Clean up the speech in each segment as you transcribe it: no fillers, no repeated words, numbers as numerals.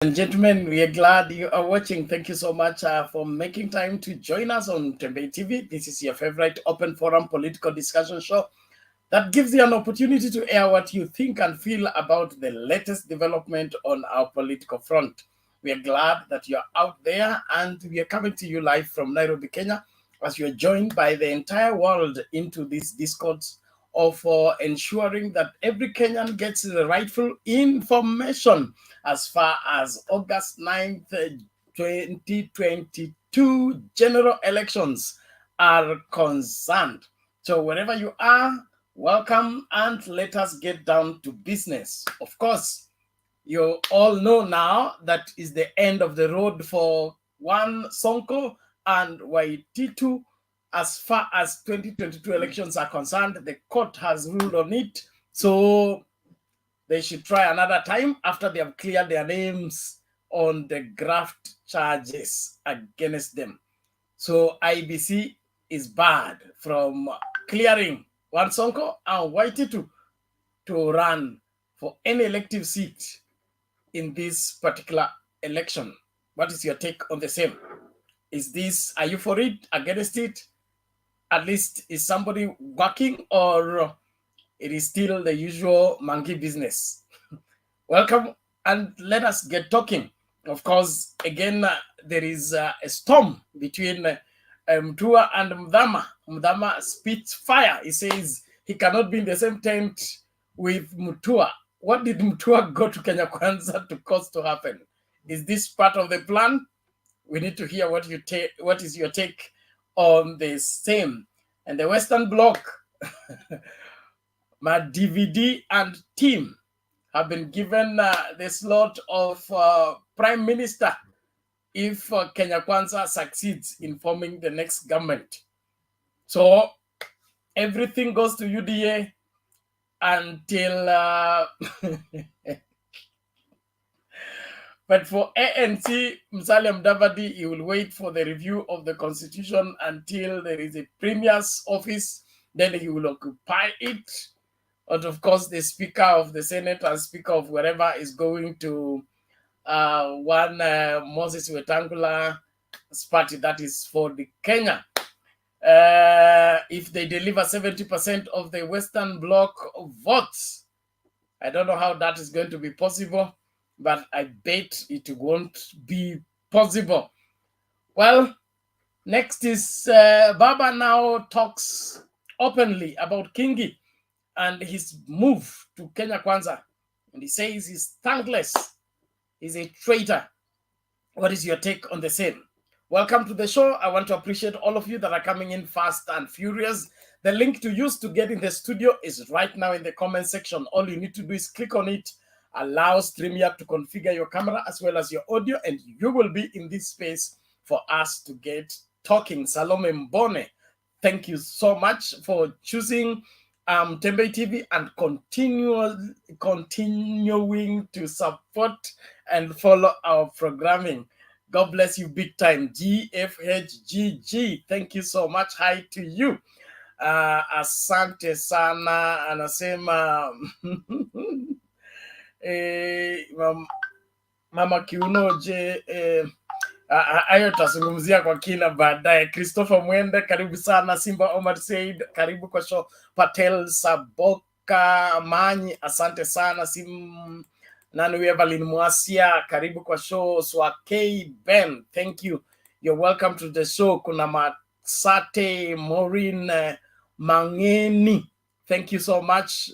And gentlemen, we are glad you are watching. Thank you so much for making time to join us on Tembei TV. This is your favorite open forum political discussion show that gives you an opportunity to air what you think and feel about the latest development on our political front. We are glad that you're out there, and we are coming to you live from Nairobi, Kenya, as you are joined by the entire world into this Discord of ensuring that every Kenyan gets the rightful information as far as August 9th, 2022 general elections are concerned. So wherever you are, welcome, and let us get down to business. Of course, you all know now that is the end of the road for one Sonko and Waititu. As far as 2022 elections are concerned, the court has ruled on it. So they should try another time after they have cleared their names on the graft charges against them. So IBC is barred from clearing one Sonko and Waititu to run for any elective seat in this particular election. What is your take on the same? Are you for it, against it? At least is somebody working, or it is still the usual monkey business? Welcome, and let us get talking. Of course, again, there is a storm between MUTUA and MUTHAMA. MUTHAMA spits fire. He says he cannot be in the same tent with MUTUA. What did MUTUA go to Kenya Kwanza to cause to happen? Is this part of the plan? We need to hear what is your take on the same. And the Western Bloc, my DVD and team have been given the slot of Prime Minister if Kenya Kwanza succeeds in forming the next government. So everything goes to UDA until but for ANC, Musalia Mudavadi, he will wait for the review of the constitution until there is a premier's office. Then he will occupy it. And of course, the Speaker of the Senate and Speaker of wherever is going to Moses Wetangula's party, that is for the Kenya. If they deliver 70% of the Western Bloc votes, I don't know how that is going to be possible, but I bet it won't be possible. Well, next is Baba now talks openly about Kingi and his move to Kenya Kwanza. And he says he's thankless. He's a traitor. What is your take on the same? Welcome to the show. I want to appreciate all of you that are coming in fast and furious. The link to use to get in the studio is right now in the comment section. All you need to do is click on it, allow StreamYard to configure your camera as well as your audio, and you will be in this space for us to get talking. Salome Mbone, thank you so much for choosing Tembei TV and continuing to support and follow our programming. God bless you big time. GFHGG, thank you so much. Hi to you. Asante sana, anasema Mama Kiunoje, hayo tutazungumzia kwa kina baadaye. Christopher Mwende, karibu sana. Simba Omar Said, karibu kwa show. Patel Saboka Manyi, asante sana. Nanu Evelyn Mwasia, karibu kwa show. Swakei Ben, thank you. You're welcome to the show. Kuna Masate Maureen Mangeni, thank you so much.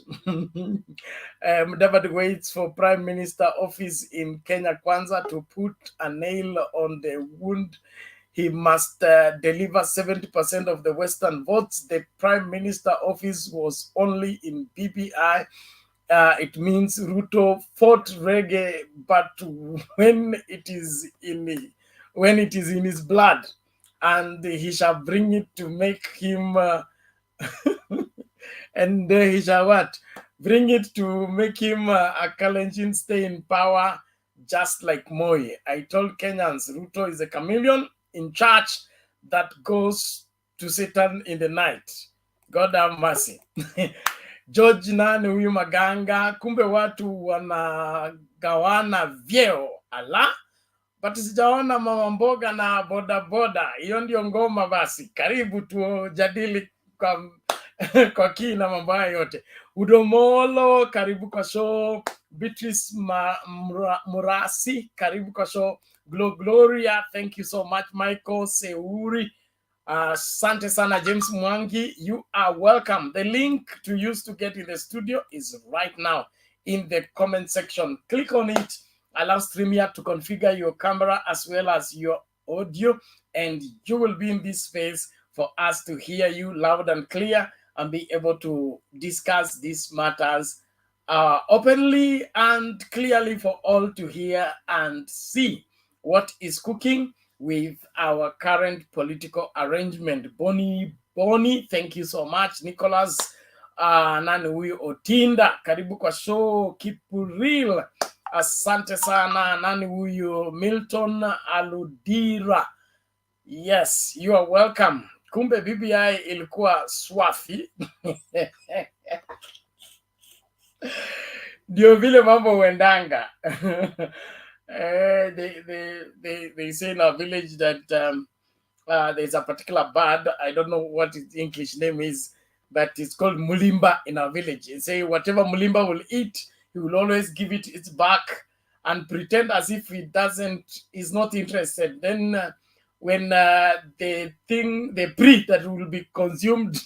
David waits for Prime Minister office in Kenya Kwanza to put a nail on the wound. He must deliver 70% of the Western votes. The Prime Minister office was only in PPI. It means RUTO fought reggae, but when it is in his blood, and he shall bring it to make him and he shall what? Bring it to make him a Kalenjin stay in power, just like Moi. I told Kenyans, RUTO is a chameleon in charge that goes to Satan in the night. God have mercy. George nani huyu Maganga, kumbe watu wanagawana vyeo Ala, but sijaona mama mboga na boda boda. Hiyo ndio ngoma basi. Karibu tujadili kwa kina mambo haya yote. Udomolo, karibu kwa show. Beatrice Murasi, karibu kwa show. Gloria, thank you so much. Michael Seuri, asante sana. James Mwangi, you are welcome. The link to use to get in the studio is right now in the comment section. Click on it. Allow StreamYard to configure your camera as well as your audio, and you will be in this space for us to hear you loud and clear and be able to discuss these matters openly and clearly for all to hear and see what is cooking with our current political arrangement. Boni, thank you so much. Nicholas, nani huyu Otinda, karibu kwa show. Kipuril, asante sana. Nani huyu Milton Aludira, yes, you are welcome. Kumbe BBI ilikuwa swafi. Ndio vile mambo huendanga. They say in our village that there's a particular bird, I don't know what its English name is, but it's called Mulimba in our village. They say whatever Mulimba will eat, he will always give it its back and pretend as if he is not interested. Then when the prey that will be consumed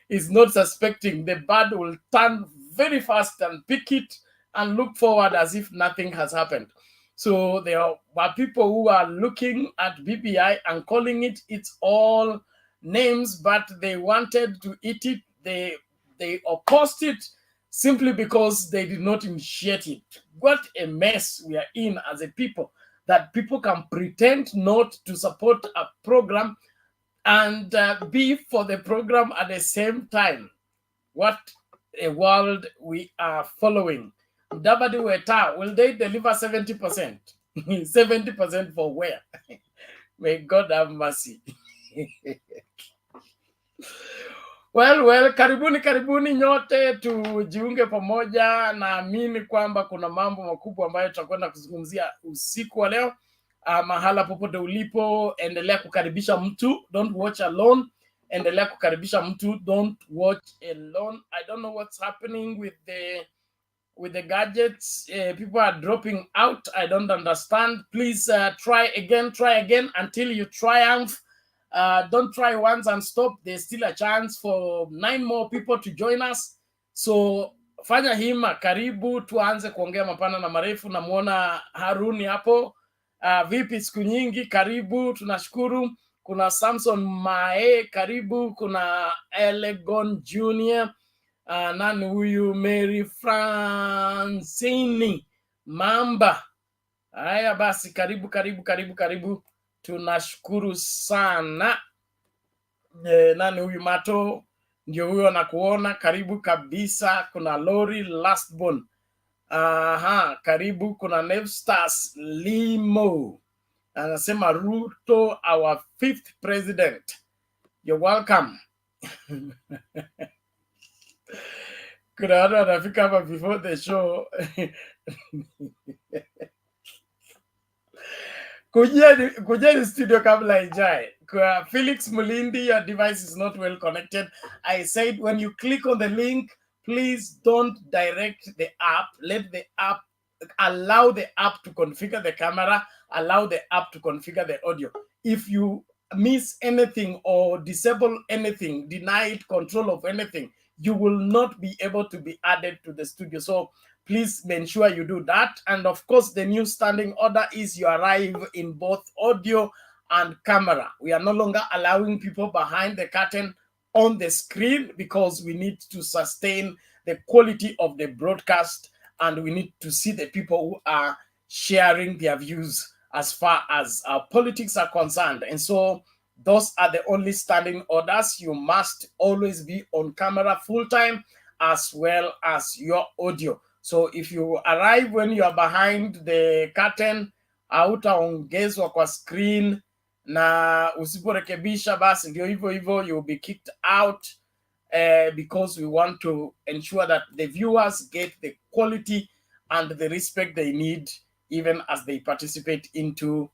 is not suspecting, the bird will turn very fast and pick it and look forward as if nothing has happened. So there were people who are looking at BBI and calling it its all names, but they wanted to eat it. They opposed it simply because they did not initiate it. What a mess we are in as a people, that people can pretend not to support a program and be for the program at the same time. What a world we are following. Mudavadi Weta, will they deliver 70%? 70% for where? May God have mercy. Well, karibuni nyote tujiunge pamoja. Naamini kwamba kuna mambo makubwa ambayo tutakwenda kuzungumzia usiku wa leo. Mahala popote ulipo, endelea kukaribisha mtu. Don't watch alone. Endelea kukaribisha mtu. Don't watch alone. I don't know what's happening with the gadgets. People are dropping out. I don't understand. Please try again until you triumph. Don't try once and stop. There's still a chance for 9 more people to join us. So fanya hima, karibu tuanze kuongea mapana na marefu. Namuona Haruni hapo. Vipi siku nyingi? Karibu, tunashukuru. Kuna Samson Mae, karibu. Kuna Elegon Junior. Nani huyu Mary Francini Mamba. Haya basi, karibu. Tunashukuru sana. Nani huyu Mato, ndio huyo nakuona, karibu kabisa. Kuna Lori Lastborn. Karibu. Kuna Nevstars Limo, anasema Ruto our 5th president. You're welcome. Kuna watu wanafika hapa before the show. Kujeni studio kabla ijae. Felix Mulindi, your device is not well connected. I said when you click on the link, please don't direct the app. Allow the app to configure the camera. Allow the app to configure the audio. If you miss anything or disable anything, deny control of anything, you will not be able to be added to the studio. So please make sure you do that. And of course, the new standing order is you arrive in both audio and camera. We are no longer allowing people behind the curtain on the screen because we need to sustain the quality of the broadcast, and we need to see the people who are sharing their views as far as our politics are concerned. And so those are the only standing orders. You must always be on camera full time as well as your audio. So if you arrive when you are behind the curtain, hautaongezwa kwa screen, na usiporekebisha basi ndio hivyo, you will be kicked out, because we want to ensure that the viewers get the quality and the respect they need even as they participate into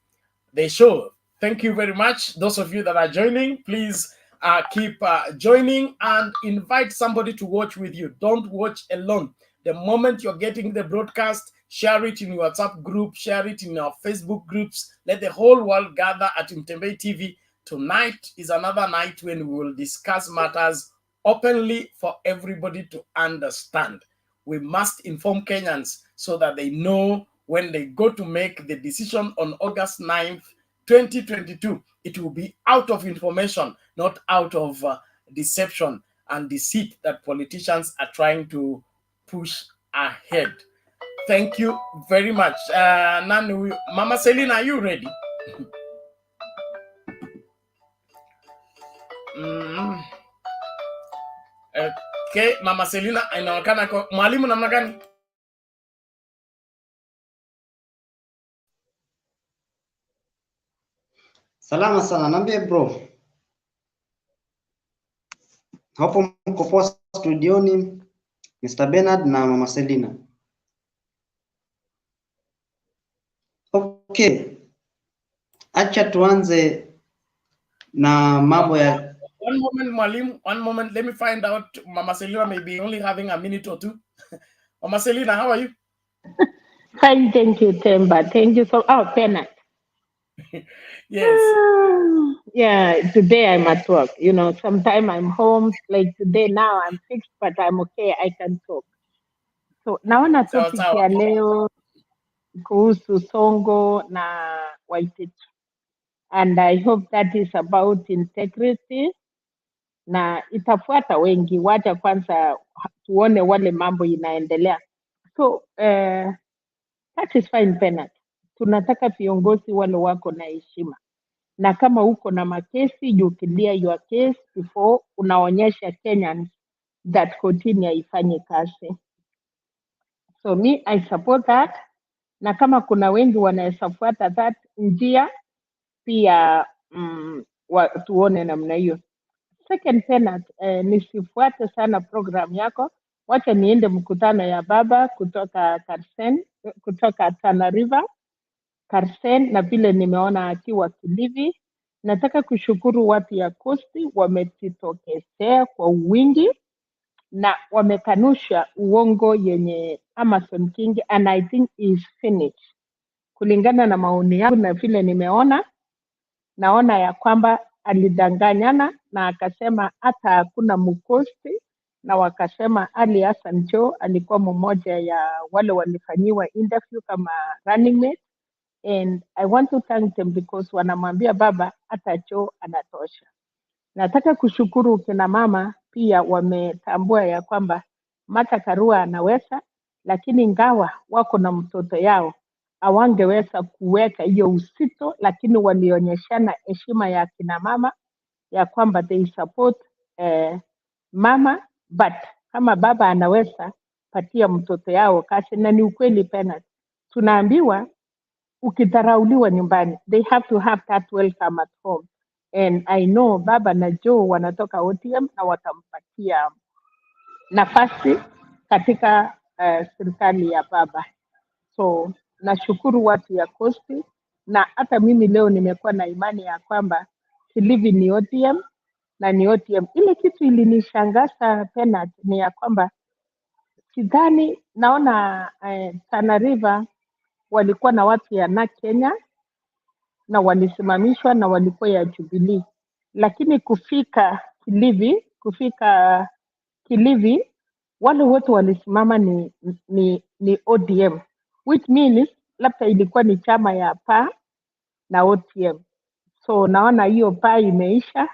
the show. Thank you very much. Those of you that are joining, please keep joining and invite somebody to watch with you. Don't watch alone. The moment you're getting the broadcast, share it in your WhatsApp group, share it in your Facebook groups. Let the whole world gather at Mtembei TV. Tonight is another night when we will discuss matters openly for everybody to understand. We must inform Kenyans so that they know when they go to make the decision on August 9th, 2022, it will be out of information, not out of deception and deceit that politicians are trying to push ahead. Thank you very much. Nanu, Mama Selina, are you ready? Okay, Mama Selina, inaonekana kwa mwalimu namna gani? Salama sana, niambie bro. Hapo mko poa studioni, Mr. Bernard na Mama Selina. Okay. Acha tuanze na mambo ya One moment, mwalimu, one moment. Let me find out. Mama Selina may be only having a minute or two. Mama Selina, how are you? Fine, thank you, Temba. Thank you so. Oh, Bernard. Yes. Yeah, today I'm at work. You know, sometime I'm home. Like today now I'm fixed, but I'm okay. I can talk. So naona topic ya leo kuhusu Sonko na Waititu. And I hope that is about integrity na itafuata wengi. Wacha kwanza tuone wale mambo inaendelea. So that is fine, Bernard. Tunataka viongozi wale wako na heshima, na kama uko na makesi, you clear your case before unaonyesha Kenyans that kotini haifanye kazi. So me, I support that, na kama kuna wengi wanaweza fuata that njia pia, tuone namna hiyo. Second, Bernard, nisifuate sana program yako, wacha niende mkutano ya baba kutoka Karsen, kutoka Tana River Karsen, na vile nimeona akiwa Kilifi. Nataka kushukuru watu ya Kosti wamejitokezea kwa wingi na wamekanusha uongo yenye Amason Kingi, and I think is finished. Kulingana na maoni yangu na vile nimeona, naona ya kwamba alidanganyana na akasema hata hakuna mkosti, na wakasema Ali Hassan Joho alikuwa mmoja ya wale walifanyiwa interview kama running mate. And I want to thank them because wanamwambia baba hata Joho anatosha. Nataka kushukuru kina mama pia wametambua ya kwamba Martha Karua anaweza, lakini ingawa wako na mtoto yao hawangeweza kuweka hiyo uzito, lakini walionyeshana heshima ya kina mama ya kwamba they support mama, but kama baba anaweza patia mtoto yao kazi. Na ni ukweli Bernard, tunaambiwa ukidharauliwa nyumbani, they have to have that welcome at home. And I know baba na Joho wanatoka ODM na watampatia nafasi katika serikali ya baba. So nashukuru watu ya Kosti, na hata mimi leo nimekuwa na imani ya kwamba Kilifi ni ODM na ni ODM. Ile kitu ilinishangaza Bernard ni ya kwamba sidhani, naona Tana River walikuwa na watu ya na Kenya na walisimamishwa na walikuwa ya Jubilee, lakini kufika Kilifi wale wote walisimama ni ODM, which means labda ilikuwa ni chama ya PA na ODM. So naona hiyo PA imeisha,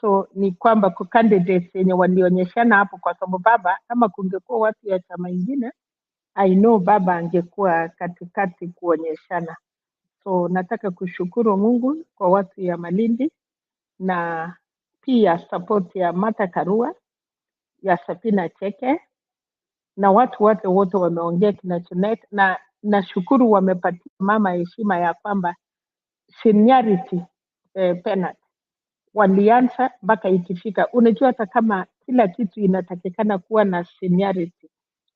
so ni kwamba kwa candidates yenye walionyeshana hapo, kwa sababu baba kama kungekuwa watu ya chama ingine, I know baba angekuwa katikati kuonyeshana. So nataka kushukuru Mungu kwa watu ya Malindi na pia support ya Martha Karua, ya Sabina Cheke na watu wote wameongea kinachoneta, na nashukuru wamepatia mama heshima ya kwamba seniority penalty walianza mpaka ikifika. Unajua hata kama kila kitu inatakikana kuwa na seniority.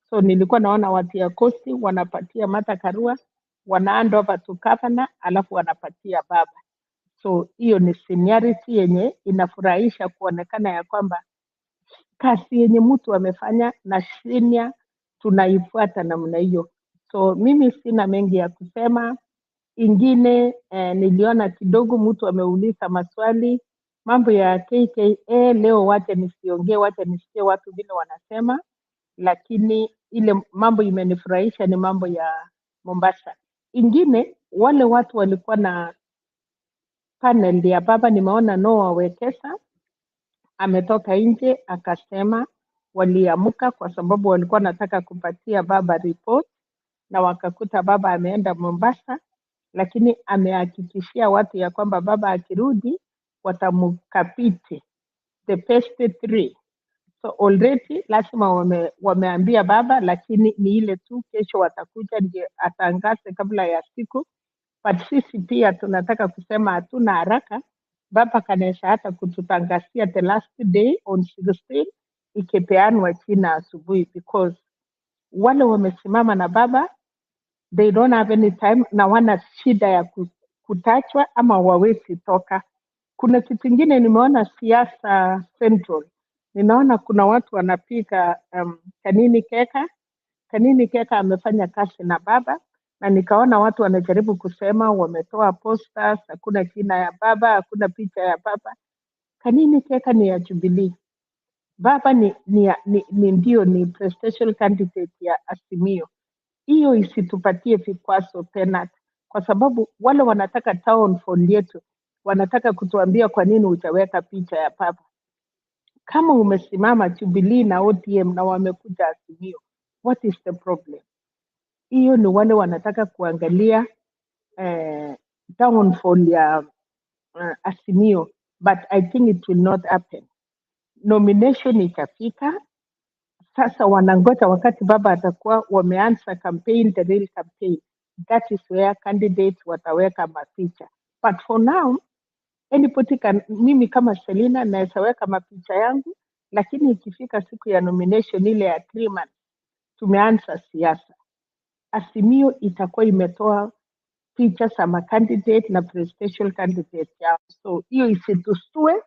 So nilikuwa naona watu ya Kosti wanapatia Martha Karua wana hand over to governor, alafu wanapatia baba. So hiyo ni seniority yenye inafurahisha kuonekana ya kwamba kazi yenye mtu amefanya na senior tunaifuata namna hiyo. So mimi sina mengi ya kusema. Ingine niliona kidogo mtu ameuliza maswali mambo ya KKA. Leo wacha nisiongee, wacha nisikie watu vile wanasema, lakini ile mambo imenifurahisha ni mambo ya Mombasa. Ingine wale watu walikuwa na panel ya baba, nimeona Noah Wekesa ametoka nje akasema waliamuka kwa sababu walikuwa nataka kupatia baba report na wakakuta baba ameenda Mombasa, lakini amehakikishia watu ya kwamba baba akirudi watamkabidhi the best 3. So already lazima wameambia baba, lakini ni ile tu kesho watakuja ndio atangaze kabla ya siku. But sisi pia tunataka kusema hatuna haraka. Baba kanaweza hata kututangazia the last day on 16 ikipeanwa China asubuhi, because wale wamesimama na baba they don't have any time na wana shida ya kutachwa ama wawezi toka. Kuna kitu kingine nimeona siasa Central, ninaona kuna watu wanapiga Kanini Keka amefanya kazi na baba, na nikaona watu wanajaribu kusema wametoa posters, hakuna jina ya baba, hakuna picha ya baba. Kanini Keka ni ya Jubilee, baba ni presidential candidate ya Azimio. Hiyo isitupatie vikwazo tena, kwa sababu wale wanataka town hall yetu wanataka kutuambia kwa nini utaweka picha ya baba. Kama umesimama Jubilee na ODM na wamekuja Azimio, what is the problem? Hiyo ni wale wanataka kuangalia downfall ya Azimio, but I think it will not happen. Nomination itafika sasa, wanangoja wakati baba atakuwa wameanza campaign, the real campaign. That is where candidates wataweka mapicha. But for now, anybody can, mimi kama Selina naweza weka mapicha yangu, lakini ikifika siku ya nomination ile ya 3 months, tumeanza siasa. Azimio itakuwa imetoa picha za candidate na presidential candidate yao. So hiyo isitustue,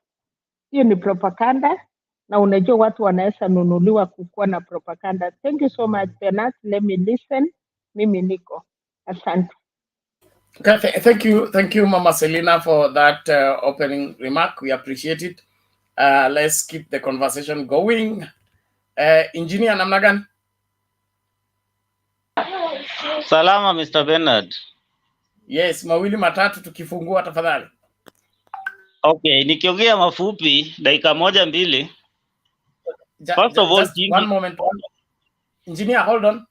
hiyo ni propaganda, na unajua watu wanaweza nunuliwa kukuwa na propaganda. Thank you so much, Bernard. Let me listen. Mimi niko. Asante. Okay, thank you, Mama Selina, for that opening remark. We appreciate it. Let's keep the conversation going. Engineer namna gani? Salama Mr. Bernard. Yes, mawili matatu tukifungua tafadhali. Okay, nikiongea mafupi dakika moja mbili. First of all, one moment. Engineer, hold on.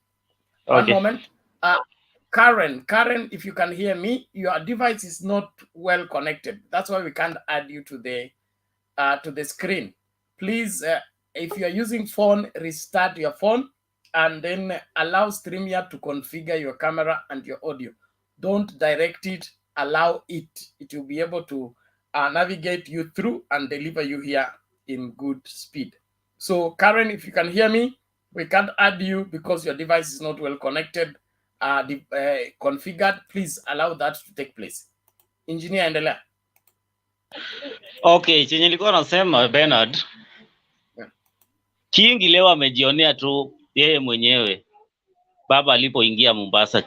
One moment. Karen, if you can hear me, your device is not well connected. That's why we can't add you to the screen. Please, if you are using phone, restart your phone and then allow StreamYard to configure your camera and your audio. Don't direct it, allow it. It will be able to navigate you through and deliver you here in good speed. So Karen, if you can hear me, we can't add you because your device is not well connected, configured. Please allow that to take place. Engineer, endelea. Okay, chenye nilikuwa nasema Bernard, Kingi leo amejionea tu yeye mwenyewe baba alipoingia Mombasa.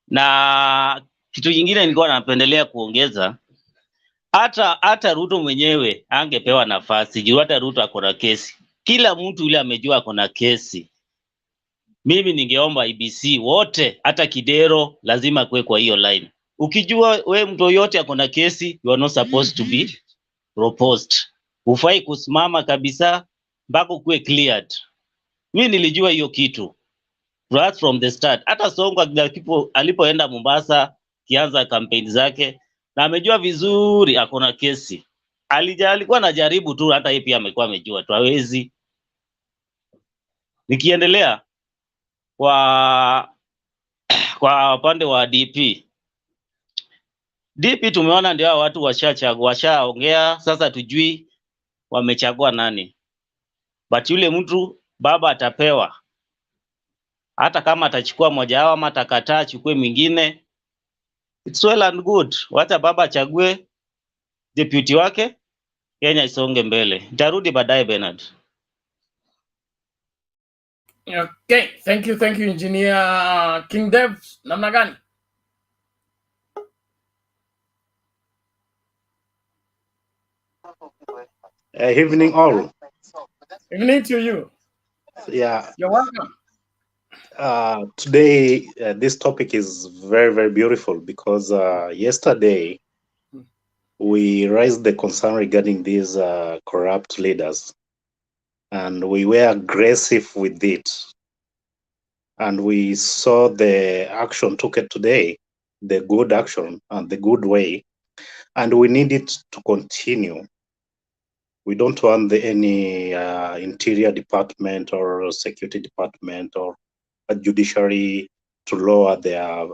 Na kitu kingine nilikuwa napendelea kuongeza, hata Ruto mwenyewe angepewa nafasi, juu hata Ruto ako na kesi. Kila mtu yule amejua ako na kesi. Mimi ningeomba IBC wote, hata Kidero lazima kuwe kwa hiyo line. Ukijua we mtu yote ako na kesi, you are not supposed to be proposed. Ufai kusimama kabisa mpaka kuwe cleared. Mimi nilijua hiyo kitu right from the start. Hata Sonko alipoenda Mombasa kianza campaign zake, na amejua vizuri ako na kesi. Alikuwa anajaribu tu, hata yeye pia amekuwa amejua tu hawezi. Nikiendelea kwa upande wa DP tumeona ndio watu washaongea, sasa tujui wamechagua nani. But yule mtu baba atapewa Hata kama atachukua moja wao ama atakataa achukue mwingine, it's well and good. Wacha baba achague deputy wake, Kenya isonge mbele. Nitarudi baadaye Bernard. Okay, thank you engineer King Dev. Namna gani? Evening all. Evening to you. Yeah. You're welcome. Today, this topic is very, very beautiful because yesterday we raised the concern regarding these corrupt leaders, and we were aggressive with it. And we saw the action took it today, the good action and the good way, and we need it to continue. We don't want any interior department or security department or a judiciary to lower their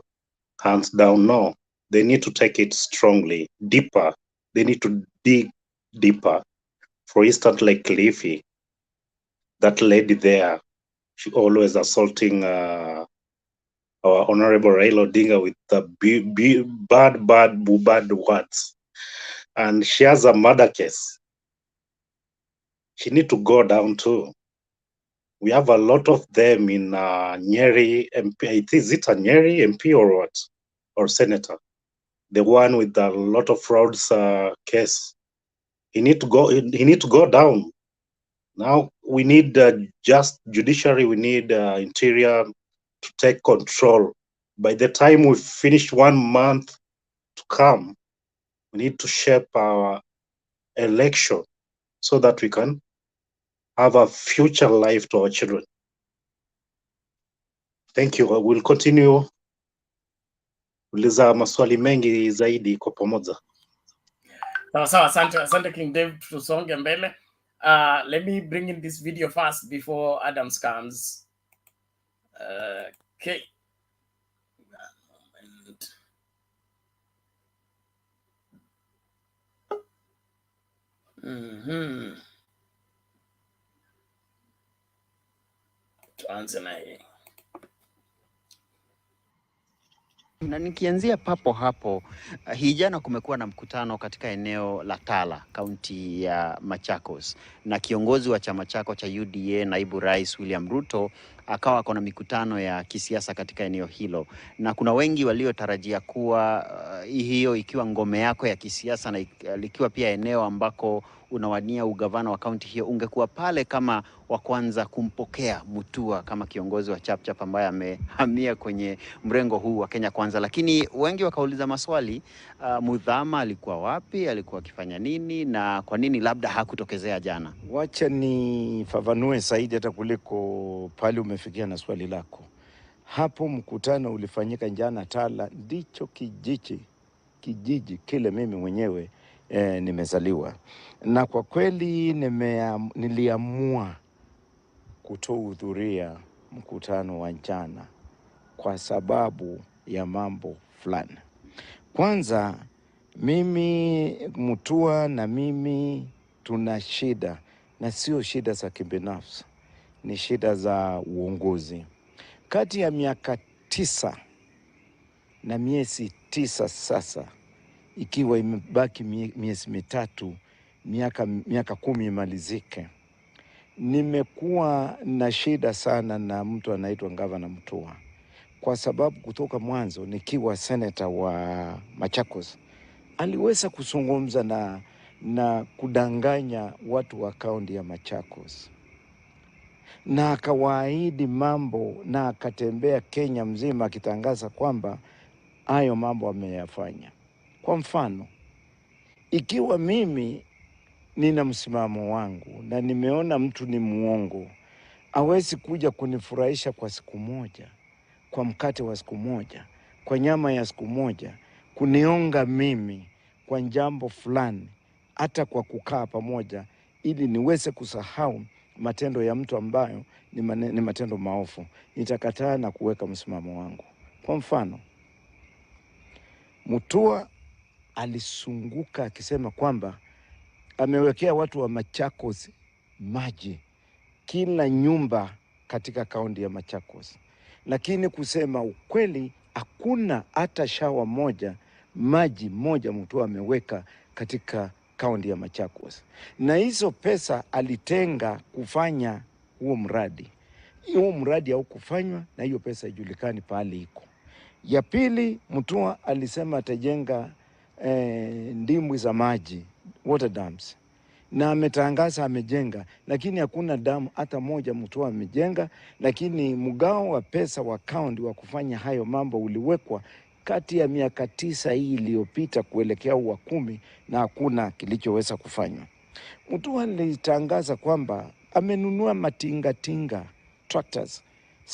hands down. No, they need to take it strongly, deeper. They need to dig deeper. For instance, like Kilifi, that lady there, she always assaulting our Honorable Raila Odinga with the bad words. And she has a murder case. She need to go down too. We have a lot of them in Nyeri MP. Is it a Nyeri MP or what? Or senator? The one with a lot of frauds case. He need to go down. Now we need just judiciary. We need interior to take control. By the time we finish 1 month to come, we need to shape our election so that we can have a future life to our children. Thank you. We'll continue. Uliza maswali mengi zaidi kwa pamoja. Sawa, asante King Dave, tusonge mbele. Let me bring in this video first before Adams comes. Okay. Tuanze na hii. Na nikianzia papo hapo, hii jana kumekuwa na mkutano katika eneo la Tala, kaunti ya Machakos, na kiongozi wa chama chako cha UDA, naibu rais William Ruto, akawa kuna mikutano ya kisiasa katika eneo hilo, na kuna wengi waliotarajia kuwa hiyo ikiwa ngome yako ya kisiasa na likiwa pia eneo ambako unawania ugavana wa kaunti hiyo, ungekuwa pale kama wa kwanza kumpokea MUTUA kama kiongozi wa chapchap ambaye amehamia kwenye mrengo huu wa Kenya Kwanza. Lakini wengi wakauliza maswali, MUTHAMA alikuwa wapi, alikuwa akifanya nini, na kwa nini labda hakutokezea jana? Wacha nifafanue zaidi hata kuliko pale umefikia na swali lako. Hapo mkutano ulifanyika jana Tala, ndicho kijiji kile mimi mwenyewe nimezaliwa. Na kwa kweli niliamua kutohudhuria mkutano wa jana kwa sababu ya mambo fulani. Kwanza, mimi MUTUA na mimi tuna shida, na sio shida za kibinafsi, ni shida za uongozi. Kati ya miaka 9 na miezi 9 sasa, ikiwa imebaki miezi mitatu, miaka 10 imalizike, nimekuwa na shida sana na mtu anaitwa Gavana MUTUA, kwa sababu kutoka mwanzo nikiwa senator wa Machakos aliweza kuzungumza na kudanganya watu wa kaunti ya Machakos, na akawaahidi mambo, na akatembea Kenya mzima akitangaza kwamba hayo mambo ameyafanya. Kwa mfano, ikiwa mimi nina msimamo wangu na nimeona mtu ni muongo, hawezi kuja kunifurahisha kwa siku moja, kwa mkate wa siku moja, kwa nyama ya siku moja, kunionga mimi kwa jambo fulani, hata kwa kukaa pamoja ili niweze kusahau matendo ya mtu ambayo ni matendo maovu. Nitakataa na kuweka msimamo wangu. Kwa mfano, MUTUA alisunguka akisema kwamba amewekea watu wa Machakos maji kila nyumba katika kaunti ya Machakos, lakini kusema ukweli, hakuna hata shawa moja, maji moja MUTUA ameweka katika kaunti ya Machakos. Na hizo pesa alitenga kufanya huo mradi. Huo mradi haukufanywa na hiyo pesa haijulikani pahali iko. Ya pili, MUTUA alisema atajenga ndimbwi za maji, water dams. Na ametangaza amejenga, lakini hakuna damu hata moja MUTUA amejenga, lakini mgao wa pesa wa kaunti wa kufanya hayo mambo uliwekwa kati ya miaka 9 hii iliyopita kuelekea wa 10 na hakuna kilichoweza kufanywa. MUTUA alitangaza kwamba amenunua matingatinga, tractors,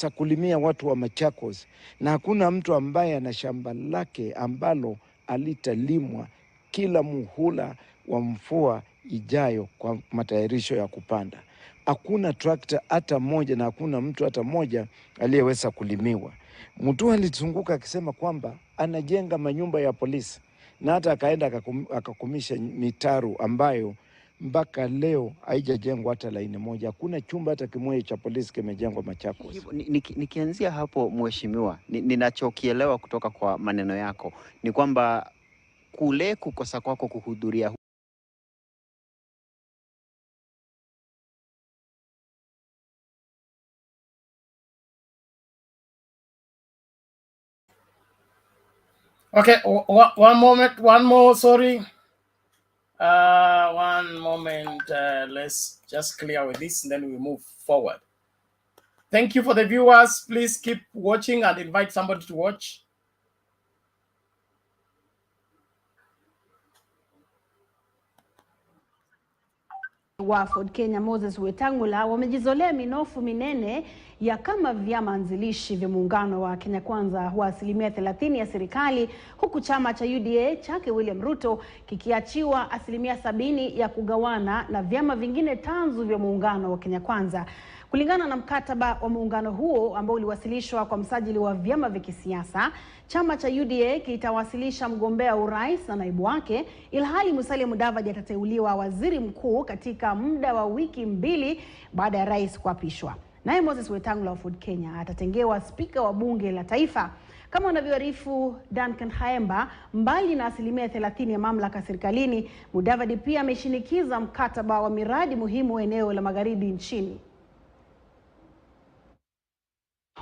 za kulimia watu wa Machakos, na hakuna mtu ambaye ana shamba lake ambalo alitalimwa kila muhula wa mvua ijayo kwa matayarisho ya kupanda. Hakuna tractor hata moja na hakuna mtu hata moja aliyeweza kulimiwa. MUTUA alizunguka akisema kwamba anajenga manyumba ya polisi, na hata akaenda akakumisha mitaru ambayo mpaka leo haijajengwa hata laini moja. Hakuna chumba hata kimoja cha polisi kimejengwa Machakos. Nikianzia hapo mheshimiwa, ninachokielewa kutoka kwa maneno yako ni kwamba kule kukosa kwako kuhudhuria Okay, one moment, one more, sorry. One moment, let's just clear with this and then we move forward. Thank you for the viewers. Please keep watching and invite somebody to watch. Wa Ford Kenya Moses Wetangula wamejizolea minofu minene ya kama vyama anzilishi vya muungano wa Kenya Kwanza wa 30% ya serikali, huku chama cha UDA chake William Ruto kikiachiwa 70% ya kugawana na vyama vingine tanzu vya muungano wa Kenya Kwanza. Kulingana na mkataba wa muungano huo ambao uliwasilishwa kwa msajili wa vyama vya kisiasa, chama cha UDA kitawasilisha mgombea urais na naibu wake, ilhali Musalia Mudavadi atateuliwa waziri mkuu katika muda wa wiki 2 baada ya rais kuapishwa. Naye Moses Wetangula wa Ford Kenya atatengewa spika wa bunge la taifa. Kama anavyoarifu Duncan Haemba, mbali na 30% ya mamlaka serikalini, Mudavadi pia ameshinikiza mkataba wa miradi muhimu eneo la magharibi nchini.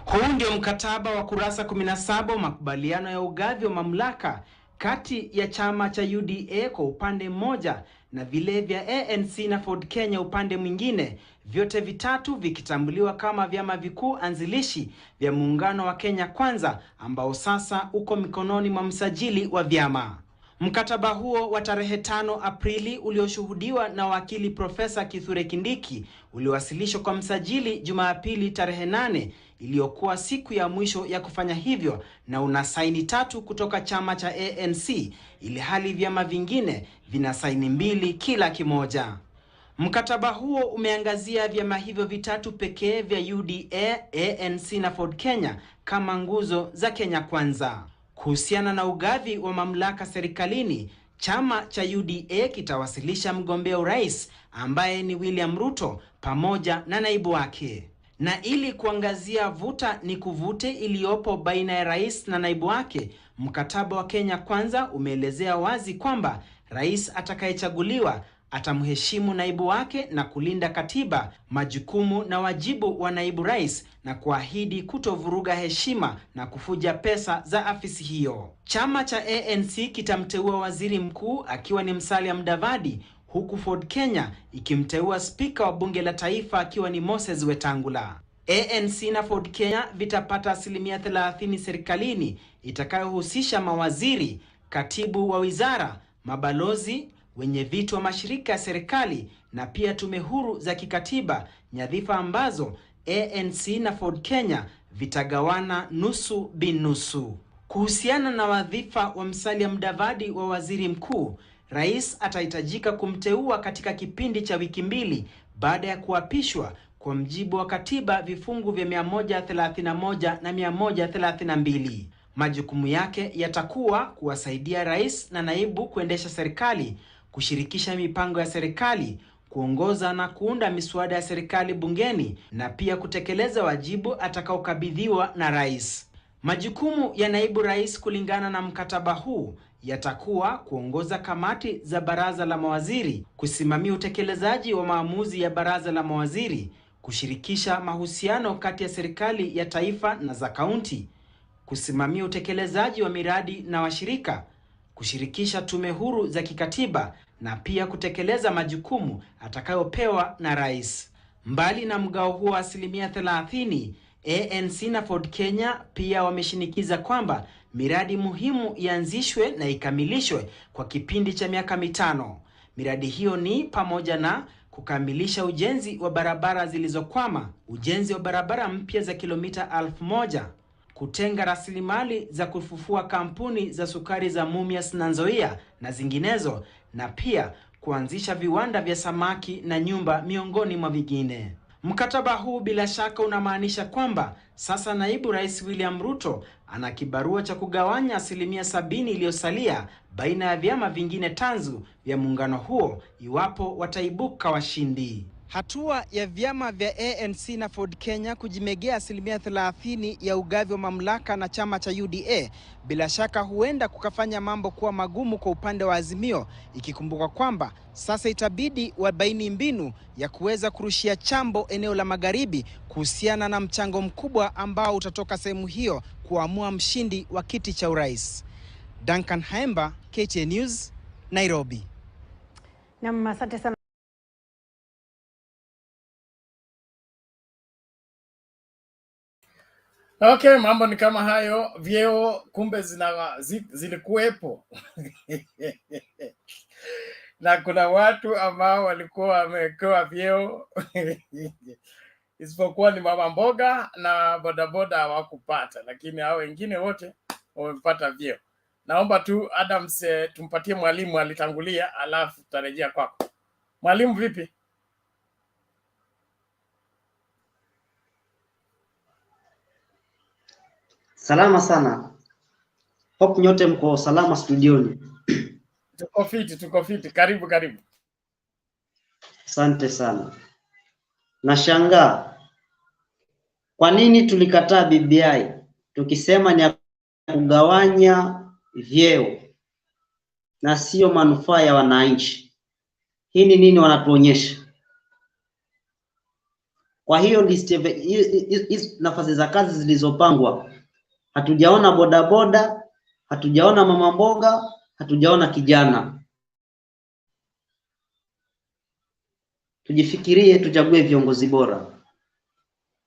Huu ndio mkataba wa kurasa 17 makubaliano ya ugavi wa mamlaka kati ya chama cha UDA kwa upande mmoja na vile vya ANC na Ford Kenya upande mwingine, vyote vitatu vikitambuliwa kama vyama vikuu anzilishi vya muungano wa Kenya Kwanza ambao sasa uko mikononi mwa msajili wa vyama. Mkataba huo wa tarehe 5 Aprili ulioshuhudiwa na wakili Profesa Kithure Kindiki uliwasilishwa kwa msajili Jumapili tarehe 8 iliyokuwa siku ya mwisho ya kufanya hivyo, na una saini 3 kutoka chama cha ANC, ili hali vyama vingine vina saini 2 kila kimoja. Mkataba huo umeangazia vyama hivyo vitatu pekee vya UDA, ANC na Ford Kenya kama nguzo za Kenya Kwanza. Kuhusiana na ugavi wa mamlaka serikalini, chama cha UDA kitawasilisha mgombea urais ambaye ni William Ruto pamoja na naibu wake. Na ili kuangazia vuta ni kuvute iliyopo baina ya rais na naibu wake, mkataba wa Kenya Kwanza umeelezea wazi kwamba rais atakayechaguliwa atamheshimu naibu wake na kulinda katiba, majukumu na wajibu wa naibu rais, na kuahidi kutovuruga heshima na kufuja pesa za afisi hiyo. Chama cha ANC kitamteua waziri mkuu akiwa ni Musalia Mudavadi, huku Ford Kenya ikimteua spika wa bunge la taifa akiwa ni Moses Wetangula. ANC na Ford Kenya vitapata 30% serikalini itakayohusisha mawaziri, katibu wa wizara, mabalozi, wenye viti wa mashirika ya serikali na pia tume huru za kikatiba, nyadhifa ambazo ANC na Ford Kenya vitagawana nusu binusu. Kuhusiana na wadhifa wa Musalia Mudavadi wa waziri mkuu, rais atahitajika kumteua katika kipindi cha wiki 2 baada ya kuapishwa kwa mjibu wa katiba vifungu vya 131 na 132. Majukumu yake yatakuwa kuwasaidia rais na naibu kuendesha serikali, kushirikisha mipango ya serikali, kuongoza na kuunda miswada ya serikali bungeni na pia kutekeleza wajibu atakaokabidhiwa na rais. Majukumu ya naibu rais kulingana na mkataba huu yatakuwa kuongoza kamati za baraza la mawaziri, kusimamia utekelezaji wa maamuzi ya baraza la mawaziri, kushirikisha mahusiano kati ya serikali ya taifa na za kaunti, kusimamia utekelezaji wa miradi na washirika, kushirikisha tume huru za kikatiba na pia kutekeleza majukumu atakayopewa na rais. Mbali na mgao huo wa 30%, ANC na Ford Kenya pia wameshinikiza kwamba miradi muhimu ianzishwe na ikamilishwe kwa kipindi cha miaka 5. Miradi hiyo ni pamoja na kukamilisha ujenzi wa barabara zilizokwama, ujenzi wa barabara mpya za kilomita 1000, kutenga rasilimali za kufufua kampuni za sukari za Mumias na Nzoia na zinginezo, na pia kuanzisha viwanda vya samaki na nyumba miongoni mwa vingine. Mkataba huu bila shaka unamaanisha kwamba sasa naibu rais William Ruto ana kibarua cha kugawanya 70% iliyosalia baina ya vyama vingine tanzu vya muungano huo iwapo wataibuka washindi. Hatua ya vyama vya ANC na Ford Kenya kujimegea 30% ya ugavi wa mamlaka na chama cha UDA bila shaka huenda kukafanya mambo kuwa magumu kwa upande wa Azimio, ikikumbuka kwamba sasa itabidi wabaini mbinu ya kuweza kurushia chambo eneo la magharibi kuhusiana na mchango mkubwa ambao utatoka sehemu hiyo kuamua mshindi wa kiti cha urais. Duncan Haemba, KTN News, Nairobi. Na asante sana. Okay, mambo ni kama hayo. Vyeo kumbe zilikuwepo. Na kuna watu ambao walikuwa wamewekewa vyeo isipokuwa ni mama mboga na bodaboda hawakupata, lakini hao wengine wote wamepata vyeo. Naomba tu Adams tumpatie mwalimu alitangulia, alafu tutarejea kwako. Mwalimu vipi? Salama sana. Hope nyote mko salama studioni. Tuko fiti. Karibu. Asante sana. Nashangaa kwa nini tulikataa BBI tukisema ni ya kugawanya vyeo na sio manufaa ya wananchi. Hii ni nini wanatuonyesha? Kwa hiyo list nafasi za kazi zilizopangwa, hatujaona bodaboda, hatujaona mama mboga, hatujaona kijana. Tujifikirie, tuchague viongozi bora.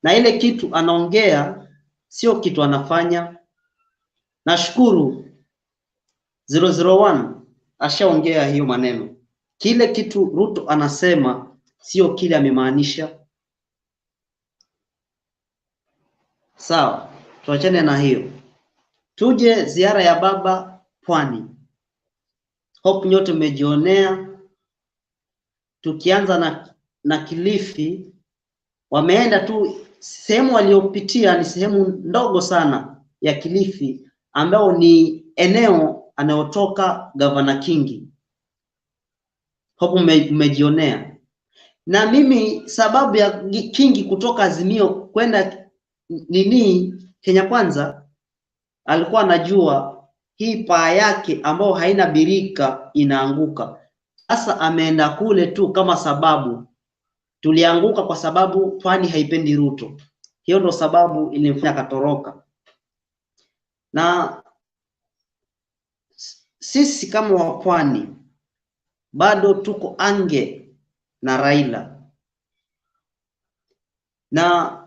Na ile kitu anaongea sio kitu anafanya. Nashukuru 001 ashaongea hiyo maneno. Kile kitu Ruto anasema sio kile amemaanisha. Sawa, tuachane na hiyo. Tuje ziara ya baba Pwani. Hope nyote mmejionea. Tukianza na Kilifi, wameenda tu sehemu waliopitia ni sehemu ndogo sana ya Kilifi ambao ni eneo anayotoka Governor Kingi. Hope mmejionea. Na mimi sababu ya Kingi kutoka Azimio kwenda Kenya Kwanza, alikuwa anajua hii paa yake ambao haina birika inaanguka. Sasa ameenda kule tu kama sababu. Tulianguka kwa sababu Pwani haipendi Ruto. Hiyo ndo sababu ilimfanya katoroka. Na sisi kama wa Pwani bado tuko ange na Raila. Na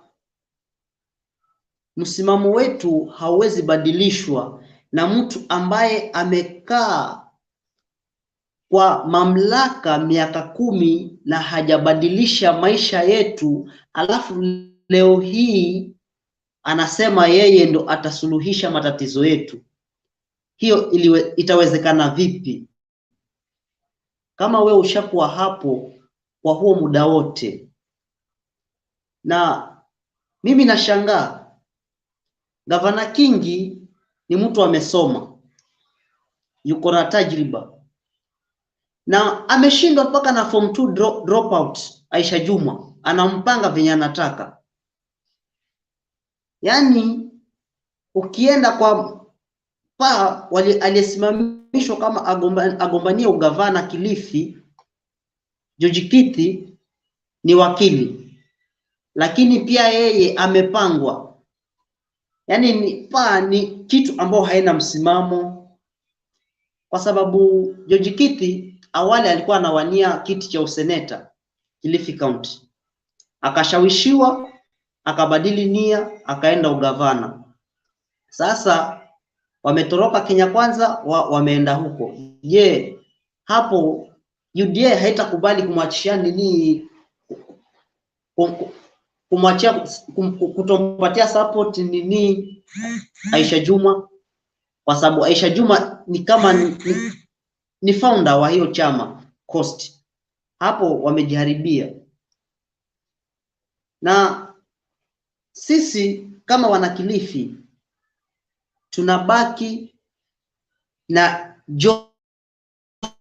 msimamo wetu hauwezi badilishwa na mtu ambaye amekaa kwa mamlaka miaka 10 na hajabadilisha maisha yetu, alafu leo hii anasema yeye ndo atasuluhisha matatizo yetu. Hiyo itawezekana vipi? Kama we ushakuwa hapo kwa huo muda wote. Na mimi nashangaa Gavana Kingi ni mtu amesoma, yuko na tajriba, na ameshindwa mpaka na form 2 dropout. Aisha Juma anampanga venye anataka. Yani ukienda kwa aliyesimamishwa kama agombania ugavana Kilifi, George Kiti ni wakili, lakini pia yeye amepangwa. Yani ni kitu ambao haina msimamo, kwa sababu George Kiti awali alikuwa anawania kiti cha useneta Kilifi County, akashawishiwa akabadili nia akaenda ugavana. Sasa wametoroka Kenya Kwanza, wameenda huko. Je, hapo UDA haitakubali kumwachia nini, kumwachia kutompatia support nini Aisha Juma, kwa sababu Aisha Juma ni kama ni founder wa hiyo chama Coast. Hapo wamejiharibia. Na sisi kama wanakilifi tunabaki na Joho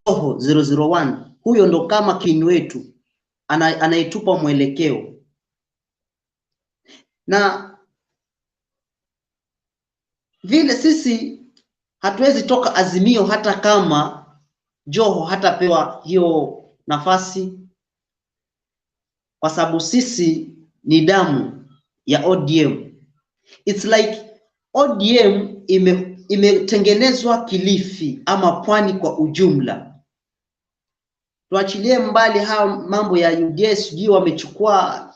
001. Huyo ndo kama king wetu, anaitupa mwelekeo. Na vile sisi hatuwezi toka Azimio hata kama Joho hatapewa hiyo nafasi, kwa sababu sisi ni damu ya ODM. It's like ODM imetengenezwa Kilifi ama pwani kwa ujumla. Tuachilie mbali hao mambo ya UDA, sijui wamechukua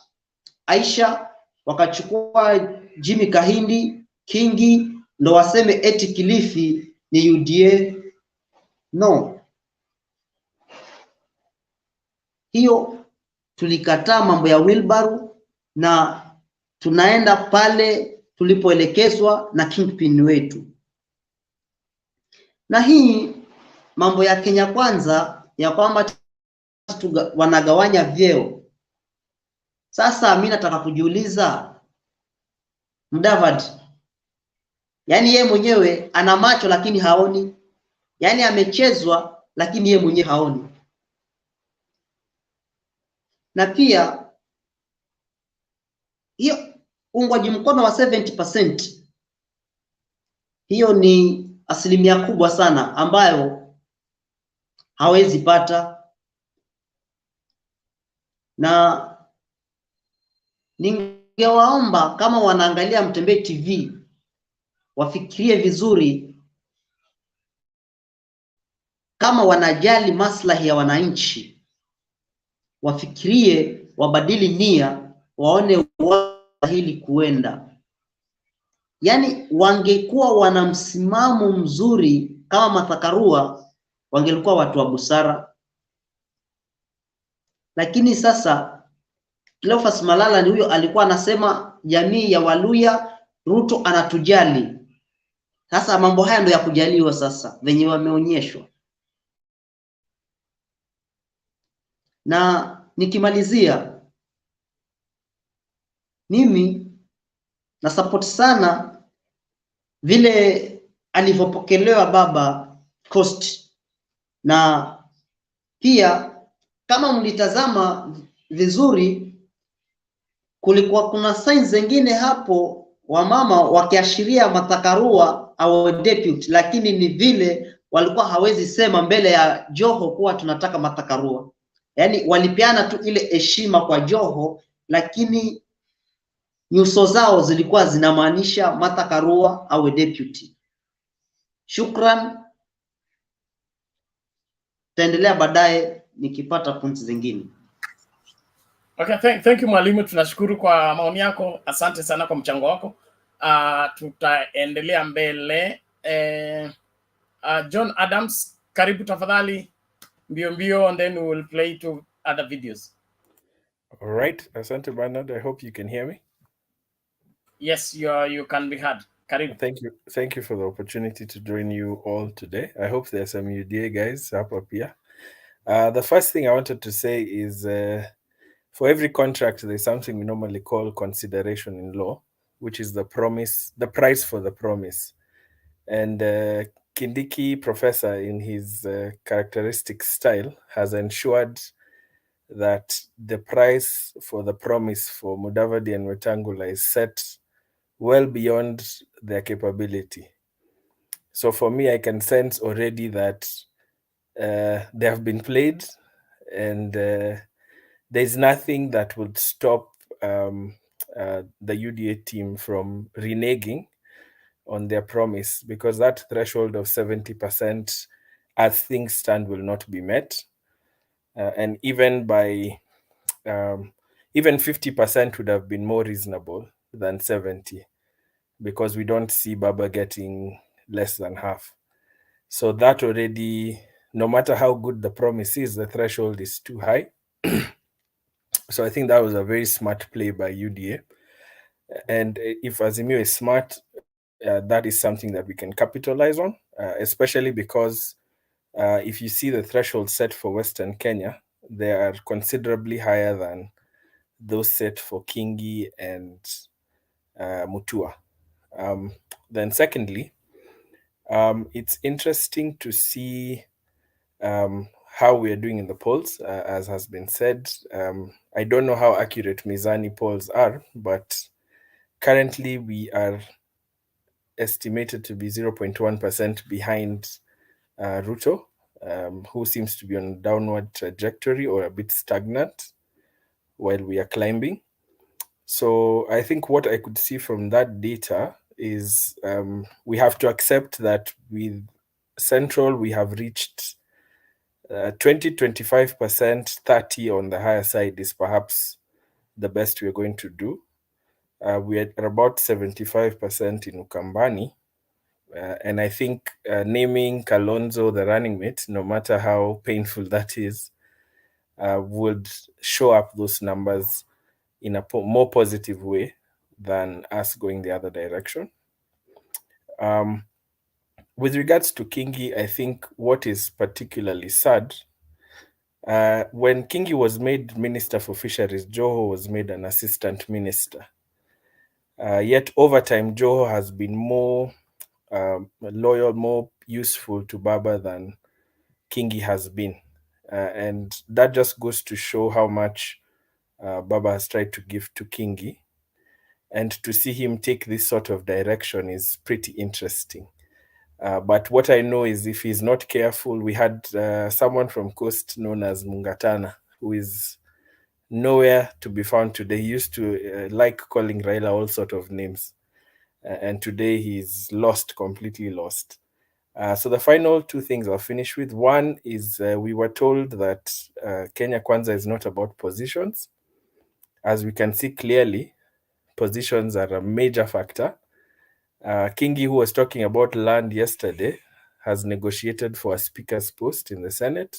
Aisha, wakachukua Jimmy Kahindi, Kingi, ndo waseme eti Kilifi ni UDA. No. Hiyo tulikataa mambo ya wheelbarrow, na tunaenda pale tulipoelekezwa na kingpin wetu. Na hii mambo ya Kenya Kwanza ya kwamba wanagawanya vyeo. Sasa mimi nataka kujiuliza, Mudavadi, yani yeye mwenyewe ana macho lakini haoni, yani amechezwa lakini yeye mwenyewe haoni. Na pia hiyo ungwaji mkono wa 70%, hiyo ni asilimia kubwa sana ambayo hawezi pata. Na ningewaomba kama wanaangalia Mtembee TV wafikirie vizuri, kama wanajali maslahi ya wananchi, wafikirie, wabadili nia, waone hili kuenda. Yani wangekuwa wana msimamo mzuri kama Martha Karua, wangelikuwa watu wa busara. Lakini sasa Cleophas Malala ni huyo alikuwa anasema jamii ya Waluya, Ruto anatujali. Sasa mambo haya ndio ya kujaliwa sasa venye wameonyeshwa. Na nikimalizia, mimi na support sana vile alivyopokelewa baba Coast. Na pia kama mlitazama vizuri, kulikuwa kuna signs zingine hapo wamama wakiashiria Martha Karua au deputy, lakini ni vile walikuwa hawezi sema mbele ya Joho kuwa tunataka Martha Karua. Yani walipeana tu ile heshima kwa Joho, lakini nyuso zao zilikuwa zinamaanisha Martha Karua au deputy. Shukran. Taendelea baadaye nikipata points zingine. Okay, thank you mwalimu, tunashukuru kwa maoni yako. Asante sana kwa mchango wako. Tutaendelea mbele. John Adams, karibu tafadhali, mbio, and then we will play to other videos. All right, asante Bernard, I hope you can hear me. Yes, you can be heard. Karibu. Thank you for the opportunity to join you all today. I hope there are some UDA guys up here. The first thing I wanted to say is for every contract, there's something we normally call consideration in law, which is the price for the promise. And Kindiki professor, in his characteristic style, has ensured that the price for the promise for Mudavadi and Wetangula is set well beyond their capability. So for me, I can sense already that they have been played, and there's nothing that would stop the UDA team from reneging on their promise, because that threshold of 70% as things stand will not be met. And even by even 50% would have been more reasonable than 70, because we don't see Baba getting less than half. So that already, no matter how good the promise is, the threshold is too high. So I think that was a very smart play by UDA. And if Azimio is smart, that is something that we can capitalize on, especially because if you see the threshold set for Western Kenya, they are considerably higher than those set for Kingi and MUTUA. Then secondly, it's interesting to see how we are doing in the polls, as has been said. I don't know how accurate Mizani polls are, but currently we are estimated to be 0.1% behind RUTO, who seems to be on a downward trajectory or a bit stagnant while we are climbing. So I think what I could see from that data is we have to accept that with Central, we have reached 20, 25%, 30 on the higher side is perhaps the best we're going to do. We are about 75% in Ukambani. And I think naming Kalonzo the running mate, no matter how painful that is, would show up those numbers in a more positive way than us going the other direction. With regards to Kingi, I think what is particularly sad, when Kingi was made Minister for Fisheries, Joho was made an assistant minister. Yet over time, Joho has been more loyal, more useful to Baba than Kingi has been. And that just goes to show how much Baba has tried to give to Kingi. And to see him take this sort of direction is pretty interesting. But what I know is if he's not careful, we had someone from Coast known as Mungatana, who is nowhere to be found today. He used to like calling Raila all sort of names. And today he's lost, completely lost. So the final two things I'll finish with. One is we were told that Kenya Kwanza is not about positions. As we can see clearly, positions are a major factor. Kingi, who was talking about land yesterday, has negotiated for a speaker's post in the Senate.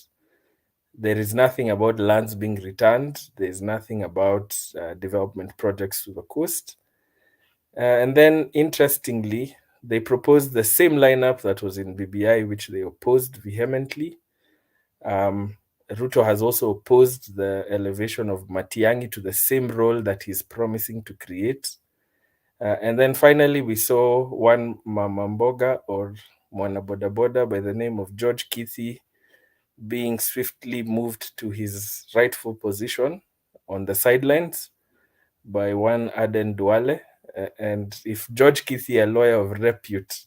There is nothing about lands being returned. There is nothing about development projects to the coast. And then, interestingly, they proposed the same lineup that was in BBI, which they opposed vehemently. Ruto has also opposed the elevation of Matiang'i to the same role that he's promising to create. And then finally, we saw one Mamamboga or Mwana Boda Boda by the name of George Kithi being swiftly moved to his rightful position on the sidelines by one Aden Duale. And if George Kithi, a lawyer of repute,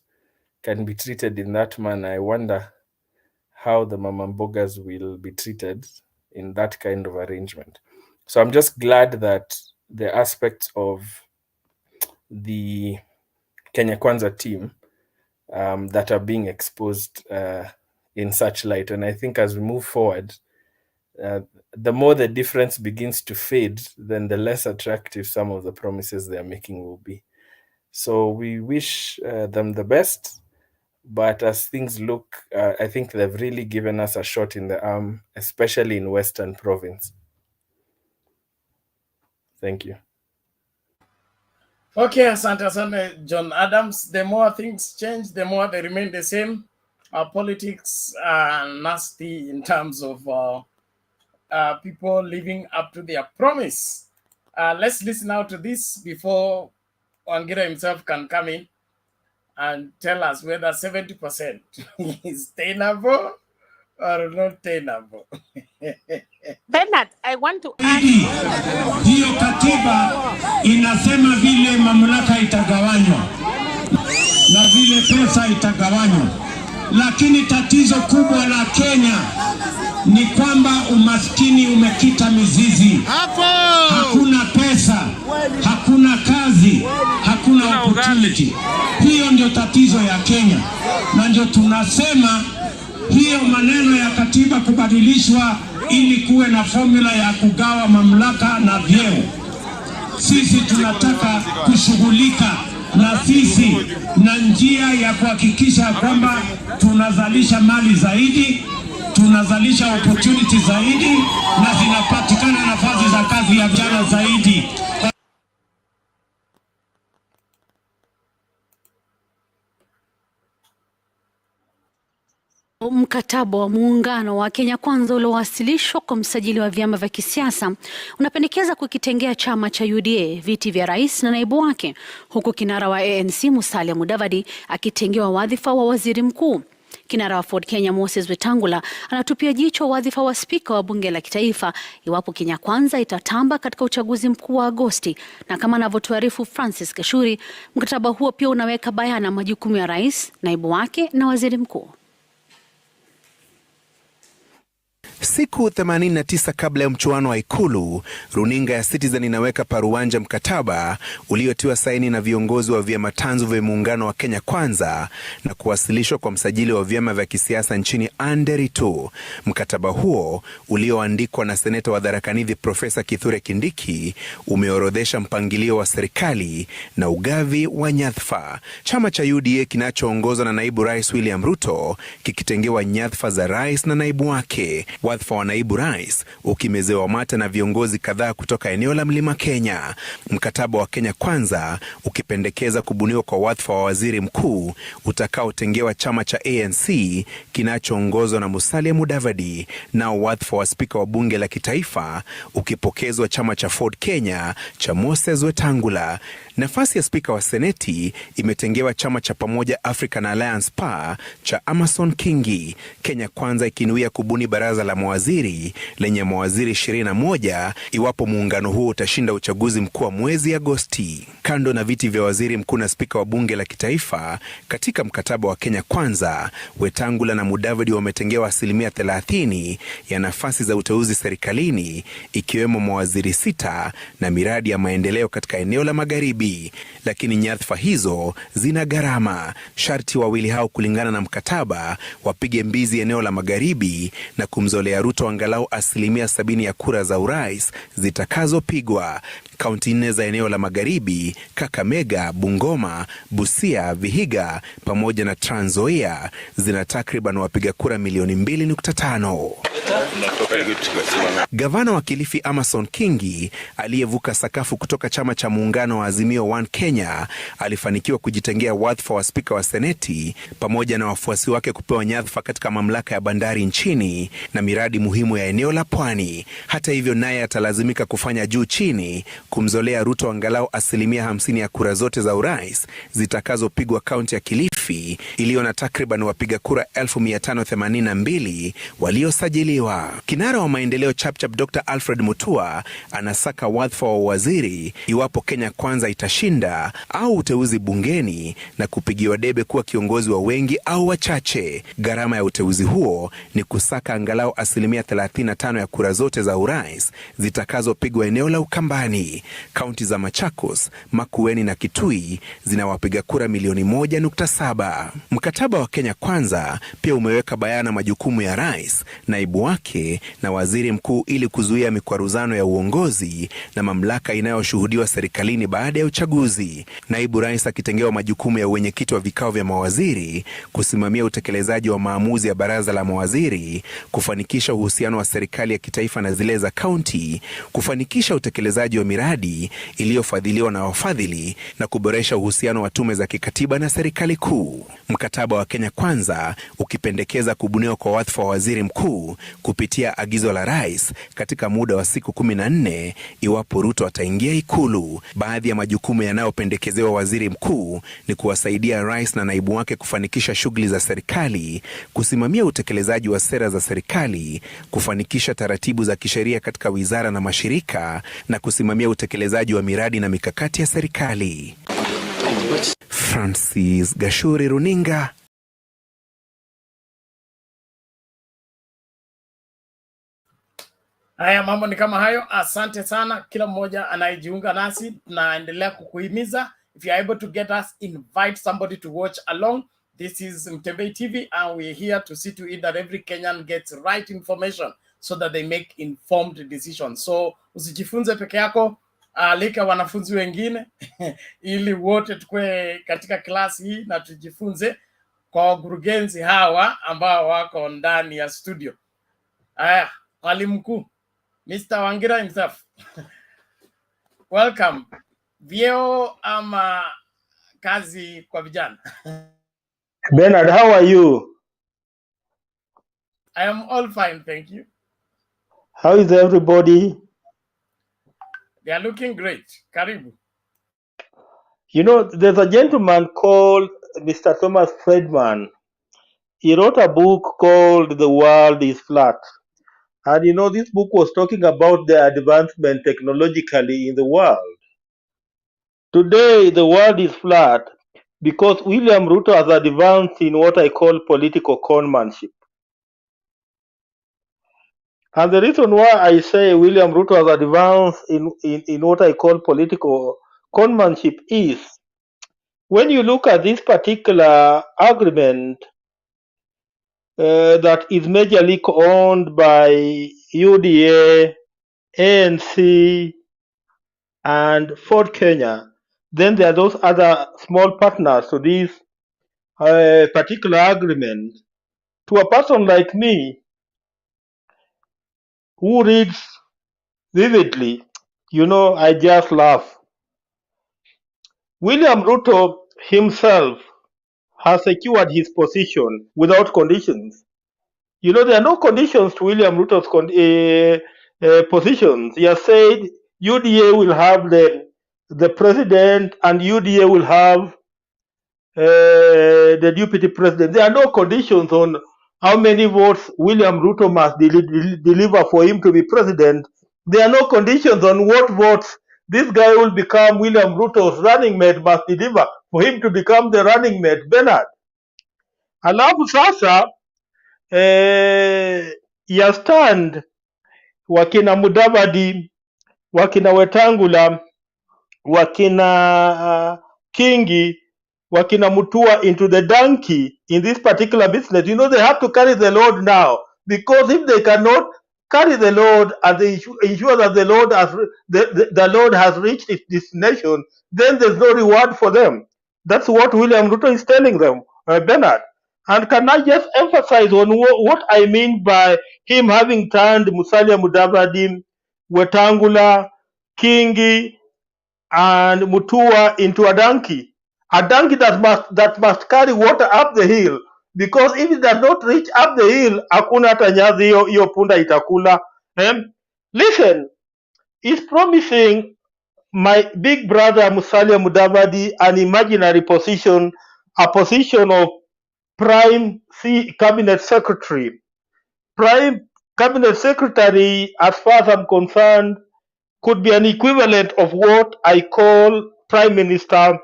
can be treated in that manner, I wonder how the Mamambogas will be treated in that kind of arrangement. So I'm just glad that the aspects of the Kenya Kwanza team that are being exposed in such light. And I think as we move forward, the more the difference begins to fade, then the less attractive some of the promises they're making will be. So we wish them the best. But as things look, I think they've really given us a shot in the arm, especially in Western Province. Thank you. Okay, asante, John Adams. The more things change, the more they remain the same. Our politics are nasty in terms of people living up to their promise. Let's listen out to this before Wangira himself can come in. and tell us whether 70% is tenable or not tenable. Bernard, I want to ask. Hiyo katiba inasema vile mamlaka itagawanywa na vile pesa itagawanywa, lakini tatizo kubwa la Kenya ni kwamba umaskini umekita mizizi. Hakuna pesa, hakuna kazi, hakuna opportunity. Hiyo ndio tatizo ya Kenya, na ndio tunasema hiyo maneno ya katiba kubadilishwa ili kuwe na formula ya kugawa mamlaka na vyeo. Sisi tunataka kushughulika na sisi na njia ya kuhakikisha kwamba tunazalisha mali zaidi, tunazalisha opportunity zaidi, na zinapatikana nafasi za kazi ya vijana zaidi. Mkataba wa muungano wa Kenya Kwanza uliowasilishwa kwa msajili wa vyama vya kisiasa unapendekeza kukitengea chama cha UDA viti vya rais na naibu wake, huku kinara wa ANC Musalia Mudavadi akitengewa wadhifa wa waziri mkuu. Kinara wa Ford Kenya Moses Wetangula anatupia jicho wadhifa wa spika wa bunge la kitaifa iwapo Kenya Kwanza itatamba katika uchaguzi mkuu wa Agosti. Na kama anavyotuarifu Francis Kashuri, mkataba huo pia unaweka bayana majukumu ya rais, naibu wake na waziri mkuu. Siku 89 kabla ya mchuano wa Ikulu, runinga ya Citizen inaweka paruanja mkataba uliotiwa saini na viongozi wa vyama tanzu vya muungano wa Kenya Kwanza na kuwasilishwa kwa msajili wa vyama vya kisiasa nchini RUTO. Mkataba huo ulioandikwa na seneta wa Tharaka Nithi Profesa Kithure Kindiki umeorodhesha mpangilio wa serikali na ugavi wa nyadhifa. Chama cha UDA kinachoongozwa na naibu rais William Ruto kikitengewa nyadhifa za rais na naibu wake. Wadhifa wa naibu rais ukimezewa mata na viongozi kadhaa kutoka eneo la Mlima Kenya. Mkataba wa Kenya Kwanza ukipendekeza kubuniwa kwa wadhifa wa waziri mkuu utakaotengewa chama cha ANC kinachoongozwa na Musalia Mudavadi, na wadhifa wa spika wa bunge la kitaifa ukipokezwa chama cha Ford Kenya cha Moses Wetangula. Nafasi ya spika wa seneti imetengewa chama cha Pamoja African Alliance PA cha Amason Kingi. Kenya Kwanza ikinuia kubuni baraza la mawaziri lenye mawaziri 21 iwapo muungano huo utashinda uchaguzi mkuu wa mwezi Agosti. Kando na viti vya waziri mkuu na spika wa bunge la kitaifa, katika mkataba wa Kenya Kwanza, Wetangula na Mudavadi wametengewa 30% ya nafasi za uteuzi serikalini, ikiwemo mawaziri 6 na miradi ya maendeleo katika eneo la magharibi. Lakini nyadhifa hizo zina gharama. Sharti wawili hao kulingana na mkataba wapige mbizi eneo la magharibi na kumzolea Ruto angalau 70% ya kura za urais zitakazopigwa. Kaunti 4 za eneo la magharibi, Kakamega, Bungoma, Busia, Vihiga pamoja na Trans Nzoia zina takriban wapiga kura milioni 2.5. Gavana wa Kilifi Amason Kingi aliyevuka sakafu kutoka chama cha muungano wa Azimio One Kenya alifanikiwa kujitengea wadhifa wa spika wa seneti pamoja na wafuasi wake kupewa nyadhifa katika mamlaka ya bandari nchini na miradi muhimu ya eneo la pwani. Hata hivyo, naye atalazimika kufanya juu chini kumzolea Ruto angalau 50% ya kura zote za urais zitakazopigwa kaunti ya Kilifi iliyo na takriban wapiga kura 1582 waliosajiliwa. Kinara wa maendeleo Chapchap Dr. Alfred Mutua anasaka wadhifa wa waziri iwapo Kenya Kwanza itashinda au uteuzi bungeni na kupigiwa debe kuwa kiongozi wa wengi au wachache. Gharama ya uteuzi huo ni kusaka angalau 35% ya kura zote za urais zitakazopigwa eneo la Ukambani. Kaunti za Machakos, Makueni na Kitui zinawapiga kura milioni 1.7. Mkataba wa Kenya Kwanza pia umeweka bayana majukumu ya rais, naibu wake na waziri mkuu ili kuzuia mikwaruzano ya uongozi na mamlaka inayoshuhudiwa serikalini baada ya uchaguzi. Naibu rais akitengewa majukumu ya uwenyekiti wa vikao vya mawaziri, kusimamia utekelezaji wa maamuzi ya baraza la mawaziri, kufanikisha uhusiano wa serikali ya kitaifa na zile za kaunti, kufanikisha utekelezaji wa miradi iliyofadhiliwa na wafadhili na kuboresha uhusiano wa tume za kikatiba na serikali kuu. Ikulu. Mkataba wa Kenya Kwanza ukipendekeza kubuniwa kwa wadhifa wa waziri mkuu kupitia agizo la rais katika muda wa siku 14 iwapo Ruto ataingia Ikulu. Baadhi ya majukumu yanayopendekezewa waziri mkuu ni kuwasaidia rais na naibu wake kufanikisha shughuli za serikali, kusimamia utekelezaji wa sera za serikali, kufanikisha taratibu za kisheria katika wizara na mashirika na kusimamia utekelezaji wa miradi na mikakati ya serikali. Francis Gashuri, Runinga. Haya, mambo ni kama hayo. Asante sana kila mmoja anayejiunga nasi. Tunaendelea kukuhimiza, if you are able to get us, invite somebody to watch along. This is Mtembei TV and we're here to see to it that every Kenyan gets right information so that they make informed decisions. So usijifunze peke yako, alika wanafunzi wengine ili wote tukue katika klasi hii na tujifunze kwa wakurugenzi hawa ambao wako ndani ya studio. Haya, mwalimu mkuu Mr. Wangira himself. Welcome. Vyeo ama kazi kwa vijana? Bernard, how are you? I am all fine, thank you. How is everybody? They are looking great. Karibu. You know, there's a gentleman called Mr. Thomas Friedman. He wrote a book called The World is Flat. And you know, this book was talking about the advancement technologically in the world. Today, the world is flat because William Ruto has advanced in what I call political conmanship. And the reason why I say William Ruto has advanced in what I call political conmanship is, when you look at this particular agreement that is majorly owned by UDA, ANC, and Ford Kenya, then there are those other small partners to this particular agreement. To a person like me, who reads vividly, you know, I just laugh. William Ruto himself has secured his position without conditions. You know, there are no conditions to William Ruto's positions. He has said UDA will have the president and UDA will have the deputy president. There are no conditions on how many votes William Ruto must deliver for him to be president. There are no conditions on what votes this guy will become William Ruto's running mate must deliver for him to become the running mate. Bernard. Alafu sasa ya stand wakina Mudavadi, wakina Wetangula, wakina Kingi, wakina MUTUA into the donkey in this particular business. You know, they have to carry the load now, because if they cannot carry the load and they ensure that the load has the load has reached its destination, then there's no reward for them. That's what William Ruto is telling them, Bernard. And can I just emphasize on what I mean by him having turned Musalia Mudavadi, Wetangula, Kingi, and MUTUA into a donkey that must carry water up the hill, because if it does not reach up the hill, hakuna hata nyasi hiyo punda itakula. Listen, he's promising my big brother Musalia Mudavadi an imaginary position, a position of prime cabinet secretary. Prime cabinet secretary, as far as I'm concerned, could be an equivalent of what I call prime minister,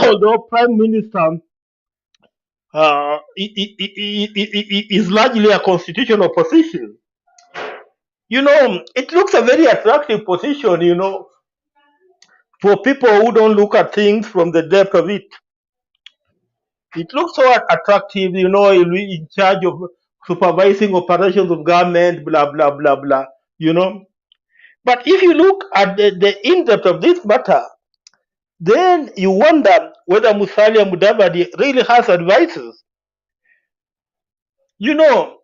although prime minister is largely a constitutional position. You know, it looks a very attractive position, you know, for people who don't look at things from the depth of it. It looks so attractive, you know, in charge of supervising operations of government, blah, blah, blah, blah, you know. But if you look at the in-depth of this matter, then you wonder whether Musalia Mudavadi really has advisors. You know,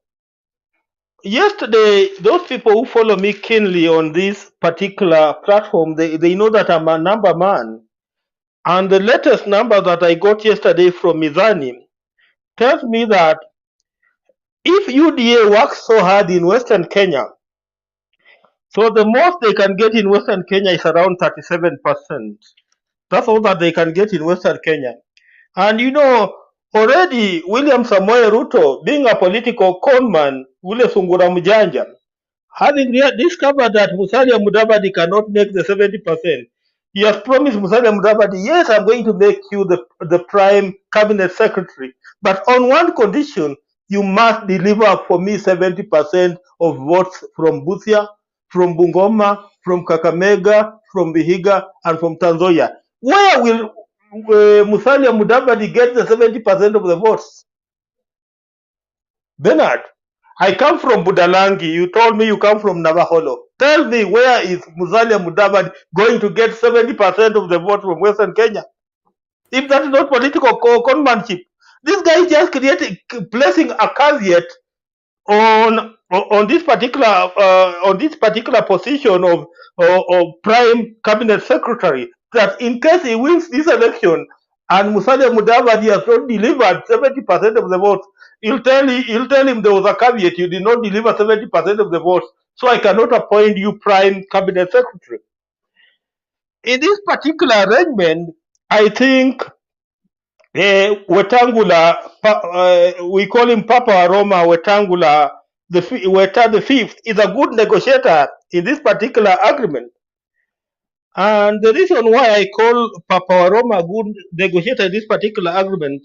yesterday, those people who follow me keenly on this particular platform, they know that I'm a number man. And the latest number that I got yesterday from Mizani tells me that if UDA works so hard in Western Kenya, so the most they can get in Western Kenya is around 37%. That's all that they can get in Western Kenya. And you know, already William Samoei Ruto, being a political conman, Wile Sungura Mjanja, having discovered that Musalia Mudavadi cannot make the 70%, he has promised Musalia Mudavadi, yes, I'm going to make you the prime cabinet secretary, but on one condition, you must deliver for me 70% of votes from Busia, from Bungoma, from Kakamega, from Vihiga, and from Tanzania. Where will Musalia Mudavadi get the 70% of the votes? Bernard, I come from Budalangi. You told me you come from Navaholo. Tell me, where is Musalia Mudavadi going to get 70% of the vote from Western Kenya? If that is not political conmanship, this guy is just placing a caveat on this particular position of prime cabinet secretary, that in case he wins this election and Musalia Mudavadi has not delivered 70% of the votes, he'll tell him there was a caveat, you did not deliver 70% of the votes, so I cannot appoint you prime cabinet secretary. In this particular arrangement, I think Wetangula, we call him Papa Aroma Wetangula, Weta the fifth, is a good negotiator in this particular agreement. And the reason why I call Papa Aroma a good negotiator in this particular agreement,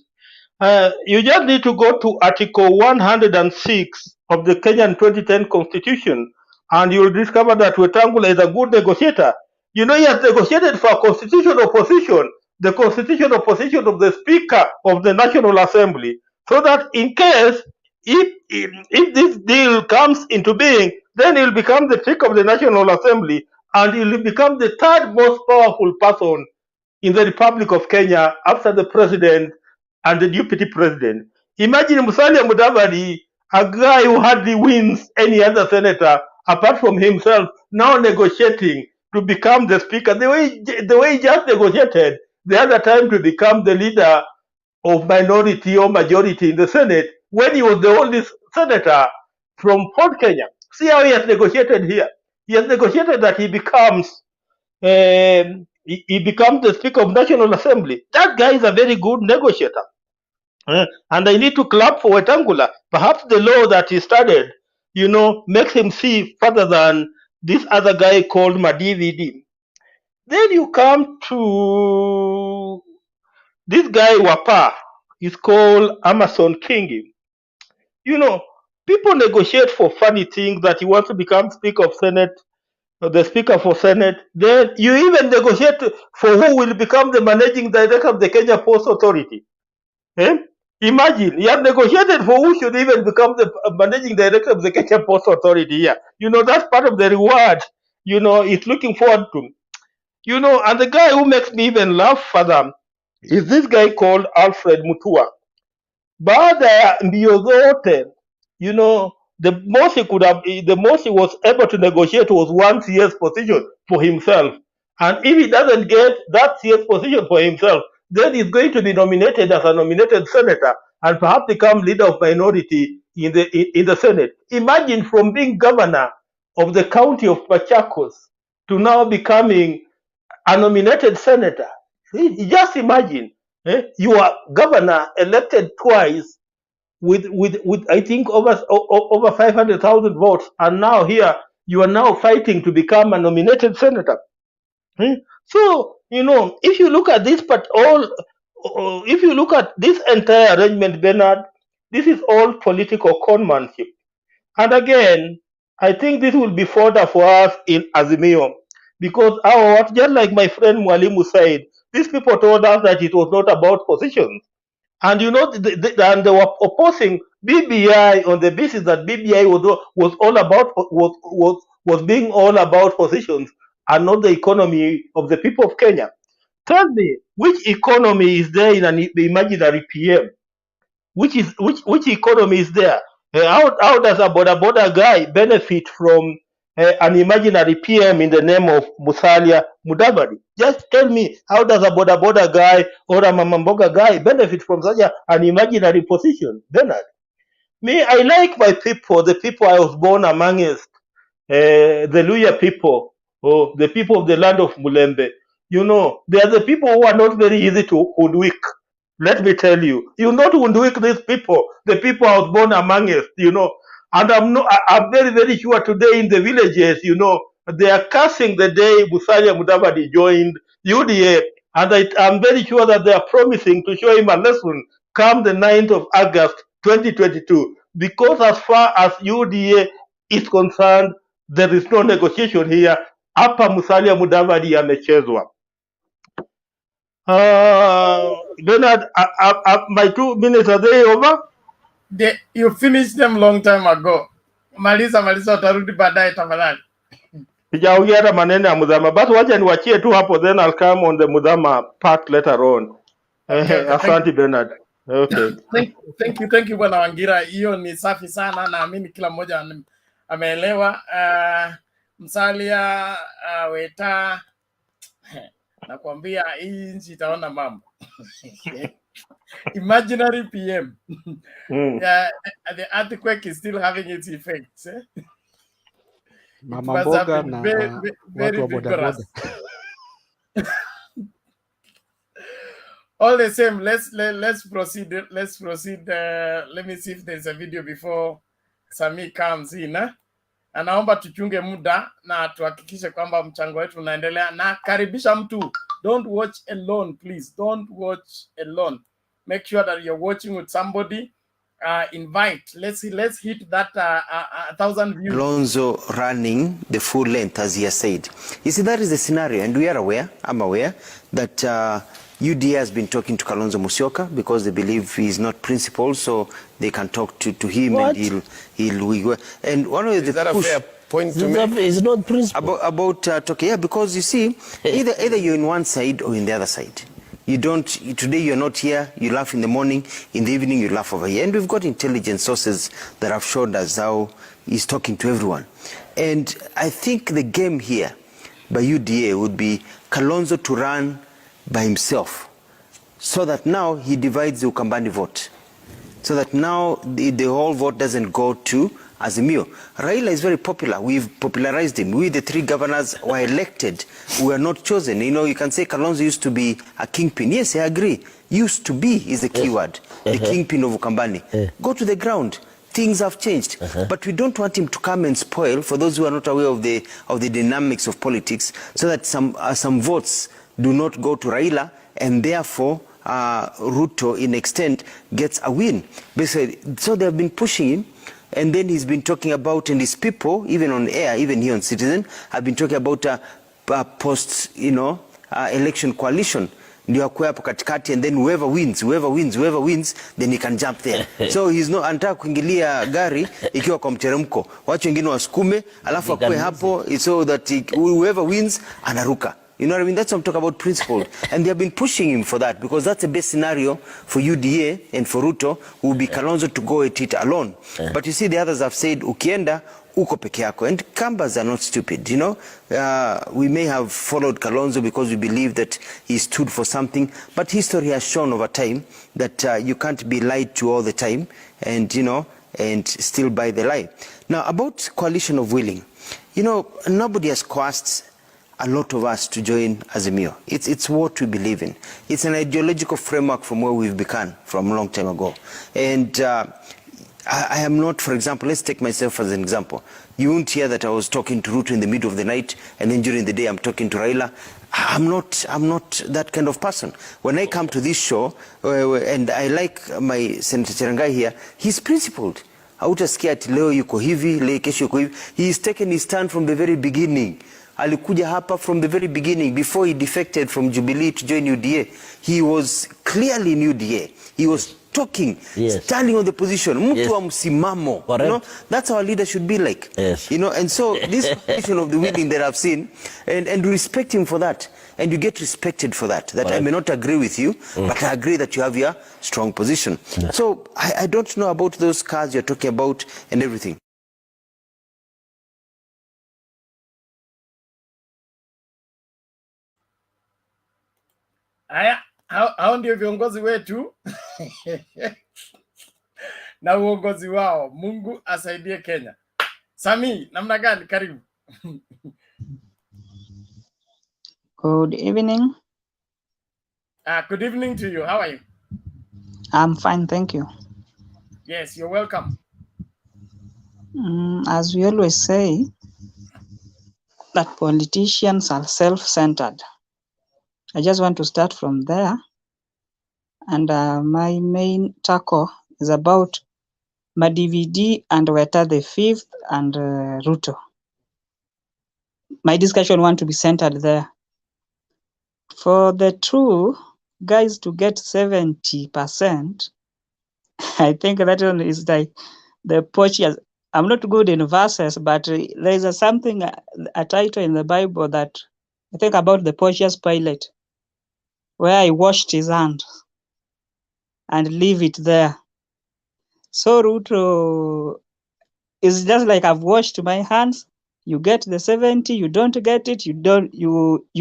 you just need to go to Article 106 of the Kenyan 2010 Constitution, and you'll discover that Wetangula is a good negotiator. You know, he has negotiated for a constitutional position, the constitutional position of the Speaker of the National Assembly, so that in case if this deal comes into being, then he'll become the Speaker of the National Assembly, and he'll become the third most powerful person in the Republic of Kenya after the President and the Deputy President. Imagine Musalia Mudavadi, a guy who hardly wins any other senator apart from himself, now negotiating to become the Speaker. The way he just negotiated the other time to become the leader of minority or majority in the Senate when he was the only senator from Fort Kenya. See how he has negotiated here. He has negotiated that he becomes the Speaker of National Assembly. That guy is a very good negotiator. And I need to clap for Wetangula. Perhaps the law that he started, you know, makes him see further than this other guy called Madividi. Then you come to this guy Wapa. He's called Amason Kingi. You know, people negotiate for funny things, that he wants to become Speaker of Senate, the Speaker for Senate. Then you even negotiate for who will become the managing director of the Kenya Post Authority. Imagine, he has negotiated for who should even become the managing director of the Kenya Post Authority here. You know, that's part of the reward, you know, he's looking forward to. You know, and the guy who makes me even laugh further is this guy called Alfred Mutua. Baada ya mbio zote, you know, the most he was able to negotiate was one CS position for himself. And if he doesn't get that CS position for himself, then he's going to be nominated as a nominated senator and perhaps become leader of minority in the Senate. Imagine from being governor of the county of Machakos to now becoming a nominated senator. Just imagine, you are governor elected twice with I think over 500,000 votes, and now here you are now fighting to become a nominated senator. So you know, if you look at this, if you look at this entire arrangement, Bernard, this is all political conmanship. And again, I think this will be further for us in Azimio, because just like my friend Mwalimu said, these people told us that it was not about positions. And you know, and they were opposing BBI on the basis that BBI was all about was being all about positions and not the economy of the people of Kenya. Tell me, which economy is there in an imaginary PM? Which economy is there? How does a border guy benefit from an imaginary PM in the name of Musalia Mudavadi. Just tell me, how does a boda guy or a mamamboga guy benefit from such an imaginary position, Bernard? Me, I like my people, the people I was born amongst, the Luya people, or the people of the land of Mulembe. You know, they are the people who are not very easy to hoodwink. Let me tell you, you not hoodwink these people, the people I was born amongst, you know. And I'm very, very sure today in the villages, you know, they are cursing the day Musalia Mudavadi joined UDA. And I'm very sure that they are promising to show him a lesson come the 9th of August 2022. Because as far as UDA is concerned, there is no negotiation here. Hapa Musalia Mudavadi amechezwa. Leonard, my 2 minutes, are they over? You finished them long time ago. Maliza utarudi baadaye tafadhali. Sijaongea hata maneno ya Mudhama. Basi wacha niwachie tu hapo, then I'll come on the Mudhama part later on. Okay, Asante Bernard. Okay. Thank you Bwana Wangira. Hiyo ni safi sana, naamini kila mmoja ameelewa. Musalia Weta, nakwambia hii nchi itaona mambo. Imaginary PM. Yeah, the earthquake is still having its effects. Mama mboga na watu wa bodaboda. All the same, let's proceed. Let me see if there's a video before Sami comes in. Anaomba tuchunge muda na tuhakikishe kwamba mchango wetu unaendelea, na karibisha mtu. Don't watch alone, please. Don't watch alone. Make sure that you're watching with somebody. Invite. Let's hit that 1,000 views. Kalonzo running the full length, as he has said. You see, that is the scenario, and we are aware, I'm aware, that UDA has been talking to Kalonzo Musyoka because they believe he is not principled, so they can talk to him. What? And he'll and one of the push, a fair point to make? It's not principled. About talking, yeah, because you see, either you're in one side or in the other side. You don't, today you're not here, you laugh in the morning, in the evening you laugh over here. And we've got intelligence sources that have showed us how he's talking to everyone. And I think the game here by UDA would be Kalonzo to run by himself, so that now he divides the Ukambani vote. So that now the whole vote doesn't go to Azimio. Raila is very popular. We've popularized him. We, the 3 governors, were elected. We were not chosen. You know, you can say Kalonzo used to be a kingpin. Yes, I agree. Used to be is the key word. The kingpin of Ukambani. Go to the ground. Things have changed. But we don't want him to come and spoil, for those who are not aware of the dynamics of politics, so that some votes do not go to Raila, and therefore RUTO in extent gets a win. Basically, so they have been pushing him. And then he's been talking about, and his people, even on air, even here on Citizen, have been talking about a post, election coalition. Ndio akwe hapo katikati, and then whoever wins, then he can jump there. So he's not anataka kuingilia gari ikiwa kwa mteremko. Watu wengine wasukume, alafu akwe hapo, so that whoever wins anaruka. You know what I mean? That's what I'm talking about, principle. And they have been pushing him for that, because that's the best scenario for UDA and for RUTO, who will be Kalonzo to go at it alone. But you see, the others have said, ukienda, uko peke yako. And Kambas are not stupid, you know. We may have followed Kalonzo because we believe that he stood for something, but history has shown over time that you can't be lied to all the time, and, and still buy the lie. Now, about coalition of willing, nobody has coerced a lot of us to join Azimio. It's what we believe in. It's an ideological framework from where we've begun from a long time ago. And I am not, for example, let's take myself as an example. You won't hear that I was talking to RUTO in the middle of the night, and then during the day I'm talking to Raila. I'm not that kind of person. When I come to this show, and I like my Senator Cherangai here, he's principled. Hautasikia ati leo yuko hivi, leo kesho yuko hivi. He's taken his stand from the very beginning. Alikuja hapa from the very beginning, before he defected from Jubilee to join UDA. He was clearly in UDA. He was talking, standing on the position. MUTUA msimamo. That's how a leader should be like. And so this position of the willing that I've seen, and we respect him for that. And you get respected for that. That I may not agree with you, but I agree that you have your strong position. So I don't know about those cars you're talking about and everything. Haya, hao ndio viongozi wetu na uongozi wao. Mungu asaidie Kenya. Sami, namna gani? Karibu. Good evening. Good evening to you. How are you? I'm fine, thank you. Yes, you're welcome. As we always say, that politicians are self-centered. I just want to start from there. And my main tackle is about MUDAVADI and Weta the Fifth and RUTO. My discussion want to be centered there. For the two guys to get 70%, I think that one is like the Portuguese. I'm not good in verses, but there is something, a title in the Bible that I think about the Portius Pilate, where I washed his hand and leave it there. So Ruto is just like, I've washed my hands. You get the 70, you don't get it, you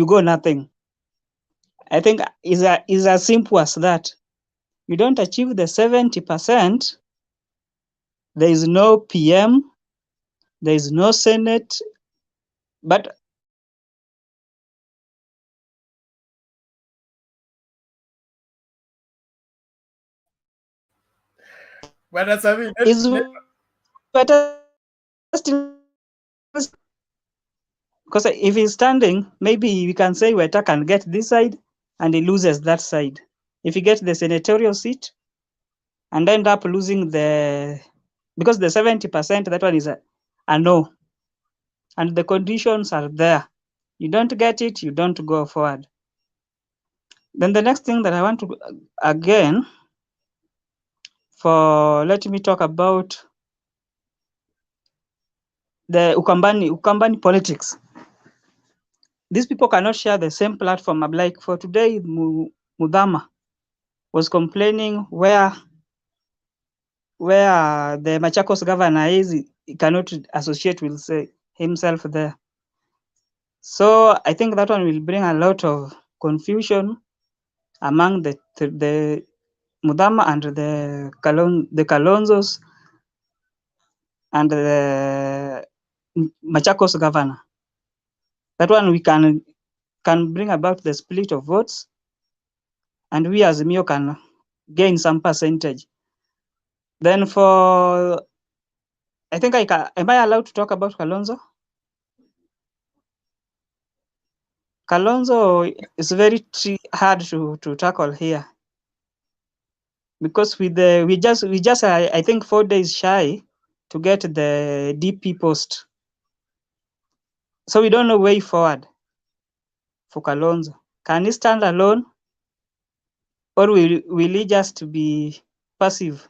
go nothing. I think is as simple as that. You don't achieve the 70%, there is no PM, there is no Senate, but Well, Sami, is better still, because if he's standing, maybe we can say Weta can get this side and he loses that side. If he gets the senatorial seat and end up losing because the 70%, that one is a no. And the conditions are there. You don't get it, you don't go forward. Then the next thing that I want to, again, let me talk about the Ukambani politics. These people cannot share the same platform. Like for today, MUTHAMA was complaining where the Machakos governor is, he cannot associate with himself there. So I think that one will bring a lot of confusion among the MUTHAMA and the Kalonzos and the Machakos governor. That one we can bring about the split of votes, and we as Mio can gain some percentage. Then I think am I allowed to talk about Kalonzo? Kalonzo is very hard to tackle here, because we just I think 4 days shy to get the DP post, so we don't know way forward for Kalonzo. Can he stand alone, or will he just be passive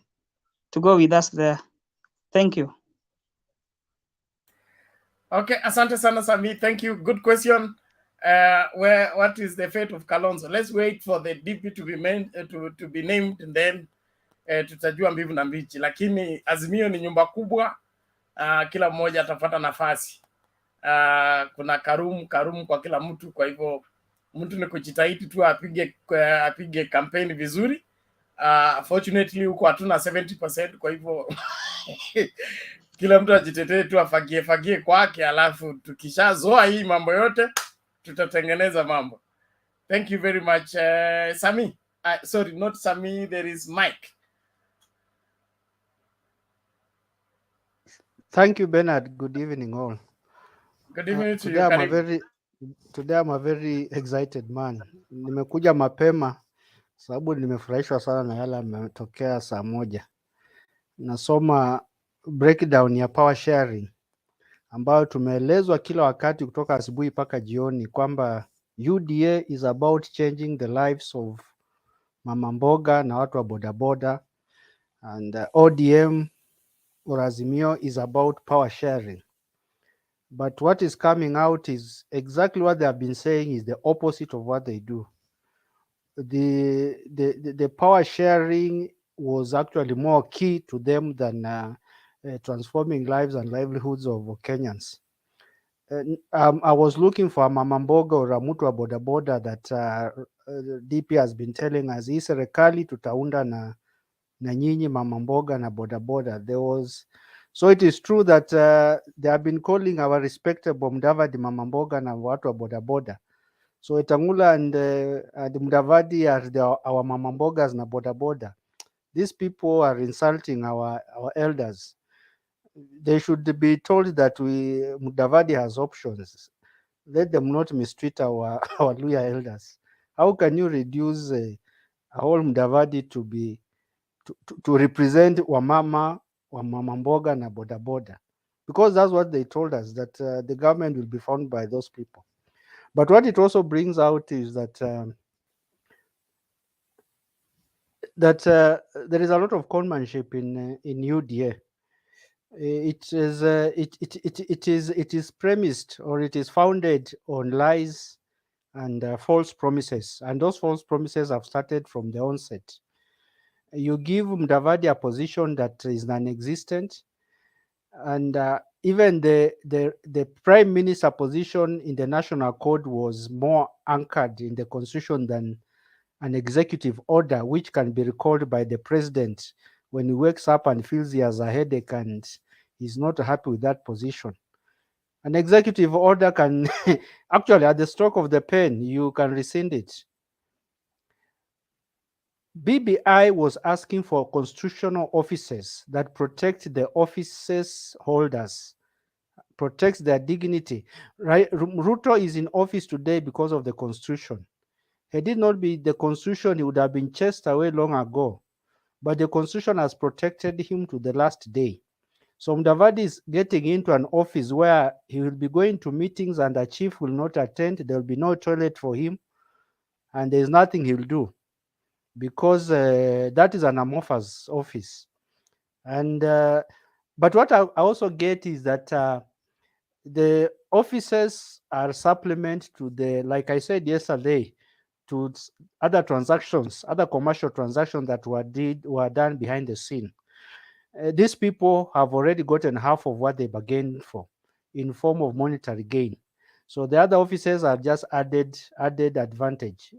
to go with us there? Thank you. Okay, asante sana Sami, thank you. Good question. What is the fate of Kalonzo? Let's wait for the DP to be named and then tutajua mbivu na mbichi, lakini Azimio ni nyumba kubwa, kila mmoja atapata nafasi. Kuna karumu kwa kila mtu, kwa hivyo mtu ni kujitahidi tu apige campaign vizuri. Fortunately huko hatuna 70%, kwa hivyo kila mtu ajitetee tu, afagie kwake, alafu tukishazoa hii mambo yote tutatengeneza mambo. Thank you very much. Sami, sorry, not Sami, there is Mike. Thank you, Bernard. Good evening, all. Good evening to you. Today I'm a very excited man. Nimekuja mapema sababu nimefurahishwa sana na yale yametokea saa moja. Nasoma breakdown ya power sharing ambayo tumeelezwa kila wakati kutoka asubuhi mpaka jioni kwamba UDA is about changing the lives of mama mboga na watu wa bodaboda, and ODM or Azimio is about power sharing. But what is coming out is exactly what they have been saying is the opposite of what they do. The power sharing was actually more key to them than transforming lives and livelihoods of Kenyans. I was looking for a mama mboga or a mtu wa bodaboda that DP has been telling us, hii serikali tutaunda na nyinyi mama mboga na boda boda. So it is true that they have been calling our respectable Mudavadi mama mboga na watu wa boda boda. So Wetangula and Mudavadi are our mama mbogas na boda boda. These people are insulting our elders. They should be told that Mudavadi has options. Let them not mistreat our Luya elders. How can you reduce a whole Mudavadi to represent wamama mboga na boda boda? Because that's what they told us, that the government will be found by those people. But what it also brings out is that there is a lot of conmanship in UDA. It is premised, or it is founded on lies and false promises, and those false promises have started from the onset. You give Mudavadi a position that is non-existent, and even the prime minister position in the national code was more anchored in the constitution than an executive order, which can be recalled by the president when he wakes up and feels he has a headache and he's not happy with that position. An executive order can actually, at the stroke of the pen, you can rescind it. BBI was asking for constitutional officers that protect the offices holders, protects their dignity. Right? RUTO is in office today because of the constitution. Had it not be the constitution, he would have been chased away long ago. But the constitution has protected him to the last day. So Mudavadi is getting into an office where he will be going to meetings and the chief will not attend. There will be no toilet for him, and there's nothing he'll do, because that is an amorphous office. And but what I also get is that the officers are supplement to the, like I said yesterday, to other transactions, other commercial transactions that were done behind the scene. These people have already gotten half of what they bargained for in form of monetary gain. So the other officers are just added advantage.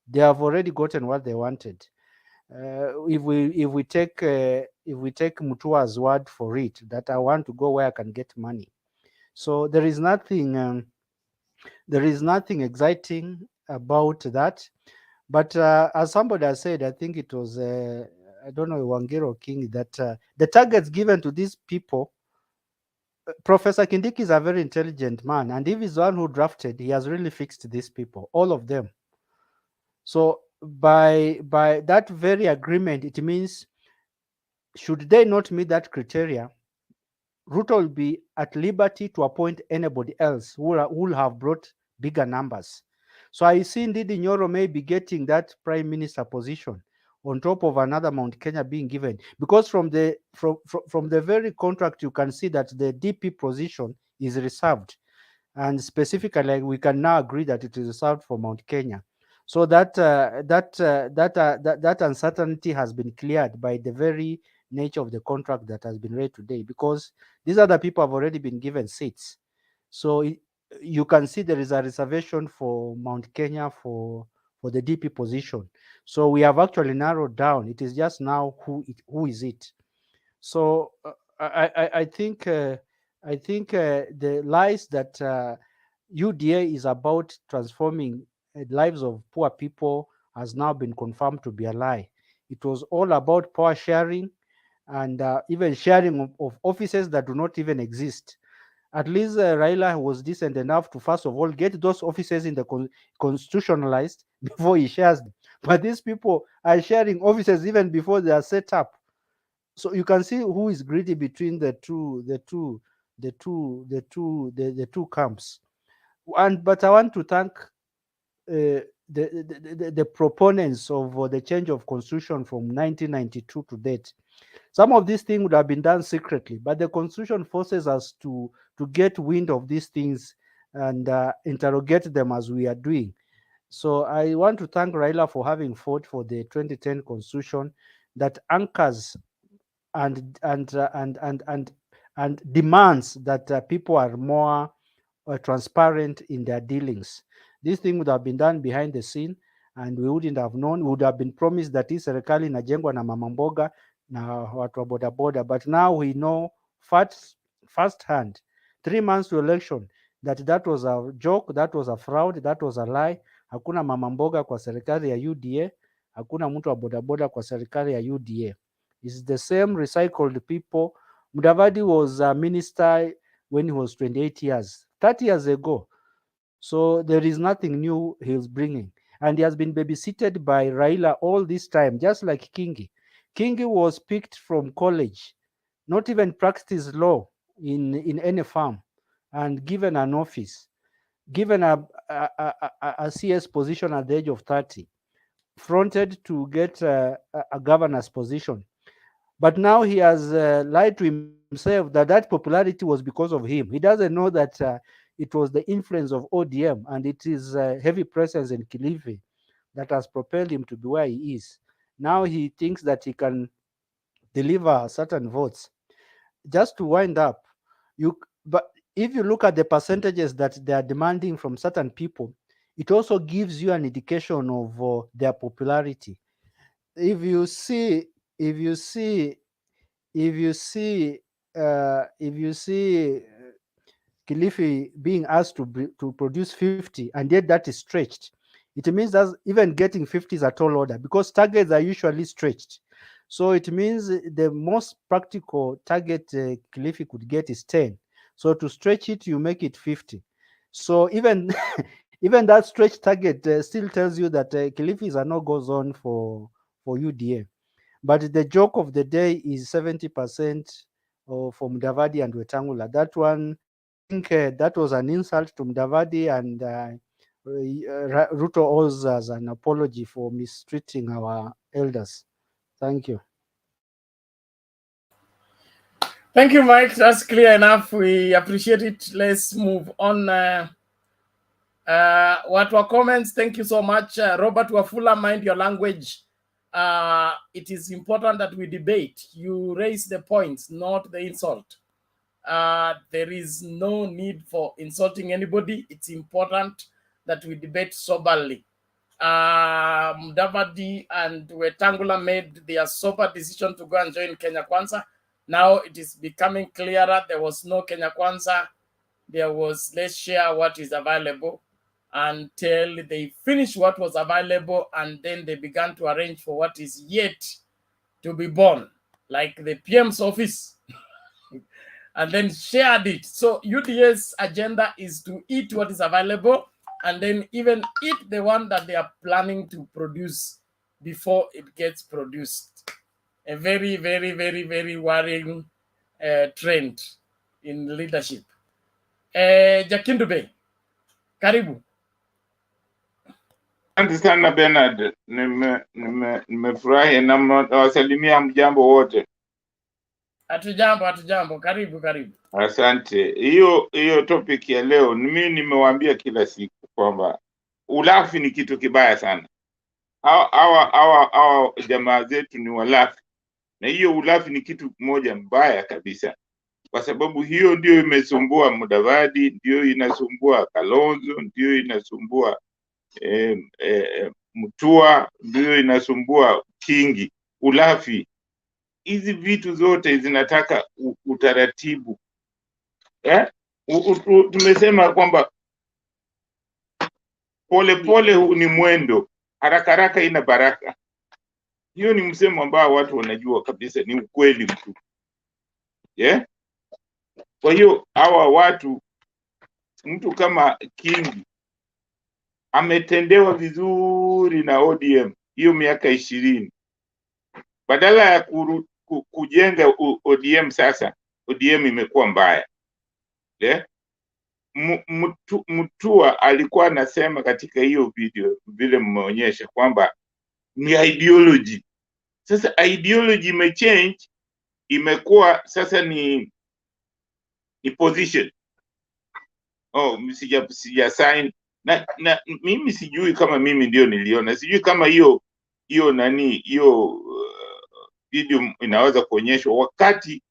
They have already gotten what they wanted. If we take Mutua's word for it, that I want to go where I can get money. So there is nothing exciting about that. But as somebody has said, I think it was I don't know, Wangiro or King, that the targets given to these people, Professor Kindiki is a very intelligent man, and if he's the one who drafted, he has really fixed these people, all of them. So by that very agreement, it means should they not meet that criteria, RUTO will be at liberty to appoint anybody else who will have brought bigger numbers. So I see Ndindi Nyoro may be getting that prime minister position on top of another Mount Kenya being given, because from the very contract you can see that the DP position is reserved, and specifically we can now agree that it is reserved for Mount Kenya. So that uncertainty has been cleared by the very nature of the contract that has been read today, because these other people have already been given seats. So you can see there is a reservation for Mount Kenya for the DP position. So we have actually narrowed down. It is just now who is it. So I think the lies that UDA is about transforming lives of poor people has now been confirmed to be a lie. It was all about power sharing, and even sharing of offices that do not even exist. At least Raila was decent enough to, first of all, get those offices in the constitutionalized before he shares them. But these people are sharing offices even before they are set up. So you can see who is greedy between the two camps. But I want to thank the proponents of the change of constitution from 1992 to date. Some of these things would have been done secretly, but the constitution forces us to get wind of these things and interrogate them as we are doing. So I want to thank Raila for having fought for the 2010 constitution that anchors and demands that people are more transparent in their dealings. This thing would have been done behind the scene, and we wouldn't have known. We would have been promised that hii serikali inajengwa na mama mboga na watu wa bodaboda, but now we know first hand 3 months to election that was a joke, that was a fraud, that was a lie. Hakuna mama mboga kwa serikali ya UDA, hakuna mtu wa bodaboda kwa serikali ya UDA. It's the same recycled people. Mudavadi was a minister when he was 28 years, 30 years ago. So there is nothing new he's bringing. And he has been babysitted by Raila all this time, just like Kingi. Kingi was picked from college, not even practiced law in any firm, and given an office, given a CS position at the age of 30, fronted to get a governor's position. But now he has lied to himself that popularity was because of him. He doesn't know that it was the influence of ODM and it is heavy presence in Kilifi that has propelled him to be where he is. Now he thinks that he can deliver certain votes. Just to wind up, but if you look at the percentages that they are demanding from certain people, it also gives you an indication of their popularity. If you see Kilifi being asked to produce 50, and yet that is stretched, it means that even getting 50 is a tall order because targets are usually stretched. So it means the most practical target Kilifi could get is 10. So to stretch it, you make it 50. So even even that stretch target still tells you that Kilifi is a no-go zone for UDA. But the joke of the day is 70% for Mudavadi and Wetangula. That one, I think that was an insult to Mudavadi, and RUTO owes us an apology for mistreating our elders. Thank you. Thank you, Mike. That's clear enough. We appreciate it. Let's move on. What were comments? Thank you so much. Robert Wafula, mind your language. It is important that we debate. You raise the points, not the insult. There is no need for insulting anybody. It's important that we debate soberly. Mudavadi and Wetangula made their sober decision to go and join Kenya Kwanza. Now it is becoming clearer there was no Kenya Kwanza. There was let's share what is available until they finished what was available, and then they began to arrange for what is yet to be born, like the PM's office, and then shared it. So UDA's agenda is to eat what is available and then even eat the one that they are planning to produce before it gets produced. A very, very, very, very worrying trend in leadership. Jakindube, karibu. Asante sana Bernard, nimefurahi na nawasalimia mjambo wote. Hatujambo, karibu. Asante. Hiyo topic ya leo, mimi nimewaambia kila siku kwamba ulafi ni kitu kibaya sana. Hawa jamaa zetu ni walafi. Na hiyo ulafi ni kitu moja mbaya kabisa. Kwa sababu hiyo ndio imesumbua Mudavadi, ndio inasumbua Kalonzo, ndio inasumbua MUTUA, ndio inasumbua Kingi. Ulafi, hizi vitu zote zinataka utaratibu. Tumesema kwamba pole ni mwendo, haraka ina baraka. Hiyo ni msemo ambao watu wanajua kabisa ni ukweli mtu. Kwa hiyo hawa watu, mtu kama Kingi ametendewa vizuri na ODM hiyo miaka 20. Badala ya kujenga ODM, sasa ODM imekuwa mbaya. MUTUA alikuwa anasema katika hiyo video vile mmeonyesha kwamba ni ideology. Sasa ideology imechange, imekuwa sasa ni position. Sija sign na mimi sijui kama mimi ndio niliona, sijui kama hiyo video inaweza kuonyeshwa wakati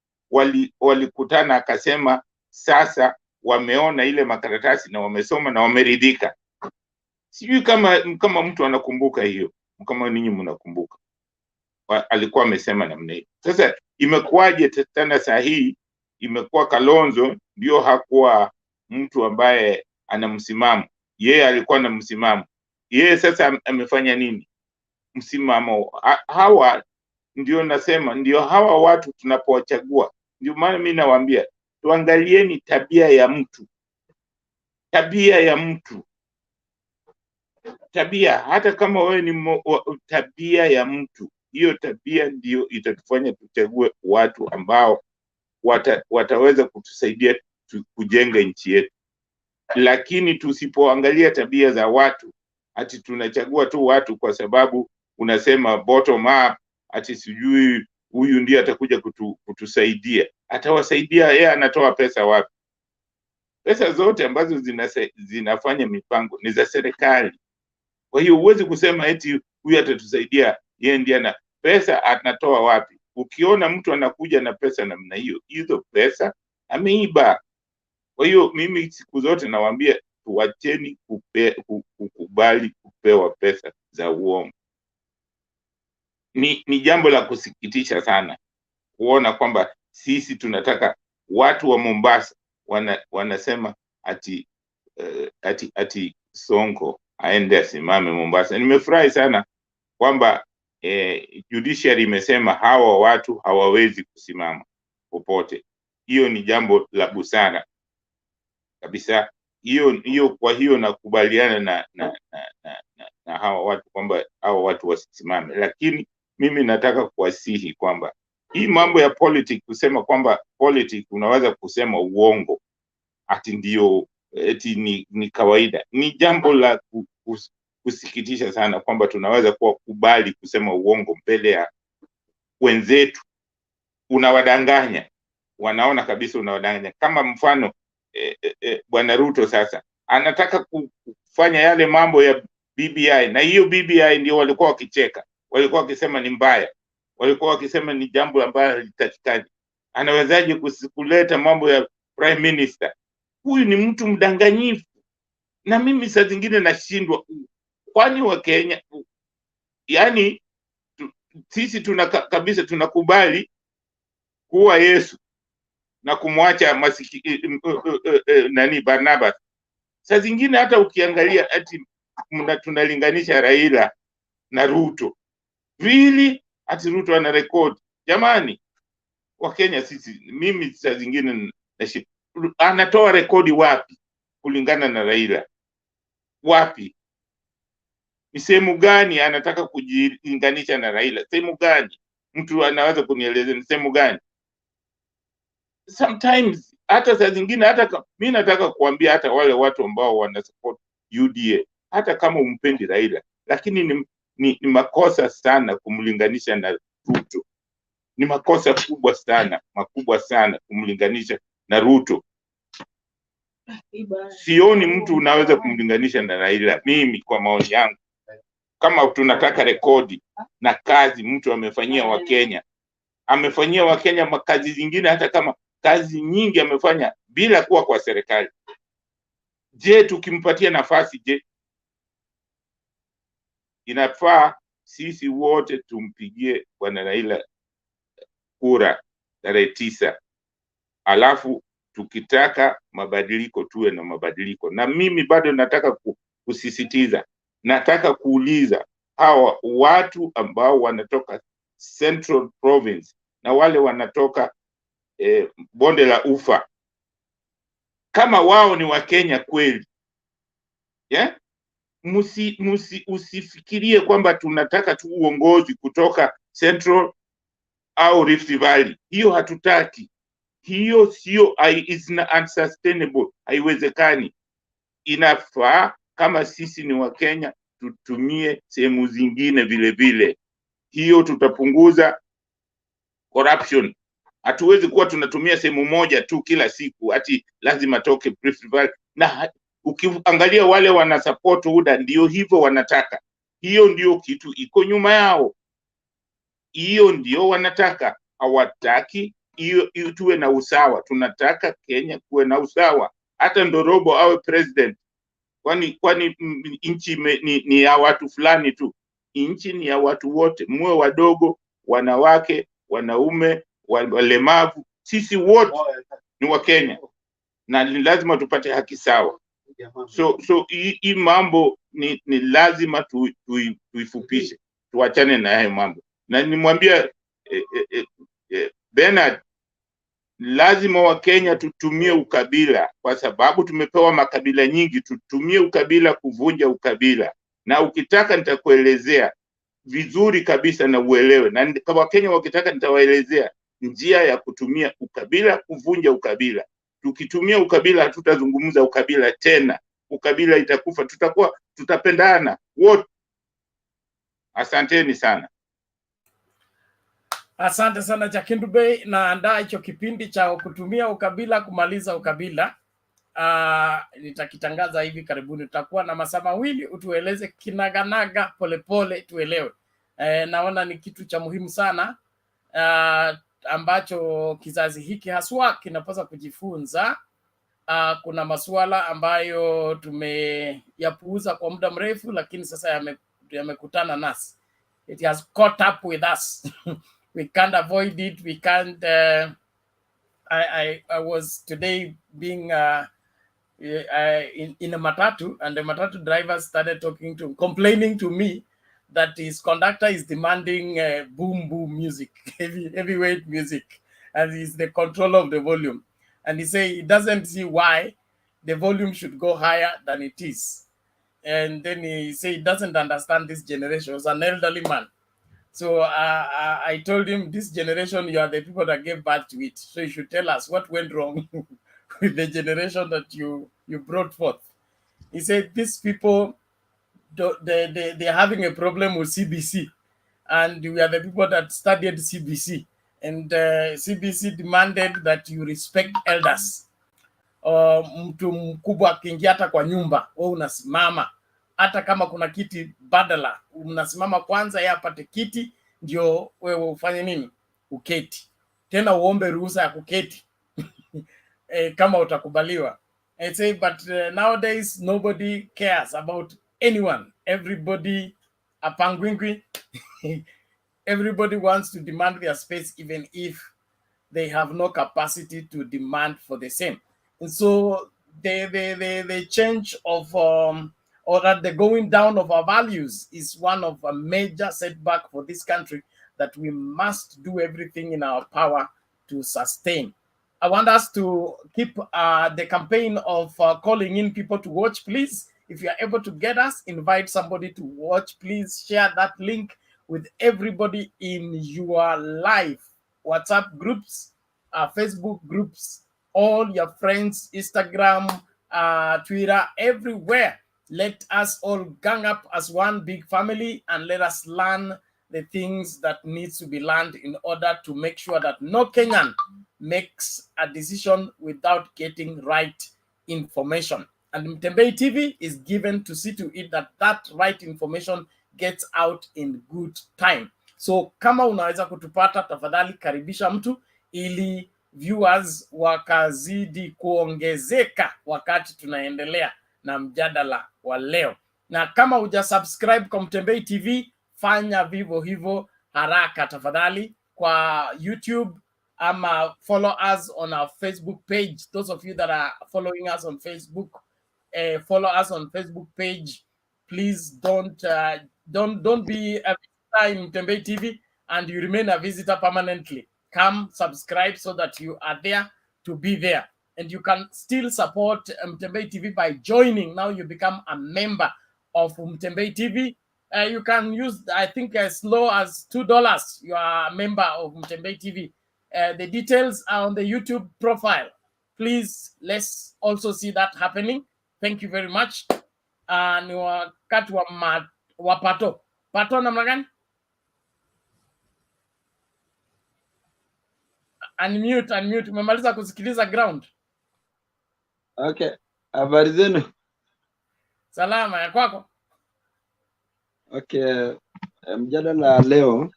walikutana, akasema sasa wameona ile makaratasi na wamesoma na wameridhika. Sijui kama mtu anakumbuka hiyo, kama ninyi mnakumbuka. Alikuwa amesema namna hiyo. Sasa imekuwaje tena saa hii imekuwa Kalonzo ndio hakuwa mtu ambaye ana msimamo? Yeye alikuwa na msimamo. Yeye sasa amefanya nini? Msimamo hawa ndio nasema, ndio hawa watu tunapowachagua. Ndio maana mimi nawaambia tuangalieni tabia ya mtu. Tabia ya mtu. Tabia, hata kama wewe ni tabia ya mtu. Hiyo tabia ndio itatufanya tuchague watu ambao wataweza kutusaidia kujenga nchi yetu. Lakini tusipoangalia tabia za watu, ati tunachagua tu watu kwa sababu unasema bottom up, ati sijui huyu ndiye atakuja kutusaidia. Atawasaidia yeye, anatoa pesa wapi? Pesa zote ambazo zinafanya mipango ni za serikali. Kwa hiyo huwezi kusema eti huyu atatusaidia, yeye ndiye ana pesa. Anatoa wapi? Ukiona mtu anakuja na pesa namna hiyo, hizo pesa ameiba. Kwa hiyo mimi siku zote nawaambia tuacheni kukubali kupewa pesa za uongo. Ni jambo la kusikitisha sana kuona kwamba sisi tunataka watu wa Mombasa wanasema ati Sonko aende asimame Mombasa. Nimefurahi sana kwamba judiciary imesema hawa watu hawawezi kusimama popote. Hiyo ni jambo la busara kabisa. Kwa hiyo nakubaliana na hawa watu kwamba hawa watu wasisimame. Lakini mimi nataka kuwasihi kwamba hii mambo ya politics, kusema kwamba politics unaweza kusema uongo ati ndio eti ni kawaida, ni jambo la kusikitisha sana kwamba tunaweza kubali kusema uongo mbele ya wenzetu. Unawadanganya, wanaona kabisa unawadanganya. Kama mfano Bwana Ruto sasa anataka kufanya yale mambo ya BBI, na hiyo BBI ndio walikuwa wakicheka, walikuwa wakisema ni mbaya, walikuwa wakisema ni jambo ambalo halitakikani. Anawezaje kuleta mambo ya prime minister? Huyu ni mtu mdanganyifu. Na mimi saa zingine nashindwa, kwani wa Kenya, yani sisi kabisa tunakubali kuwa Yesu na kumwacha Barnabas. Saa zingine hata ukiangalia ati tunalinganisha Raila na Ruto. Really? Ati Ruto ana record. Jamani, wa Kenya sisi, mimi saa zingine anatoa rekodi wapi kulingana na Raila? Wapi? Ni sehemu gani anataka kujilinganisha na Raila? Sehemu gani? Mtu anaweza kunieleza ni sehemu gani? Sometimes hata saa zingine, hata mimi nataka kuambia hata wale watu ambao wana support UDA, hata kama umpendi Raila, lakini ni makosa sana kumlinganisha na Ruto. Ni makosa makubwa sana kumlinganisha na Ruto. Sioni mtu unaweza kumlinganisha na Raila, mimi kwa maoni yangu. Kama tunataka rekodi na kazi mtu amefanyia Wakenya, amefanyia Wakenya makazi zingine, hata kama kazi nyingi amefanya bila kuwa kwa serikali. Je, tukimpatia nafasi, je, inafaa sisi wote tumpigie Bwana Raila kura tarehe 9, alafu tukitaka mabadiliko tuwe na mabadiliko. Na mimi bado nataka kusisitiza, nataka kuuliza hawa watu ambao wanatoka Central Province na wale wanatoka bonde la Ufa, kama wao ni Wakenya kweli, yeah? Usifikirie kwamba tunataka tu uongozi kutoka Central au Rift Valley. Hiyo hatutaki. Hiyo sio, is unsustainable, haiwezekani. Inafaa kama sisi ni Wakenya tutumie sehemu zingine vile vile. Hiyo tutapunguza corruption. Hatuwezi kuwa tunatumia sehemu moja tu kila siku, ati lazima toke Rift Valley. Na ukiangalia wale wana support UDA ndio hivyo wanataka. Hiyo ndio kitu iko nyuma yao. Hiyo ndio wanataka. Hawataki hiyo tuwe na usawa. Tunataka Kenya kuwe na usawa. Hata Ndorobo awe president, Kwani nchi ni ya watu fulani tu? Nchi ni ya watu wote, muwe wadogo, wanawake, wanaume, walemavu, sisi wote ni wa Kenya na lazima tupate haki sawa. So hii mambo ni lazima tuifupishe, tuachane na hayo mambo. Na nimwambia Bernard, lazima wa Kenya tutumie ukabila, kwa sababu tumepewa makabila nyingi. Tutumie ukabila kuvunja ukabila, na ukitaka nitakuelezea vizuri kabisa na uelewe, na kwa Wakenya wakitaka nitawaelezea njia ya kutumia ukabila kuvunja ukabila. Tukitumia ukabila hatutazungumza ukabila tena, ukabila itakufa, tutapendana wote. Asanteni sana. Asante sana Jakindu Bey, naandaa hicho kipindi cha kutumia ukabila kumaliza ukabila. Nitakitangaza hivi karibuni. Tutakuwa na masaa mawili utueleze kinaganaga polepole tuelewe. Naona ni kitu cha muhimu sana ambacho kizazi hiki haswa kinapaswa kujifunza. Kuna masuala ambayo tumeyapuuza kwa muda mrefu, lakini sasa yamekutana nasi. It has caught up with us. We can't avoid it. We can't. I was today being in a matatu, and the matatu driver started complaining to me that his conductor is demanding boom boom music, heavyweight music, and he's the controller of the volume. And he said he doesn't see why the volume should go higher than it is. And then he said he doesn't understand this generation. He was an elderly man. So I told him, this generation, you are the people that gave birth to it. So you should tell us what went wrong with the generation that you brought forth. He said, these people, they're having a problem with CBC. And we are the people that studied CBC. And CBC demanded that you respect elders. Mtu mkubwa akiingia hata kwa nyumba, wewe unasimama. Hata kama kuna kiti badala, unasimama kwanza yeye apate kiti, ndio wewe ufanye nini? Uketi. Tena uombe ruhusa ya kuketi kama utakubaliwa. I say, but nowadays nobody cares about anyone. Everybody apangwingwi. Everybody wants to demand their space, even if they have no capacity to demand for the same. And so the change of or that the going down of our values is one of a major setback for this country that we must do everything in our power to sustain. I want us to keep the campaign of calling in people to watch. Please, if you are able to get us, invite somebody to watch. Please share that link with everybody in your life. WhatsApp groups, Facebook groups, all your friends, Instagram, Twitter, everywhere. Let us all gang up as one big family and let us learn the things that needs to be learned in order to make sure that no Kenyan makes a decision without getting right information. And Mtembei TV is given to see to it that that right information gets out in good time. So kama unaweza kutupata, tafadhali karibisha mtu ili viewers wakazidi kuongezeka wakati tunaendelea na mjadala wa leo. Na kama hujasubscribe kwa Mtembei TV, fanya vivyo hivyo haraka tafadhali kwa YouTube, ama follow us on our Facebook page. Those of you that are following us on Facebook, follow us on Facebook page. Please don't be a visitor in Mtembei TV and you remain a visitor permanently. Come subscribe so that you are there to be there. And you can still support Mtembei TV by joining. Now you become a member of Mtembei TV. You can use, I think, as low as $2. You are a member of Mtembei TV. The details are on the YouTube profile. Please, let's also see that happening. Thank you very much. Ni wakati wa Pato. Pato namna gani? Unmute. Umemaliza kusikiliza ground? Okay. Habari zenu? Salama, ya kwako? Okay. Mjadala leo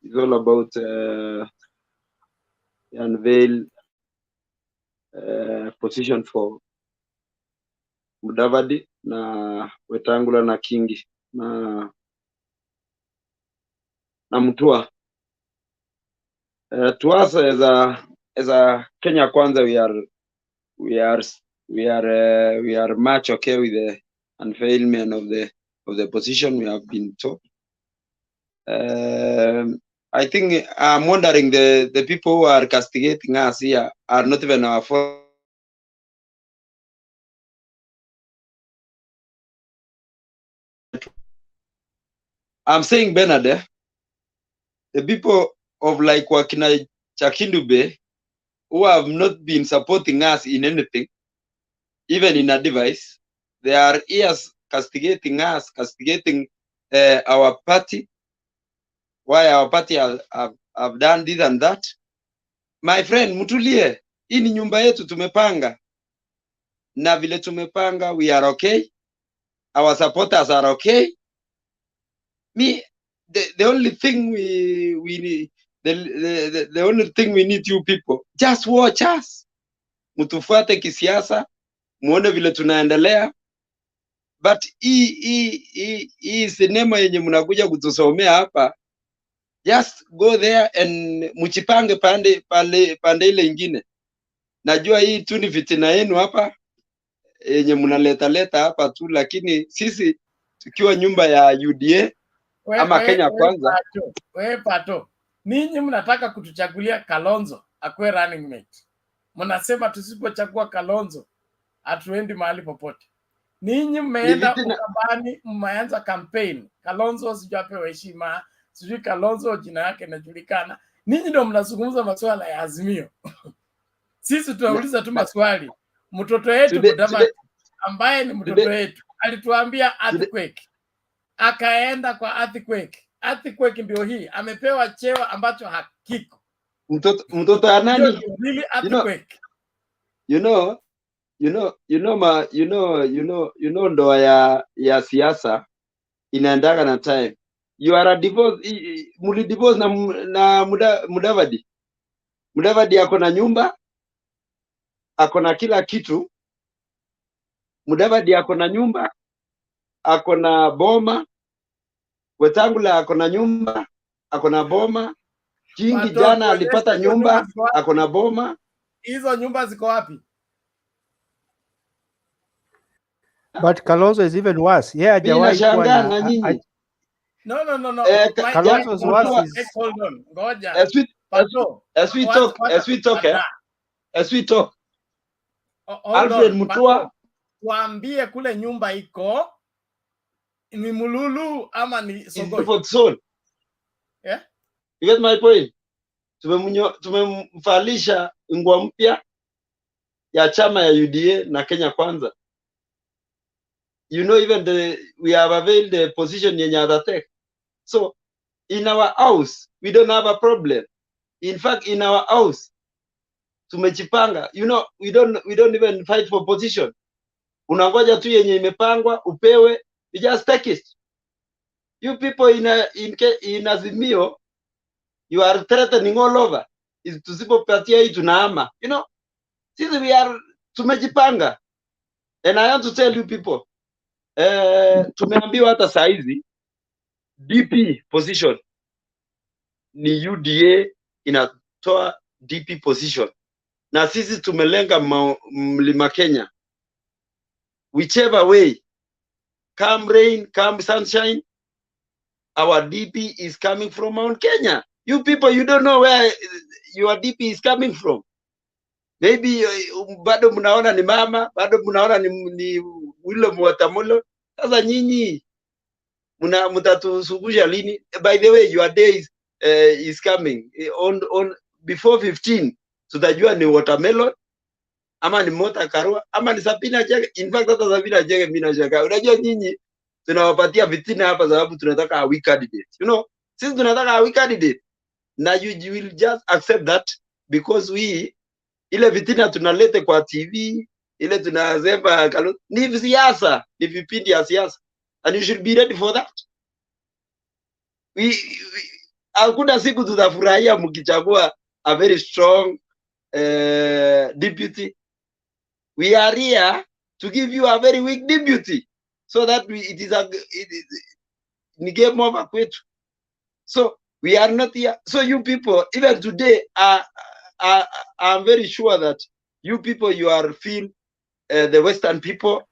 is all about unveil position for MUDAVADI na Wetangula na KINGI na MUTUA. To us as a Kenya Kwanza, we are much okay with the unveilment of the position we have been told. I think I'm wondering the people who are castigating us here are not even our fault. I'm saying, Bernard, the people of like Wakina Chakindube who have not been supporting us in anything, even in a device, they are here castigating us, castigating our party, why our party have done this and that. My friend, mutulie, hii ni nyumba yetu tumepanga. Na vile tumepanga, we are okay. Our supporters are okay. The only thing we need, the only thing we need, you people, just watch us. Mutufuate kisiasa, muone vile tunaendelea. But hii sinema yenye mnakuja kutusomea hapa, just go there and muchipange pande ile ingine. Najua hii tu ni fitina yenu hapa yenye mnaleta hapa tu, lakini sisi tukiwa nyumba ya UDA ama Kenya Kwanza. Pato. Ninyi mnataka kutuchagulia Kalonzo akwe running mate. Mnasema tusipochagua Kalonzo hatuendi mahali popote. Ninyi mmeenda ukambani, mmeanza campaign. Kalonzo sijui apewe heshima, sijui Kalonzo jina yake inajulikana. Ninyi ndio mnazungumza masuala ya Azimio. Sisi tunauliza tu maswali. Mtoto wetu Mudavadi ambaye ni mtoto wetu alituambia earthquake. Akaenda kwa earthquake. Earthquake ndio hii, amepewa cheo ambacho hakiko. Mtoto ya nani? Really earthquake. Ndoa ya siasa inaendaga na time. You are a divorce, divorce na Mudavadi. Mudavadi ako na nyumba, ako na kila kitu. Mudavadi ako na nyumba, ako na boma. Wetangula ako na nyumba, ako na boma. Kingi jana alipata nyumba, ako na boma. Hizo nyumba ziko wapi? But Kalonzo is even worse. Yeah, hajawahi kuwa na nyinyi. No. Kalonzo's worse is... Hold on. Ngoja. As we talk. Alfred Mutua, tuambie kule nyumba iko ni Mululu ama ni Sogoi? Yeah? You get my point? Tumemfalisha nguo mpya ya chama ya UDA na Kenya Kwanza. You know, even we have availed the position yenye atatake. So in our house we don't have a problem. In fact, in our house tumejipanga. You know, we don't even fight for position. Unangoja tu yenye imepangwa upewe, we just take it. You people in Azimio, you are threatening all over. Tusipopatia hii tunaama. You know, sisi we are tumejipanga. And I want to tell you people, tumeambiwa hata saizi DP position ni UDA inatoa DP position, na sisi tumelenga Mlima Kenya. Whichever way, come rain, come sunshine, our DP is coming from Mount Kenya. You people, you don't know where your DP is coming from. Maybe bado mnaona ni mama, bado mnaona ni William Watamulo. Sasa nyinyi mtatusugusha lini? By the way, your day is coming on before 15. Tutajua ni watermelon ama ni mota karua ama ni Sabina Chege. In fact, hata Sabina Chege mimi nashaka. Unajua nyinyi tunawapatia vitina hapa sababu tunataka a weak candidate. You know, sisi tunataka a weak candidate. Na you will just accept that because ile vitina tunalete kwa TV, ile tunasema ni siasa, ni vipindi ya siasa, and you should be ready for that. Hakuna siku tutafurahia mkichagua a very strong deputy. We are here to give you a very weak deputy, so that it is a game over kwetu. So we are not here. So you people, even today, I'm very sure that you people, you are feel the Western people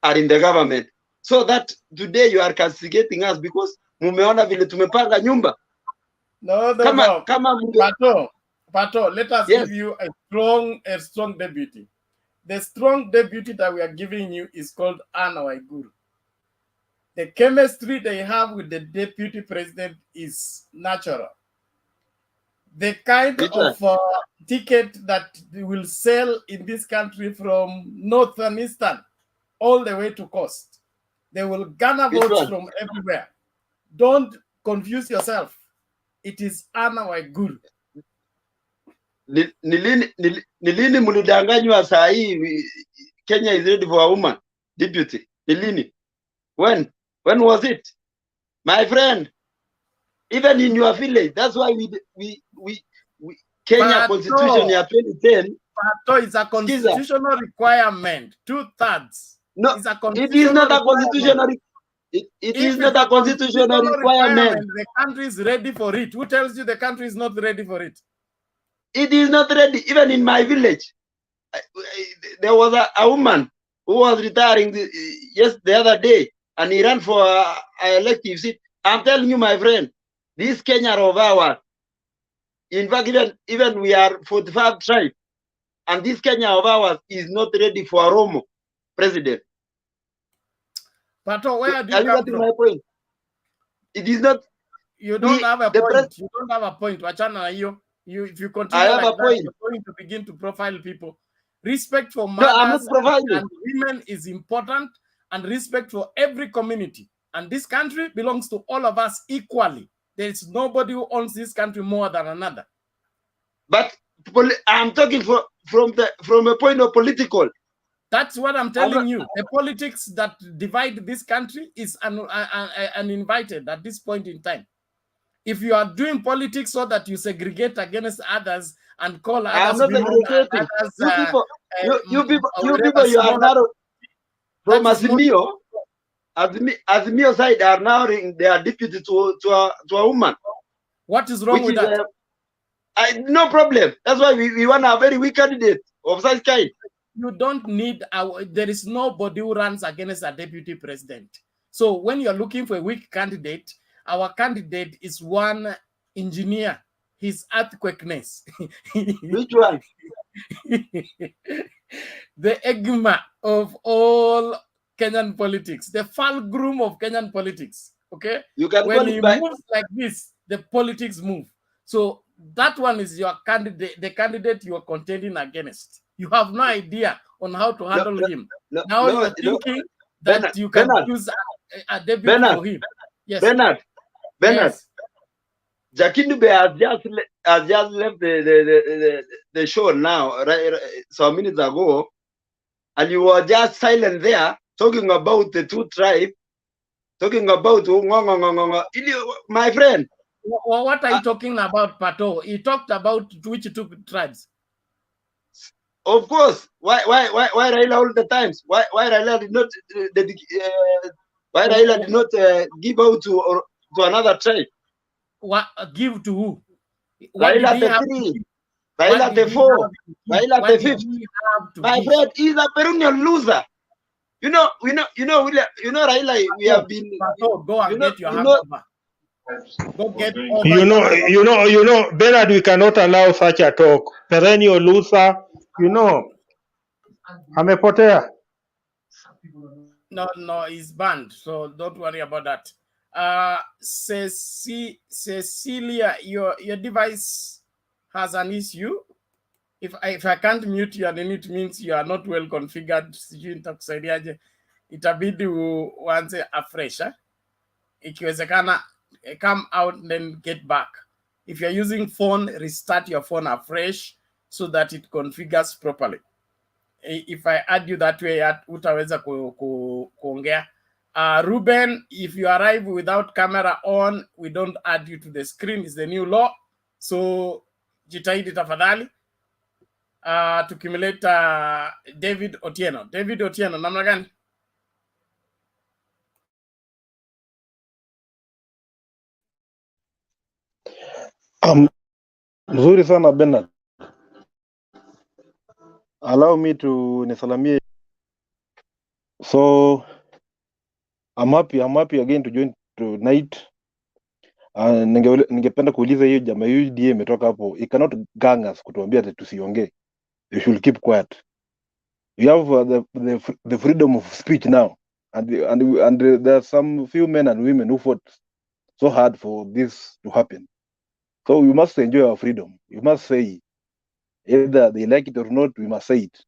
are in the government. So that today you are castigating us because mumeona vile tumepanga nyumba. No. Pato, let us give you a strong deputy. The strong deputy that we are giving you is called Anna Waiguru. The chemistry they have with the deputy president is natural. The kind of ticket that they will sell in this country from north and eastern all the way to coast. They will garner votes from everywhere. Don't confuse yourself. It is Anna Waiguru. Nilini mulidanganywa saa hii Kenya is ready for a woman deputy? Nilini? When was it? My friend, even in your village, that's why we Kenya constitution ya 2010. Pato is a constitutional requirement. 2/3. No, it is not a constitutional. It is not a constitutional requirement. The country is ready for it. Who tells you the country is not ready for it? It is not ready. Even in my village, there was a woman who was retiring the other day, and he ran for an elective seat. I'm telling you, my friend, this Kenya of ours, in fact, even we are 45 tribes, and this Kenya of ours is not ready for a Romo president. Pato, where do you come from? My point? It is not. You don't have a point. You don't have a point. Wachana na if you continue like that, you're going to begin to profile people. Respect for mothers and women is important, and respect for every community. And this country belongs to all of us equally. There is nobody who owns this country more than another. But I'm talking from a point of political. That's what I'm telling you. The politics that divide this country is uninvited at this point in time. If you are doing politics so that you segregate against others and call others, you people, you are now from Azimio. Azimio side are now they are deputy to a woman. What is wrong with that? No problem. That's why we want a very weak candidate of such kind. You don't need there is nobody who runs against a deputy president. So when you're looking for a weak candidate, our candidate is one engineer. His earthquakeness. Which one? The Egma of all Kenyan politics, the fulcrum of Kenyan politics. Okay, you can when he moves like this, the politics move. So that one is your candidate, the candidate you are contending against. You have no idea on how to handle him. Now you are thinking that you can choose a deputy for him. Yes, Bernard. Yes. Jakindube has just left the show now, right, some minutes ago, and you were just silent there, talking about the two tribes, talking about my friend. What are you talking about, Pato? He talked about which two tribes? Of course. Why Raila all the times? Why Raila did not give out to another tribe? What give to who? Raila the 3, Raila the 4, Raila the 5th. My friend, he's a perennial loser. You know, Raila. We have been. Go and get your hand over. Go get over. You know, Bernard, we cannot allow such a talk. Perennial loser. You know, amepotea. No, he's banned. So don't worry about that. Cecilia, your device has an issue. If I can't mute you, then it means you are not well configured. Itabidi uanze afresh. Ikiwezekana, come out then get back. If you're using phone, restart your phone afresh so that it configures properly. If I add you that way, utaweza kuongea. Ruben, if you arrive without camera on, we don't add you to the screen. It's the new law. So jitahidi tafadhali. tukimleta David Otieno. David Otieno, namna gani? Mzuri sana Bernard. Allow me to nisalamie. So I'm happy again to join tonight. Ningependa kuuliza hiyo jamaa UDA imetoka hapo. It cannot gang us kutuambia ati tusiongee. You should keep quiet. You have the freedom of speech now. And there are some few men and women who fought so hard for this to happen. So we must enjoy our freedom. You must say either they like it or not, we must say it.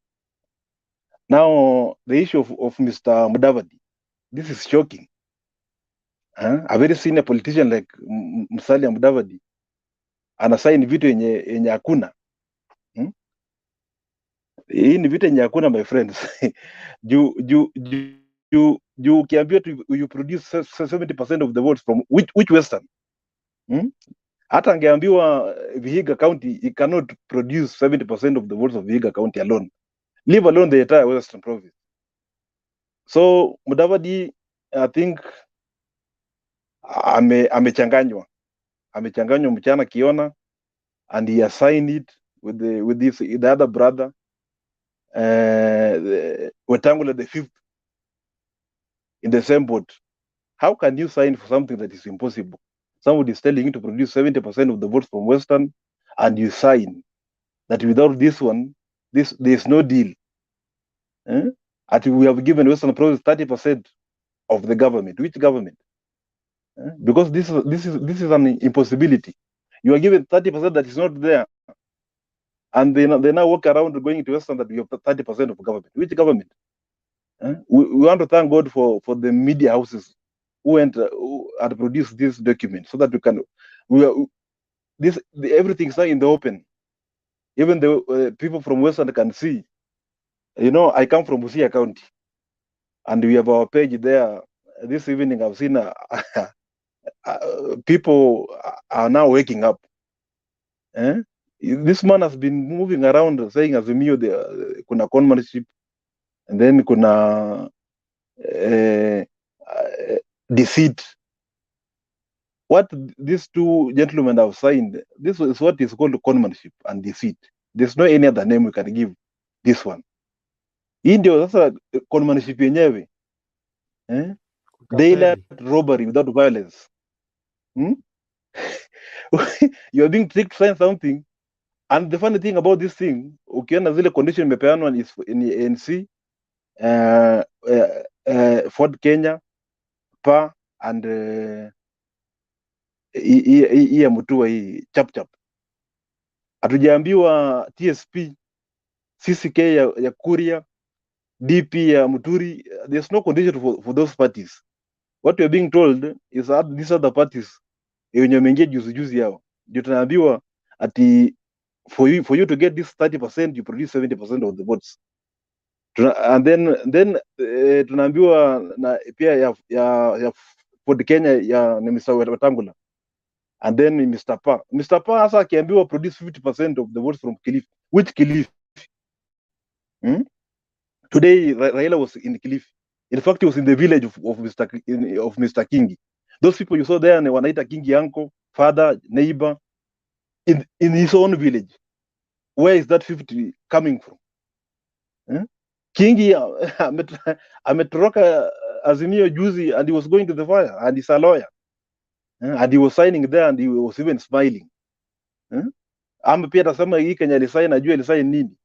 Now, the issue of Mr. Mudavadi, this is shocking. A very senior politician like Musalia Mudavadi anasign vitu yenye hakuna. Hii ni vitu yenye hakuna, my friends. You ukiambiwa you produce 70% of the votes from which Western? Hata angeambiwa Vihiga County, he cannot produce 70% of the votes of Vihiga County alone, leave alone the entire Western province. So Mudavadi, I think amechanganywa mchana kiona, and he assigned it with the other brother, Wetangula the fifth, in the same boat. How can you sign for something that is impossible? Somebody is telling you to produce 70% of the votes from Western, and you sign that without this one, there is no deal. We have given Western province 30% of the government. Which government? Because this is an impossibility. You are given 30% that is not there, and they now walk around going to Western that we have 30% of government. Which government? We want to thank God for the media houses who went and produced this document, so that everything is now in the open. Even the people from Western can see. You know, I come from Busia County, and we have our page there. This evening, I've seen people are now waking up. This man has been moving around saying Azimio, kuna conmanship, and then kuna deceit. What these two gentlemen have signed, this is what is called conmanship and deceit. There's no any other name we can give this one. Hii ndio sasa conmanship yenyewe. Daylight robbery without violence. You are being tricked to sign something, and the funny thing about this thing, ukiona zile condition imepeanwa is in ANC, Ford Kenya, PA, and hii ya MUTUA hii chap. Hatujaambiwa TSP, CCK ya Kuria, DP ya Muturi. There's no condition for those parties. What we are being told is that these other parties yenye wameingia juzi yao, ndio tunaambiwa ati for you to get this 30%, you produce 70% of the votes. And then tunaambiwa na pia ya Ford Kenya ya Mr. Wetangula, and then Mr. Pa hasa akiambiwa produce 50% of the votes from Kilifi. Which Kilifi? Today Raila was in Kilifi. In fact, he was in the village of Mr. Kingi. Those people you saw there, wanaita Kingi uncle, father, neighbor, in his own village. Where is that 50 coming from? Kingi ametoroka Azimio juzi, and he was going to the fire, and he's a lawyer, and he was signing there, and he was even smiling. Ama pia atasema hii Kenya alisign, ajua alisign nini.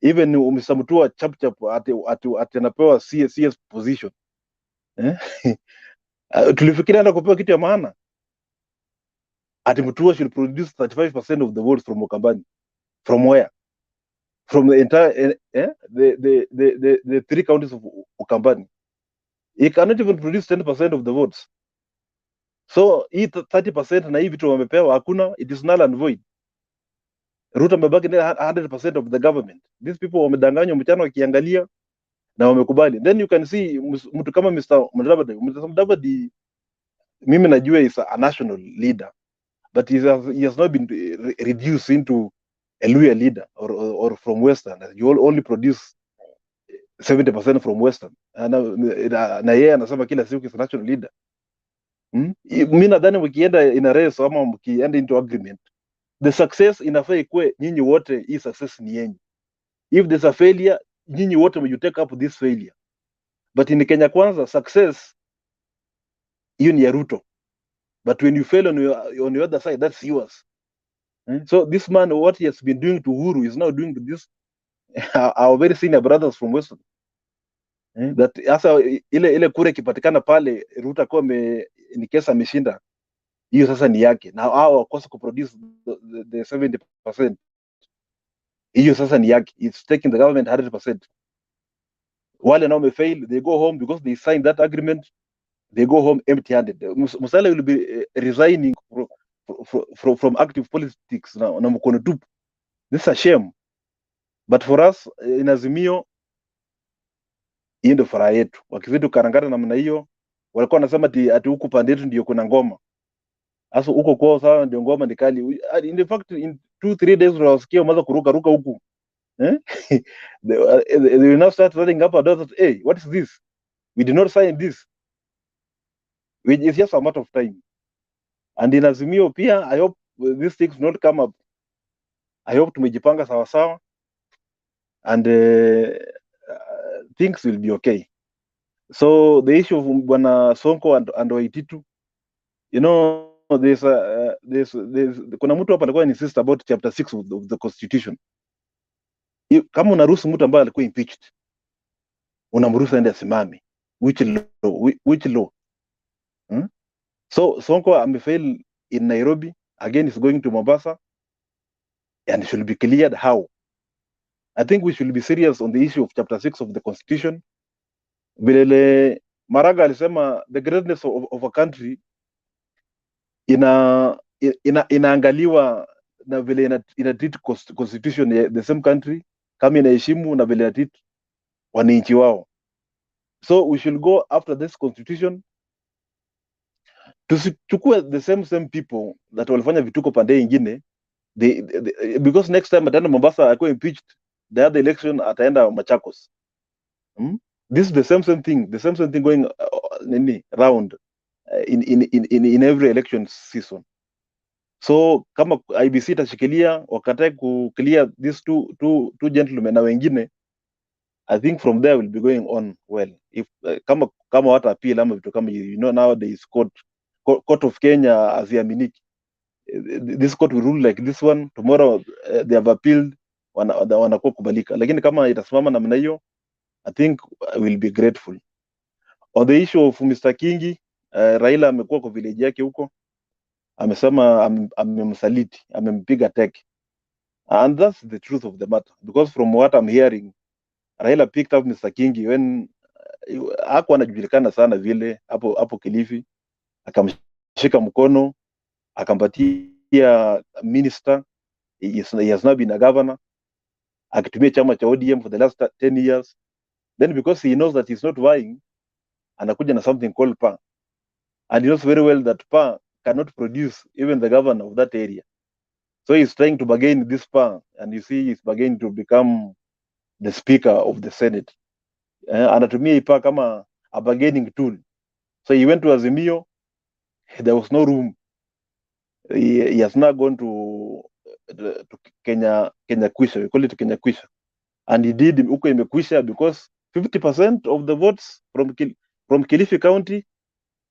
Even Mr. Mutua chap ati anapewa CS position. Tulifikiria anda kupewa kitu ya maana. Ati Mutua should produce 35% of the votes from Ukambani. From where? From the entire the 3 counties of Ukambani. He cannot even produce 10% of the votes. So hii 30% na hii vitu wamepewa hakuna, it is null and void. RUTO amebaki na 100% of the government. These people wamedanganywa mchana wakiangalia na wamekubali. Then you can see mtu kama Mr. Mudavadi, mimi najua is a national leader, but he has not been reduced into a Luya leader or from Western, you will only produce 70% from Western. Na yeye anasema kila siku is national leader. Mimi nadhani mkienda in a race ama mkienda into agreement, the success inafaa ikue nyinyi wote, hii success ni yenyu. If there's a failure, nyinyi wote you take up this failure. But in Kenya Kwanza, success hiyo ni ya Ruto. But when you fail on your other side, that's yours. So this man, what he has been doing to Uhuru is now doing to this our very senior brothers from Western. That asa ile kura ikipatikana pale Ruto kwa ni kesa ameshinda, hiyo sasa ni yake. Na hao wakosa kuproduce the 70%, hiyo sasa ni yake. It's taking the government 100%. Wale now may fail, they go home because they signed that agreement. They go home empty-handed. Musala will be resigning from active politics na mkono tupu. This is a shame. But for us in Azimio, hii ndio furaha yetu. Wakizidi karangana namna hiyo, walikuwa wanasema ati huku pande yetu ndio kuna ngoma. Sasa huko kwao sawa ndio ngoma ni kali. In fact in 2-3 days tunawasikia wameanza kuruka huku. They will now start running up and down. Hey, what is this? We did not sign this. Which is just a matter of time. And in Azimio pia, I hope these things not come up. I hope tumejipanga sawa sawa and things will be okay. So the issue of Bwana Sonko and Waititu, you know, there's kuna mtu hapa alikuwa insist about chapter 6 of the constitution. Kama unaruhusu mtu ambaye alikuwa impeached, unamruhusu aende asimame. Which law? So Sonko amefail in Nairobi, again is going to Mombasa, and should be cleared how. I think we should be serious on the issue of chapter 6 of the constitution. Vile Maraga alisema the greatness of a country inaangaliwa na vile ina treat constitution the same country, kama inaheshimu na vile ina treat wananchi wao. So we should go after this constitution, tusichukue the same people that walifanya vituko pande ingine, because next time ataenda Mombasa akuwa impeached, the other election ataenda Machakos. This is the same thing going round in every election season. So kama IBC itashikilia wakatae ku clear these two gentlemen na wengine, I think from there will be going on well. If kama wata appeal ama vitu kama, you know, nowadays court of Kenya haziaminiki. This court will rule like this one, tomorrow they have appealed, wanakuwa kubalika. Lakini kama itasimama namna hiyo, I think I will be grateful. On the issue of Mr. Kingi, Raila amekuwa kwa village yake huko, amesema amemsaliti, amempiga teke. And that's the truth of the matter, because from what I'm hearing, Raila picked up Mr. Kingi when hakuwa anajulikana sana vile hapo Kilifi, akamshika mkono, akampatia minister. He has now been a governor, akitumia chama cha ODM for the last 10 years. Then because he knows that he's not vying, anakuja na something called PA. And he knows very well that PA cannot produce even the governor of that area. So he's trying to bargain this PA, and you see he's bargaining to become the speaker of the Senate. Anatumia PA kama a bargaining tool. So he went to Azimio, there was no room. He has now gone to Kenya Kwisha. We call it Kenya Kwisha. And he did huko imekwisha because 50% of the votes from Kilifi County,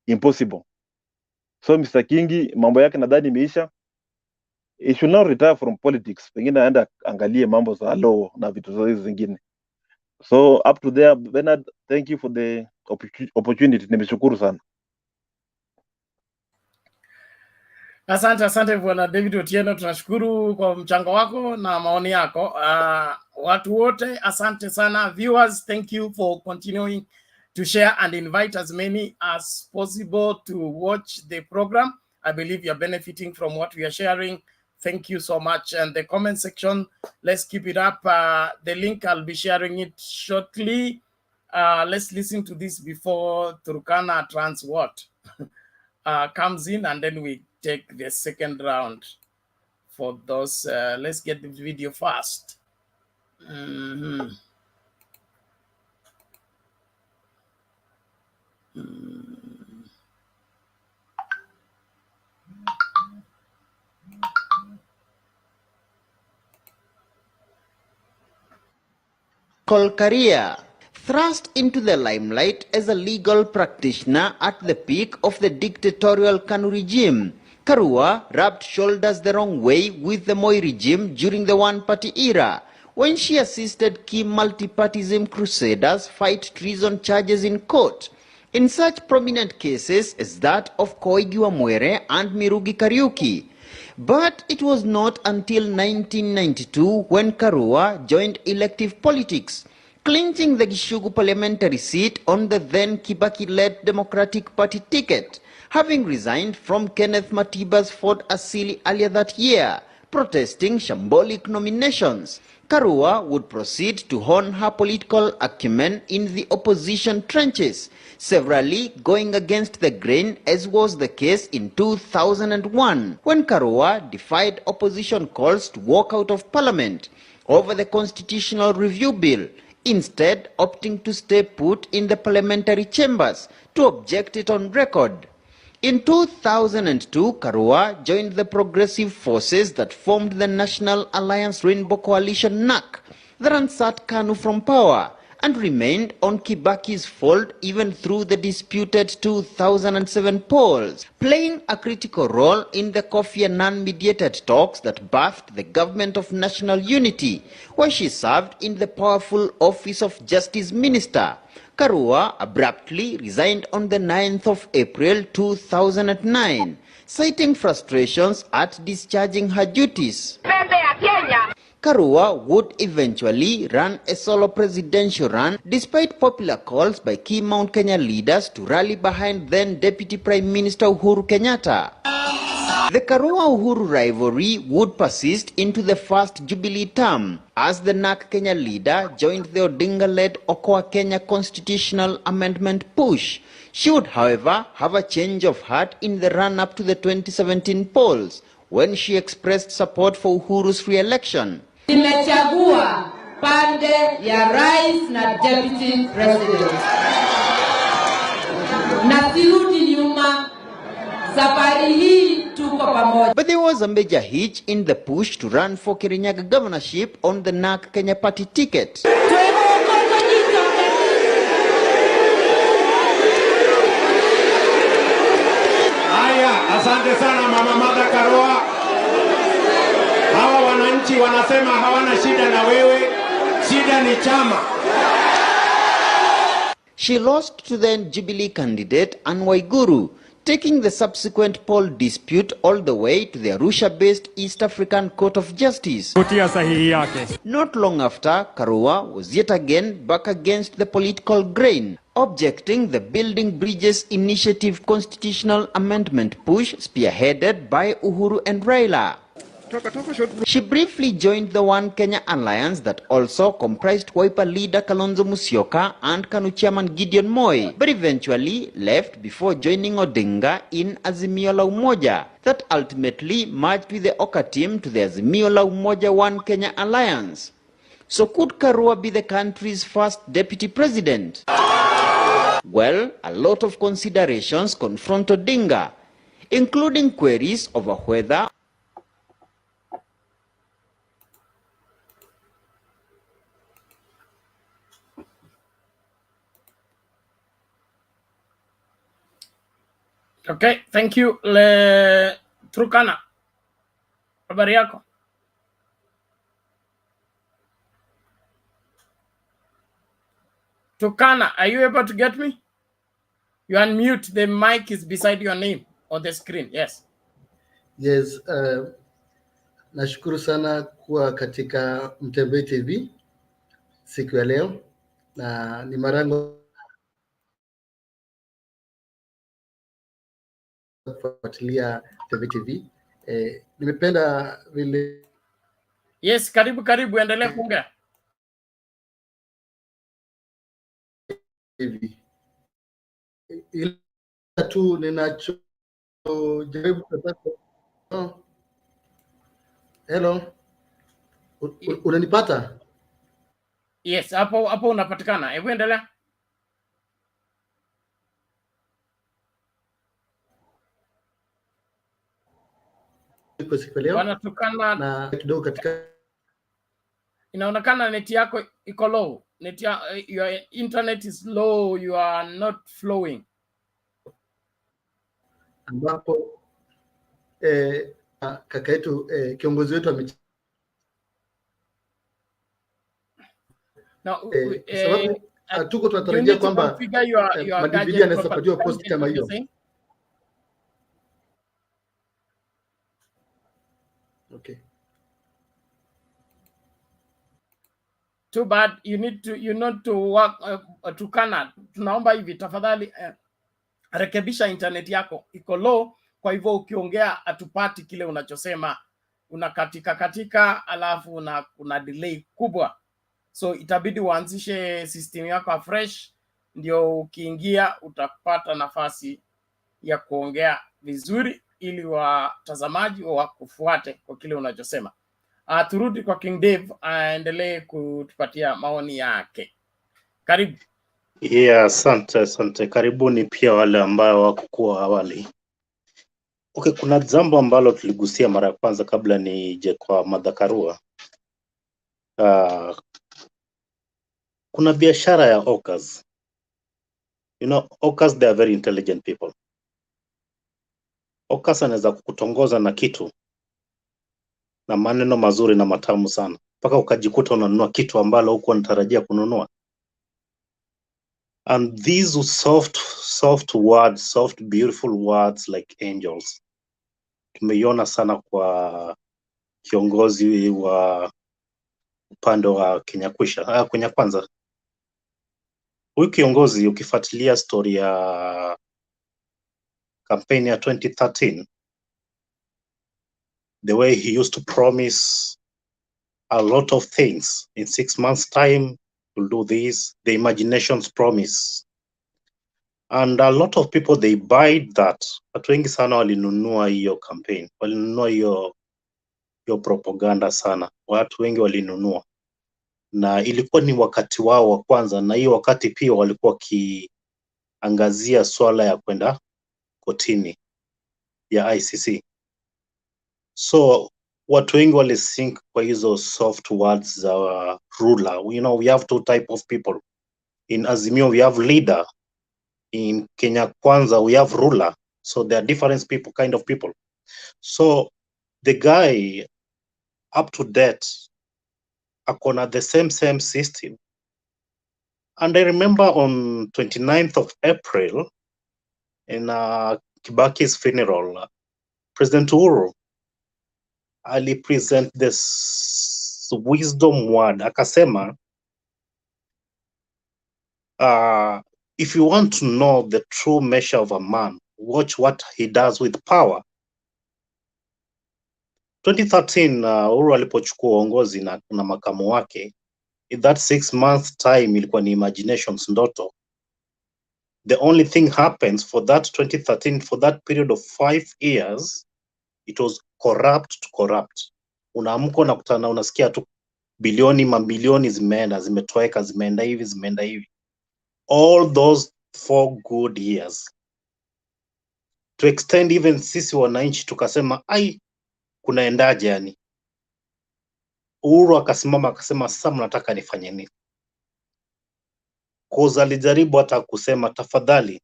impossible. So Mr. Kingi, mambo yake nadhani imeisha. He should not retire from politics. Pengine aenda angalie mambo za law na vitu zote zingine. So up to there, Bernard, thank you for the opportunity. Nimeshukuru sana. Asante Bwana David Otieno, tunashukuru kwa mchango wako na maoni yako. Watu wote asante sana. Viewers, thank you for continuing to share and invite as many as possible to watch the program. I believe you're benefiting from what we are sharing. Thank you so much. And the comment section, let's keep it up. The link, I'll be sharing it shortly. Let's listen to this before Turkana Trans what comes in, and then we take the second round. for those. Let's get the video first. Career. Thrust into the limelight as a legal practitioner at the peak of the dictatorial KANU regime, Karua rubbed shoulders the wrong way with the Moi regime during the one-party era, when she assisted key multipartism crusaders fight treason charges in court. In such prominent cases as that of Koigi Wamwere and Mirugi Kariuki. But it was not until 1992 when Karua joined elective politics, clinching the Gishugu parliamentary seat on the then Kibaki-led Democratic Party ticket, having resigned from Kenneth Matiba's Ford Asili earlier that year, protesting shambolic nominations. Karua would proceed to hone her political acumen in the opposition trenches, severally going against the grain, as was the case in 2001, when Karua defied opposition calls to walk out of parliament over the constitutional review bill, instead opting to stay put in the parliamentary chambers to object it on record. In 2002, Karua joined the progressive forces that formed the National Alliance Rainbow Coalition NAC, that unsat KANU from power, and remained on Kibaki's fold even through the disputed 2007 polls, playing a critical role in the Kofi Annan-mediated talks that birthed the Government of National Unity, where she served in the powerful office of Justice Minister. Karua abruptly resigned on the 9th of April 2009, citing frustrations at discharging her duties. Karua would eventually run a solo presidential run despite popular calls by key Mount Kenya leaders to rally behind then Deputy Prime Minister Uhuru Kenyatta. The Karua-Uhuru rivalry would persist into the first Jubilee term as the NAC Kenya leader joined the Odinga-led Okoa Kenya constitutional amendment push. She would, however, have a change of heart in the run-up to the 2017 polls when she expressed support for Uhuru's re-election. Nimechagua pande ya rais na deputy president. Na sirudi nyuma. Safari hii tuko pamoja. But there was a major hitch in the push to run for Kirinyaga governorship on the NAC Kenya party ticket. Haya, asante sana Mama Martha Karua. Hawa wananchi wanasema hawana shida na wewe, shida ni chama. She lost to then Jubilee candidate Anne Waiguru, taking the subsequent poll dispute all the way to the Arusha-based East African Court of Justice. Not long after, Karua was yet again back against the political grain, objecting the Building Bridges Initiative constitutional amendment push spearheaded by Uhuru and Raila. She briefly joined the One Kenya Alliance that also comprised Wiper leader Kalonzo Musyoka and KANU chairman Gideon Moi, but eventually left before joining Odinga in Azimio la Umoja, that ultimately merged with the Oka team to the Azimio la Umoja One Kenya Alliance. So could Karua be the country's first deputy president? Well, a lot of considerations confront Odinga, including queries over whether Okay, thank you. Turkana, habari yako? Turkana, are you able to get me? You unmute, the mic is beside your name on the screen, yes. Yes, nashukuru sana kuwa katika Mtembei TV siku ya leo, na ni mara yangu kufuatilia Mtembei TV. Nimependa vile. Yes, karibu, endelea kuongea. Ila tu ninacho jaribu kutaka Hello. Unanipata? Yes, hapo unapatikana. Hebu endelea. Wanatukana na kidogo katika, inaonekana neti yako iko low. Your internet is low, you are not flowing. Ambapo kaka yetu kiongozi wetu sababu tuko tunatarajia kwamba madividi anaweza patiwa post kama hiyo. Okay. Too bad, you need to work to Canada. Tunaomba hivi tafadhali, rekebisha internet yako, iko low, kwa hivyo ukiongea atupati kile unachosema, unakatika alafu una delay kubwa, so itabidi uanzishe system yako afresh, ndio ukiingia utapata nafasi ya kuongea vizuri ili watazamaji wakufuate kwa kile unachosema. Turudi kwa King Dave aendelee kutupatia maoni yake. Karibu. Yeah, asante. Karibuni pia wale ambao wakuwa awali. Okay, kuna jambo ambalo tuligusia mara ya kwanza kabla nije kwa madhakarua. Kuna biashara ya hawkers. You know, hawkers, they are very intelligent people. Hawkers anaweza kukutongoza na kitu na maneno mazuri na matamu sana, mpaka ukajikuta unanunua kitu ambalo hukuwa unatarajia kununua. And these soft words, soft beautiful words like angels, tumeiona sana kwa kiongozi wa upande wa Kenya Kwanza. Huyu kiongozi ukifuatilia story ya campaign ya 2013, the way he used to promise a lot of things in 6 months time, will do this, the imaginations promise, and a lot of people they buy that. Watu wengi sana walinunua hiyo campaign, walinunua hiyo propaganda sana, watu wengi walinunua, na ilikuwa ni wakati wao wa kwanza, na hiyo wakati pia walikuwa kiangazia swala ya kwenda kotini ya ICC. So watu wengi walisink kwa hizo soft words za ruler. You know, we have two type of people. In Azimio we have leader, in Kenya Kwanza we have ruler. So there are different people, kind of people. So the guy up to date akona the same system. And I remember on 29th of April in Kibaki's funeral, President Uhuru ali present this wisdom word, akasema, if you want to know the true measure of a man, watch what he does with power. 2013 Uhuru alipochukua uongozi na makamu wake, in that 6 month time ilikuwa ni imaginations, ndoto. The only thing happens for that 2013, for that period of 5 years, it was corrupt to corrupt. Unaamka na kutana, unasikia tu bilioni mabilioni zimeenda, zimetoweka, zimeenda hivi. All those 4 good years. To extend, even sisi wananchi tukasema, ai, kunaendaje yani? Uhuru akasimama akasema, sasa mnataka nifanye nini? Koza alijaribu hata kusema, tafadhali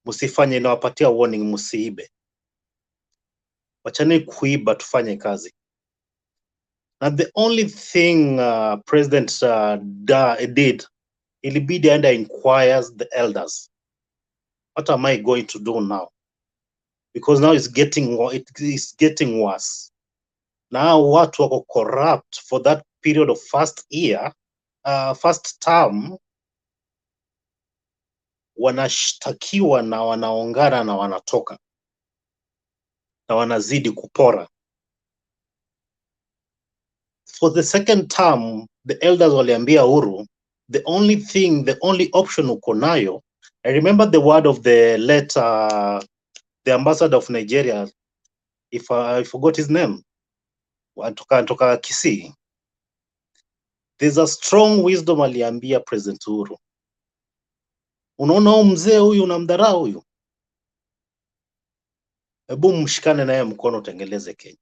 msifanye, inawapatia warning, msiibe. Wachane kuiba, tufanye kazi. And the only thing President did, ilibidi aenda inquires the elders. What am I going to do now? Because now it's getting worse. Now watu wako corrupt for that period of first term, wanashtakiwa na wanaongana na wanatoka na wanazidi kupora. For the second term, the elders waliambia Uhuru, the only option uko nayo, I remember the word of the late the ambassador of Nigeria, if I forgot his name, toka Kisii. There's a strong wisdom aliambia President Uhuru. Unaona huyu mzee huyu unamdharau huyu. Hebu mshikane naye mkono utengeleze Kenya.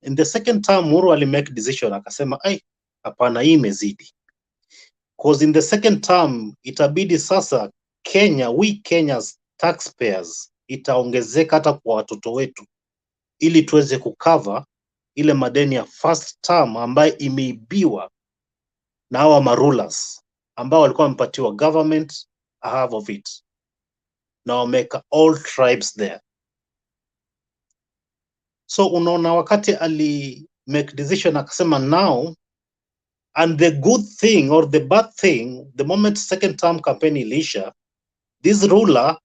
In the second term Uhuru alimake decision akasema hapana, hii imezidi. Because in the second term itabidi sasa Kenya, we Kenya's taxpayers itaongezeka hata kwa watoto wetu ili tuweze kucover ile madeni ya first term ambayo imeibiwa na hawa marulers ambao walikuwa wamepatiwa government a half of it na wameka all tribes there. So unaona wakati ali make decision akasema now, and the good thing or the bad thing, the moment second term campaign ilisha, this ruler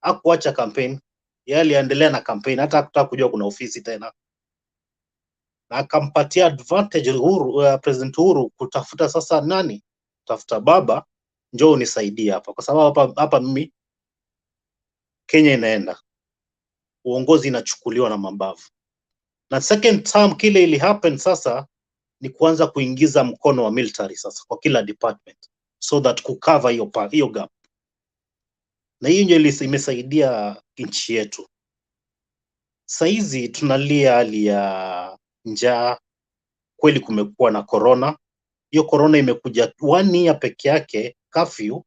hakuacha campaign, yeye aliendelea na campaign hata hakutaka kujua kuna ofisi tena, na akampatia advantage Uhuru, President Uhuru kutafuta sasa nani, tafuta baba, njoo unisaidie hapa, kwa sababu hapa mimi Kenya inaenda, uongozi inachukuliwa na mabavu. Na second term kile ili happen sasa ni kuanza kuingiza mkono wa military sasa kwa kila department, so that kucover hiyo gap, na hiyo ndio imesaidia nchi yetu. Saizi tunalia hali ya njaa, kweli kumekuwa na corona. Hiyo corona imekuja 1 year peke yake, curfew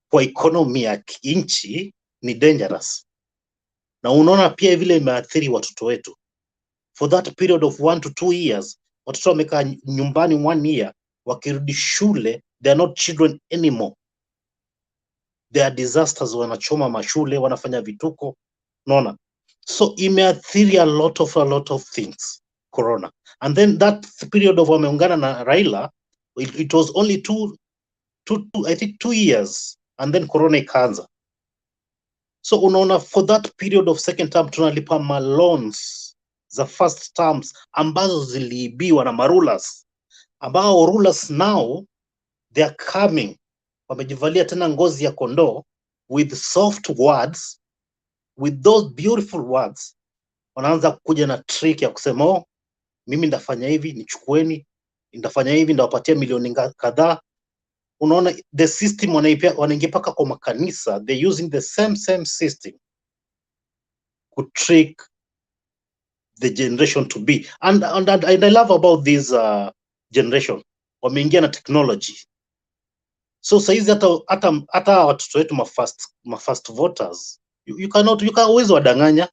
kwa economy ya nchi ni dangerous. Na unaona pia vile imeathiri watoto wetu. For that period of 1 to 2 years, watoto wamekaa nyumbani 1 year, wakirudi shule, they are not children anymore. They are disasters, wanachoma mashule, wanafanya vituko, unaona. So imeathiri a lot of things, corona. And then that period of wameungana na Raila, it was only I think 2 years, and then corona ikaanza. So unaona for that period of second term tunalipa loans za first terms ambazo ziliibiwa na marulers, ambao rulers now they are coming, wamejivalia tena ngozi ya kondoo, with soft words, with those beautiful words, wanaanza kuja na trick ya kusema mimi ndafanya hivi, nichukueni, ndafanya hivi, ndawapatia milioni kadhaa. Unaona the system wanaingia paka kwa makanisa, they using the same system to trick the generation to be. And I love about this generation, wameingia na technology. So saizi hata watoto wetu ma first voters, you can always wadanganya.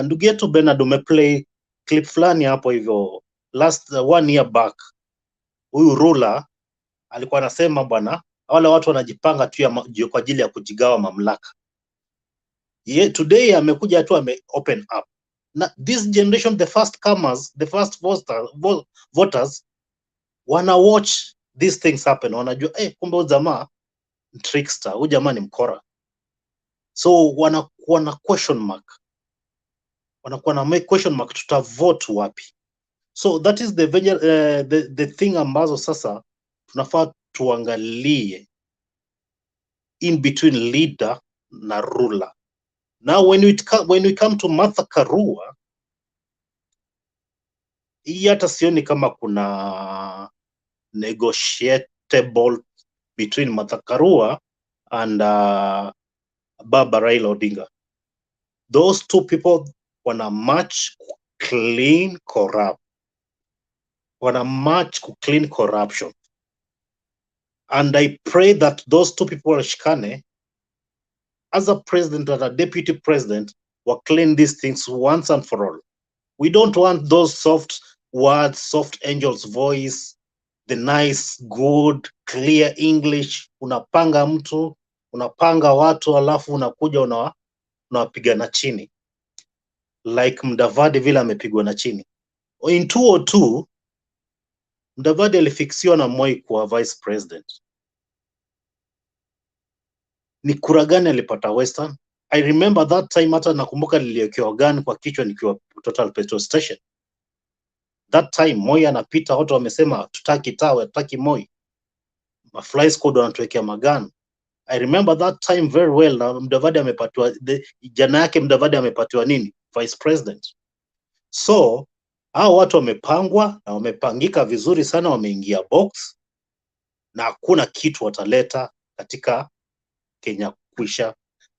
Ndugu yetu Bernard umeplay clip fulani hapo hivyo last 1 year back, huyu ruler alikuwa anasema bwana, wale watu wanajipanga tu kwa ajili ya kujigawa mamlaka. Today amekuja tu open up. Na this generation, the first comers, the first voters wana watch these things happen, wanajua kumbe huyu jamaa trickster, huyu jamaa ni mkora. So wanakuwa na question mark, tutavote wapi? So that is the thing ambazo sasa tunafaa tuangalie in between leader na ruler. Now when we come to Martha Karua, hii hata sioni kama kuna negotiable between Martha Karua and Baba Raila Odinga. Those two people wana match clean corruption. And I pray that those two people washikane as a president and a deputy president will clean these things once and for all. We don't want those soft words, soft angel's voice, the nice, good, clear English. Unapanga mtu, unapanga watu, alafu unakuja unawapiga na chini. Like Mudavadi vile amepigwa na chini. In 2002, Mudavadi alifiksiwa na Moi kuwa vice president. Ni kura gani alipata Western? I remember that time, hata nakumbuka niliokewa gani kwa kichwa nikiwa Total Petrol Station. That time Moi anapita, watu wamesema tutaki tawe, tutaki Moi. Fly squad wanatuwekea magani. I remember that time very well. Na Mudavadi amepatiwa jana yake, Mudavadi amepatiwa nini? Vice president. So hao watu wamepangwa na wamepangika vizuri sana, wameingia box na hakuna kitu wataleta katika Kenya kwisha.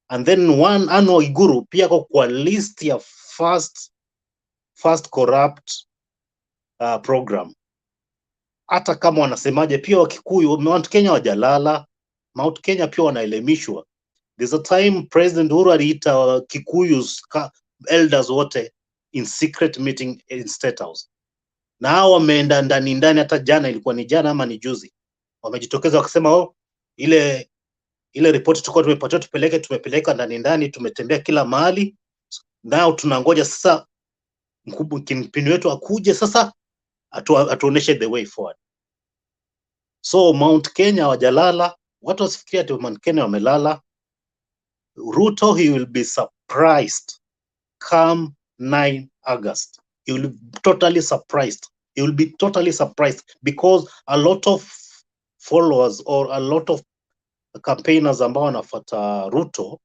And then one Anne Waiguru pia kwa list ya first corrupt program. Hata kama wanasemaje pia Wakikuyu, Mount Kenya wajalala, Mount Kenya pia wanaelimishwa. There's a time President Uhuru aliita Kikuyus elders wote in secret meeting in State House. Na hao wameenda ndani, hata jana, ilikuwa ni jana ama ni juzi, wamejitokeza wakasema ile report tulikuwa tumepatiwa tumepeleka ndani, tumetembea kila mahali, nao tunangoja sasa mkubwa kimpini wetu akuje sasa atuoneshe the way forward. So Mount Kenya wajalala, watu wasifikiria ati Mount Kenya wamelala. Ruto, he will be surprised come 9 August. He will be totally surprised. He will be totally surprised because a lot of followers or a lot of campaigners ambao wanafuata Ruto,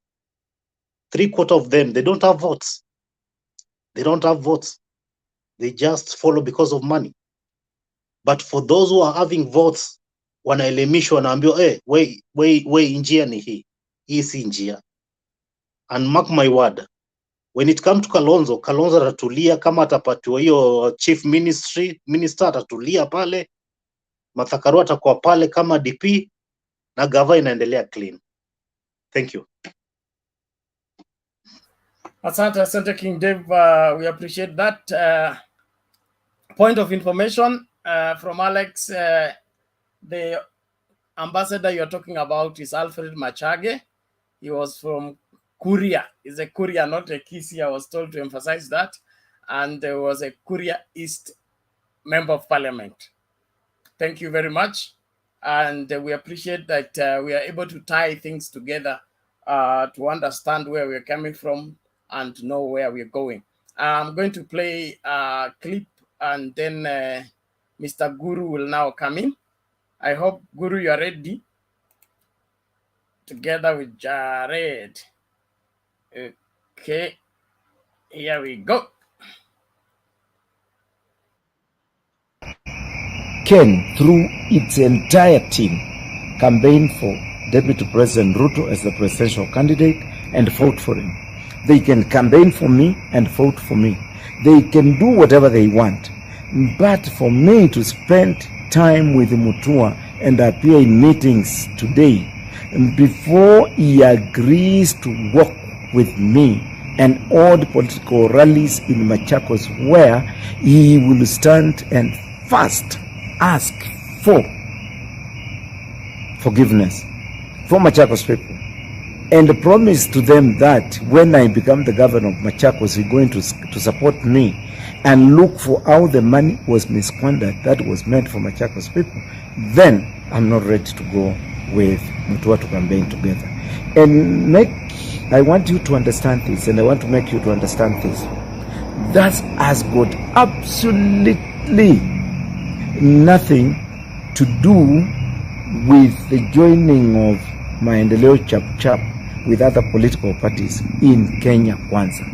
3/4 of them, they don't have votes. They don't have votes. They just follow because of money. But for those who are having votes, wanaelimishwa, wanaambiwa we njia ni hii si njia. And mark my word, when it comes to Kalonzo atatulia. Kama atapatiwa hiyo chief minister atatulia pale. Martha Karua atakuwa pale kama DP na gava inaendelea clean. Thank you. Asante King Dave, we appreciate that point of information from Alex. The ambassador you're talking about is Alfred Machage. He was from Kuria. He's a Kuria, not a Kisii. I was told to emphasize that. And there was a Kuria East Member of Parliament. Thank you very much. And we appreciate that we are able to tie things together to understand where we're coming from and to know where we're going. I'm going to play a clip and then Mr. Guru will now come in. I hope, Guru, you are ready. Together with Jared. Okay, here we go. Ken, through its entire team, campaigned for Deputy President Ruto as the presidential candidate and fought for him. They can campaign for me and vote for me. They can do whatever they want. But for me to spend time with MUTUA and appear in meetings today, before he agrees to work with me and all the political rallies in Machakos where he will stand and first ask for forgiveness for Machakos people and promise to them that when I become the governor of Machakos, he's going to support me and look for how the money was misquandered that was meant for Machakos people, then I'm not ready to go with MUTUA to campaign together. And I want you to understand this, and I want to make you to understand this. That has got absolutely nothing to do with the joining of Maendeleo Chap with other political parties in Kenya Kwanza.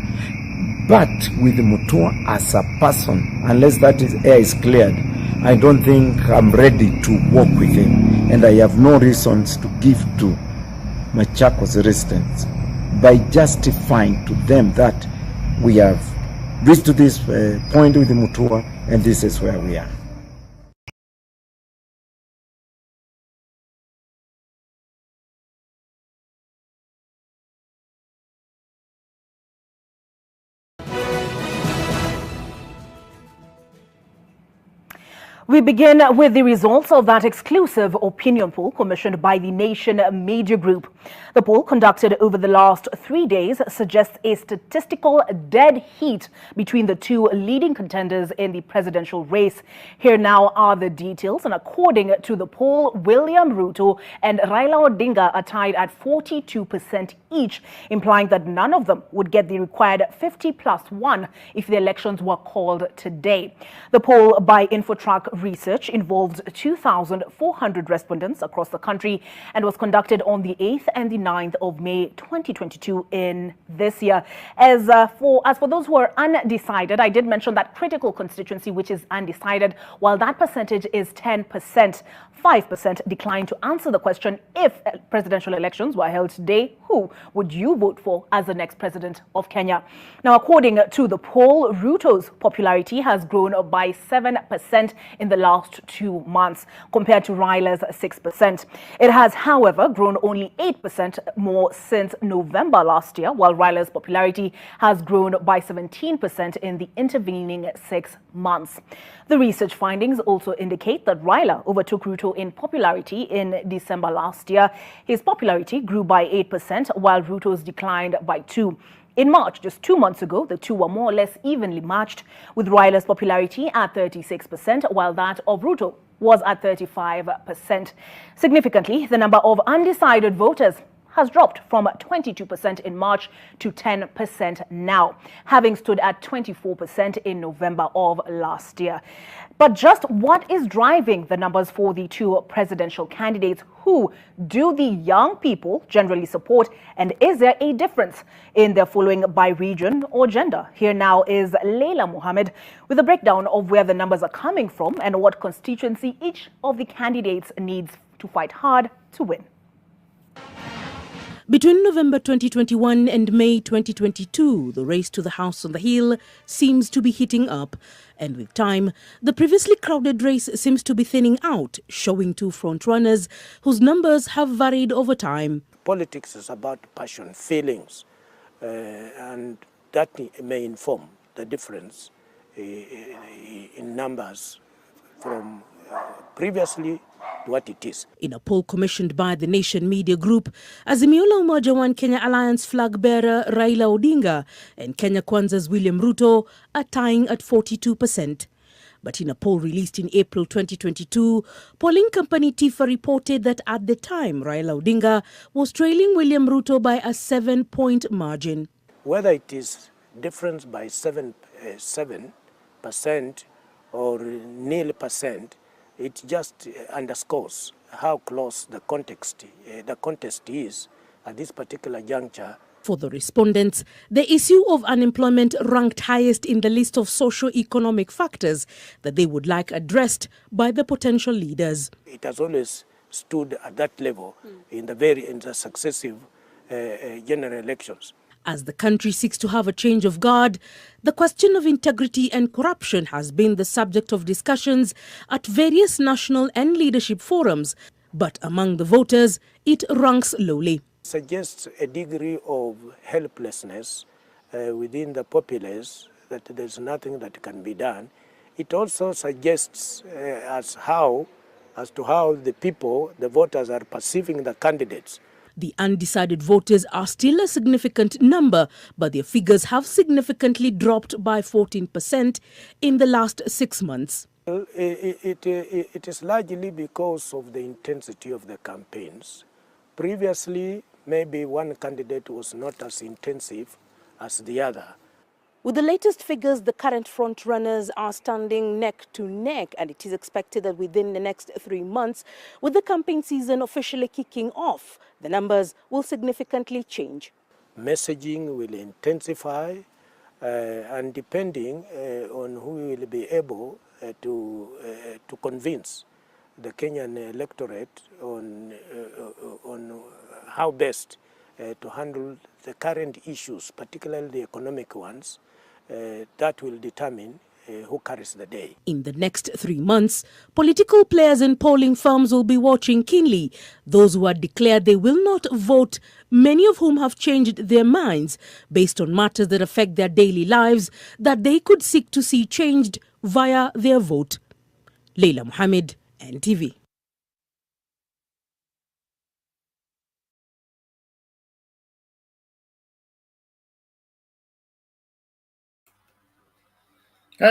But with MUTUA as a person, unless that air is cleared, I don't think I'm ready to work with him. And I have no reasons to give to Machakos residents by justifying to them that we have reached to this point with the MUTUA and this is where we are. We begin with the results of that exclusive opinion poll commissioned by the Nation Media Group. The poll conducted over the last 3 days suggests a statistical dead heat between the two leading contenders in the presidential race. Here now are the details. And according to the poll, William Ruto and Raila Odinga are tied at 42% each, implying that none of them would get the required 50+1 if the elections were called today. The poll by InfoTrack Research involved 2,400 respondents across the country and was conducted on the 8th and the 9th of May 2022 in this year. As for those who are undecided, I did mention that critical constituency, which is undecided, while that percentage is 10%. 5% declined to answer the question: if presidential elections were held today, who would you vote for as the next president of Kenya? Now, according to the poll, RUTO's popularity has grown by 7% in the last 2 months compared to RAILA's 6%. It has, however, grown only 8% more since November last year, while RAILA's popularity has grown by 17% in the intervening 6 months. The research findings also indicate that RAILA overtook RUTO in popularity in December last year. His popularity grew by 8%, while RUTO's declined by 2%. In March, just 2 months ago, the two were more or less evenly matched, with RAILA's popularity at 36%, while that of RUTO was at 35%. Significantly, the number of undecided voters has dropped from 22% in March to 10% now, having stood at 24% in November of last year. But just what is driving the numbers for the two presidential candidates? Who do the young people generally support? And is there a difference in their following by region or gender? Here now is Leila Mohammed with a breakdown of where the numbers are coming from and what constituency each of the candidates needs to fight hard to win. Between November 2021 and May 2022, the race to the House on the Hill seems to be heating up. And with time, the previously crowded race seems to be thinning out, showing two frontrunners whose numbers have varied over time. Politics is about passion, feelings, and that may inform the difference in numbers from previously to what it is. In a poll commissioned by the Nation Media Group, Azimio la Umoja One Kenya Alliance flag bearer Raila Odinga and Kenya Kwanza's William Ruto are tying at 42%. But in a poll released in April 2022, polling company TIFA reported that at the time, Raila Odinga was trailing William Ruto by a 7-point margin. Whether it is difference by 7% or 0%, it just underscores how close the contest is at this particular juncture. For the respondents, the issue of unemployment ranked highest in the list of socio-economic factors that they would like addressed by the potential leaders. It has always stood at that level in the successive general elections. As the country seeks to have a change of guard, the question of integrity and corruption has been the subject of discussions at various national and leadership forums, but among the voters, it ranks lowly. Suggests a degree of helplessness within the populace, that there's nothing that can be done. It also suggests as to how the people, the voters, are perceiving the candidates. The undecided voters are still a significant number, but their figures have significantly dropped by 14% in the last 6 months. It is largely because of the intensity of the campaigns. Previously, maybe one candidate was not as intensive as the other. With the latest figures, the current front-runners are standing neck to neck, and it is expected that within the next 3 months, with the campaign season officially kicking off, the numbers will significantly change. Messaging will intensify, and depending on who will be able to convince the Kenyan electorate on how best to handle the current issues, particularly the economic ones, that will determine who carries the day. In the next 3 months, political players and polling firms will be watching keenly. Those who have declared they will not vote, many of whom have changed their minds based on matters that affect their daily lives, that they could seek to see changed via their vote. Leila Mohammed, NTV.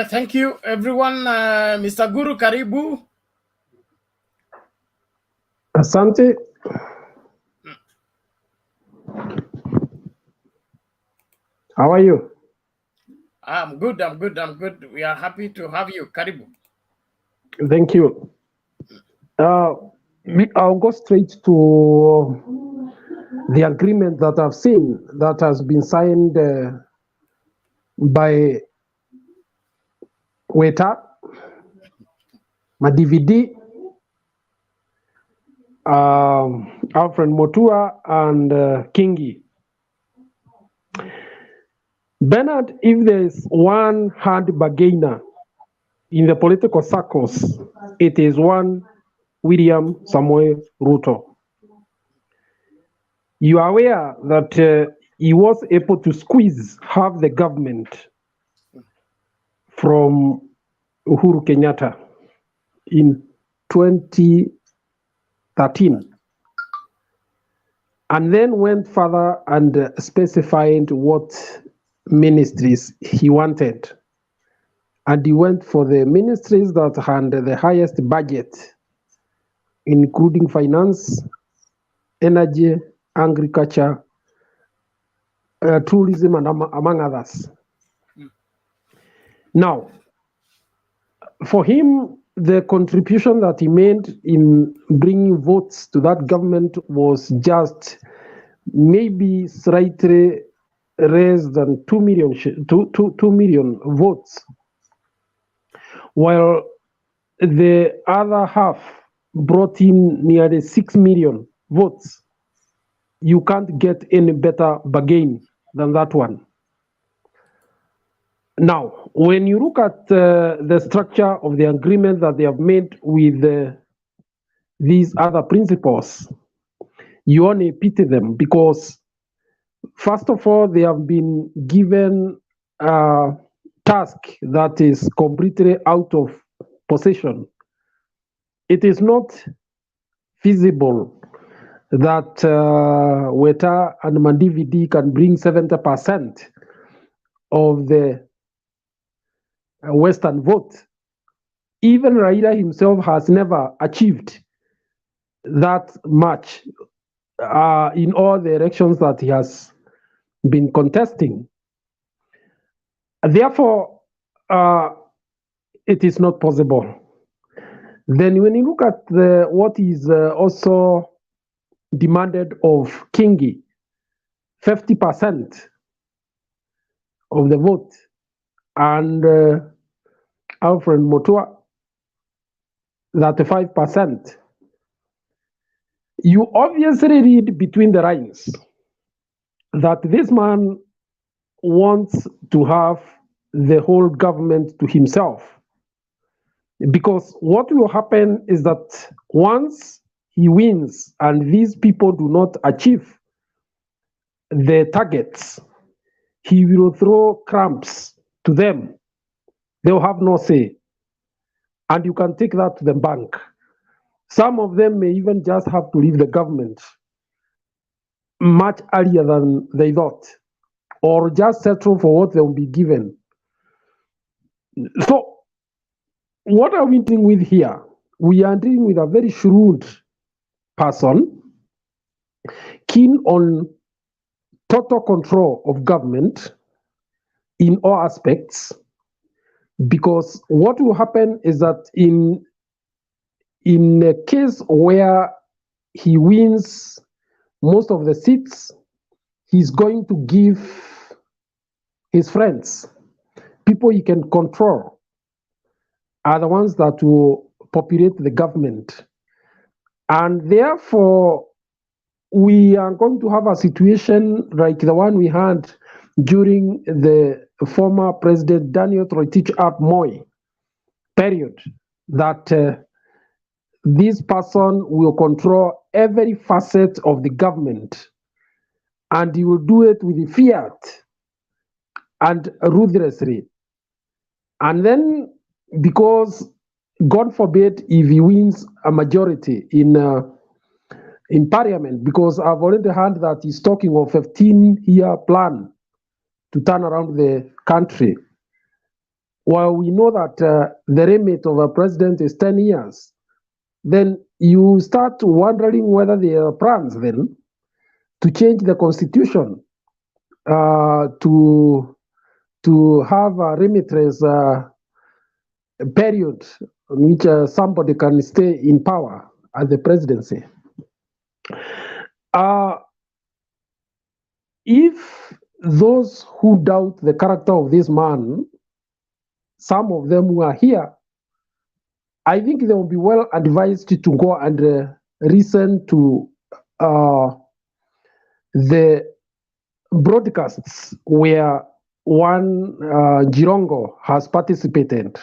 Thank you, everyone. Mr. Guru, karibu. Asante. How are you? I'm good. We are happy to have you. Karibu. Thank you. I'll go straight to the agreement that I've seen that has been signed by Weta, MUDAVADI, Alfred MUTUA, and KINGI. Bernard, if there is one hard bargainer in the political circles, it is one William Samuel RUTO. You are aware that he was able to squeeze half the government from Uhuru Kenyatta in 2013, and then went further and specified what ministries he wanted. And he went for the ministries that had the highest budget, including finance, energy, agriculture, tourism, and among others. Now, for him, the contribution that he made in bringing votes to that government was just maybe slightly less than 2 million votes, while the other half brought in nearly 6 million votes. You can't get any better bargain than that one. Now, when you look at the structure of the agreement that they have made with these other principals, you only pity them because, first of all, they have been given a task that is completely out of possession. It is not feasible that Weta and MUDAVADI can bring 70% of the Western vote. Even Raila himself has never achieved that much in all the elections that he has been contesting. Therefore, it is not possible. Then when you look at what is also demanded of KINGI, 50% of the vote, and Alfred MUTUA, 35%. You obviously read between the lines that this man wants to have the whole government to himself. Because what will happen is that once he wins and these people do not achieve the targets, he will throw cramps to them. They'll have no say. And you can take that to the bank. Some of them may even just have to leave the government much earlier than they thought, or just settle for what they will be given. So, what are we dealing with here? We are dealing with a very shrewd person, keen on total control of government in all aspects, because what will happen is that in a case where he wins most of the seats, he's going to give his friends, people he can control, are the ones that will populate the government. And therefore, we are going to have a situation like the one we had during the former President Daniel Toroitich Arap Moi period, that this person will control every facet of the government, and he will do it with fiat and ruthlessly. And then, because God forbid if he wins a majority in parliament, because I've already heard that he's talking of a 15-year plan to turn around the country. While we know that the remit of a president is 10 years, then you start wondering whether there are plans then to change the constitution to have a remittance period in which somebody can stay in power at the presidency. If those who doubt the character of this man, some of them who are here, I think they will be well advised to go and listen to the broadcasts where one Jirongo has participated.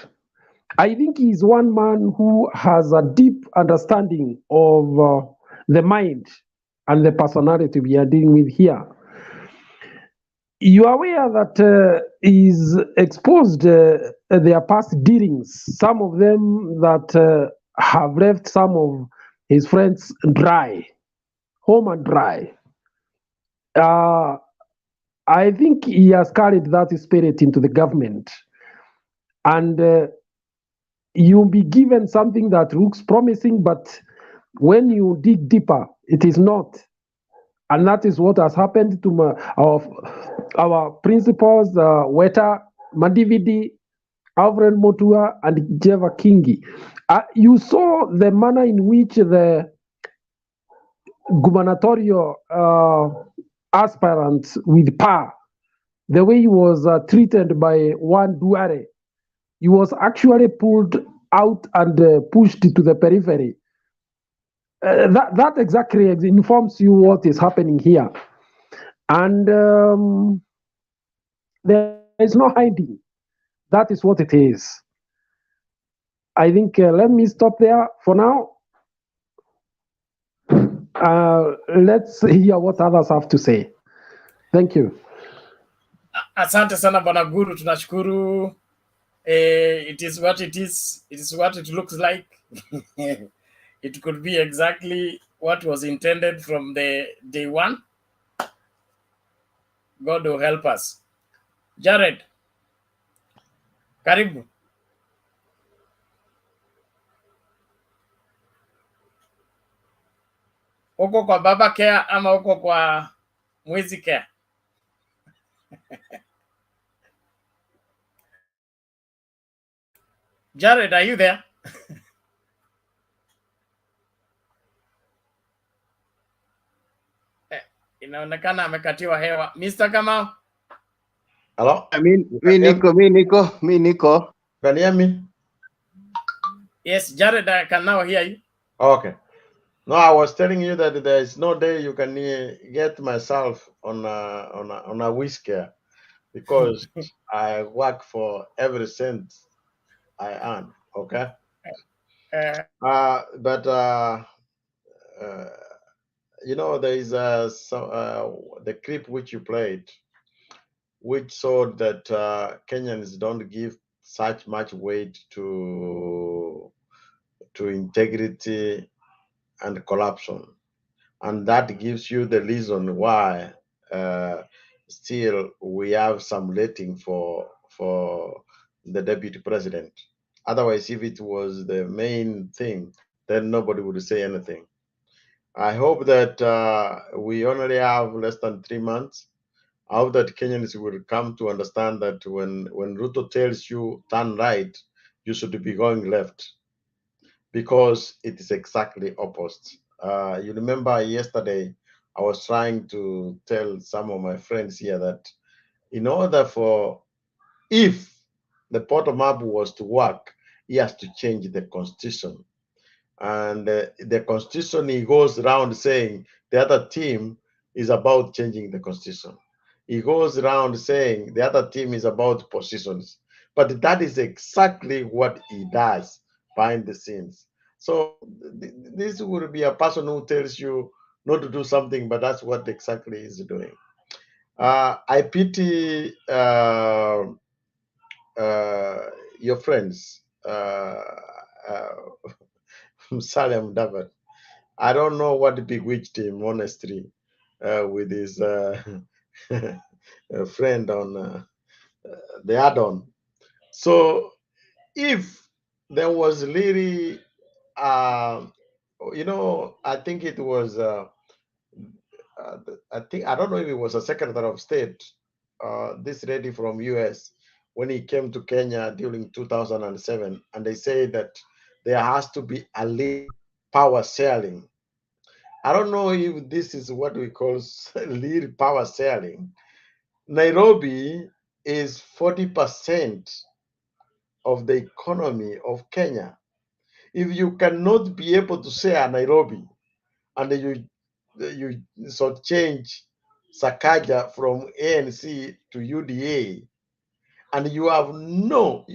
I think he's one man who has a deep understanding of the mind and the personality we are dealing with here. You are aware that he's exposed their past dealings, some of them that have left some of his friends dry, home and dry. I think he has carried that spirit into the government. And you'll be given something that looks promising, but when you dig deeper, it is not. And that is what has happened to our principals, Weta, Madividi, Alfred MUTUA, and Jeva Kingi. You saw the manner in which the gubernatorial aspirant with power, the way he was treated by one Duare, he was actually pulled out and pushed to the periphery. That exactly informs you what is happening here. And there is no hiding. That is what it is. I think let me stop there for now. Let's hear what others have to say. Thank you. Asante sana Bwana Guru, tunashukuru. It is what it is. It is what it looks like. It could be exactly what was intended from the day one. God will help us. Jared, karibu. Uko kwa baba care ama uko kwa mwizi care? Jared, are you there? Inaonekana amekatiwa hewa. Mr. Kamau. Hello? Mi Nico. Can you hear me? Yes, Jared, I can now hear you. Okay. No, I was telling you that there is no day you can get myself on a whiskey because I work for every cent I earn. Okay. You know, there is the clip which you played, which showed that Kenyans don't give such much weight to integrity and corruption, and that gives you the reason why still we have some rating for the deputy president. Otherwise, if it was the main thing, then nobody would say anything. I hope that we only have less than 3 months. I hope that Kenyans will come to understand that when Ruto tells you turn right, you should be going left, because it is exactly opposite. You remember yesterday, I was trying to tell some of my friends here that in order for, if the bottom up was to work, he has to change the constitution. And the constitution, he goes around saying the other team is about changing the constitution. He goes around saying the other team is about positions. But that is exactly what he does behind the scenes. So this would be a person who tells you not to do something, but that's what exactly he's doing. I pity your friends, Salem David. I don't know what bewitched him, honestly, with his friend on the add-on. So if there was really, you know, I think it was I think, I don't know if it was a Secretary of State, this lady from US, when he came to Kenya during 2007, and they say that there has to be a lead power sharing. I don't know if this is what we call lead power sharing. Nairobi is 40% of the economy of Kenya. If you cannot be able to share Nairobi, and you sort change Sakaja from ANC to UDA, and you have no,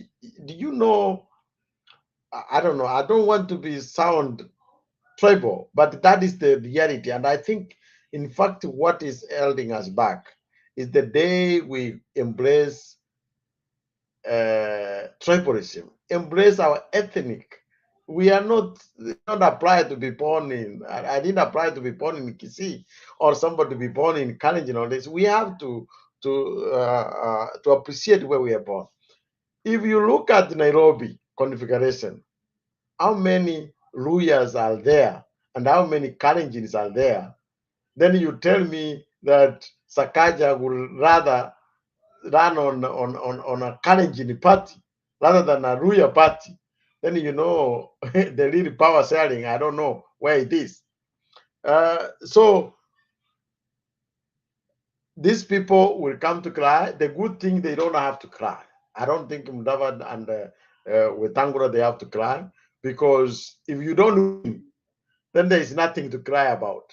do you know, I don't know, I don't want to be sound tribal, but that is the reality. And I think, in fact, what is holding us back is the day we embrace tribalism, embrace our ethnic. We are not applied to be born in. I didn't apply to be born in Kisii, or somebody to be born in Kalenjin or this. We have to appreciate where we are born. If you look at Nairobi configuration, how many Luyas are there and how many Kalenjins are there? Then you tell me that Sakaja would rather run on a Kalenjin party rather than a Ruya party, then you know the real power sharing, I don't know where it is. So these people will come to cry. The good thing, they don't have to cry. I don't think Mudavadi and Wetangula, they have to cry, because if you don't win, then there is nothing to cry about.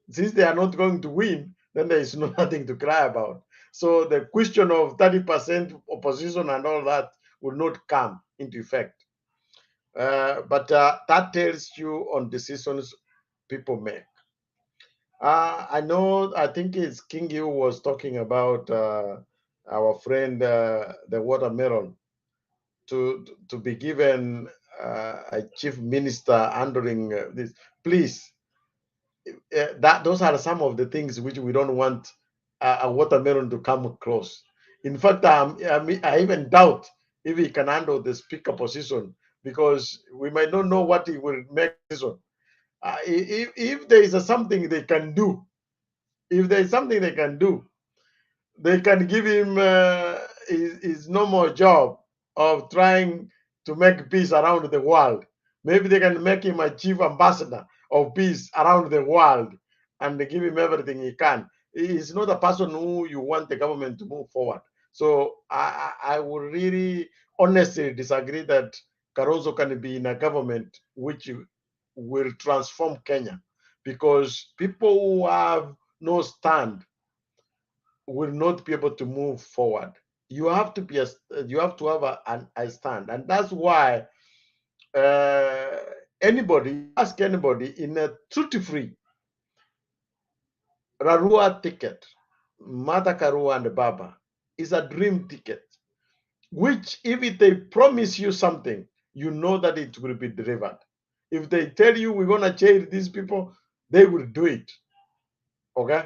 Since they are not going to win, then there is nothing to cry about. So the question of 30% opposition and all that will not come into effect. But that tells you on decisions people make. I think it's Kingi who was talking about our friend, the watermelon, to be given a chief minister handling this. Please, those are some of the things which we don't want a watermelon to come across. In fact, I even doubt if he can handle the speaker position, because we might not know what he will make decision. If there is something they can do, they can give him his normal job of trying to make peace around the world. Maybe they can make him a chief ambassador of peace around the world and give him everything he can. He is not a person who you want the government to move forward. So I would really honestly disagree that Kalonzo can be in a government which will transform Kenya, because people who have no stand will not be able to move forward. You have to be you have to have a stand, and that's why ask anybody in a duty-free Rarua ticket, Mata Karua and Baba is a dream ticket, which if they promise you something, you know that it will be delivered. If they tell you we're gonna change these people, they will do it. Okay,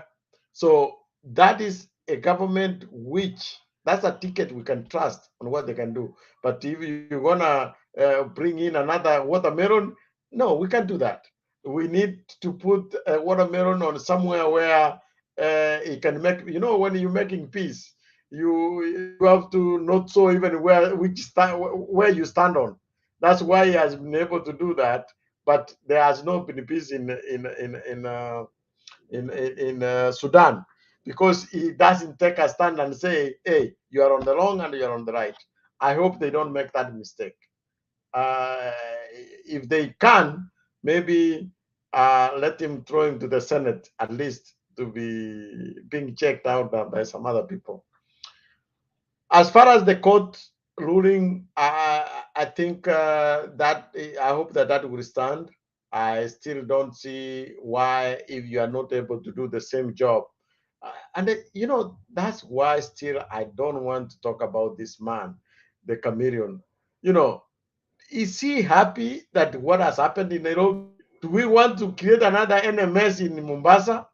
so that is a government which, that's a ticket we can trust on what they can do. But if you're gonna bring in another watermelon, no, we can't do that. We need to put a watermelon on somewhere where it can make, when you're making peace, you have to not so even where you stand on. That's why he has been able to do that. But there has not been peace in Sudan, because he doesn't take a stand and say, hey, you are on the wrong and you are on the right. I hope they don't make that mistake. If they can, maybe let him throw him to the Senate, at least to be being checked out by some other people. As far as the court ruling, I think that I hope that will stand. I still don't see why, if you are not able to do the same job. And that's why still I don't want to talk about this man, the chameleon. Is he happy that what has happened in Nairobi? Do we want to create another NMS in Mombasa?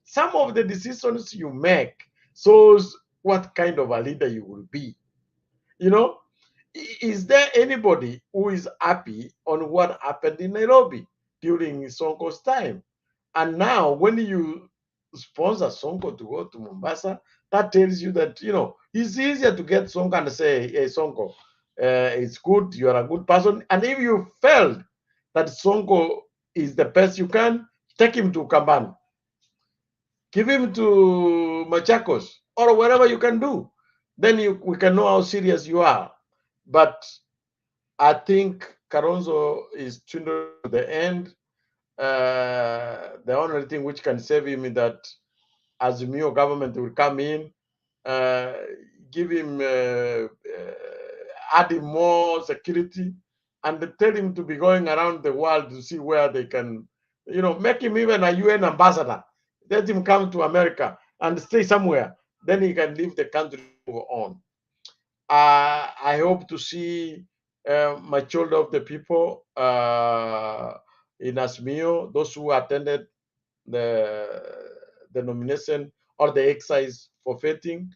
Some of the decisions you make shows what kind of a leader you will be. Is there anybody who is happy on what happened in Nairobi during Sonko's time? And now when you sponsor Sonko to go to Mombasa, that tells you that, you know, it's easier to get Sonko and say, hey, Sonko, it's good, you are a good person. And if you felt that Sonko is the best you can, take him to Kamban, give him to Machakos, or wherever you can do. Then we can know how serious you are. But I think Kalonzo is to the end. The only thing which can save him is that Azimio government will come in, give him, add him more security, and tell him to be going around the world to see where they can, you know, make him even a UN ambassador. Let him come to America and stay somewhere. Then he can leave the country on. I hope to see majority of the people in Azimio, those who attended the nomination or the exercise forfeiting,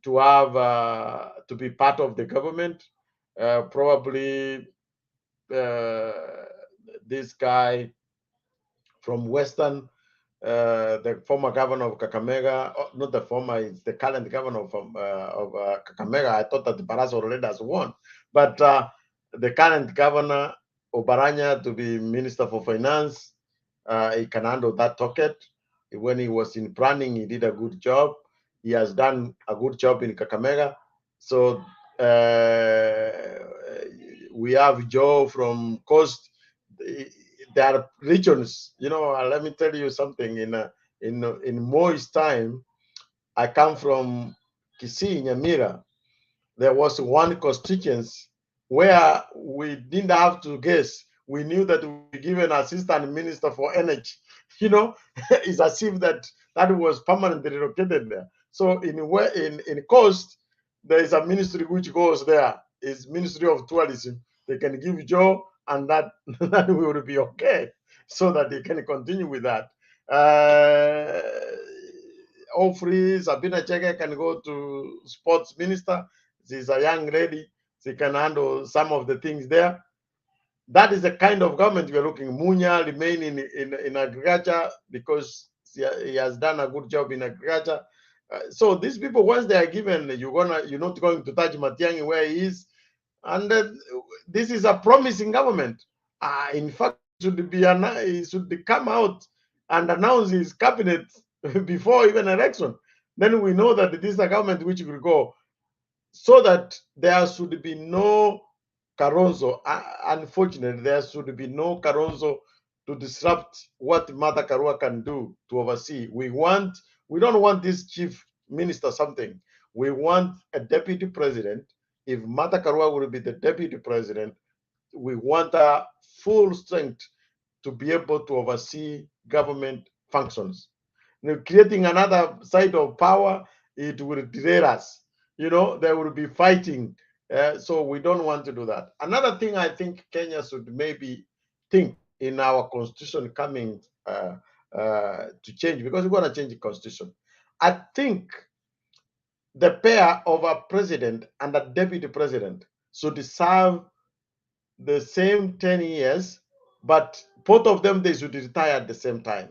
to have to be part of the government. Probably this guy from Western, the former governor of Kakamega, not the former, it's the current governor of Kakamega. I thought that the Barasa already has won, but the current governor, Obaranya, to be Minister for Finance, he can handle that tocket. When he was in planning, he did a good job. He has done a good job in Kakamega. So we have Joe from Coast. There are regions, you know. Let me tell you something. In Moi's time, I come from Kisii, Nyamira. There was one constituency where we didn't have to guess. We knew that we were given assistant minister for energy. You know, it's as if that was permanently located there. So in Coast, there is a ministry which goes there. It's Ministry of Tourism. They can give Joe, and that will be okay, so that they can continue with that. Hopefully, Sabina Chege can go to sports minister. She's a young lady. She can handle some of the things there. That is the kind of government we are looking. Munya remain in agriculture because he has done a good job in agriculture. So these people, once they are given, you're not going to touch Matiang'i where he is, and this is a promising government. In fact, he should come out and announce his cabinet before even election. Then we know that this is a government which will go, so that there should be no Kalonzo. Unfortunately, there should be no Kalonzo to disrupt what Martha Karua can do to oversee. We don't want this chief minister something. We want a deputy president. If Martha Karua will be the deputy president, we want her full strength to be able to oversee government functions. Now, creating another side of power, it will derail us. You know, there will be fighting. So we don't want to do that. Another thing I think Kenya should maybe think in our constitution coming to change, because we're going to change the constitution. I think the pair of a president and a deputy president should serve the same 10 years, but both of them, they should retire at the same time.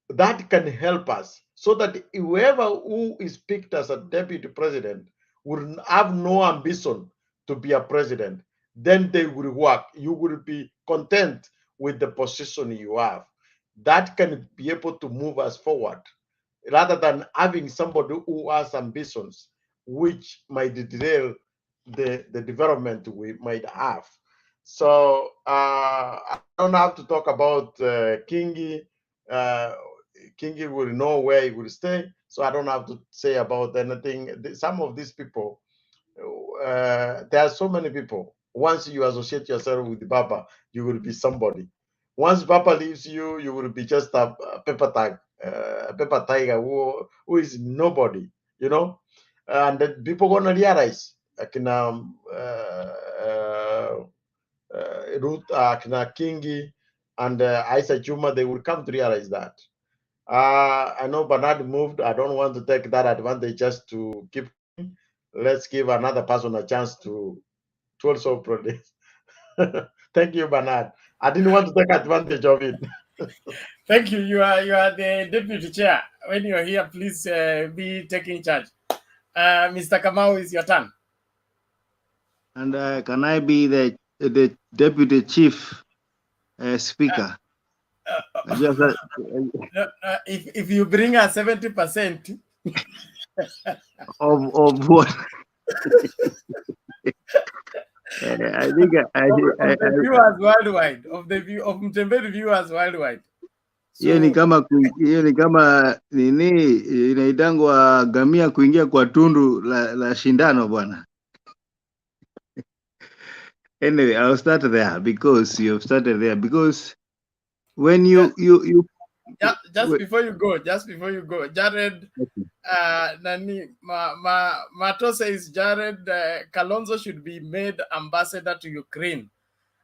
That can help us, so that whoever who is picked as a deputy president will have no ambition to be a president. Then they will work. You will be content with the position you have. That can be able to move us forward, rather than having somebody who has ambitions which might derail the development we might have. So I don't have to talk about Kingi. Kingi will know where he will stay, so I don't have to say about anything. Some of these people, there are so many people. Once you associate yourself with Baba, you will be somebody. Once Baba leaves you, you will be just a paper tag, a paper tiger who is nobody, you know. And then people gonna realize, Ruth, Kingi, and Isa Chuma, they will come to realize that. I know Bernard moved. I don't want to take that advantage just to keep. Let's give another person a chance to also produce. Thank you, Bernard. I didn't want to take advantage of it. Thank you. You are the deputy chair. When you're here, please be taking charge. Mr. Kamau, is your turn. And can I be the deputy chief speaker? If you bring a 70% of what? I think of the viewers worldwide, of Mtembeli viewers worldwide. Hiyo ni kama nini inaitangwa gamia kuingia kwa tundu la shindano bwana. Anyway, I'll start there because you've started there because when you just before you go, Jared nani Mato says Jared Kalonzo should be made ambassador to Ukraine.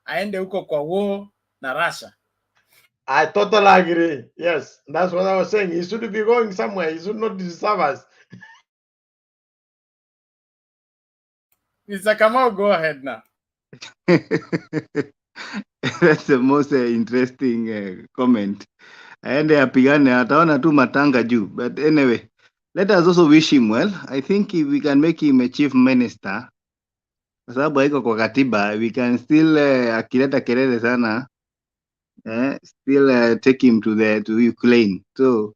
Aende huko kwa war na Russia. I totally agree. Yes, that's what I was saying. He should be going somewhere. He should not disturb us. Mr. Kamau, go ahead now. That's the most interesting comment. Aende apigane ataona tu matanga juu. But anyway, let us also wish him well. I think if we can make him a chief minister, kwa sababu haiko kwa katiba, we can still akileta kelele sana, still take him to Ukraine. So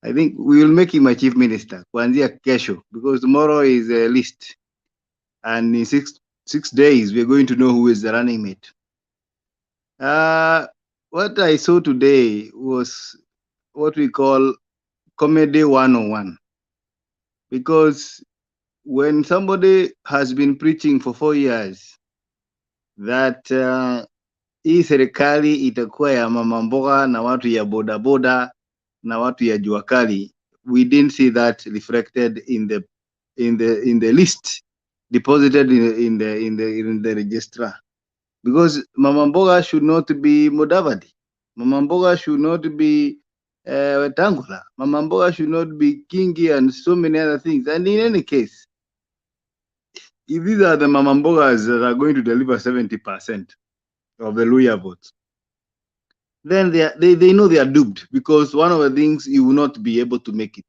I think we will make him a chief minister kuanzia kesho, because tomorrow is a list, and in six days we are going to know who is the running mate. What I saw today was what we call comedy 101, because when somebody has been preaching for 4 years that hii serikali itakuwa ya mama mboga na watu ya bodaboda na watu ya jua kali, we didn't see that reflected in the list deposited in the registrar, because mama mboga should not be Mudavadi, mama mboga should not be Wetangula, mama mboga should not be Kingi and so many other things. And in any case, if these are the mama mbogas that are going to deliver 70% of the Luya votes, then they know they are doomed, because one of the things, you will not be able to make it.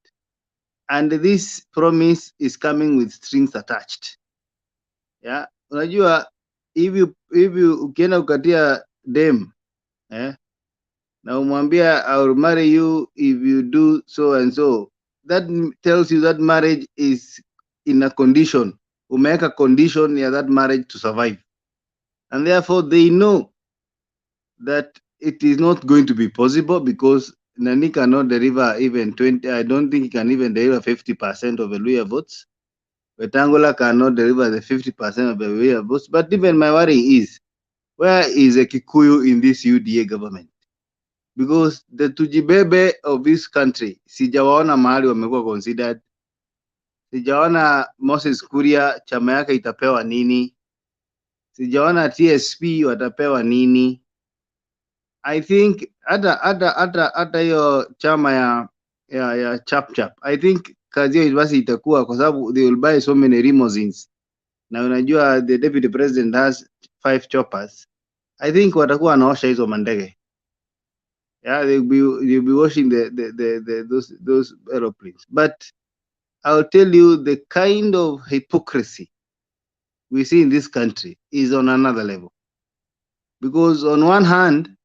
And this promise is coming with strings attached. Yeah, unajua if you ukienda ukatia dem na umwambia I will marry you if you do so and so, that tells you that marriage is in a condition, umeweka condition ya that marriage to survive, and therefore they know that it is not going to be possible, because Nani cannot deliver even 20. I don't think he can even deliver 50% of the Luya votes. Wetangula cannot deliver the 50% of the Luya votes. But even my worry is, where is a Kikuyu in this UDA government? Because the Tujibebe of this country, sijawaona mahali wamekuwa considered. Sijaona Moses Kuria chama yake itapewa nini. Sijaona TSP watapewa nini. I think hata hiyo chama ya chap I think kazi yao basi itakuwa, kwa sababu they will buy so many limousines, na unajua the deputy president has 5 choppers. I think watakuwa wanaosha hizo mandege. Yeah, they'll be washing those aeroplanes. But I'll tell you, the kind of hypocrisy we see in this country is on another level, because on one hand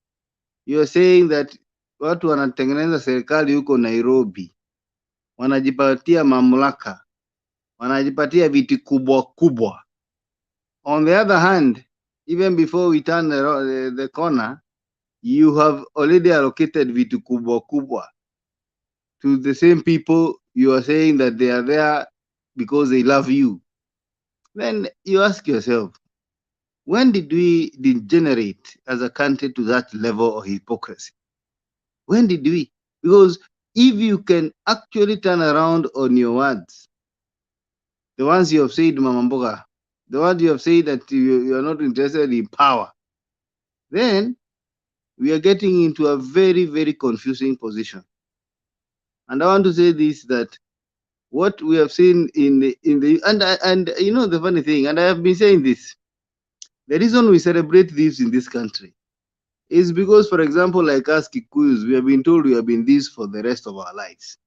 you are saying that watu wanatengeneza serikali huko Nairobi, wanajipatia mamlaka, wanajipatia viti kubwa kubwa. On the other hand, even before we turn the corner, you have already allocated vitu kubwa kubwa to the same people you are saying that they are there because they love you. Then you ask yourself, when did we degenerate as a country to that level of hypocrisy? When did we? Because if you can actually turn around on your words, the ones you have said, Mama Mboga, the ones you have said that you are not interested in power, then we are getting into a very, very confusing position. And I want to say this, that what we have seen in the and you know the funny thing, and I have been saying this, the reason we celebrate this in this country is because, for example, like us Kikuyus, we have been told we have been this for the rest of our lives.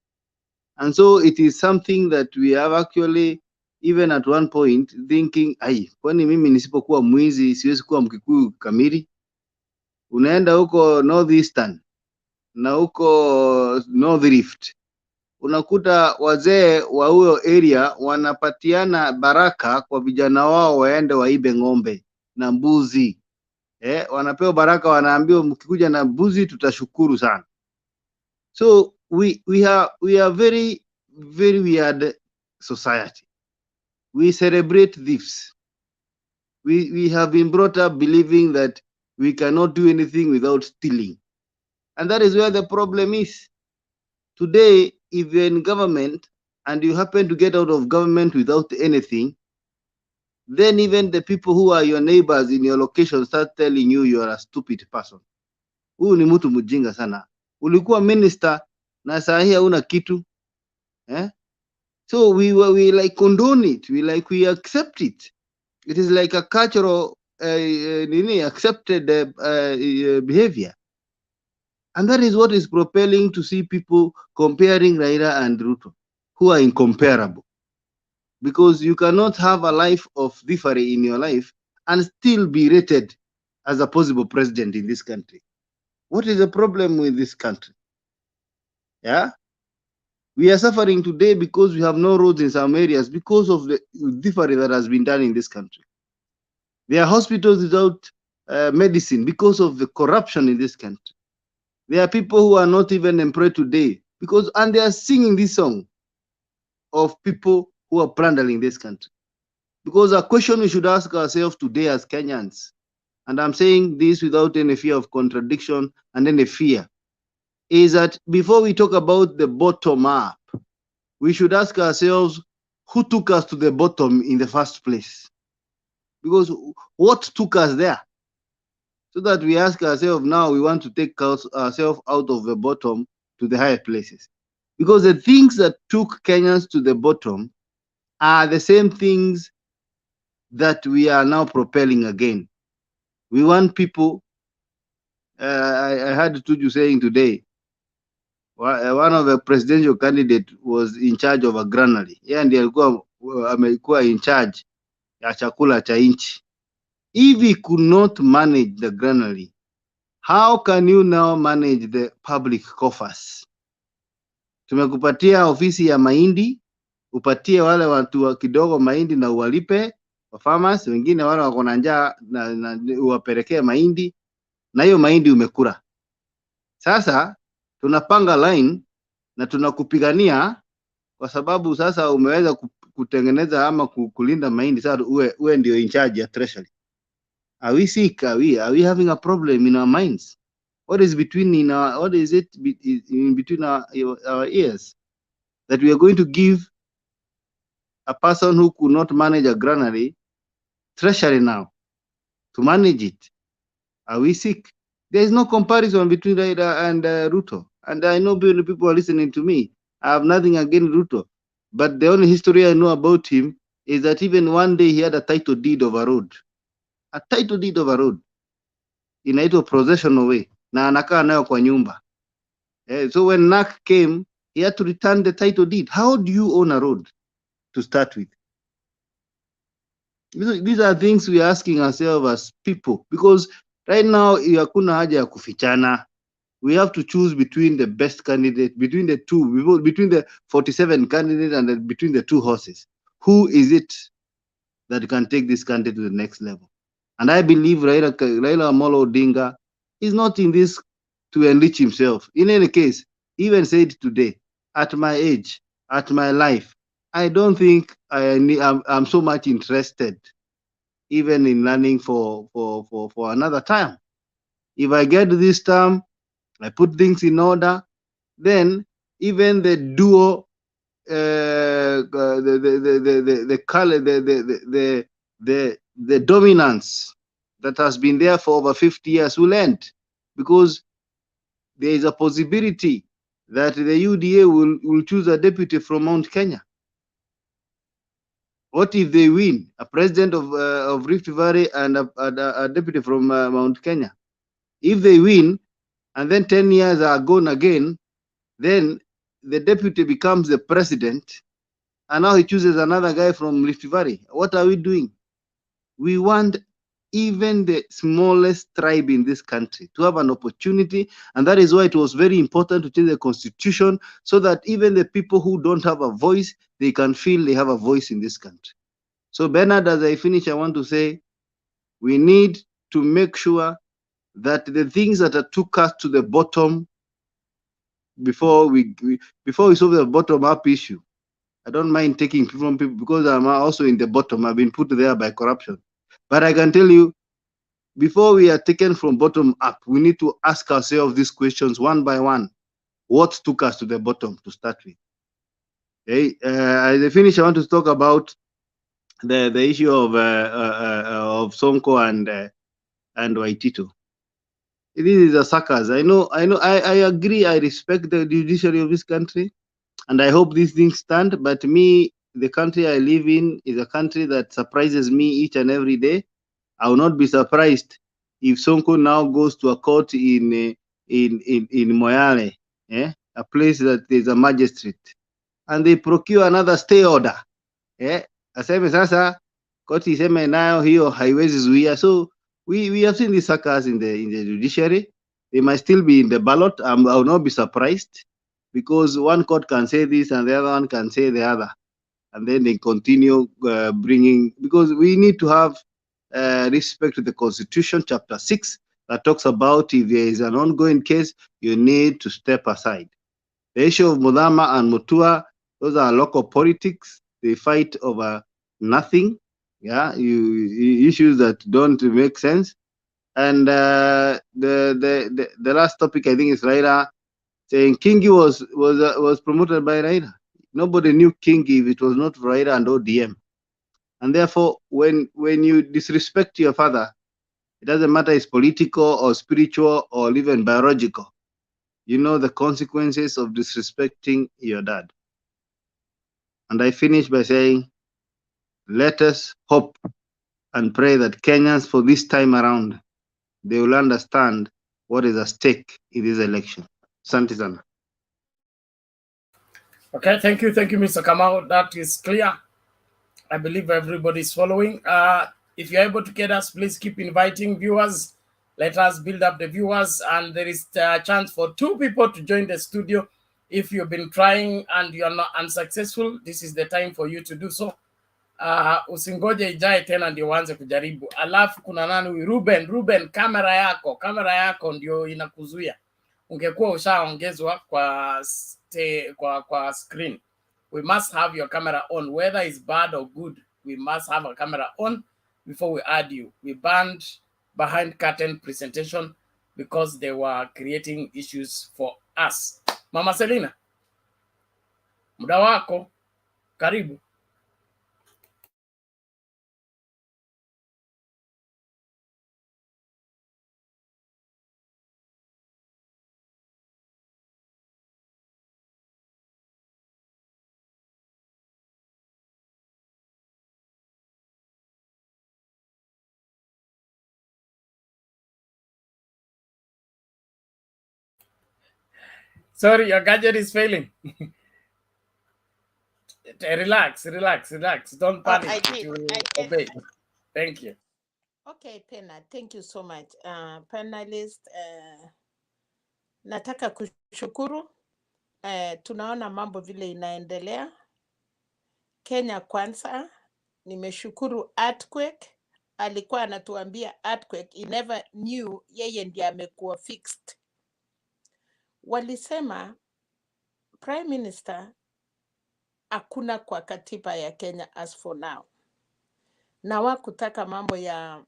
And so it is something that we have actually, even at one point, thinking, ai, kwani mimi nisipokuwa mwizi siwezi kuwa Mkikuyu kamili? Unaenda huko Northeastern na huko North Rift, unakuta wazee wa huyo area wanapatiana baraka kwa vijana wao waende waibe ng'ombe na mbuzi. Wanapewa baraka, wanaambiwa mkikuja na mbuzi tutashukuru sana. So we are very weird society. We celebrate thieves. We have been brought up believing that we cannot do anything without stealing. And that is where the problem is. Today, if you're in government and you happen to get out of government without anything, then even the people who are your neighbors in your location start telling you you are a stupid person. Huyu ni mtu mjinga sana. Ulikuwa minister na saa hii huna kitu. So we like condone it. We accept it. It is like a cultural accepted behavior. And that is what is propelling to see people comparing Raila and Ruto, who are incomparable. Because you cannot have a life of thievery in your life and still be rated as a possible president in this country. What is the problem with this country? Yeah? We are suffering today because we have no roads in some areas because of the thievery that has been done in this country. There are hospitals without medicine because of the corruption in this country. There are people who are not even employed today and they are singing this song of people who are plundering this country. Because a question we should ask ourselves today as Kenyans, and I'm saying this without any fear of contradiction and any fear, is that before we talk about the bottom up, we should ask ourselves who took us to the bottom in the first place. Because what took us there? So that we ask ourselves now, we want to take ourselves out of the bottom to the higher places. Because the things that took Kenyans to the bottom are the same things that we are now propelling again. We want people, I heard Tuju saying today, one of the presidential candidates was in charge of a granary. Yeye ndiye amekuwa in charge ya chakula cha nchi. If he could not manage the granary, how can you now manage the public coffers? Tumekupatia ofisi ya mahindi, upatie wale watu wa kidogo mahindi na uwalipe wa farmers, wengine wale wako na njaa na uwapelekee mahindi, na hiyo mahindi umekula. Sasa tunapanga line na tunakupigania kwa sababu sasa umeweza kutengeneza ama kulinda mahindi, sasa uwe ndio in charge ya treasury. Are we sick? Are we having a problem in our minds? What is between what is it in between our ears that we are going to give a person who could not manage a granary treasury now to manage it? Are we sick? There is no comparison between Raila and Ruto. And I know people are listening to me. I have nothing against Ruto. But the only history I know about him is that even one day he had a title deed of a road. A title deed of a road. Inaitwa possessional way. Na anakaa nayo kwa nyumba. So when NAC came, he had to return the title deed. How do you own a road to start with? These are things we are asking ourselves as people. Because right now, hakuna haja ya kufichana. We have to choose between the best candidate, between the 47 candidates and between the two horses. Who is it that can take this country to the next level? And I believe Raila Amolo Odinga is not in this to enrich himself. In any case, even said today, at my age, at my life, I don't think I'm so much interested even in running for another term. If I get this term, I put things in order, then even the duo, the dominance that has been there for over 50 years will end, because there is a possibility that the UDA will choose a deputy from Mount Kenya. What if they win? A president of Rift Valley and a deputy from Mount Kenya? If they win, and then 10 years are gone again, then the deputy becomes the president, and now he chooses another guy from Rift Valley. What are we doing? We want even the smallest tribe in this country to have an opportunity, and that is why it was very important to change the constitution so that even the people who don't have a voice, they can feel they have a voice in this country. So Bernard, as I finish, I want to say we need to make sure that the things that took us to the bottom before we solve the bottom up issue. I don't mind taking from people because I'm also in the bottom. I've been put there by corruption. But I can tell you, before we are taken from bottom up, we need to ask ourselves these questions one by one. What took us to the bottom to start with? Okay. As I finish, I want to talk about the issue of Sonko and Waititu. This is a circus. I agree. I respect the judiciary of this country, and I hope these things stand. But me, the country I live in is a country that surprises me each and every day. I will not be surprised if Sonko now goes to a court in Moyale, a place that is a magistrate, and they procure another stay order. Aseme sasa koti iseme nayo hiyo haiwezi zuia. So we have seen these suckers in the judiciary. They might still be in the ballot. I will not be surprised because one court can say this and the other one can say the other, and then they continue bringing, because we need to have respect to the Constitution, Chapter 6, that talks about if there is an ongoing case, you need to step aside. The issue of MUTHAMA and MUTUA, those are local politics. They fight over nothing. Issues that don't make sense. And the last topic, I think, is RAILA saying KINGI was promoted by RAILA. Nobody knew KINGI if it was not for RAILA and ODM. And therefore, when you disrespect your father, it doesn't matter it's political or spiritual or even biological. You know the consequences of disrespecting your dad. And I finish by saying, let us hope and pray that Kenyans, for this time around, they will understand what is at stake in this election. Asante sana. Okay, thank you, Mr. Kamau. That is clear. I believe everybody's following. If you're able to get us, please keep inviting viewers. Let us build up the viewers, and there is a chance for 2 people to join the studio. If you've been trying and you're not unsuccessful, this is the time for you to do so. Usingoje ijae tena ndio uanze kujaribu. Alafu kuna nani huyu? Ruben, kamera yako ndio inakuzuia. Ungekuwa ushaongezwa kwa screen. We must have your camera on, whether it's bad or good. We must have a camera on before we add you. We banned behind curtain presentation because they were creating issues for us. Mama Selina, muda wako, karibu. Sorry, your gadget is failing. Relax. Don't panic. I did. Obey. Thank you. Okay, Pena, thank you so much. Panelist, nataka kushukuru. Tunaona mambo vile inaendelea. Kenya kwanza, nimeshukuru earthquake. Alikuwa anatuambia earthquake, he never knew yeye ndiye amekuwa fixed. Walisema Prime Minister hakuna kwa katiba ya Kenya as for now. Na wakutaka mambo ya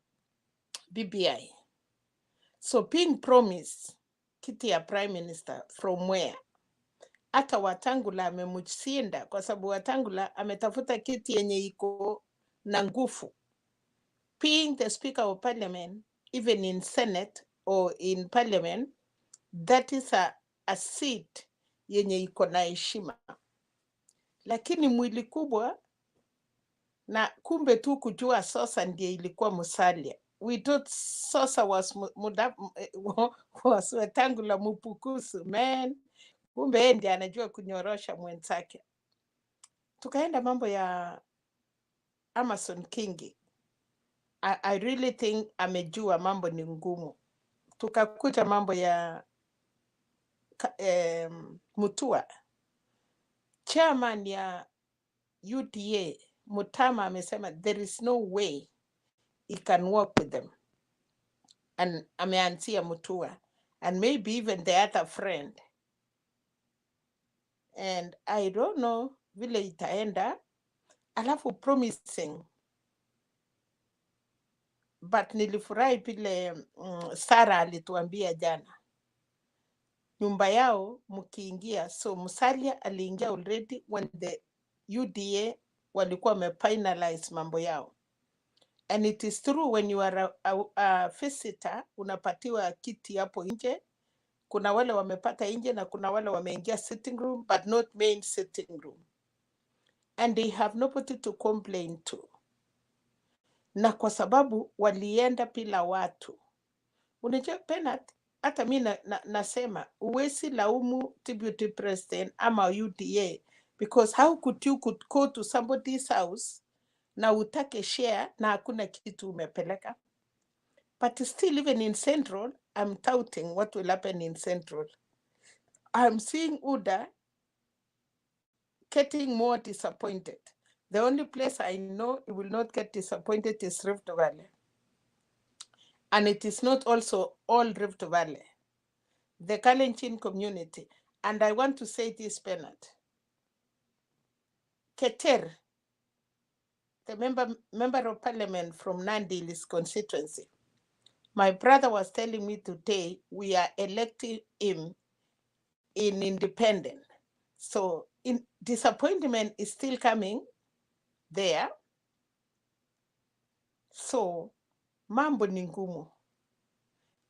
BBI. So being promised kiti ya Prime Minister from where? Hata Wetangula amemshinda kwa sababu Wetangula ametafuta kiti yenye iko na nguvu. Being the Speaker of Parliament, even in Senate or in Parliament, that is a seat yenye iko na heshima. Lakini mwili kubwa na kumbe tu kujua sasa ndiye ilikuwa Musalia. we thought Sosa was was Wetangula Mupukusu, man. Kumbe yeye ndiye anajua kunyorosha mwenzake. Tukaenda mambo ya Amason Kingi. I really think amejua mambo ni ngumu. Tukakuta mambo ya MUTUA. Chairman ya UDA, MUTHAMA, amesema there is no way he can work with them. And ameanzia MUTUA. And maybe even the other friend. And I don't know vile itaenda. Alafu promising. But nilifurahi vile Sarah alituambia jana. Nyumba yao mkiingia, so Musalia aliingia already when the UDA walikuwa wamefinalize mambo yao. And it is true when you are a visitor, unapatiwa kiti hapo nje. Kuna wale wamepata nje na kuna wale wameingia sitting room, but not main sitting room. And they have nobody to complain to. Na kwa sababu walienda bila watu. Unajua Penat, hata mi nasema uwezi laumu deputy president ama UDA, because how could you go to somebody's house na utake share na hakuna kitu umepeleka? But still, even in Central, I'm touting what will happen in Central. I'm seeing UDA getting more disappointed. The only place I know it will not get disappointed is Rift Valley. And it is not also all Rift Valley. The Kalenjin community. And I want to say this, Bernard. Keter, the member of parliament from Nandi's constituency. My brother was telling me today we are electing him in independent. So disappointment is still coming there. So mambo ni ngumu.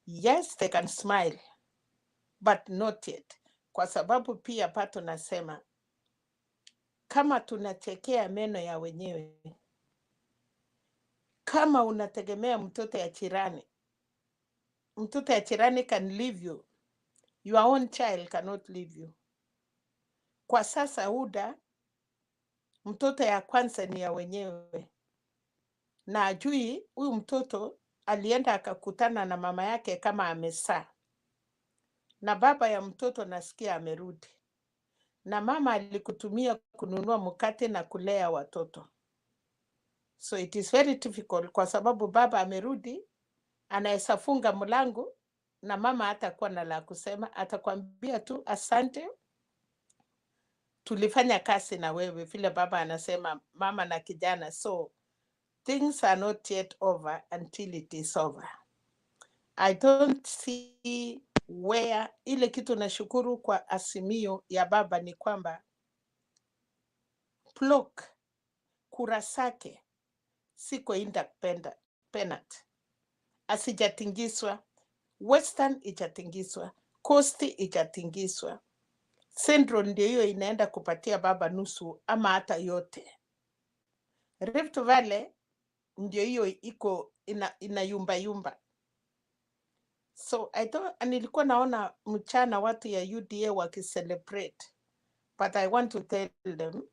Yes, they can smile, but not yet. Kwa sababu pia pato nasema, kama tunachekea meno ya wenyewe, kama unategemea mtoto ya jirani can leave you. Your own child cannot leave you. Kwa sasa UDA, mtoto ya kwanza ni ya wenyewe. Na ajui, huyu mtoto alienda akakutana na mama yake kama amesaa. Na baba ya mtoto nasikia amerudi. Na mama alikutumia kununua mkate na kulea watoto. So it is very difficult kwa sababu baba amerudi, anaweza funga mlango na mama hatakuwa na la kusema, atakwambia tu asante, tulifanya kazi na wewe, vile baba anasema mama na kijana. So things are not yet over until it is over. I don't see where, ile kitu nashukuru kwa Azimio ya baba ni kwamba Plok kura zake siko independent. Asijatingiswa. Western ijatingiswa. Coast ijatingiswa. Central ndio hiyo inaenda kupatia baba nusu ama hata yote. Rift Valley ndio hiyo iko ina yumba yumba. So nilikuwa naona mchana watu ya UDA wakicelebrate. But I want to tell them,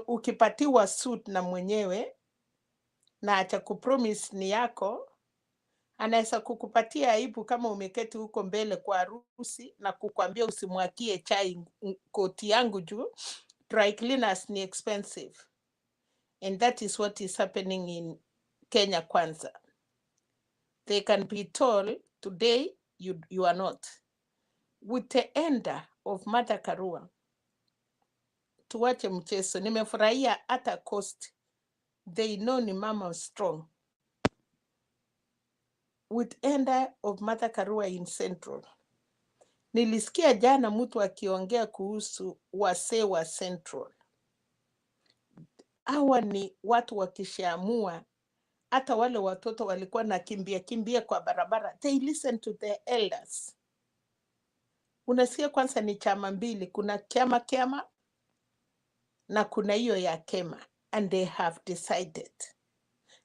ukipatiwa suit na mwenyewe na acha kupromise ni yako, anaweza kukupatia aibu kama umeketi huko mbele kwa harusi na kukwambia usimwakie chai koti yangu juu. Dry cleaners ni expensive. And that is what is happening in Kenya Kwanza. They can be told, today you are not. With the end of Martha Karua, tuwache mchezo. Nimefurahia hata Coast. They know ni mama strong. With end of Martha Karua in Central. Nilisikia jana mtu akiongea kuhusu wasee wa Central. Hawa ni watu wakishaamua, hata wale watoto walikuwa na kimbia kwa barabara. They listen to their elders. Unasikia kwanza ni chama mbili. Kuna kiama na kuna hiyo ya Kema. And they have decided.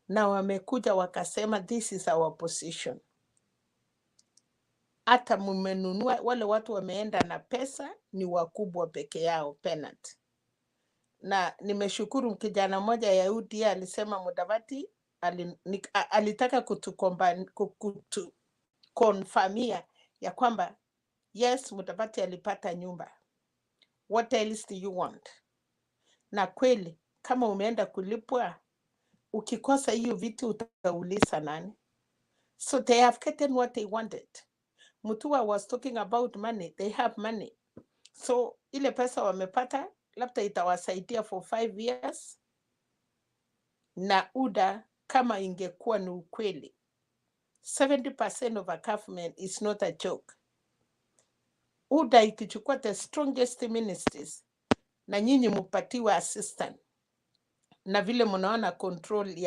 na wamekuja wakasema this is our position. Hata mumenunua, wale watu wameenda na pesa ni wakubwa peke yao penalty. Na nimeshukuru kijana mmoja ya UDA alisema Mudavadi alitaka kutukonfamia ya kwamba yes, Mudavadi alipata nyumba. What else do you want? Na kweli kama umeenda kulipwa, ukikosa hiyo vitu utauliza nani? So they have gotten what they wanted. MUTUA was talking about money. They have money. So ile pesa wamepata labda itawasaidia for 5 years. Na UDA kama ingekuwa ni ukweli, 70% of a government is not a joke. UDA ikichukua the strongest ministers na nyinyi mupatiwa assistant, na vile mnaona control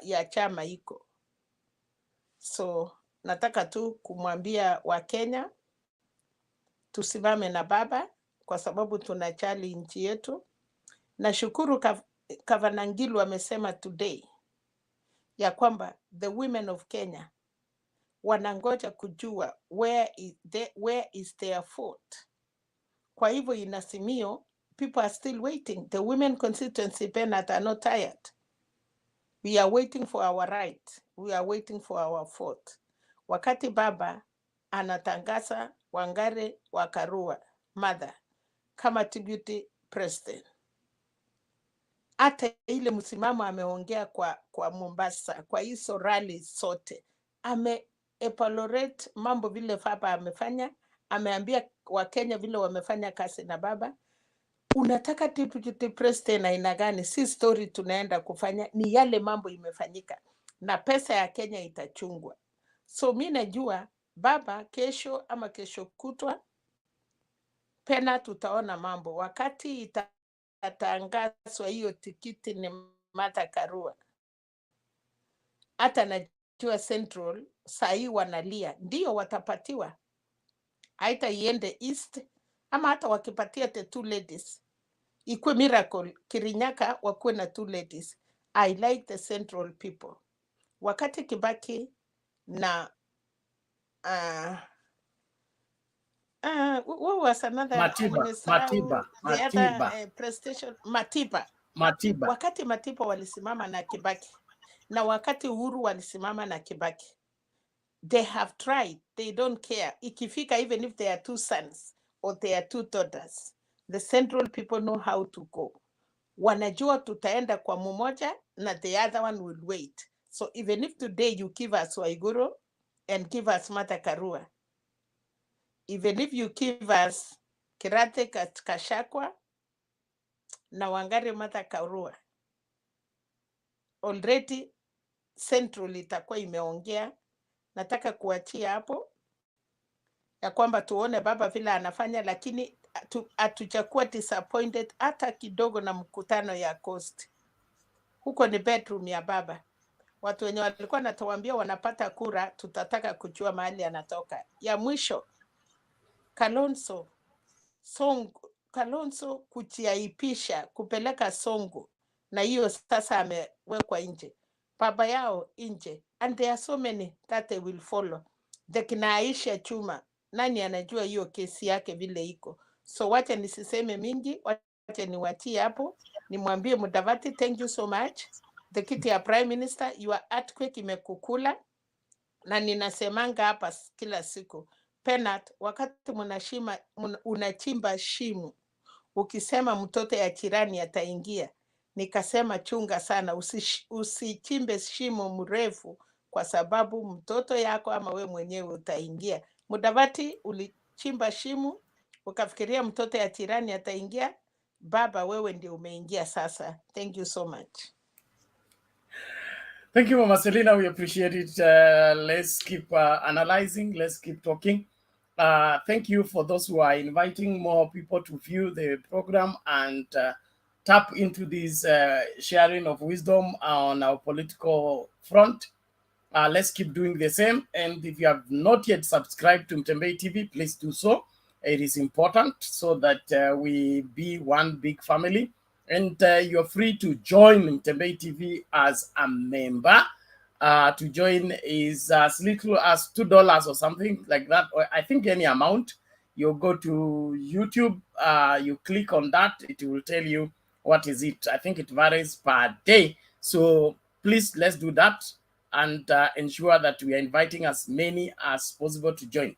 ya chama iko. So nataka tu kumwambia Wakenya tusimame na baba kwa sababu tunajali nchi yetu. Nashukuru Gavana Ngilu amesema today ya kwamba the women of Kenya wanangoja kujua where is their fault. Kwa hivyo inasimio, people are still waiting. The women constituency Bernard are not tired. We are waiting for our right. We are waiting for our fault. Wakati baba anatangaza Wangare wa Karua mother kama deputy president, hata ile msimamo ameongea kwa Mombasa, kwa hizo rally sote, epalorate mambo vile baba amefanya, ameambia Wakenya vile wamefanya kazi na baba. Unataka deputy president aina gani? Si story tunaenda kufanya, ni yale mambo imefanyika na pesa ya Kenya itachungwa. So mimi najua baba kesho ama kesho kutwa pena tutaona mambo. Wakati itatangazwa hiyo tikiti ni Martha Karua, hata najua Central sahi wanalia, ndio watapatiwa, haita iende East, ama hata wakipatia the 2 ladies ikue miracle Kirinyaka wakuwe na 2 ladies. I like the Central people. Wakati Kibaki na what was another prestation Matiba. Wakati Matiba walisimama na Kibaki na wakati Uhuru walisimama na Kibaki, they have tried, they don't care. Ikifika even if they are 2 sons or they are 2 daughters, the Central people know how to go. Wanajua tutaenda kwa mmoja na the other one will wait. So even if today you give us Waiguru and give us Martha Karua, even if you give us Kirate Kashakwa na Wangari Martha Karua, already Central itakuwa imeongea. Nataka kuachia hapo ya kwamba tuone baba vile anafanya, lakini hatujakuwa disappointed hata kidogo na mkutano ya Coast. Huko ni bedroom ya baba. Watu wenye walikuwa natuambia wanapata kura, tutataka kujua mahali anatoka. Ya mwisho, Kalonzo kujiaipisha kupeleka Sonko, na hiyo sasa amewekwa nje, baba yao nje, and there are so many that they will follow. The kina Aisha Chuma, nani anajua hiyo kesi yake vile iko. So wacha nisiseme mingi, wacha niwatie hapo, nimwambie Mudavadi thank you so much. The kiti ya Prime Minister, your earthquake imekukula, na ninasemanga hapa kila siku, Penat, wakati unachimba shimo, ukisema mtoto ya jirani ataingia, nikasema chunga sana, usichimbe shimo mrefu kwa sababu mtoto yako ama we mwenyewe utaingia. Mudavadi ulichimba shimo, ukafikiria mtoto ya jirani ataingia, baba wewe ndio umeingia sasa. Thank you so much. Thank you, Mama Selina. We appreciate it. Let's keep analyzing. Let's keep talking. Thank you for those who are inviting more people to view the program and tap into this sharing of wisdom on our political front. Let's keep doing the same. And if you have not yet subscribed to Mtembei TV, please do so. It is important so that we be one big family. And you're free to join Mtembei TV as a member. To join is as little as $2 or something like that, or I think any amount. You go to YouTube, you click on that, it will tell you what is it. I think it varies per day. So please, let's do that and ensure that we are inviting as many as possible to join.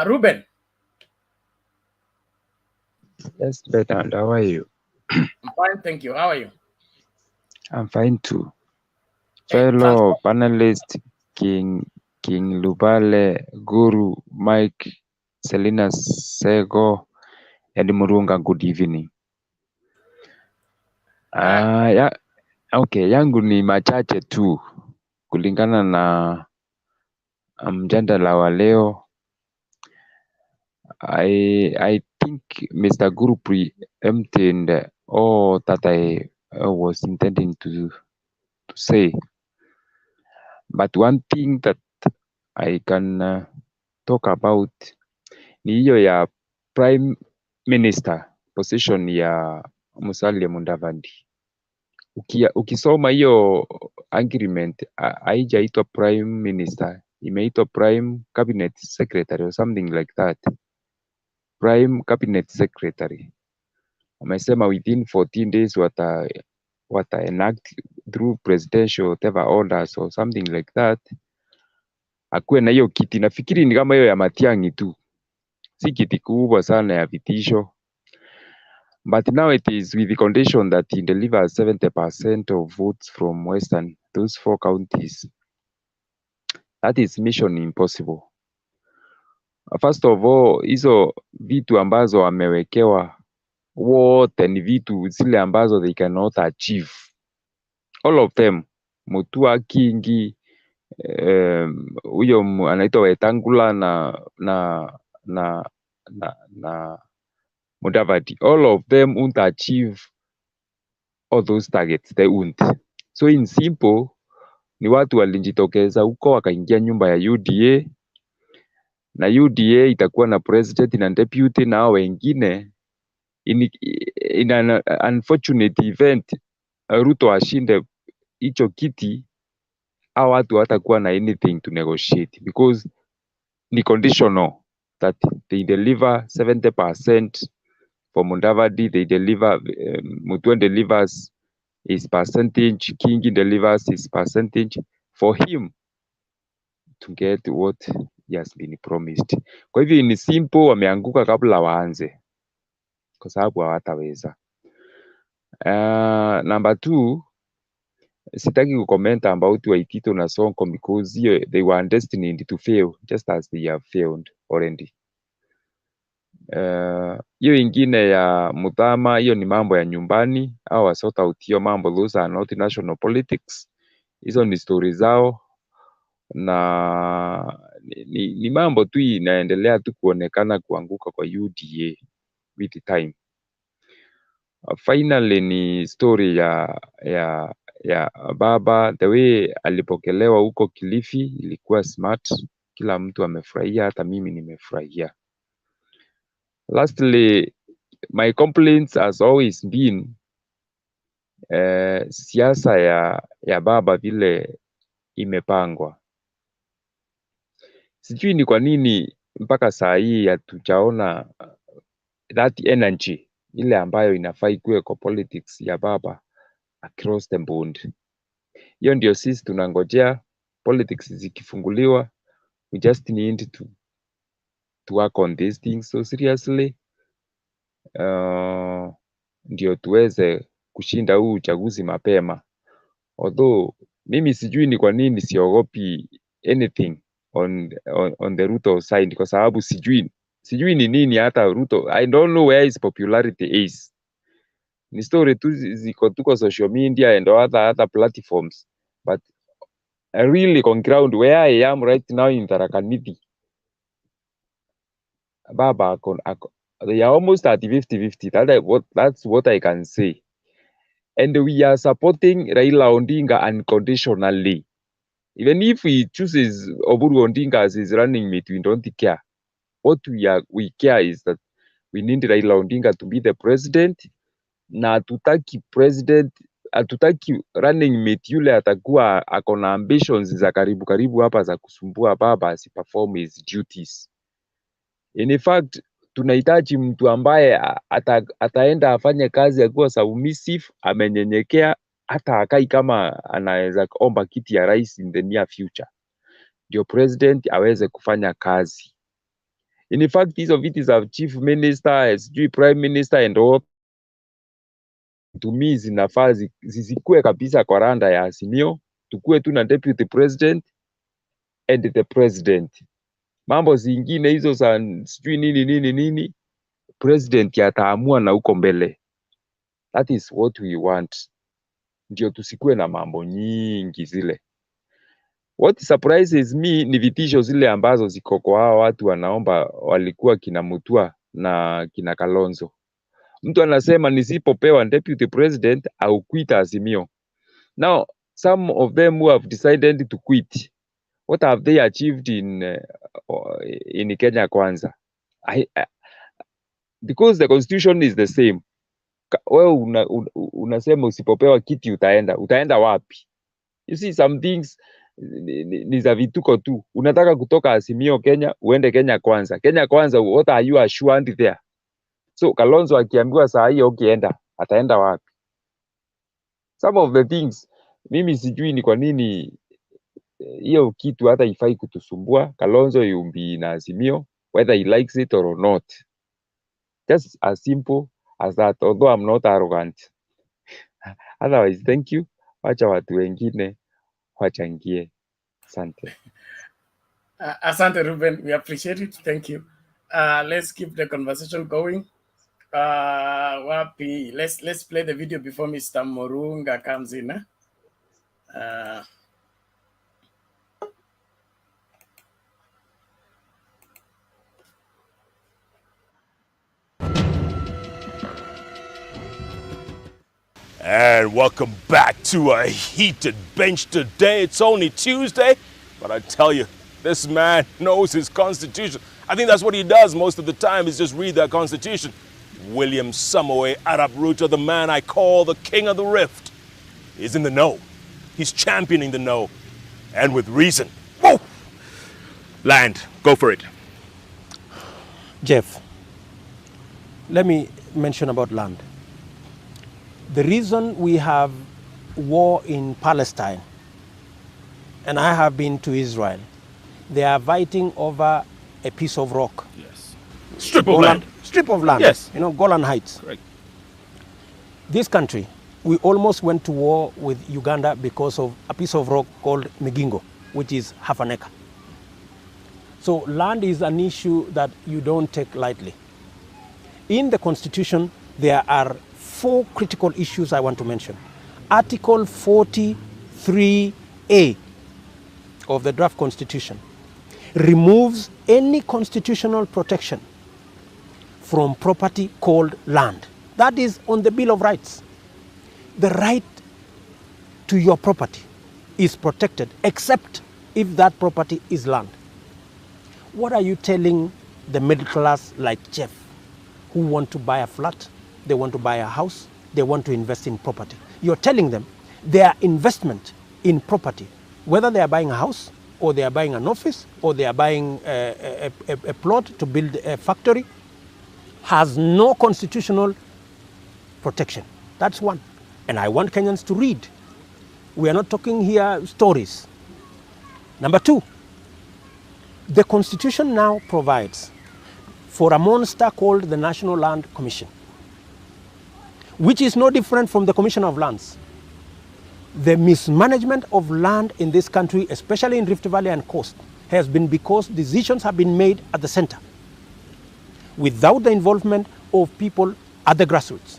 Ruben. Yes, Bernard, how are you? I'm fine, thank you. How are you? I'm fine too. Hey, Fellow panelist, King Lubale, Guru, Mike, Selina Sego, and Murunga, good evening. Okay, yangu ni machache tu kulingana na mjadala wa leo. I think Mr. Guru preempted all that I was intending to say. But one thing that I can talk about ni hiyo ya Prime Minister position ya Musalia Mudavadi. Ukisoma hiyo agreement haijaitwa Prime Minister, imeitwa Prime Cabinet Secretary or something like that. Prime Cabinet Secretary. Wamesema within 14 days wata enact through presidential whatever orders or something like that. Akuwe na hiyo kiti, nafikiri ni kama hiyo ya Matiang'i tu, si kiti kubwa sana ya vitisho. But now it is with the condition that he delivers 70% of votes from Western, those 4 counties. That is mission impossible. First of all, hizo vitu ambazo wamewekewa wote ni vitu zile ambazo they cannot achieve. All of them. MUTUA, KINGI, huyo anaitwa Wetangula na MUDAVADI. All of them won't achieve all those targets. They won't. So in simple, ni watu walijitokeza huko wakaingia nyumba ya UDA, na UDA itakuwa na president na deputy, na wengine in an unfortunate event RUTO ashinde hicho kiti, hao watu hawatakuwa na anything to negotiate because ni conditional that they deliver 70% for Mudavadi, they deliver MUTUA delivers his percentage, KINGI delivers his percentage for him to get what he has been promised. Kwa hivyo ni simple, wameanguka kabla waanze, kwa sababu hawataweza. Number 2, sitaki kucomment about Waititu na Sonko because they were destined to fail just as they have failed already. Hiyo ingine ya MUTHAMA, hiyo ni mambo ya nyumbani, au wasort out hiyo mambo, those are not national politics. Hizo ni story zao, na ni mambo tu inaendelea tu kuonekana kuanguka kwa UDA with the time. Finally ni story ya baba, the way alipokelewa huko Kilifi ilikuwa smart, kila mtu amefurahia, hata mimi nimefurahia. Lastly, my complaints has always been siasa ya baba vile imepangwa. Sijui ni kwa nini mpaka saa hii hatujaona that energy ile ambayo inafaa ikuwe kwa politics ya baba across the board. Hiyo ndio sisi tunangojea, politics zikifunguliwa, we just need to work on these things so seriously, ndio tuweze kushinda huu uchaguzi mapema. Although mimi sijui ni kwa nini siogopi anything on the RUTO side, kwa sababu sijui ni nini hata RUTO, I don't know where his popularity is. Ni story tu ziko tuko social media and other platforms, but really on ground where I am right now in Tharaka Nithi, baba they are almost at 50-50. That's what I can say. And we are supporting Raila Odinga unconditionally. Even if he chooses Oburu Odinga as his running mate, we don't care. What we care is that we need Raila Odinga to be the president, na hatutaki president, hatutaki running mate yule atakuwa ako na ambitions za karibu hapa za kusumbua baba asiperform his duties. In fact, tunahitaji mtu ambaye ataenda afanye kazi akiwa submissive, amenyenyekea, hata akai kama anaweza omba kiti ya rais in the near future, ndio president aweze kufanya kazi. In fact, hizo viti za chief minister, sijui prime minister and all, to me zinafaa zizikue kabisa kwa randa ya Azimio, tukue tu na deputy president and the president. Mambo zingine hizo za sijui nini president ataamua na uko mbele. That is what we want. Ndio tusikue na mambo nyingi zile. What surprises me ni vitisho zile ambazo ziko kwa hao watu wanaomba, walikuwa kina MUTUA na kina Kalonzo. Mtu anasema nisipopewa deputy president au quit Azimio. Now, some of them who have decided to quit, what have they achieved in Kenya kwanza? Because the constitution is the same. Wewe unasema usipopewa kiti utaenda wapi? You see, some things ni za vituko tu. Unataka kutoka Azimio Kenya uende Kenya kwanza. Kenya kwanza, what are you assured there? So Kalonzo akiambiwa saa hiyo ukienda, ataenda wapi? Some of the things mimi sijui ni kwa nini hiyo kitu hata ifai kutusumbua. Kalonzo yumbi na Azimio whether he likes it or not. Just as simple as that, although I'm not arrogant. Otherwise, thank you. Wacha watu wengine wachangie. Asante. Asante Ruben, we appreciate it. Thank you. Let's keep the conversation going. Wapi, let's play the video before Mr. Morunga comes in. And welcome back to a heated bench today. It's only Tuesday, but I tell you, this man knows his constitution. I think that's what he does most of the time, is just read that constitution. William Samoei Arap Ruto, the man I call the king of the rift, is in the know. He's championing the know, and with reason. Whoa! Land, go for it. Jeff, let me mention about land. The reason we have war in Palestine, and I have been to Israel, they are fighting over a piece of rock. Yes. Strip of land. Strip of land. Yes. You know, Golan Heights. Correct. This country, we almost went to war with Uganda because of a piece of rock called Migingo, which is half an acre. So land is an issue that you don't take lightly. In the Constitution, there are 4 critical issues I want to mention. Article 43A of the draft Constitution removes any constitutional protection from property called land. That is on the Bill of Rights. The right to your property is protected except if that property is land. What are you telling the middle class like Jeff who want to buy a flat, they want to buy a house, they want to invest in property? You're telling them their investment in property, whether they are buying a house or they are buying an office or they are buying a plot to build a factory, has no constitutional protection. That's one. And I want Kenyans to read. We are not talking here stories. Number 2, the Constitution now provides for a monster called the National Land Commission, which is no different from the Commission of Lands. The mismanagement of land in this country, especially in Rift Valley and Coast, has been because decisions have been made at the center without the involvement of people at the grassroots.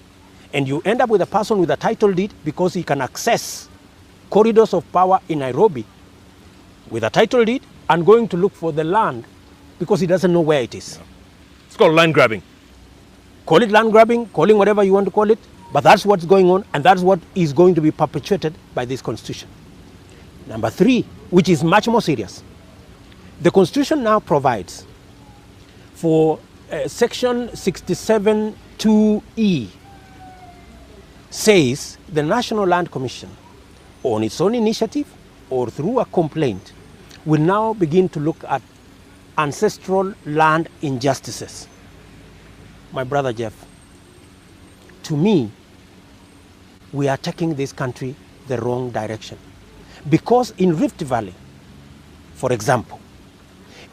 And you end up with a person with a title deed because he can access corridors of power in Nairobi with a title deed and going to look for the land because he doesn't know where it is. It's called land grabbing. Call it land grabbing, calling whatever you want to call it, but that's what's going on, and that's what is going to be perpetuated by this Constitution. Number 3, which is much more serious. The Constitution now provides for Section 67(2)(e), says the National Land Commission, on its own initiative or through a complaint, will now begin to look at ancestral land injustices. My brother Jeff, to me, we are taking this country the wrong direction. Because in Rift Valley, for example,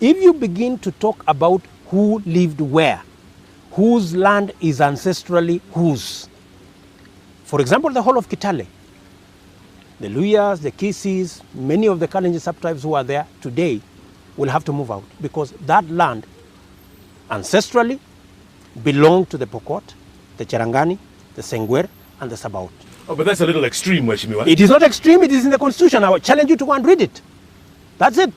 if you begin to talk about who lived where, whose land is ancestrally whose, for example, the whole of Kitale, the Luyas, the Kisis, many of the Kalenjin sub-tribes who are there today will have to move out because that land ancestrally belonged to the Pokot, the Cherangani, the Sengwer, and the Sabaot. Oh, but that's a little extreme, Mheshimiwa. It is not extreme, it is in the Constitution. I will challenge you to go and read it. That's it.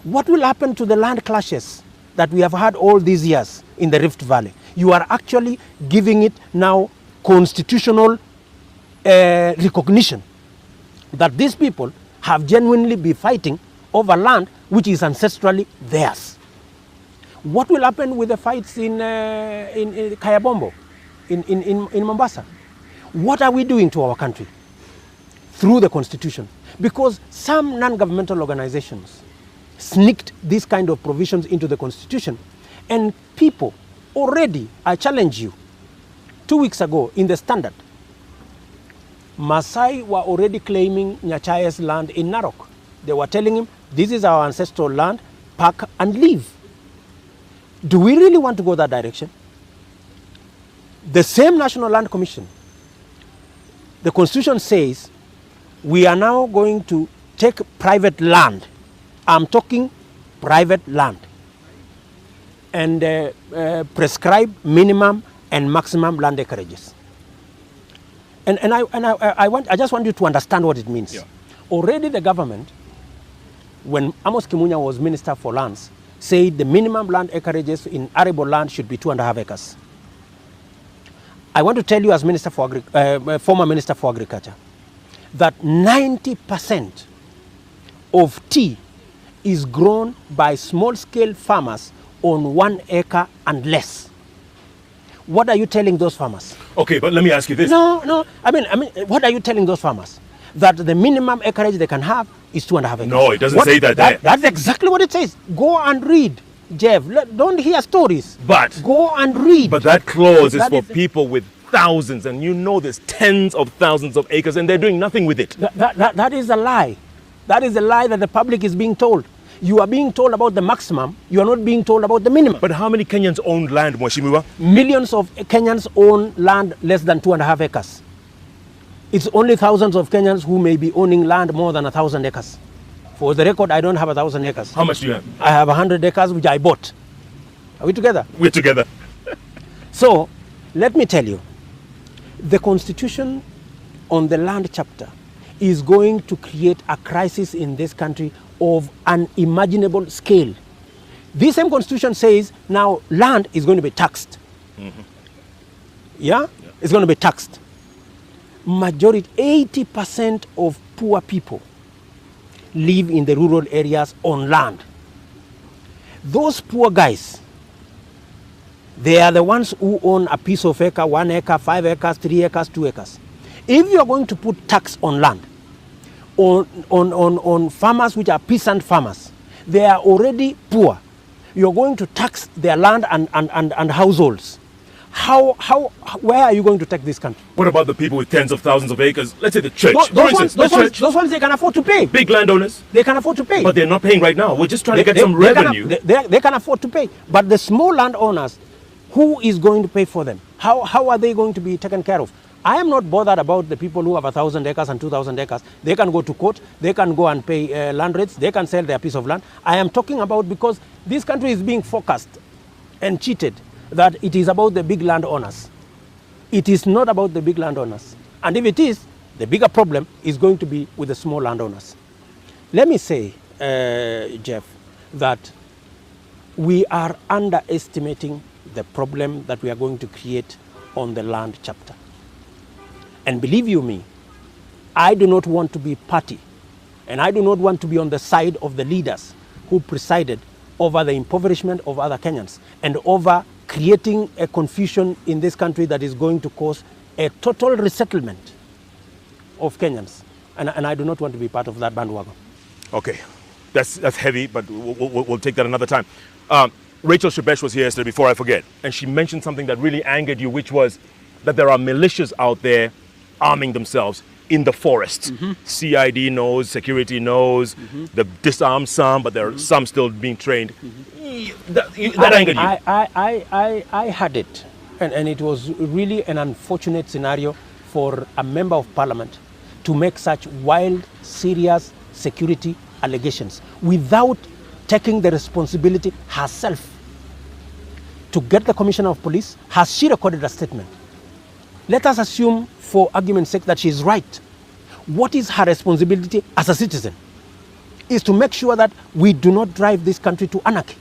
What will happen to the land clashes that we have had all these years in the Rift Valley? You are actually giving it now constitutional recognition that these people have genuinely been fighting over land which is ancestrally theirs. What will happen with the fights in Kayabombo, in Mombasa? What are we doing to our country through the Constitution? Because some non-governmental organizations sneaked these kind of provisions into the Constitution, and people already, I challenge you, 2 weeks ago in the Standard, Maasai were already claiming Nyachaya's land in Narok. They were telling him, this is our ancestral land, pack and leave. Do we really want to go that direction? The same National Land Commission, the Constitution says, we are now going to take private land. I'm talking private land. And prescribe minimum and maximum land acreages. I just want you to understand what it means. Yeah. Already the government, when Amos Kimunya was Minister for Lands, said the minimum land acreages in arable land should be 2.5 acres. I want to tell you as Minister for former Minister for Agriculture, that 90% of tea is grown by small-scale farmers on 1 acre and less. What are you telling those farmers? Okay, but let me ask you this. No. I mean, what are you telling those farmers? That the minimum acreage they can have is 2.5 acres. No, it doesn't say that there. That's exactly what it says. Go and read, Jeff. Don't hear stories. But go and read. But that clause is for people with thousands, and you know there's tens of thousands of acres, and they're doing nothing with it. That is a lie. That is a lie that the public is being told. You are being told about the maximum, you are not being told about the minimum. But how many Kenyans own land, Mheshimiwa? Millions of Kenyans own land less than 2.5 acres. It's only thousands of Kenyans who may be owning land more than 1,000 acres. For the record, I don't have 1,000 acres. How much do you have? I have 100 acres which I bought. Are we together? We're together. So, let me tell you, the Constitution on the land chapter is going to create a crisis in this country of unimaginable scale. This same Constitution says now land is going to be taxed. Mm-hmm. Yeah? It's going to be taxed. Majority, 80% of poor people live in the rural areas on land. Those poor guys, they are the ones who own a piece of acre, 1 acre, 5 acres, 3 acres, 2 acres. If you are going to put tax on land, on farmers which are peasant farmers, they are already poor. You're going to tax their land and households. Where are you going to take this country? What about the people with tens of thousands of acres? Let's say the church. Those ones they can afford to pay. Big landowners. They can afford to pay. But they're not paying right now. We're just trying to get some revenue. They can afford to pay. But the small landowners, who is going to pay for them? How are they going to be taken care of? I am not bothered about the people who have 1,000 acres and 2,000 acres. They can go to court. They can go and pay land rates. They can sell their piece of land. I am talking about because this country is being focused and cheated that it is about the big landowners. It is not about the big landowners. And if it is, the bigger problem is going to be with the small landowners. Let me say, Jeff, that we are underestimating the problem that we are going to create on the land chapter. And believe you me, I do not want to be party, and I do not want to be on the side of the leaders who presided over the impoverishment of other Kenyans and over creating a confusion in this country that is going to cause a total resettlement of Kenyans. And I do not want to be part of that bandwagon. Okay, that's heavy, but we'll take that another time. Rachel Shebesh was here yesterday, before I forget, and she mentioned something that really angered you, which was that there are militias out there arming themselves in the forest. CID knows, security knows, they've disarmed some, but there are some still being trained. That angered you? I had it, and it was really an unfortunate scenario for a member of parliament to make such wild, serious security allegations without taking the responsibility herself to get the commissioner of police. Has she recorded a statement? Let us assume, for argument's sake, that she is right. What is her responsibility as a citizen? Is to make sure that we do not drive this country to anarchy.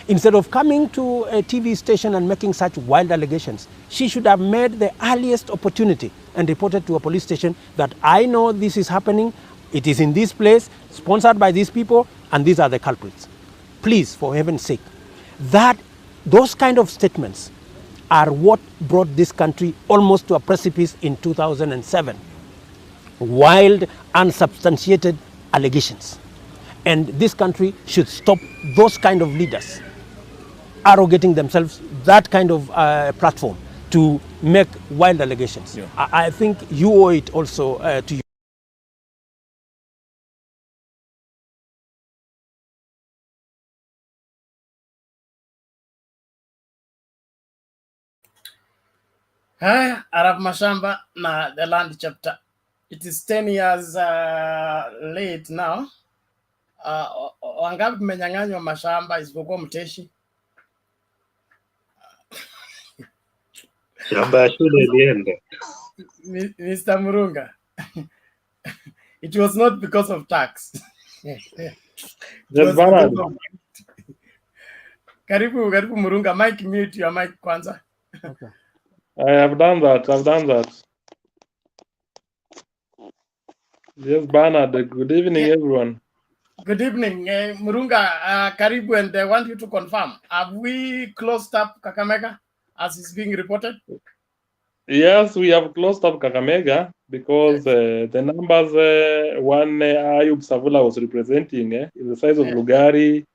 Instead of coming to a TV station and making such wild allegations, she should have made the earliest opportunity and reported to a police station that I know this is happening, it is in this place, sponsored by these people, and these are the culprits. Please, for heaven's sake, those kind of statements are what brought this country almost to a precipice in 2007. Wild, unsubstantiated allegations. And this country should stop those kind of leaders arrogating themselves that kind of platform to make wild allegations. Yeah. I think you owe it also to you. Arab Mashamba na the land chapter. It is 10 years late now. Wangapi mmenyang'anywa mashamba isipokuwa Mteshi? Shamba ya shule ilienda. Mr. Murunga. It was not because of tax. Karibu Murunga, mic mute your mic kwanza. Okay. I have done that. Yes, Bernard, good evening, everyone. Good evening, Murunga, Karibu, and I want you to confirm, have we closed up Kakamega as is being reported? Yes, we have closed up Kakamega because the numbers one Ayub Savula was representing in the size of Lugari,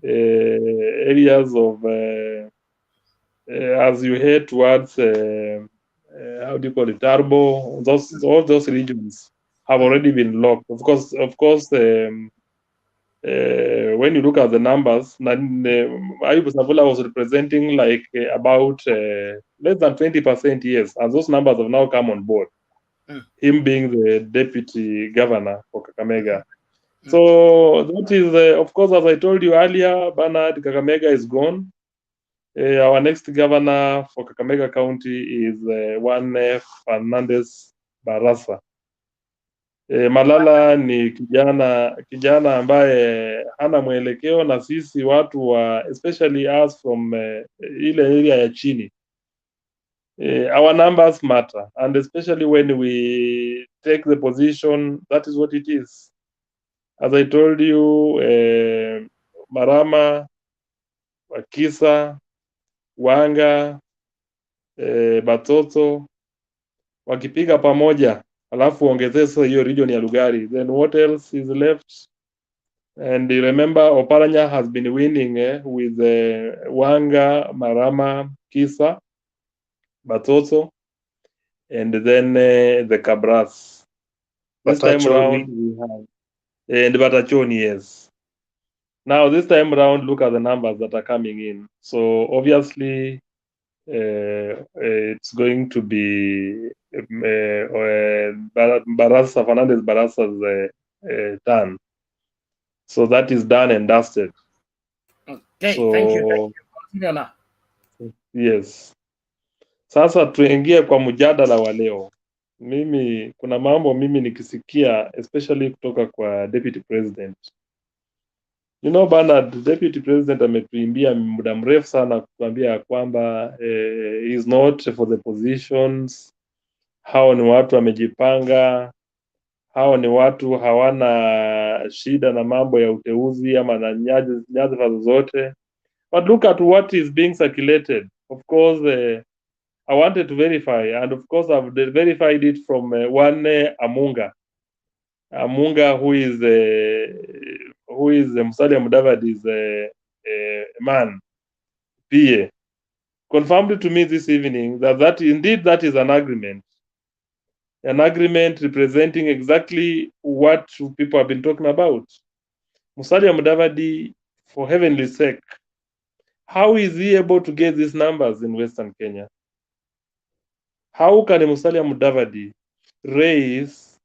areas of, as you head towards, how do you call it, Tarbo, all those regions have already been locked. Of course, when you look at the numbers, Ayub Savula was representing like about less than 20%, yes, and those numbers have now come on board. Him being the deputy governor for Kakamega. So that is, of course, as I told you earlier, Bernard, Kakamega is gone. Our next governor for Kakamega County is one Fernandez Barasa. Malala ni kijana ambaye hana mwelekeo, na sisi watu wa, especially us from ile area ya chini, our numbers matter, and especially when we take the position, that is what it is. As I told you, Marama, Wakisa, Wanga, Batoto, wakipiga pamoja, alafu ongezee sasa hiyo region ya Lugari, then what else is left? And you remember Oparanya has been winning with Wanga, Marama, Kisa, Batoto, and then the Cabras. This time around we have and Batachoni, yes. Now this time around, look at the numbers that are coming in. So obviously it's going to be Fernandez Barasa's turn. So that is done and dusted. Okay, so, thank you. Continue now. Yes. Sasa tuingie kwa mjadala wa leo. Kuna mambo mimi nikisikia, especially kutoka kwa Deputy President. You know, Bernard, Deputy President ametuimbia muda mrefu sana kutuambia kwamba he is not for the positions. Hao ni watu wamejipanga. Hao ni watu hawana shida na mambo ya uteuzi ama na nyadhifa zozote. But look at what is being circulated. Of course, I wanted to verify, and of course I've verified it from one Amunga, who is Musalia Mudavadi's man, PA, confirmed to me this evening that indeed that is an agreement representing exactly what people have been talking about. Musalia Mudavadi, for heaven's sake, how is he able to get these numbers in Western Kenya? How can Musalia Mudavadi raise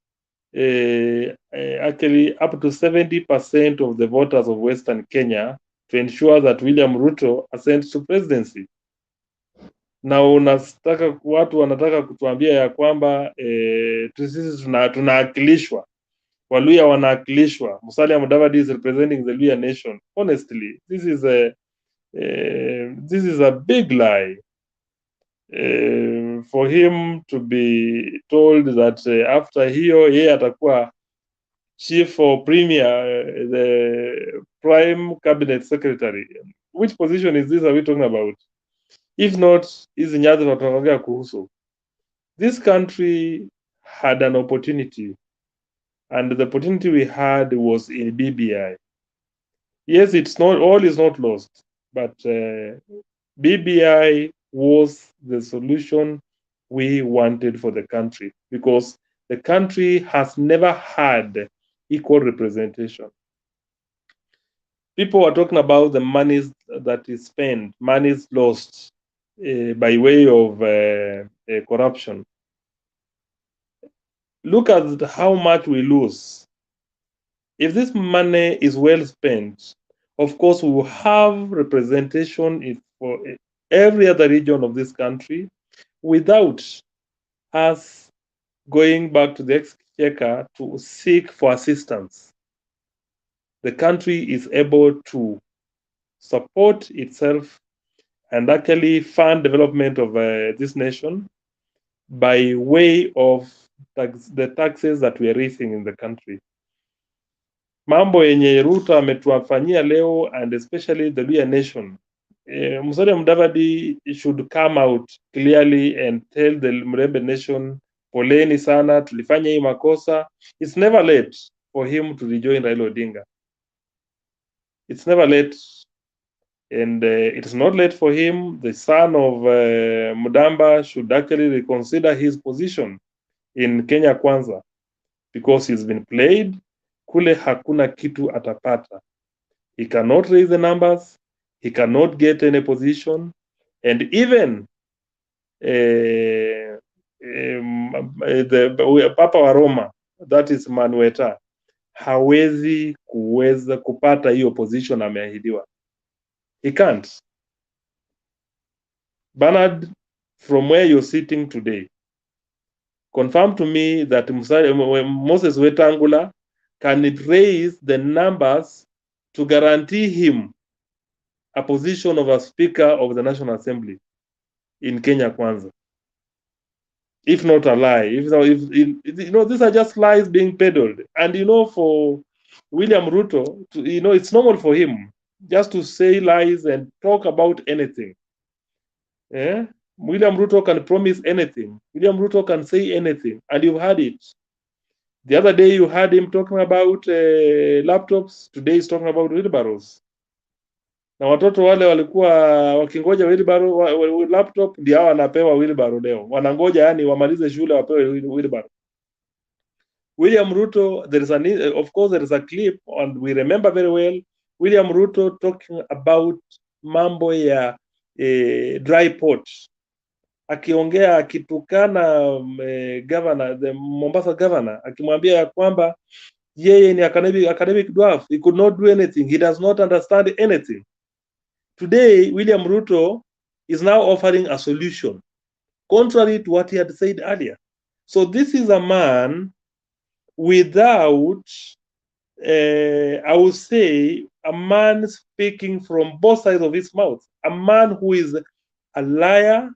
actually up to 70% of the voters of Western Kenya to ensure that William Ruto ascends to presidency? Na watu wanataka kutuambia ya kwamba sisi tunaakilishwa, Waluya wanaakilishwa. Musalia Mudavadi is representing the Luya nation. Honestly, this is a big lie. For him to be told that after hiyo yeye atakuwa chief or premier, the prime cabinet secretary. Which position is this are we talking about? If not, hizi nyadhifa tunaongea kuhusu. This country had an opportunity, and the opportunity we had was in BBI. Yes, all is not lost, but BBI was the solution we wanted for the country, because the country has never had equal representation. People are talking about the monies that is spent, monies lost by way of corruption. Look at how much we lose. If this money is well spent, of course, we will have representation for every other region of this country without us going back to the exchequer to seek for assistance. The country is able to support itself and actually fund development of this nation by way of the taxes that we are raising in the country. Mambo yenye Ruto ametuafanyia leo, and especially the Luya nation, Musalia Mudavadi should come out clearly and tell the Mrembe nation, poleni sana, tulifanya hii makosa. It's never late for him to rejoin Raila Odinga. It's never late, and it is not late for him. The son of Mudamba should actually reconsider his position in Kenya Kwanza, because he's been played. Kule hakuna kitu atapata. He cannot raise the numbers. He cannot get any position, and even the Papa wa Roma, that is Manueta, hawezi kuweza kupata hiyo position ameahidiwa. He can't. Bernard, from where you're sitting today, confirm to me that Moses Wetangula can raise the numbers to guarantee him a position of a Speaker of the National Assembly in Kenya Kwanza. If not a lie, these are just lies being peddled. And for William Ruto, it's normal for him just to say lies and talk about anything. Yeah? William Ruto can promise anything. William Ruto can say anything, and you've heard it. The other day you heard him talking about laptops. Today he's talking about wheelbarrows. Na watoto wale walikuwa wakingoja wheelbarrow, laptop, ndio hao wanapewa wheelbarrow leo. Wanangoja yani wamalize shule wapewe wheelbarrow. William Ruto, of course there is a clip, and we remember very well William Ruto talking about mambo ya dry port. Akiongea akitukana governor, the Mombasa governor, akimwambia ya kwamba yeye ni academic dwarf, he could not do anything, he does not understand anything. Today, William Ruto is now offering a solution, contrary to what he had said earlier. So this is a man without, I would say, a man speaking from both sides of his mouth, a man who is a liar,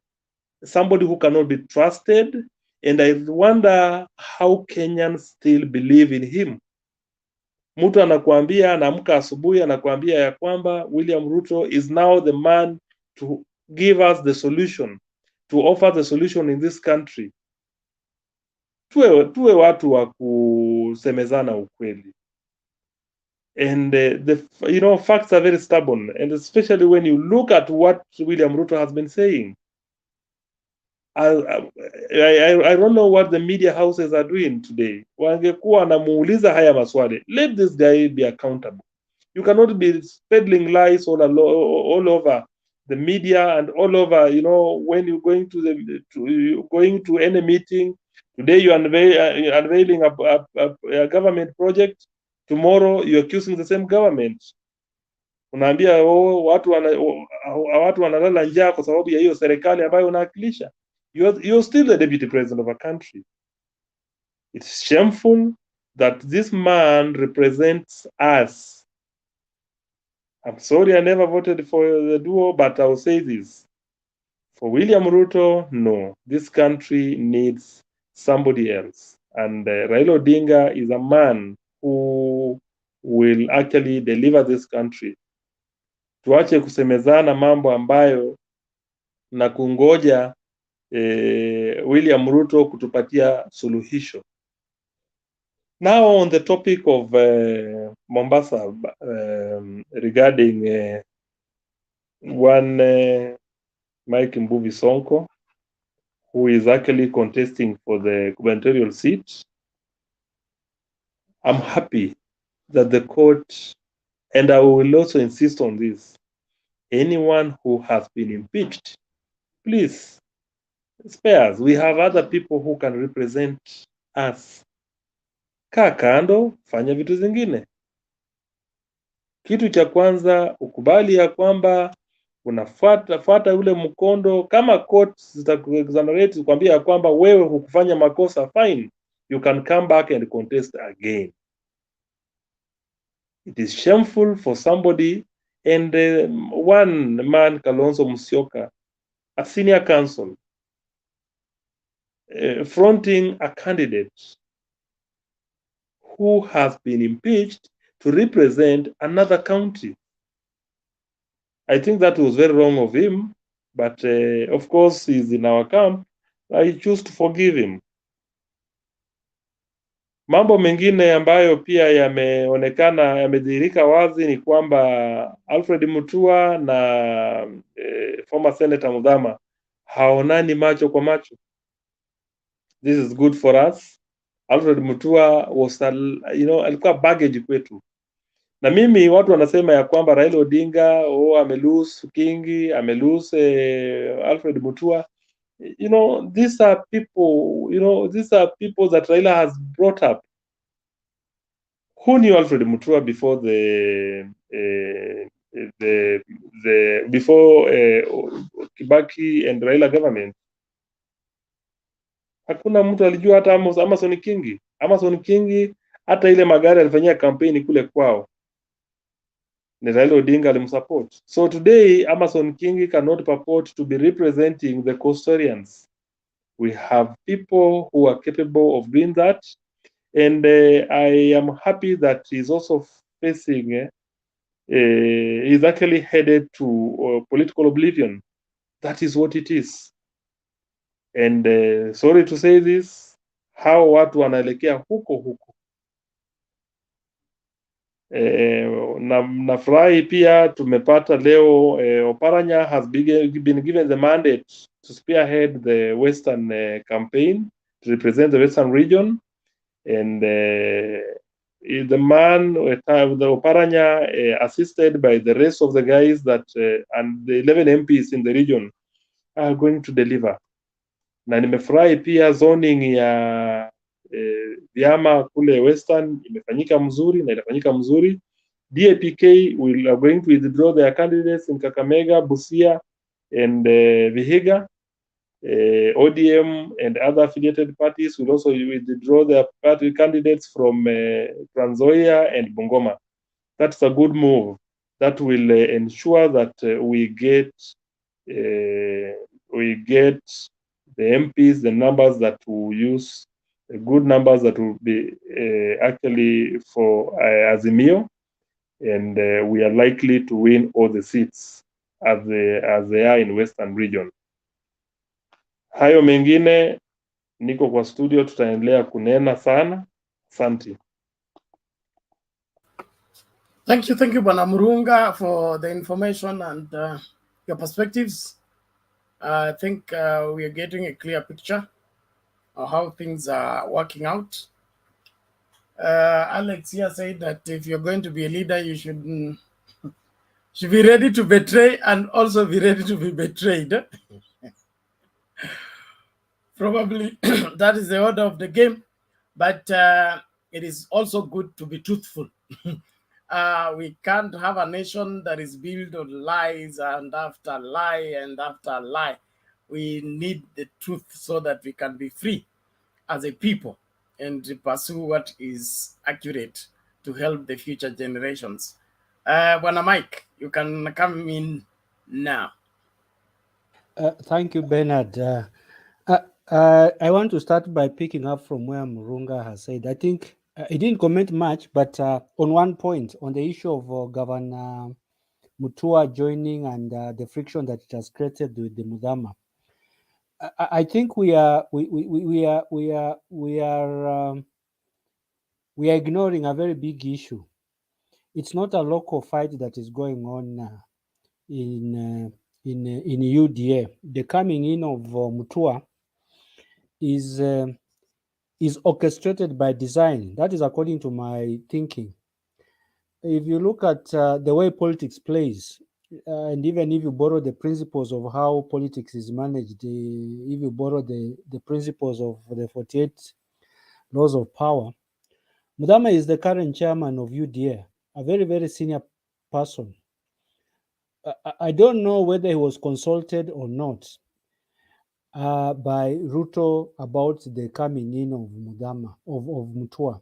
somebody who cannot be trusted, and I wonder how Kenyans still believe in him. Mtu anakuambia, anaamka asubuhi anakuambia ya kwamba William Ruto is now the man to give us the solution to offer the solution in this country, tuwe watu wa kusemezana ukweli. And facts are very stubborn, and especially when you look at what William Ruto has been saying. I don't know what the media houses are doing today. Wangekuwa wanamuuliza haya maswali. Let this guy be accountable. You cannot be peddling lies all over the media and all over. When you're going to any meeting today, you unveiling a government project. Tomorrow you're accusing the same government. Unaambia watu wanalala njaa kwa sababu ya hiyo serikali ambayo unawakilisha. You're still the deputy president of a country. It's shameful that this man represents us. I'm sorry I never voted for the duo, but I'll say this. For William Ruto, no. This country needs somebody else. And Raila Odinga is a man who will actually deliver this country. Tuache kusemezana mambo ambayo na kungoja William Ruto kutupatia suluhisho. Now on the topic of Mombasa, regarding one Mike Mbuvi Sonko, who is actually contesting for the gubernatorial seat, I'm happy that the court, and I will also insist on this, anyone who has been impeached, please spare us. We have other people who can represent us. Kaa kando, fanya vitu zingine. Kitu cha kwanza, ukubali ya kwamba unafuata ule mkondo. Kama court zitakuexonerate kuambia ya kwamba wewe hukufanya makosa, fine, you can come back and contest again. It is shameful for somebody, and one man, Kalonzo Musyoka, a senior counsel, fronting a candidate who has been impeached to represent another county. I think that was very wrong of him, but of course he's in our camp. I choose to forgive him. Mambo mengine ambayo pia yameonekana yamedhihirika wazi ni kwamba Alfred Mutua na former Senator MUTHAMA haonani macho kwa macho. This is good for us. Alfred Mutua was alikuwa baggage kwetu. Na mimi watu wanasema ya kwamba Raila Odinga amelose Kingi, amelose Alfred Mutua. These are people that Raila has brought up. Who knew Alfred Mutua before before Kibaki and Raila government? Hakuna mtu alijua, hata Amason Kingi. Amason Kingi hata ile magari alifanyia kampeni kule kwao, ni Raila Odinga alimsupport. So today Amason Kingi cannot purport to be representing the Coastarians. We have people who are capable of doing that, and I am happy that he's also facing he's actually headed to political oblivion. That is what it is. And sorry to say this, how watu wanaelekea huko. Nafurahi pia tumepata leo Oparanya has been given the mandate to spearhead the Western campaign, to represent the Western region, and the man, the Oparanya, assisted by the rest of the guys that and the 11 MPs in the region are going to deliver. Na nimefurahi pia zoning ya vyama kule Western imefanyika mzuri na inafanyika mzuri. DAPK are going to withdraw their candidates in Kakamega, Busia, and Vihiga. ODM and other affiliated parties will also withdraw their party candidates from Trans Nzoia and Bungoma. That's a good move. That will ensure that we get the MPs, the numbers that will use, good numbers that will be actually for Azimio, and we are likely to win all the seats as they are in Western region. Hayo mengine niko kwa studio, tutaendelea kunena sana. Asante. Thank you, Bwana Murunga, for the information and your perspectives. I think we are getting a clear picture of how things are working out. Alex here said that if you're going to be a leader, you should be ready to betray and also be ready to be betrayed. Probably that is the order of the game, but it is also good to be truthful. We can't have a nation that is built on lies and after lie and after lie. We need the truth so that we can be free as a people and pursue what is accurate to help the future generations. Bwana Mike, you can come in now. Thank you, Bernard. I want to start by picking up from where Murunga has said. I think he didn't comment much, but on one point, on the issue of Governor MUTUA joining and the friction that it has created with the MUTHAMA, I think we are ignoring a very big issue. It's not a local fight that is going on in UDA. The coming in of MUTUA is orchestrated by design. That is according to my thinking. If you look at the way politics plays, and even if you borrow the principles of how politics is managed, if you borrow the principles of the 48 laws of power, MUTHAMA is the current chairman of UDA, a very, very senior person. I don't know whether he was consulted or not by RUTO about the coming in of MUTUA.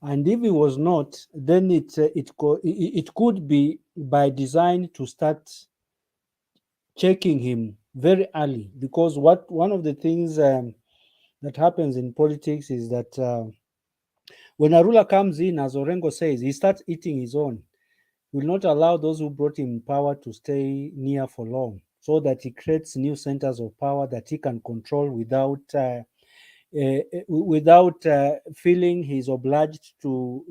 And if it was not, then it could be by design to start checking him very early, because one of the things that happens in politics is that when a ruler comes in, as Orengo says, he starts eating his own. He will not allow those who brought him power to stay near for long, so that he creates new centers of power that he can control without feeling he's obliged to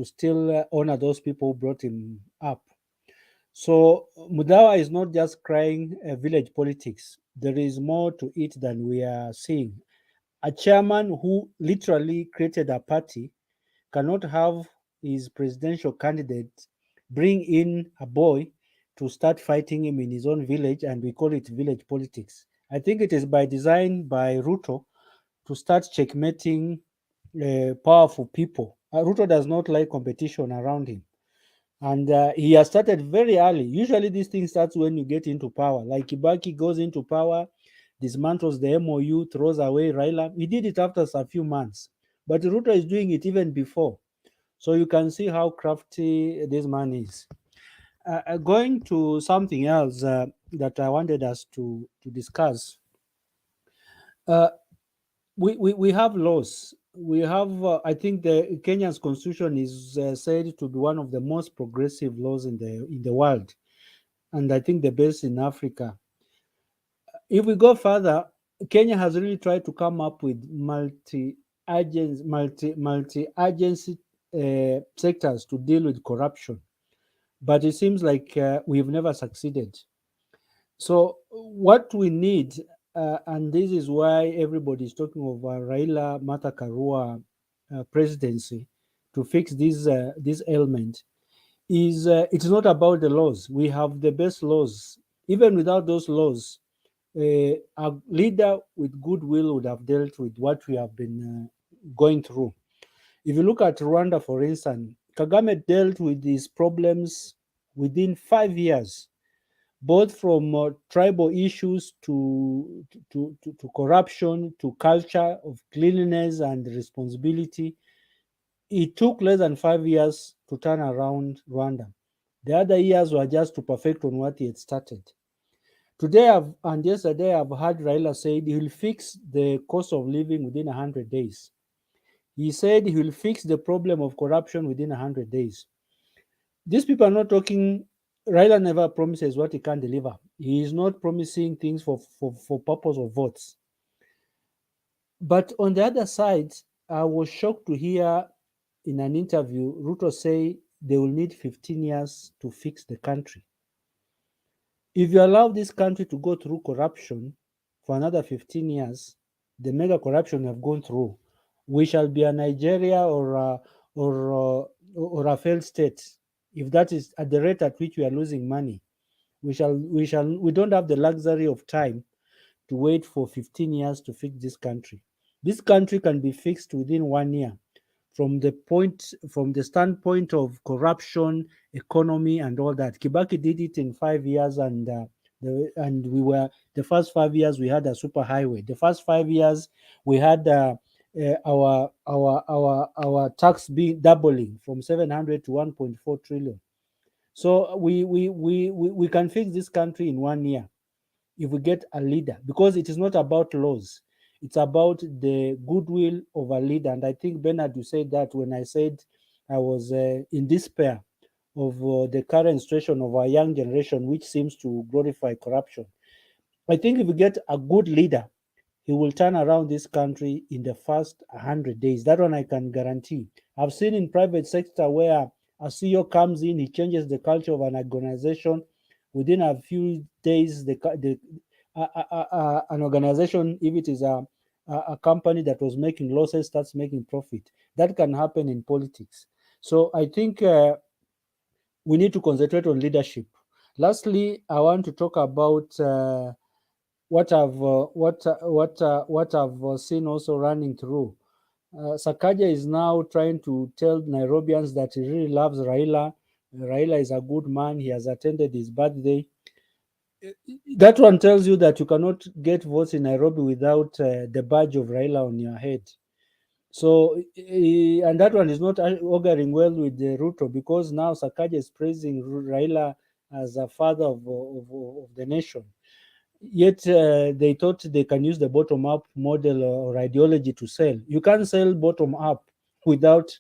still honor those people who brought him up. So MUDAWA is not just crying village politics. There is more to it than we are seeing. A chairman who literally created a party cannot have his presidential candidate bring in a boy to start fighting him in his own village, and we call it village politics. I think it is by design by RUTO to start checkmating powerful people. RUTO does not like competition around him. And he has started very early. Usually this thing starts when you get into power. Like Kibaki goes into power, dismantles the MOU, throws away RAILA. He did it after a few months. But RUTO is doing it even before. So you can see how crafty this man is. Going to something else that I wanted us to discuss. We have laws. We have, I think, the Kenya's constitution is said to be one of the most progressive laws in the world, and I think the best in Africa. If we go further, Kenya has really tried to come up with multi-agency sectors to deal with corruption, but it seems like we've never succeeded. So what we need, and this is why everybody is talking of Raila Martha Karua presidency to fix this ailment, is it's not about the laws. We have the best laws. Even without those laws, a leader with goodwill would have dealt with what we have been going through. If you look at Rwanda, for instance, Kagame dealt with these problems within 5 years, both from tribal issues to corruption, to culture of cleanliness and responsibility. It took less than 5 years to turn around Rwanda. The other years were just to perfect on what he had started. Today and yesterday, I've heard Raila say he will fix the cost of living within 100 days. He said he will fix the problem of corruption within 100 days. These people are not talking. Raila never promises what he can't deliver. He is not promising things for purpose of votes. But on the other side, I was shocked to hear in an interview, Ruto say they will need 15 years to fix the country. If you allow this country to go through corruption for another 15 years, the mega corruption we have gone through, we shall be a Nigeria or a failed state. If that is at the rate at which we are losing money, we don't have the luxury of time to wait for 15 years to fix this country. This country can be fixed within 1 year from the standpoint of corruption, economy, and all that. Kibaki did it in 5 years, and we were the first 5 years we had a super highway. The first 5 years we had our tax being doubling from 700 to 1.4 trillion. So we can fix this country in 1 year if we get a leader, because it is not about laws. It's about the goodwill of a leader. And I think, Bernard, you said that when I said I was in despair of the current situation of our young generation, which seems to glorify corruption. I think if we get a good leader, he will turn around this country in the first 100 days. That one I can guarantee. I've seen in private sector where a CEO comes in, he changes the culture of an organization. Within a few days, an organization, if it is a company that was making losses, starts making profit. That can happen in politics. So I think we need to concentrate on leadership. Lastly, I want to talk about what I've seen also running through. Sakaja is now trying to tell Nairobians that he really loves Raila. Raila is a good man. He has attended his birthday. That one tells you that you cannot get votes in Nairobi without the badge of Raila on your head. So, and that one is not auguring well with the RUTO, because now Sakaja is praising Raila as a father of the nation. Yet they thought they can use the bottom-up model or ideology to sell. You can't sell bottom-up without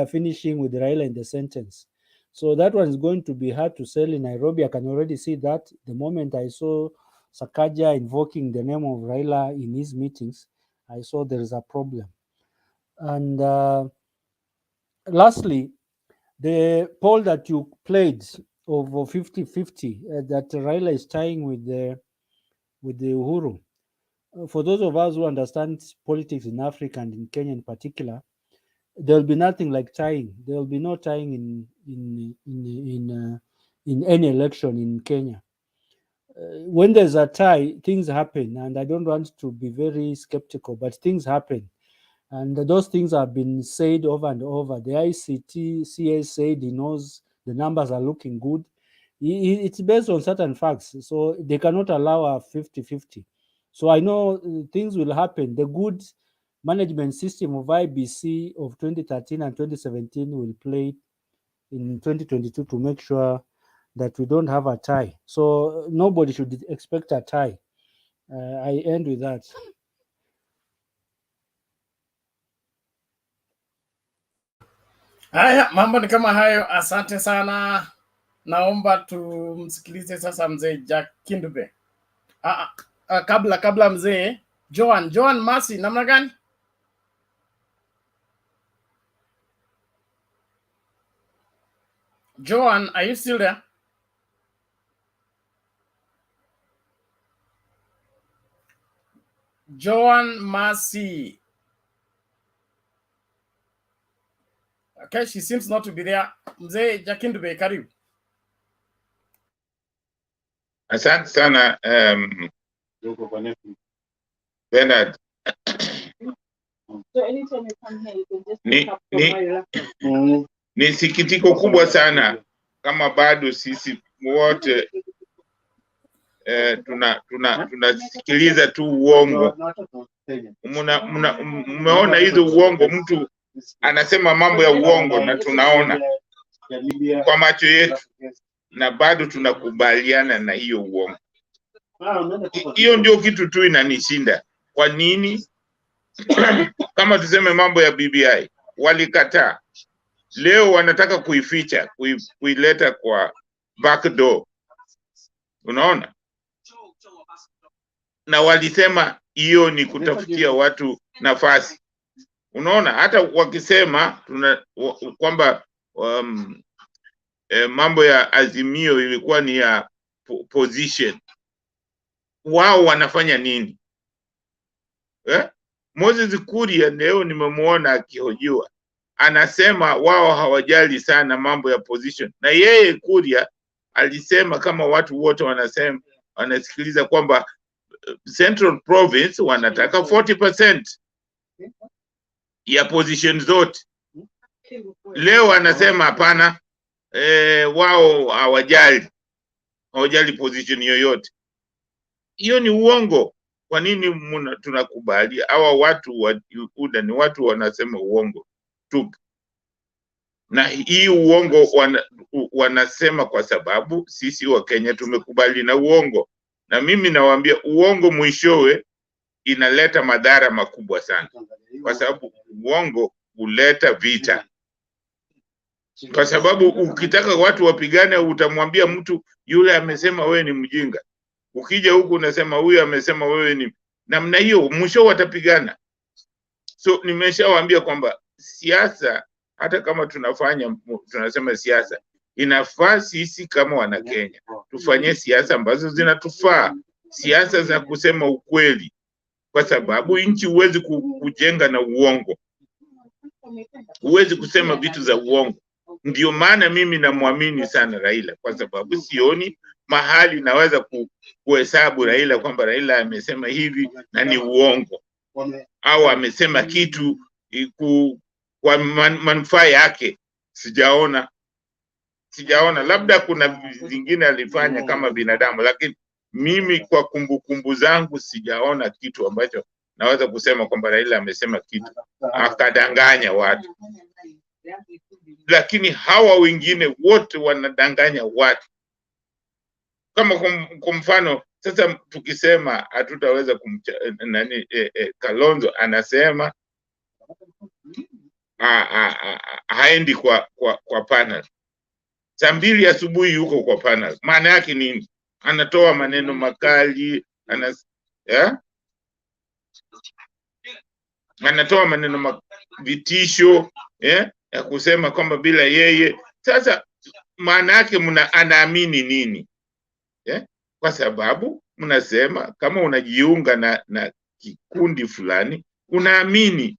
finishing with Raila in the sentence. So that one is going to be hard to sell in Nairobi. I can already see that. The moment I saw Sakaja invoking the name of Raila in his meetings, I saw there is a problem. And lastly, the poll that you played of 50-50 that Raila is tying with the Uhuru. For those of us who understand politics in Africa and in Kenya in particular, there will be nothing like tying. There will be no tying in any election in Kenya. When there's a tie, things happen, and I don't want to be very skeptical, but things happen. And those things have been said over and over. The ICT CS said he knows the numbers are looking good. It's based on certain facts, so they cannot allow a 50-50. So I know things will happen. The good management system of IBC of 2013 and 2017 will play in 2022 to make sure that we don't have a tie. So nobody should expect a tie. I end with that. Haya, mambo ni kama hayo. Asante sana. Naomba tumsikilize sasa mzee Jack Kindube. Kabla mzee Joan Masi, namna gani? Joan, are you still there? Joan Masi. Okay, she seems not to be there. Mzee Jack Kindube, karibu. Asante sana Bernard. Ni sikitiko kubwa sana kama bado sisi wote tunasikiliza tu uongo. Mmeona hizo uongo, mtu anasema mambo ya uongo na tunaona kwa macho yetu, na bado tunakubaliana na hiyo uongo. Hiyo ndio kitu tu inanishinda. Kwa nini? Kama tuseme mambo ya BBI walikataa, leo wanataka kuificha, kuileta kwa back door. Unaona? na walisema hiyo ni kutafutia watu nafasi. Unaona, hata wakisema kwamba mambo ya Azimio ilikuwa ni ya position, wao wanafanya nini? Moses Kuria leo nimemuona akihojiwa, anasema wao hawajali sana mambo ya position, na yeye Kuria alisema kama watu wote wanasema wanasikiliza kwamba Central Province wanataka 40% ya position zote. Leo anasema hapana, wao hawajali position yoyote. Hiyo ni uongo. Kwa nini tunakubali? Hawa watu wa UDA ni watu wanasema uongo tu, na hii uongo wanasema kwa sababu sisi wa Kenya tumekubali na uongo. Na mimi nawaambia uongo mwishowe inaleta madhara makubwa sana, kwa sababu uongo huleta vita. Kwa sababu ukitaka watu wapigane, utamwambia mtu yule amesema wewe ni mjinga, ukija huku unasema huyu amesema wewe ni namna hiyo, mwisho watapigana. So nimeshawaambia kwamba siasa, hata kama tunasema siasa, inafaa sisi kama wana Kenya tufanye siasa ambazo zinatufaa, siasa za kusema ukweli, kwa sababu nchi huwezi kujenga na uongo, huwezi kusema vitu za uongo. Ndio maana mimi namwamini sana Raila, kwa sababu sioni mahali naweza kuhesabu Raila kwamba Raila amesema hivi na ni uongo, au amesema kitu kwa manufaa yake. Sijaona. Labda kuna zingine alifanya kama binadamu, lakini mimi kwa kumbukumbu zangu sijaona kitu ambacho naweza kusema kwamba Raila amesema kitu akadanganya watu. Lakini hawa wengine wote wanadanganya watu. Kama kwa mfano sasa tukisema hatutaweza Kalonzo anasema haendi kwa panel. Saa 2 asubuhi yuko kwa panel. Maana yake nini? Anatoa maneno makali, anatoa maneno vitisho, ya kusema kwamba bila yeye. Sasa maana yake anaamini nini? Kwa sababu mnasema kama unajiunga na kikundi fulani unaamini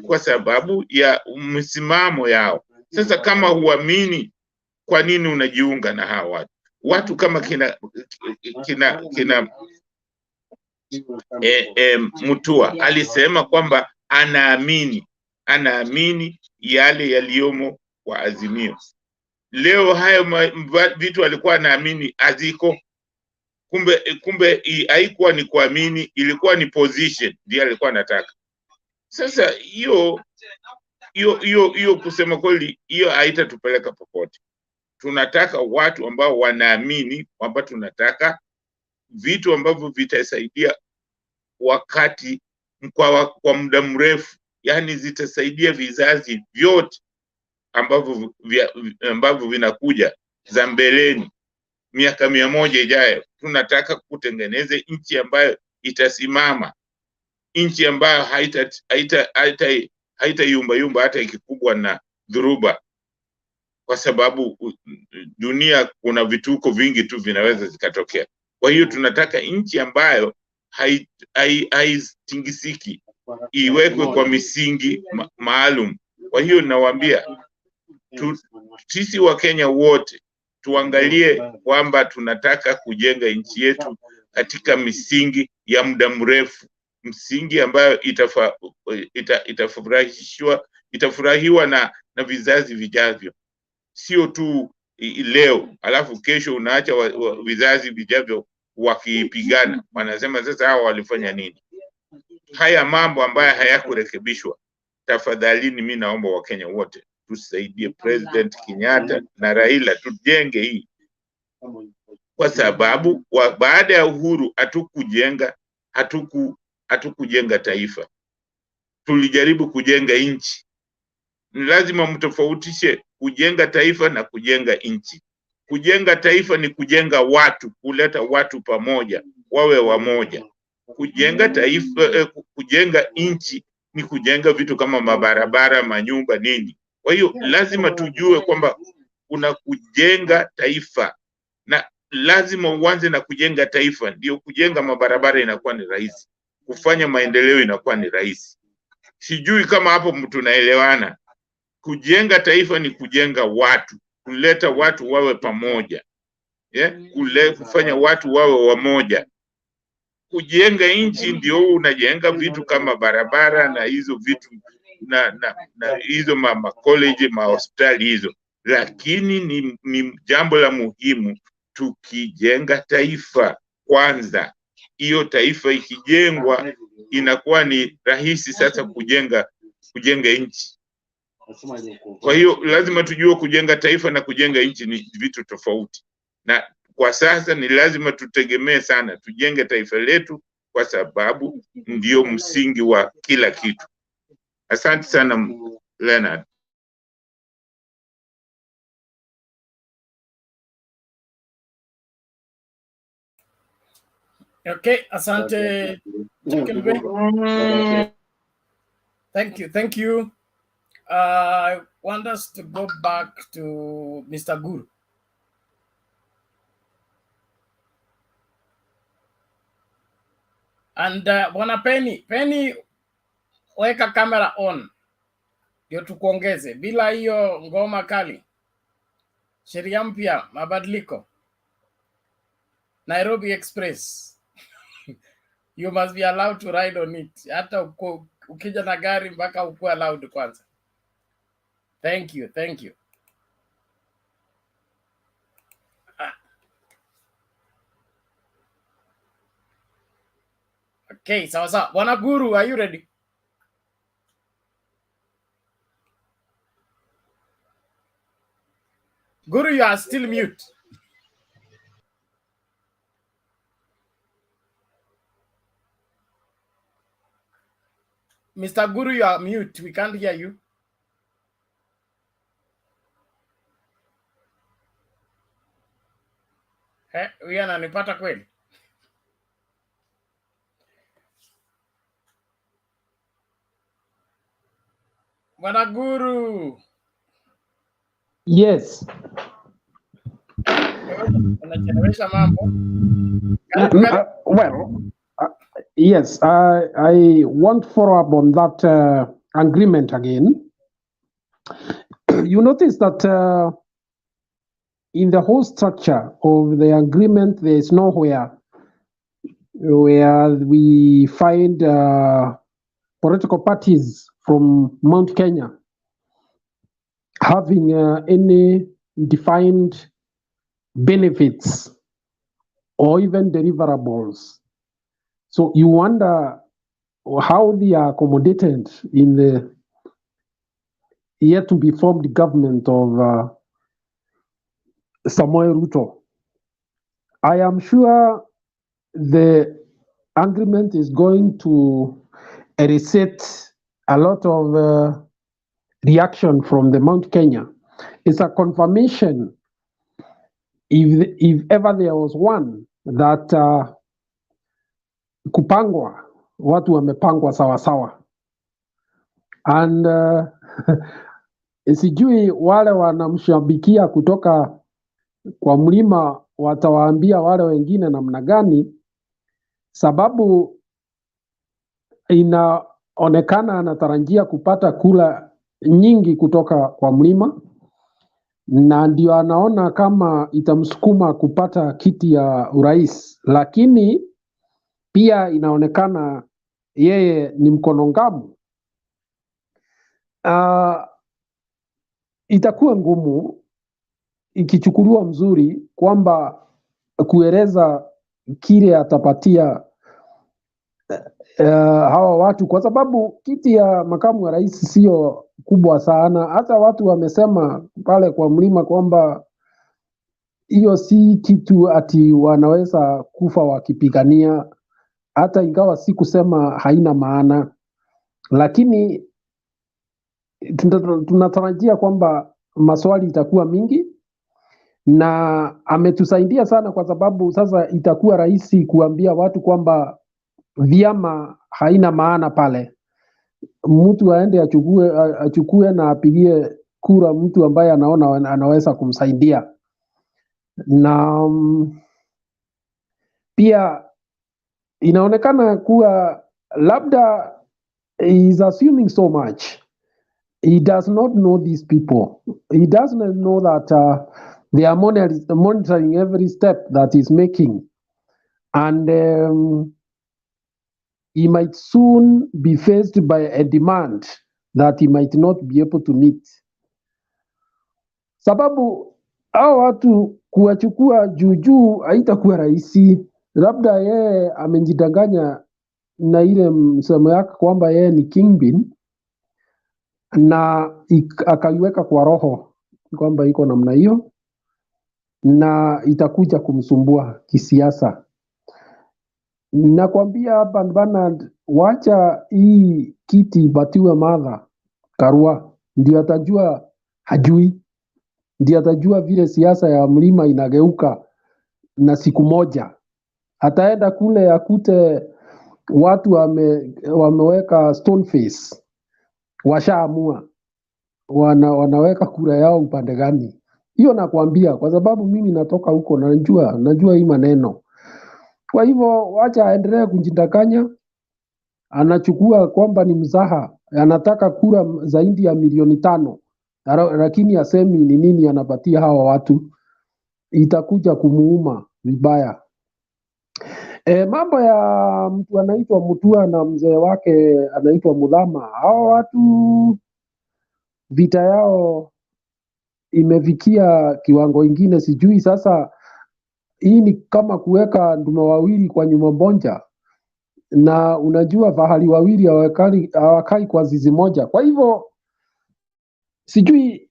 kwa sababu ya msimamo yao. Sasa kama huamini, kwa nini unajiunga na hawa watu kama kina MUTUA alisema kwamba anaamini yale yaliyomo kwa Azimio. Leo hayo vitu alikuwa anaamini aziko, kumbe haikuwa ni kuamini, ilikuwa ni position ndio alikuwa anataka. Sasa hiyo kusema kweli, hiyo haitatupeleka popote. Tunataka watu ambao wanaamini kwamba tunataka vitu ambavyo vitasaidia wakati kwa muda mrefu, yani zitasaidia vizazi vyote ambavyo vinakuja za mbeleni, miaka 100 ijayo. Tunataka kutengeneza nchi ambayo itasimama, nchi ambayo haita yumba hata ikikubwa na dhuruba, kwa sababu dunia kuna vituko vingi tu vinaweza zikatokea. Kwa hiyo tunataka nchi ambayo haitingisiki, iwekwe kwa misingi maalum. Kwa hiyo nawaambia sisi wa Kenya wote tuangalie kwamba tunataka kujenga nchi yetu katika misingi ya muda mrefu, msingi ambayo itafurahiwa na vizazi vijavyo, sio tu leo alafu kesho unaacha vizazi vijavyo wakipigana, wanasema sasa hawa walifanya nini? Haya mambo ambayo hayakurekebishwa, tafadhalini mimi naomba Wakenya wote tusaidie President Kenyatta na Raila tujenge hii, kwa sababu baada ya uhuru hatukujenga taifa, tulijaribu kujenga nchi. Ni lazima mtofautishe kujenga taifa na kujenga nchi. Kujenga taifa ni kujenga watu, kuleta watu pamoja, wawe wamoja. Kujenga taifa, kujenga nchi ni kujenga vitu kama mabarabara, manyumba, nini. Kwa hiyo lazima tujue kwamba kuna kujenga taifa, na lazima uanze na kujenga taifa, ndio kujenga mabarabara inakuwa ni rahisi, kufanya maendeleo inakuwa ni rahisi. Sijui kama hapo tunaelewana. Kujenga taifa ni kujenga watu, kuleta watu wawe pamoja, kufanya watu wawe wamoja. Kujenga nchi ndio unajenga vitu kama barabara na hizo vitu na hizo college, hospitali hizo. Lakini ni jambo la muhimu tukijenga taifa kwanza. Hiyo taifa ikijengwa inakuwa ni rahisi sasa kujenga nchi. Kwa hiyo lazima tujue kujenga taifa na kujenga nchi ni vitu tofauti. Na kwa sasa ni lazima tutegemee sana tujenge taifa letu, kwa sababu ndio msingi wa kila kitu. Asante sana Leonard. Okay, asante. Thank you. I want us to go back to Mr. Guru. And Bwana Penny, weka kamera on ndio tukuongeze. Bila hiyo ngoma kali, sheria mpya, mabadiliko, Nairobi Express. You must be allowed to ride on it. Hata ukija na gari mpaka ukuwe allowed kwanza. Thank you. Okay, sawa. Bwana Guru, are you ready? Guru, you are still mute. Mr. Guru, you are mute. We can't hear you. Huyu ananipata kweli? Bwana Guru. Yes. Unachelewesha mambo. Yes, I want to follow up on that agreement again. You notice that in the whole structure of the agreement, there is nowhere where we find political parties from Mount Kenya having any defined benefits or even deliverables. So you wonder how they are accommodated in the yet to be formed government of Samuel RUTO. I am sure the agreement is going to elicit a lot of reaction from the Mount Kenya. It's a confirmation, if ever there was one, that kupangwa, watu wamepangwa sawa sawa. And sijui wale wanamshabikia kutoka kwa mlima watawaambia wale wengine namna gani, sababu inaonekana anatarajia kupata kula nyingi kutoka kwa mlima, na ndio anaona kama itamsukuma kupata kiti ya urais, lakini pia inaonekana yeye ni mkonongamu. Itakuwa ngumu ikichukuliwa mzuri kwamba kueleza kile atapatia hawa watu, kwa sababu kiti ya makamu wa rais sio kubwa sana. Hata watu wamesema pale kwa mlima kwamba hiyo si kitu ati wanaweza kufa wakipigania, hata ingawa si kusema haina maana, lakini tunatarajia kwamba maswali itakuwa mingi, na ametusaidia sana kwa sababu sasa itakuwa rahisi kuambia watu kwamba vyama haina maana pale. Mtu aende achukue na apigie kura mtu ambaye anaona anaweza kumsaidia. Na pia inaonekana kuwa labda he is assuming so much. He does not know these people. He doesn't know that they are monitoring every step that he's making. And he might soon be faced by a demand that he might not be able to meet. Sababu hao watu kuwachukua juu haitakuwa rahisi. Labda yeye amejidanganya na ile msemo yake kwamba yeye ni kingpin, na akaiweka kwa roho kwamba iko namna hiyo na itakuja kumsumbua kisiasa. Nakwambia hapa Bernard, wacha hii kiti batiwe Martha Karua, ndio atajua hajui, ndio atajua vile siasa ya mlima inageuka, na siku moja ataenda kule akute watu wameweka stone face, washaamua wanaweka kura yao upande gani. Hiyo nakwambia kwa sababu mimi natoka huko, najua hii maneno. Kwa hivyo wacha aendelee kujidanganya, anachukua kwamba ni mzaha, anataka kura zaidi ya milioni 5, lakini asemi ni nini anapatia hawa watu, itakuja kumuuma vibaya. Mambo ya mtu anaitwa MUTUA na mzee wake anaitwa MUTHAMA, hawa watu vita yao imefikia kiwango ingine, sijui sasa. Hii ni kama kuweka ndume wawili kwa nyuma moja, na unajua fahali wawili hawakai kwa zizi moja. Kwa hivyo sijui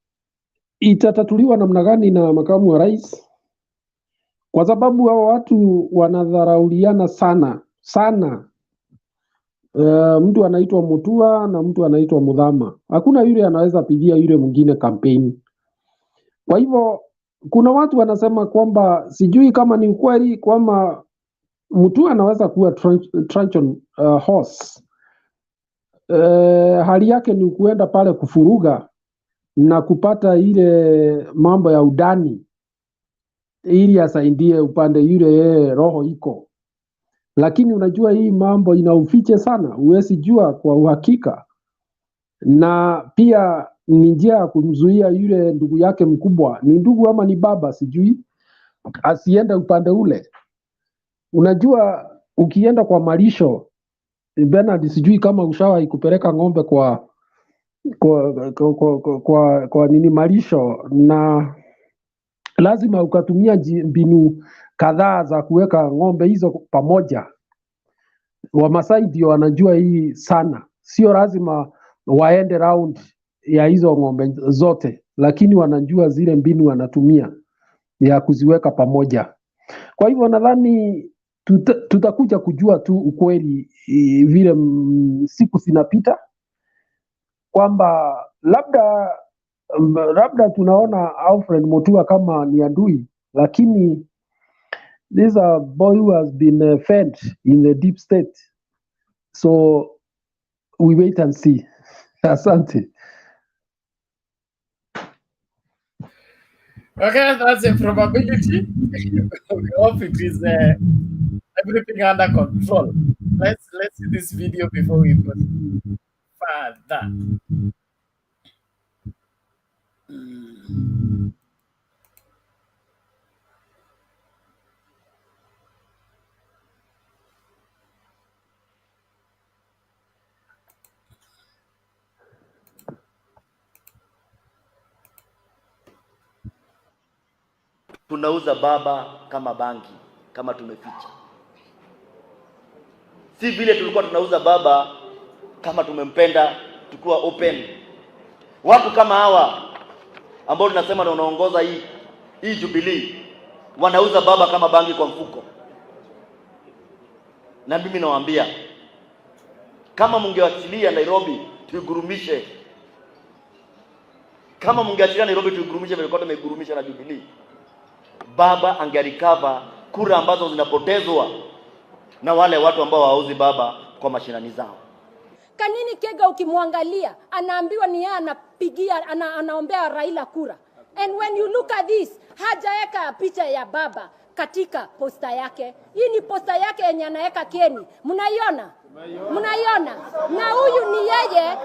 itatatuliwa namna gani na makamu wa rais, kwa sababu hao watu wanadharauliana sana. Mtu anaitwa MUTUA na mtu anaitwa MUTHAMA. Hakuna yule anaweza pigia yule mwingine kampeni. Kwa hivyo kuna watu wanasema kwamba sijui kama ni ukweli kwamba MUTUA anaweza kuwa Trojan horse. Hali yake ni kuenda pale kufuruga na kupata ile mambo ya udani ili asaidie upande yule yeye roho iko. Lakini unajua hii mambo ina ufiche sana, huwezi jua kwa uhakika. Na pia ni njia ya kumzuia yule ndugu yake mkubwa, ni ndugu ama ni baba sijui, asiende upande ule. Unajua ukienda kwa malisho, Bernard, sijui kama ushawahi kupeleka ng'ombe kwa nini malisho, na lazima ukatumia mbinu kadhaa za kuweka ng'ombe hizo pamoja. Wamasai ndio wanajua hii sana, sio lazima waende round ya hizo ng'ombe zote, lakini wanajua zile mbinu wanatumia ya kuziweka pamoja. Kwa hivyo nadhani tutakuja kujua tu ukweli vile siku zinapita, kwamba labda tunaona Alfred MUTUA kama ni adui, lakini this is a boy who has been fed in the deep state, so we wait and see. Asante. Okay, that's a probability. We hope it is everything under control. Let's see this video before we go further. Tunauza baba kama bangi, kama tumeficha. Si vile tulikuwa tunauza baba kama tumempenda, tukiwa open. Watu kama hawa ambao tunasema na unaongoza hii Jubilee, wanauza baba kama bangi kwa mfuko. Na mimi nawaambia, kama mungeachilia Nairobi tuigurumishe, kama mungeachilia Nairobi tuigurumishe vile kwa tumeigurumisha na Jubilee, baba angerecover kura ambazo zinapotezwa na wale watu ambao hawauzi baba kwa mashinani zao. Kanini Kega ukimwangalia anaambiwa ni yeye anapigia anaombea Raila kura. And when you look at this, hajaweka picha ya baba katika posta yake. Hii ni posta yake yenye anaweka Keni. Mnaiona? Mnaiona? Na huyu ni yeye,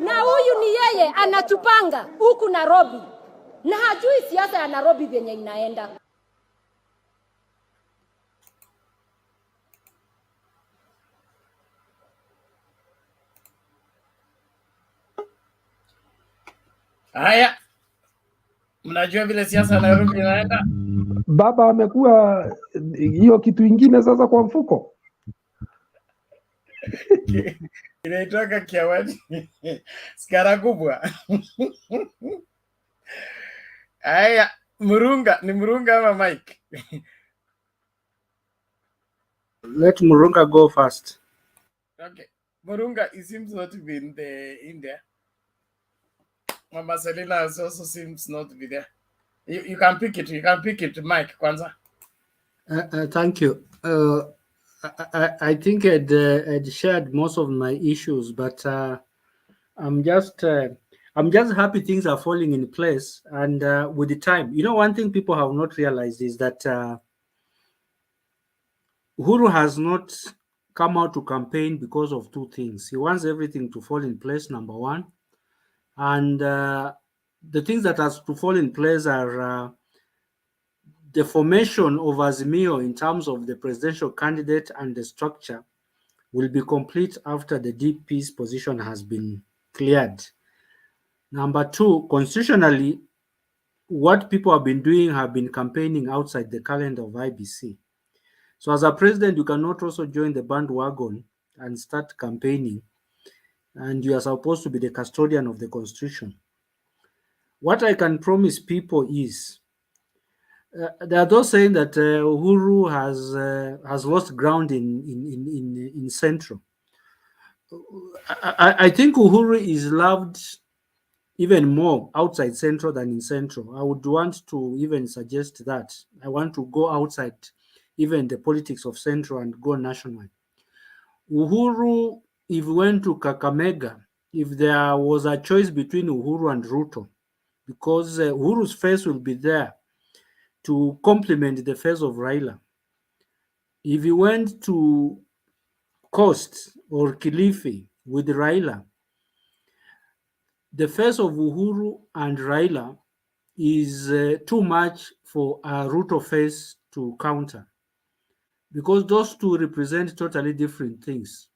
na huyu ni yeye anatupanga huku Nairobi. Na hajui siasa ya Nairobi venye inaenda. Haya, mnajua vile siasa ya Nairobi inaenda. Baba amekuwa hiyo kitu ingine sasa kwa mfuko. Inaitoka kiawani. Skara kubwa. Haya, Murunga, ni Murunga ama Mike? Let Murunga go first. Okay. Murunga, it seems not to be in there. Mama Selina also seems not to be there. You can pick it. You can pick it, Mike, kwanza. Thank you. I think I'd shared most of my issues, but I'm just happy things are falling in place. And with the time, one thing people have not realized is that Uhuru has not come out to campaign because of two things. He wants everything to fall in place, number one. And the things that has to fall in place are the formation of Azimio in terms of the presidential candidate and the structure will be complete after the DP's position has been cleared. Number two, constitutionally, what people have been campaigning outside the calendar of IBC. So as a president, you cannot also join the bandwagon and start campaigning, and you are supposed to be the custodian of the constitution. What I can promise people is, there are those saying that Uhuru has lost ground in Central. I think Uhuru is loved even more outside Central than in Central. I would want to even suggest that. I want to go outside even the politics of Central and go national. Uhuru, if we went to Kakamega, if there was a choice between Uhuru and RUTO, because Uhuru's face will be there to complement the face of Raila. If he went to Coast or Kilifi with Raila, the face of Uhuru and Raila is too much for a RUTO face to counter, because those two represent totally different things.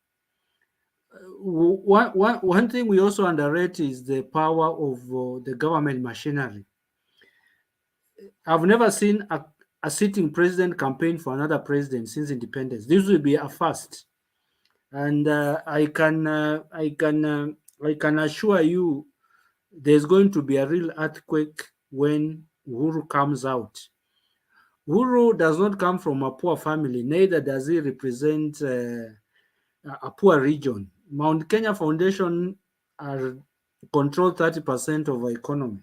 One thing we also underrate is the power of the government machinery. I've never seen a sitting president campaign for another president since independence. This will be a first, and I can assure you, there's going to be a real earthquake when Uhuru comes out. Uhuru does not come from a poor family, neither does he represent a poor region. Mount Kenya Foundation control 30% of our economy.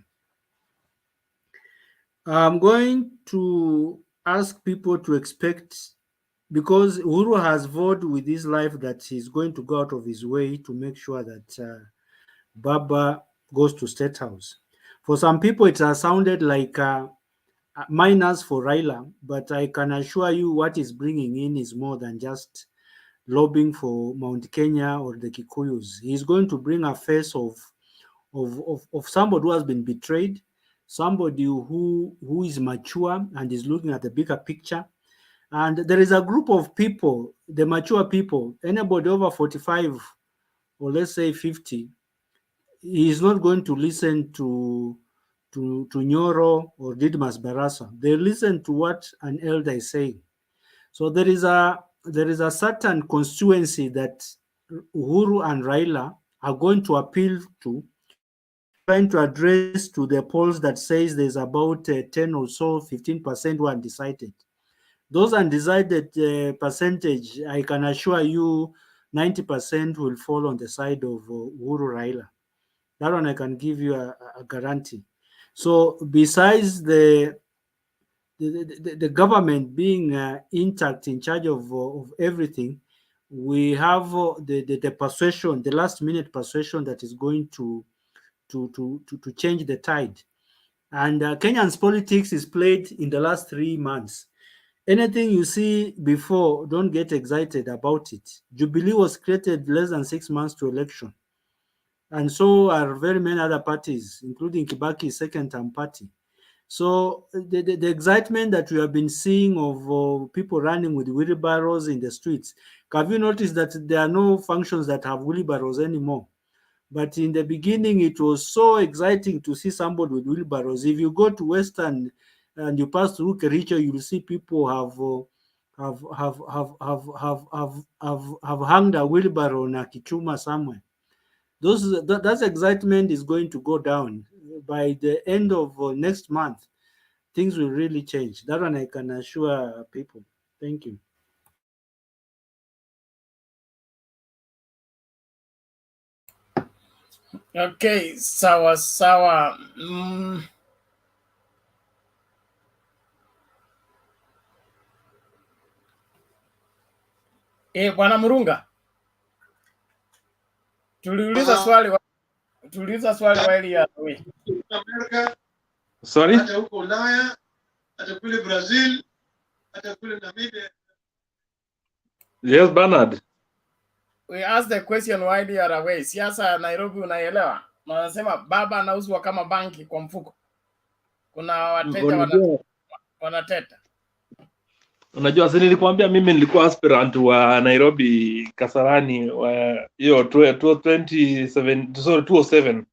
I'm going to ask people to expect, because Uhuru has vowed with his life that he's going to go out of his way to make sure that Baba goes to State House. For some people, it has sounded like minus for Raila, but I can assure you what he's bringing in is more than just lobbying for Mount Kenya or the Kikuyus. He's going to bring a face of somebody who has been betrayed, somebody who is mature and is looking at the bigger picture. And there is a group of people, the mature people, anybody over 45 or let's say 50, he is not going to listen to Nyoro or Didmas Barasa. They listen to what an elder is saying. So there is a certain constituency that Uhuru and Raila are going to appeal to, trying to address to the polls that says there's about 10 or so, 15% who are undecided. Those undecided percentage, I can assure you 90% will fall on the side of Uhuru Raila. That one I can give you a guarantee. So besides the the government being intact, in charge of everything, we have the persuasion, the last minute persuasion that is going to change the tide. And Kenyan's politics is played in the last 3 months. Anything you see before, don't get excited about it. Jubilee was created less than 6 months to election. And so are very many other parties, including Kibaki's second-term party. So the excitement that we have been seeing of people running with wheelbarrows in the streets, have you noticed that there are no functions that have wheelbarrows anymore? But in the beginning, it was so exciting to see somebody with wheelbarrows. If you go to Western and you pass through Kericho, you will see people have hung a wheelbarrow on a kichuma somewhere. That excitement is going to go down. By the end of next month, things will really change. That one I can assure people. Thank you. Okay, sawa sawa. Bwana Murunga, tuliuliza swali while you are away. Amerika, sorry, hata huko Ulaya, hata kule Brazil, hata kule Namibia. Yes, Bernard. We asked the question while you are away. Siasa ya Nairobi unaelewa? Wanasema baba anauzwa kama banki kwa mfuko. Kuna wateja wanateta. Unajua, sasa nilikwambia mimi nilikuwa aspirant wa Nairobi Kasarani wa hiyo 2007.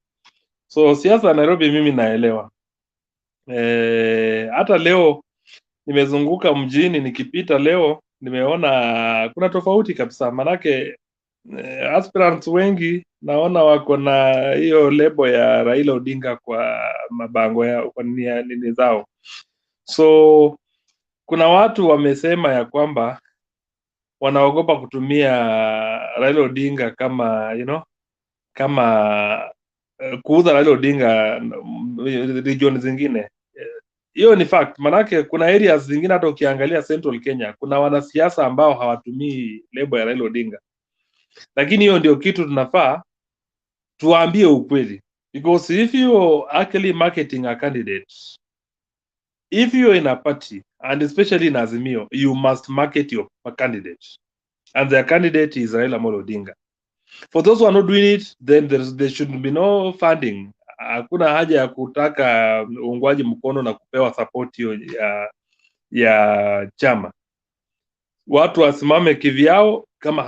So siasa ya Nairobi mimi naelewa. Hata leo nimezunguka mjini, nikipita leo nimeona kuna tofauti kabisa, manake aspirants wengi naona wako na hiyo lebo ya Raila Odinga kwa mabango yao, kwa nini zao. So kuna watu wamesema ya kwamba wanaogopa kutumia Raila Odinga kama kama kuuza Raila Odinga region zingine. Hiyo ni fact, manake kuna areas zingine hata ukiangalia Central Kenya kuna wanasiasa ambao hawatumii lebo ya Raila Odinga. Lakini hiyo ndio kitu tunafaa tuambie ukweli, because if you actually marketing a candidate, if you're in a party and especially in Azimio, you must market your candidate, and their candidate is Raila Odinga. For those who are not doing it, then there should be no funding. Hakuna haja ya kutaka uungwaji mkono na kupewa support hiyo ya chama. Watu wasimame kivyao, kama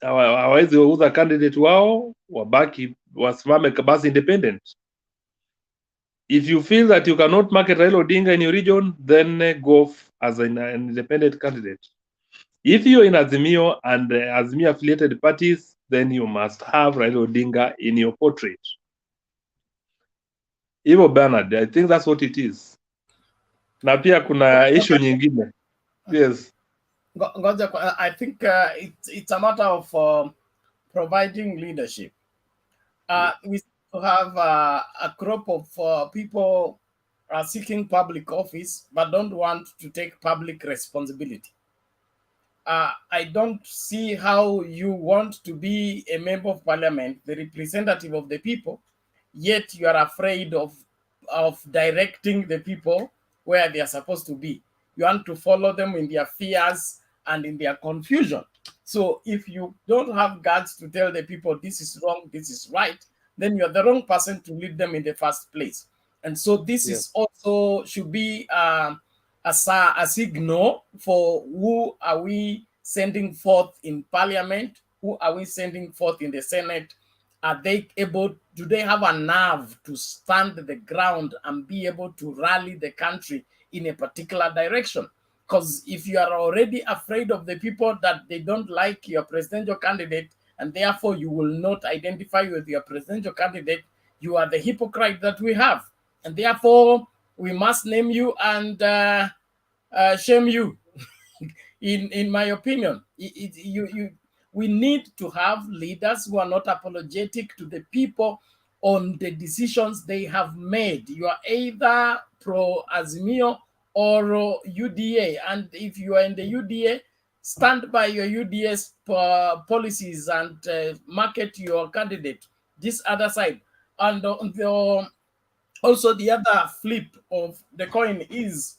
hawawezi uza candidate wao, wabaki wasimame basi independent. If you feel that you cannot market Raila Odinga in your region, then go as an independent candidate. If you're in Azimio and Azimio affiliated parties, then you must have Raila Odinga in your portrait. Hivyo Bernard, I think that's what it is. Na pia kuna issue nyingine. Yes. I think it's a matter of providing leadership. We have a crop of people seeking public office but don't want to take public responsibility. I don't see how you want to be a member of parliament, the representative of the people, yet you are afraid of directing the people where they are supposed to be. You want to follow them in their fears and in their confusion. So if you don't have guts to tell the people this is wrong, this is right, then you're the wrong person to lead them in the first place. And so this is also should be a signal for who are we sending forth in parliament, who are we sending forth in the Senate. Are they able, do they have a nerve to stand the ground and be able to rally the country in a particular direction? Because if you are already afraid of the people that they don't like your presidential candidate, and therefore you will not identify with your presidential candidate, you are the hypocrite that we have. And therefore, we must name you and shame you, in my opinion. We need to have leaders who are not apologetic to the people on the decisions they have made. You are either pro-Azimio or UDA. And if you are in the UDA, stand by your UDA's policies and market your candidate. This other side. And also the other flip of the coin is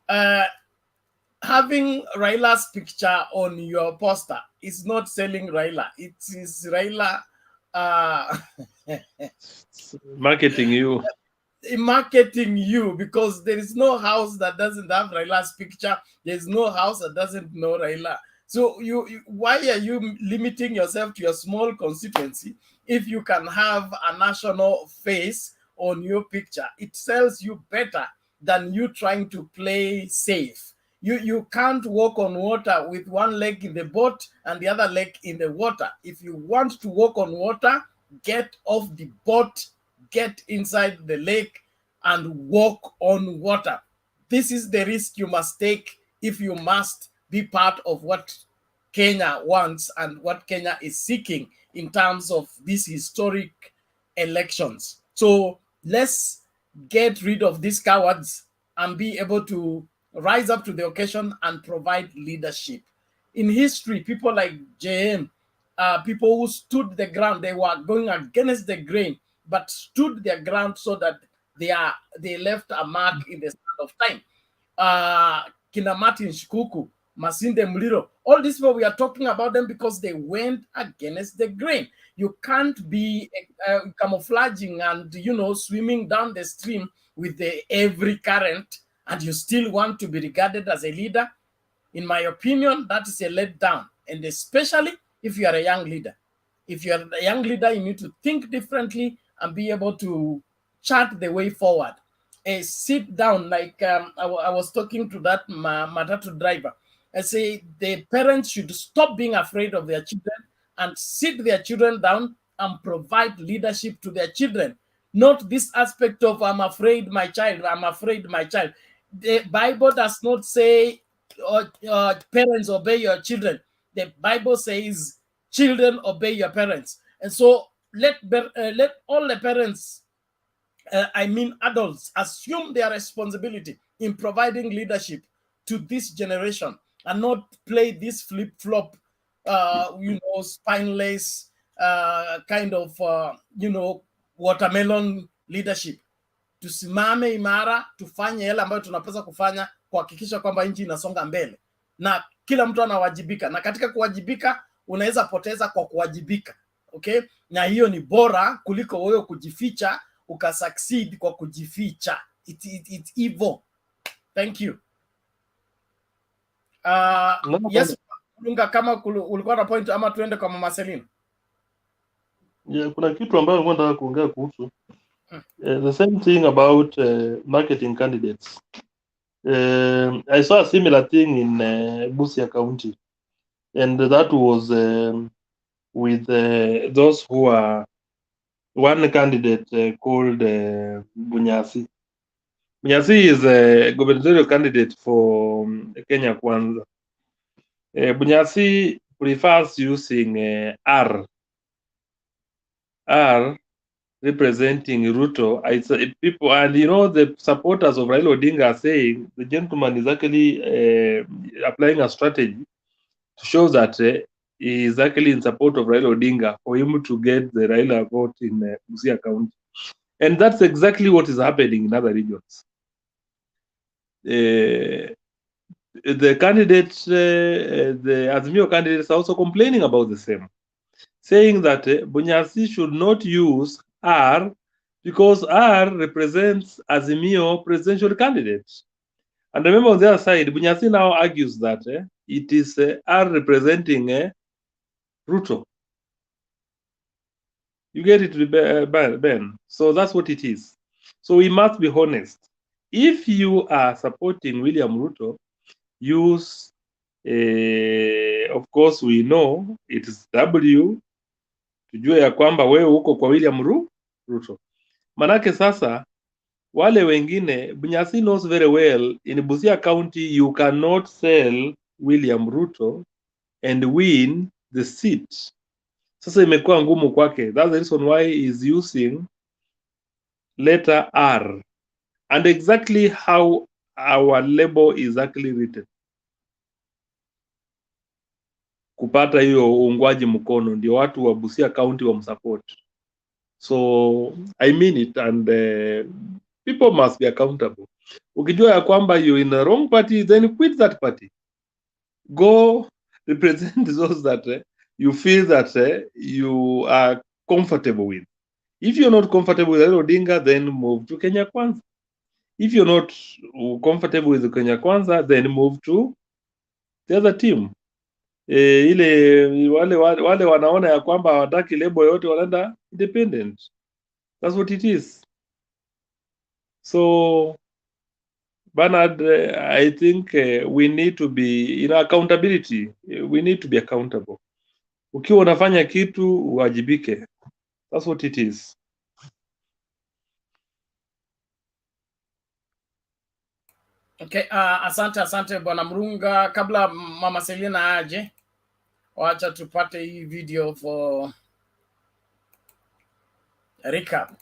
having Raila's picture on your poster is not selling Raila. It is Raila marketing you. Marketing you, because there is no house that doesn't have Raila's picture. There's no house that doesn't know Raila. So why are you limiting yourself to your small constituency if you can have a national face on your picture? It sells you better than you trying to play safe. You can't walk on water with one leg in the boat and the other leg in the water. If you want to walk on water, get off the boat, get inside the lake and walk on water. This is the risk you must take if you must be part of what Kenya wants and what Kenya is seeking in terms of these historic elections. So let's get rid of these cowards and be able to rise up to the occasion and provide leadership. In history, people like JM, people who stood the ground, they were going against the grain, but stood their ground so that they left a mark in the sand of time. Kina Martin Shikuku, Masinde Muliro, all these people, we are talking about them because they went against the grain. You can't be camouflaging and, swimming down the stream with every current and you still want to be regarded as a leader. In my opinion, that is a letdown, and especially if you are a young leader. If you are a young leader, you need to think differently and be able to chart the way forward. Sit down, like I was talking to that Matatu driver. I say the parents should stop being afraid of their children and sit their children down and provide leadership to their children. Not this aspect of I'm afraid my child, I'm afraid my child. The Bible does not say parents obey your children. The Bible says children obey your parents. And so let all the parents, adults, assume their responsibility in providing leadership to this generation and not play this flip-flop, spineless kind of, watermelon leadership. Tusimame imara, tufanye yale ambayo tunapaswa kufanya kuhakikisha kwamba nchi inasonga mbele na kila mtu anawajibika, na katika kuwajibika unaweza poteza kwa kuwajibika, okay? Na hiyo ni bora kuliko wewe kujificha ukasucceed kwa kujificha. It's evil. Thank you. Yes, Lunga, kama ulikuwa na point ama tuende kwa Mama Selina? Yeah, kuna kitu ambayo nataka kuongea kuhusu. The same thing about marketing candidates. I saw a similar thing in Busia County, and that was with those who are one candidate called Bunyasi. Bunyasi is a gubernatorial candidate for Kenya Kwanza. Bunyasi prefers using R representing RUTO. It's people, and the supporters of Raila Odinga are saying the gentleman is actually applying a strategy to show that he is actually in support of Raila Odinga for him to get the Raila vote in Busia County. And that's exactly what is happening in other regions. The candidates, the Azimio candidates are also complaining about the same, saying that Bunyasi should not use R because R represents Azimio presidential candidates. And remember, on the other side, Bunyasi now argues that it is R representing RUTO. You get it, Ben? So that's what it is. So we must be honest. If you are supporting William Ruto, use, of course, we know it is W, tujue ya kwamba wewe uko kwa William Ruto. Manake sasa, wale wengine, Bunyasi knows very well, in Busia County, you cannot sell William Ruto and win the seat. Sasa imekuwa ngumu kwake. That's the reason why he is using letter R. And exactly how our label is actually written. Kupata hiyo uungwaji mkono ndio watu wa Busia County wamsupport. So I mean it, and people must be accountable. Ukijua ya kwamba you in the wrong party, then quit that party. Go represent those that you feel that you are comfortable with. If you're not comfortable with Raila Odinga, then move to Kenya Kwanza. If you're not comfortable with Kenya Kwanza, then move to the other team. Ile wale wanaona ya kwamba hawataki lebo yote wanaenda independent. That's what it is. So Bernard, I think we need to be in accountability. We need to be accountable. Ukiwa unafanya kitu uwajibike. That's what it is. Okay, asante Bwana Mrunga. Kabla Mama Selina aje, wacha tupate hii video for recap.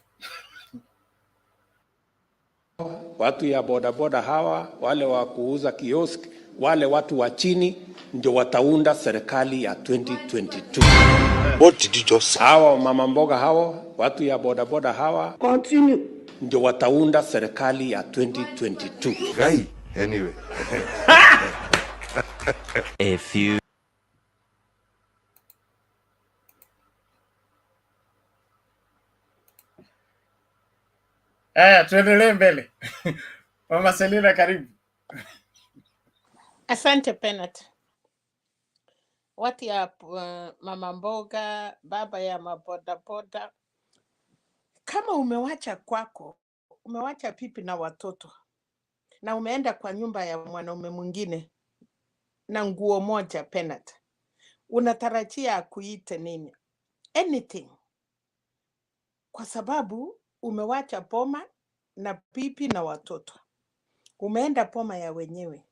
Watu ya bodaboda hawa, wale wa kuuza kiosk, wale watu wa chini ndio wataunda serikali ya 2022. What did you just say? Hawa mama mboga hawa, watu ya bodaboda hawa, continue, ndio wataunda serikali ya 2022. Guy, anyway. A few tuendelee mbele. Mama Selina, karibu. Asante Penat. Watu ya mama mboga, baba ya mabodaboda, kama umewacha kwako, umewacha pipi na watoto, na umeenda kwa nyumba ya mwanaume mwingine na nguo moja Penat, unatarajia akuite nini? Anything. Kwa sababu umewacha poma na pipi na watoto, umeenda poma ya wenyewe.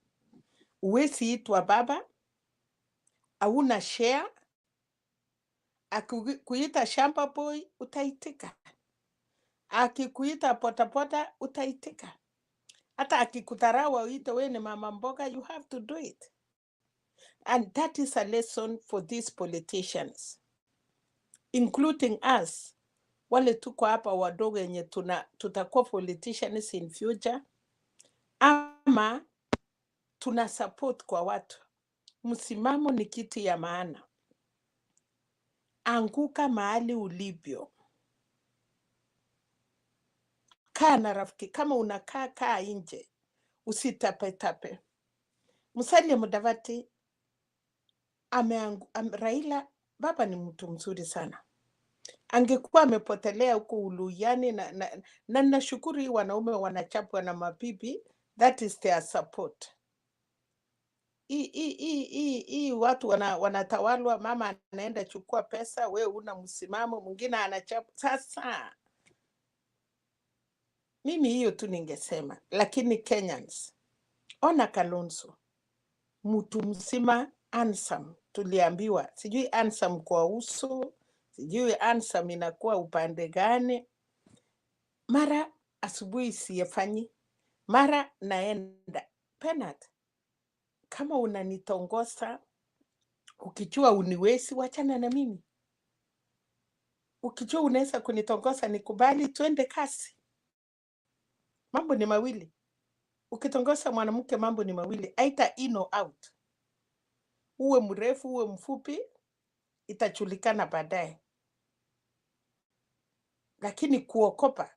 Uwezi itwa baba, hauna share. Akikuita shamba boy utaitika, akikuita potapota utaitika, hata akikudharau uite wewe ni mama mboga, you have to do it. And that is a lesson for these politicians, including us, wale tuko hapa wadogo yenye tutakuwa politicians in future, ama tuna support kwa watu. Msimamo ni kitu ya maana. Anguka mahali ulivyo. Kaa na rafiki. Kama unakaa, kaa nje. Usitape. Musalia Mudavadi Raila, baba ni mtu mzuri sana. Angekuwa amepotelea huko Uluyani na nashukuru hii wanaume wanachapwa na mapipi, that is their support. Hii watu wanatawalwa, mama anaenda chukua pesa, we una msimamo, mwingine anachapa. Sasa mimi hiyo tu ningesema, lakini Kenyans, ona Kalonzo, mtu mzima handsome, tuliambiwa, sijui handsome kwa uso, sijui handsome inakuwa upande gani. Mara asubuhi siyafanyi, mara naenda. Penat, kama unanitongosa, ukijua uniwezi, wachana na mimi. Ukijua unaweza kunitongosa, nikubali, twende kasi. Mambo ni mawili. Ukitongosa mwanamke, mambo ni mawili. Aita in or out. Uwe mrefu, uwe mfupi, itajulikana baadaye. Lakini kuokopa,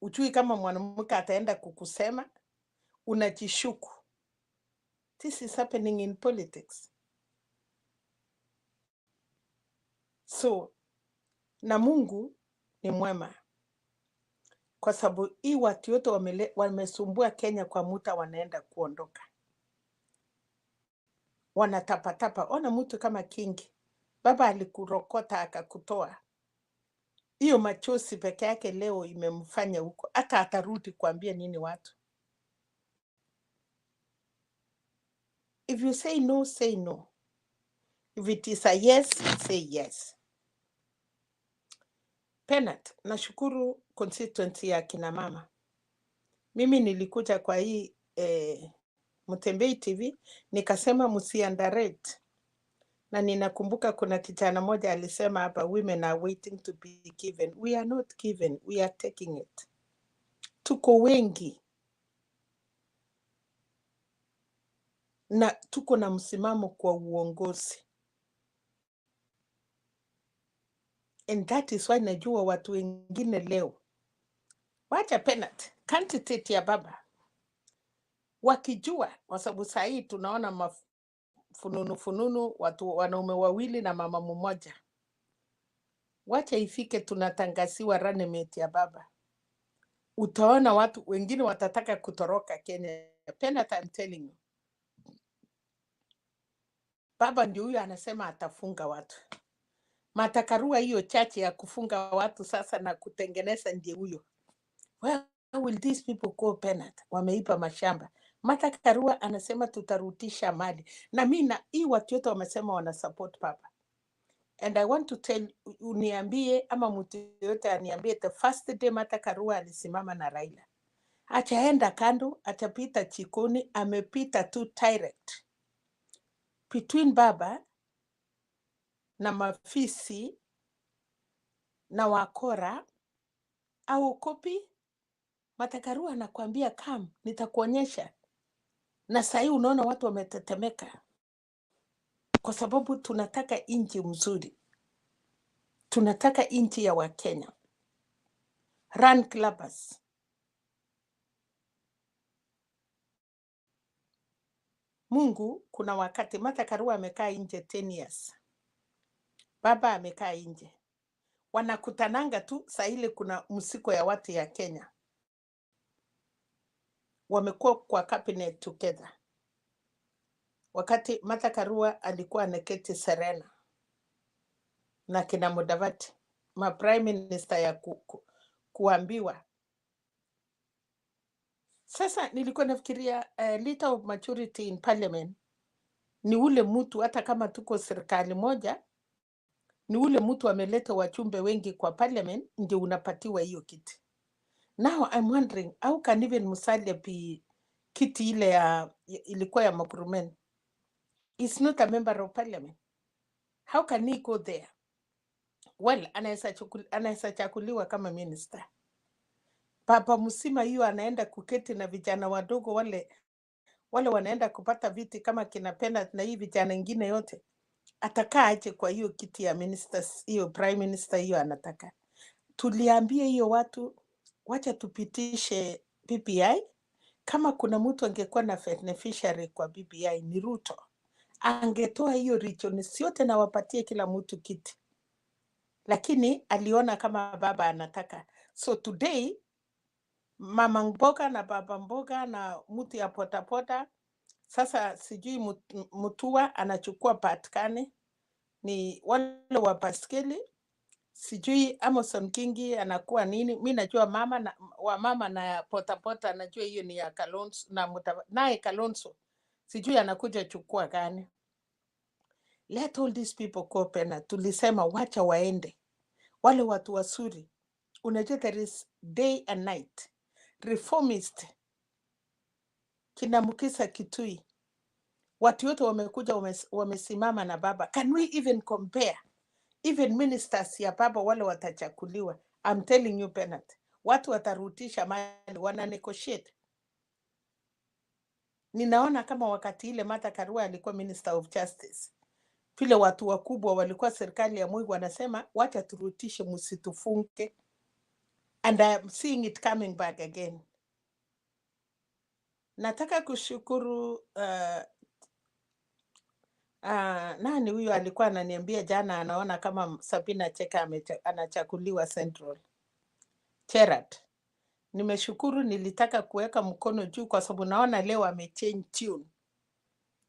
ujui kama mwanamke ataenda kukusema, unajishuku. This is happening in politics. So, na Mungu ni mwema. Kwa sababu hii watu yote wamesumbua Kenya kwa muta, wanaenda kuondoka. Wanatapatapa. Ona mtu kama Kingi. Baba alikurokota akakutoa. Hiyo machozi peke yake leo imemfanya huko. Hata atarudi kuambia nini watu. If you say no, say no. If it is a yes, say yes. Penat, nashukuru constituency ya kina mama. Mimi nilikuja kwa hii Mutembei TV, nikasema msiandarate. Na ninakumbuka kuna kijana moja alisema hapa, women are waiting to be given. We are not given, we are taking it. Tuko wengi na tuko na msimamo kwa uongozi. And that is why najua watu wengine leo, wacha penalty candidate ya baba wakijua, kwa sababu saa hii tunaona fununu watu wanaume wawili na mama mmoja. Wacha ifike tunatangasiwa running mate ya baba, utaona watu wengine watataka kutoroka Kenya. Penalty, I'm telling you. Baba ndio huyo anasema atafunga watu. Martha Karua hiyo chache ya kufunga watu sasa na kutengeneza ndiye huyo. Where will these people go penalty? Wameipa mashamba. Martha Karua anasema tutarutisha mali. Na mimi hii watu wote wamesema wana support baba. And I want to tell, uniambie ama mtu yote aniambie, the first day Martha Karua alisimama na Raila, ataenda kando, atapita chikoni, amepita tu direct between baba na mafisi na wakora au kopi. Martha Karua anakuambia come, nitakuonyesha. Na sasa unaona watu wametetemeka kwa sababu tunataka nchi mzuri. Tunataka nchi ya Wakenya. Run clubbers. Mungu, kuna wakati Martha Karua amekaa nje 10 years. Baba amekaa nje. Wanakutananga tu saa ile kuna msiko ya watu ya Kenya. Wamekuwa kwa cabinet together. Wakati Martha Karua alikuwa anaketi Serena na kina Mudavadi, ma prime minister ya kuambiwa. Sasa nilikuwa nafikiria leader of maturity in parliament ni ule mtu, hata kama tuko serikali moja, ni ule mtu ameleta wachumbe wengi kwa parliament ndio unapatiwa hiyo kiti. Now I'm wondering how can even Musalia be kiti ile ya ilikuwa ya Mapurmen is not a member of parliament. How can he go there? Well, anaweza chakuliwa kama minister. Papa Musima hiyo anaenda kuketi na vijana wadogo wale wanaenda kupata viti kama kina Penat na hii vijana wengine yote. Atakaa aje kwa hiyo kiti ya ministers, hiyo prime minister hiyo anataka. Tuliambie hiyo watu, wacha tupitishe BBI. Kama kuna mtu angekuwa na beneficiary kwa BBI ni Ruto. Angetoa hiyo regions yote na wapatie kila mtu kiti. Lakini aliona kama baba anataka. So today, mama mboga na baba mboga na mtu ya potapota, sasa sijui MUTUA anachukua patikane, ni wale wa baskeli, sijui Amason Kingi anakuwa nini. Mimi najua mama na potapota, najua hiyo ni ya Kalonzo na naye Kalonzo sijui anakuja chukua gani. Let all these people go penalty. Tulisema wacha waende wale watu wasuri. Unajua there is day and night. Reformist kina Mukisa Kitui, watu wote wamekuja wamesimama na baba. Can we even compare? Even ministers ya baba wale watachakuliwa. I'm telling you penalty. Watu watarutisha mali, wana negotiate. Ninaona kama wakati ile Martha Karua alikuwa Minister of Justice, vile watu wakubwa walikuwa serikali ya Moi wanasema wacha turutishe, msitufunge. And I'm seeing it coming back again. Nataka kushukuru nani huyo alikuwa ananiambia jana anaona kama Sabina Cheka anachakuliwa Central. Gerard. Nimeshukuru, nilitaka kuweka mkono juu kwa sababu naona leo amechange tune.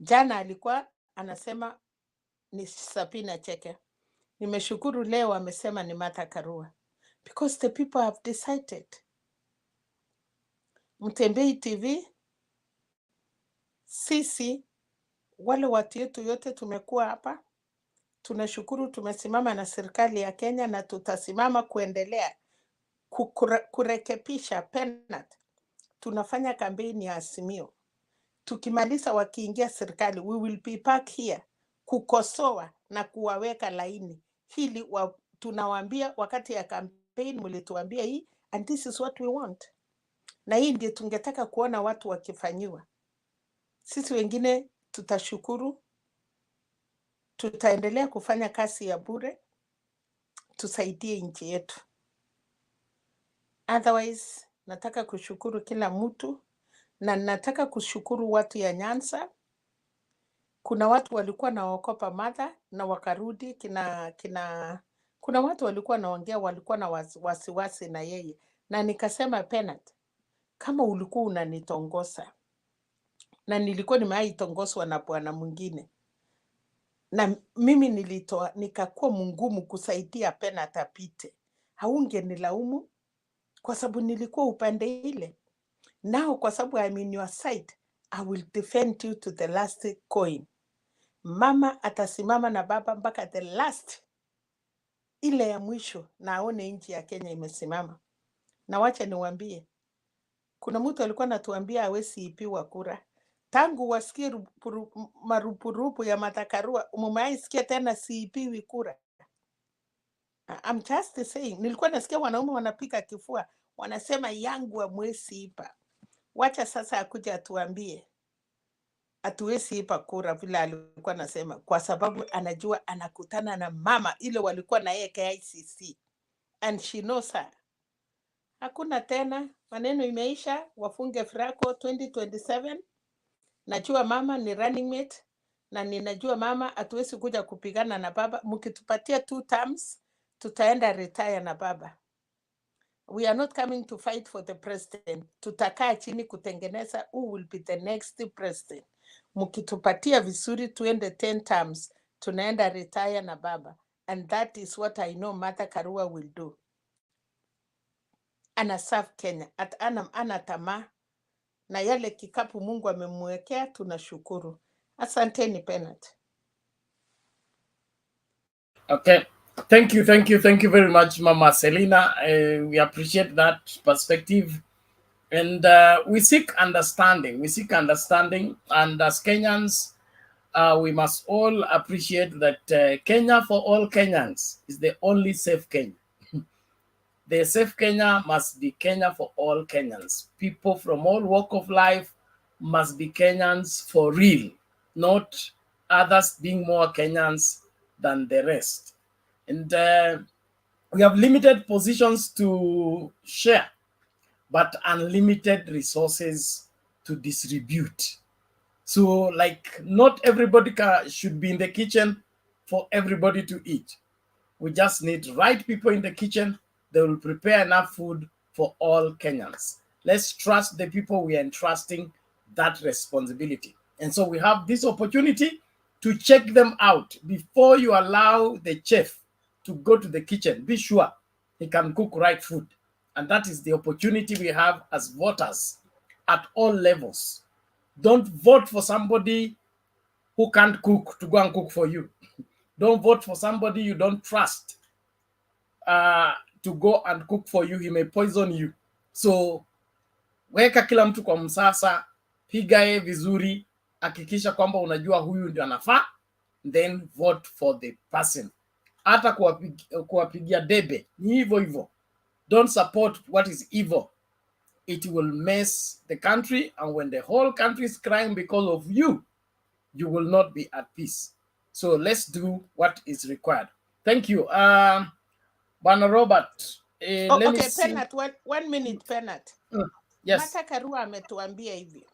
Jana alikuwa anasema ni Sabina Cheka. Nimeshukuru leo amesema ni Martha Karua. Because the people have decided. Mtembei TV, sisi wale watu yetu yote tumekuwa hapa. Tunashukuru tumesimama na serikali ya Kenya na tutasimama kuendelea kurekebisha penalty. tunafanya kampeni ya Azimio. Tukimaliza wakiingia serikali, we will be back here kukosoa na kuwaweka laini. Hili tunawaambia wakati ya campaign mlituambia hii, and this is what we want. Na hii ndio tungetaka kuona watu wakifanyiwa. Sisi wengine tutashukuru, tutaendelea kufanya kazi ya bure, tusaidie nchi yetu. Otherwise, nataka kushukuru kila mtu na nataka kushukuru watu ya Nyanza. Kuna watu walikuwa naokopa mother na wakarudi kuna watu walikuwa naongea, walikuwa na wasiwasi na yeye, na nikasema Penat, kama ulikuwa unanitongoza na nilikuwa nimeaitongozwa na bwana mwingine na mimi nikakuwa mungumu kusaidia Penat apite, haungenilaumu kwa sababu nilikuwa upande ile. Now kwa sababu I'm in your side, I will defend you to the last coin. Mama atasimama na baba mpaka the last, ile ya mwisho, na aone nchi ya Kenya imesimama. Na wacha niwaambie, kuna mtu alikuwa anatuambia hawezi ipiwa kura. Tangu wasikie marupurupu ya Matakarua, umewaisikia tena siipiwi kura? I'm just saying, nilikuwa nasikia wanaume wanapika kifua, wanasema yangu hamwezi ipa. Wacha sasa akuja atuambie hatuwezi ipa kura vile alikuwa anasema, kwa sababu anajua anakutana na mama ile walikuwa na yeye KICC, and she knows her. Hakuna tena, maneno imeisha, wafunge frako 2027. Najua mama ni running mate, na ninajua mama hatuwezi kuja kupigana na baba. Mkitupatia 2 terms, tutaenda retire na baba. We are not coming to fight for the president. Tutakaa chini kutengeneza who will be the next president. Mkitupatia vizuri tuende 10 terms, tunaenda retire na baba. And that is what I know Martha Karua will do. Ana serve Kenya. Ana tamaa. Na yale kikapu Mungu amemwekea tunashukuru. Asanteni Penat. Okay. Thank you very much, Mama Selina. We appreciate that perspective. And we seek understanding. And as Kenyans, we must all appreciate that Kenya for all Kenyans is the only safe Kenya. The safe Kenya must be Kenya for all Kenyans. People from all walk of life must be Kenyans for real, not others being more Kenyans than the rest. And we have limited positions to share, but unlimited resources to distribute. So, like, not everybody should be in the kitchen for everybody to eat. We just need right people in the kitchen. They will prepare enough food for all Kenyans. Let's trust the people we are entrusting that responsibility. And so we have this opportunity to check them out before you allow the chef to go to the kitchen. Be sure he can cook right food. And that is the opportunity we have as voters at all levels. Don't vote for somebody who can't cook to go and cook for you. Don't vote for somebody you don't trust to go and cook for you. He may poison you. So weka kila mtu kwa msasa, piga vizuri, hakikisha kwamba unajua huyu ndio anafaa, then vote for the person. Hata kuwapigia debe ni hivyo. Don't support what is evil. It will mess the country, and when the whole country is crying because of you, you will not be at peace. So let's do what is required. Thank you. Bwana Robert, let me see. Penat, one minute, Penat. Yes. Martha Karua ametuambia hivi.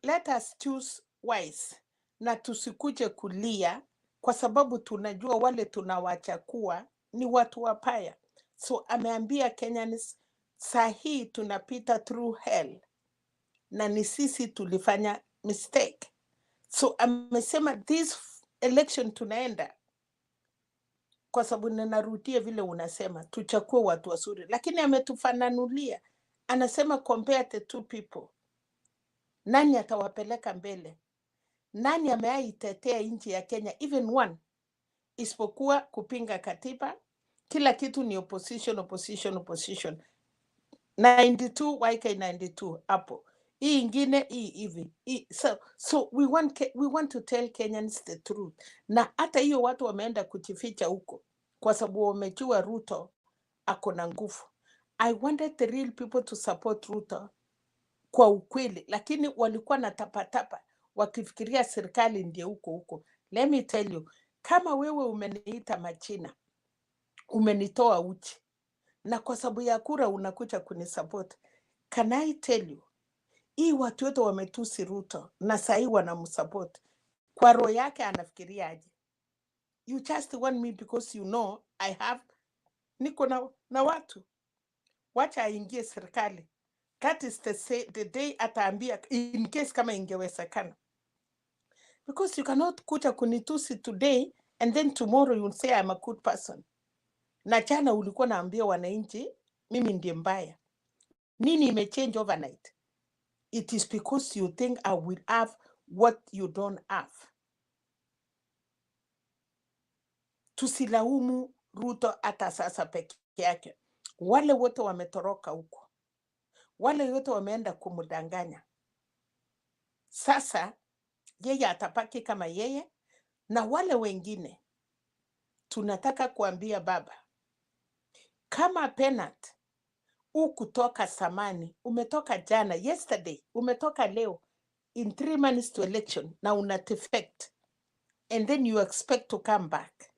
Let us choose wise, na tusikuje kulia kwa sababu tunajua wale tunawachakua ni watu wapaya. So ameambia Kenyans, sahi tunapita through hell na ni sisi tulifanya mistake. So amesema this election tunaenda kwa sababu ninarudia vile unasema tuchakue watu wazuri, lakini ametufananulia, anasema compare the two people. Nani atawapeleka mbele? Nani ameaitetea nchi ya Kenya even one? Isipokuwa kupinga katiba. Kila kitu ni opposition. 92 YK 92 hapo. Hii ingine hii hivi. So we want to tell Kenyans the truth. Na hata hiyo watu wameenda kujificha huko kwa sababu wamejua Ruto ako na nguvu. I wanted the real people to support Ruto kwa ukweli, lakini walikuwa na tapatapa wakifikiria serikali ndiye huko. Let me tell you, kama wewe umeniita majina, umenitoa uchi, na kwa sababu ya kura unakuja kunisupport, can I tell you, hii watu wote wametusi Ruto na sahii wanamsupport. Kwa roho yake anafikiria aje? You just want me because you know I have, niko na watu. Wacha aingie serikali. That is the day ataambia, in case kama ingewezekana. Because you cannot kuja kunitusi today and then tomorrow you'll say I'm a good person. Na jana ulikuwa naambia wananchi mimi ndiye mbaya. Nini imechange overnight? It is because you think I will have what you don't have. Tusilaumu Ruto hata sasa peke yake. Wale wote wametoroka huko. Wale wote wameenda kumdanganya. Sasa yeye atapaki kama yeye, na wale wengine tunataka kuambia baba, kama Penat ukutoka samani, umetoka jana, yesterday, umetoka leo, in 3 months to election, na una defect, and then you expect to come back.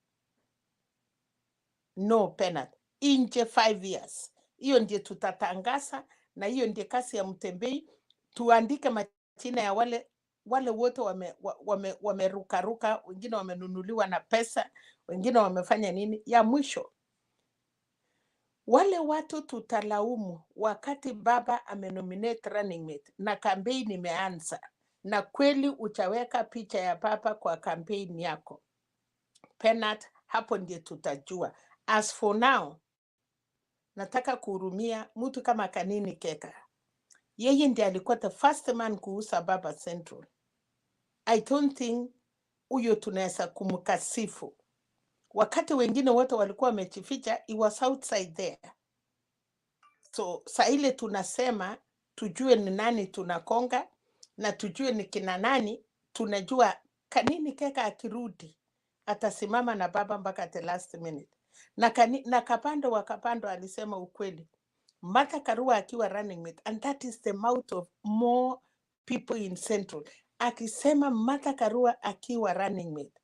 No, Penat, inje 5 years. Hiyo ndiye tutatangaza, na hiyo ndiye kasi ya Mtembei. Tuandike majina ya wale wote wamerukaruka, wengine wamenunuliwa na pesa, wengine wamefanya nini. Ya mwisho, wale watu tutalaumu wakati baba amenominate running mate na campaign imeanza, na kweli utaweka picha ya baba kwa campaign yako, Penat, hapo ndiye tutajua. As for now, nataka kuhurumia mtu kama Kanini Kega. Yeye ndiye alikuwa the first man kuuza baba Central. I don't think huyo tunaweza kumkasifu. Wakati wengine wote walikuwa wamejificha, he was outside there. So saa ile tunasema tujue ni nani tunakonga na tujue ni kina nani, tunajua Kanini Kega akirudi atasimama na baba mpaka the last minute. Na Kapando wa Kapando alisema ukweli. Martha Karua akiwa running mate, and that is the mouth of more people in Central. Akisema Martha Karua akiwa running mate,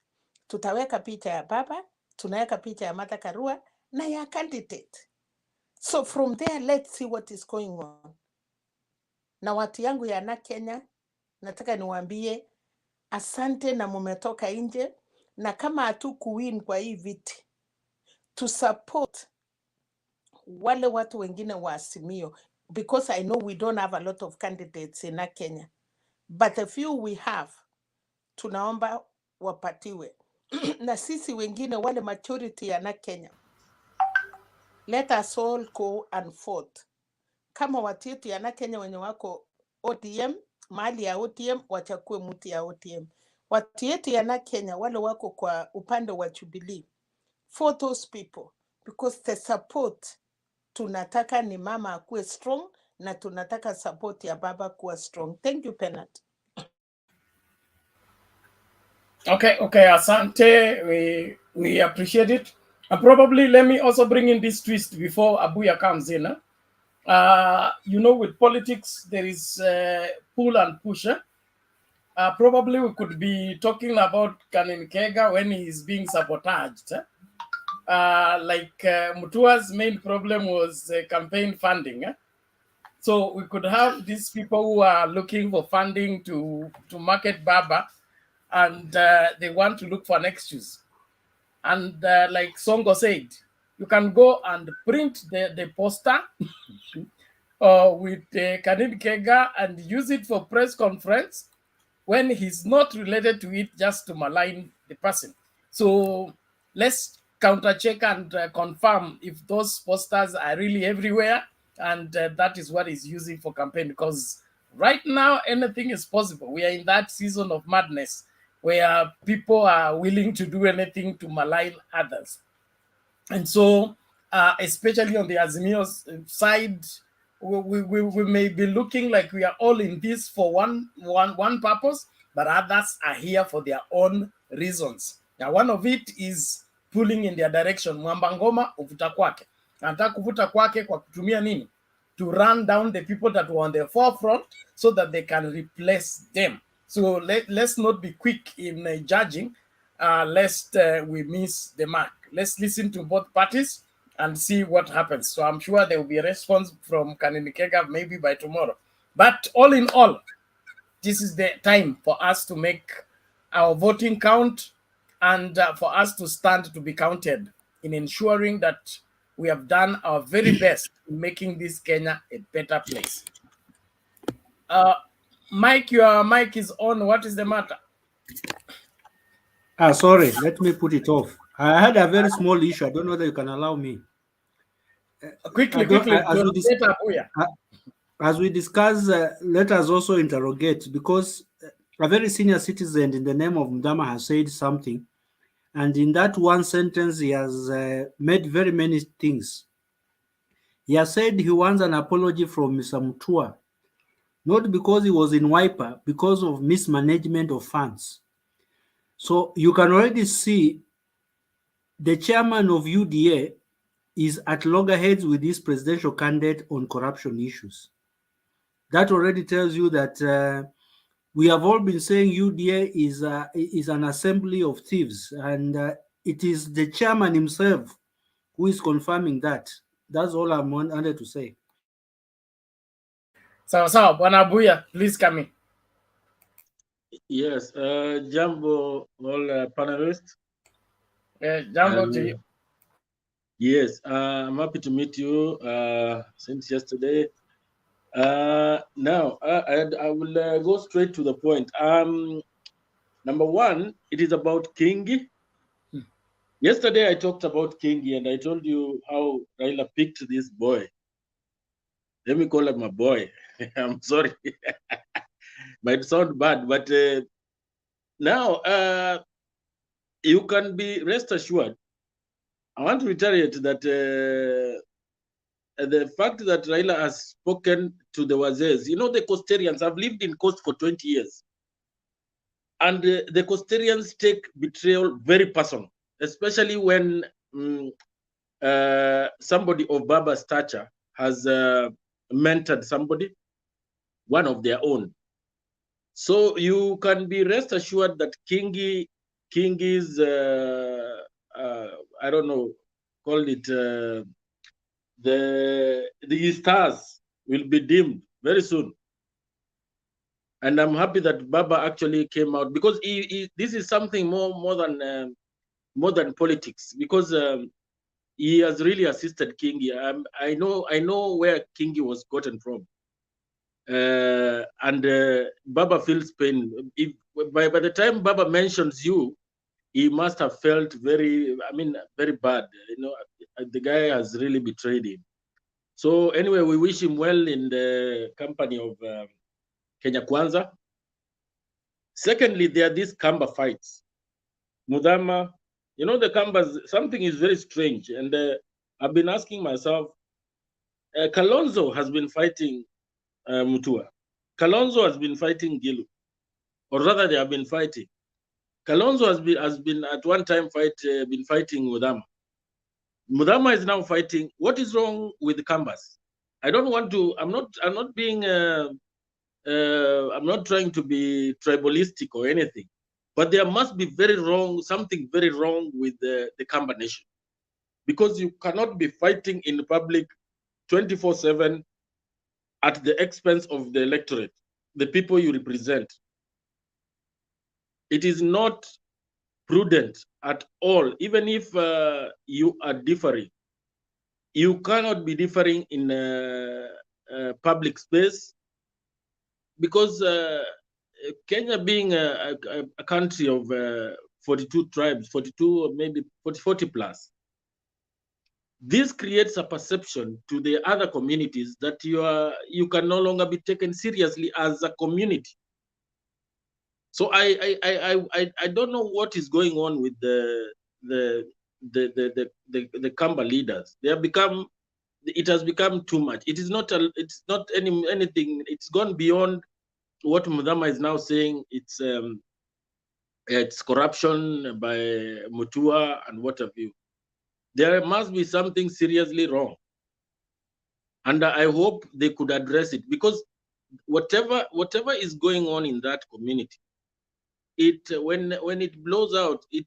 tutaweka picha ya baba, tunaweka picha ya Martha Karua na ya candidate. So from there, let's see what is going on. Na watu yangu ya na Kenya, nataka niwaambie asante na mumetoka nje, na kama hatukuwin kwa hii viti, to support wale watu wengine wa Azimio, because I know we don't have a lot of candidates in Kenya, but the few we have, tunaomba wapatiwe. Na sisi wengine wale majority ya Kenya, let us all go and vote. Kama watu yetu ya Kenya wenye wako ODM, mahali ya ODM, wachakue mtu ya ODM. Watu yetu ya Kenya wale wako kwa upande wa Jubilee, for those people, because the support tunataka ni mama akuwe strong, na tunataka support ya baba kuwa strong. Thank you, Penat. Okay, asante. We appreciate it. And probably let me also bring in this twist before Abuya comes in. You know, with politics, there is pull and push. Probably we could be talking about Kanini Kega when he is being sabotaged. Mutua's main problem was campaign funding. So we could have these people who are looking for funding to market Baba, and they want to look for an excuse. And like Sonko said, you can go and print the poster with Kanini Kega and use it for press conference when he's not related to it, just to malign the person. So let's counter check and confirm if those posters are really everywhere, and that is what he's using for campaign, because right now anything is possible. We are in that season of madness where people are willing to do anything to malign others. And so especially on the Azimio side, we may be looking like we are all in this for one purpose, but others are here for their own reasons. Now, one of it is pulling in their direction. Mwamba ngoma uvuta kwake. Anataka kuvuta kwake kwa kutumia nini? To run down the people that were on the forefront so that they can replace them. So let's not be quick in judging, lest we miss the mark. Let's listen to both parties and see what happens. So I'm sure there will be a response from Kaninikega maybe by tomorrow. But all in all, this is the time for us to make our voting count and for us to stand to be counted in ensuring that we have done our very best in making this Kenya a better place. Mike, your mic is on. What is the matter? Sorry, let me put it off. I had a very small issue. I don't know whether you can allow me. Quickly. As we discuss, let us also interrogate, because a very senior citizen in the name of MUTHAMA has said something, and in that one sentence he has made very many things. He has said he wants an apology from Mr. MUTUA, not because he was in Wiper, because of mismanagement of funds. So you can already see the chairman of UDA is at loggerheads with this presidential candidate on corruption issues. That already tells you that we have all been saying UDA is an assembly of thieves, and it is the chairman himself who is confirming that. That's all I'm wanted to say. So, Bwana Abuya, please come in. Yes, Jambo, all panelists. Jambo to you. Yes, I'm happy to meet you since yesterday. Now, I will go straight to the point. Number one, it is about KINGI. Yesterday, I talked about KINGI, and I told you how Raila picked this boy. Let me call him a boy. I'm sorry. Might sound bad, but now you can be rest assured. I want to reiterate that the fact that Raila has spoken to the Wazes, you know, the Coastarians have lived in Coast for 20 years. And the Coastarians take betrayal very personal, especially when somebody of Baba's stature has mentored somebody, one of their own. So you can be rest assured that KINGI's, I don't know, call it, the stars will be dimmed very soon. And I'm happy that Baba actually came out, because this is something more than politics, because he has really assisted KINGI. I know where KINGI was gotten from, and Baba feels pain. If by the time Baba mentions you, he must have felt very bad. You know, the guy has really betrayed him. So anyway, we wish him well in the company of Kenya Kwanza. Secondly, there are these Kamba fights. MUTHAMA, you know, the Kambas, something is very strange. And I've been asking myself, Kalonzo has been fighting MUTUA. Kalonzo has been fighting Gilu, or rather they have been fighting. Kalonzo has been at one time been fighting MUTHAMA. MUTHAMA is now fighting. What is wrong with the Kambas? I don't want to, I'm not being, I'm not trying to be tribalistic or anything, but there must be something very wrong with the Kamba nation, because you cannot be fighting in public 24/7 at the expense of the electorate, the people you represent. It is not prudent at all. Even if you are differing, you cannot be differing in public space, because Kenya being a country of 42 tribes, 42 or maybe 40 plus, this creates a perception to the other communities that you can no longer be taken seriously as a community. So I don't know what is going on with the Kamba leaders. They have become it has become too much. It is not anything. It's gone beyond what MUTHAMA is now saying. It's corruption by MUTUA and what have you. There must be something seriously wrong, and I hope they could address it, because whatever is going on in that community, when it blows out, it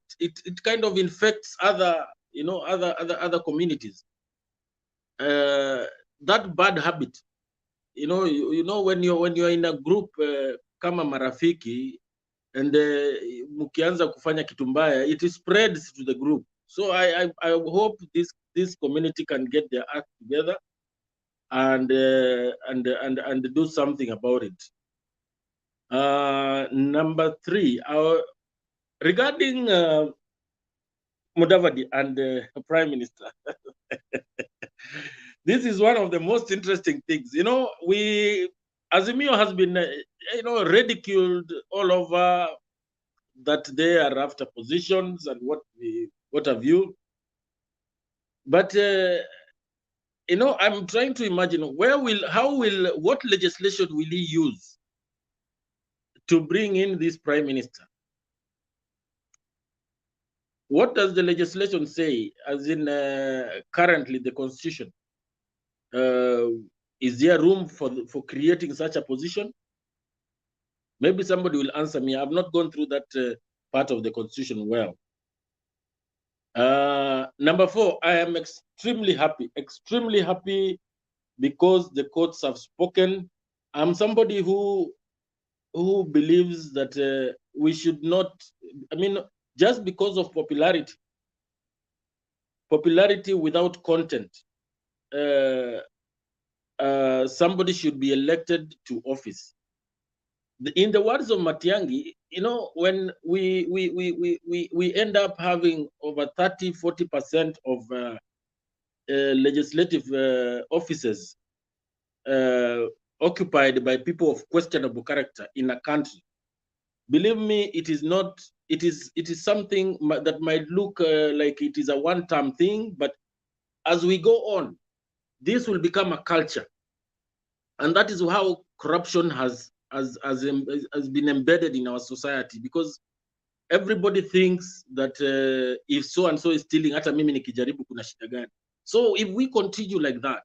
kind of infects other other communities. That bad habit, when you're in a group kama marafiki, and mukianza kufanya kitu mbaya, it spreads to the group. So I hope this community can get their act together and do something about it. Number 3, regarding Mudavadi and Prime Minister. This is one of the most interesting things. Azimio has been, ridiculed all over, that they are after positions and what have you. But I'm trying to imagine what legislation will he use to bring in this Prime Minister? What does the legislation say, as in currently the Constitution? Is there room for creating such a position? Maybe somebody will answer me. I've not gone through that part of the Constitution well. Number 4, I am extremely happy because the courts have spoken. I'm somebody who believes that we should not, just because of popularity without content, somebody should be elected to office. In the words of Matiang'i, when we end up having over 30-40% of legislative offices occupied by people of questionable character in a country, believe me, it is something that might look like it is a one-time thing, but as we go on, this will become a culture, and that is how corruption has been embedded in our society, because everybody thinks that if so and so is stealing, hata mimi nikijaribu kuna shida gani. So if we continue like that,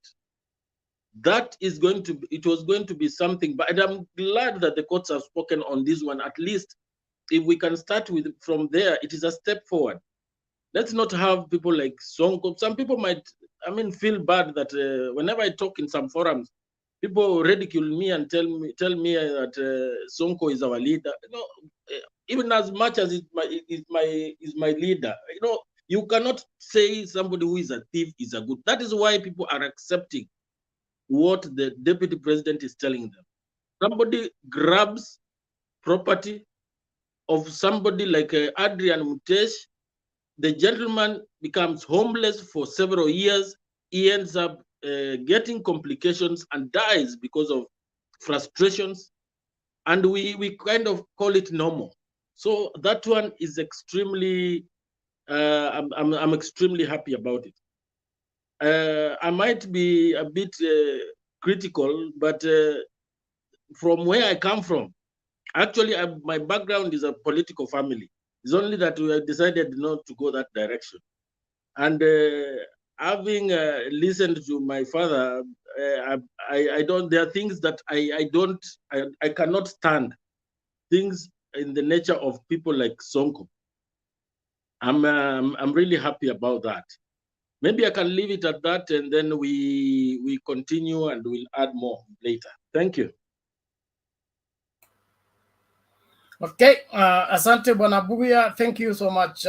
it was going to be something. But I'm glad that the courts have spoken on this one. At least if we can start from there, it is a step forward. Let's not have people like Sonko. Some people might, feel bad that whenever I talk in some forums, people ridicule me and tell me that Sonko is our leader. Even as much as is my leader, you cannot say somebody who is a thief is a good. That is why people are accepting what the deputy president is telling them. Somebody grabs property of somebody like Adrian Mutesh, the gentleman becomes homeless for several years. He ends up getting complications and dies because of frustrations, and we kind of call it normal. So that one is extremely, I'm extremely happy about it. I might be a bit critical, but from where I come from, actually my background is a political family. It's only that we have decided not to go that direction. And having listened to my father, I don't. There are things that I cannot stand. Things in the nature of people like Sonko. I'm really happy about that. Maybe I can leave it at that, and then we continue and we'll add more later. Thank you. Okay, asante Bwana Buya. Thank you so much.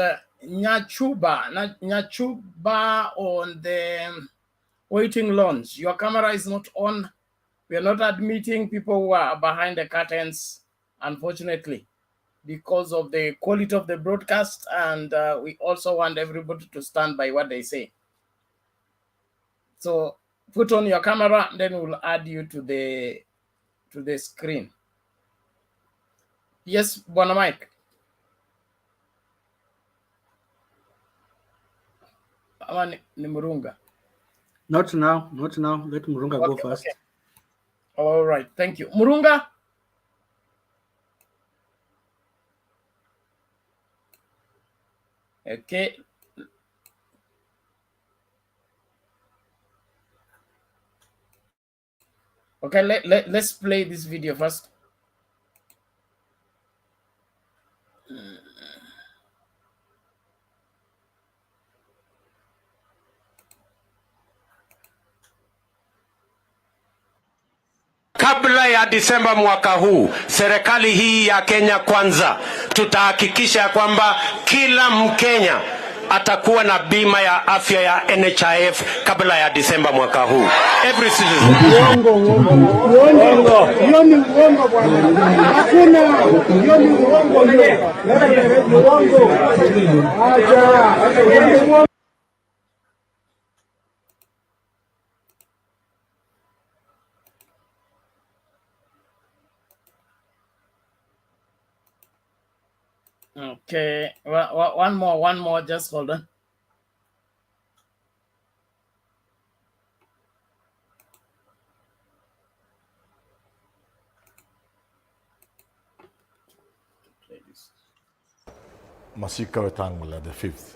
Nyachuba on the waiting lounge. Your camera is not on. We are not admitting people who are behind the curtains, unfortunately, because of the quality of the broadcast, and we also want everybody to stand by what they say. So put on your camera, then we'll add you to the screen. Yes, Bwana Mike. Ama ni Murunga. Not now. Let Murunga go first. Okay. All right, thank you. Murunga? Okay. Okay, let's play this video first. Kabla ya Disemba mwaka huu, serikali hii ya Kenya Kwanza tutahakikisha kwamba kila Mkenya atakuwa na bima ya afya ya NHIF kabla ya Disemba mwaka huu. Every citizen. Hiyo ni uongo bwana. Hakuna. Hiyo ni uongo hiyo. Acha. Okay, well, one more, just hold on. Masika Wetangula, the 5th.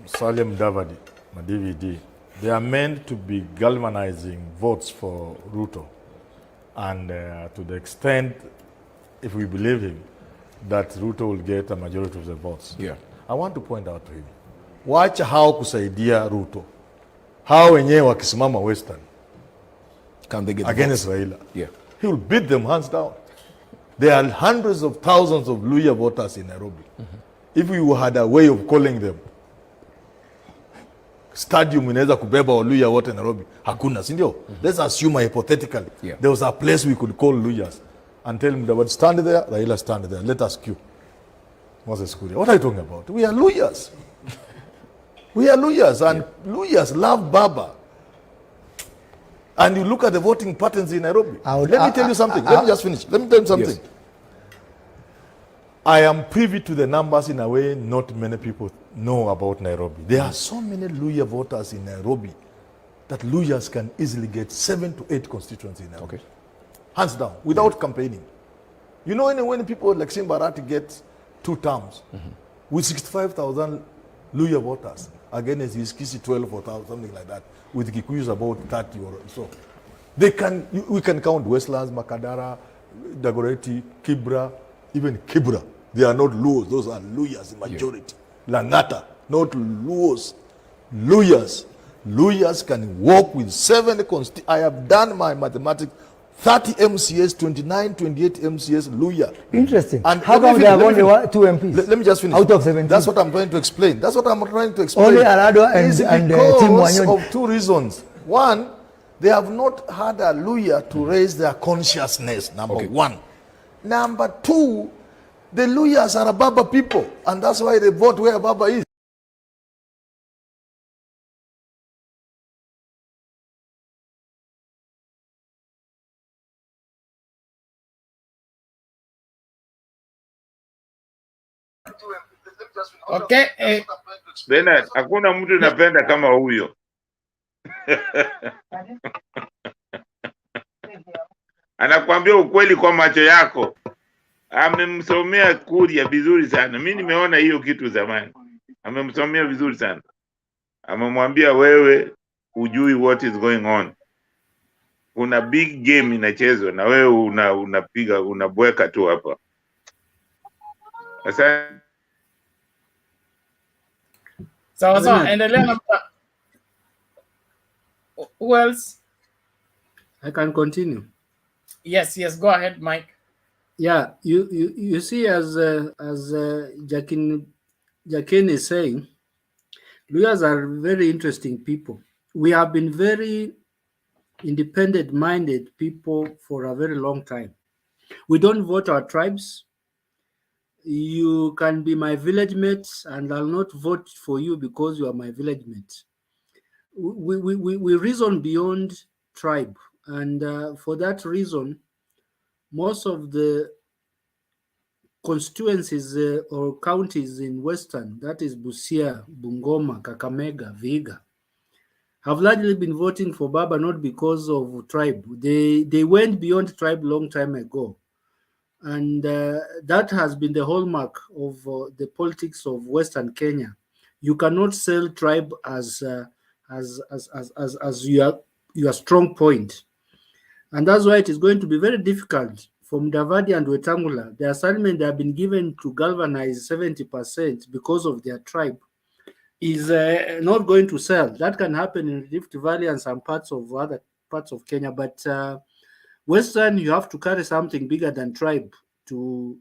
Salim MUDAVADI, my DVD. They are meant to be galvanizing votes for RUTO. And to the extent, if we believe him, that RUTO will get a majority of the votes. Yeah. I want to point out to him, watch how kusaidia RUTO. How wenyewe wakisimama Western can they get against votes? Raila. Yeah. He will beat them hands down. There are hundreds of thousands of Luhya voters in Nairobi. If we had a way of calling them, stadium inaweza kubeba Waluhya wote Nairobi, hakuna, si ndio? Let's assume hypothetically there was a place we could call Luhyas and tell MUDAVADI stand there, Raila stand there, let us queue. Moses Kuria, what are you talking about? We are Luhyas. We are Luhyas, and Luhyas love Baba. And you look at the voting patterns in Nairobi. Let me tell you something. Let me just finish. Let me tell you something. Yes. I am privy to the numbers in a way not many people know about Nairobi. There are so many Luhya voters in Nairobi that Luhyas can easily get 7 to 8 constituencies in Nairobi. Okay. Hands down, without campaigning. You know, when people like Simbarati get 2 terms with 65,000 Luhya voters against his Kisi 12 or something like that, with Kikuyus about 30 or so. We can count Westlands, Makadara, Dagoretti, Kibra, even Kibra. They are not Luos, those are Luhyas in majority. Langata, not Luos. Luhyas. Luhyas can walk with 7 I have done my mathematics. 30 MCS, 29, 28 MCS, Luhya. Interesting. And how come they have only 2 MPs? Let me just finish. Out of 17. That's what I'm trying to explain. Only Arado and Tim Wanyoni. Of 2 reasons. One, they have not had a Luhya to raise their consciousness, number 1. Number 2, the Luhyas are a Baba people, and that's why they vote where Baba is. Okay. Bernard, hakuna mtu napenda kama huyo. Anakuambia ukweli kwa macho yako. Amemsomea Kuria vizuri sana. Mimi nimeona hiyo kitu zamani. Amemsomea vizuri sana. Amemwambia wewe hujui what is going on. Kuna big game inachezwa na wewe unapiga unabweka tu hapa. Sasa sawa, endelea na who else? I can continue. Yes, go ahead, Mike. Yeah, you see, as Jakin is saying, Luhyas are very interesting people. We have been very independent-minded people for a very long time. We don't vote our tribes. You can be my village mate, and I'll not vote for you because you are my village mate. We reason beyond tribe, and for that reason, most of the constituencies or counties in Western, that is Busia, Bungoma, Kakamega, Vihiga, have largely been voting for Baba not because of tribe. They went beyond tribe long time ago. And that has been the hallmark of the politics of Western Kenya. You cannot sell tribe as your strong point. And that's why it is going to be very difficult for MUDAVADI and Wetangula. The assignment they have been given to galvanize 70% because of their tribe is not going to sell. That can happen in Rift Valley and some parts of other parts of Kenya. But Western, you have to carry something bigger than tribe to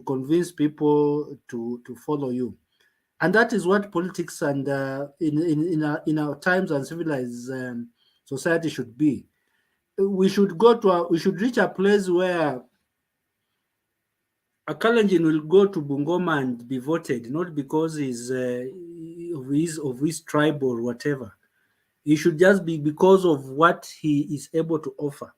convince people to follow you. And that is what politics and in our times and civilized society should be. We should reach a place where a Kalenjin will go to Bungoma and be voted, not because he's of his tribe or whatever. It should just be because of what he is able to offer.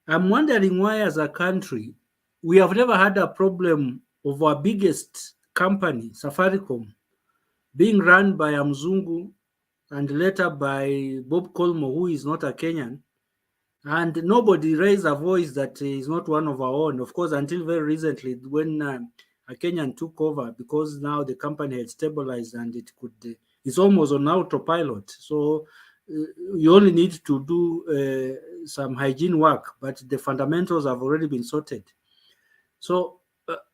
I'm wondering why, as a country, we have never had a problem of our biggest company, Safaricom, being run by a Mzungu and later by Bob Colmo, who is not a Kenyan. And nobody raised a voice that is not one of our own. Of course, until very recently, when a Kenyan took over, because now the company had stabilized and it's almost on autopilot. So you only need to do some hygiene work, but the fundamentals have already been sorted. So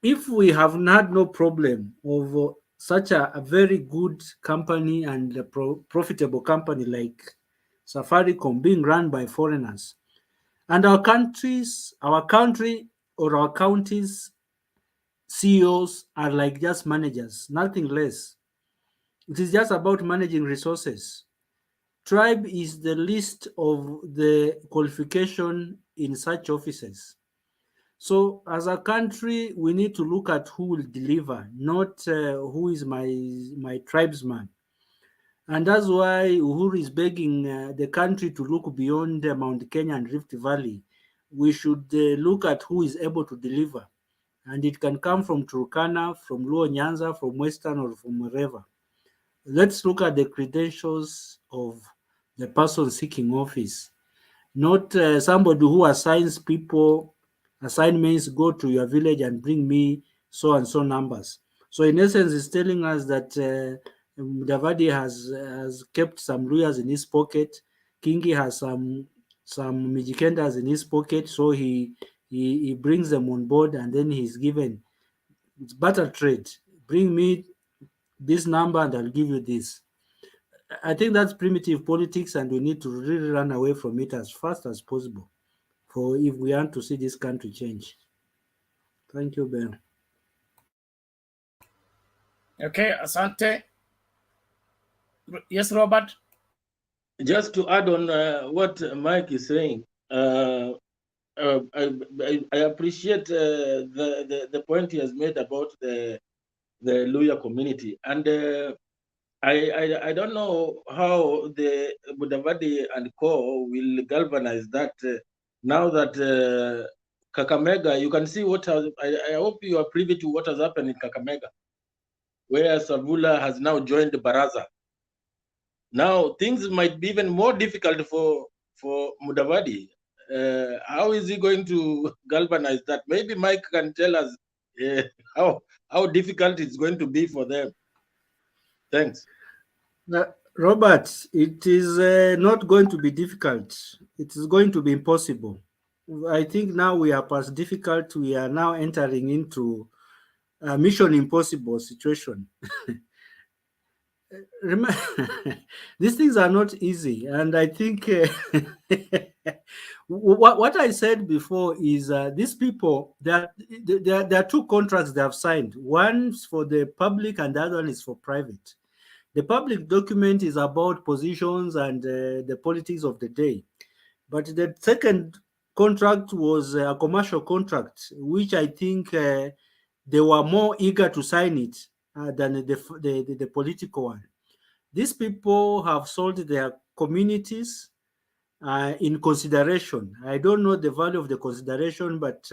if we have had no problem of such a very good company and a profitable company like Safaricom being run by foreigners, and our country or our counties CEOs are like just managers, nothing less. It is just about managing resources. Tribe is the least of the qualification in such offices. So as a country, we need to look at who will deliver, not who is my tribesman. And that's why Uhuru is begging the country to look beyond Mount Kenya and Rift Valley. We should look at who is able to deliver. And it can come from Turkana, from Luo Nyanza, from Western, or from wherever. Let's look at the credentials of the person seeking office, not somebody who assigns people assignments, go to your village and bring me so and so numbers. So in essence, it's telling us that MUDAVADI has kept some lawyers in his pocket. Kingi has some Mijikendas in his pocket, so he brings them on board, and then he's given, it's barter trade. Bring me this number and I'll give you this. I think that's primitive politics, and we need to really run away from it as fast as possible for if we want to see this country change. Thank you, Ben. Okay, asante. Yes, Robert. Just to add on what Mike is saying, I appreciate the point he has made about the Luya community, and I don't know how the MUDAVADI and Co will galvanize that now that Kakamega. You can see what has. I hope you are privy to what has happened in Kakamega, where Savula has now joined the Baraza. Now things might be even more difficult for MUDAVADI. How is he going to galvanize that? Maybe Mike can tell us how difficult it's going to be for them. Thanks. Robert, it is not going to be difficult. It is going to be impossible. I think now we are past difficult. We are now entering into a mission impossible situation. Remember, these things are not easy, and I think what I said before is these people, there are two contracts they have signed. One for the public, and the other one is for private. The public document is about positions and the politics of the day, but the second contract was a commercial contract, which I think they were more eager to sign it than the political one. These people have sold their communities in consideration. I don't know the value of the consideration, but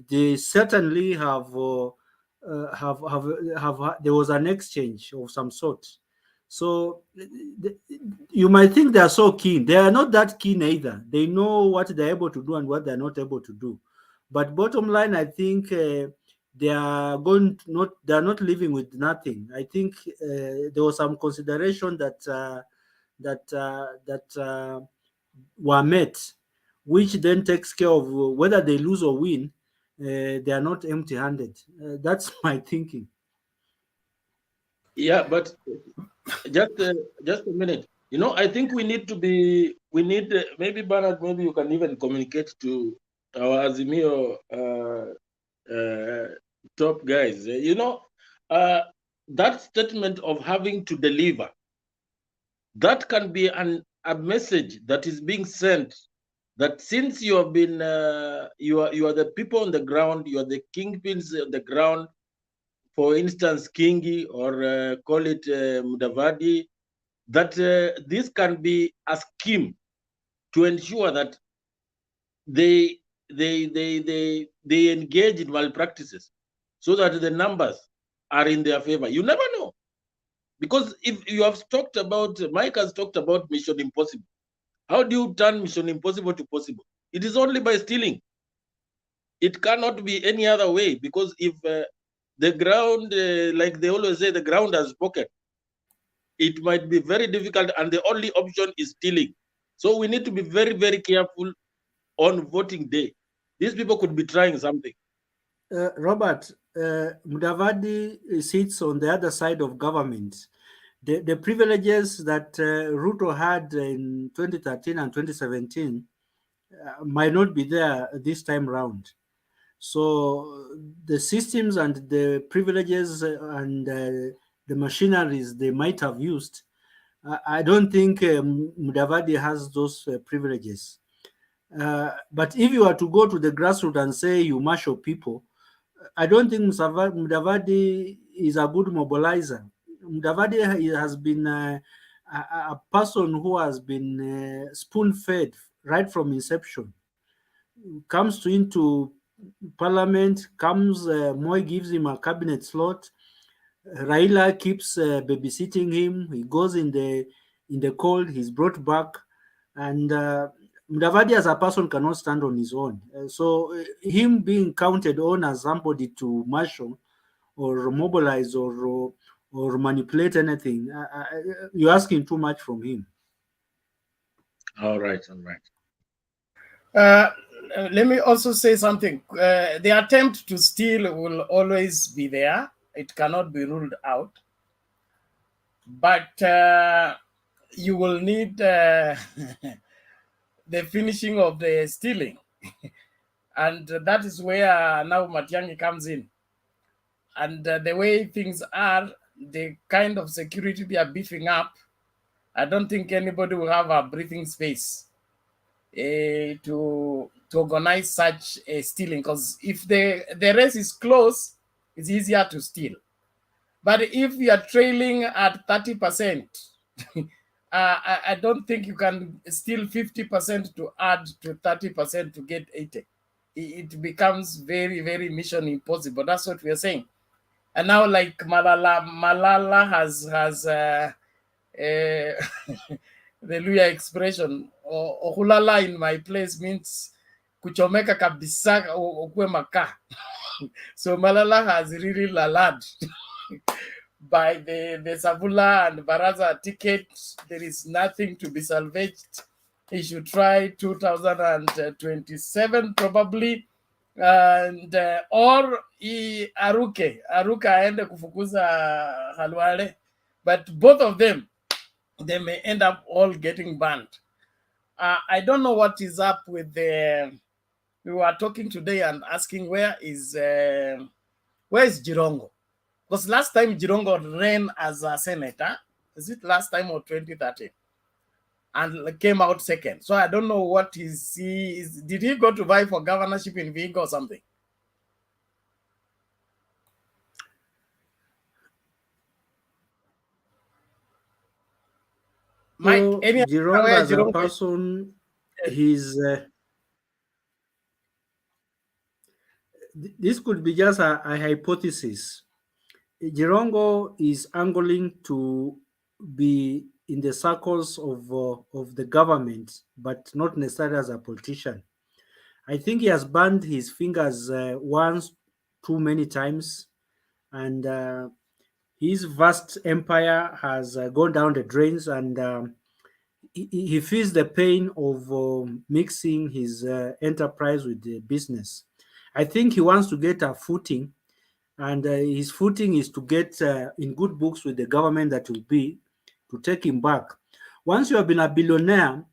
they certainly there was an exchange of some sort. So you might think they are so keen. They are not that keen either. They know what they're able to do and what they're not able to do. But bottom line, I think they are not living with nothing. I think there was some consideration that were met, which then takes care of whether they lose or win. They are not empty-handed. That's my thinking. Yeah, but just a minute. You know, I think we need maybe Bernard, maybe you can even communicate to our Azimio top guys. You know, that statement of having to deliver, that can be a message that is being sent, that since you have been you are the people on the ground, you are the kingpins on the ground. For instance, Kingi, or call it Mudavadi, that this can be a scheme to ensure that they engage in malpractices, so that the numbers are in their favor. You never know, because if you have talked about, Mike has talked about Mission Impossible. How do you turn Mission Impossible to possible? It is only by stealing. It cannot be any other way, because if the ground, like they always say, the ground has spoken, it might be very difficult, and the only option is stealing. So we need to be very, very careful on voting day. These people could be trying something. Robert, Mudavadi sits on the other side of government. The privileges that RUTO had in 2013 and 2017 might not be there this time round. So the systems and the privileges and the machineries they might have used, I don't think Mudavadi has those privileges. But if you are to go to the grassroots and say you marshal people, I don't think Mudavadi is a good mobilizer. Mudavadi has been a person who has been spoon-fed right from inception. Comes into parliament, Moi gives him a cabinet slot. Raila keeps babysitting him. He goes in the cold. He's brought back, and Mudavadi as a person cannot stand on his own. So him being counted on as somebody to marshal or mobilize or manipulate anything, you're asking too much from him. All right. Let me also say something. The attempt to steal will always be there. It cannot be ruled out. But you will need the finishing of the stealing. And that is where now Matiang'i comes in. And the way things are, the kind of security they are beefing up, I don't think anybody will have a breathing space to organize such a stealing, because if the race is close, it's easier to steal. But if you are trailing at 30%, I don't think you can steal 50% to add to 30% to get 80. It becomes very, very mission impossible. That's what we are saying. And now, like Malala has the Luya expression, ohulala in my place means kuchomeka kabisa okwe maka. So Malala has really lalad by the Savula and Baraza ticket. There is nothing to be salvaged. He should try 2027 probably, and or aruka aende kufukuza Halwale. But both of them, they may end up all getting banned. I don't know what is up with the. We were talking today and asking where is Jirongo? Because last time Jirongo ran as a senator, is it last time or 2013? And came out second. So I don't know what is he. Did he go to vie for governorship in Vihiga or something? Mike, Jirongo as a person, this could be just a hypothesis. Jirongo is angling to be in the circles of the government, but not necessarily as a politician. I think he has burned his fingers once too many times, and his vast empire has gone down the drains, and he feels the pain of mixing his enterprise with the business. I think he wants to get a footing, and his footing is to get in good books with the government that will be to take him back. Once you have been a billionaire,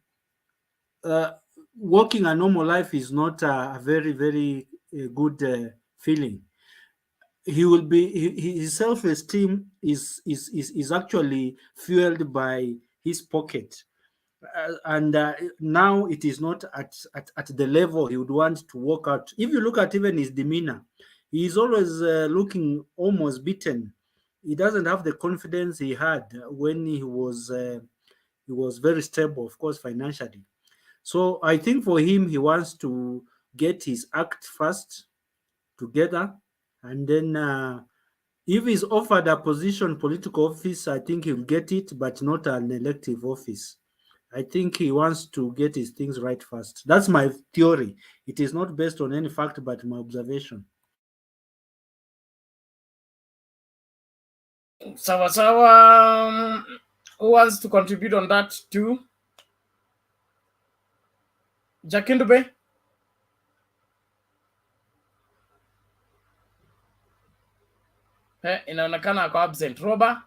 working a normal life is not a very, very good feeling. He will be his self-esteem is actually fueled by his pocket, and now it is not at the level he would want to work out. If you look at even his demeanor, he is always looking almost beaten. He doesn't have the confidence he had when he was very stable, of course, financially. So I think for him, he wants to get his act first together, and then if he's offered a position, political office, I think he'll get it, but not an elective office. I think he wants to get his things right first. That's my theory. It is not based on any fact, but my observation. Sawa sawa. Who wants to contribute on that too? Jakindube? Inaonekana ako absent. Roba?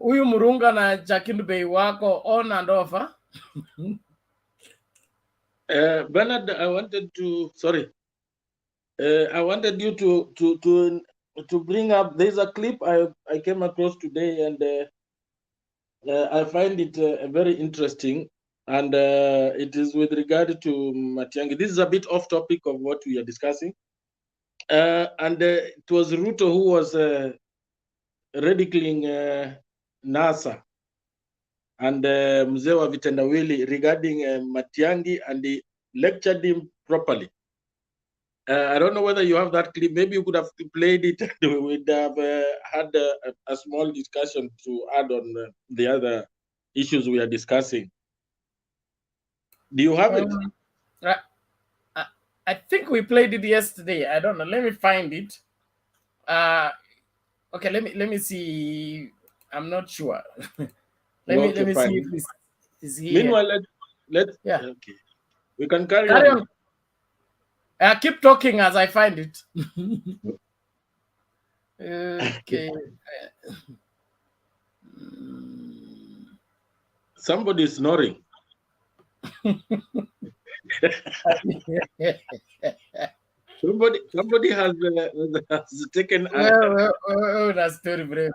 Huyu Murunga na Jakindube wako on and off, huh? Bernard, I wanted you to bring up. There's a clip I came across today, and I find it very interesting, and it is with regard to Matiang'i. This is a bit off topic of what we are discussing, and it was RUTO who was ridiculing NASA and Mzee wa Vitendawili regarding Matiang'i, and he lectured him properly. I don't know whether you have that clip. Maybe you could have played it and we would have had a small discussion to add on the other issues we are discussing. Do you have it? I think we played it yesterday. I don't know. Let me find it. Okay, let me see. I'm not sure. Let me see if it's here. Meanwhile, let's okay. We can carry on. Keep talking as I find it. Okay. Somebody is snoring. Somebody has taken. That's story brave.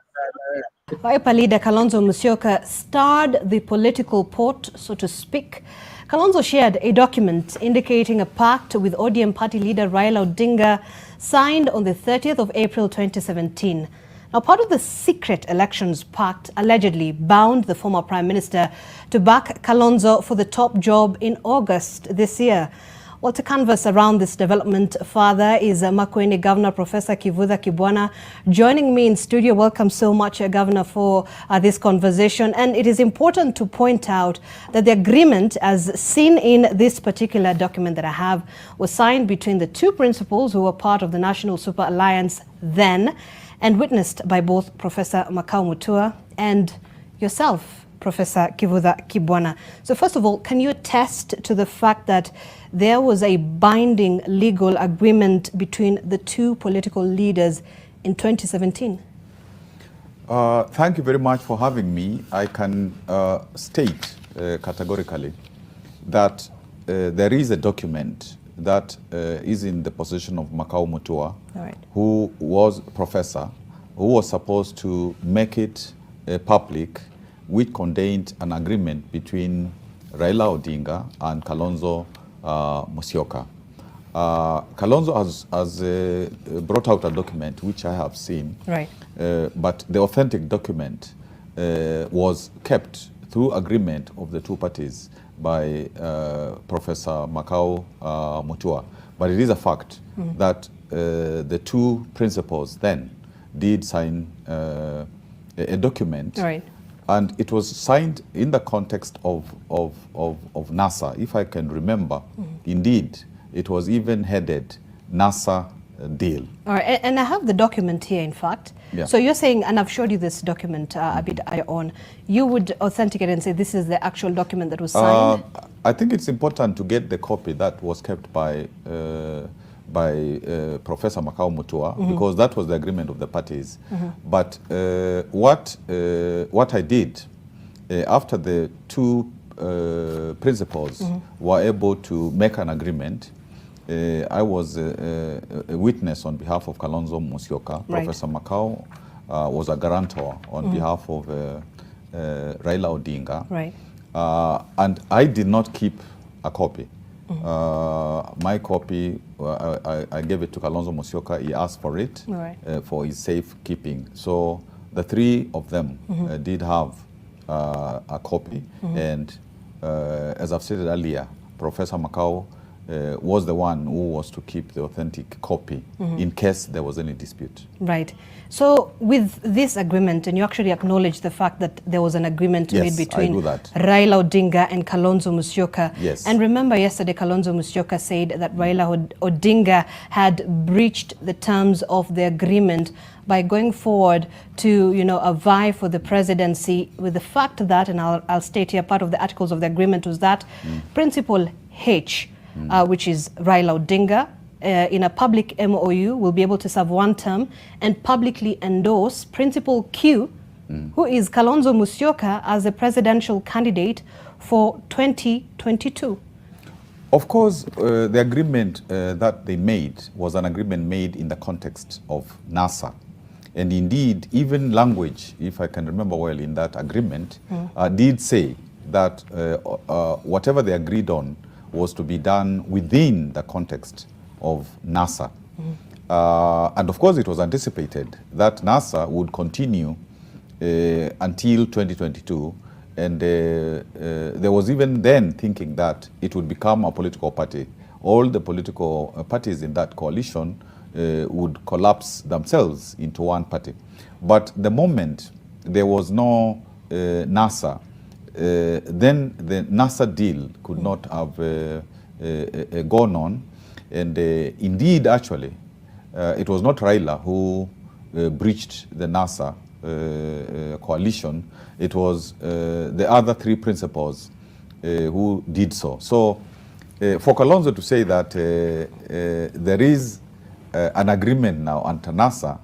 Wiper leader Kalonzo Musyoka starred the political pot, so to speak. Kalonzo shared a document indicating a pact with ODM party leader Raila Odinga signed on the 30th of April 2017. Now, part of the secret elections pact allegedly bound the former Prime Minister to back Kalonzo for the top job in August this year. Well, to canvass around this development further is Makueni Governor Professor Kivutha Kibwana joining me in studio. Welcome so much, Governor, for this conversation. And it is important to point out that the agreement, as seen in this particular document that I have, was signed between the two principals who were part of the National Super Alliance then, and witnessed by both Professor Makau MUTUA and yourself, Professor Kivutha Kibwana. So first of all, can you attest to the fact that there was a binding legal agreement between the two political leaders in 2017? Thank you very much for having me. I can state categorically that there is a document that is in the possession of Makau MUTUA, who was a professor, who was supposed to make it public, which contained an agreement between Raila Odinga and Kalonzo Musyoka. Kalonzo has brought out a document which I have seen, but the authentic document was kept through agreement of the two parties by Professor Makau MUTUA. But it is a fact that the two principals then did sign a document, right, and it was signed in the context of NASA, if I can remember. Indeed, it was even headed NASA deal. All right, and I have the document here, in fact. Yeah. So you're saying, and I've showed you this document a bit earlier on, you would authenticate and say this is the actual document that was signed? I think it's important to get the copy that was kept by Professor Makau MUTUA, because that was the agreement of the parties. But what I did, after the two principals were able to make an agreement, I was a witness on behalf of Kalonzo Musyoka. Right. Professor Makau was a guarantor on behalf of Raila Odinga. Right. And I did not keep a copy. My copy, I gave it to Kalonzo Musyoka. He asked for it for his safe keeping. So the three of them did have a copy. And as I've said earlier, Professor Makau was the one who was to keep the authentic copy in case there was any dispute. Right. So with this agreement, and you actually acknowledge the fact that there was an agreement made between Raila Odinga and Kalonzo Musyoka. Yes. And remember yesterday, Kalonzo Musyoka said that Raila Odinga had breached the terms of the agreement by going forward to, a vie for the presidency, with the fact that, and I'll state here, part of the articles of the agreement was that Principal H, which is Raila Odinga, in a public MOU will be able to serve one term and publicly endorse Principal Q, who is Kalonzo Musyoka, as a presidential candidate for 2022. Of course, the agreement that they made was an agreement made in the context of NASA. And indeed, even language, if I can remember well, in that agreement, did say that whatever they agreed on was to be done within the context of NASA. And of course, it was anticipated that NASA would continue until 2022. And there was even then thinking that it would become a political party. All the political parties in that coalition would collapse themselves into one party. But the moment there was no NASA, then the NASA deal could not have gone on. And indeed, actually, it was not Raila who breached the NASA coalition. It was the other three principals who did so. So for Kalonzo to say that there is an agreement now under NASA,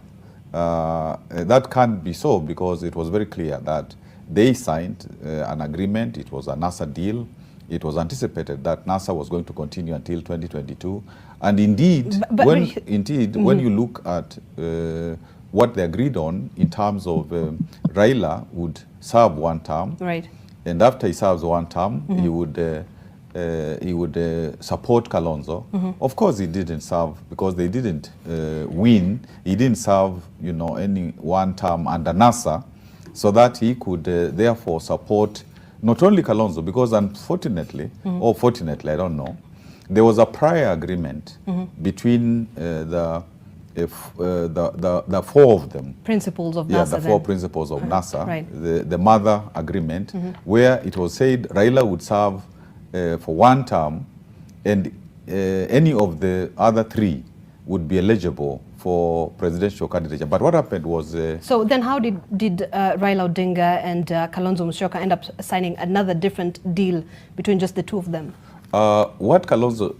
that can't be so, because it was very clear that they signed an agreement. It was a NASA deal. It was anticipated that NASA was going to continue until 2022. And indeed, when you look at what they agreed on in terms of Raila would serve one term, right, and after he serves one term, he would support Kalonzo. Of course, he didn't serve because they didn't win. He didn't serve, any one term under NASA, so that he could therefore support not only Kalonzo, because unfortunately, or fortunately, I don't know, there was a prior agreement between the four of them. Principles of NASA. Yeah, the four principles of NASA, right. the mother agreement, where it was said Raila would serve for one term, and any of the other three would be eligible for presidential candidature. But what happened was... so then how did Raila Odinga and Kalonzo Musyoka end up signing another different deal between just the two of them? What Kalonzo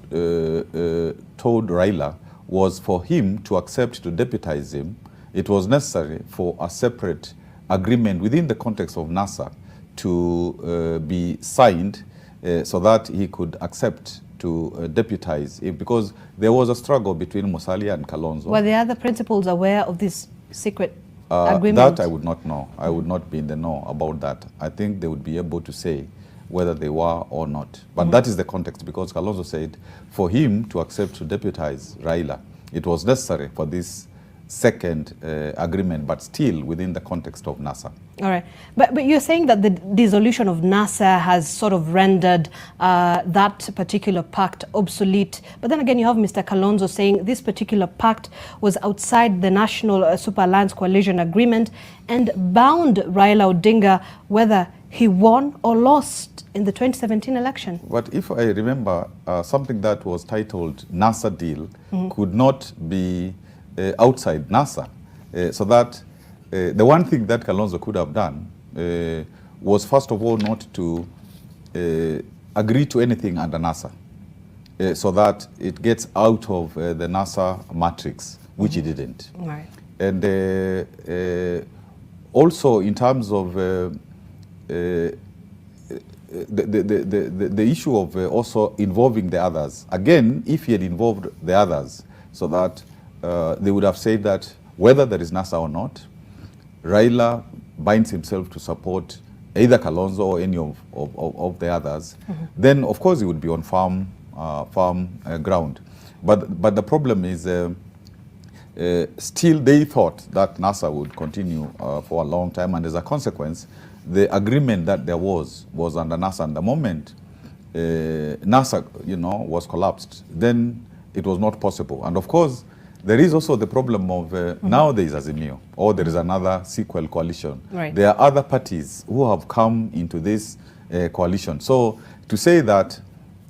told Raila was for him to accept to deputize him, it was necessary for a separate agreement within the context of NASA to be signed so that he could accept to deputize him, because there was a struggle between Musalia and Kalonzo. Were the other principals aware of this secret agreement? That I would not know. I would not be in the know about that. I think they would be able to say whether they were or not. But that is the context, because Kalonzo said for him to accept to deputize Raila, it was necessary for this second agreement, but still within the context of NASA. All right. But you're saying that the dissolution of NASA has sort of rendered that particular pact obsolete. But then again, you have Mr. Kalonzo saying this particular pact was outside the National Super Alliance Coalition Agreement and bound Raila Odinga whether he won or lost in the 2017 election. But if I remember, something that was titled NASA deal could not be outside NASA. So that the one thing that Kalonzo could have done was, first of all, not to agree to anything under NASA, so that it gets out of the NASA matrix, which he didn't. Right. And also in terms of the issue of also involving the others. Again, if he had involved the others, so that they would have said that whether there is NASA or not, Raila binds himself to support either Kalonzo or any of the others, then of course he would be on firm ground. But the problem is still they thought that NASA would continue for a long time, and as a consequence, the agreement that there was under NASA. And the moment NASA, was collapsed, then it was not possible. And of course, there is also the problem of now there is Azimio, or there is another sequel coalition. Right. There are other parties who have come into this coalition. So to say that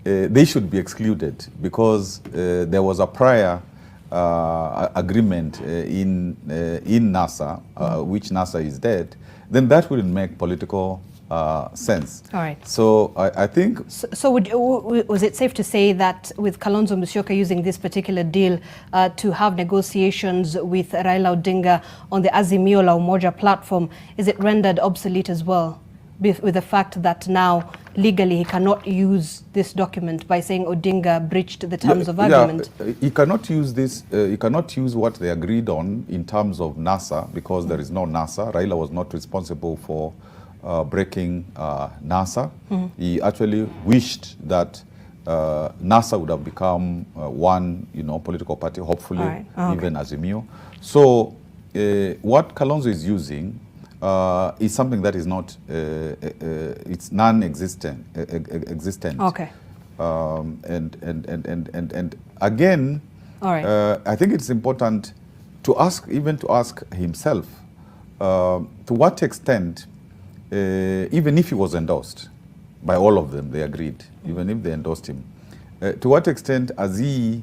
they should be excluded because there was a prior agreement in NASA, which NASA is dead, then that wouldn't make political sense. All right. So I think... So was it safe to say that with Kalonzo Musyoka using this particular deal to have negotiations with Raila Odinga on the Azimio la Umoja platform, is it rendered obsolete as well? With the fact that now legally he cannot use this document by saying Odinga breached the terms of agreement. Yeah, he cannot use this, he cannot use what they agreed on in terms of NASA, because there is no NASA. Raila was not responsible for breaking NASA. He actually wished that NASA would have become one, political party, hopefully, even Azimio. So what Kalonzo is using is something that is not, it's non-existent. Okay. And again, all right. I think it's important to ask himself, to what extent, even if he was endorsed by all of them, they agreed, even if they endorsed him, to what extent has he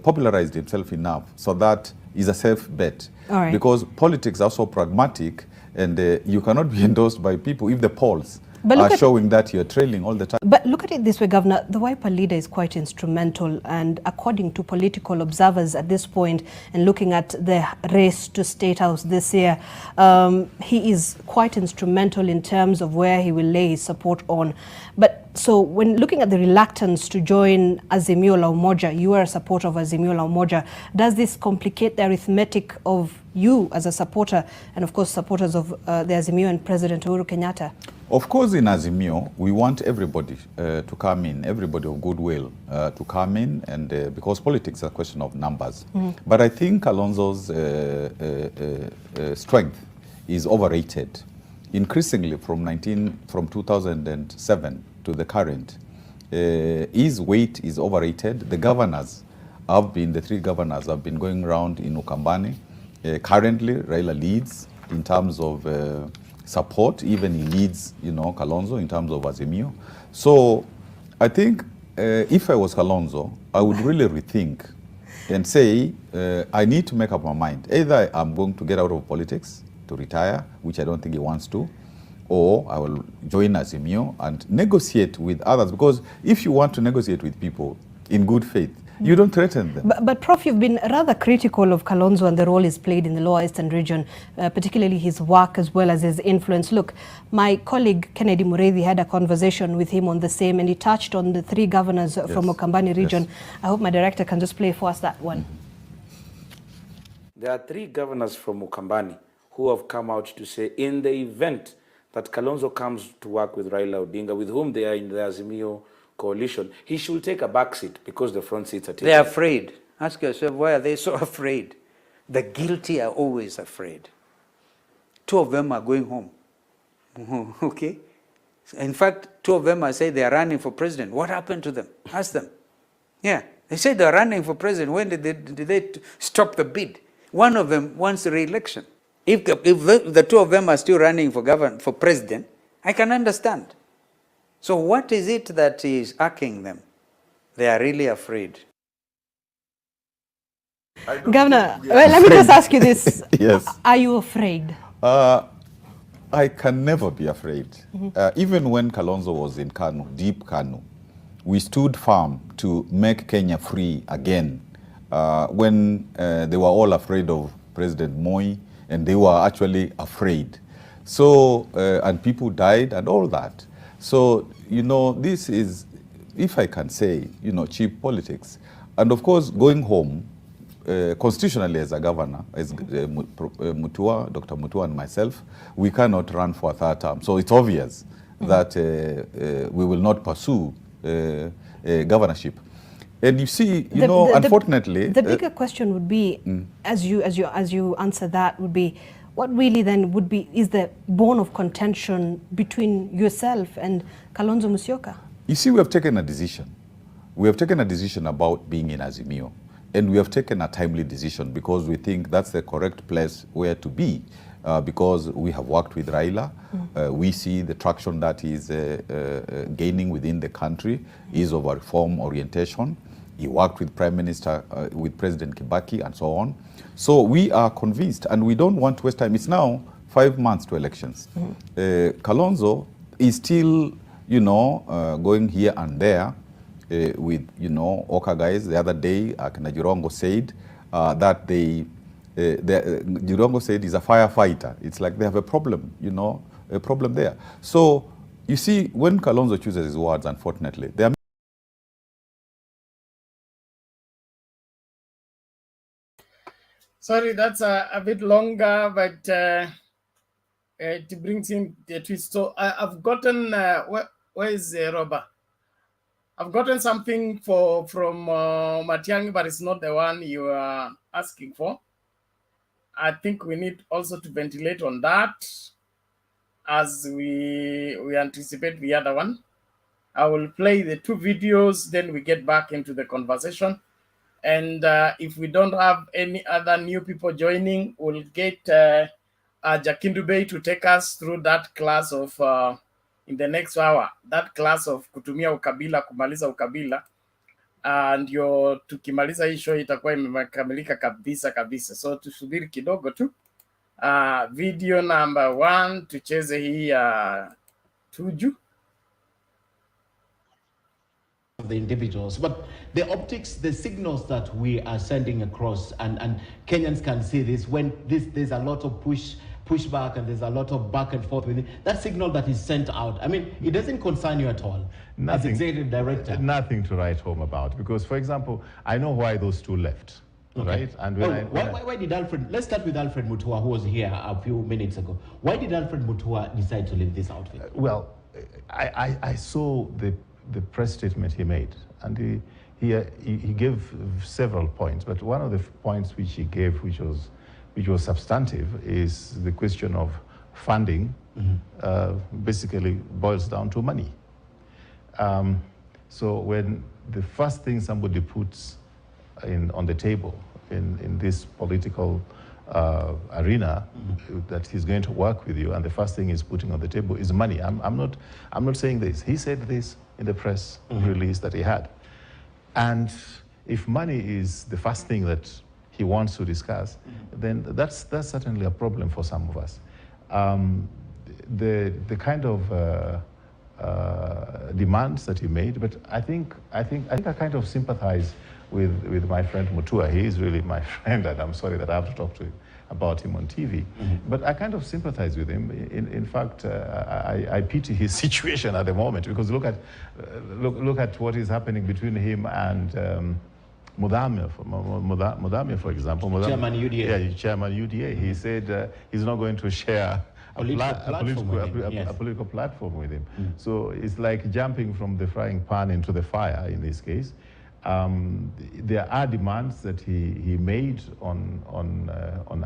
popularized himself enough so that he's a safe bet? All right. Because politics are so pragmatic, and you cannot be endorsed by people if the polls are showing that you're trailing all the time. But look at it this way, Governor. The Wiper leader is quite instrumental, and according to political observers at this point, and looking at the race to State House this year, he is quite instrumental in terms of where he will lay his support on. But so when looking at the reluctance to join Azimio la Umoja, you are a supporter of Azimio la Umoja, does this complicate the arithmetic of you as a supporter, and of course supporters of the Azimio and President Uhuru Kenyatta? Of course, in Azimio, we want everybody to come in, everybody of goodwill to come in, and because politics is a question of numbers. But I think Kalonzo's strength is overrated. Increasingly from 2007 to the current, his weight is overrated. The governors the three governors have been going around in Ukambani. Currently, Raila leads in terms of support. Even he leads, Kalonzo in terms of Azimio. So I think if I was Kalonzo, I would really rethink and say, I need to make up my mind. Either I'm going to get out of politics, to retire, which I don't think he wants to, or I will join Azimio and negotiate with others. Because if you want to negotiate with people in good faith, you don't threaten them. But Prof, you've been rather critical of Kalonzo and the role he's played in the Lower Eastern region, particularly his work as well as his influence. Look, my colleague Kennedy Mureithi had a conversation with him on the same, and he touched on the three governors from Ukambani region. I hope my director can just play for us that one. There are three governors from Ukambani who have come out to say, in the event that Kalonzo comes to work with Raila Odinga, with whom they are in the Azimio coalition, he should take a back seat because the front seats are taken. They're afraid. Ask yourself, why are they so afraid? The guilty are always afraid. 2 of them are going home. Okay? In fact, 2 of them, I say they are running for president. What happened to them? Ask them. Yeah, they said they are running for president. When did they stop the bid? One of them wants re-election. If the 2 of them are still running for president, I can understand. So what is it that is irking them? They are really afraid. Governor, well, let me just ask you this. Yes. Are you afraid? I can never be afraid. Even when Kalonzo was in Kanu, deep Kanu, we stood firm to make Kenya free again. When they were all afraid of President Moi, and they were actually afraid. So, and people died and all that. So, you know, this is, if I can say, you know, cheap politics. And of course, going home, constitutionally as a governor, as MUTUA, Dr. MUTUA and myself, we cannot run for a 3rd term. So it's obvious that we will not pursue governorship. And you see, unfortunately, the bigger question would be, as you answer that, would be, what really then would be is the bone of contention between yourself and Kalonzo Musyoka? You see, we have taken a decision. We have taken a decision about being in Azimio. And we have taken a timely decision because we think that's the correct place where to be, because we have worked with RAILA. We see the traction that is gaining within the country is of a reform orientation. He worked with Prime Minister, with President Kibaki and so on. So we are convinced, and we don't want to waste time. It's now 5 months to elections. Kalonzo is still, going here and there with, Oka guys. The other day, Jirongo said that Jirongo said he's a firefighter. It's like they have a problem, a problem there. So you see, when Kalonzo chooses his words, unfortunately, they are Sorry, that's a bit longer, but it brings him the twist. So I've gotten, where is Robert? I've gotten something from Matiang'i, but it's not the one you are asking for. I think we need also to ventilate on that as we anticipate the other one. I will play the 2 videos, then we get back into the conversation. And if we don't have any other new people joining, we'll get Jakindu Bey to take us through that class of, in the next hour, that class of kutumia ukabila, kumaliza ukabila. And tukimaliza hii show itakuwa imekamilika kabisa. So tusubiri kidogo tu. Video number 1, tucheze hii Tuju. The individuals, but the optics, the signals that we are sending across, and Kenyans can see this when there's a lot of pushback and there's a lot of back and forth with it. That signal that is sent out, I mean, it doesn't concern you at all. Nothing, as executive director. Nothing to write home about, because, for example, I know why those 2 left. Okay. Right? And why did Alfred, let's start with Alfred Mutua, who was here a few minutes ago. Why did Alfred Mutua decide to leave this outfit? Well, I saw the press statement he made, and he gave several points, but one of the points which he gave, which was substantive, is the question of funding. Basically boils down to money. So when the first thing somebody puts on the table in this political arena, that he's going to work with you, and the first thing he's putting on the table is money. I'm not saying this. He said this in the press release that he had. And if money is the first thing that he wants to discuss, then that's certainly a problem for some of us. The kind of demands that he made, but I think I kind of sympathize with my friend Mutua. He is really my friend, and I'm sorry that I have to talk to him about him on TV. But I kind of sympathize with him. In fact, I pity his situation at the moment, because look at what is happening between him and MUDAVADI, for example. Chairman UDA. Yeah, Chairman UDA. He said he's not going to share a political platform with him. So it's like jumping from the frying pan into the fire in this case. There are demands that he made on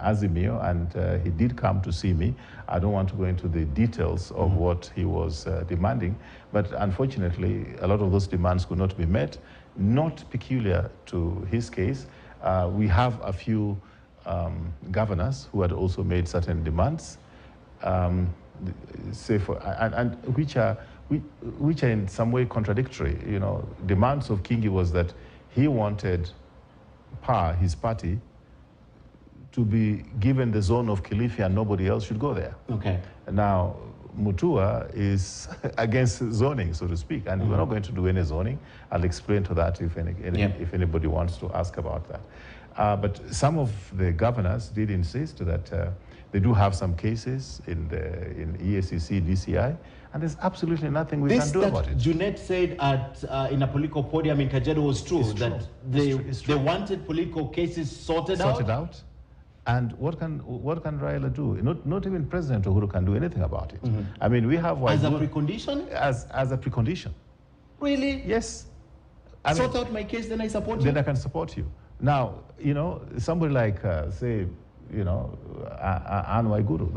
Azimio, and he did come to see me. I don't want to go into the details of what he was demanding, but unfortunately, a lot of those demands could not be met. Not peculiar to his case. We have a few governors who had also made certain demands, which are in some way contradictory. You know, demands of Kingi was that he wanted his party, to be given the zone of Kilifi and nobody else should go there. Okay. Now, MUTUA is against zoning, so to speak, and we're not going to do any zoning. I'll explain to that if anybody wants to ask about that. But some of the governors did insist that they do have some cases in EACC, DCI, and there's absolutely nothing we can do about it. Junet said in a political podium in Kajiado was true, that they wanted political cases sorted out. And what can Raila do? Not even President Uhuru can do anything about it. I mean, we have as a precondition. As a precondition. Really? Yes. Sort out my case, then I support you. Then I can support you. Now, you know, somebody like say, you know, Anne Waiguru.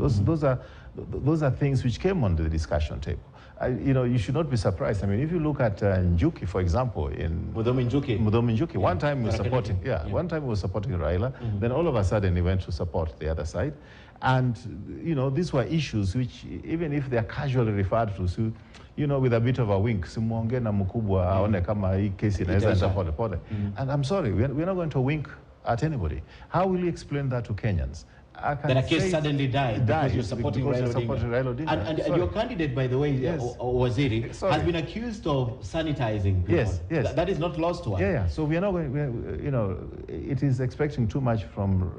Those are things which came on the discussion table. You know, you should not be surprised. I mean, if you look at Njuki, for example, in Mudomi Njuki, one time he was supporting, one time he was supporting Raila. Then all of a sudden he went to support the other side, and you know, these were issues which, even if they are casually referred to, so, you know, with a bit of a wink, simuonge na mkubwa aone kama hii kesi inaweza enda pole pole. And I'm sorry, we're not going to wink at anybody. How will you explain that to Kenyans? That a case suddenly died because you're supporting Raila Odinga. And your candidate, by the way, Waziri, has been accused of sanitizing people. Yes. That is not lost to us. Yeah. So we are not going, you know, it is expecting too much from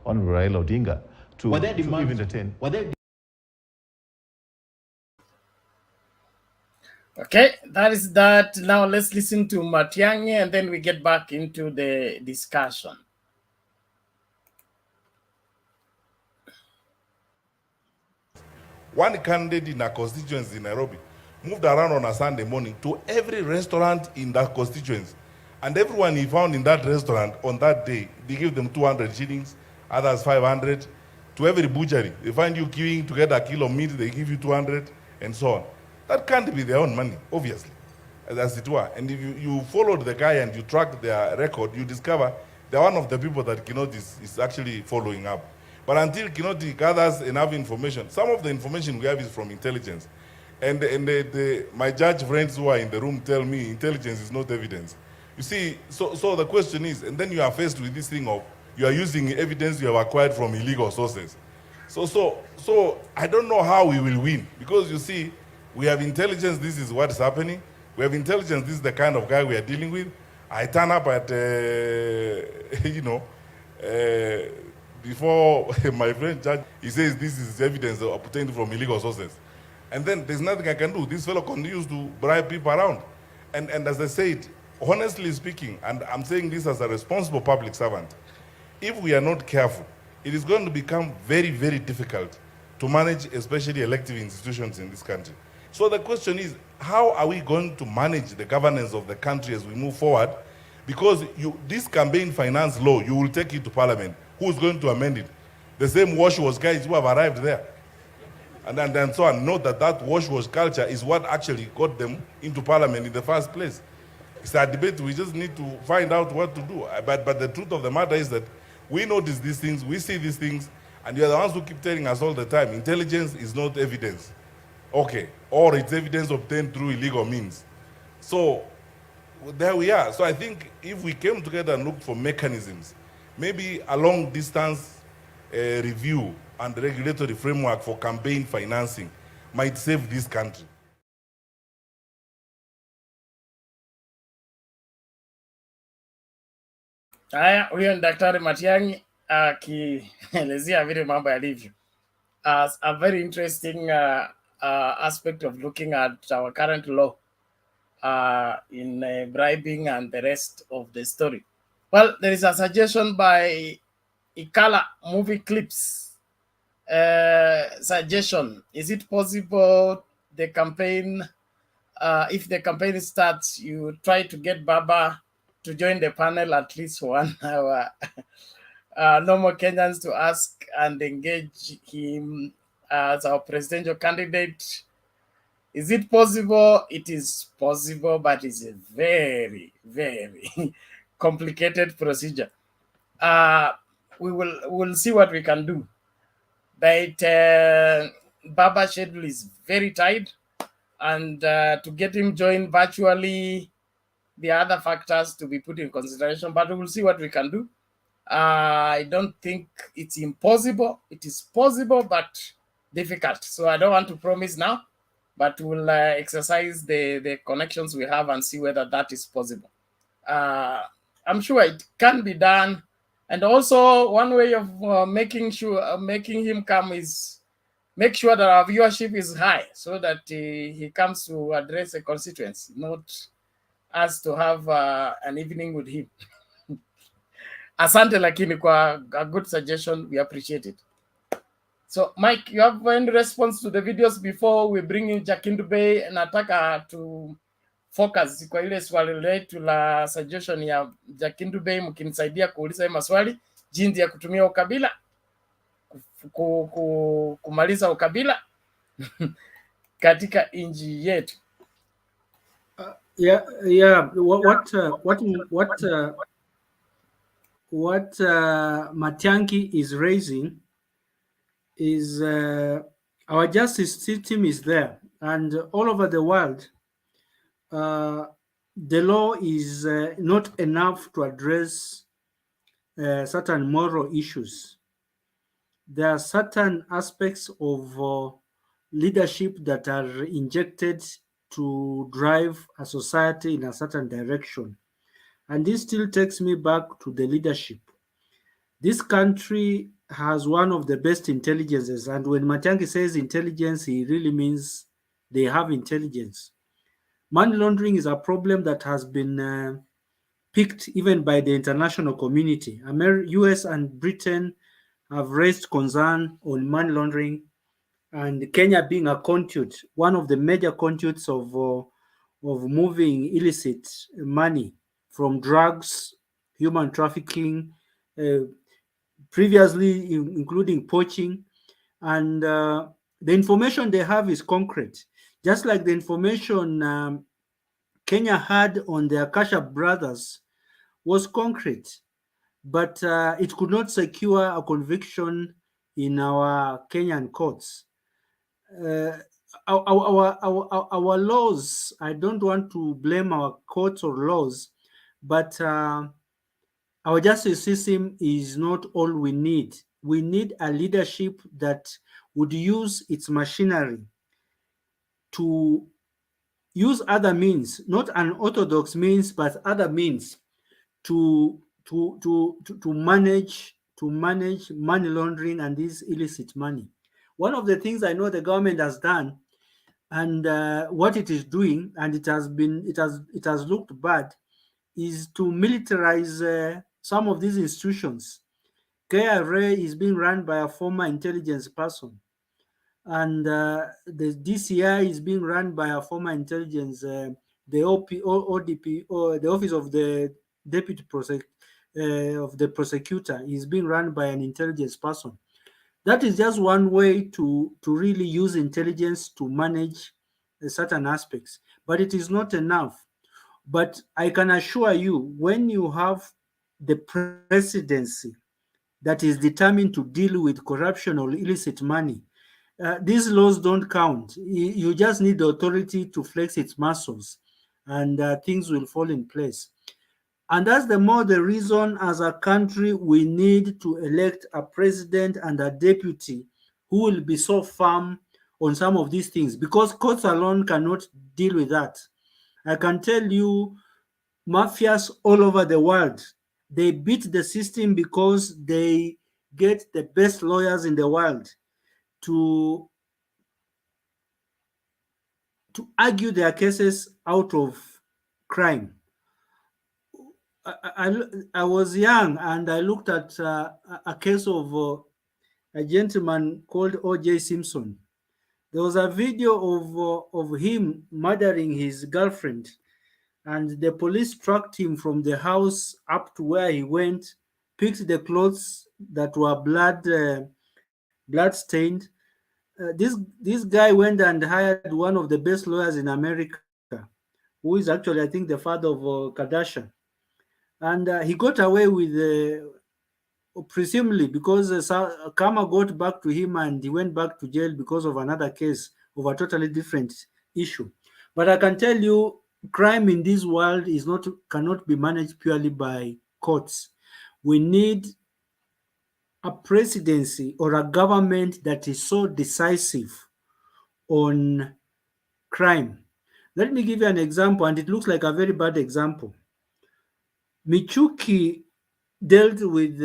Honorable Raila Odinga to even entertain. Okay, that is that. Now let's listen to Matiang'i, and then we get back into the discussion. One candidate in a constituency in Nairobi moved around on a Sunday morning to every restaurant in that constituency. And everyone he found in that restaurant on that day, they give them 200 shillings, others 500. To every butchery, they find you queuing to get a kilo of meat, they give you 200, and so on. That can't be their own money, obviously, as it were. And if you followed the guy and you tracked their record, you discover they're one of the people that Kinoti is actually following up. But until Kinoti gathers enough information, some of the information we have is from intelligence. And my judge friends who are in the room tell me intelligence is not evidence. You see, so the question is, and then you are faced with this thing of you are using evidence you have acquired from illegal sources. So I don't know how we will win, because you see, we have intelligence, this is what's happening. We have intelligence, this is the kind of guy we are dealing with. I turn up at, before my friend judge, he says this is evidence obtained from illegal sources. And then there's nothing I can do. This fellow continues to bribe people around. And as I said, honestly speaking, and I'm saying this as a responsible public servant, if we are not careful, it is going to become very, very difficult to manage, especially elective institutions in this country. So the question is, how are we going to manage the governance of the country as we move forward? Because this campaign finance law, you will take it to Parliament. Who's going to amend it? The same wash-wash guys who have arrived there. And so on. Note that wash-wash culture is what actually got them into Parliament in the first place. It's a debate. We just need to find out what to do. But the truth of the matter is that we notice these things, we see these things, and you're the ones who keep telling us all the time, intelligence is not evidence. Okay, or it's evidence obtained through illegal means. So there we are. So I think if we came together and looked for mechanisms, maybe a long-distance review and regulatory framework for campaign financing might save this country. Haya, huyo ni Daktari Matiang'i akielezea vile mambo yalivyo. As a very interesting aspect of looking at our current law in bribing and the rest of the story. Well, there is a suggestion by Ikala Movie Clips. Suggestion: is it possible the campaign, if the campaign starts, you try to get Baba to join the panel at least 1 hour. Normal Kenyans to ask and engage him as our presidential candidate. Is it possible? It is possible, but it's a very, very complicated procedure. We'll see what we can do. But Baba's schedule is very tight, and to get him joined virtually, there are other factors to be put in consideration, but we'll see what we can do. I don't think it's impossible. It is possible, but difficult. So I don't want to promise now, but we'll exercise the connections we have and see whether that is possible. I'm sure it can be done. And also, one way of making him come is make sure that our viewership is high, so that he comes to address a constituency, not us to have an evening with him. Asante lakini kwa a good suggestion, we appreciate it. So Mike, you have any response to the videos before we bring in Jakindu Bay? Nataka to focus kwa ile swali letu la suggestion ya Jakindu Bay, mkinisaidia kuuliza maswali jinsi ya kutumia ukabila kumaliza ukabila katika nchi yetu. What Matiang'i is raising is our justice system is there, and all over the world, the law is not enough to address certain moral issues. There are certain aspects of leadership that are injected to drive a society in a certain direction. And this still takes me back to the leadership. This country has one of the best intelligences, and when Matiang'i says intelligence, he really means they have intelligence. Money laundering is a problem that has been picked even by the international community. US and Britain have raised concern on money laundering, and Kenya being a conduit, one of the major conduits of moving illicit money from drugs, human trafficking, previously including poaching, and the information they have is concrete. Just like the information Kenya had on the Akasha brothers was concrete, but it could not secure a conviction in our Kenyan courts. Our laws, I don't want to blame our courts or laws, but our justice system is not all we need. We need a leadership that would use its machinery to use other means, not unorthodox means, but other means to manage money laundering and this illicit money. One of the things I know the government has done, and what it is doing, and it has looked bad, is to militarize some of these institutions. KRA is being run by a former intelligence person, and the DCI is being run by a former intelligence, the ODP, or the Office of the Deputy of the Prosecutor, is being run by an intelligence person. That is just one way to really use intelligence to manage certain aspects, but it is not enough. But I can assure you, when you have the presidency that is determined to deal with corruption or illicit money, these laws don't count. You just need the authority to flex its muscles, and things will fall in place. And that's the more the reason, as a country, we need to elect a president and a deputy who will be so firm on some of these things, because courts alone cannot deal with that. I can tell you, mafias all over the world, they beat the system because they get the best lawyers in the world to argue their cases out of crime. I was young, and I looked at a case of a gentleman called O.J. Simpson. There was a video of him murdering his girlfriend, and the police tracked him from the house up to where he went, picked the clothes that were blood stained. This guy went and hired one of the best lawyers in America, who is actually, I think, the father of Kardashian, and he got away with presumably because Karma got back to him and he went back to jail because of another case of a totally different issue. But I can tell you, crime in this world cannot be managed purely by courts. We need a presidency or a government that is so decisive on crime. Let me give you an example, and it looks like a very bad example. Michuki dealt with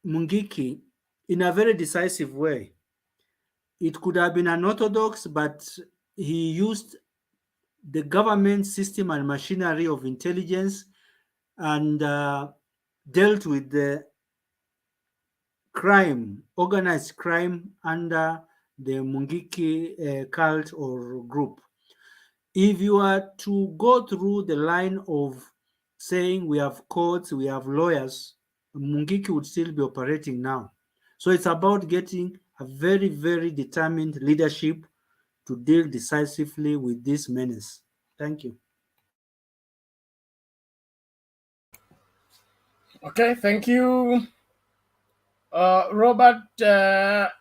Mungiki in a very decisive way. It could have been unorthodox, but he used the government system and machinery of intelligence and dealt with the crime, organized crime under the Mungiki cult or group. If you are to go through the line of saying we have courts, we have lawyers, Mungiki would still be operating now. So it's about getting a very, very determined leadership to deal decisively with this menace. Thank you. Okay, thank you. Robert, the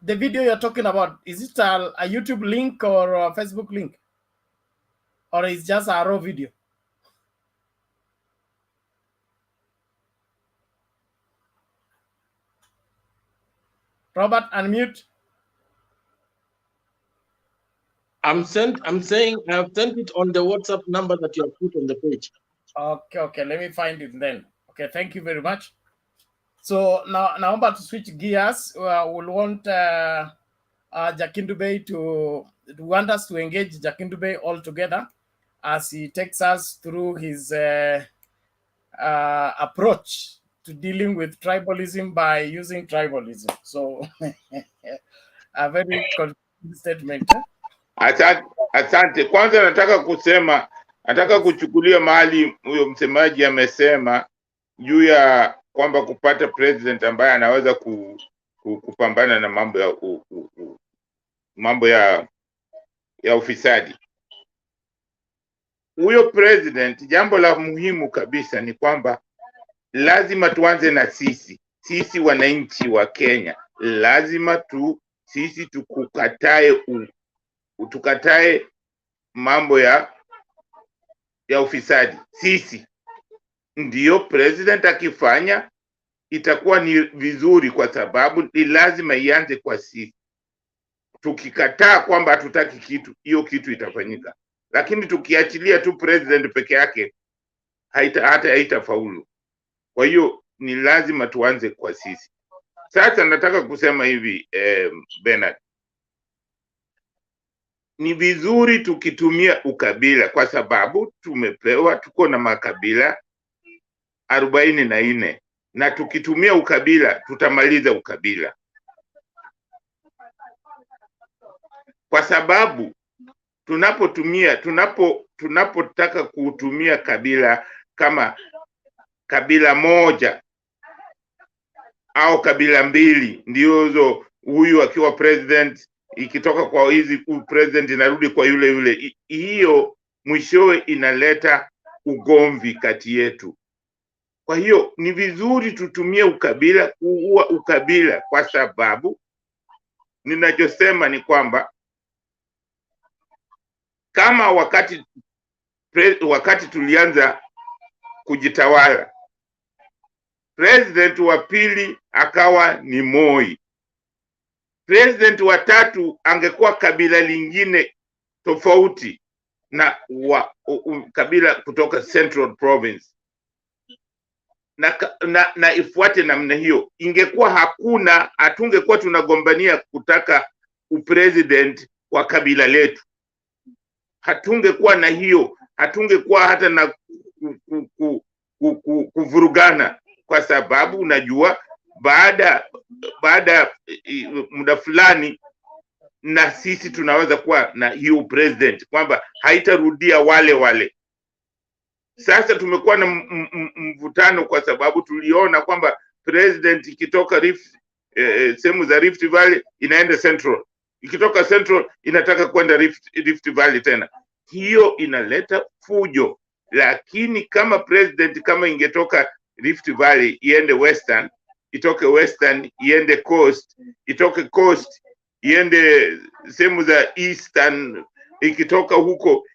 video you're talking about, is it a YouTube link or a Facebook link? Or is it just a raw video? Robert, unmute. I'm saying I have sent it on the WhatsApp number that you have put on the page. Okay, let me find it then. Okay, thank you very much. So now I'm about to switch gears. We'll want Jakindu Bey to want us to engage Jakindu Bey all together as he takes us through his approach to dealing with tribalism by using tribalism. So a very confusing statement. Asante. Kwanza nataka kuchukulia mahali huyo msemaji amesema juu ya kwamba kupata president ambaye anaweza kupambana na mambo ya ufisadi. Huyo president, jambo la muhimu kabisa ni kwamba lazima tuanze na sisi wananchi wa Kenya. Lazima sisi tukatae mambo ya ufisadi. Sisi ndiyo president akifanya itakuwa ni vizuri, kwa sababu ni lazima ianze kwa sisi. Tukikataa kwamba hatutaki kitu, hiyo kitu itafanyika. Lakini tukiachilia tu president peke yake haitafaulu. Kwa hiyo ni lazima tuanze kwa sisi. Sasa nataka kusema hivi Bernard, ni vizuri tukitumia ukabila, kwa sababu tuko na makabila 44 na tukitumia ukabila tutamaliza ukabila, kwa sababu tunapotaka kutumia kabila kama kabila moja au kabila mbili, ndio huyu akiwa president, ikitoka kwa hizi president inarudi kwa yule, hiyo mwishowe inaleta ugomvi kati yetu. Kwa hiyo ni vizuri tutumie ukabila, kuua ukabila, kwa sababu ninachosema ni kwamba kama wakati tulianza kujitawala, president wa pili akawa ni Moi, president wa tatu angekuwa kabila lingine tofauti na kabila kutoka Central Province, na ifuate namna hiyo, ingekuwa hatungekuwa tunagombania kutaka upresident wa kabila letu. Hatungekuwa na hiyo, hatungekuwa hata na kuvurugana, kwa sababu unajua baada muda fulani na sisi tunaweza kuwa na hiyo president, kwamba haitarudia wale wale. Sasa tumekuwa na mvutano kwa sababu tuliona kwamba president ikitoka sehemu za Rift Valley inaenda Central, ikitoka Central inataka kwenda Rift Valley tena. Hiyo inaleta fujo. Lakini kama president kama ingetoka Rift Valley iende Western, itoke Western iende Coast, itoke Coast iende sehemu za Eastern, ikitoka huko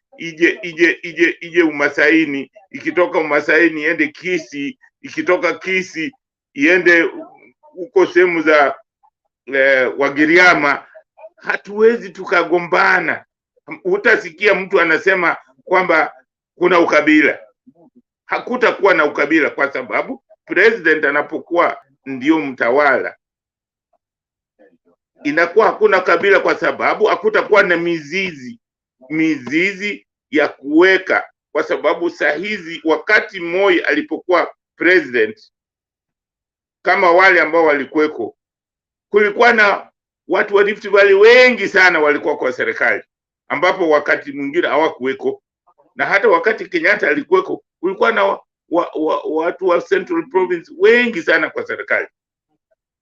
ije Umasaini, ikitoka Umasaini iende Kisii, ikitoka Kisii iende huko sehemu za Wagiriama, hatuwezi tukagombana. Utasikia mtu anasema kwamba kuna ukabila. Hakutakuwa na ukabila, kwa sababu president anapokuwa ndio mtawala inakuwa hakuna kabila, kwa sababu hakutakuwa na mizizi ya kuweka. Kwa sababu sahizi wakati Moi alipokuwa president, kama wale ambao walikuweko, kulikuwa na watu wa Rift Valley wengi sana walikuwa kwa serikali, ambapo wakati mwingine hawakuweko. Na hata wakati Kenyatta alikuweko, kulikuwa na watu wa Central Province wengi sana kwa serikali.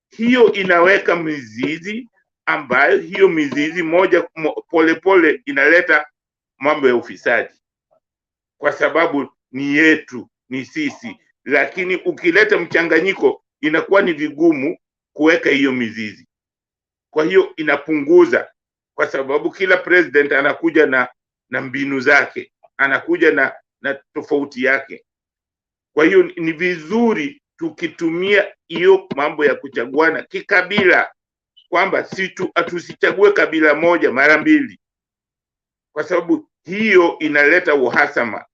Hiyo inaweka mizizi, ambayo hiyo mizizi moja polepole inaleta mambo ya ufisadi, kwa sababu ni yetu, ni sisi. Lakini ukileta mchanganyiko inakuwa ni vigumu kuweka hiyo mizizi. Kwa hiyo inapunguza, kwa sababu kila president anakuja na mbinu zake, anakuja na tofauti yake. Kwa hiyo ni vizuri tukitumia hiyo mambo ya kuchaguana kikabila, kwamba tusichague kabila moja mara mbili, kwa sababu hiyo inaleta uhasama.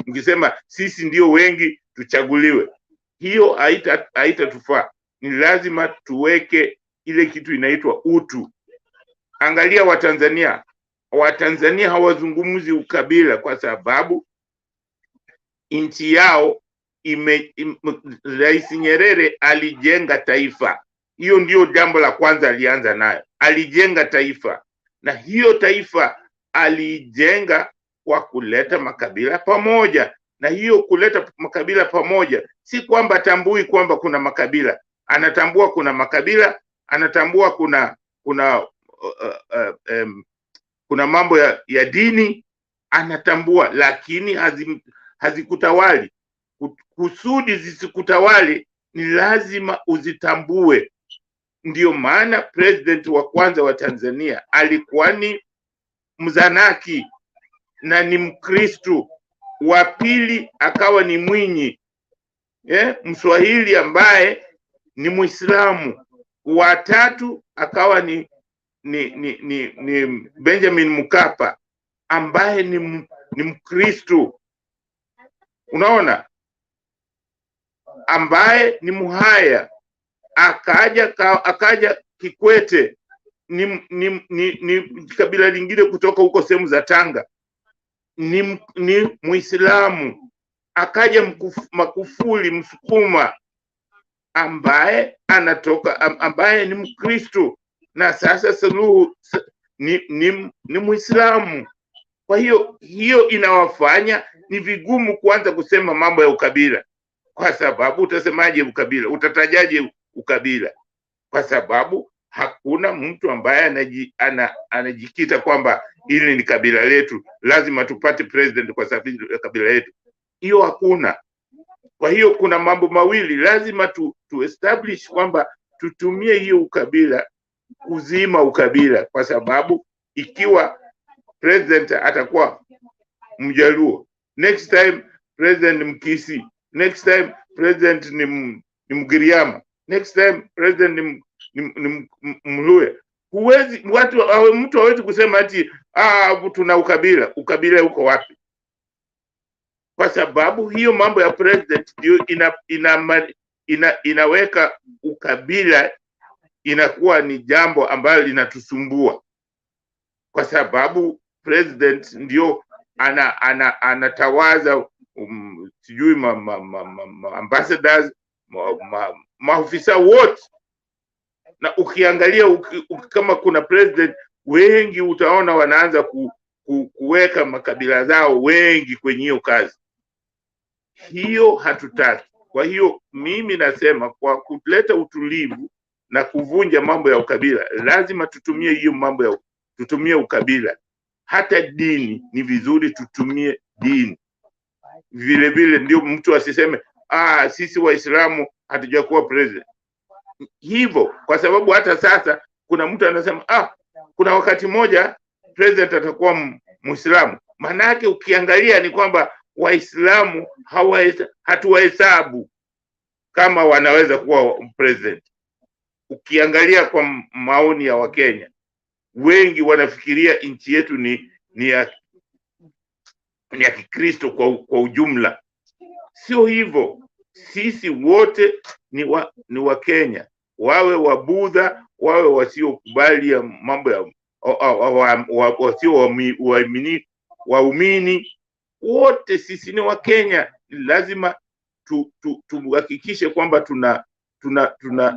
Mkisema sisi ndio wengi tuchaguliwe, hiyo haitatufaa. Ni lazima tuweke ile kitu inaitwa utu. Angalia Watanzania hawazungumzi ukabila, kwa sababu nchi yao Rais Nyerere alijenga taifa. Hiyo ndio jambo la kwanza alianza nayo, alijenga taifa. Na hiyo taifa alijenga kwa kuleta makabila pamoja. Na hiyo kuleta makabila pamoja si kwamba tambui kwamba kuna makabila, anatambua kuna makabila, anatambua kuna mambo ya dini anatambua, lakini hazikutawali. Kusudi zisikutawali ni lazima uzitambue. Ndio maana president wa kwanza wa Tanzania alikuwa ni Mzanaki na ni Mkristo, wa pili akawa ni Mwinyi, Mswahili ambaye ni Muislamu, wa tatu akawa ni Benjamin Mkapa ambaye ni Mkristo, unaona, ambaye ni Muhaya. Akaja Kikwete, ni kabila lingine kutoka huko sehemu za Tanga, ni Muislamu. Akaja Magufuli, Msukuma, ambaye ni Mkristo, na sasa Suluhu ni Muislamu. Kwa hiyo inawafanya ni vigumu kuanza kusema mambo ya ukabila, kwa sababu utasemaje ukabila? Utatajaje ukabila? Kwa sababu hakuna mtu ambaye anajikita kwamba hili ni kabila letu, lazima tupate president kwa sababu ya kabila letu. Hiyo hakuna. Kwa hiyo kuna mambo mawili lazima tu establish, kwamba tutumie hiyo ukabila kuzima ukabila, kwa sababu ikiwa president atakuwa Mjaluo, next time president ni Mkisi, next time president ni Mgiriama, next time president ni Mluya. Mtu hawezi kusema ati tuna ukabila. Ukabila uko wapi? Kwa sababu hiyo mambo ya president ndio inaweka ukabila, inakuwa ni jambo ambalo linatusumbua, kwa sababu president ndio anatawaza sijui ambassadors, maofisa wote, Na ukiangalia kama kuna president wengi utaona wanaanza kuweka makabila zao wengi kwenye hiyo kazi. Hiyo hatutaki. Kwa hiyo mimi nasema kwa kuleta utulivu na kuvunja mambo ya ukabila, lazima tutumie hiyo mambo ya tutumie ukabila. Hata dini ni vizuri tutumie dini. Vile vile ndio mtu asiseme sisi Waislamu hatujakuwa president. Hivyo kwa sababu hata sasa kuna mtu anasema kuna wakati moja president atakuwa Muislamu. Maana yake ukiangalia ni kwamba Waislamu hatuwahesabu kama wanaweza kuwa president. Ukiangalia kwa maoni ya Wakenya wengi wanafikiria nchi yetu ni ya Kikristo kwa ujumla. Sio hivyo. Sisi wote ni wa Kenya, wawe wa Budha, wawe wasiokubali ya mambo ya wasio waumini, wote sisi ni wa Kenya. Lazima tuhakikishe kwamba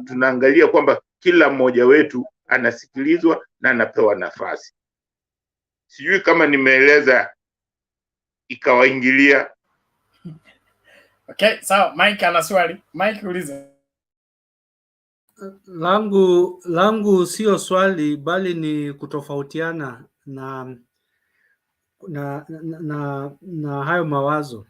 tunaangalia kwamba kila mmoja wetu anasikilizwa na anapewa nafasi. Sijui kama nimeeleza ikawaingilia. Okay, sawa. Mike ana swali. Mike uliza. Langu sio swali bali ni kutofautiana na hayo mawazo.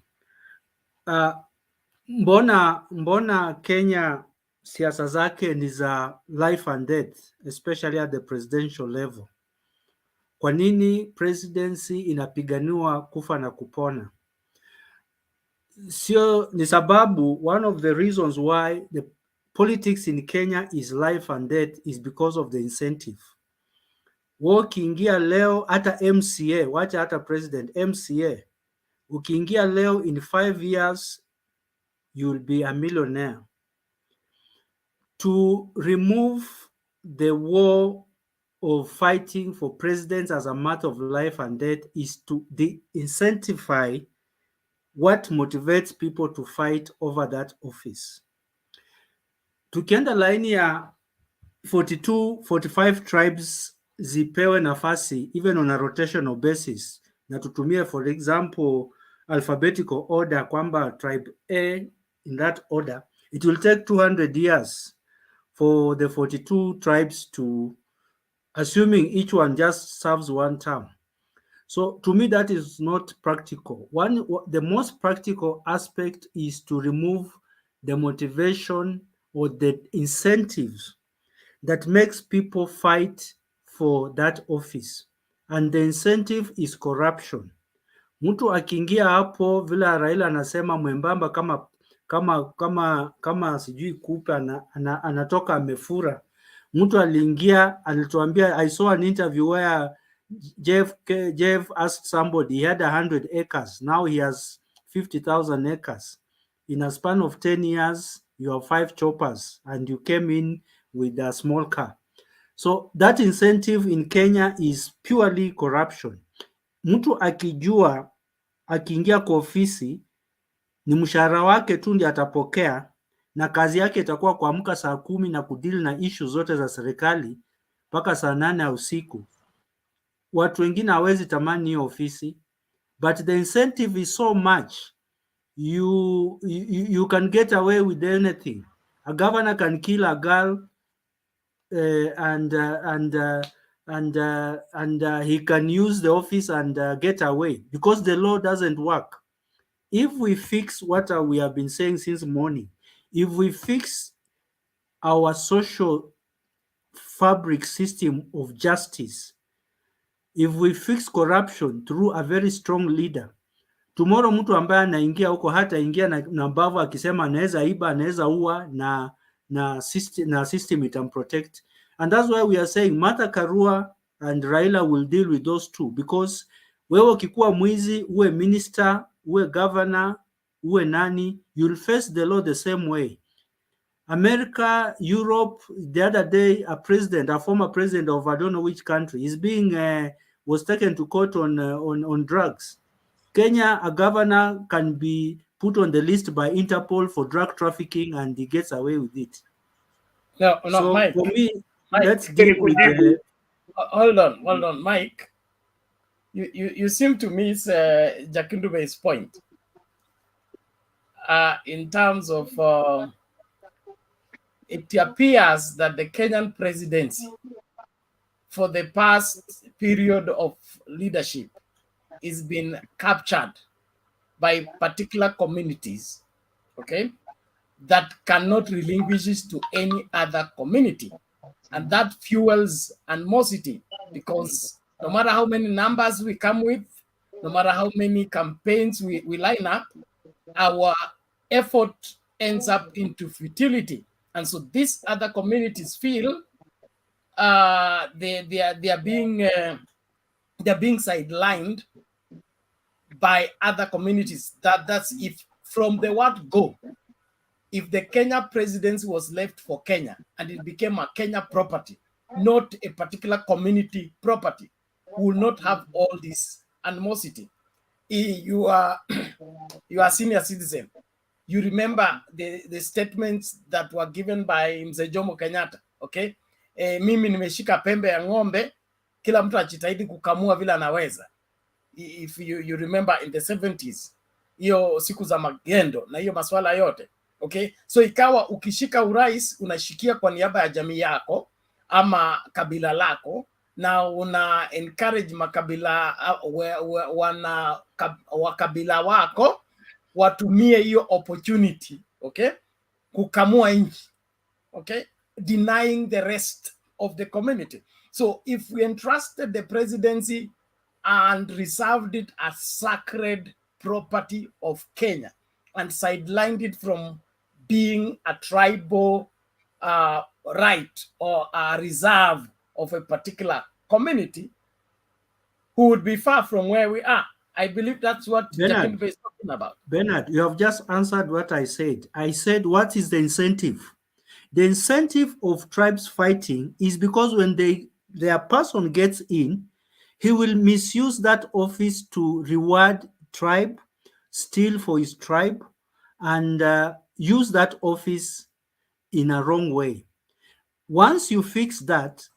Mbona Kenya siasa zake ni za life and death, especially at the presidential level? Kwa nini presidency inapiganiwa kufa na kupona? Sio ni sababu, one of the reasons why the politics in Kenya is life and death is because of the incentive. Ukiingia leo hata MCA, wacha hata president, MCA, ukiingia leo in 5 years you will be a millionaire. To remove the war of fighting for presidents as a matter of life and death is to de-incentivize what motivates people to fight over that office. Tukienda line ya 45 tribes zipewe nafasi even on a rotational basis, na tutumie for example alphabetical order kwamba tribe A in that order, it will take 200 years for the 42 tribes to, assuming each one just serves 1 term. So to me that is not practical. The most practical aspect is to remove the motivation or the incentives that makes people fight for that office, and the incentive is corruption. Mtu akiingia hapo vile Raila anasema mwembamba kama sijui kupe anatoka amefura. Mtu aliingia alituambia, I saw an interview where Jeff asked somebody, he had 100 acres, now he has 50,000 acres. In a span of 10 years you have 5 choppers and you came in with a small car. So that incentive in Kenya is purely corruption. Mtu akijua akiingia kwa ofisi ni mshahara wake tu ndiye atapokea, na kazi yake itakuwa kuamka saa 10 na kudili na issue zote za serikali mpaka saa 8 ya usiku. Watu wengine hawezi tamani hiyo ofisi, but the incentive is so much, you can get away with anything. A governor can kill a girl and he can use the office and get away because the law doesn't work. If we fix what we have been saying since morning, if we fix our social fabric system of justice, if we fix corruption through a very strong leader, tomorrow mtu ambaye anaingia huko hata ingia na mbavu akisema anaweza iba, anaweza ua na system itamprotect. And that's why we are saying Martha Karua and Raila will deal with those two, because wewe ukikuwa mwizi, uwe minister, uwe governor, uwe nani, you'll face the law the same way. America, Europe, the other day a former president of I don't know which country is was taken to court on drugs. Kenya, a governor can be put on the list by Interpol for drug trafficking and he gets away with it. No, Mike. For me, let's deal with hold on, Mike. You seem to miss Jakindube's point in terms of it appears that the Kenyan presidency for the past period of leadership is been captured by particular communities, okay, that cannot relinquish it to any other community. And that fuels animosity, because no matter how many numbers we come with, no matter how many campaigns we line up, our effort ends up into futility. And so these other communities feel they are being sidelined by other communities. That's if from the word go, if the Kenya presidency was left for Kenya and it became a Kenya property, not a particular community property, we will not have all this animosity. You are a senior citizen. You remember the statements that were given by Mzee Jomo Kenyatta, okay? Mimi nimeshika pembe ya ng'ombe, kila mtu ajitahidi kukamua vile anaweza. If you remember in the 70s, hiyo siku za magendo na hiyo masuala yote, okay? So ikawa ukishika urais unashikia kwa niaba ya jamii yako ama kabila lako, na una encourage makabila wakabila wako watumie hiyo opportunity, okay, kukamua nchi, okay, denying the rest of the community. So if we entrusted the presidency and reserved it as sacred property of Kenya and sidelined it from being a tribal right or a reserve of a particular community, who would be far from where we are. I believe that's what Jakinbe is talking about. Bernard, you have just answered what I said. I said, what is the incentive? The incentive of tribes fighting is because when their person gets in, he will misuse that office to reward tribe, steal for his tribe, and use that office in a wrong way. Once you fix that,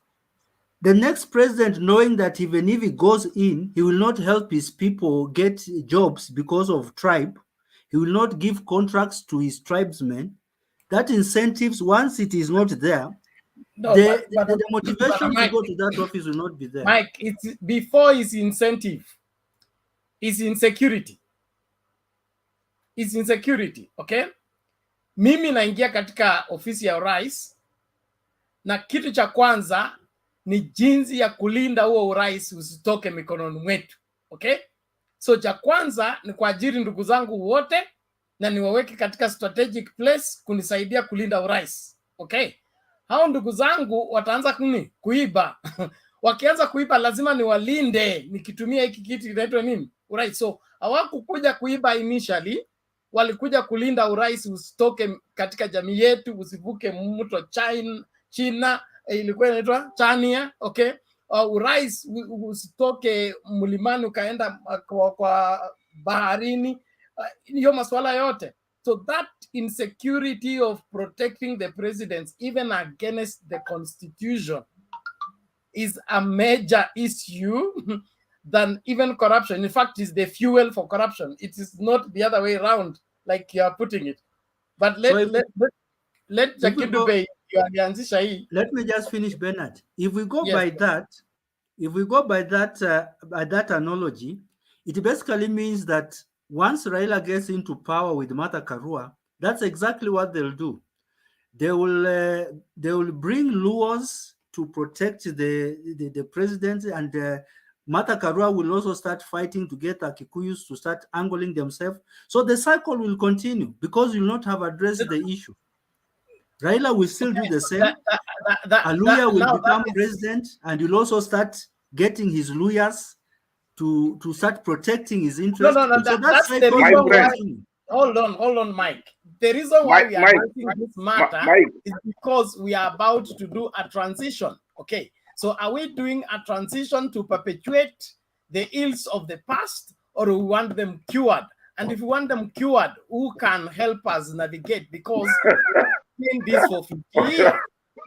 the next president, knowing that even if he goes in, he will not help his people get jobs because of tribe, he will not give contracts to his tribesmen. That incentives, once it is not there, no, the motivation to go to that office will not be there. Mike, it's before his incentive, it's insecurity. It's insecurity, okay? Mimi naingia katika ofisi ya urais, na kitu cha kwanza ni jinsi ya kulinda huo urais usitoke mikononi mwetu, okay? So cha kwanza ni kuajiri ndugu zangu wote na niwaweke katika strategic place kunisaidia kulinda urais, okay? Hao ndugu zangu wataanza kuiba. Wakianza kuiba lazima niwalinde nikitumia hiki kitu kinaitwa nini? Urais. So hawakukuja kuiba initially, walikuja kulinda urais usitoke katika jamii yetu, usivuke mto China, ilikuwa inaitwa Chania, okay? Urais usitoke mlimani ukaenda kwa baharini, hiyo masuala yote. So that insecurity of protecting the presidents even against the constitution is a major issue than even corruption. In fact, it's the fuel for corruption. It is not the other way around, like you are putting it. But let Jakindu, let me just finish, Bernard. If we go by that, by that analogy, it basically means that once Raila gets into power with Martha Karua, that's exactly what they'll do. They will bring laws to protect the president, and Martha Karua will also start fighting to get the Kikuyus to start angling themselves. So the cycle will continue because you'll not have addressed the issue. Raila will still do the same. Aluya will become president, and you'll also start getting his lawyers to start protecting his interests. That's the reason why. Hold on, Mike. The reason why we are addressing this matter is because we are about to do a transition. Okay, so are we doing a transition to perpetuate the ills of the past, or do we want them cured? And if we want them cured, who can help us navigate? Because doing this for 50 years.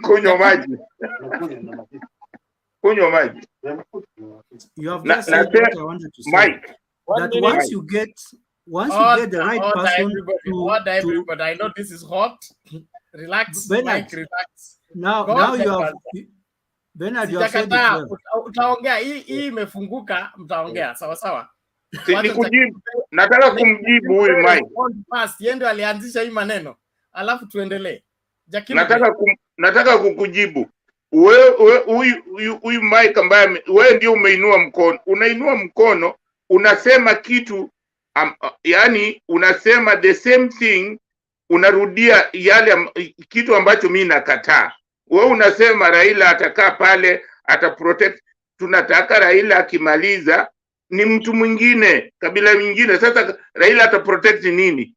Kunywa maji. Kunywa maji. You have just said what I wanted to say. Mike. That once you get the right person everybody. I know this is hot. Relax, Bernard, Mike, relax. Now you have Bernard, you have said it well. Utaongea hii imefunguka, mtaongea sawa sawa. Nataka kumjibu huyu Mike. Yeye ndio alianzisha hii maneno. Alafu tuendelee. Nataka kukujibu. Huyu Mike ambaye wewe ndio umeinua mkono. Unainua mkono, unasema kitu yani unasema the same thing, unarudia yale kitu ambacho mimi nakataa. Wewe unasema Raila atakaa pale, ataprotect. Tunataka Raila akimaliza ni mtu mwingine, kabila mwingine. Sasa Raila ataprotect nini?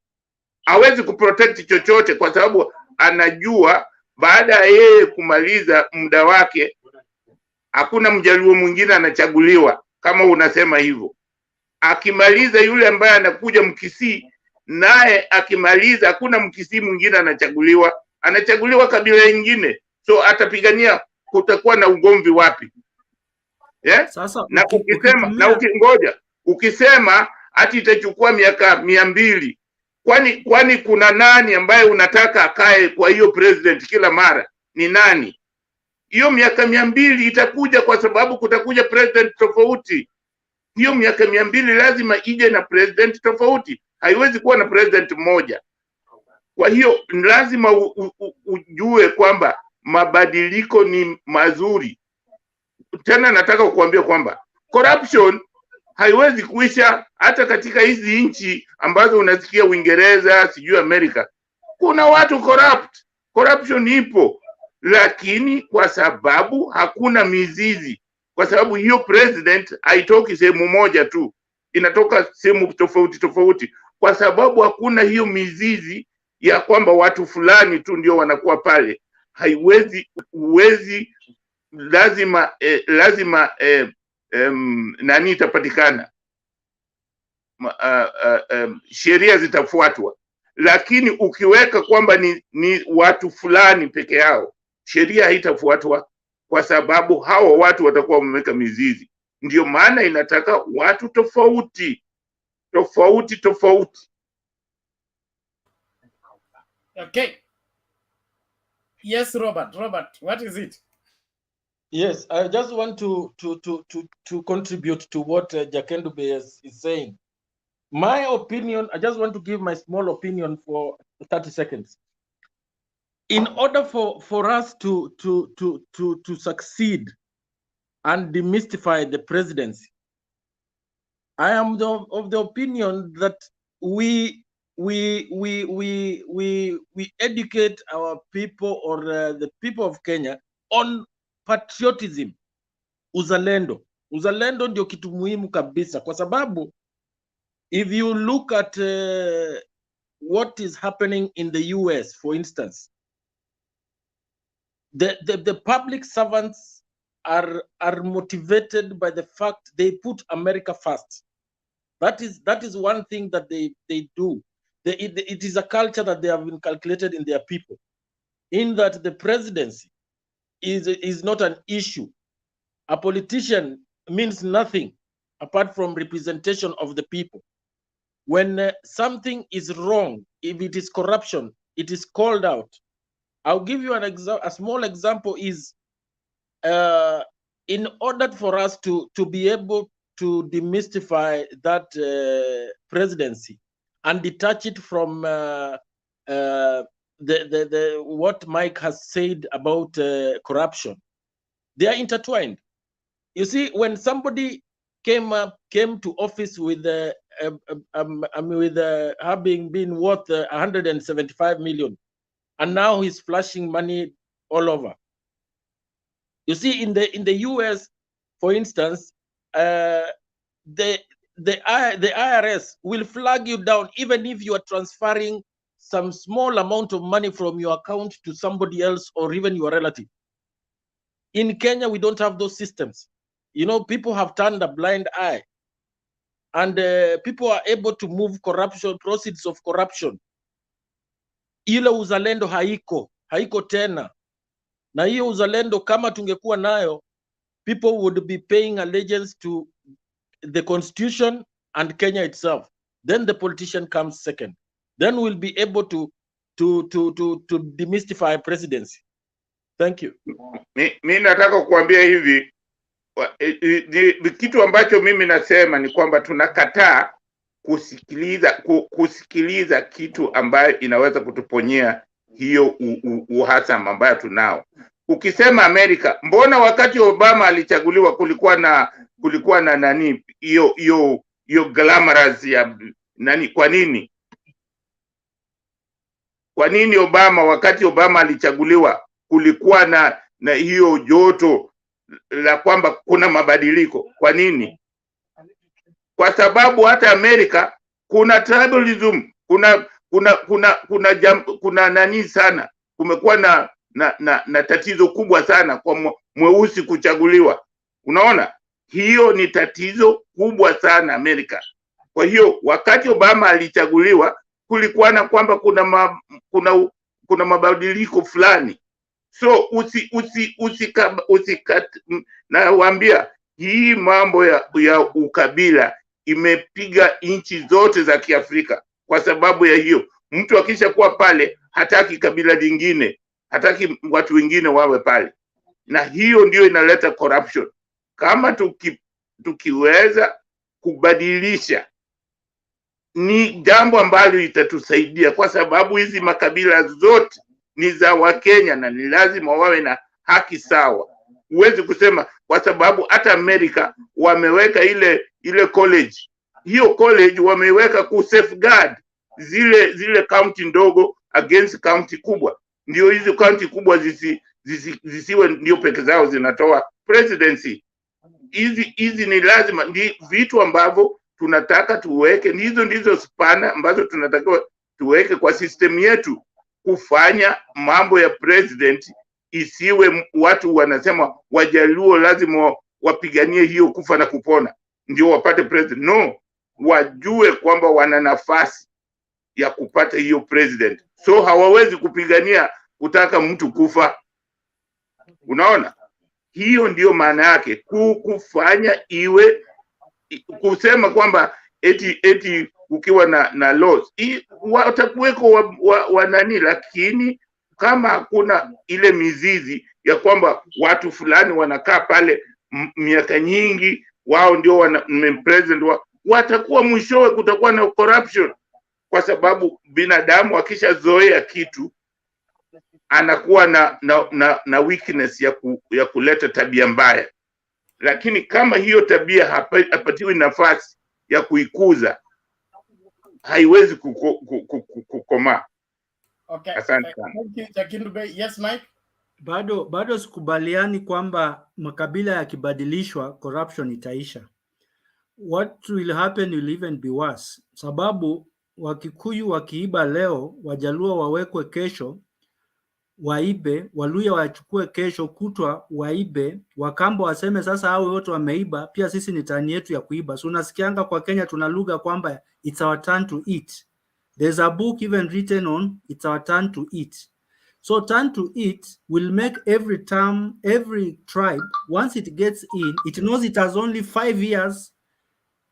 Hawezi kuprotect chochote kwa sababu anajua baada ya yeye kumaliza muda wake hakuna mjaluo mwingine anachaguliwa kama unasema hivyo. Akimaliza yule ambaye anakuja Mkisii, naye akimaliza hakuna Mkisii mwingine anachaguliwa kabila nyingine. So atapigania, kutakuwa na ugomvi wapi? Yeah? Sasa na ukingoja ukisema ati itachukua miaka 200, kwani kuna nani ambaye unataka akae kwa hiyo president kila mara? Ni nani? Hiyo miaka 200 itakuja kwa sababu kutakuja president tofauti. Hiyo miaka 200 lazima ije na president tofauti. Haiwezi kuwa na president mmoja. Kwa hiyo lazima ujue kwamba mabadiliko ni mazuri. Tena nataka kukuambia kwamba corruption haiwezi kuisha hata katika hizi nchi ambazo unasikia Uingereza, sijui Amerika. Kuna watu corruption ipo, lakini kwa sababu hakuna mizizi. Kwa sababu hiyo president haitoki sehemu moja tu, inatoka sehemu tofauti. Kwa sababu hakuna hiyo mizizi ya kwamba watu fulani tu ndio wanakuwa pale. Lazima nani itapatikana, sheria zitafuatwa. Lakini ukiweka kwamba ni watu fulani peke yao, sheria haitafuatwa kwa sababu hawa watu watakuwa wameweka mizizi. Ndio maana inataka watu tofauti. Okay. Yes, Robert, what is it? Yes, I just want to contribute to what Jakendube is saying. My opinion, I just want to give my small opinion for 30 seconds. In order for us to succeed and demystify the presidency, I am of the opinion that we educate our people or the people of Kenya on patriotism, uzalendo. Uzalendo ndio kitu muhimu kabisa, kwa sababu if you look at what is happening in the US, for instance, the public servants are motivated by the fact they put America first. That is one thing that they do. It is a culture that they have inculcated in their people, in that the presidency is not an issue. A politician means nothing apart from representation of the people. When something is wrong, if it is corruption, it is called out. I'll give you a small example is, in order for us to be able to demystify that presidency and detach it from what Mike has said about corruption, they are intertwined. You see, when somebody came to office with having been worth 175 million, and now he's flashing money all over. You see, in the US, for instance, the IRS will flag you down even if you are transferring some small amount of money from your account to somebody else or even your relative. In Kenya, we don't have those systems. You know, people have turned a blind eye, and people are able to move corruption, proceeds of corruption. Ile uzalendo haiko tena. Na hiyo uzalendo kama tungekuwa nayo, people would be paying allegiance to the constitution and Kenya itself. Then the politician comes second. Then we'll be able to demystify presidency. Thank you. Mi nataka kuambia hivi, kitu ambacho mimi nasema ni kwamba tunakataa kusikiliza kitu ambayo inaweza kutuponyea hiyo uhasama ambayo tunao. Ukisema Amerika, mbona wakati Obama alichaguliwa kulikuwa na nani hiyo glamorous ya nani? Kwa nini Obama, wakati Obama alichaguliwa kulikuwa na hiyo joto la kwamba kuna mabadiliko? Kwa nini? Kwa sababu hata Amerika kuna tribalism, kuna nani sana, kumekuwa na tatizo kubwa sana kwa mweusi kuchaguliwa. Unaona, hiyo ni tatizo kubwa sana Amerika. Kwa hiyo wakati Obama alichaguliwa kulikuwa na kwamba kuna mabadiliko fulani. So nawaambia hii mambo ya ukabila imepiga nchi zote za Kiafrika. Kwa sababu ya hiyo, mtu akisha kuwa pale hataki kabila lingine, hataki watu wengine wawe pale, na hiyo ndio inaleta corruption. Kama tukiweza kubadilisha, ni jambo ambalo itatusaidia, kwa sababu hizi makabila zote ni za Wakenya na ni lazima wawe na haki sawa. Huwezi kusema kwa sababu hata Amerika wameweka ile college, hiyo college wameweka ku safeguard zile county ndogo against county kubwa, ndio hizo county kubwa zisiwe ndio peke zao zinatoa presidency. Hizi ni lazima, ndi vitu ambavyo tunataka tuweke, ndizo spana ambazo tunatakiwa tuweke kwa system yetu, kufanya mambo ya president isiwe watu wanasema Wajaluo lazima wapiganie hiyo kufa na kupona ndio wapate president. No, wajue kwamba wana nafasi ya kupata hiyo president, so hawawezi kupigania kutaka mtu kufa. Unaona, hiyo ndio maana yake kufanya iwe, kusema kwamba eti ukiwa na laws watakuweko wa nani, lakini kama hakuna ile mizizi ya kwamba watu fulani wanakaa pale miaka nyingi, wao ndio president watakuwa, mwishowe kutakuwa na corruption, kwa sababu binadamu akishazoea kitu anakuwa na weakness ya kuleta tabia mbaya. Lakini kama hiyo tabia hapatiwi nafasi ya kuikuza, haiwezi kukomaa. Okay. Asante sana. Thank you. Yes, Mike. Bado sikubaliani kwamba makabila yakibadilishwa corruption itaisha. What will happen will even be worse. Sababu Wakikuyu wakiiba leo, Wajaluo wawekwe kesho waibe, Waluya wachukue kesho kutwa waibe, Wakambo waseme sasa hao wote wameiba, pia sisi ni tani yetu ya kuiba. So unasikianga kwa Kenya tuna lugha kwamba it's our turn to eat. There's a book even written on it's our turn to eat. So turn to eat will make every tribe, once it gets in, it knows it has only 5 years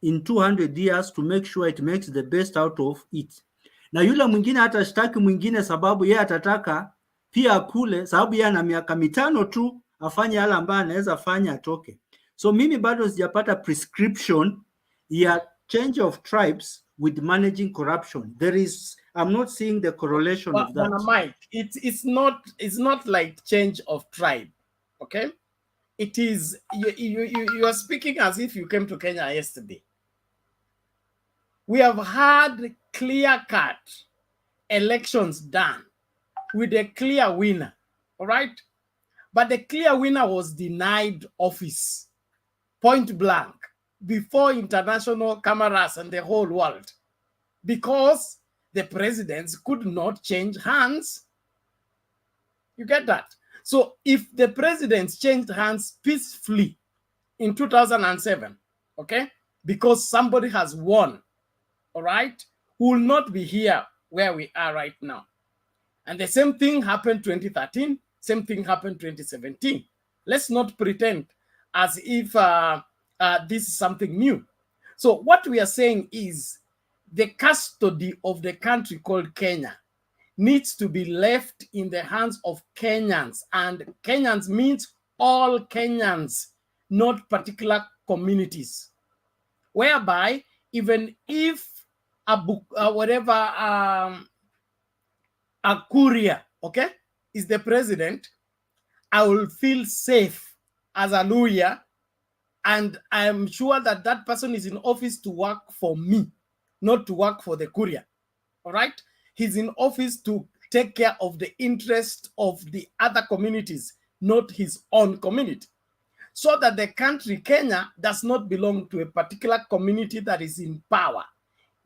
in 200 years to make sure it makes the best out of it. Na yule mwingine hata shtaki mwingine sababu yeye atataka pia kule, sababu yeye ana miaka 5 tu afanye yale ambayo anaweza fanya atoke. So mimi bado sijapata prescription ya change of tribes with managing corruption. I'm not seeing the correlation of that. Mike, it's not like change of tribe, okay? It is, you are speaking as if you came to Kenya yesterday. We have had clear-cut elections done with a clear winner, all right? But the clear winner was denied office, point blank, before international cameras and the whole world, because the presidents could not change hands. You get that? So if the presidents changed hands peacefully in 2007, okay, because somebody has won, all right, we will not be here where we are right now. And the same thing happened 2013, Same thing happened 2017. Let's not pretend as if this is something new. So what we are saying is the custody of the country called Kenya needs to be left in the hands of Kenyans. And Kenyans means all Kenyans, not particular communities. Whereby even if a courier, okay, is the president, I will feel safe as a lawyer, and I am sure that that person is in office to work for me, not to work for the courier. All right? He's in office to take care of the interest of the other communities, not his own community. So that the country, Kenya, does not belong to a particular community that is in power.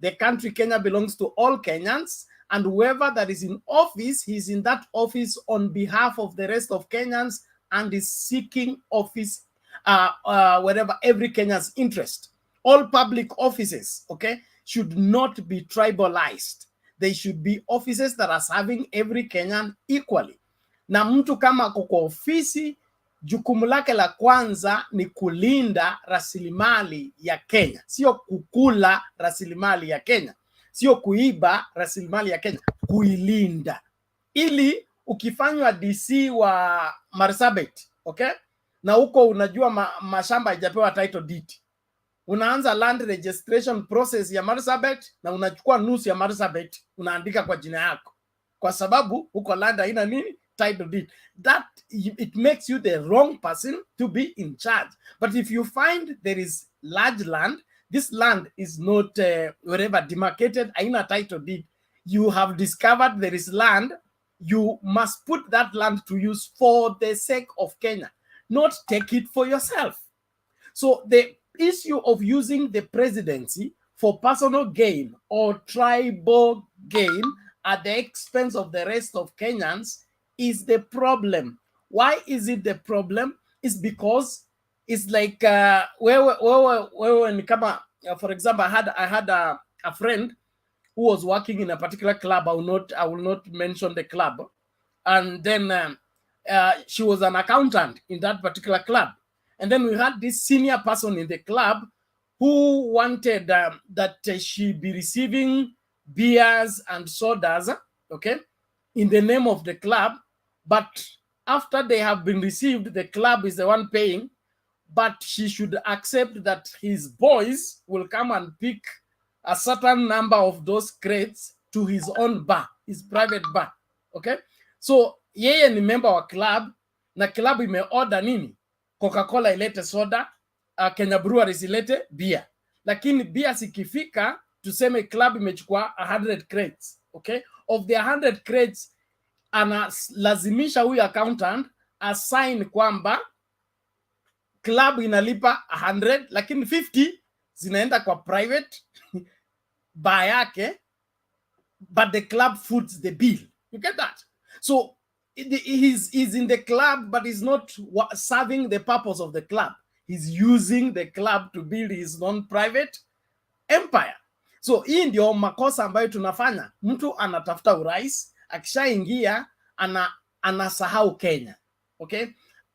The country, Kenya, belongs to all Kenyans, and whoever that is in office, he's in that office on behalf of the rest of Kenyans and is seeking office wherever every Kenyan's interest. All public offices, okay, should not be tribalized. They should be offices that are serving every Kenyan equally. Na mtu kama kuko ofisi, jukumu lake la kwanza ni kulinda rasilimali ya Kenya, sio kukula rasilimali ya Kenya, sio kuiba rasilimali ya Kenya, kuilinda. Ili ukifanywa DC wa Marsabit, okay, na huko unajua mashamba haijapewa title deed, unaanza land registration process ya Marsabit na unachukua nusu ya Marsabit unaandika kwa jina yako, kwa sababu huko land haina nini, title deed. That it makes you the wrong person to be in charge. But if you find there is large land, this land is not wherever demarcated, haina title deed, you have discovered there is land, you must put that land to use for the sake of Kenya, not take it for yourself. So the issue of using the presidency for personal gain or tribal gain at the expense of the rest of Kenyans is the problem. Why is it the problem? It's because it's like for example, I had a friend who was working in a particular club. I will not mention the club, and then she was an accountant in that particular club. And then we had this senior person in the club who wanted that she be receiving beers and sodas, okay, in the name of the club. But after they have been received, the club is the one paying, but she should accept that his boys will come and pick a certain number of those crates to his own bar, his private bar, okay? So yeye ni member wa club, na club imeorder nini? Coca-Cola ilete soda, Kenya Breweries ilete beer. Lakini beer sikifika, tuseme club imechukua 100 crates, okay? Of the 100 crates, analazimisha huyu accountant assign kwamba club inalipa 100, lakini 50 zinaenda kwa private bar yake, but the club foots the bill. You get that? So he's in the club, but he's not serving the purpose of the club. He's using the club to build his non-private empire. So hii ndio makosa ambayo tunafanya. Mtu anatafuta urais, akishaingia anasahau Kenya, okay?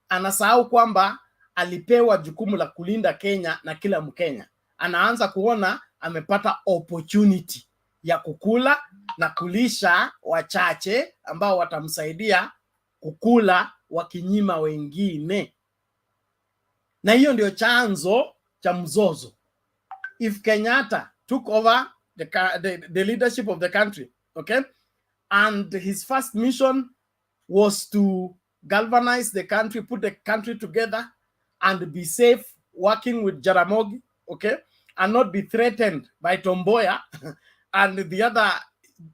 Anasahau kwamba alipewa jukumu la kulinda Kenya na kila Mkenya. Anaanza kuona amepata opportunity ya kukula na kulisha wachache ambao watamsaidia kukula wakinyima wengine. Na hiyo ndio chanzo cha mzozo. If Kenyatta took over the leadership of the country, okay, and his first mission was to galvanize the country, put the country together, and be safe working with Jaramogi, okay, and not be threatened by Tomboya and the other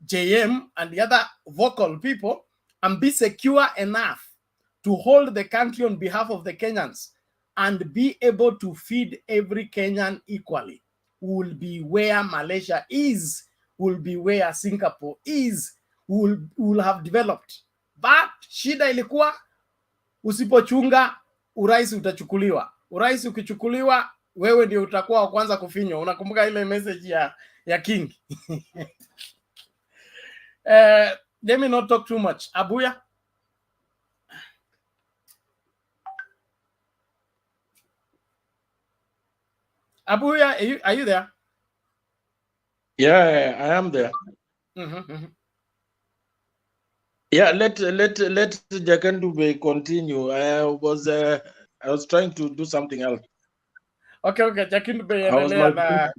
JM and the other vocal people, and be secure enough to hold the country on behalf of the Kenyans and be able to feed every Kenyan equally, will be where Malaysia is, will be where Singapore is, will have developed. But shida ilikuwa usipochunga urais utachukuliwa. Urais ukichukuliwa wewe ndio utakuwa wa kwanza kufinywa. Unakumbuka ile message ya Kingi? Let me not talk too much. Abuya? Abuya, are you there? Yeah, I am there. Yeah, let Jakandube continue. I was trying to do something else. Okay, Jakandube I was endelea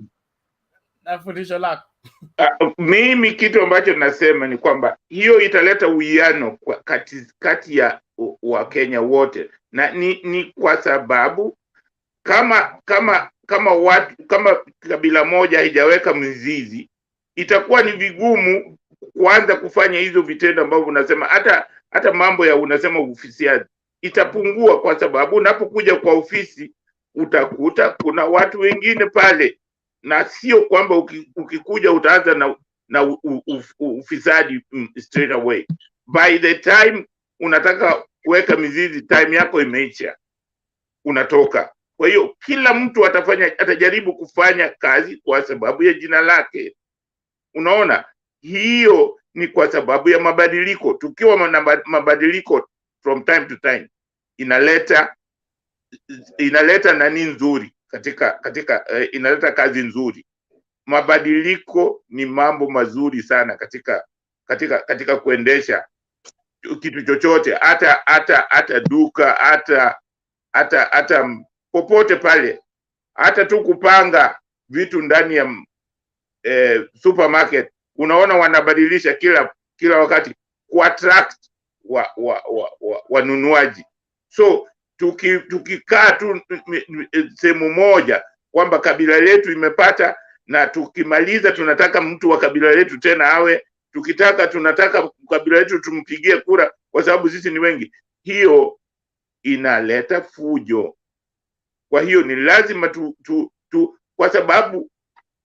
na fundisho lako. Mimi kitu ambacho nasema ni kwamba hiyo italeta uwiano kati ya Wakenya wote, na ni kwa sababu kama kabila moja haijaweka mzizi, itakuwa ni vigumu kuanza kufanya hizo vitendo ambavyo unasema. Hata mambo ya unasema ufisiadi itapungua, kwa sababu unapokuja kwa ofisi utakuta kuna watu wengine pale, na sio kwamba ukikuja utaanza na ufisadi straight away. By the time unataka kuweka mizizi, time yako imeisha, unatoka. Kwa hiyo kila mtu atajaribu kufanya kazi kwa sababu ya jina lake. Unaona, hiyo ni kwa sababu ya mabadiliko. Tukiwa na mabadiliko from time to time, inaleta nani nzuri katika inaleta kazi nzuri. Mabadiliko ni mambo mazuri sana katika kuendesha kitu chochote, hata duka, hata popote pale, hata tu kupanga vitu ndani ya supermarket. Unaona wanabadilisha kila wakati ku attract wanunuaji. So tukikaa tu sehemu moja kwamba kabila letu imepata, na tukimaliza tunataka mtu wa kabila letu tena awe, tunataka kabila letu tumpigie kura kwa sababu sisi ni wengi, hiyo inaleta fujo. Kwa hiyo ni lazima kwa sababu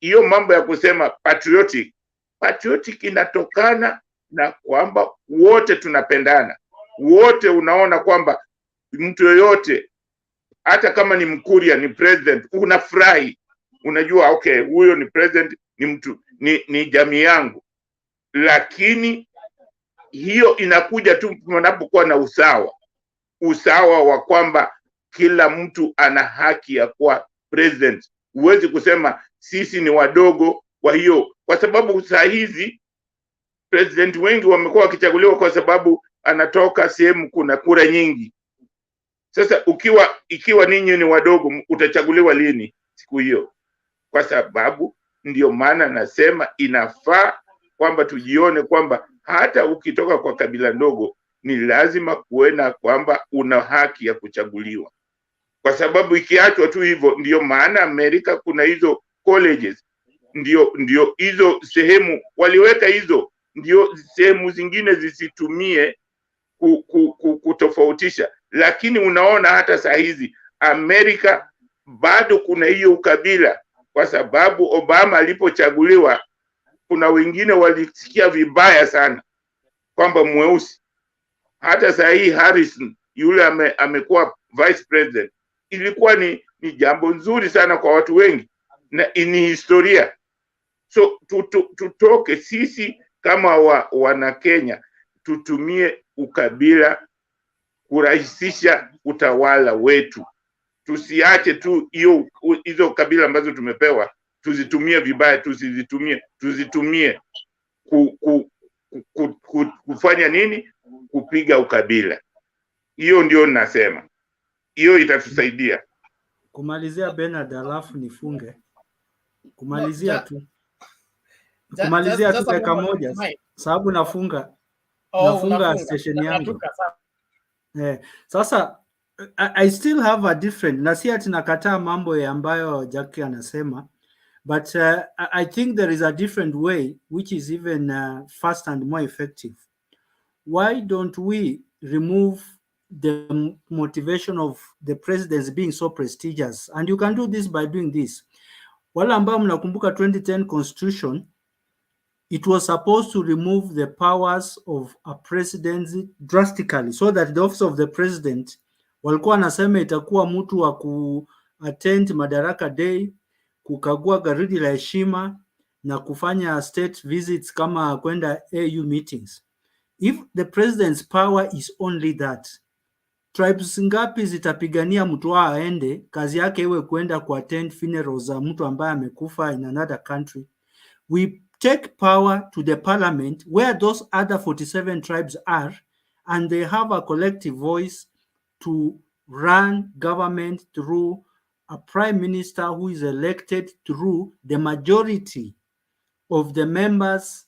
hiyo mambo ya kusema patriotic inatokana na kwamba wote tunapendana, wote unaona kwamba mtu yoyote, hata kama ni Mkuria, ni president, unafurahi, unajua okay, huyo ni president, ni mtu, ni jamii yangu. Lakini hiyo inakuja tu tunapokuwa na usawa wa kwamba kila mtu ana haki ya kuwa president. Huwezi kusema sisi ni wadogo. Kwa sababu saa hizi president wengi wamekuwa wakichaguliwa kwa sababu anatoka sehemu kuna kura nyingi. Sasa ikiwa ninyi ni wadogo, utachaguliwa lini siku hiyo? Kwa sababu ndio maana nasema inafaa kwamba tujione kwamba hata ukitoka kwa kabila ndogo ni lazima kuena kwamba una haki ya kuchaguliwa. Kwa sababu ikiachwa tu hivyo, ndio maana Amerika kuna hizo colleges, ndio hizo sehemu waliweka hizo, ndio sehemu zingine zisitumie kutofautisha. Lakini unaona hata saa hizi Amerika bado kuna hiyo ukabila, kwa sababu Obama alipochaguliwa kuna wengine walisikia vibaya sana kwamba mweusi. Hata saa hii Harrison yule amekuwa vice president, ilikuwa ni jambo nzuri sana kwa watu wengi na ni historia. So tutoke sisi kama wana Kenya, tutumie ukabila kurahisisha utawala wetu. Tusiache tu hizo kabila ambazo tumepewa tuzitumie vibaya, tuzitumie kufanya nini? Kupiga ukabila. Hiyo ndio nasema, hiyo itatusaidia. Kumalizia Bernard, alafu nifunge. Kumalizia tu dakika moja, sababu nafunga station yangu. Sasa I still have a different, na si ati nakataa mambo ambayo Jackie anasema, but I think there is a different way which is even fast and more effective. Why don't we remove the motivation of the presidents being so prestigious? And you can do this by doing this. Wala ambao mnakumbuka 2010 constitution, it was supposed to remove the powers of a presidency drastically, so that the office of the president walikuwa nasema itakuwa mtu wa ku-attend Madaraka Day, kukagua garidi la heshima na kufanya state visits kama kwenda AU meetings. If the president's power is only that, tribes ngapi zitapigania MUTUA aende, kazi yake iwe kwenda kuattend funerals za mtu ambaye amekufa in another country? We take power to the parliament where those other 47 tribes are, and they have a collective voice to run government through a prime minister who is elected through the majority of the members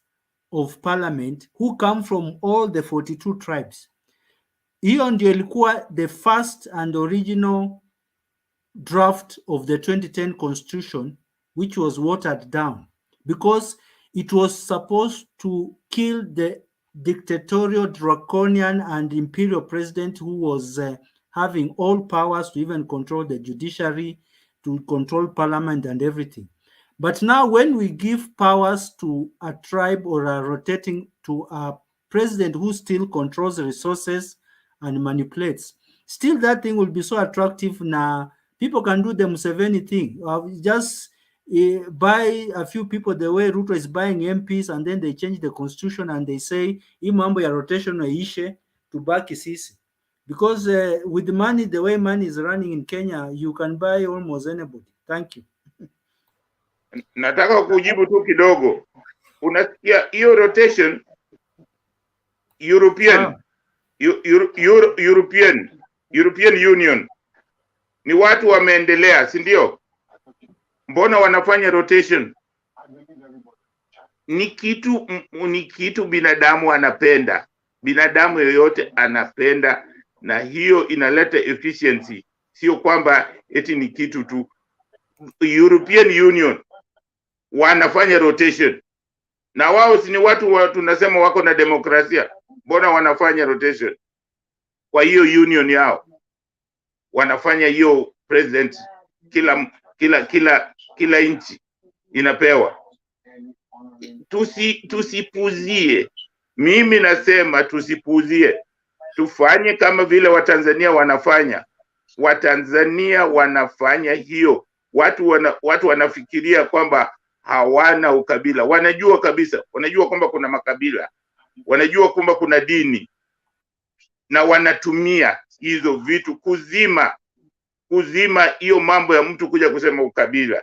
of parliament who come from all the 42 tribes. Hiyo ndio ilikuwa the first and original draft of the 2010 constitution, which was watered down because it was supposed to kill the dictatorial, draconian and imperial president who was having all powers to even control the judiciary, to control parliament and everything. But now when we give powers to a tribe or a rotating to a president who still controls the resources and manipulates, still that thing will be so attractive. Now people can do the Museveni thing. Just buy a few people the way RUTO is buying MPs, and then they change the constitution and they say, hii mambo ya rotation ishe tubaki sisi. Because with the money, the way money is running in Kenya, you can buy almost anybody. Thank you. Nataka kujibu tu kidogo. Unasikia hiyo rotation European Union ni watu wameendelea, si ndio? Mbona wanafanya rotation? Ni kitu binadamu anapenda. Binadamu yoyote anapenda, na hiyo inaleta efficiency. Sio kwamba eti ni kitu tu. European Union wanafanya rotation. Na wao si ni watu tunasema wako na demokrasia. Mbona wanafanya rotation? Kwa hiyo union yao wanafanya hiyo president kila nchi inapewa. Tusipuzie. Mimi nasema tusipuzie. Tufanye kama vile Watanzania wanafanya. Watanzania wanafanya hiyo. Watu wanafikiria kwamba hawana ukabila. Wanajua kabisa. Wanajua kwamba kuna makabila. Wanajua kwamba kuna dini. Na wanatumia hizo vitu kuzima hiyo mambo ya mtu kuja kusema ukabila.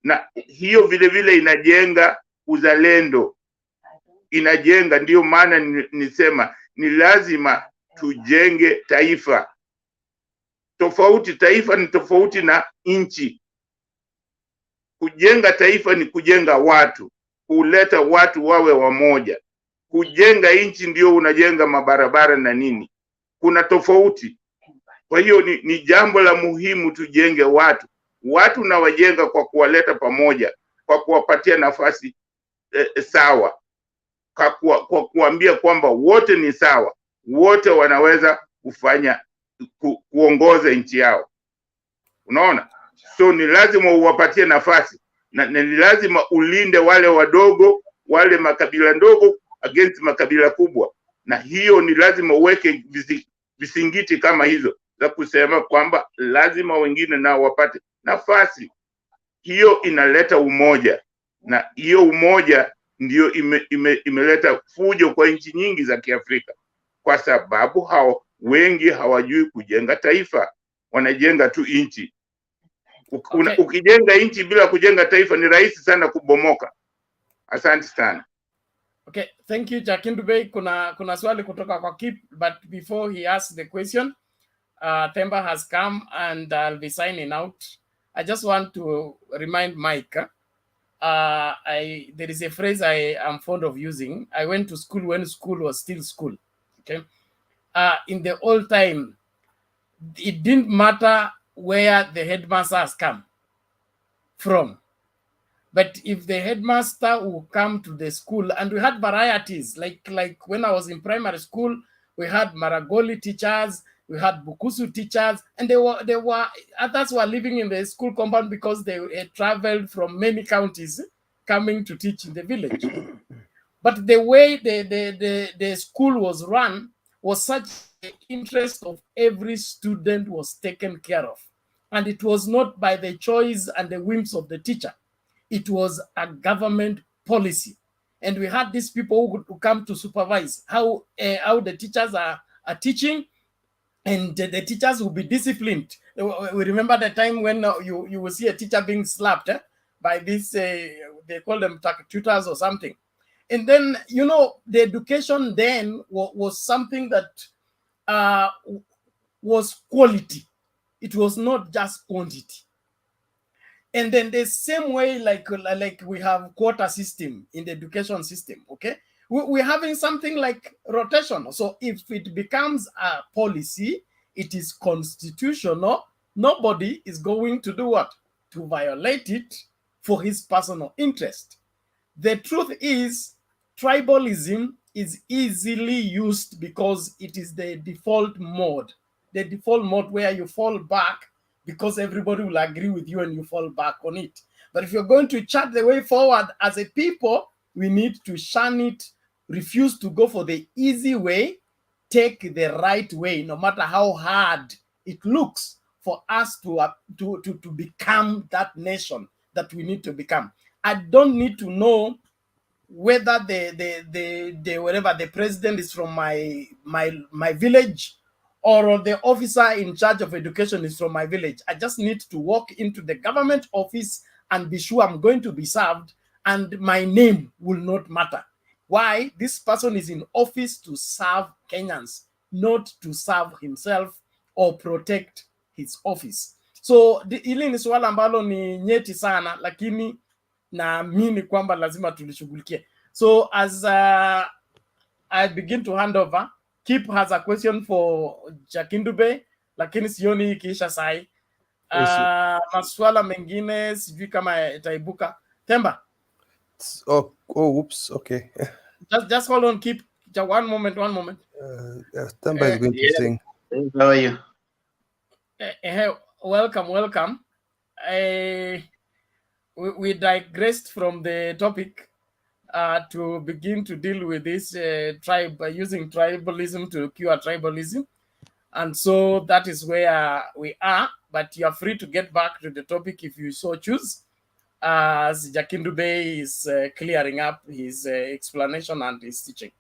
Na hiyo vile vile inajenga uzalendo. Inajenga, ndio maana nisema ni lazima tujenge taifa. Taifa ni tofauti na nchi. Kujenga taifa ni kujenga watu, kuleta watu wawe wamoja. Kujenga nchi ndio unajenga mabarabara na nini. Kuna tofauti. Kwa hiyo ni jambo la muhimu tujenge watu. Watu na wajenga kwa kuwaleta pamoja, kwa kuwapatia nafasi sawa. Kwa kuambia kwamba wote ni sawa. Wote wanaweza kufanya kuongoza nchi yao. Unaona? So ni lazima uwapatie nafasi. Na ni lazima ulinde wale wadogo, wale makabila ndogo against makabila kubwa. Na hiyo ni lazima uweke visingiti kama hizo za kusema kwamba lazima wengine nao wapate nafasi. Hiyo inaleta umoja, na hiyo umoja ndio imeleta fujo kwa nchi nyingi za Kiafrika, kwa sababu hao wengi hawajui kujenga taifa. Wanajenga tu nchi. Ukijenga nchi bila kujenga taifa ni rahisi sana kubomoka. Asante sana. Okay, thank you Jakindu Bey. Kuna swali kutoka kwa Kip, but before he asks the question, Temba has come and I'll be signing out. I just want to remind Mike, there is a phrase I am fond of using. I went to school when school was still school. Okay, in the old time, it didn't matter where the headmasters come from. But if the headmaster will come to the school, and we had varieties, like when I was in primary school, we had Maragoli teachers, we had Bukusu teachers, and others were living in the school compound because they had traveled from many counties coming to teach in the village. But the way the school was run was such the interest of every student was taken care of. And it was not by the choice and the whims of the teacher. It was a government policy. And we had these people who come to supervise how the teachers are teaching, and the teachers will be disciplined. We remember the time when you will see a teacher being slapped by this, they call them tutors or something. And then, you know, the education then was something that was quality. It was not just quantity. And then the same way, like we have quota system in the education system, okay? We're having something like rotation. So if it becomes a policy, it is constitutional, nobody is going to do what? To violate it for his personal interest. The truth is, tribalism is easily used because it is the default mode. The default mode where you fall back because everybody will agree with you and you fall back on it. But if you're going to chart the way forward as a people, we need to shun it, refuse to go for the easy way, take the right way, no matter how hard it looks for us to become that nation that we need to become. I don't need to know whether the whatever the president is from my village, or the officer in charge of education is from my village. I just need to walk into the government office and be sure I'm going to be served, and my name will not matter. Why? This person is in office to serve Kenyans, not to serve himself or protect his office. So hili ni swala ambalo ni nyeti sana, lakini naamini kwamba lazima tulishughulikie. So as I begin to hand over, Kip has a question for Jakindube, lakini sioni ikiisha sai. Maswala mengine sijui kama itaibuka. Temba. Oops, okay. Just hold on, Kip. One moment. Temba is going to sing. How are you? Welcome. We digressed from the topic to begin to deal with this using tribalism to cure tribalism. And so that is where we are, but you are free to get back to the topic if you so choose, as Jakindube is clearing up his explanation and his teaching.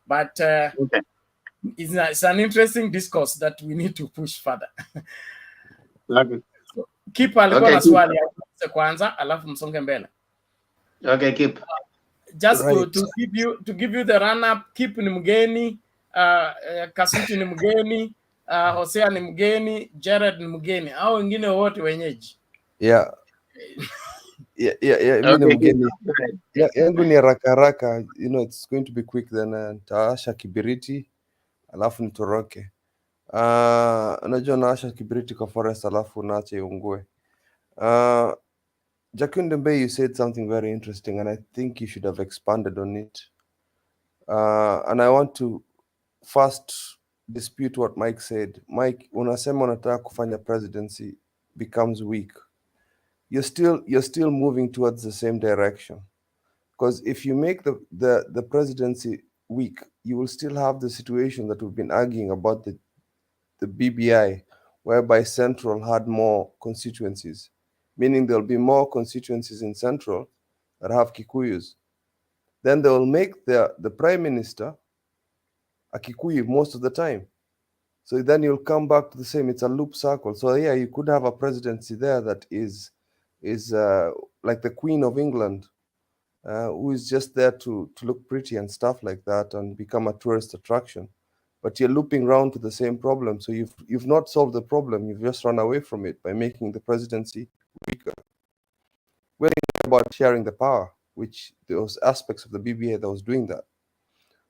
But okay. It's an interesting discourse that we need to push further. Okay. Keep alikuwa na swali ya kwanza alafu msonge mbele. Okay, Keep. Just right. to give you the run up, Keep ni mgeni, Kasuti ni mgeni, Hosea ni mgeni, Jared ni mgeni. Hao wengine wote wenyeji. Yeah. Mimi ni mgeni. Yangu ni haraka. You know, it's going to be quick then. Taasha kibiriti alafu nitoroke. Unajua naasha kibiriti kwa forest alafu naache iungue. Jakindube, you said something very interesting, and I think you should have expanded on it. And I want to first dispute what Mike said. Mike, unasema unataka kufanya presidency becomes weak. You're still moving towards the same direction. Because if you make the presidency weak, you will still have the situation that we've been arguing about the BBI, whereby Central had more constituencies, meaning there'll be more constituencies in Central that have Kikuyus. Then they will make the prime minister a Kikuyu most of the time. So then you'll come back to the same, it's a loop circle. So yeah, you could have a presidency there that is like the Queen of England, who is just there to look pretty and stuff like that and become a tourist attraction. But you're looping around to the same problem. So you've not solved the problem, you've just run away from it by making the presidency weaker. We're thinking about sharing the power, which those aspects of the BBA that was doing that.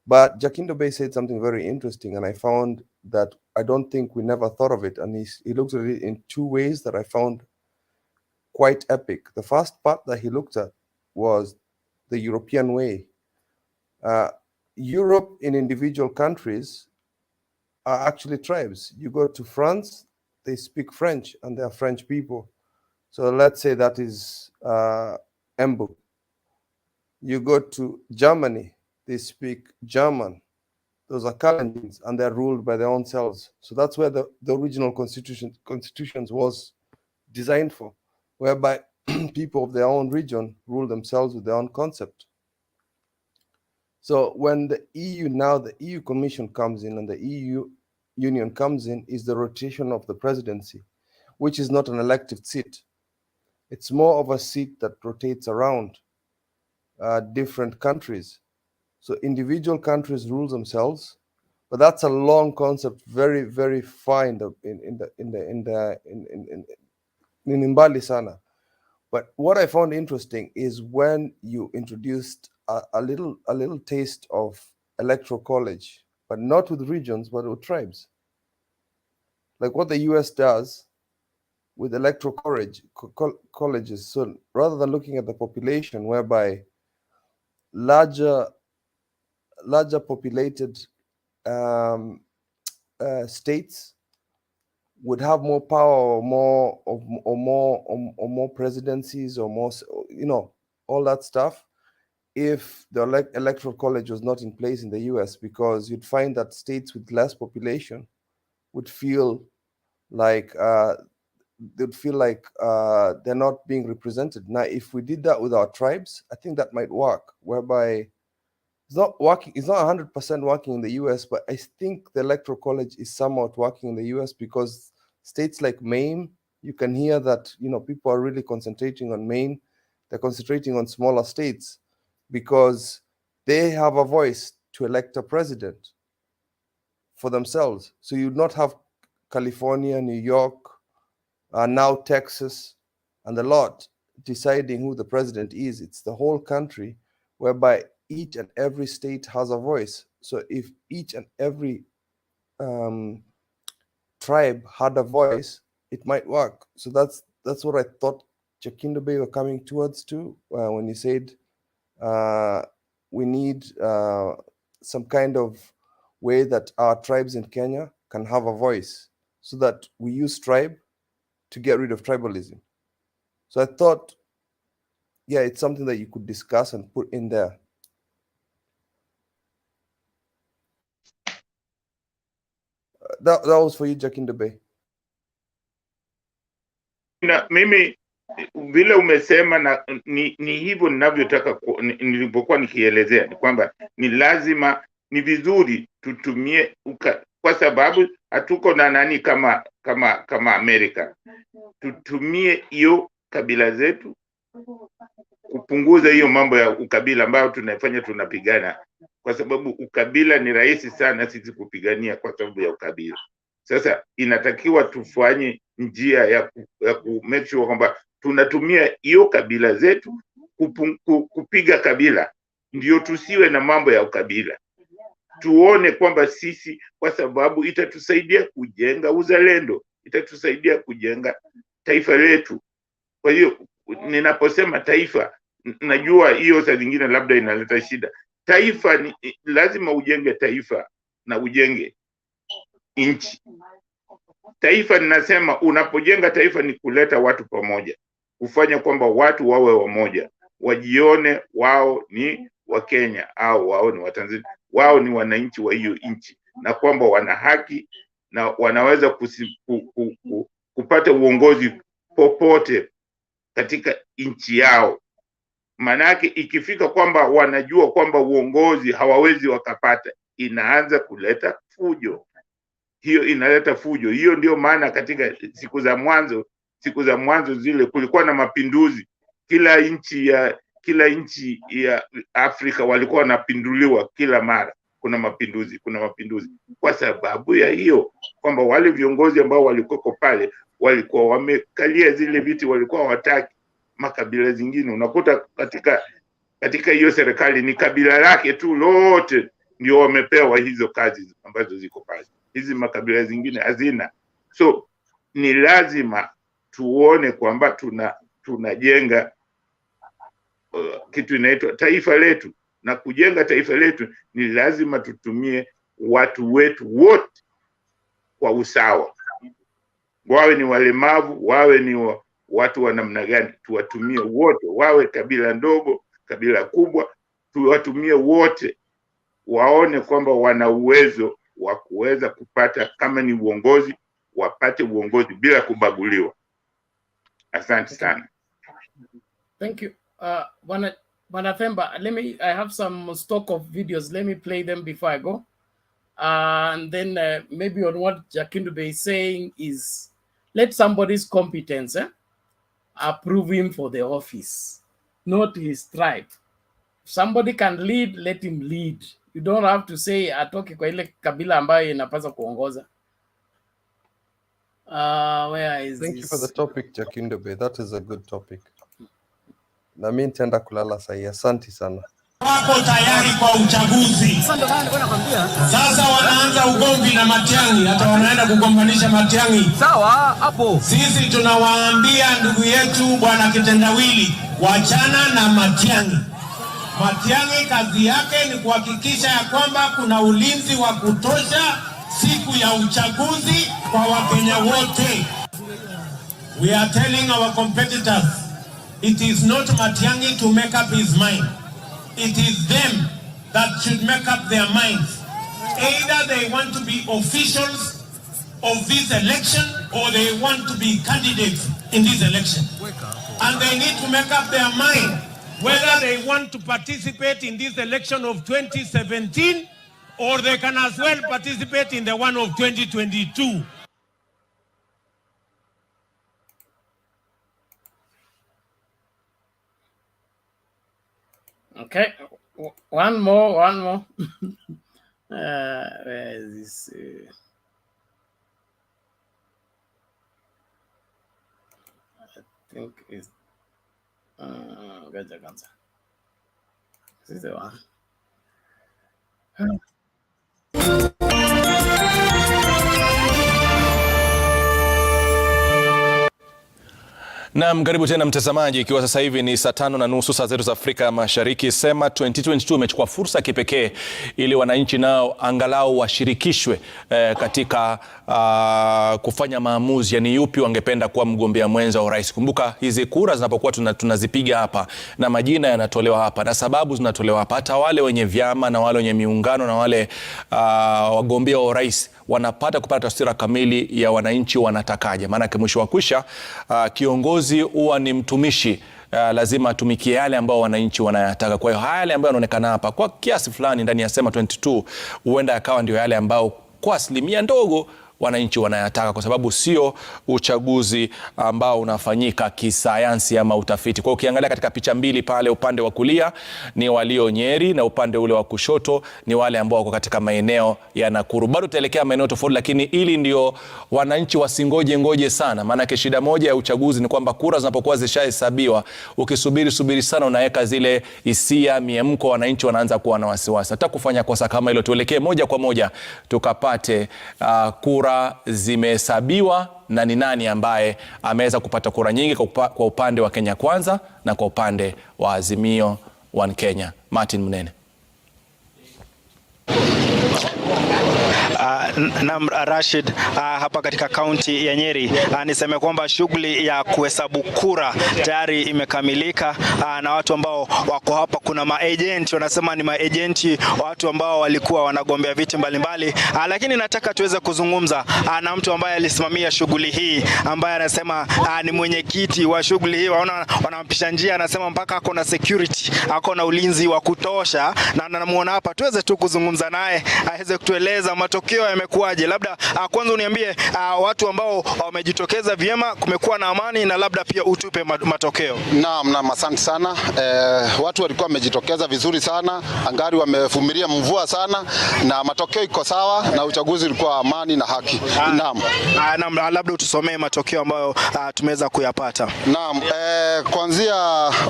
But Jakindube said something very interesting, and I found that I don't think we never thought of it. And he looked at it in two ways that I found quite epic. The first part that he looked at was the European way. Europe in individual countries are actually tribes. You go to France, they speak French, and they are French people. So let's say that is Embu. You go to Germany, they speak German. Those are Kalenjins, and they're ruled by their own selves. So that's where the original constitutions was designed for, whereby people of their own region rule themselves with their own concept. So when the EU Commission comes in and the EU Union comes in is the rotation of the presidency, which is not an elective seat. It's more of a seat that rotates around different countries. So individual countries rule themselves, but that's a long concept, very, very fine in Mbali sana. But what I found interesting is when you introduced a little taste of electoral college, but not with regions, but with tribes. Like what the US does with electoral colleges. So rather than looking at the population, whereby larger populated states would have more power, or more presidencies, or more, all that stuff, if the electoral college was not in place in the US, because you'd find that states with less population would feel like they're not being represented. Now, if we did that with our tribes, I think that might work, whereby it's not working. It's not 100% working in the US, but I think the electoral college is somewhat working in the US, because states like Maine, you can hear that, people are really concentrating on Maine. They're concentrating on smaller states because they have a voice to elect a president for themselves. So you'd not have California, New York, now Texas, and a lot deciding who the president is. It's the whole country, whereby each and every state has a voice. So if each and every tribe had a voice, it might work. So that's what I thought Jacinda Bay were coming towards too, when he said we need some kind of way that our tribes in Kenya can have a voice, so that we use tribe to get rid of tribalism. So I thought, yeah, it's something that you could discuss and put in there. That was for you, Jacinda Bay. Na mimi vile umesema ni hivyo ninavyotaka nilipokuwa nikielezea, ni kwamba ni lazima, ni vizuri tutumie kwa sababu hatuko na nani kama Amerika. Tutumie hiyo kabila zetu kupunguza hiyo mambo ya ukabila ambayo tunapigana, kwa sababu ukabila ni rahisi sana sisi kupigania kwa sababu ya ukabila. Sasa inatakiwa tufanye njia ya ku make sure kwamba tunatumia hiyo kabila zetu kupiga kabila, ndio tusiwe na mambo ya ukabila. Tuone kwamba sisi, kwa sababu itatusaidia kujenga uzalendo, itatusaidia kujenga taifa letu. Kwa hiyo ninaposema taifa, najua hiyo saa zingine labda inaleta shida. Taifa ni lazima ujenge taifa na ujenge nchi. Taifa, ninasema unapojenga taifa ni kuleta watu pamoja, kufanya kwamba watu wawe wamoja, wajione wao ni wa Kenya au wao ni wa Tanzania, wao ni wananchi wa hiyo nchi, na kwamba wana haki na wanaweza kupata uongozi popote katika nchi yao. Manake ikifika kwamba wanajua kwamba uongozi hawawezi wakapata, inaanza kuleta fujo. Hiyo inaleta fujo. Hiyo ndio maana katika siku za mwanzo zile kulikuwa na mapinduzi. Kila nchi ya Afrika walikuwa wanapinduliwa kila mara. Kuna mapinduzi. Kwa sababu ya hiyo, kwamba wale viongozi ambao walikuwa pale walikuwa wamekalia zile viti, walikuwa wataki makabila zingine. Unakuta katika hiyo serikali ni kabila lake tu lote ndio wamepewa hizo kazi ambazo ziko pale. Hizi makabila zingine hazina. So ni lazima tuone kwamba tunajenga kitu inaitwa taifa letu, na kujenga taifa letu ni lazima tutumie watu wetu wote kwa usawa. Wawe ni walemavu, wawe ni watu wa namna gani, tuwatumie wote, wawe kabila ndogo, kabila kubwa, tuwatumie wote, waone kwamba wana uwezo wa kuweza kupata, kama ni uongozi, wapate uongozi bila kubaguliwa. Asante sana. Thank you. Bwana Themba, I have some stock of videos. Let me play them before I go. And then maybe on what Jakindube is saying is, let somebody's competence approve him for the office, not his tribe. If somebody can lead, let him lead. You don't have to say atoke kwa ile kabila ambayo inapaswa kuongoza. Where is Thank this? you for the topic, Jakindube. That is a good topic. Na mimi nitaenda kulala sahi. Asante sana. Wako tayari kwa uchaguzi. Sasa wanaanza ugomvi na Matiang'i, hata wanaenda kugombanisha Matiang'i. Sawa hapo. Sisi tunawaambia ndugu yetu bwana Kitendawili, wachana na Matiang'i. Matiang'i kazi yake ni kuhakikisha ya kwamba kuna ulinzi wa kutosha siku ya uchaguzi kwa Wakenya wote. We are telling our competitors, it is not Matiang'i to make up his mind. It is them that should make up their minds. Either they want to be officials of this election or they want to be candidates in this election. And they need to make up their mind whether they want to participate in this election of 2017 or they can as well participate in the one of 2022. Okay, one more. Where is this? I think it's this is the one. Naam, karibu tena mtazamaji, ikiwa sasa hivi ni saa 5:30 saa zetu za Afrika Mashariki. Sema 2022 imechukua fursa kipekee ili wananchi nao angalau washirikishwe katika kufanya maamuzi, yani yupi wangependa kuwa mgombea mwenza wa urais. Kumbuka hizi kura zinapokuwa tunazipiga hapa na majina yanatolewa hapa na sababu zinatolewa hapa, hata wale wenye vyama na wale wenye miungano na wale wagombea wa urais wanapata kupata taswira kamili ya wananchi wanatakaje. Maana mwisho wa kwisha kiongozi huwa ni mtumishi, lazima atumikie yale ambao wananchi wanayataka. Kwa hiyo yale ambayo yanaonekana hapa kwa kiasi fulani ndani ya Sema 22 huenda yakawa ndio yale ambao kwa asilimia ndogo wananchi wanayataka, kwa sababu sio uchaguzi ambao unafanyika kisayansi ama utafiti. Kwa ukiangalia katika picha mbili pale, upande wa kulia ni walio Nyeri na upande ule wa kushoto ni wale ambao wako katika maeneo ya Nakuru. Bado tutaelekea maeneo tofauti, lakini ili ndio wananchi wasingoje sana. Maana shida moja ya uchaguzi ni kwamba kura zinapokuwa zishahesabiwa, ukisubiri sana unaweka zile hisia, miemko, wananchi wanaanza kuwa na wasiwasi. Hata kufanya kosa kama hilo, tuelekee moja kwa moja tukapate kura zimehesabiwa na ni nani ambaye ameweza kupata kura nyingi kwa upande wa Kenya Kwanza na kwa upande wa Azimio One Kenya. Martin Munene. Rashid, hapa katika kaunti ya Nyeri, niseme kwamba shughuli ya kuhesabu kura tayari imekamilika, na watu ambao wako hapa, kuna maagenti, wanasema ni maagenti, watu ambao walikuwa wanagombea viti mbalimbali, lakini nataka tuweze kuzungumza na mtu ambaye alisimamia shughuli hii, ambaye anasema ni mwenyekiti wa shughuli hii. Wanampisha njia, anasema mpaka ako na security, ako na ulinzi wa kutosha, na namuona hapa, tuweze tu kuzungumza naye aweze kutueleza matokeo yamekuwaje. Labda kwanza uniambie watu ambao wamejitokeza vyema, kumekuwa na amani, na labda pia utupe matokeo. Naam, asante sana. Watu walikuwa wamejitokeza vizuri sana, angari wamevumilia mvua sana, na matokeo iko sawa, na uchaguzi ulikuwa amani na haki. Naam, labda utusomee matokeo ambayo tumeweza kuyapata. Naam, kuanzia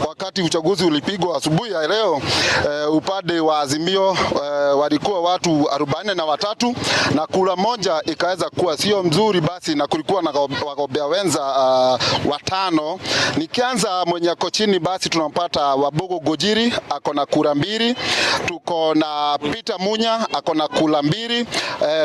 wakati uchaguzi ulipigwa asubuhi ya leo, upande wa Azimio walikuwa watu 43 na kura moja ikaweza kuwa sio mzuri, basi na kulikuwa na wagombea wenza 5. Nikianza mwenye ako chini, basi tunampata Wabogo Gojiri ako na kura 2, tuko na Peter Munya ako na kura 2,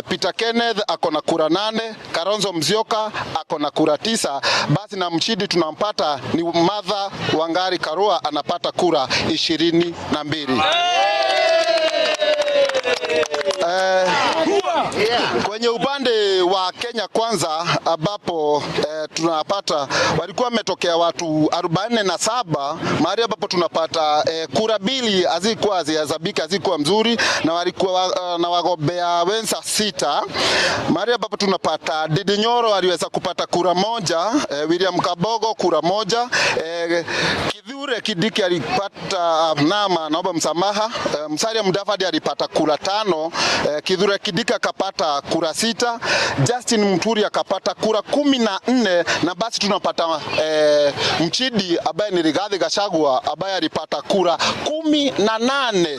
Peter Kenneth ako na kura 8, Kalonzo Musyoka ako na kura 9, basi na mshindi tunampata ni Martha Wangari Karua anapata kura 22. Kwenye upande wa Kenya Kwanza ambapo tunapata walikuwa wametokea watu 47, mahali ambapo tunapata kura mbili hazikuwa hazihesabika, hazikuwa mzuri, na walikuwa na wagombea wenza 6, mahali ambapo tunapata Didi Nyoro aliweza kupata kura moja, William Kabogo kura moja, Kithure Kindiki alipata naomba msamaha, Musalia Mudavadi alipata kura 5, Kithure Kindiki akapata kura 6, Justin Muturi akapata kura 14, na basi tunapata Mchidi ambaye ni Rigathi Gachagua ambaye alipata kura 18.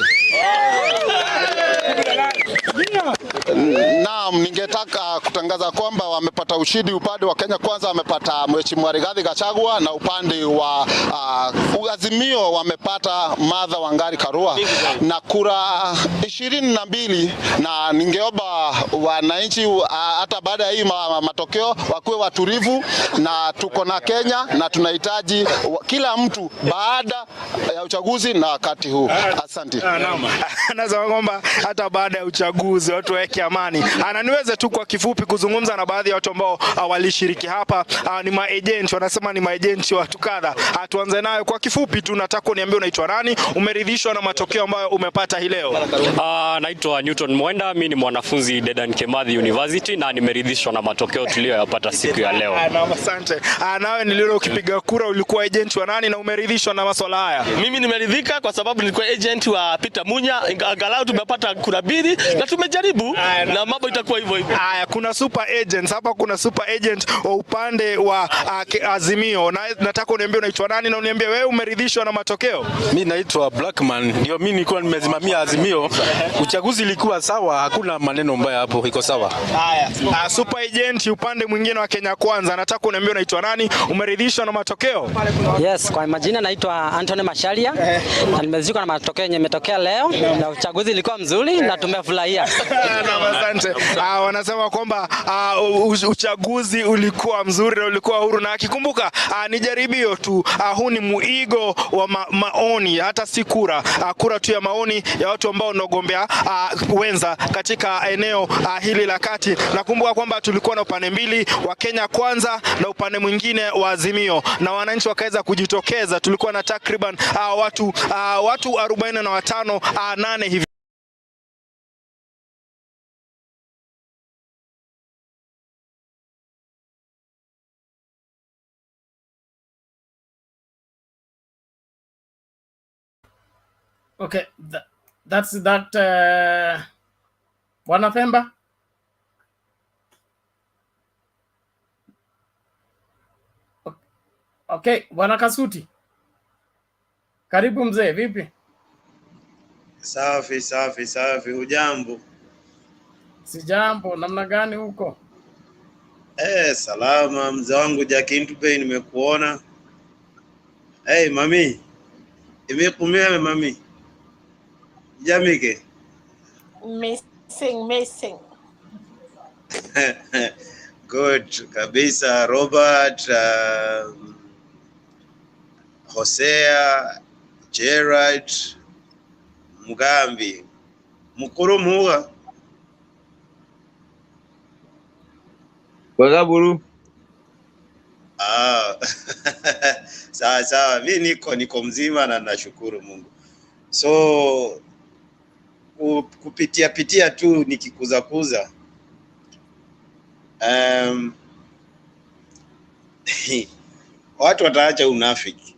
Naam, ningetaka kutangaza kwamba wamepata ushindi upande wa Kenya Kwanza wamepata Mheshimiwa Rigathi Gachagua, na upande wa Azimio wamepata Martha Wangari Karua na kura 22, na ningeomba wananchi hata baada ya hii matokeo wakuwe watulivu, na tuko na Kenya na tunahitaji kila mtu baada ya uchaguzi na wakati huu. Asante. Naam. Anasema kwamba hata baada ya uchaguzi watu waweke amani. Ananiweze tu kwa kifupi kuzungumza na baadhi ya watu ambao walishiriki hapa. Ni maagent, wanasema ni maagent wa watu kadha. Tuanze nayo kwa kifupi tu, nataka uniambie unaitwa nani, umeridhishwa na matokeo ambayo umepata hii leo? Naitwa Newton Mwenda, mimi ni mwanafunzi Dedan Kimathi University na nimeridhishwa na matokeo tuliyoyapata siku ya leo. Naam, asante. Nawe niliona ukipiga kura ulikuwa agent wa nani na umeridhishwa na masuala haya? Mimi nimeridhika kwa sababu nilikuwa agent wa Peter Munya, angalau tumepata kura 2 na tumejaribu na mambo itakuwa hivyo hivyo. Haya, kuna super agents hapa, kuna super agent wa upande wa Azimio, na nataka uniambie unaitwa nani na uniambie wewe umeridhishwa na matokeo? Mimi naitwa Blackman, ndio mimi nilikuwa nimesimamia Azimio. Uchaguzi ilikuwa sawa, hakuna maneno mbaya hapo, iko sawa. Haya, super agent upande mwingine wa Kenya Kwanza, nataka uniambie unaitwa nani, umeridhishwa na matokeo? Yes, kwa majina naitwa Anthony Masharia, na nimeridhishwa na matokeo yenye yametokea leo, na uchaguzi ilikuwa mzuri na tumefurahia. Asante. Wanasema kwamba uchaguzi ulikuwa mzuri na ulikuwa huru, na akikumbuka ni jaribio tu, huu ni muigo wa maoni, hata si kura, kura tu ya maoni ya watu ambao wanagombea wenza katika eneo hili la kati. Nakumbuka kwamba tulikuwa na upande mbili wa Kenya Kwanza na upande mwingine wa Azimio, na wananchi wakaweza kujitokeza. Tulikuwa na takriban watu 45 8 hivi. Okay, that's that. Bwana Themba. Okay, Bwana Kasuti. Karibu mzee, vipi? Safi. Hujambo? Sijambo, namna gani huko? Salama mzee wangu Jakintupe, nimekuona. Mami. Imekumea mami. Jamike. Missing. Good kabisa. Robert, Hosea, Gerard, Mugambi, Mukuru Muga. Wagaburu. Sawa. Mimi niko mzima na nashukuru Mungu. So kupitia tu nikikuza watu wataacha unafiki.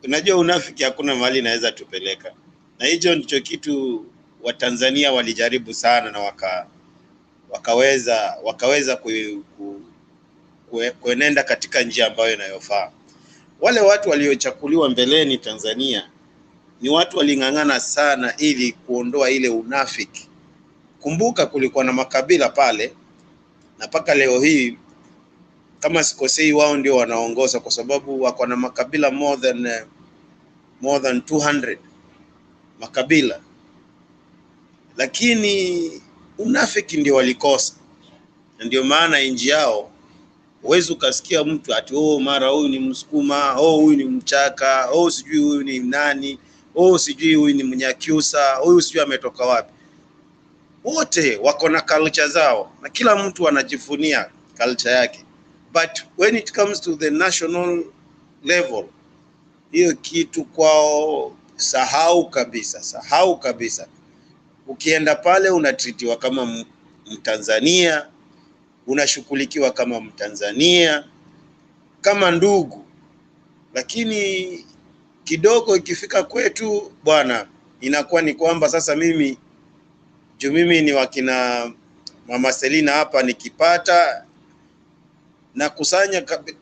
Unajua unafiki hakuna mahali inaweza tupeleka, na hicho ndicho kitu Watanzania walijaribu sana na wakaweza kuenenda katika njia ambayo inayofaa. Wale watu waliochakuliwa mbeleni Tanzania ni watu waling'ang'ana sana ili kuondoa ile unafiki. Kumbuka kulikuwa na makabila pale, na mpaka leo hii kama sikosei wao ndio wanaongoza, kwa sababu wako na makabila more than 200 makabila, lakini unafiki ndio walikosa. Ndio maana nchi yao huwezi ukasikia mtu ati mara huyu ni Msukuma, huyu ni Mchaka, sijui huyu ni nani, sijui huyu ni Mnyakyusa, huyu sijui ametoka wapi. wote wako na culture zao na kila mtu anajifunia culture yake, but when it comes to the national level, hiyo kitu kwao sahau kabisa. Ukienda pale unatritiwa kama Mtanzania, unashughulikiwa kama Mtanzania, kama ndugu, lakini kidogo ikifika kwetu bwana, inakuwa ni kwamba sasa mimi ni wakina Mama Selina hapa, nikipata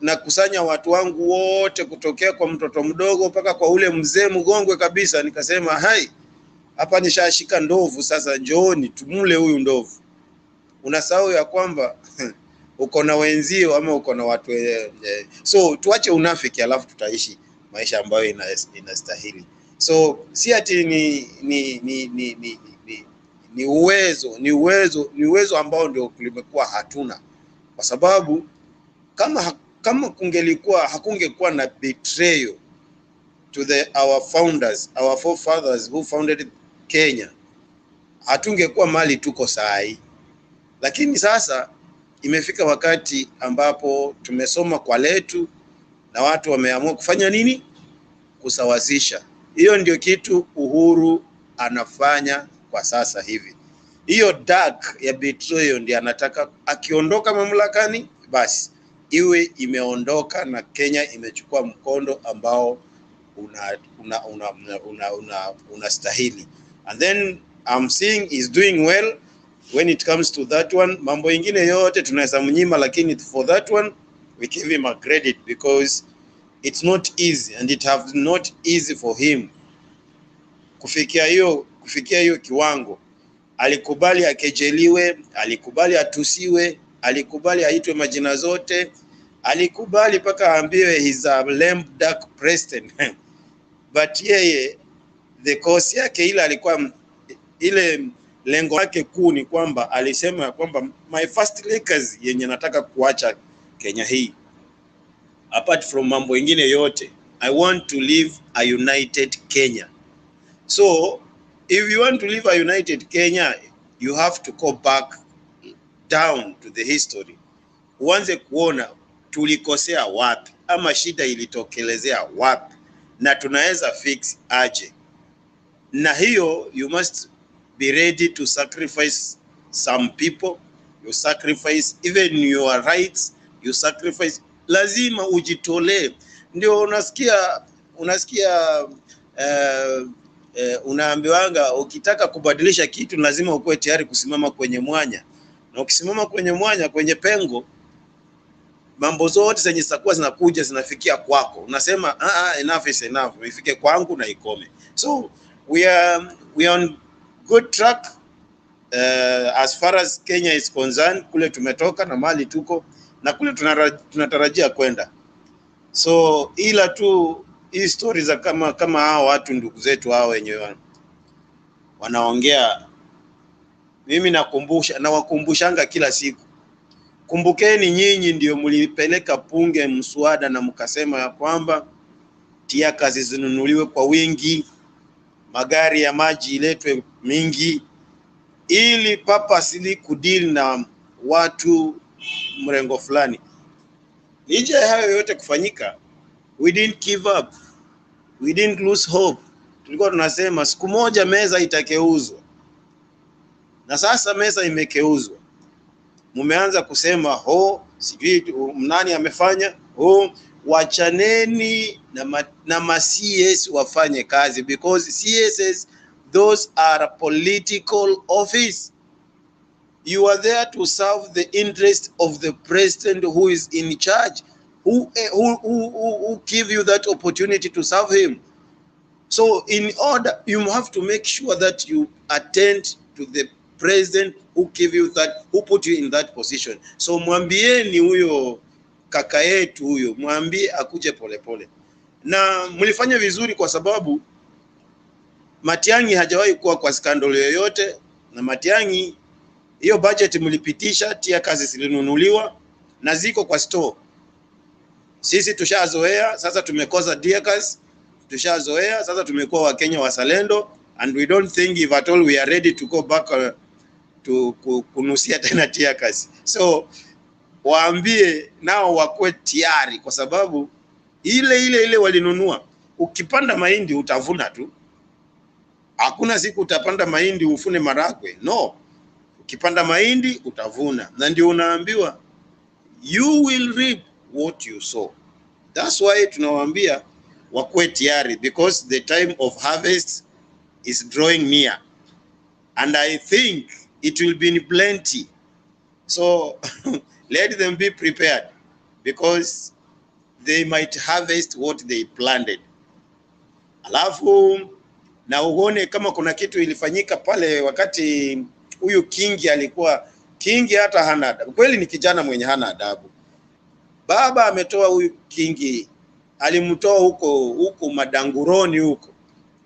nakusanya watu wangu wote, kutokea kwa mtoto mdogo mpaka kwa ule mzee mgongwe kabisa, nikasema hai, hapa nishashika ndovu, sasa njooni tumule huyu ndovu. Unasahau ya kwamba uko na wenzio ama uko na watu so tuache unafiki, alafu tutaishi maisha ambayo inastahili. So si ati ni uwezo ambao ndio limekuwa hatuna, kwa sababu kama hakungekuwa na betrayal to our founders, our forefathers who founded Kenya, hatungekuwa mali tuko sahi. Lakini sasa imefika wakati ambapo tumesoma kwa letu na watu wameamua kufanya nini? Kusawazisha. Hiyo ndio kitu Uhuru anafanya kwa sasa hivi. Hiyo dark ya betrayal ndio anataka akiondoka mamlakani basi iwe imeondoka na Kenya imechukua mkondo ambao unastahili. And then I'm seeing he's doing well when it comes to that one. Mambo ingine yote tunaweza mnyima, lakini for that one we give him a credit because it's not easy and it have not easy for him kufikia hiyo kiwango. Alikubali akejeliwe, alikubali atusiwe, alikubali aitwe majina zote, alikubali paka aambiwe he's a lame duck president. But yeye the cause yake ile lengo lake kuu ni kwamba alisema kwamba my first legacy yenye nataka kuacha Kenya hii, apart from mambo ingine yote, I want to live a united Kenya. So if you want to live a united Kenya, you have to go back down to the history. Uanze kuona tulikosea wapi ama shida ilitokelezea wapi na tunaweza fix aje. Na hiyo you must be ready to sacrifice some people, you sacrifice even your rights, you sacrifice, lazima ujitolee. Ndio unasikia unaambiwanga ukitaka kubadilisha kitu lazima ukuwe tayari kusimama kwenye mwanya, na ukisimama kwenye mwanya, kwenye pengo, mambo zote zenye zitakuwa zinakuja zinafikia kwako, unasema enough is enough, ifike kwangu na ikome. So we are on good track as far as Kenya is concerned. Kule tumetoka na mali tuko na kule tunatarajia kwenda. So ila tu hii stories za kama hao watu ndugu zetu hao wenyewe wanaongea, mimi nawakumbushanga kila siku, kumbukeni nyinyi ndio mlipeleka bunge mswada na mkasema ya kwamba tia kazi zinunuliwe kwa wingi, magari ya maji iletwe mingi, ili purposely kudeal na watu mrengo fulani. Licha ya hayo yote kufanyika, we didn't give up, we didn't lose hope. Tulikuwa tunasema siku moja meza itakeuzwa, na sasa meza imekeuzwa. Mumeanza kusema sijui nani amefanya. Wachaneni na CS wafanye kazi, because CSs, those are political office. You are there to serve the interest of the president who is in charge, who give you that opportunity to serve him. So in order, you have to make sure that you attend to the president who give you that, who put you in that position. So mwambieni huyo kaka yetu huyo, mwambie akuje polepole. Na mlifanya vizuri kwa sababu Matiang'i hajawahi kuwa kwa skandalo yoyote, na Matiang'i hiyo budget mlipitisha, tia kazi zilinunuliwa na ziko kwa store. Sisi tushazoea, sasa tumekosa tia kazi, tushazoea, sasa tumekuwa Wakenya wazalendo, and we don't think if at all we are ready to go back kunusia tena tiakasi. So waambie nao wakuwe tayari, kwa sababu ile walinunua. Ukipanda mahindi utavuna tu, hakuna siku utapanda mahindi ufune maragwe. No, ukipanda mahindi utavuna, na ndio unaambiwa you will reap what you sow. That's why tunawaambia wakuwe tayari, because the time of harvest is drawing near, and I think it will be in plenty. So let them be prepared, because they might harvest what they planted. Alafu na uone kama kuna kitu ilifanyika pale wakati huyu Kingi alikuwa Kingi, hata hana adabu. Kweli ni kijana mwenye hana adabu. Baba ametoa huyu Kingi, alimtoa huko madanguroni huko,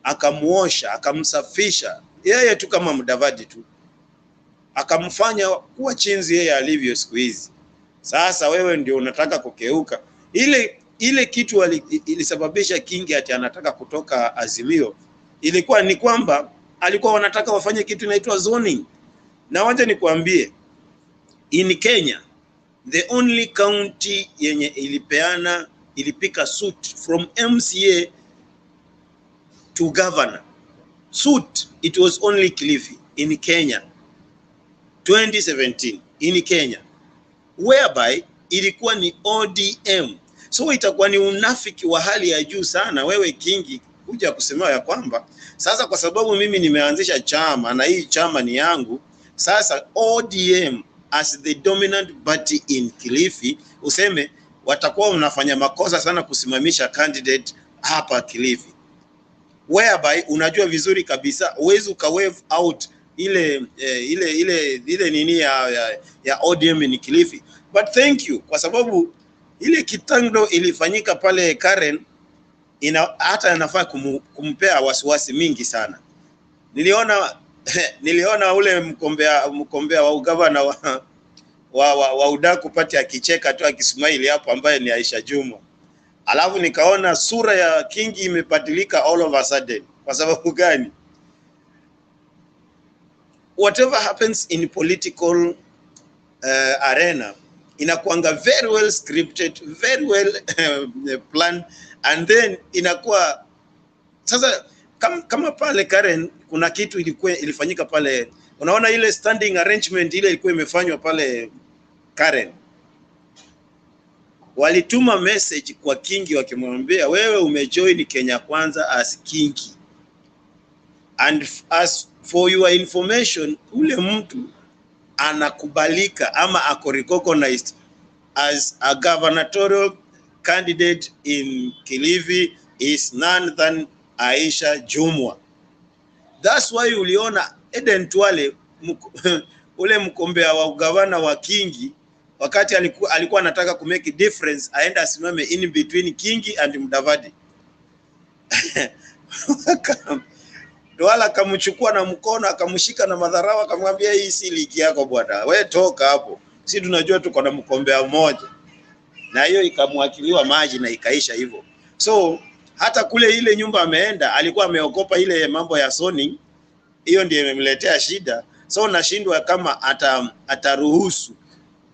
akamuosha, akamsafisha yeye tu kama Mudavadi tu, akamfanya kuwa chinzi yeye alivyo siku hizi. Sasa wewe ndio unataka kukeuka. Ile kitu ilisababisha Kingi ati anataka kutoka Azimio, ilikuwa ni kwamba alikuwa wanataka wafanye kitu inaitwa zoning. Na wacha nikwambie, in Kenya the only county yenye ilipika suit from MCA to governor suit, it was only Kilifi in Kenya 2017 in Kenya, whereby ilikuwa ni ODM. So itakuwa ni unafiki wa hali ya juu sana wewe Kingi kuja kusema ya kwamba sasa kwa sababu mimi nimeanzisha chama na hii chama ni yangu, sasa ODM as the dominant party in Kilifi useme watakuwa unafanya makosa sana kusimamisha candidate hapa Kilifi, whereby unajua vizuri kabisa uwezi ukawave out ile nini ya ODM in Kilifi. But thank you, kwa sababu ile kitendo ilifanyika pale Karen hata inafaa kumpea wasiwasi mingi sana. Niliona ule mkombea wa ugavana wa udaku pati akicheka tu akismile hapo, ambaye ni Aisha Juma. Alafu nikaona sura ya Kingi imebadilika all of a sudden. Kwa sababu gani? Whatever happens in political arena inakuanga very well scripted, very well planned, and then inakuwa sasa kama pale Karen kuna kitu ilifanyika pale. Unaona ile standing arrangement ile ilikuwa imefanywa pale Karen, walituma message kwa Kingi wakimwambia wewe umejoin Kenya Kwanza as Kingi, and as for your information, ule mtu anakubalika ama ako recognized as a gubernatorial candidate in Kilifi is none than Aisha Jumwa. That's why uliona Eden Twale ule mkombea wa ugavana wa Kingi, wakati alikuwa anataka ku make a difference, aenda asimame in between Kingi and Mudavadi. Twala akamchukua na mkono, akamshika na madharau, akamwambia hii si ligi yako bwana, wewe toka hapo, si tunajua tuko na mkombea mmoja. Na hiyo ikamwakiliwa maji na ikaisha hivyo. So hata kule ile nyumba ameenda alikuwa ameogopa ile mambo ya zoning, hiyo ndiyo imemletea shida. So nashindwa kama ataruhusu,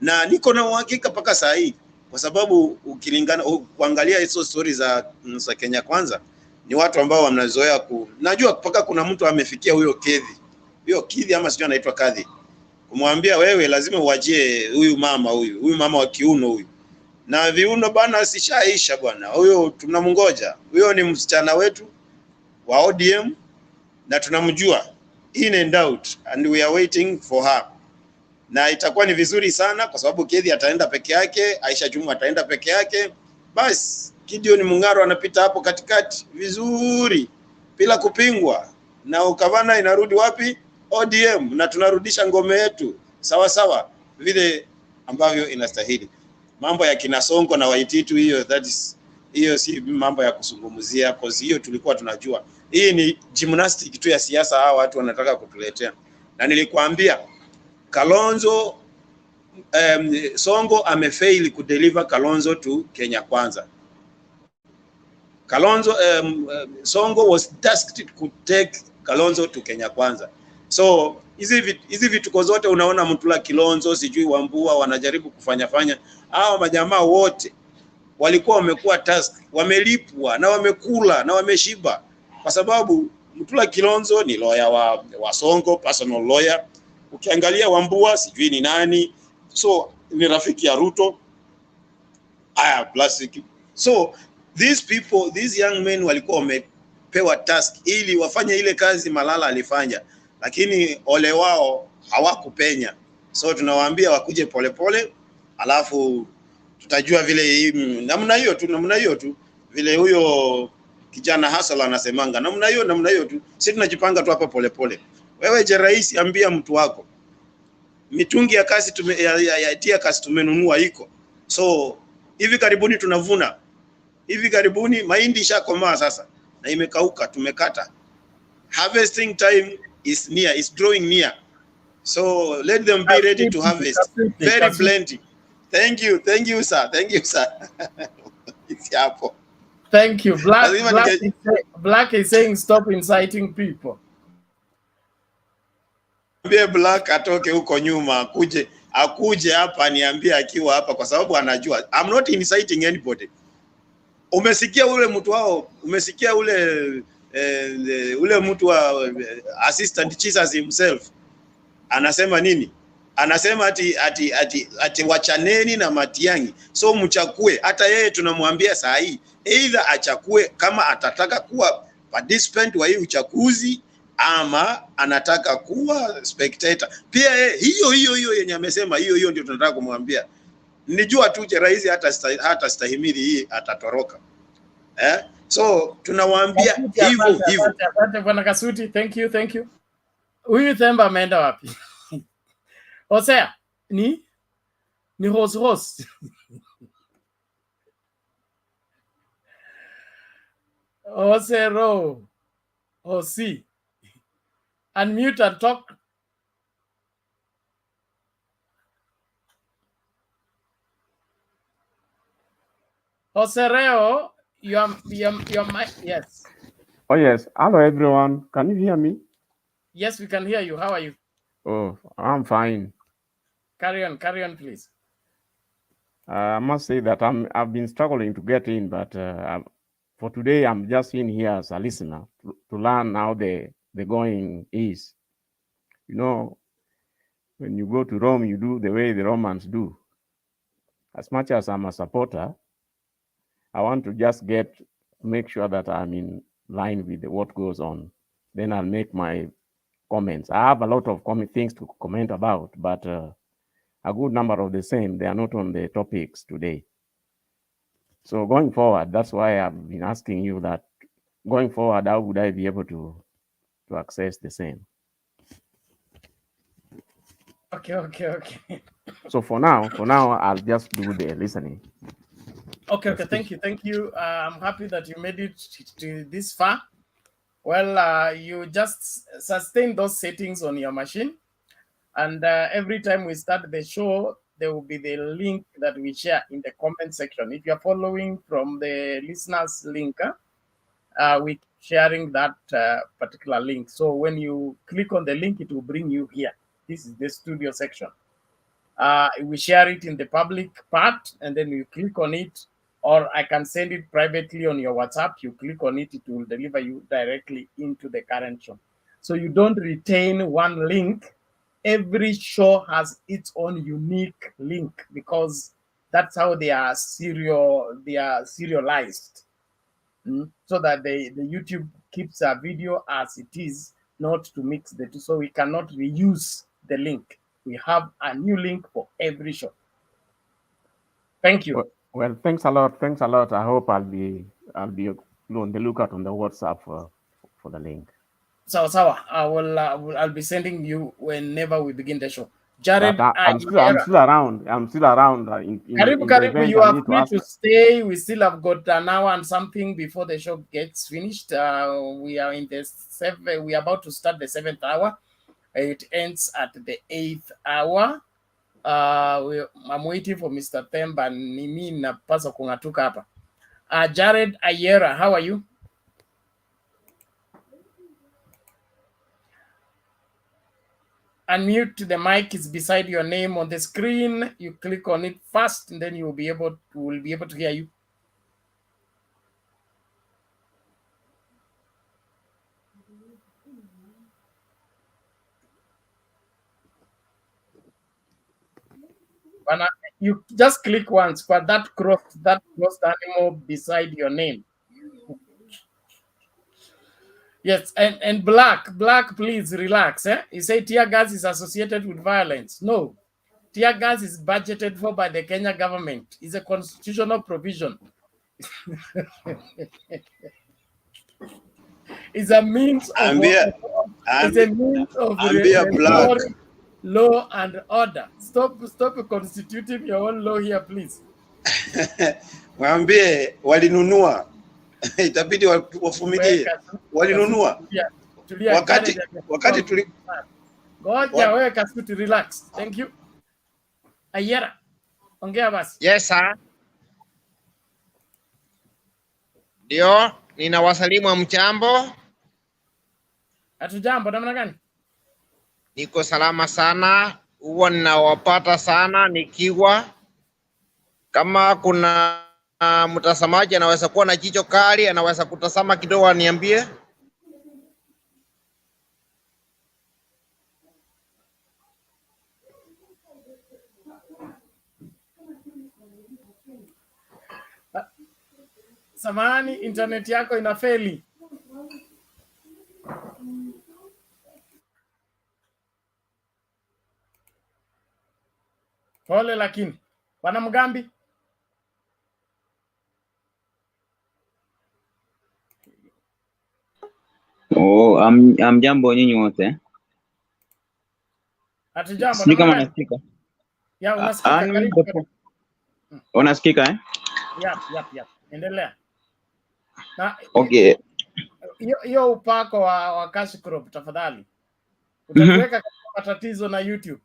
na niko na uhakika paka saa hii, kwa sababu ukilingana kuangalia hizo story za Kenya Kwanza ni watu ambao wanazoea najua paka kuna mtu amefikia huyo Kidhi ama sio anaitwa Kadhi, kumwambia wewe lazima uwajie huyu mama wa kiuno huyu, na viuno bana sishaisha bwana, huyo tunamngoja, huyo ni msichana wetu wa ODM na tunamjua in and out, and we are waiting for her. Na itakuwa ni vizuri sana kwa sababu Kidhi ataenda peke yake, Aisha Juma ataenda peke yake, basi Gideon Mungaro anapita hapo katikati vizuri bila kupingwa, na ukavana inarudi wapi? ODM, na tunarudisha ngome yetu sawa sawa vile ambavyo inastahili. Mambo ya kina Sonko na Waititu hiyo si mambo ya kusungumzia, cause hiyo tulikuwa tunajua. Hii ni gymnastic tu ya siasa hawa watu wanataka kutuletea. Na nilikwambia Kalonzo Sonko amefail kudeliver Kalonzo to Kenya Kwanza. Kalonzo Sonko was tasked to take Kalonzo to Kenya Kwanza. So hizi vituko zote unaona Mutula, Kalonzo, sijui Wambua wanajaribu kufanya, hao majamaa wote walikuwa wamekuwa task, wamelipwa na wamekula na wameshiba, kwa sababu Mutula Kalonzo ni lawyer wa Sonko, personal lawyer. Ukiangalia Wambua sijui ni nani, so ni rafiki ya RUTO. Plastic. So these people, these young men walikuwa wamepewa task ili wafanye ile kazi Malala alifanya, lakini ole wao hawakupenya. So tunawaambia wakuje polepole, alafu tutajua vile namna hiyo tu vile huyo kijana Hasala anasemanga, namna hiyo tu. Sisi tunajipanga tu hapa polepole. Wewe je, rais, ambia mtu wako mitungi ya kasi ya kasi tumenunua iko. So hivi karibuni tunavuna. Hivi karibuni mahindi ishakomaa sasa na imekauka, tumekata. Harvesting time is near, is drawing near. So let them be ready to harvest. Very plenty. Thank you sir. It's hapo. Thank you. Black is saying stop inciting people. Black atoke huko nyuma, akuje hapa niambie akiwa hapa, kwa sababu anajua I'm not inciting anybody. Umesikia ule mtu wao, umesikia ule mtu wa assistant Jesus himself anasema nini? Anasema ati wachaneni na Matiang'i. So mchakue, hata yeye tunamwambia saa hii either achakue kama atataka kuwa participant wa hii uchaguzi ama anataka kuwa spectator. Pia hiyo yenye amesema hiyo ndio tunataka kumwambia. Nijua tu rais hata stahimili hii atatoroka. So tunawaambia hivyo. Asante bwana Kasuti, thank you. Huyu Themba ameenda wapi? Hosea, ni hos. Hosero. Hosi. Unmute and talk. Hosereo, your mic, yes. Oh yes, hello everyone. Can you hear me? Yes, we can hear you. How are you? Oh, I'm fine. Carry on, please. I must say that I've been struggling to get in, but for today I'm just in here as a listener to learn how the going is. You know, when you go to Rome, you do the way the Romans do. As much as I'm a supporter, I want to just make sure that I'm in line with what goes on. Then I'll make my comments. I have a lot of things to comment about, but a good number of the same, they are not on the topics today. So going forward, that's why I've been asking you that going forward, how would I be able to access the same? Okay. So for now, I'll just do the listening. Okay. Thank you. I'm happy that you made it to this far. Well, you just sustain those settings on your machine, and every time we start the show, there will be the link that we share in the comment section. If you're following from the listeners link, we're sharing that particular link. So when you click on the link, it will bring you here. This is the studio section. We share it in the public part, and then you click on it, or I can send it privately on your WhatsApp. You click on it, it will deliver you directly into the current show. So you don't retain one link. Every show has its own unique link, because that's how they are serialized. So that the YouTube keeps a video as it is, not to mix the two. So we cannot reuse the link. We have a new link for every show. Thank you. Well, thanks a lot. I hope I'll be on the lookout on the WhatsApp for the link. Sawa. I'll be sending you whenever we begin the show. Jared, I'm still around. Karibu, you are free to stay. We still have got an hour and something before the show gets finished. We are in we are about to start the 7th hour. It ends at the 8th hour. I'm waiting for Mr. Themba. Nimi napaswa kungatuka hapa. Jared Ayera, how are you? unmute. The mic is beside your name on the screen. You click on it first, and then we'll be able to hear you. You just click once, but that crossed animal beside your name. Yes, and black, please relax. You say tear gas is associated with violence. No, tear gas is budgeted for by the Kenya government. It's a constitutional provision. It's a means of restoring law and order. Stop constituting your own law here, please. Mwambie walinunua. Itabidi wafumilie. Walinunua. Wakati tuli Ngoja wewe Kasuti, relax. Thank you. Ayera. Ongea basi. Yes sir. Ndio, ninawasalimu mchambo. Hatujambo, namna gani? Niko salama sana. Huwa ninawapata sana nikiwa. Kama kuna mtazamaji anaweza kuwa na jicho kali, anaweza kutazama kidogo aniambie. Samahani, internet yako inafeli. Pole lakini. Bwana Mugambi. Oh, amjambo nyinyi wote. Hatujambo. Sijui kama nasikika. Ya, unasikika karibu. Unasikika eh? Yap. Endelea. Na Okay. Hiyo upako wa cash crop tafadhali. Utatuweka katika matatizo na YouTube.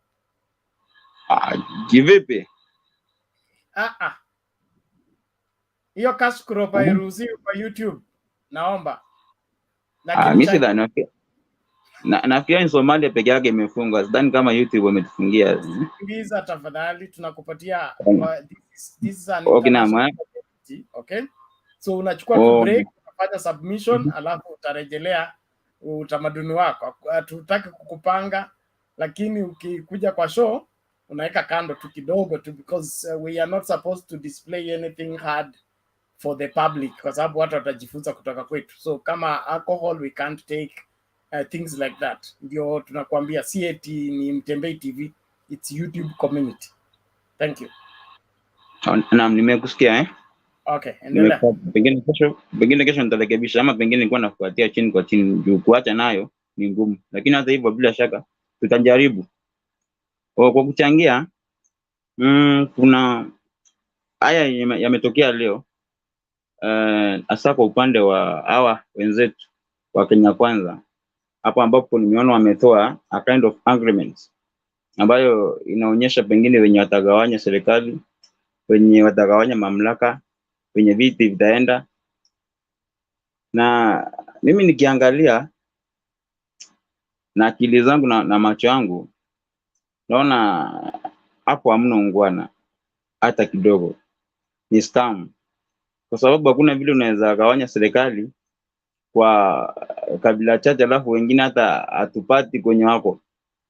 Kivipi? Hiyo cash crop hairuhusiwi kwa YouTube. Naomba. Mimi sidhani. Nafikiri Somalia peke yake imefungwa. Sidhani kama YouTube wametufungia. Sikiliza tafadhali, tunakupatia this is an okay. So unachukua tu break, unafanya submission, alafu utarejelea utamaduni wako. Hatutaki kukupanga, lakini ukikuja kwa show unaweka kando tu kidogo tu, because we are not supposed to display anything hard for the public, kwa sababu watu watajifunza kutoka kwetu. So kama alcohol we can't take things like that. Ndio tunakuambia si eti ni Mtembei TV, it's YouTube community. Thank you. Naam, nimekusikia eh? Okay, endelea. Pengine kesho nitarekebisha, ama pengine nilikuwa nafuatia chini kwa chini, juu kuacha nayo ni ngumu, lakini hata hivyo bila shaka tutajaribu. Kwa kuchangia kuna haya yametokea leo hasa kwa upande wa hawa wenzetu wa Kenya Kwanza, hapo ambapo nimeona wametoa a kind of agreement ambayo inaonyesha pengine wenye watagawanya serikali, wenye watagawanya mamlaka, wenye viti vitaenda. Na mimi nikiangalia na akili zangu na macho yangu, naona hapo hamna ungwana hata kidogo, ni scam. Kwa sababu hakuna vile unaweza gawanya serikali kwa kabila chache alafu wengine hata hatupati kwenye wako.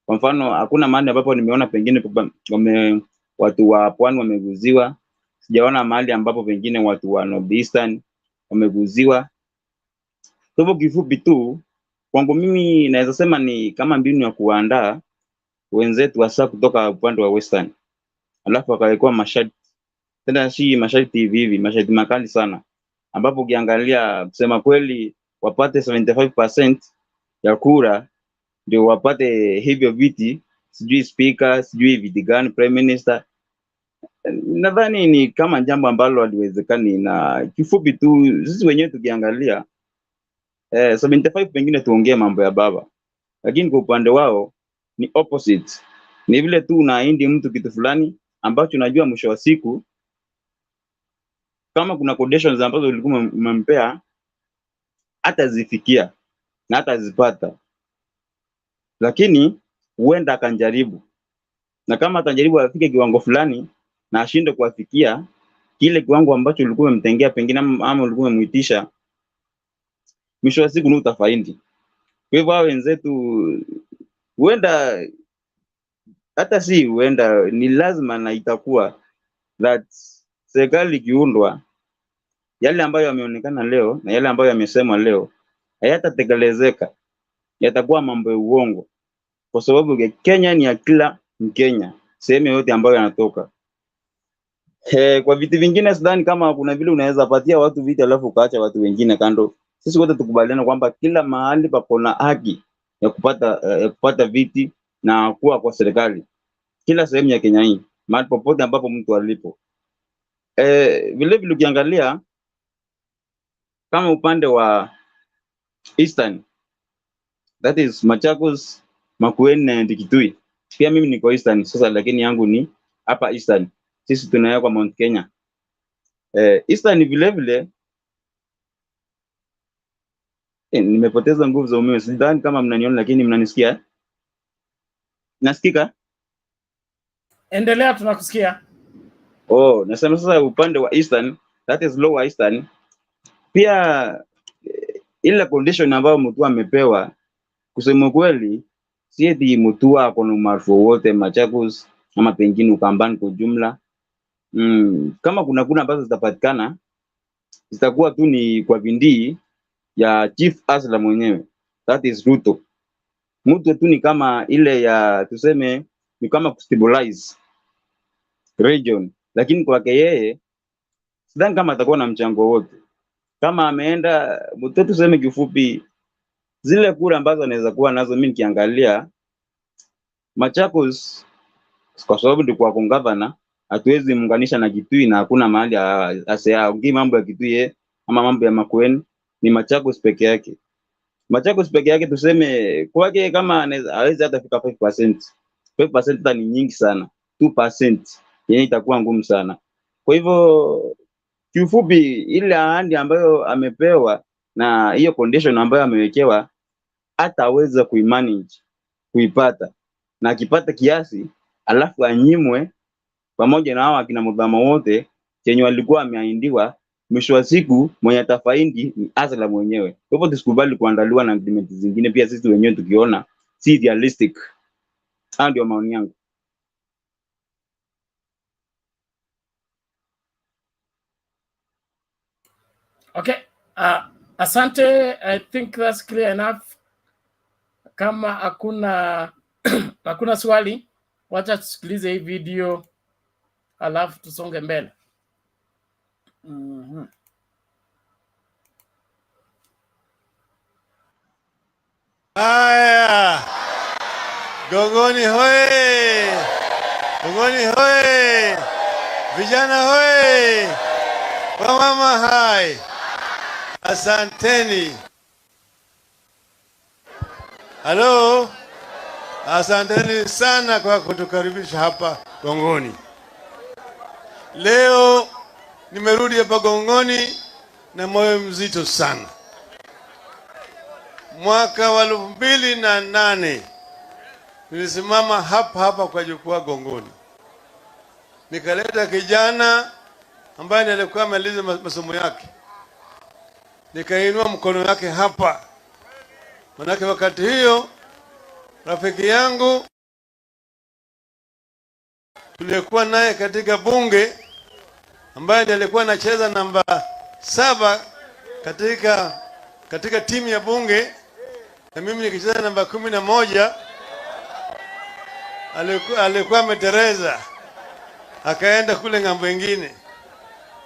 Kwa mfano hakuna mahali ambapo nimeona pengine watu wa Pwani wameguziwa. Sijaona mahali ambapo pengine watu wa Northeastern wameguziwa. Kwa hivyo kifupi tu, kwangu mimi naweza sema ni kama mbinu ya kuandaa wenzetu hasa kutoka upande wa Western. Alafu akawekwa masharti. Tena si masharti hivi, masharti makali sana. Ambapo ukiangalia kusema kweli wapate 75% ya kura ndio wapate hivyo viti, sijui speaker, sijui viti gani, prime minister. Nadhani ni kama jambo ambalo haliwezekani, na kifupi tu sisi wenyewe tukiangalia 75 pengine tuongee mambo ya baba, lakini kwa upande wao ni opposite. Ni vile tu unaahidi mtu kitu fulani ambacho unajua mwisho wa siku kama kuna conditions ambazo ulikuwa umempea hata zifikia na hata zipata. Lakini huenda akanjaribu, na kama atajaribu afike kiwango fulani na ashinde kuafikia kile kiwango ambacho ulikuwa umemtengea pengine ama ulikuwa umemuitisha, mwisho wa siku ni utafaidi. Kwa hivyo hao wenzetu huenda, hata si huenda, ni lazima na itakuwa that serikali ikiundwa, yale ambayo yameonekana leo na yale ambayo yamesemwa leo hayatatekelezeka, yatakuwa mambo ya uongo, kwa sababu Kenya ni ya kila Mkenya sehemu yote ambayo yanatoka. Kwa vitu vingine sidhani kama kuna vile unaweza patia watu viti alafu ukaacha watu wengine kando. Sisi wote tukubaliana kwamba kila mahali pako na haki ya kupata viti na kuwa kwa serikali, kila sehemu ya Kenya hii, mahali popote ambapo mtu alipo. Vile vile ukiangalia kama upande wa Eastern, that is Machakos, Makueni na Kitui. Pia mimi niko Eastern sasa, lakini yangu ni hapa Eastern. Sisi tunawekwa Mount Kenya. Eastern vile vile nimepoteza nguvu za umeme. Sidhani kama mnaniona, lakini mnanisikia? Nasikika? Endelea, tunakusikia. Nasema sasa upande wa Eastern, that is Lower Eastern. Pia ile condition ambayo MUTUA amepewa, kusema kweli, si eti MUTUA ako na umaarufu wote Machakos ama pengine Ukambani kwa jumla. Kama kuna ambazo zitapatikana, zitakuwa tu ni kwa bindii ya Chief Asla mwenyewe, that is RUTO. MUTUA tu ni kama ile ya tuseme ni kama kustabilize region, lakini kwake yeye sidhani kama atakuwa na mchango wote. Kama ameenda MUTUA, tuseme kifupi, zile kura ambazo anaweza kuwa nazo, mimi nikiangalia Machakos, kwa sababu ndio kwa governor, hatuwezi muunganisha na Kitui na hakuna mahali aongee mambo ya Kitui ama mambo ya Makueni, ni Machakos peke yake. Machakos peke yake tuseme kwake kama hawezi hata fika 5%. 5% ni nyingi sana. 2% yenyewe itakuwa ngumu sana. Kwa hivyo kiufupi, ile ahadi ambayo amepewa na hiyo condition ambayo amewekewa, hataweza kuimanage kuipata, na akipata kiasi alafu anyimwe pamoja na hao akina MUTHAMA wote chenye walikuwa ameahindiwa, mwisho wa siku mwenye atafaidi ni Asla mwenyewe. Kwa hivyo tusikubali kuandaliwa na agreement zingine, pia sisi wenyewe tukiona si realistic. Hayo ndio maoni yangu. Okay. Asante. I think that's clear enough. Kama hakuna swali, wacha tusikilize hii video alafu tusonge mbele. Haya, Gongoni hoye! Gongoni hoye! Vijana hoye! Wamama hai! Asanteni. Halo, asanteni sana kwa kutukaribisha hapa Gongoni. Leo nimerudi hapa Gongoni na moyo mzito sana. Mwaka wa 2008 nilisimama hapa kwa jukwaa Gongoni, nikaleta kijana ambaye alikuwa amaliza masomo yake, nikainua mkono wake hapa. Manake wakati hiyo rafiki yangu tulikuwa naye katika bunge, ambaye alikuwa anacheza namba 7 katika timu ya bunge, na mimi nikicheza namba 11. Alikuwa ametereza akaenda kule ngambo nyingine.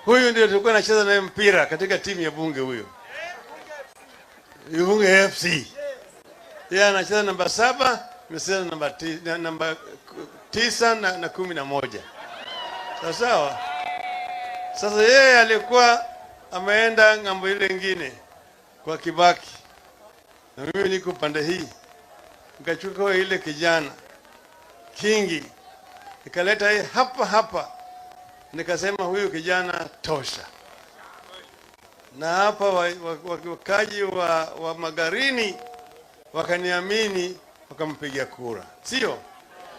Huyu ndio tulikuwa anacheza naye mpira katika timu ya bunge, huyo Bunge FC. Yeye anacheza namba 7, anacheza namba 9 na 11. Sawa. Sasa yeye alikuwa ameenda ngambo ile nyingine kwa Kibaki, na mimi niko pande hii. Nikachukua ile kijana Kingi, nikaleta yeye hapa, nikasema huyu kijana tosha. Na hapa wakaji wa Magarini wakaniamini wakampigia kura, sio?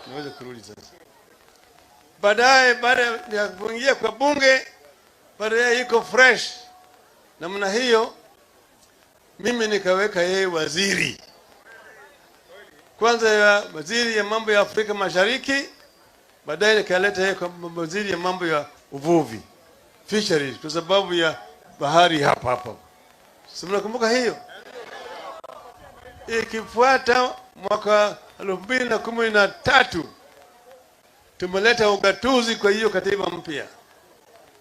Naweza kurudi sasa. Baadaye baada ya kuingia kwa bunge, baadaye iko fresh namna hiyo, mimi nikaweka yeye waziri kwanza ya waziri ya mambo ya Afrika Mashariki, baadaye nikaleta yeye kwa waziri ya mambo ya uvuvi, fisheries, kwa sababu ya bahari hapa. Si mnakumbuka hiyo? Ikifuata mwaka 2013 tumeleta ugatuzi kwa hiyo katiba mpya.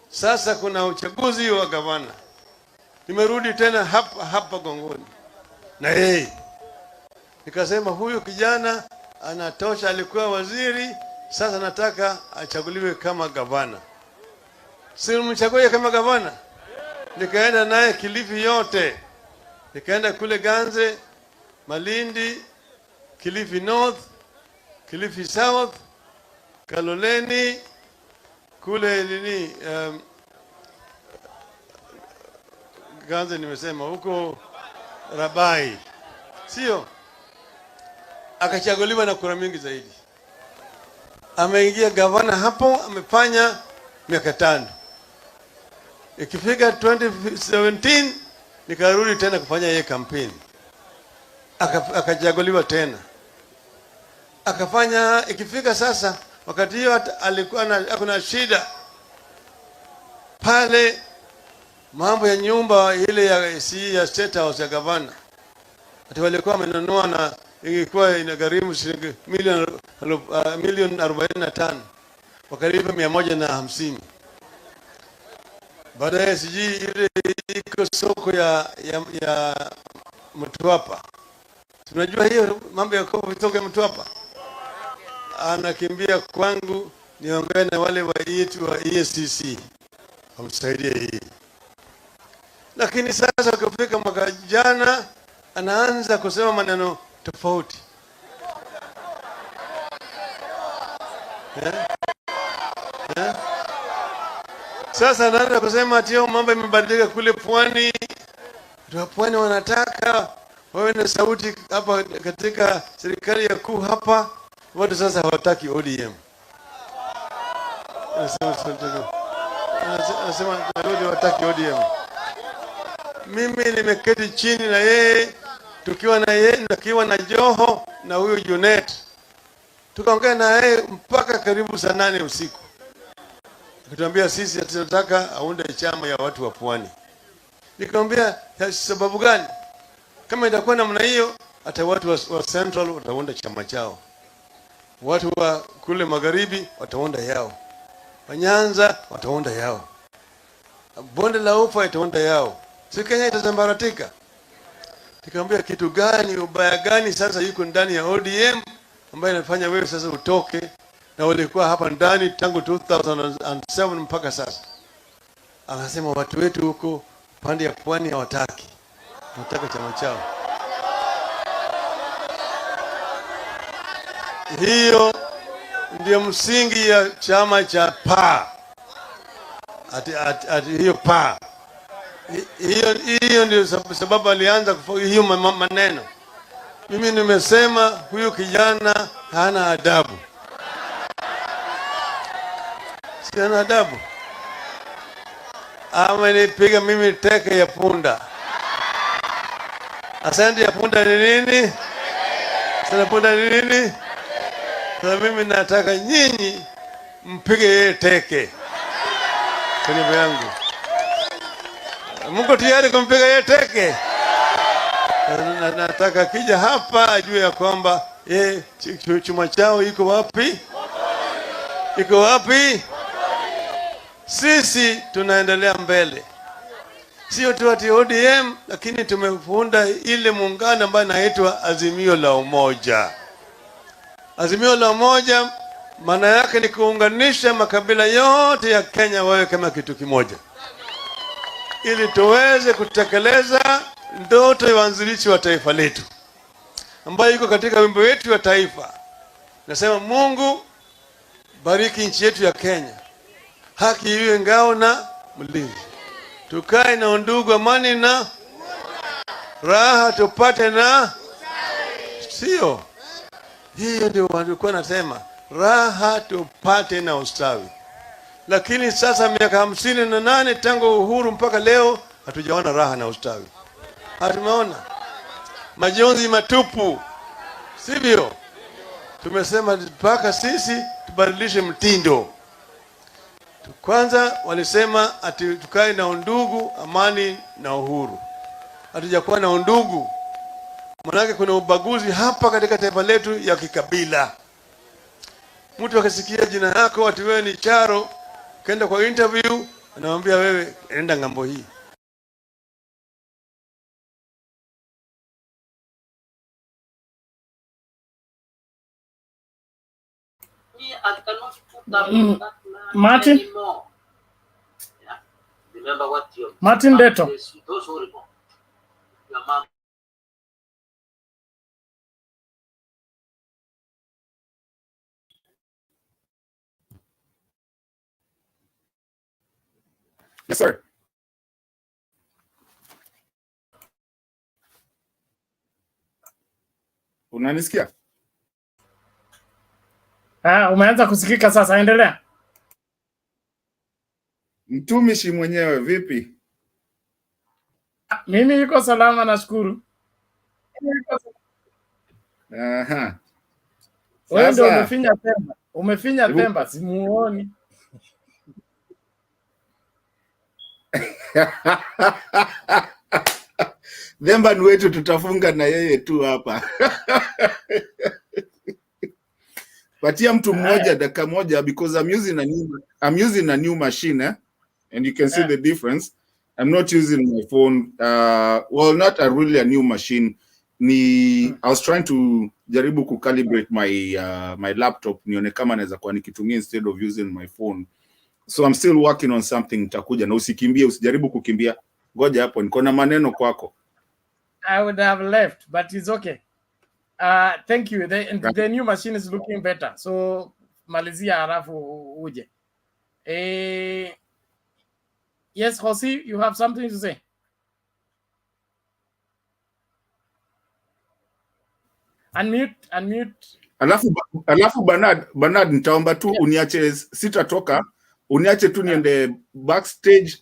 Sasa kuna uchaguzi wa gavana. Nimerudi tena hapa Gongoni na yeye nikasema huyu kijana anatosha, alikuwa waziri, sasa nataka achaguliwe kama gavana. Si mchague kama gavana? Nikaenda naye Kilifi yote, nikaenda kule Ganze, Malindi, Kilifi North, Kilifi South, Kaloleni, kule nini Ganze nimesema huko Rabai, sio? Akachaguliwa na kura mingi zaidi. Ameingia gavana hapo, amefanya miaka 5. Ikifika 2017 nikarudi tena kufanya yeye kampeni. Akachaguliwa tena. Akafanya, ikifika sasa wakati hiyo alikuwa hakuna shida pale, mambo ya nyumba ile ya State House ya gavana. Ati walikuwa wamenunua na ilikuwa inagharimu shilingi milioni 45, wakalipa 150. Baadaye siji ile iko soko ya MUTUA. Tunajua hiyo mambo ya soko ya MUTUA. Anakimbia kwangu niongee na wale wa yetu wa EACC wamsaidie hii. Lakini sasa ukifika mwaka jana anaanza kusema maneno tofauti. Sasa anaanza kusema ati mambo yamebadilika kule pwani. Watu pwani wanataka wawe na sauti hapa katika serikali ya kuu hapa. Watu sasa hawataki ODM. Anasema hawataki ODM. Mimi nimeketi chini na yeye, tukiwa na Joho na huyu Junet. Tukaongea na yeye mpaka karibu saa 8 usiku. Akituambia sisi tunataka aunde chama ya watu wa pwani. Nikamwambia sababu gani? Kama itakuwa namna hiyo, hata watu wa Central wataunda chama chao. Watu wa kule magharibi wataunda yao. Wanyanza wataunda yao. Bonde la Ufa itaunda yao. Si Kenya itazambaratika. Nikamwambia kitu gani, ubaya gani sasa yuko ndani ya ODM ambaye inafanya wewe sasa utoke, na walikuwa hapa ndani tangu 2007 mpaka sasa. Anasema watu wetu huko pande ya pwani hawataki. Wanataka chama chao. Hiyo ndio msingi ya chama cha PA. Hiyo PA. Hiyo ndio sababu alianza kufanya hiyo maneno. Mimi nimesema huyu kijana hana adabu. Si hana adabu. Amenipiga mimi teke ya punda. Asante ya punda ni nini? Asante punda ni nini? Sasa mimi nataka nyinyi mpige yeye teke kwa niaba yangu. Mungu tayari kumpiga yeye teke. Nataka kija hapa ajue ya kwamba chuma chao iko wapi? Iko wapi? Sisi tunaendelea mbele. Sio tu ati ODM, lakini tumefunda ile muungano ambayo inaitwa Azimio la Umoja. Azimio la Umoja maana yake ni kuunganisha makabila yote ya Kenya wawe kama kitu kimoja, ili tuweze kutekeleza ndoto ya waanzilishi wa taifa letu ambayo iko katika wimbo wetu wa taifa. Nasema Mungu bariki nchi yetu ya Kenya, haki iwe ngao na mlinzi, tukae na undugu, amani na raha tupate na sio Hiyo ndio walikuwa nasema raha tupate na ustawi. Lakini sasa miaka 58 tangu uhuru mpaka leo hatujaona raha na ustawi. Hatumeona majonzi matupu, sivyo? Tumesema mpaka sisi tubadilishe mtindo. Kwanza walisema ati tukae na undugu, amani na uhuru. Hatujakuwa na undugu, manake kuna ubaguzi hapa katika taifa letu ya kikabila. Mtu akisikia jina yako ati wewe ni Charo, kenda kwa interview, anamwambia wewe enda ngambo hii. Martin? Martin Deto. Yes, sir. Unanisikia? Umeanza kusikika sasa, endelea. Mtumishi mwenyewe vipi? Mimi niko salama, nashukuru. Aha. Wewe ndio umefinya Pemba. Umefinya Pemba, simuoni. Themba ni wetu, tutafunga na yeye tu hapa. Patia mtu mmoja dakika moja, because I'm using a new machine, and you can see the difference. I'm not using my phone. Well, not really a new machine. I was trying to jaribu kucalibrate my laptop nione kama naweza kuwa nikitumia instead of using my phone. So I'm still working on something. Nitakuja na usikimbie, usijaribu kukimbia. Ngoja hapo, niko na maneno kwako. I would have left, but it's okay. Thank you. The new machine is looking better. So malizia halafu uje. Yes, Jose, you have something to say? Unmute. Alafu Bernard, nitaomba tu uniache, sitatoka, uniache tu niende backstage,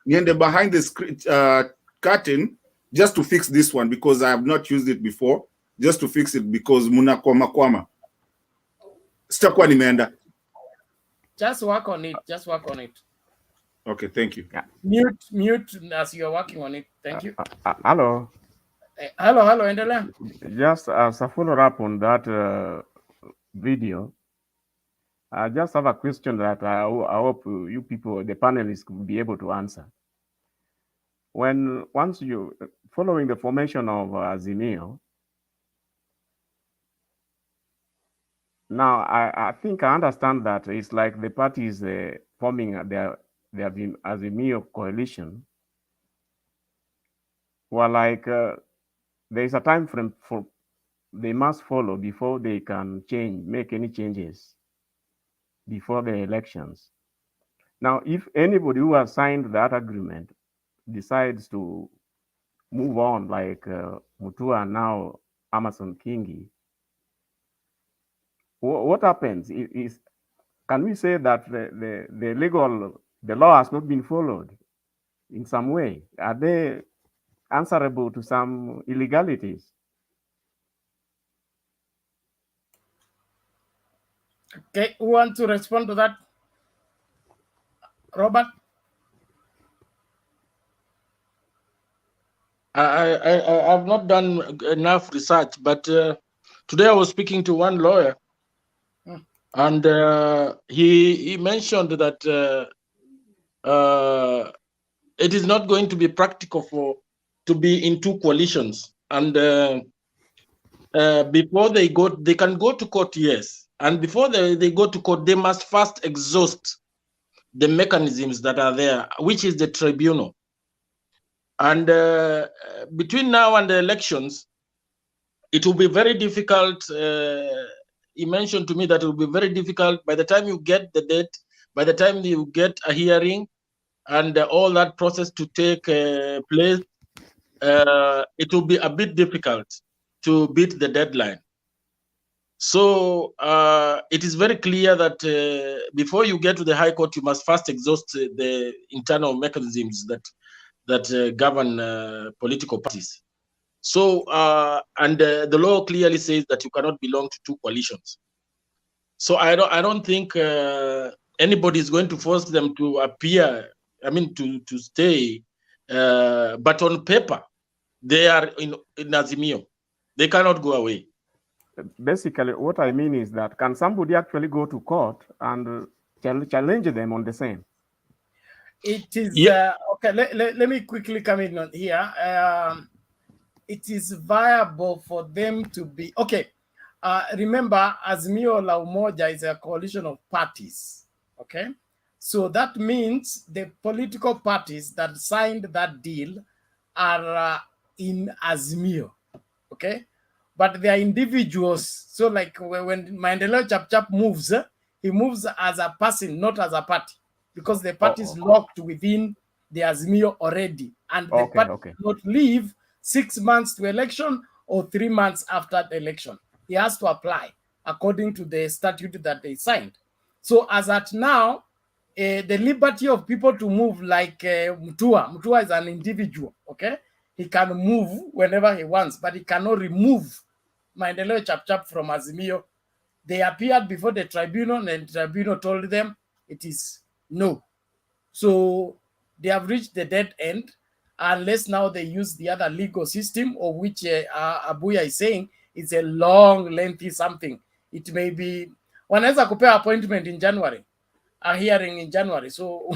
niende behind the curtain just to fix this one, because I have not used it before, just to fix it, because kwama. Sitakuwa nimeenda. Just work on it. Okay, thank you. Mute as you're working on it. Thank you. Hello. Hello, endelea. Just as a follow-up on that video, I just have a question that I hope you people, the panelists, could be able to answer. Once you, following the formation of Azimio, now I think I understand that it's like the parties forming their Azimio coalition were like, there is a time frame for they must follow before they can make any changes before the elections. Now, if anybody who has signed that agreement decides to move on, like MUTUA now, Amason KINGI, what happens? Can we say that the law has not been followed in some way? Are they answerable to some illegalities? Okay, who want to respond to that? Robert? I've not done enough research, but today I was speaking to one lawyer, and he mentioned that it is not going to be practical to be in two coalitions, and before they can go to court, yes, and before they go to court, they must first exhaust the mechanisms that are there, which is the tribunal. And between now and the elections, it will be very difficult. He mentioned to me that it will be very difficult by the time you get the date, by the time you get a hearing, and all that process to take place, it will be a bit difficult to beat the deadline. So it is very clear that before you get to the High Court, you must first exhaust the internal mechanisms that govern political parties. So and the law clearly says that you cannot belong to two coalitions. So I don't think anybody is going to force them to appear. I mean to stay, but on paper they are in Azimio. They cannot go away. Basically, what I mean is that can somebody actually go to court and challenge them on the same? It is okay. Let me quickly come in on here. It is viable for them to be okay. Remember, Azimio la Umoja is a coalition of parties. Okay, so that means the political parties that signed that deal are in Azimio. Okay, but they are individuals. So like when Maendeleo Chap moves, he moves as a person, not as a party, because the party is locked within the Azimio already, and the party not leave 6 months to election or 3 months after the election. He has to apply according to the statute that they signed. So as at now, the liberty of people to move like MUTUA is an individual, okay? He can move whenever he wants, but he cannot remove Maendeleo Chap from Azimio. They appeared before the tribunal, and the tribunal told them it is no. So they have reached the dead end, unless now they use the other legal system, of which Abuya is saying it's a long, lengthy something. It may be, wanaweza kupea appointment in January, a hearing in January. So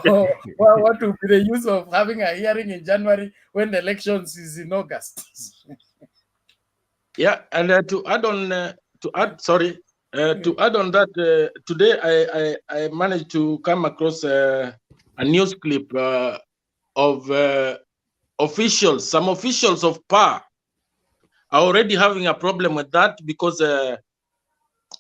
what would be the use of having a hearing in January when the elections is in August? Yeah, and to add on that, today I managed to come across a news clip of some officials of PAR are already having a problem with that, because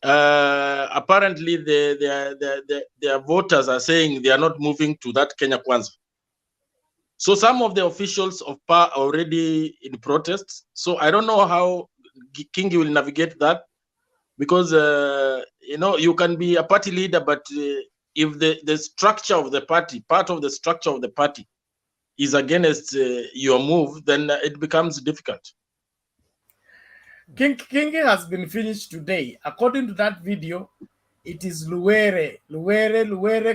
apparently their voters are saying they are not moving to that Kenya Kwanza. So some of the officials of PAR are already in protests. So I don't know how Kingi will navigate that, because you can be a party leader, but if the structure of the party, part of the structure of the party, is against your move, then it becomes difficult. Kingi has been finished today. According to that video, it is Luwere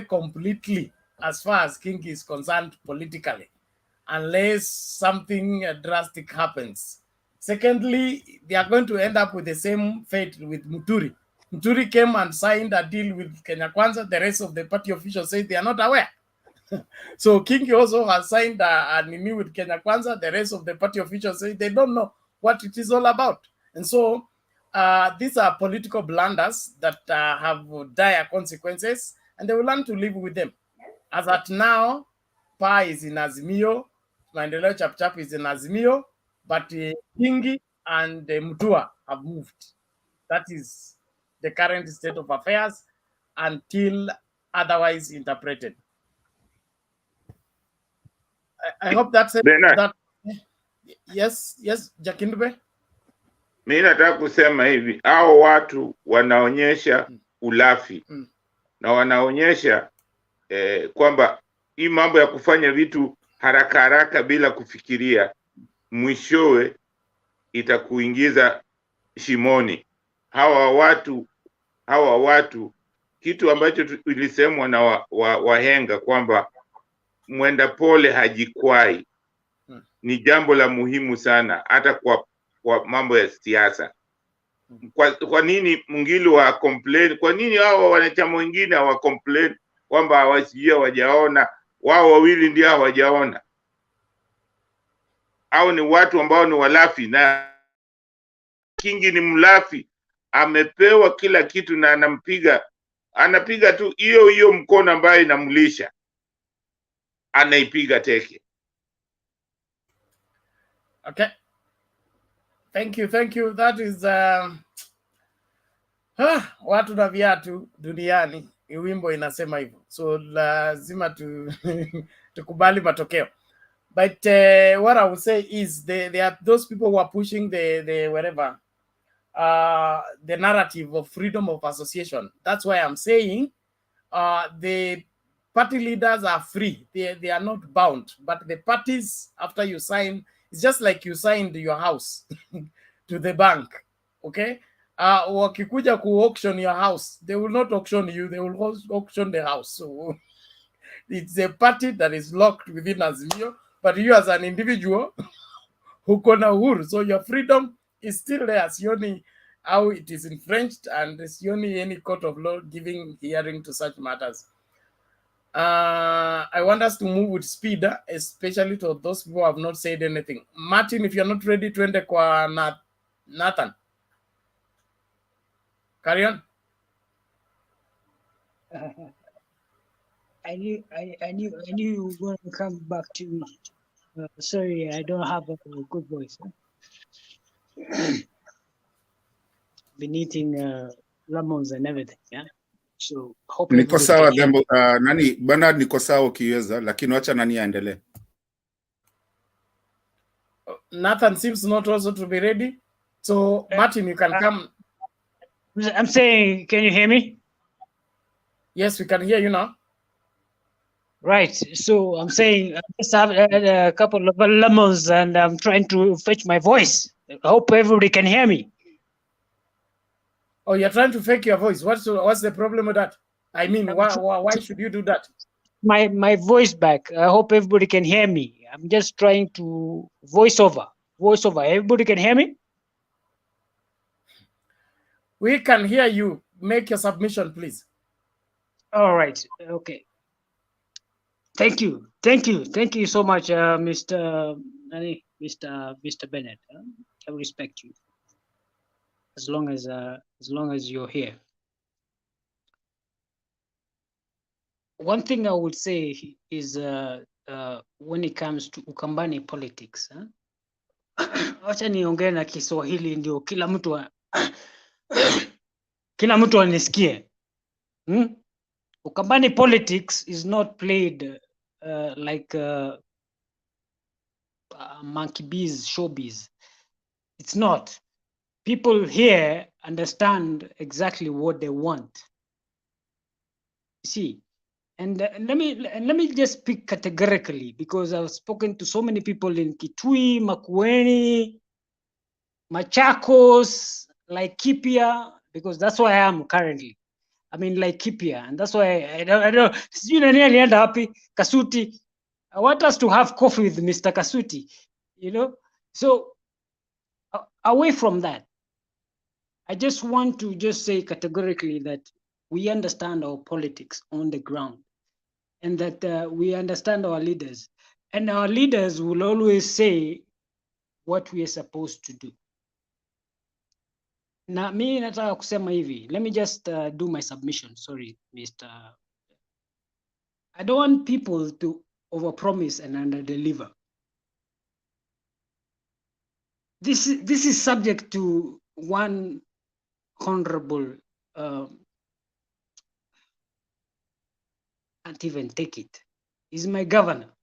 completely, as far as Kingi is concerned politically, unless something drastic happens. Secondly, they are going to end up with the same fate with Muturi. Muturi came and signed a deal with Kenya Kwanza. The rest of the party officials say they are not aware. So Kingi also has signed a nini with Kenya Kwanza. The rest of the party officials say they don't know what it is all about. And so these are political blunders that have dire consequences, and they will learn to live with them. As at now, PA is in Azimio, Maendeleo Chap is in Azimio, but Kingi and MUTUA have moved. That is the current state of affairs until otherwise interpreted. I hope that's it. That, yes, Jakindube. Mimi nataka kusema hivi, hao watu wanaonyesha ulafi na wanaonyesha kwamba hii mambo ya kufanya vitu haraka haraka bila kufikiria mwishowe itakuingiza shimoni. Hawa watu kitu ambacho ilisemwa na wahenga kwamba mwenda pole hajikwai ni jambo la muhimu sana, hata kwa mambo ya siasa. Kwa nini Mungili wa complain? Kwa nini hao wanachama wengine hawa complain kwamba hawasijui hawajaona? Wao wawili ndio hawajaona. Hao ni watu ambao ni walafi, na Kingi ni mlafi. Amepewa kila kitu na anapiga tu hiyo mkono ambayo inamlisha, anaipiga teke. Okay. Thank you. That is watu na viatu duniani, wimbo inasema hivyo. So lazima tukubali matokeo. But what I would say is there are those people who are pushing the whatever the narrative of freedom of association. That's why I'm saying the party leaders are free. They are not bound. But the parties, after you sign, it's just like you signed your house to the bank. Okay? Wakikuja ku auction your house, they will not auction you, they will auction the house. So it's a party that is locked within Azimio, but you as an individual, huko na uhuru, so your freedom is still there. Sioni how it is infringed, and sioni any court of law giving hearing to such matters. I want us to move with speed, especially to those people who have not said anything. Martin, if you're not ready, twende kwa Nathan. Carry on. I knew you were going to come back to me. Sorry, I don't have a good voice. Been eating lemons and everything, yeah. So hope Niko everybody sawa can hear Dembo, nani Bernard, niko sawa ukiweza, lakini wacha nani aendelee. Nathan seems not also to be ready. So Martin, you can come. I'm saying, can you hear me? Yes, we can hear you now. Right. So I'm saying I just have a couple of lemons and I'm trying to fetch my voice. I hope everybody can hear me. Oh, you're trying to fake your voice. What's the problem with that? I mean, why should you do that? My voice back. I hope everybody can hear me. I'm just trying to voice over. Everybody can hear me? We can hear you. Make your submission, please. All right. Okay. Thank you so much, Mr. Bennett. I respect you as long as you're here. One thing I would say is when it comes to Ukambani politics, wacha niongee na Kiswahili ndio kila mtu anisikie. Ukambani politics is not played like monkey bees, showbiz. It's not. People here understand exactly what they want. You see, and let me just speak categorically because I've spoken to so many people in Kitui, Makueni, Machakos, Laikipia, because that's where I am currently. I mean, Laikipia, and that's why I don't. You know, nearly end happy Kasuti. I want us to have coffee with Mr. Kasuti, you know. So away from that, I just want to just say categorically that we understand our politics on the ground, and that we understand our leaders, and our leaders will always say what we are supposed to do. Na mimi nataka kusema hivi. Let me just do my submission. Sorry, Mr. I don't want people to overpromise and underdeliver. This is subject to one honorable. Can't even take it. He's my governor.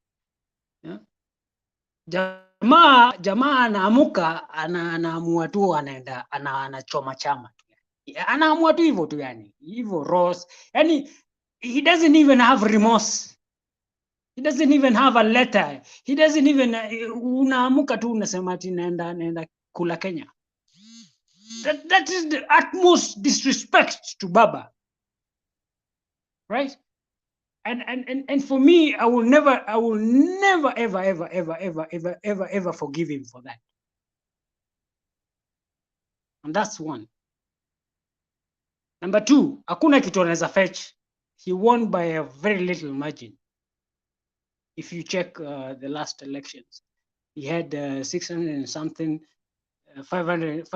Yeah? Jamaa anaamuka anaamua tu anaenda anachoma chama tu. Anaamua tu hivyo tu yani. Hivyo Ross. Yani he doesn't even have remorse. He doesn't even have a letter. He doesn't even unaamuka tu unasema ati naenda kula Kenya. That is the utmost disrespect to Baba. Right? And for me, I will never ever forgive him for that. And that's one. Number two, hakuna kitu anaweza fetch. He won by a very little margin. If you check the last elections, he had 600 and something, 500,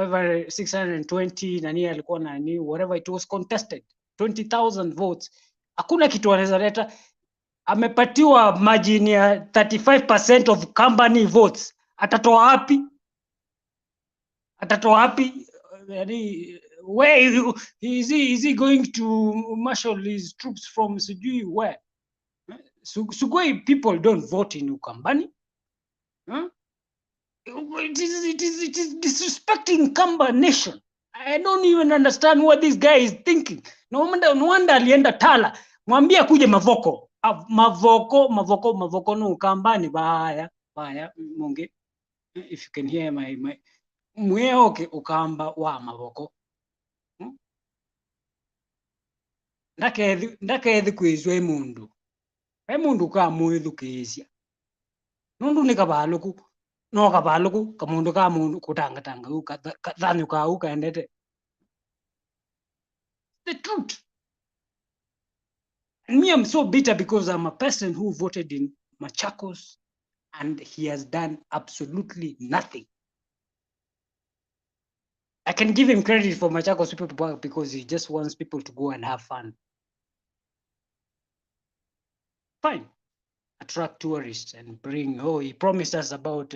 620, nani alikuwa nani, whatever it was contested, 20,000 votes. Hakuna kitu anaweza leta. Amepatiwa margin ya 35% of company votes. Atatoa wapi? Where is he going to marshal his troops from sijui where? Sugoi people don't vote in Ukambani. Huh? It is disrespecting Kamba nation. I don't even understand what this guy is thinking. No wonder alienda Tala. Mwambie kuje Mavoko. Mavoko no kambani baya munge. If you can hear my mweoke ukamba wa Mavoko. Ndakezi kwizwe mundu. Mundu ka muithu kisia. Nundu ni kabaluku. No kabaluku kamundu ka mundu kutanga kathanyu ka ukaendete. The truth. And me, I'm so bitter because I'm a person who voted in Machakos and he has done absolutely nothing. I can give him credit for Machakos people because he just wants people to go and have fun. Fine. Attract tourists and bring, he promised us about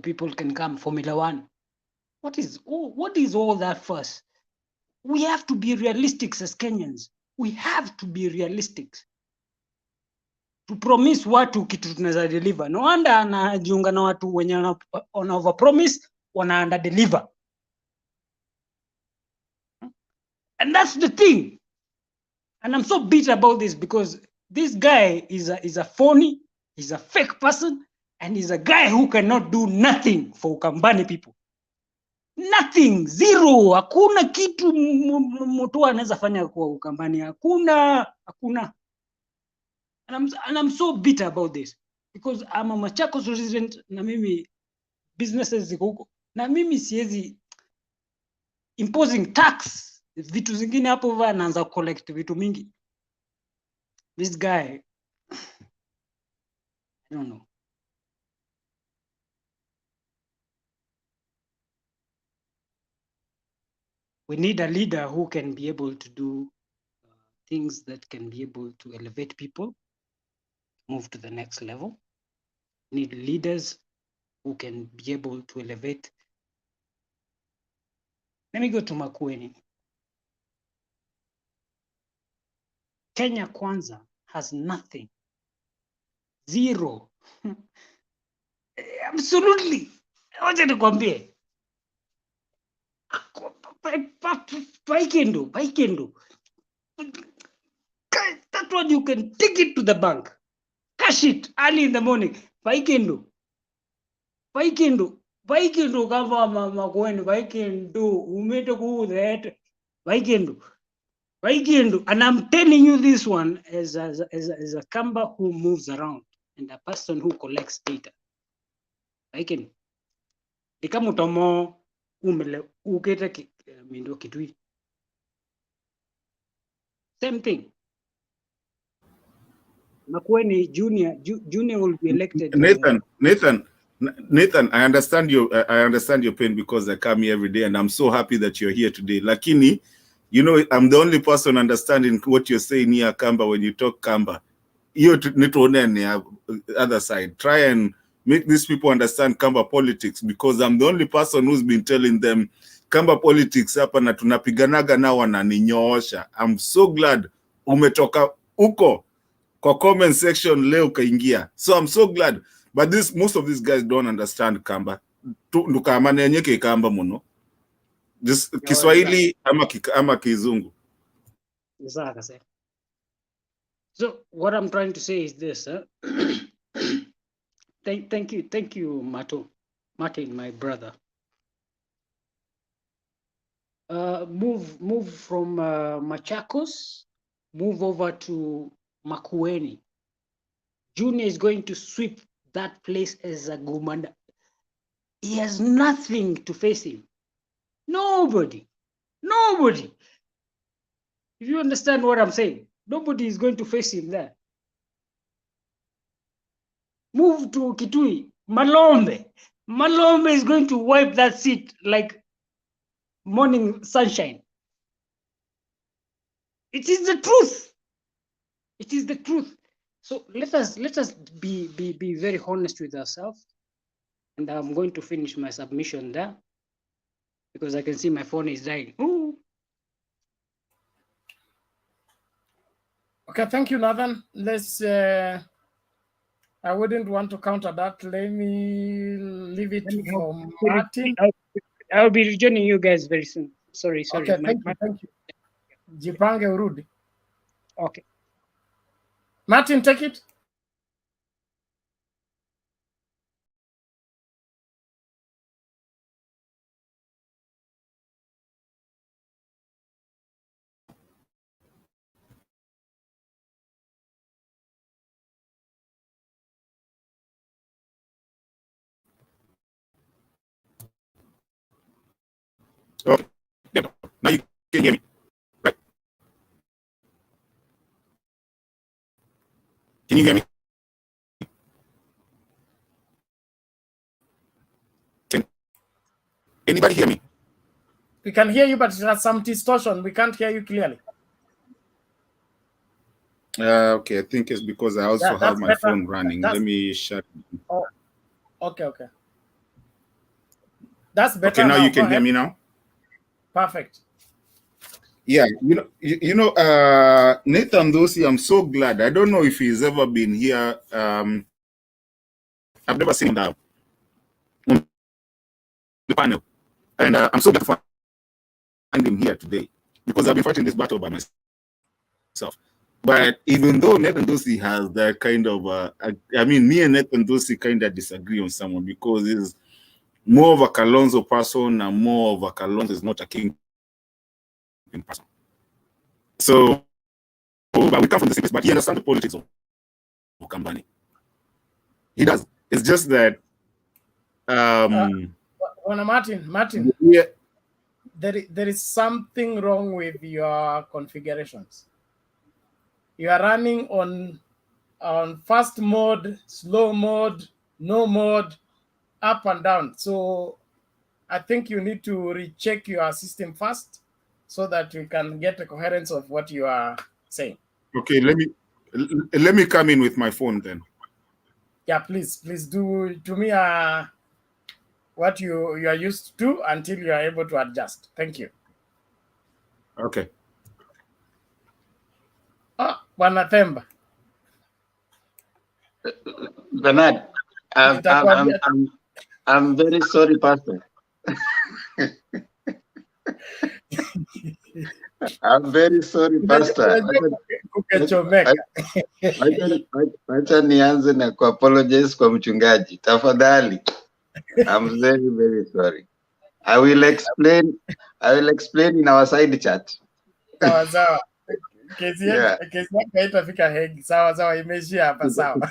people can come Formula 1. What is all that fuss? We have to be realistic as Kenyans. We have to be realistic. To promise watu kitu tunaweza deliver. No wonder anajiunga na watu wenye wana overpromise, wana under deliver. And that's the thing. And I'm so bitter about this because this guy is a phony, he's a fake person, and he's a guy who cannot do nothing for Ukambani people. Nothing, zero. Hakuna kitu MUTUA anaweza fanya kwa Ukambani. Hakuna. And I'm so bitter about this because I'm a Machakos resident na mimi businesses ziko huko. Na mimi siwezi imposing tax. Vitu zingine hapo va naanza collect vitu mingi. This guy, I don't know. We need a leader who can be able to do things that can be able to elevate people, move to the next level. We need leaders who can be able to elevate. Let me go to Makueni. Kenya Kwanza has nothing. Zero. Absolutely. Wacha nikwambie. Paikendo. That one you can take it to the bank. Cash it early in the morning. Paikendo kava Makueni. Paikendo. Umete ku that. Paikendo. And I'm telling you this one as a Kamba who moves around and a person who collects data. Paikendo. Ikamutomo umele ukete mindo kitui. Same thing. Makueni Junior will be elected. Nathan, I understand your pain because I come here every day and I'm so happy that you're here today. Lakini, you know, I'm the only person understanding what you're saying here, Kamba, when you talk Kamba. You need to on the other side. Try and make these people understand Kamba politics because I'm the only person who's been telling them Kamba politics hapa na tunapiganaga na wananinyoosha. I'm so glad umetoka uko kwa comment section leo kaingia. So I'm so glad. But most of these guys don't understand Kamba. Ndukamane yenyeke Kamba muno. Just Kiswahili ama Kizungu. So what I'm trying to say is this. Thank you, Martin, my brother. Move from Machakos, move over to Makueni. Junior is going to sweep that place as a gumanda. He has nothing to face him. Nobody. If you understand what I'm saying, nobody is going to face him there. Move to Kitui, Malombe. Malombe is going to wipe that seat like morning sunshine. It is the truth. It is the truth. So let us be very honest with ourselves. And I'm going to finish my submission there because I can see my phone is dying. Ooh. Okay, thank you, Nathan. Let's. I wouldn't want to counter that. Let me leave it for Martin. I'll be rejoining you guys very soon. Sorry. Okay, thank you. Jipange urudi. Okay. Martin, take it. Okay. Now you can hear me. Right. Can you hear me? Can anybody hear me? We can hear you, but it has some distortion. We can't hear you clearly. Okay, I think it's because I also have my better. phone running. Let me shut. Oh, okay. That's better. Okay, now you can hear me now. Perfect. Yeah, Nathan Dosi, I'm so glad. I don't know if he's ever been here. I've never seen him now on the panel, and I'm so glad to find him here today because I've been fighting this battle by myself. But even though Nathan Dosi has that kind of, me and Nathan Dosi kind of disagree on someone because he's more of a Kalonzo person and more of a Kalonzo is not a king person. So, but we come from the same place, but he understands the politics of Kambani. He does. It's just that Martin, yeah. There is something wrong with your configurations. You are running on fast mode, slow mode, no mode, up and down. So I think you need to recheck your system first so that we can get a coherence of what you are saying. Okay, let me come in with my phone then. Yeah, please do to me what you are used to until you are able to adjust. Thank you. Okay. Wanathemba. Bernard, I'm very sorry, Pastor. I'm very sorry, Pastor. Wacha nianze na kuapologize kwa mchungaji. Tafadhali. I'm very, very sorry. I will explain in our side chat. Sawa. Kesi yako haitafika Hague. Sawa, imeishia hapa sawa.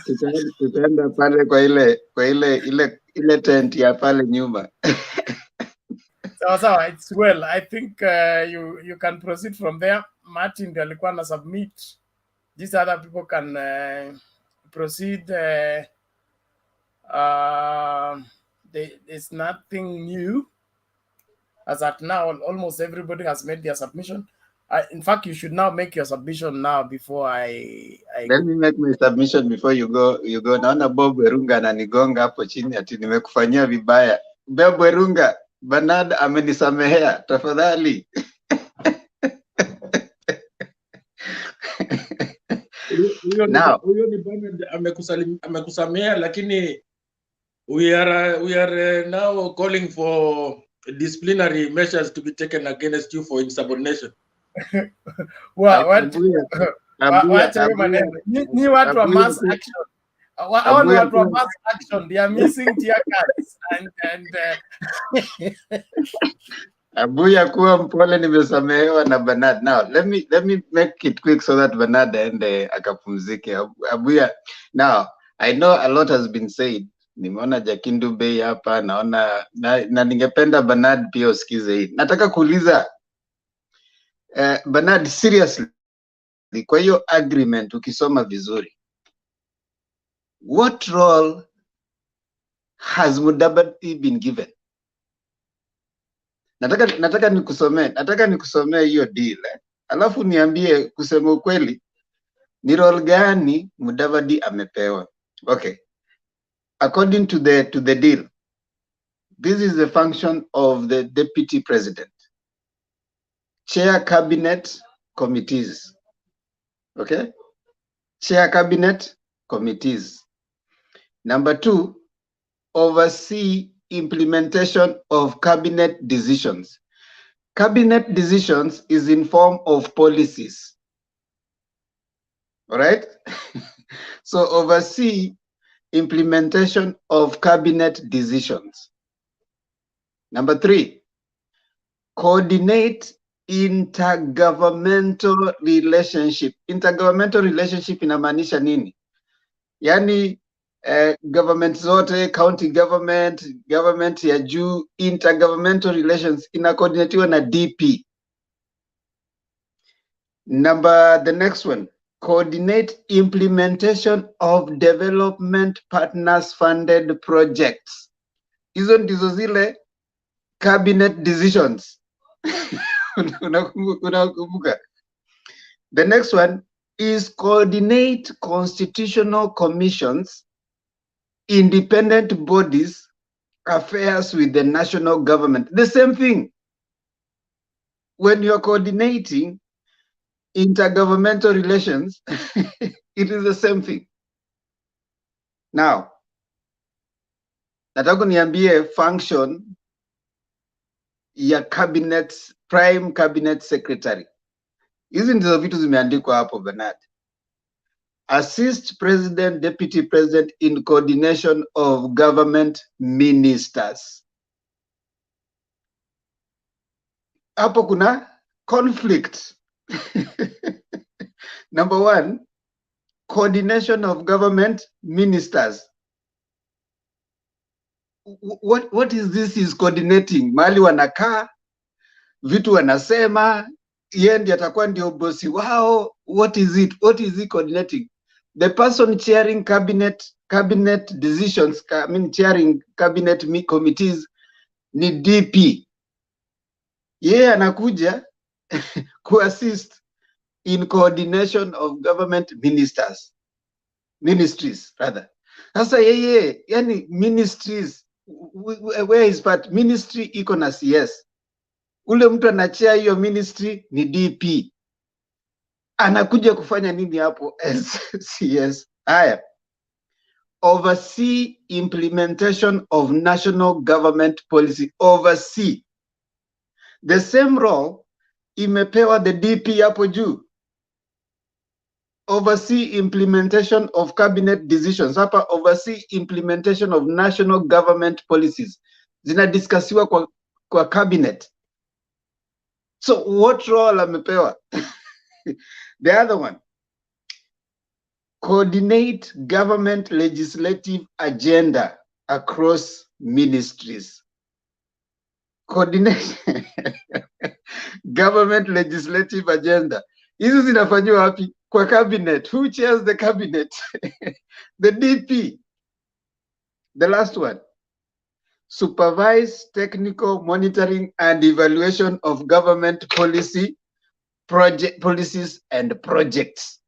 Tutaenda pale kwa ile tent ya pale nyuma. Sawa, it's well. I think you can proceed from there. Martin ndio alikuwa na submit. These other people can proceed. There's nothing new. As at now, almost everybody has made their submission. In fact, you should now make your submission now before I Let me make my submission before you go. Naona Bob Werunga ananigonga hapo chini ati nimekufanyia vibaya. Bob Werunga, Bernard amenisamehea, tafadhali. Huyo ni Bernard amekusamehea, lakini we are now calling for disciplinary measures to be taken against you for insubordination. Wacha hiyo maneno. Ni watu wa mass action. All watu wa mass action, they are missing tear gas and Abuya kuwa mpole, nimesamehewa na Bernard. Now let me make it quick so that Bernard aende akapumzike. Abuya, now I know a lot has been said. Nimeona Jakindu Bay hapa, naona na ningependa Bernard pia usikize hii. Nataka kuuliza Bernard, seriously, kwa hiyo agreement ukisoma vizuri, what role has Mudavadi been given? Nataka nikusomee hiyo deal. Alafu niambie kusema ukweli ni role gani Mudavadi amepewa. Okay. According to the deal, this is the function of the deputy president. Chair cabinet committees. Okay? Chair cabinet committees. Number 2, oversee implementation of cabinet decisions. Cabinet decisions is in form of policies. All right? So oversee implementation of cabinet decisions. Number 3, coordinate intergovernmental relationship. Intergovernmental relationship inamaanisha nini? Yani government zote, county government, government ya juu, intergovernmental relations inakoordinatiwa na DP. The next one, coordinate implementation of development partners funded projects. Hizo ndizo zile cabinet decisions. Unakumbuka? The next one is coordinate constitutional commissions, independent bodies, affairs with the national government. The same thing. When you're coordinating intergovernmental relations, it is the same thing. Now, nataka niambie function ya cabinet, prime cabinet secretary. Hizi ndizo vitu zimeandikwa hapo Bernard. Assist president, deputy president in coordination of government ministers. Hapo kuna conflict. Number 1, coordination of government ministers. What is this is coordinating? Mahali wanakaa, vitu wanasema, yeye ndiye atakuwa ndio bosi wao. What is it? What is he coordinating? The person chairing cabinet decisions, chairing cabinet committees ni DP. Yeye anakuja kuassist in coordination of government ministries rather. Sasa yeye, yani ministries, where is part? Ministry iko na CS. Ule mtu anachea hiyo ministry ni DP. Anakuja kufanya nini hapo as CS? Haya. Oversee implementation of national government policy. Oversee. The same role imepewa the DP hapo juu. Oversee implementation of cabinet decisions. Hapa oversee implementation of national government policies. Zinadiskasiwa kwa cabinet. So what role amepewa? The other one, coordinate government legislative agenda across ministries. Coordinate government legislative agenda. Hizi zinafanywa wapi? Kwa cabinet. Who chairs the cabinet? The DP. The last one, supervise technical monitoring and evaluation of government policies and projects.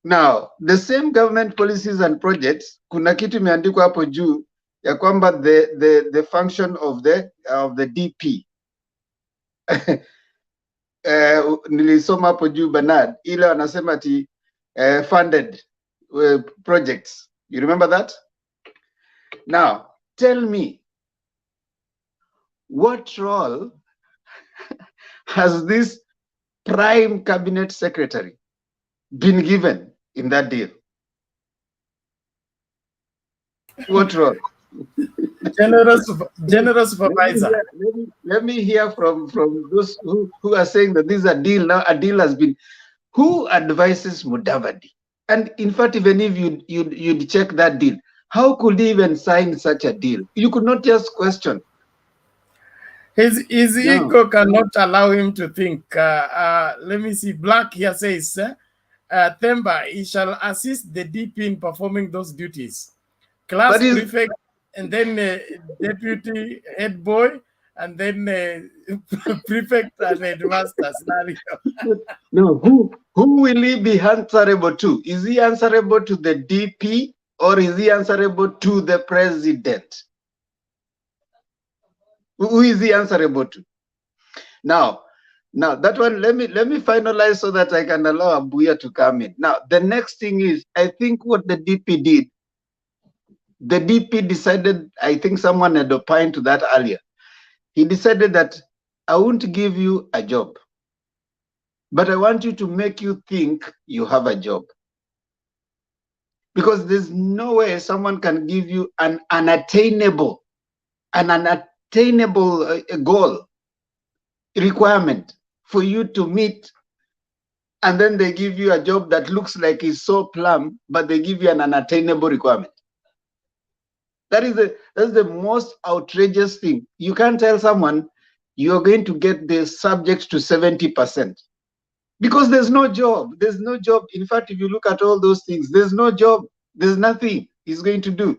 Now, the same government policies and projects, kuna kitu imeandikwa hapo juu ya kwamba the function of the DP. Nilisoma hapo juu Bernard, ile wanasema ati funded projects. You remember that? Now, tell me, what role has this prime cabinet secretary been given in that deal? What role? General supervisor. Let me hear from those who are saying that this is a deal. Now a deal has been. Who advises Mudavadi? And in fact, even if you'd check that deal, how could he even sign such a deal? You could not just question. His ego cannot allow him to think. Let me see. Black here says, Themba, he shall assist the DP in performing those duties. Class prefect, and then deputy head boy, and then prefect and headmaster scenario. No, who will he be answerable to? Is he answerable to the DP or is he answerable to the president? Who is he answerable to? Now that one, let me finalize so that I can allow Abuya to come in. Now, the next thing is, I think what the DP did, The DP decided, I think someone had opined to that earlier. He decided that I won't give you a job, but I want you to make you think you have a job. Because there's no way someone can give you an unattainable goal, requirement for you to meet, and then they give you a job that looks like it's so plumb, but they give you an unattainable requirement. That's the most outrageous thing. You can't tell someone you're going to get the subject to 70%. Because there's no job. There's no job. In fact, if you look at all those things, there's no job. There's nothing he's going to do.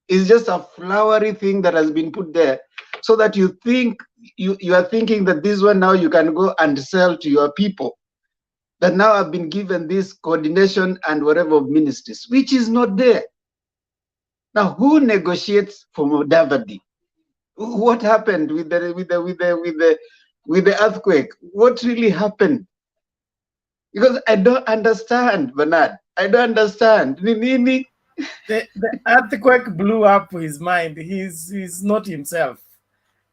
It's just a flowery thing that has been put there so that you think you are thinking that this one now you can go and sell to your people. That now I've been given this coordination and whatever of ministries, which is not there. Now, who negotiates for MUDAVADI? What happened with the earthquake? What really happened? Because I don't understand, Bernard. I don't understand. The earthquake blew up his mind. He's not himself.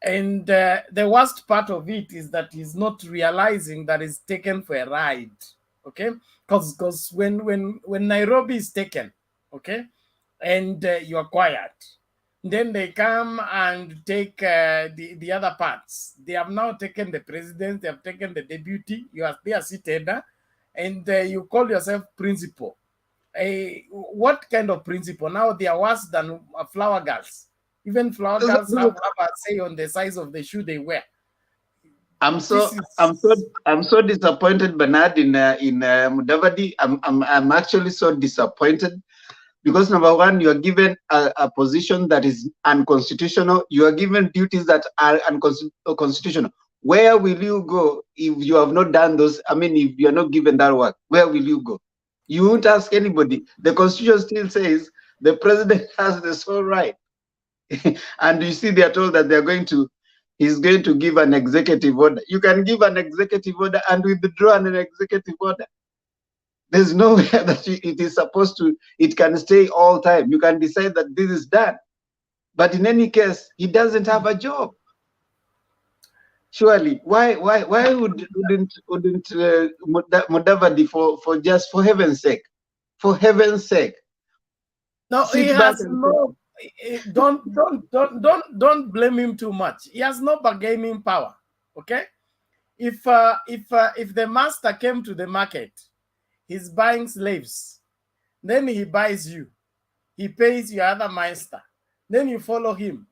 And the worst part of it is that he's not realizing that he's taken for a ride. Okay? Because when Nairobi is taken, okay, and you are quiet, then they come and take the other parts. They have now taken the president, they have taken the deputy, they are seated, and you call yourself principal. What kind of principal? Now they are worse than flower girls. Even flower girls have a say on the size of the shoe they wear. I'm so disappointed, Bernard, in MUDAVADI. I'm actually so disappointed. Because number one, you are given a position that is unconstitutional. You are given duties that are unconstitutional. Where will you go if you have not done those? I mean, if you are not given that work, where will you go? You won't ask anybody. The Constitution still says the president has the sole right. And you see, they are told that he's going to give an executive order. You can give an executive order and withdraw an executive order. There's no way that it is supposed to, it can stay all time. You can decide that this is done. But in any case, he doesn't have a job. Surely, why wouldn't MUDAVADI for heaven's sake? For heaven's sake. No, he has no, don't blame him too much. He has no bargaining power. Okay? If the master came to the market, he's buying slaves. Then he buys you. He pays your other master. Then you follow him.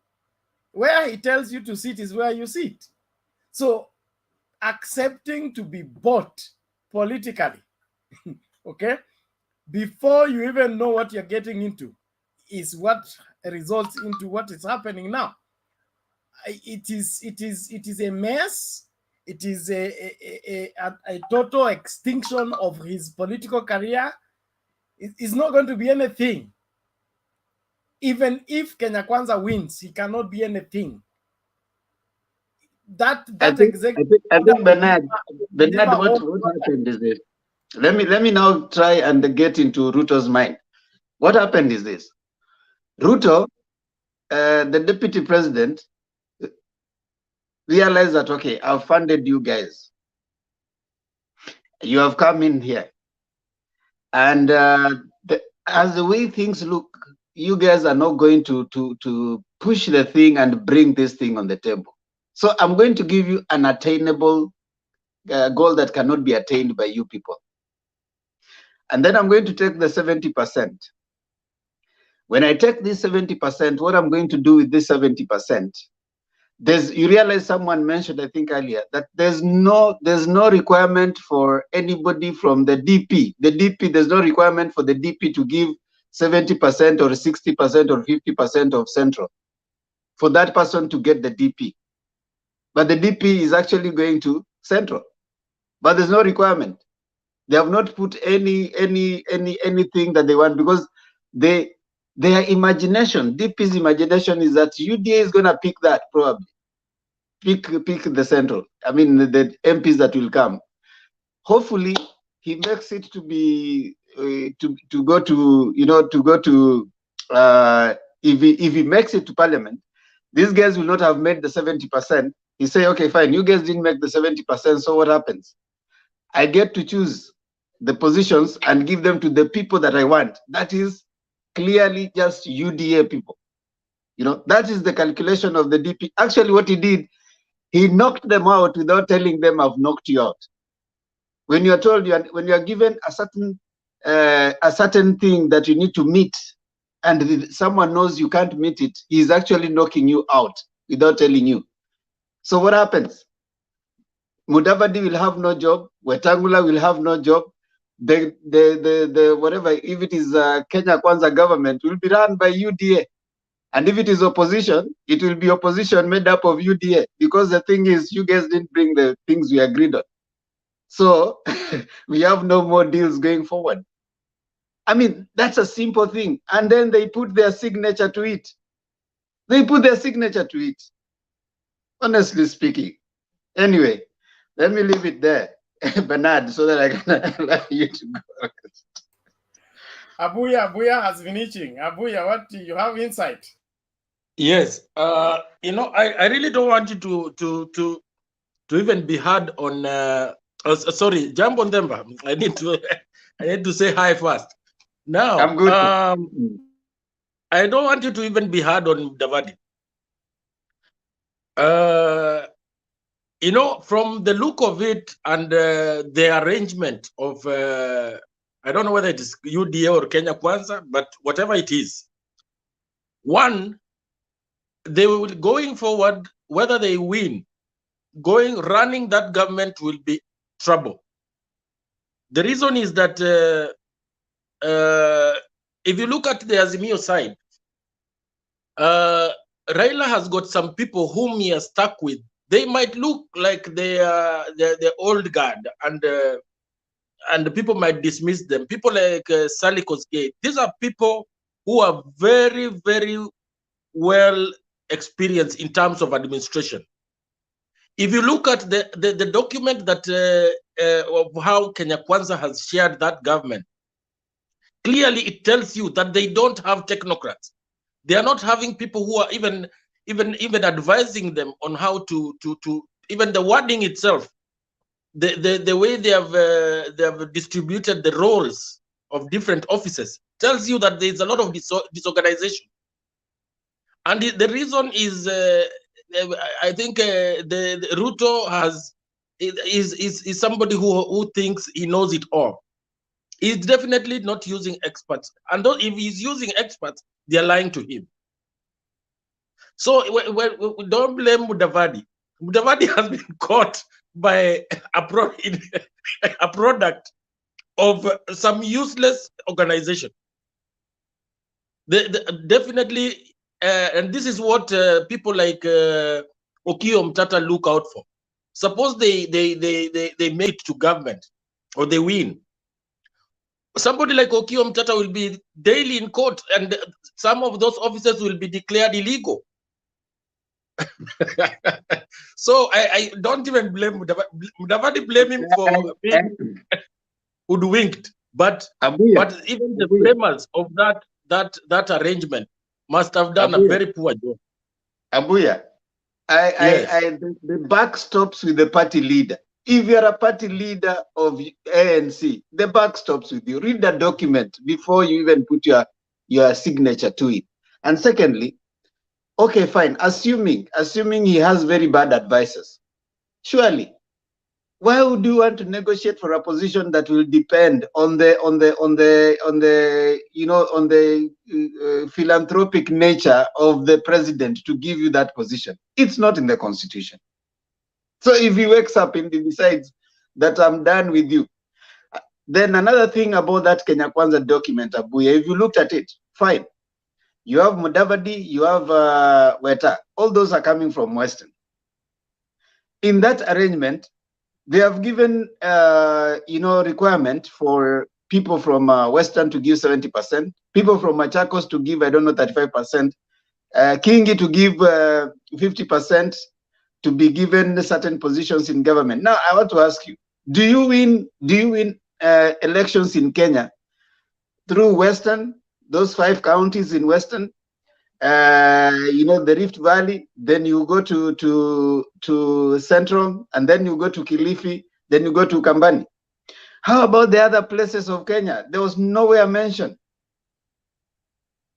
Where he tells you to sit is where you sit. So accepting to be bought politically, okay, before you even know what you're getting into is what results into what is happening now. It is a mess. It is a total extinction of his political career. It's not going to be anything. Even if Kenya Kwanza wins, he cannot be anything. I think Bernard, what happened is this. Let me now try and get into RUTO's mind. What happened is this. RUTO, the deputy president, realized that, okay, I've funded you guys. You have come in here. And as the way things look, you guys are not going to push the thing and bring this thing on the table. So I'm going to give you an attainable goal that cannot be attained by you people. And then I'm going to take the 70%. When I take this 70%, what I'm going to do with this 70%, you realize someone mentioned, I think earlier, that there's no requirement for anybody from the DP. The DP, there's no requirement for the DP to give 70% or 60% or 50% of central for that person to get the DP. But the DP is actually going to central. But there's no requirement. They have not put anything that they want, because their imagination, DP's imagination is that UDA is going to pick that, probably. Pick the central. I mean, the MPs that will come. Hopefully, he makes it to be to go to if he makes it to parliament, these guys will not have made the 70%. He say, okay, fine, you guys didn't make the 70%, so what happens? I get to choose the positions and give them to the people that I want. That is clearly just UDA people. You know, that is the calculation of the DP. Actually, what he did, he knocked them out without telling them I've knocked you out. When you are told, when you are given a certain thing that you need to meet, and someone knows you can't meet it, he's actually knocking you out without telling you. So what happens? Mudavadi will have no job. Wetangula will have no job. The whatever, if it is Kenya Kwanza government, will be run by UDA. And if it is opposition, it will be opposition made up of UDA, because the thing is, you guys didn't bring the things we agreed on. So we have no more deals going forward. I mean, that's a simple thing. And then they put their signature to it. They put their signature to it. Honestly speaking. Anyway, let me leave it there, Bernard, so that I can allow you to go. Abuya has been itching. Abuya, what do you have insight? Yes, you know, I really don't want you to even be hard on. Sorry, jump on them. I need to say hi first. Now, I'm good. I don't want you to even be hard on Davadi. You know, from the look of it and the arrangement of, I don't know whether it is UDA or Kenya Kwanza, but whatever it is, one, they will, going forward, whether they win, running that government will be trouble. The reason is that if you look at the Azimio side, Raila has got some people whom he has stuck with. They might look like they are the old guard, and the people might dismiss them. People like Sally Kosgei. These are people who are very, very well experienced in terms of administration. If you look at the document that of how Kenya Kwanza has shared that government, clearly it tells you that they don't have technocrats. They are not having people who are even advising them on how to even the wording itself, the way they have distributed the roles of different offices tells you that there is a lot of disorganization. And the reason is, I think the RUTO is somebody who thinks he knows it all. He's definitely not using experts, and if he's using experts, they are lying to him. So we don't blame Mudavadi. Mudavadi has been caught by a product of some useless organization. Definitely, and this is what people like Okiya Omtata look out for. Suppose they make it to government or they win. Somebody like Okiya Omtata will be daily in court, and some of those officers will be declared illegal. So I don't even blame Mudavadi. Mudavadi blame him for being hoodwinked, but even the framers of that arrangement must have done a very poor job. Abuya, the buck stops with the party leader. If you're a party leader of ANC, the buck stops with you. Read the document before you even put your signature to it. And secondly, okay, fine. Assuming he has very bad advisors, surely, why would you want to negotiate for a position that will depend on the philanthropic nature of the president to give you that position? It's not in the constitution. So if he wakes up and he decides that I'm done with you, then another thing about that Kenya Kwanza document, Abuya, if you looked at it, fine. You have Mudavadi, you have Weta. All those are coming from Western. In that arrangement, they have given, requirement for people from Western to give 70%, people from Machakos to give, 35%, Kingi to give 50%, to be given certain positions in government. Now, I want to ask you, do you win elections in Kenya through Western those 5 counties in Western, the Rift Valley, then you go to Central, and then you go to Kilifi, then you go to Kambani. How about the other places of Kenya? There was nowhere mentioned.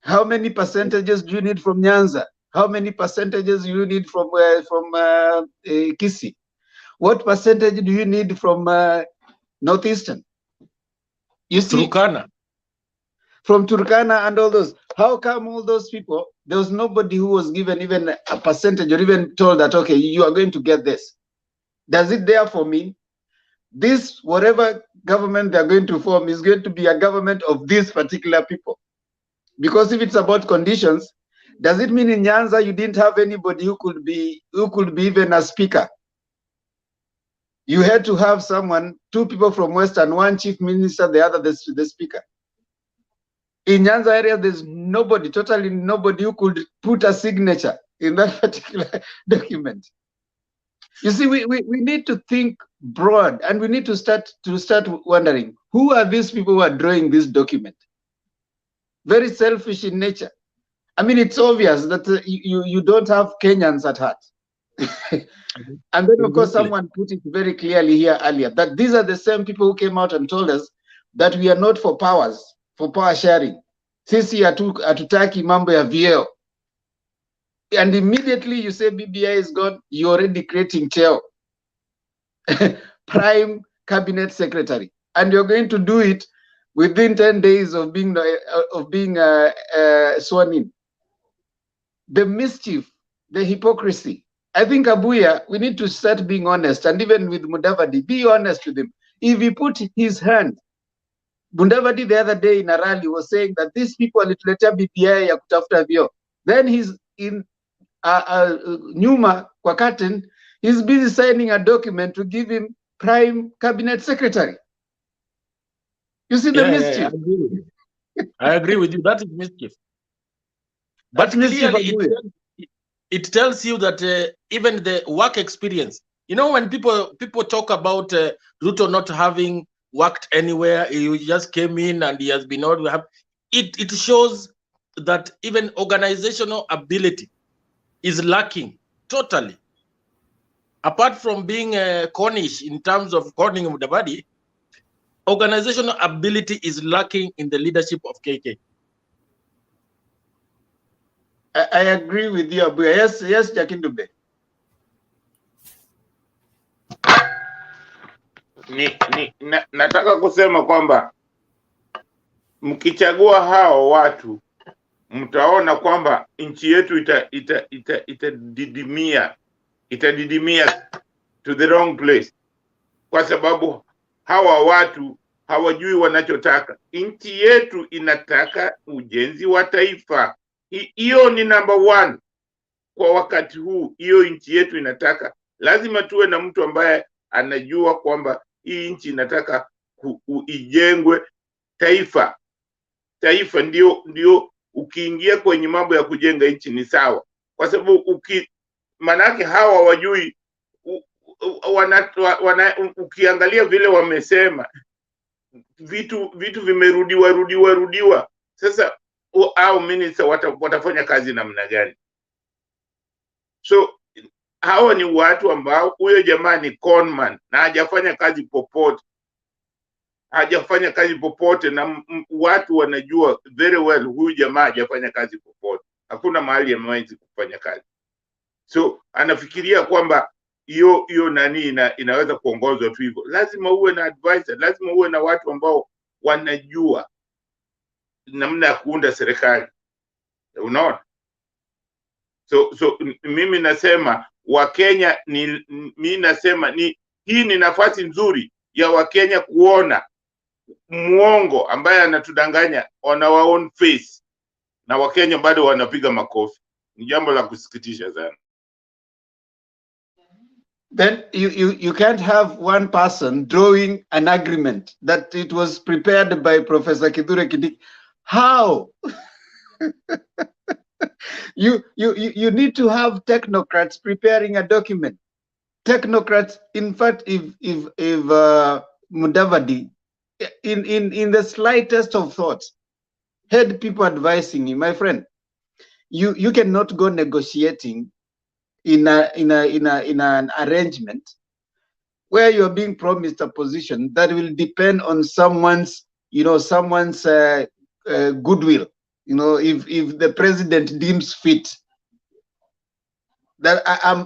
How many percentages do you need from Nyanza? How many percentages do you need from Kisii? What percentage do you need from Northeastern? You see, Turkana. From Turkana and all those. How come all those people, there was nobody who was given even a percentage or even told that, okay, you are going to get this? Does it therefore mean this, whatever government they're going to form, is going to be a government of these particular people? Because if it's about conditions, does it mean in Nyanza you didn't have anybody who could be even a speaker? You had to have someone, 2 people from Western, 1 chief minister, the other the speaker. In Nyanza area, there's nobody, totally nobody who could put a signature in that particular document. You see, we need to think broad, and we need to start wondering, who are these people who are drawing this document? Very selfish in nature. I mean, it's obvious that you don't have Kenyans at heart. And then, of course, someone put it very clearly here earlier, that these are the same people who came out and told us that we are not for power sharing. Sisi hatutaki mambo ya vyeo. And immediately you say BBI is gone, you're already creating cheo. Prime cabinet secretary. And you're going to do it within 10 days of being sworn in. The mischief, the hypocrisy. I think, Abuya, we need to start being honest, and even with Mudavadi, be honest with him. If he put his hand, Mudavadi the other day in a rally was saying that these people alituletea BBI ya kutafuta vyo. Then he's in nyuma kwa curtain, he's busy signing a document to give him prime cabinet secretary. You see the mischief? Yeah, I agree with you. That is mischief. But clearly, it tells you that even the work experience, when people talk about Ruto not having worked anywhere, he just came in and he has been all it shows that even organizational ability is lacking totally. Apart from being Cornish in terms of corning Mudavadi, organizational ability is lacking in the leadership of KK. I agree with you, Abuya. Yes, Jakindube. Nataka kusema kwamba mkichagua hao watu mtaona kwamba nchi yetu itadidimia to the wrong place, kwa sababu hawa watu hawajui wanachotaka. Nchi yetu inataka ujenzi wa taifa. Hiyo ni number 1 kwa wakati huu. Hiyo nchi yetu inataka, lazima tuwe na mtu ambaye anajua kwamba hii nchi inataka ijengwe taifa. Taifa ndio ukiingia kwenye mambo ya kujenga nchi ni sawa, kwa sababu manake hawa wajui ukiangalia vile wamesema vitu vimerudiwa. Sasa au minister watafanya kazi namna gani? So hawa ni watu ambao, huyo jamaa ni conman na hajafanya kazi popote, na watu wanajua very well huyu jamaa hajafanya kazi popote. Hakuna mahali ameweza kufanya kazi. So anafikiria kwamba hiyo nani inaweza kuongozwa tu hivyo. Lazima uwe na advisor, lazima uwe na watu ambao wanajua namna ya kuunda serikali. Unaona? So mimi nasema Wakenya hii ni nafasi nzuri ya Wakenya kuona muongo ambaye anatudanganya on our own face, na Wakenya bado wanapiga makofi. Ni jambo la kusikitisha sana. Then you can't have one person drawing an agreement that it was prepared by Professor Kithure Kindiki. How? You need to have technocrats preparing a document. Technocrats, in fact, if Mudavadi, in the slightest of thoughts, heard people advising him, my friend, you cannot go negotiating in an arrangement where you're being promised a position that will depend on someone's goodwill. If the president deems fit that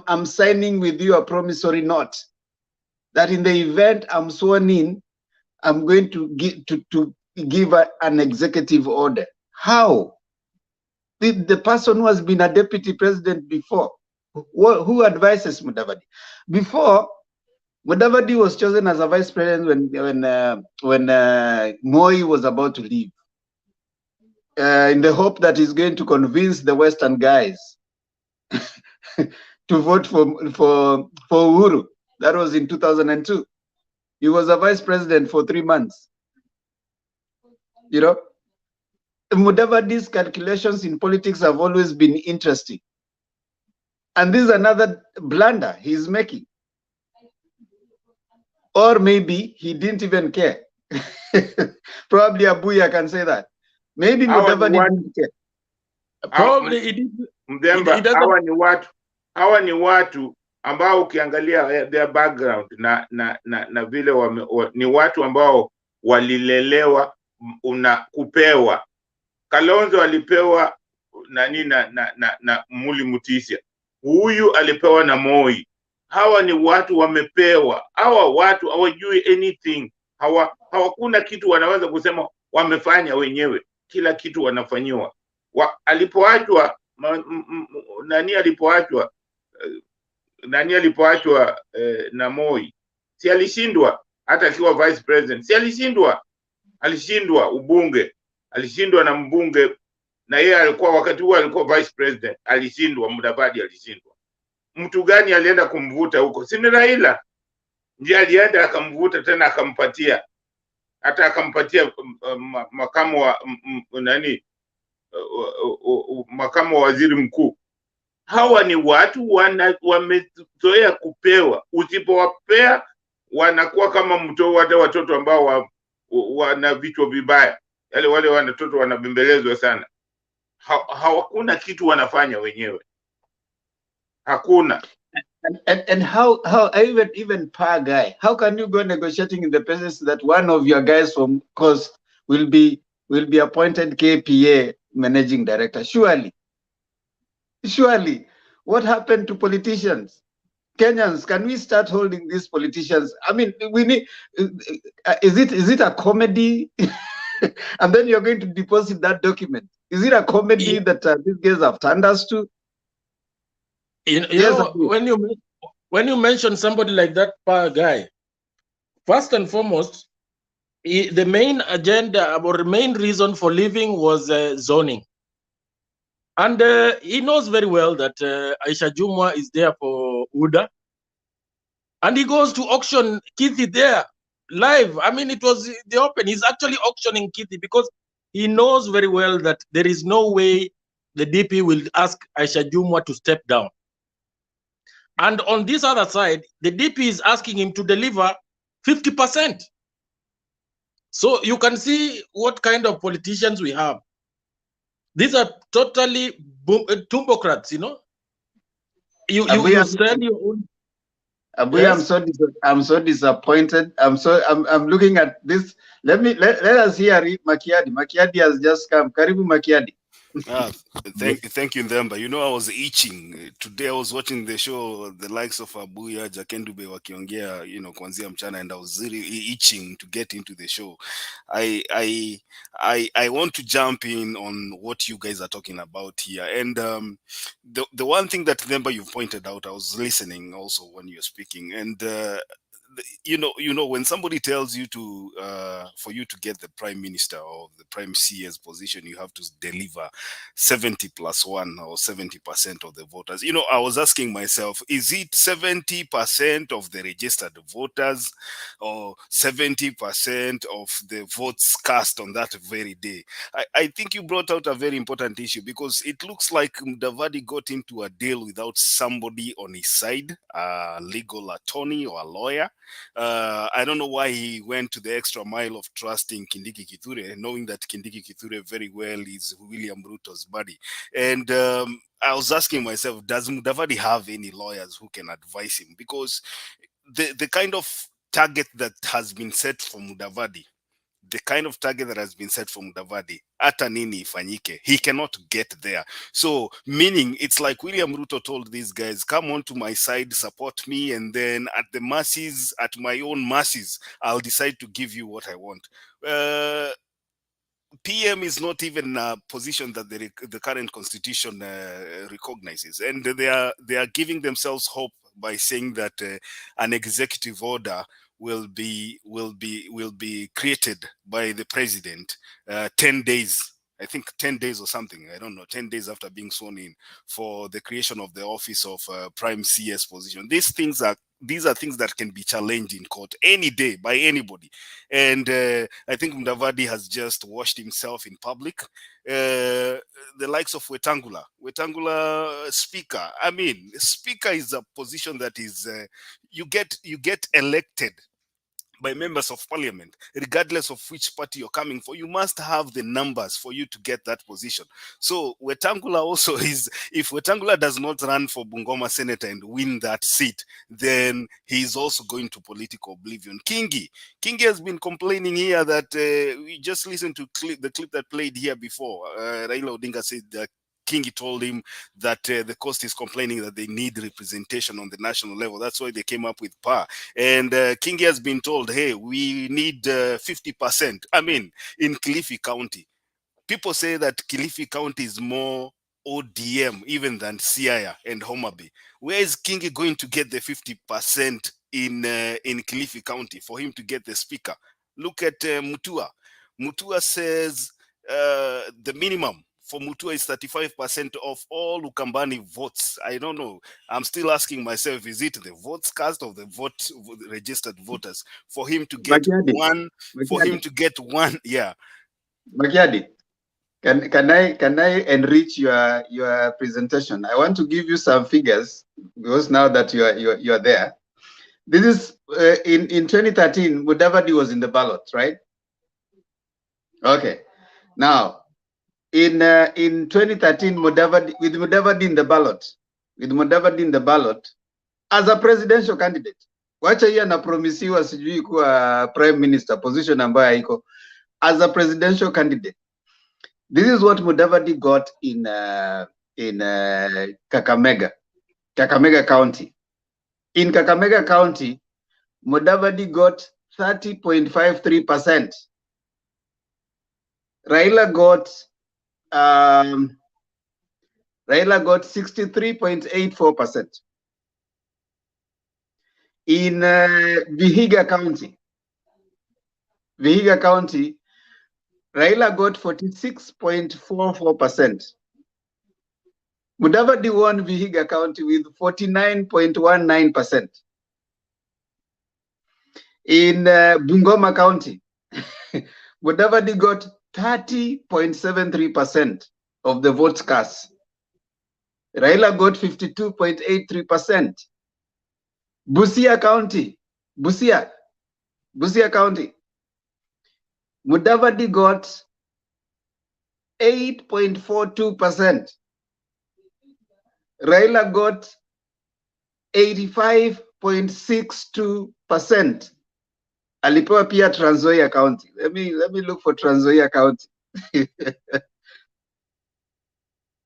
I'm signing with you a promissory note that in the event I'm sworn in, I'm going to give an executive order. How? The person who has been a deputy president before, who advises Mudavadi? Before, Mudavadi was chosen as a vice president when Moi was about to leave, in the hope that he's going to convince the Western guys to vote for Uhuru. That was in 2002. He was a vice president for 3 months. Mudavadi's calculations in politics have always been interesting. And this is another blunder he's making. Or maybe he didn't even care. Probably Abuya can say that. Maybe Mudavadi didn't care. Probably he did. Mdemba, hawa ni watu ambao ukiangalia their background na vile ni watu ambao walilelewa kupewa. Kalonzo alipewa na Muli Mutisia. Huyu alipewa na Moi. Hawa ni watu wamepewa. Hawa watu hawajui anything. Hawakuna kitu wanaweza kusema wamefanya wenyewe. Kila kitu wanafanyiwa. Alipoachwa nani alipoachwa na Moi, si alishindwa hata akiwa vice president, si alishindwa ubunge, alishindwa na mbunge, na yeye alikuwa wakati huo alikuwa vice president, alishindwa. Mudavadi alishindwa. Mtu gani alienda kumvuta huko? Si ni Raila ndiye alienda akamvuta tena akampatia, hata akampatia makamu wa makamu wa waziri mkuu. Hawa ni watu wamezoea kupewa. Usipowapea wanakuwa kama mtoo, hata watoto ambao wana vichwa vibaya. Wale watoto wanabembelezwa sana. Hawakuna kitu wanafanya wenyewe. Hakuna. And how even per guy, how can you go negotiating in the presence that one of your guys from Coast will be appointed KPA managing director? Surely, what happened to politicians? Kenyans, can we start holding these politicians? I mean, we need. Is it a comedy? And then you're going to deposit that document. Is it a comedy that these guys have turned us to? When you mention somebody like that power guy, first and foremost, the main agenda or the main reason for leaving was zoning. And he knows very well that Aisha Jumwa is there for UDA. And he goes to auction Kithi there, live. I mean, it was the open. He's actually auctioning Kithi because he knows very well that there is no way the DP will ask Aisha Jumwa to step down. And on this other side, the DP is asking him to deliver 50%. So you can see what kind of politicians we have. These are totally tumbocrats, You sell your own. Abuya, yes. I'm so disappointed. I'm looking at this. Let us hear Makiadi. Makiadi has just come. Karibu Makiadi. Thank you, Ndemba. I was itching today. I was watching the show, the likes of Abuya, Jakendube wakiongea, kuanzia mchana, and I was really itching to get into the show. I want to jump in on what you guys are talking about here, and the one thing that Ndemba you've pointed out, I was listening also when you're speaking, and when somebody tells you to for you to get the prime minister or the prime CS position, you have to deliver 70+1 or 70% of the voters. I was asking myself, is it 70% of the registered voters or 70% of the votes cast on that very day? I think you brought out a very important issue, because it looks like Mudavadi got into a deal without somebody on his side, a legal attorney or a lawyer. I don't know why he went to the extra mile of trusting Kindiki Kithure, knowing that Kindiki Kithure very well is William Ruto's buddy. And I was asking myself, does Mudavadi have any lawyers who can advise him? Because the kind of target that has been set for Mudavadi, hata nini ifanyike, he cannot get there. So meaning it's like William Ruto told these guys, come on to my side, support me, and then at the masses, at my own masses, I'll decide to give you what I want. PM is not even a position that the current constitution recognizes, and they are giving themselves hope by saying that an executive order will be created by the president 10 days, I think 10 days or something, I don't know, 10 days after being sworn in, for the creation of the office of prime CS position. These are things that can be challenged in court any day by anybody. And I think Mudavadi has just washed himself in public. The likes of Wetangula, speaker. I mean, speaker is a position that is, you get elected by members of parliament, regardless of which party you're coming for. You must have the numbers for you to get that position. So Wetangula also is, if Wetangula does not run for Bungoma Senator and win that seat, then he's also going to political oblivion. Kingi has been complaining here that we just listened to the clip that played here before. Raila Odinga said that Kingi told him that the coast is complaining that they need representation on the national level. That's why they came up with PA. And Kingi has been told, hey, we need 50%. I mean, in Kilifi County, people say that Kilifi County is more ODM even than Siaya and Homa Bay. Where is Kingi going to get the 50% in Kilifi County for him to get the speaker? Look at MUTUA. MUTUA says the minimum for MUTUA is 35% of all Ukambani votes. I don't know. I'm still asking myself, is it the votes cast or the registered voters for him to get one? Yeah. Magiadi, can I enrich your presentation? I want to give you some figures because now that you are there. This is in 2013, Mudavadi was in the ballot, right? Okay. Now, in 2013, with Mudavadi in the ballot, as a presidential candidate, wacha hiyo anapromisiwa sijui kuwa prime minister position ambayo haiko, as a presidential candidate. This is what Mudavadi got in Kakamega County. In Kakamega County, Mudavadi got 30.53%. Raila got 63.84%. In Vihiga County, Raila got 46.44%. Mudavadi won Vihiga County with 49.19%. In Bungoma County, Mudavadi got 30.73% of the votes cast. Raila got 52.83%. Busia County, Mudavadi got 8.42%. Raila got 85.62%. Alipewa pia Trans Nzoia County. Let me look for Trans Nzoia County.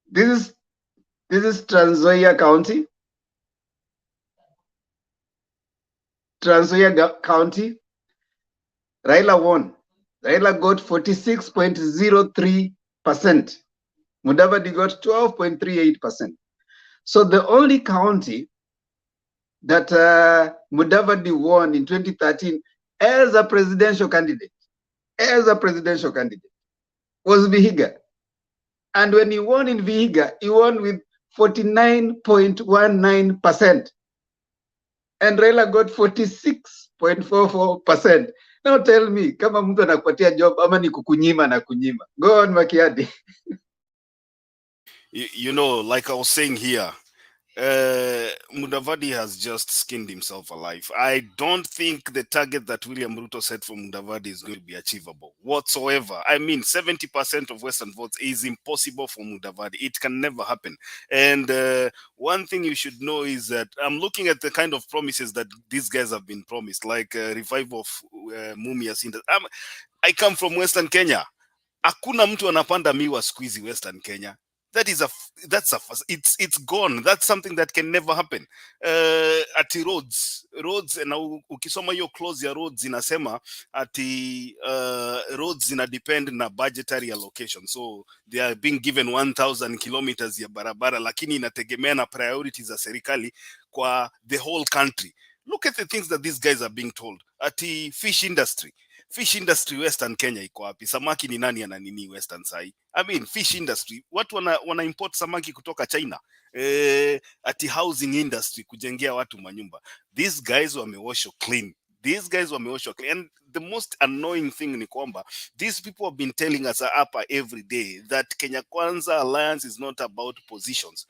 This is Trans Nzoia County. Trans Nzoia County. Raila won. Raila got 46.03%. Mudavadi got 12.38%. So the only county that Mudavadi won in 2013 as a presidential candidate was Vihiga. And when he won in Vihiga, he won with 49.19%. And Raila got 46.44%. Now tell me, kama mtu anakupatia job ama ni kukunyima na kunyima. Go on, Makiadi. You know, like I was saying here, Mudavadi has just skinned himself alive. I don't think the target that William Ruto set for Mudavadi is going to be achievable whatsoever. I mean, 70% of Western votes is impossible for Mudavadi. It can never happen. And one thing you should know is that I'm looking at the kind of promises that these guys have been promised, like revival of Mumias. I come from Western Kenya. Hakuna mtu anapanda miwa squeezy Western Kenya. It's gone. That's something that can never happen. Ati roads na ukisoma hiyo clause ya roads inasema ati roads ina depend na budgetary allocation, so they are being given 1000 kilometers ya barabara, lakini inategemea na priorities za serikali kwa the whole country. Look at the things that these guys are being told. Ati fish industry Western Kenya iko wapi? Samaki ni nani ana nini Western sai? I mean, fish industry, watu wana import samaki kutoka China. Ati housing industry, kujengea watu manyumba. These guys wameoshwa clean. And the most annoying thing ni kwamba these people have been telling us hapa every day that Kenya Kwanza Alliance is not about positions.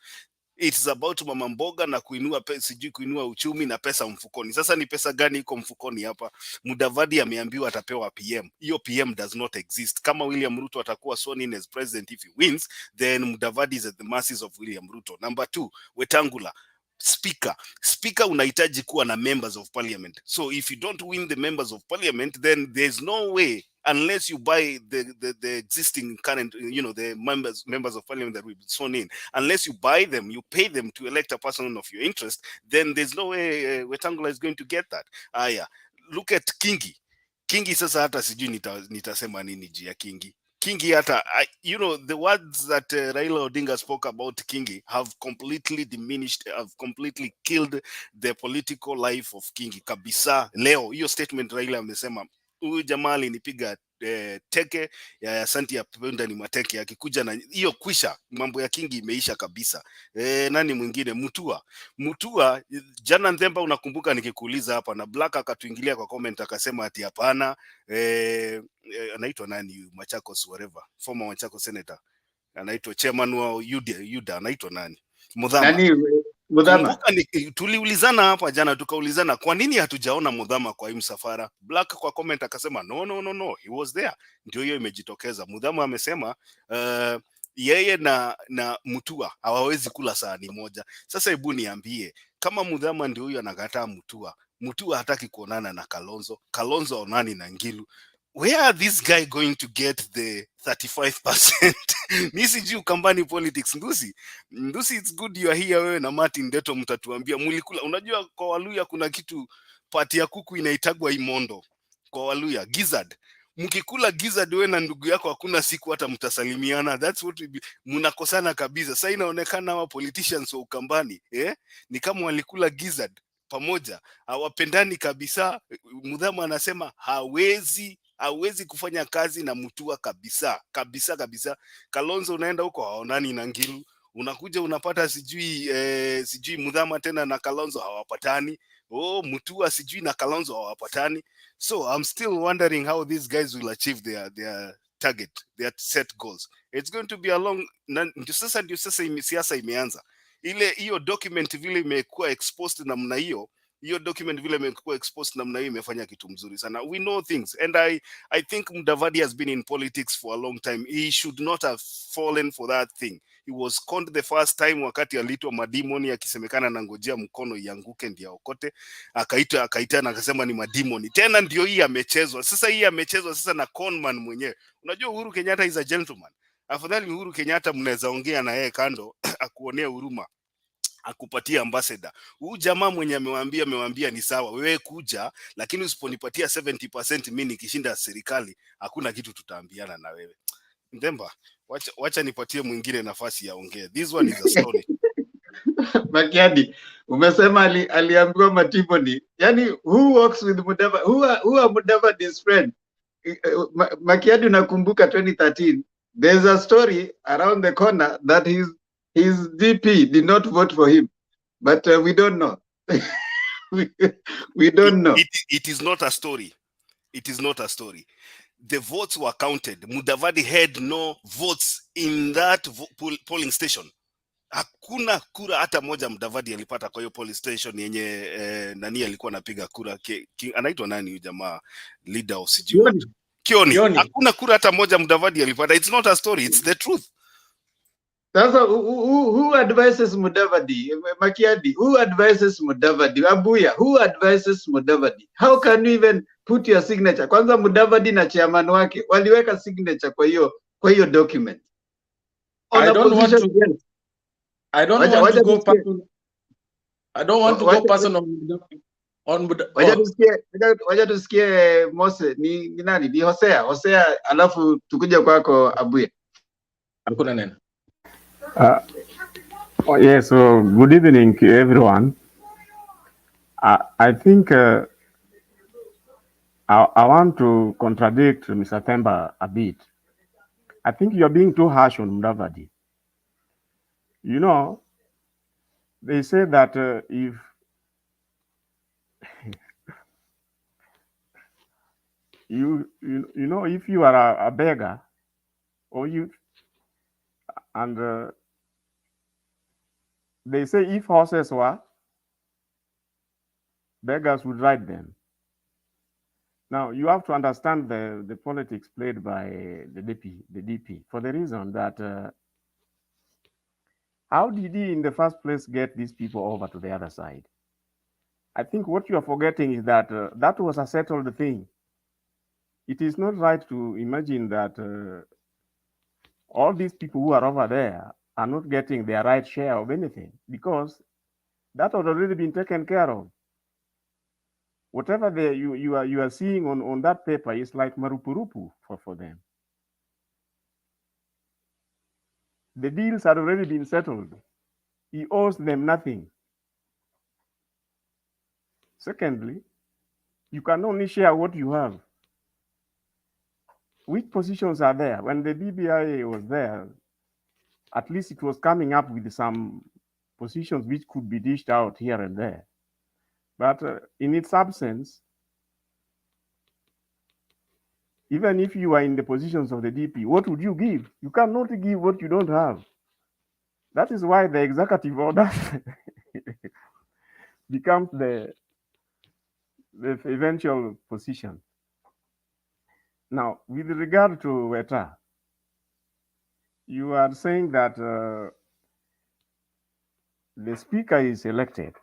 It's about mama mboga na kuinua uchumi na pesa mfukoni. Sasa ni pesa gani iko mfukoni hapa? Mudavadi ameambiwa atapewa PM. Hiyo PM does not exist. Kama William Ruto atakuwa sworn in as president if he wins, then Mudavadi is at the mercies of William Ruto. Number 2, Wetangula. Speaker unahitaji kuwa na members of parliament. So if you don't win the members of parliament, then there's no way, unless you buy the existing current, the members of parliament that will be sworn in, unless you buy them, you pay them to elect a person of your interest, then there's no way Wetangula is going to get that. Look at Kingi sasa hata sijui nitasema nini juu ya Kingi hata, the words that Raila Odinga spoke about Kingi have completely diminished, have completely killed the political life of Kingi kabisa. Leo hiyo statement Raila amesema, huyu jamaa alinipiga teke ya Santi ya penda ni mateke, akikuja na hiyo kwisha, mambo ya Kingi imeisha kabisa. Nani mwingine? Mutua jana Ndemba, unakumbuka nikikuuliza hapa na Black akatuingilia kwa comment akasema ati hapana, anaitwa nani, Machakos whatever, former Machakos senator, anaitwa chairman wa UDA, anaitwa nani, Mudhama. Tuliulizana hapa jana, tukaulizana kwa nini hatujaona Mudhama kwa hii msafara. Black kwa comment akasema no, he was there. Ndio hiyo imejitokeza. Mudhama amesema yeye na Mutua hawawezi kula sahani moja. Sasa hebu niambie, kama Mudhama ndio huyo anakataa Mutua hataki kuonana na Kalonzo aonani na Ngilu, where are this guy going to get the 35%? Nisi juu kambani politics. Ndusi, it's good you are here. Wewe na Martin Deto mtatuambia mulikula. Unajua kwa Waluya kuna kitu pati ya kuku inaitagwa imondo. Kwa Waluya gizzard. Mkikula gizzard wewe na ndugu yako hakuna siku hata mtasalimiana. That's what mnakosana kabisa. Sasa inaonekana wa politicians wa Ukambani ni kama walikula gizzard pamoja, hawapendani kabisa. Mudhama anasema hawezi kufanya kazi na Mutua kabisa. Kalonzo unaenda huko haonani na Ngilu, unakuja unapata sijui Mudhama tena na Kalonzo hawapatani, Mutua sijui na Kalonzo hawapatani. So I'm still wondering how these guys will achieve their target, their set goals. It's going to be a long, ndio sasa siasa imeanza. Hiyo document vile imekuwa exposed namna hiyo, imefanya kitu mzuri sana. We know things, and I think Mudavadi has been in politics for a long time. He should not have fallen for that thing. He was conned the first time wakati alitwa madimoni, akisemekana na ngojea mkono ianguke ndio okote, akaita na akasema ni madimoni. Tena ndio hii amechezwa sasa na conman mwenyewe. Unajua Uhuru Kenyatta is a gentleman. Afadhali Uhuru Kenyatta mnaweza ongea na yeye kando akuonea huruma, akupatia ambassador. Huyu jamaa mwenye amewambia ni sawa, wewe kuja, lakini usiponipatia 70% mimi nikishinda serikali hakuna kitu tutaambiana na wewe. Ndemba, wacha nipatie mwingine nafasi ya ongea. This one is a story. Makiadi, umesema aliambiwa matimoni. Yani who works with Mudavadi? Who are Mudavadi's friend? Makiadi, unakumbuka 2013, there's a story around the corner that his DP did not vote for him, but we don't know. we don't know. It is not a story. The votes were counted. Mudavadi had no votes in that polling station. Hakuna kura hata moja Mudavadi alipata kwa hiyo police station yenye nani alikuwa anapiga kura, anaitwa nani huyu jamaa, leader of sijui Kioni. Hakuna kura hata moja Mudavadi alipata. It's not a story, it's the truth. Sasa who advises Mudavadi? Makiadi, who advises Mudavadi? Abuya, who advises Mudavadi? How can you even put your signature? Kwanza Mudavadi na chairman wake waliweka signature kwa hiyo document. I don't want to go personal on waja tusikie Mose ni nani? Ni Hosea alafu tukuje kwako Abuya. Hakuna neno. Yes, so good evening to everyone. I think I want to contradict Mr. Themba a bit. I think you are being too harsh on Mudavadi. You know, they say that if if you are a beggar or they say if horses were, beggars would ride them. Now, you have to understand the politics played by the DP, for the reason that how did he in the first place get these people over to the other side? I think what you are forgetting is that that was a settled thing. It is not right to imagine that all these people who are over there are not getting their right share of anything, because that had already been taken care of. Whatever you are seeing on that paper is like marupurupu for them. The deals had already been settled. He owes them nothing. Secondly, you can only share what you have. Which positions are there? When the BBI was there, at least it was coming up with some positions which could be dished out here and there. But in its absence, even if you are in the positions of the DP, what would you give? You cannot give what you don't have. That is why the executive order becomes the eventual position. Now, with regard to Weta, you are saying that the speaker is elected.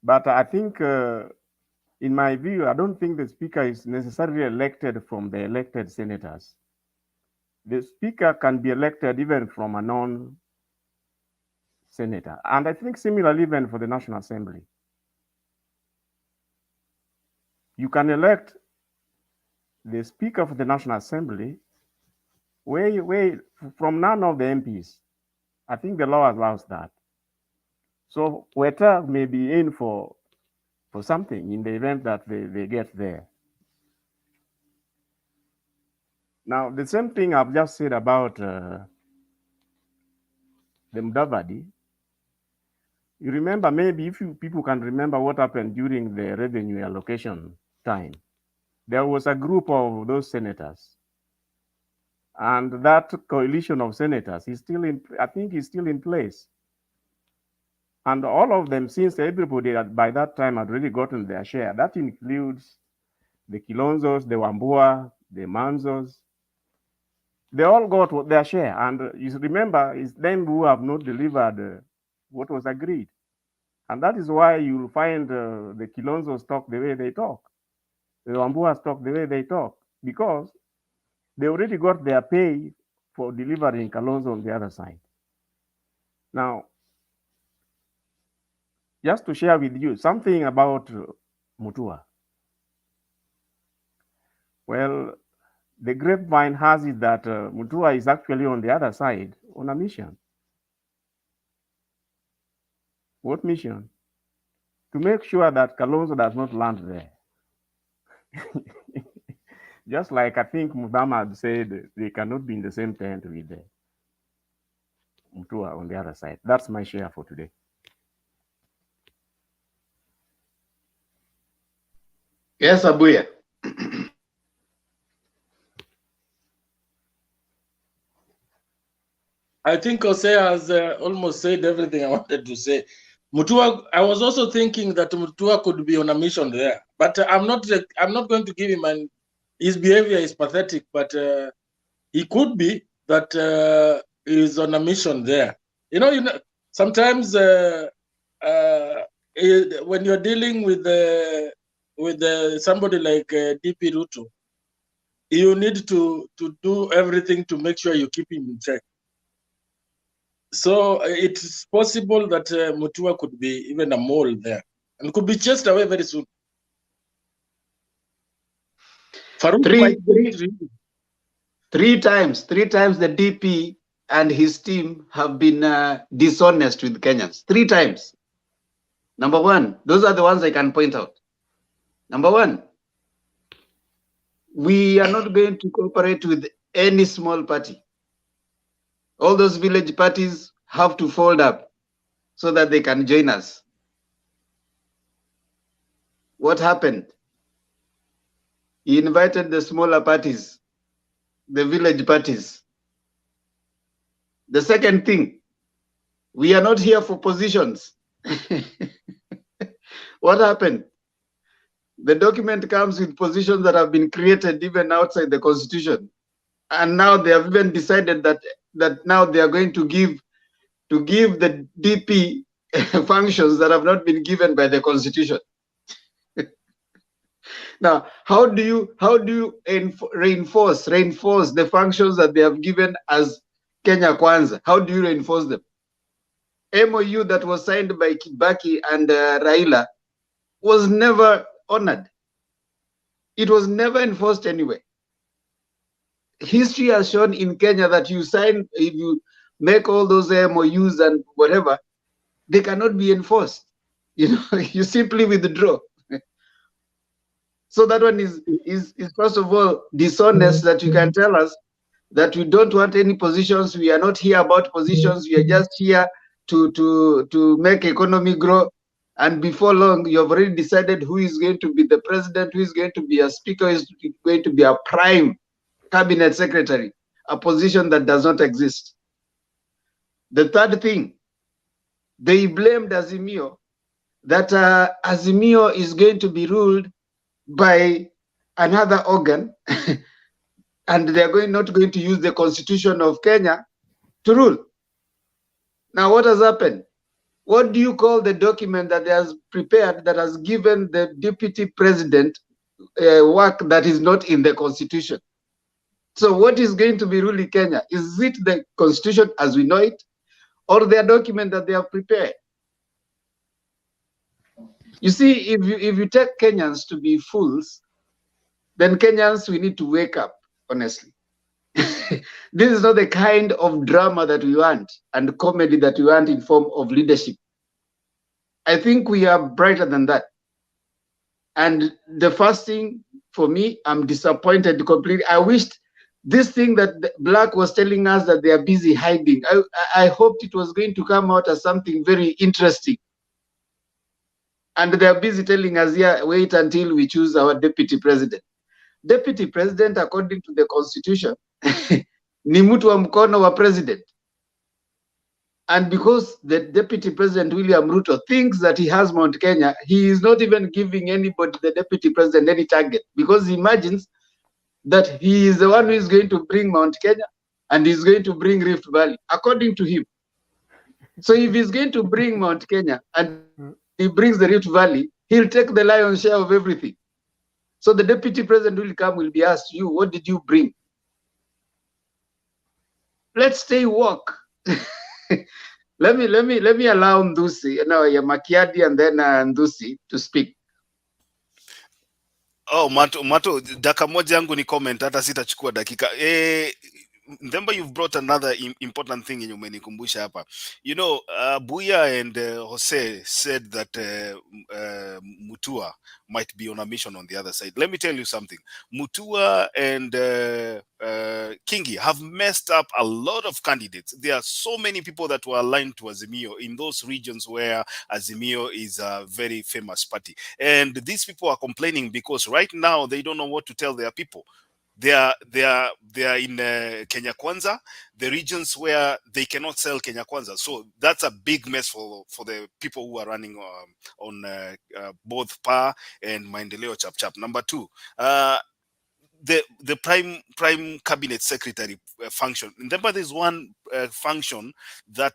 But I think, in my view, I don't think the speaker is necessarily elected from the elected senators. The speaker can be elected even from a non-senator. And I think similarly even for the National Assembly. You can elect the speaker of the National Assembly from none of the MPs. I think the law allows that. So Weta may be in for something in the event that they get there. Now, the same thing I've just said about the Mudavadi. You remember, maybe if people can remember what happened during the revenue allocation time, there was a group of those senators. And that coalition of senators is still I think is still in place. And all of them, since everybody by that time had already gotten their share, that includes the Kalonzos, the Wambua, the Manzos. They all got their share. And you remember, it's them who have not delivered what was agreed. And that is why you'll find the Kalonzos talk the way they talk. The Wambuas talk the way they talk. Because they already got their pay for delivering Kalonzo on the other side. Now, just to share with you something about MUTUA. Well, the grapevine has it that MUTUA is actually on the other side on a mission. What mission? To make sure that Kalonzo does not land there. Just like I think MUTHAMA had said, they cannot be in the same tent with the MUTUA on the other side. That's my share for today. Yes, Abuya. I think Jose has almost said everything I wanted to say. MUTUA, I was also thinking that MUTUA could be on a mission there, but I'm not going to give him his behavior is pathetic, but he could be that he's on a mission there. You know, sometimes when you're dealing with somebody like DP RUTO, you need to do everything to make sure you keep him in check. So it's possible that MUTUA could be even a mole there and could be chased away very soon. Three times the DP and his team have been dishonest with Kenyans. 3 times. Number one, those are the ones I can point out. Number one, we are not going to cooperate with any small party. All those village parties have to fold up so that they can join us. What happened? He invited the smaller parties, the village parties. The second thing, we are not here for positions. What happened? The document comes with positions that have been created even outside the constitution. And now they have even decided that now they are going to give the DP functions that have not been given by the constitution. Now, how do you reinforce the functions that they have given as Kenya Kwanza? How do you reinforce them? MOU that was signed by Kibaki and Raila was never honored. It was never enforced anyway. History has shown in Kenya that if you make all those MOUs and whatever, they cannot be enforced. You know, you simply withdraw. So that one is first of all dishonest, that you can tell us that we don't want any positions. We are not here about positions. We are just here to make economy grow. And before long, you have already decided who is going to be the president, who is going to be a speaker, who is going to be a prime cabinet secretary, a position that does not exist. The third thing, they blamed Azimio, that Azimio is going to be ruled by another organ and they are not going to use the constitution of Kenya to rule. Now what has happened? What do you call the document that they has prepared that has given the deputy president work that is not in the constitution? So what is going to be ruling Kenya? Is it the constitution as we know it, or their document that they have prepared? You see, if you take Kenyans to be fools, then Kenyans, we need to wake up, honestly. This is not the kind of drama that we want and comedy that we want in form of leadership. I think we are brighter than that. And the first thing for me, I'm disappointed completely. I wished this thing that Black was telling us that they are busy hiding. I hoped it was going to come out as something very interesting. And they are busy telling us, yeah, wait until we choose our deputy president. Deputy president, according to the constitution, ni mtu wa mkono wa president. And because the deputy president, William Ruto, thinks that he has Mount Kenya, he is not even giving anybody, the deputy president, any target, because he imagines that he is the one who is going to bring Mount Kenya and is going to bring Rift Valley, according to him. So if he's going to bring Mount Kenya and he brings the Rift Valley, he'll take the lion's share of everything. So the deputy president will be asked, you, what did you bring? Let's stay woke. Let me allow Ndusi, Makiadi and then Ndusi to speak. Oh, Mato, daka moja yangu ni comment, hata sitachukua dakika. Remember, you've brought another important thing in umenikumbusha hapa. You know, Buya and Jose said that MUTUA might be on a mission on the other side. Let me tell you something. MUTUA and Kingi have messed up a lot of candidates. There are so many people that were aligned to Azimio in those regions where Azimio is a very famous party. And these people are complaining because right now they don't know what to tell their people. They are in Kenya Kwanza, the regions where they cannot sell Kenya Kwanza. So that's a big mess for the people who are running on both PA and Maendeleo Chap Chap. Number two, the prime cabinet secretary function. Remember, there's one function that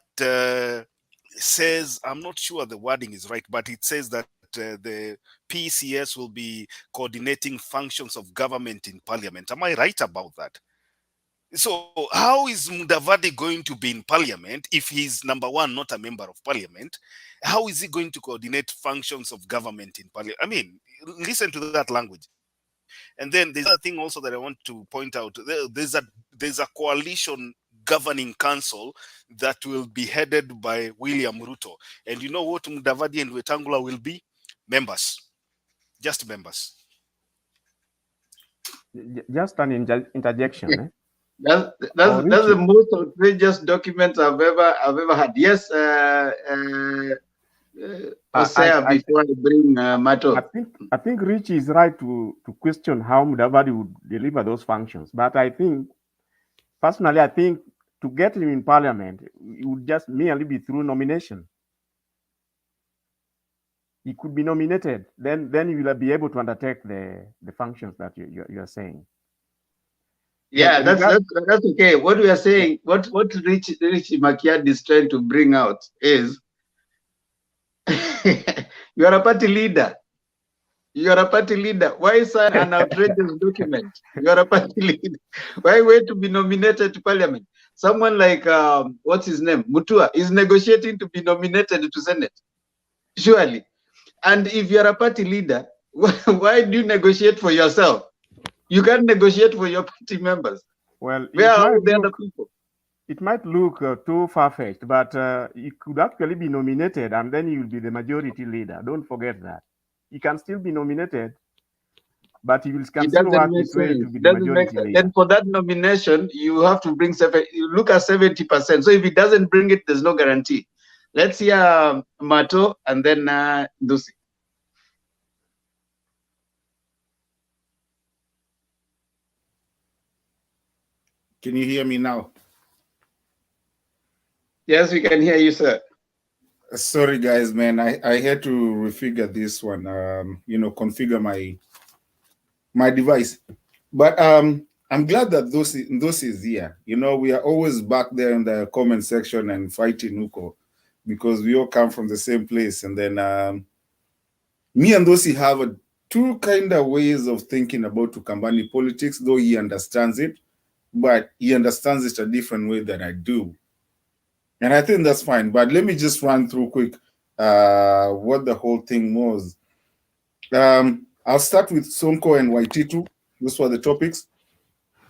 says, I'm not sure the wording is right, but it says that the PCS will be coordinating functions of government in parliament. Am I right about that? So how is Mudavadi going to be in parliament if he's, number one, not a member of parliament? How is he going to coordinate functions of government in parliament? I mean, listen to that language. And then there's another thing also that I want to point out. There's a coalition governing council that will be headed by William Ruto. And you know what Mudavadi and Wetangula will be? Members. Just members. Just an interjection. Eh? That's the most outrageous document I've ever had. Yes, before I bring Mato. I think Rich is right to question how Mudavadi would deliver those functions. But I think, personally, I think to get him in parliament, it would just merely be through nomination. He could be nominated. Then you will be able to undertake the functions that you are saying. Yeah, that's okay. What we are saying, what Rich Makiadi is trying to bring out is you are a party leader. You are a party leader. Why sign an outrageous document? You are a party leader. Why wait to be nominated to parliament? Someone like, what's his name? MUTUA is negotiating to be nominated to Senate. Surely. And if you are a party leader, why do you negotiate for yourself? You can't negotiate for your party members. Well, where are the other people? It might look too far-fetched, but he could actually be nominated and then he will be the majority leader. Don't forget that. He can still be nominated, but he will still work his way to be the majority leader. Then for that nomination, you have to bring you look at 70%. So if he doesn't bring it, there's no guarantee. Let's hear Mato and then Dusi. Can you hear me now? Yes, we can hear you, sir. Sorry, guys, man. I had to refigure this one. Configure my device. But I'm glad that those is here. We are always back there in the comment section and fighting Uko because we all come from the same place. And then me and Dosi have two kind of ways of thinking about Ukambani politics, though he understands it, but he understands it a different way than I do. And I think that's fine. But let me just run through quick what the whole thing was. I'll start with Sonko and Waititu. Those were the topics.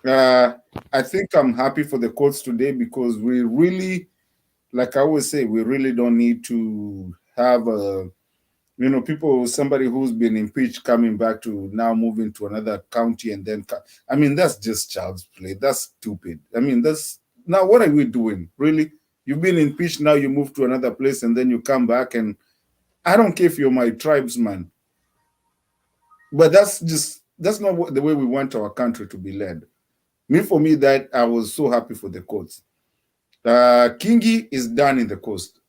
I think I'm happy for the courts today because we really, like I always say, we really don't need to have somebody who's been impeached coming back to now moving to another county and then, I mean, that's just child's play. That's stupid. I mean, now what are we doing? Really? You've been impeached, now you move to another place and then you come back, and I don't care if you're my tribesman. But that's not the way we want our country to be led. For me, that I was so happy for the courts. Kingi is done in the coast.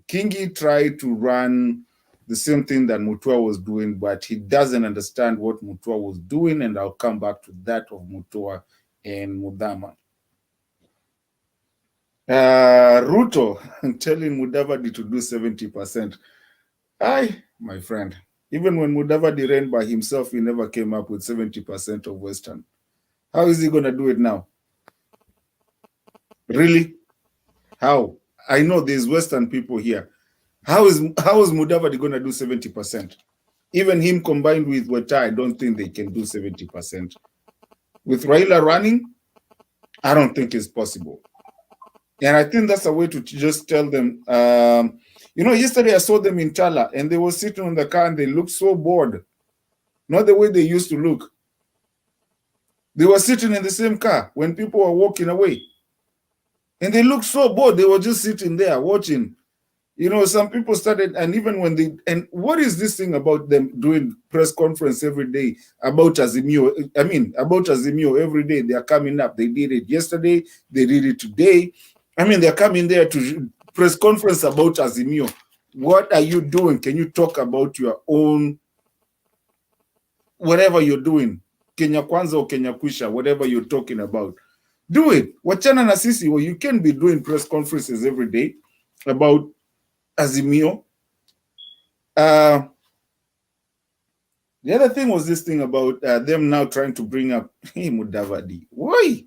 Kingi tried to run the same thing that MUTUA was doing, but he doesn't understand what MUTUA was doing, and I'll come back to that of MUTUA and MUTHAMA. RUTO telling Mudavadi to do 70%. My friend, even when Mudavadi ran by himself, he never came up with 70% of Western. How is he going to do it now? Really? How? I know there's Western people here. How is Mudavadi going to do 70%? Even him combined with Weta, I don't think they can do 70%. With RAILA running, I don't think it's possible. And I think that's a way to just tell them, yesterday I saw them in Chala and they were sitting in the car and they looked so bored. Not the way they used to look. They were sitting in the same car when people were walking away. And they looked so bored. They were just sitting there watching. You know, some people started, and even when they, and what is this thing about them doing press conference every day about Azimio? I mean, about Azimio every day. They are coming up. They did it yesterday. They did it today. I mean, they're coming there to press conference about Azimio. What are you doing? Can you talk about your own, whatever you're doing? Kenya Kwanza or Kenya Kwisha, whatever you're talking about. Do it. Wachana na sisi, well, you can be doing press conferences every day about Azimio. The other thing was this thing about them now trying to bring up MUDAVADI. Why?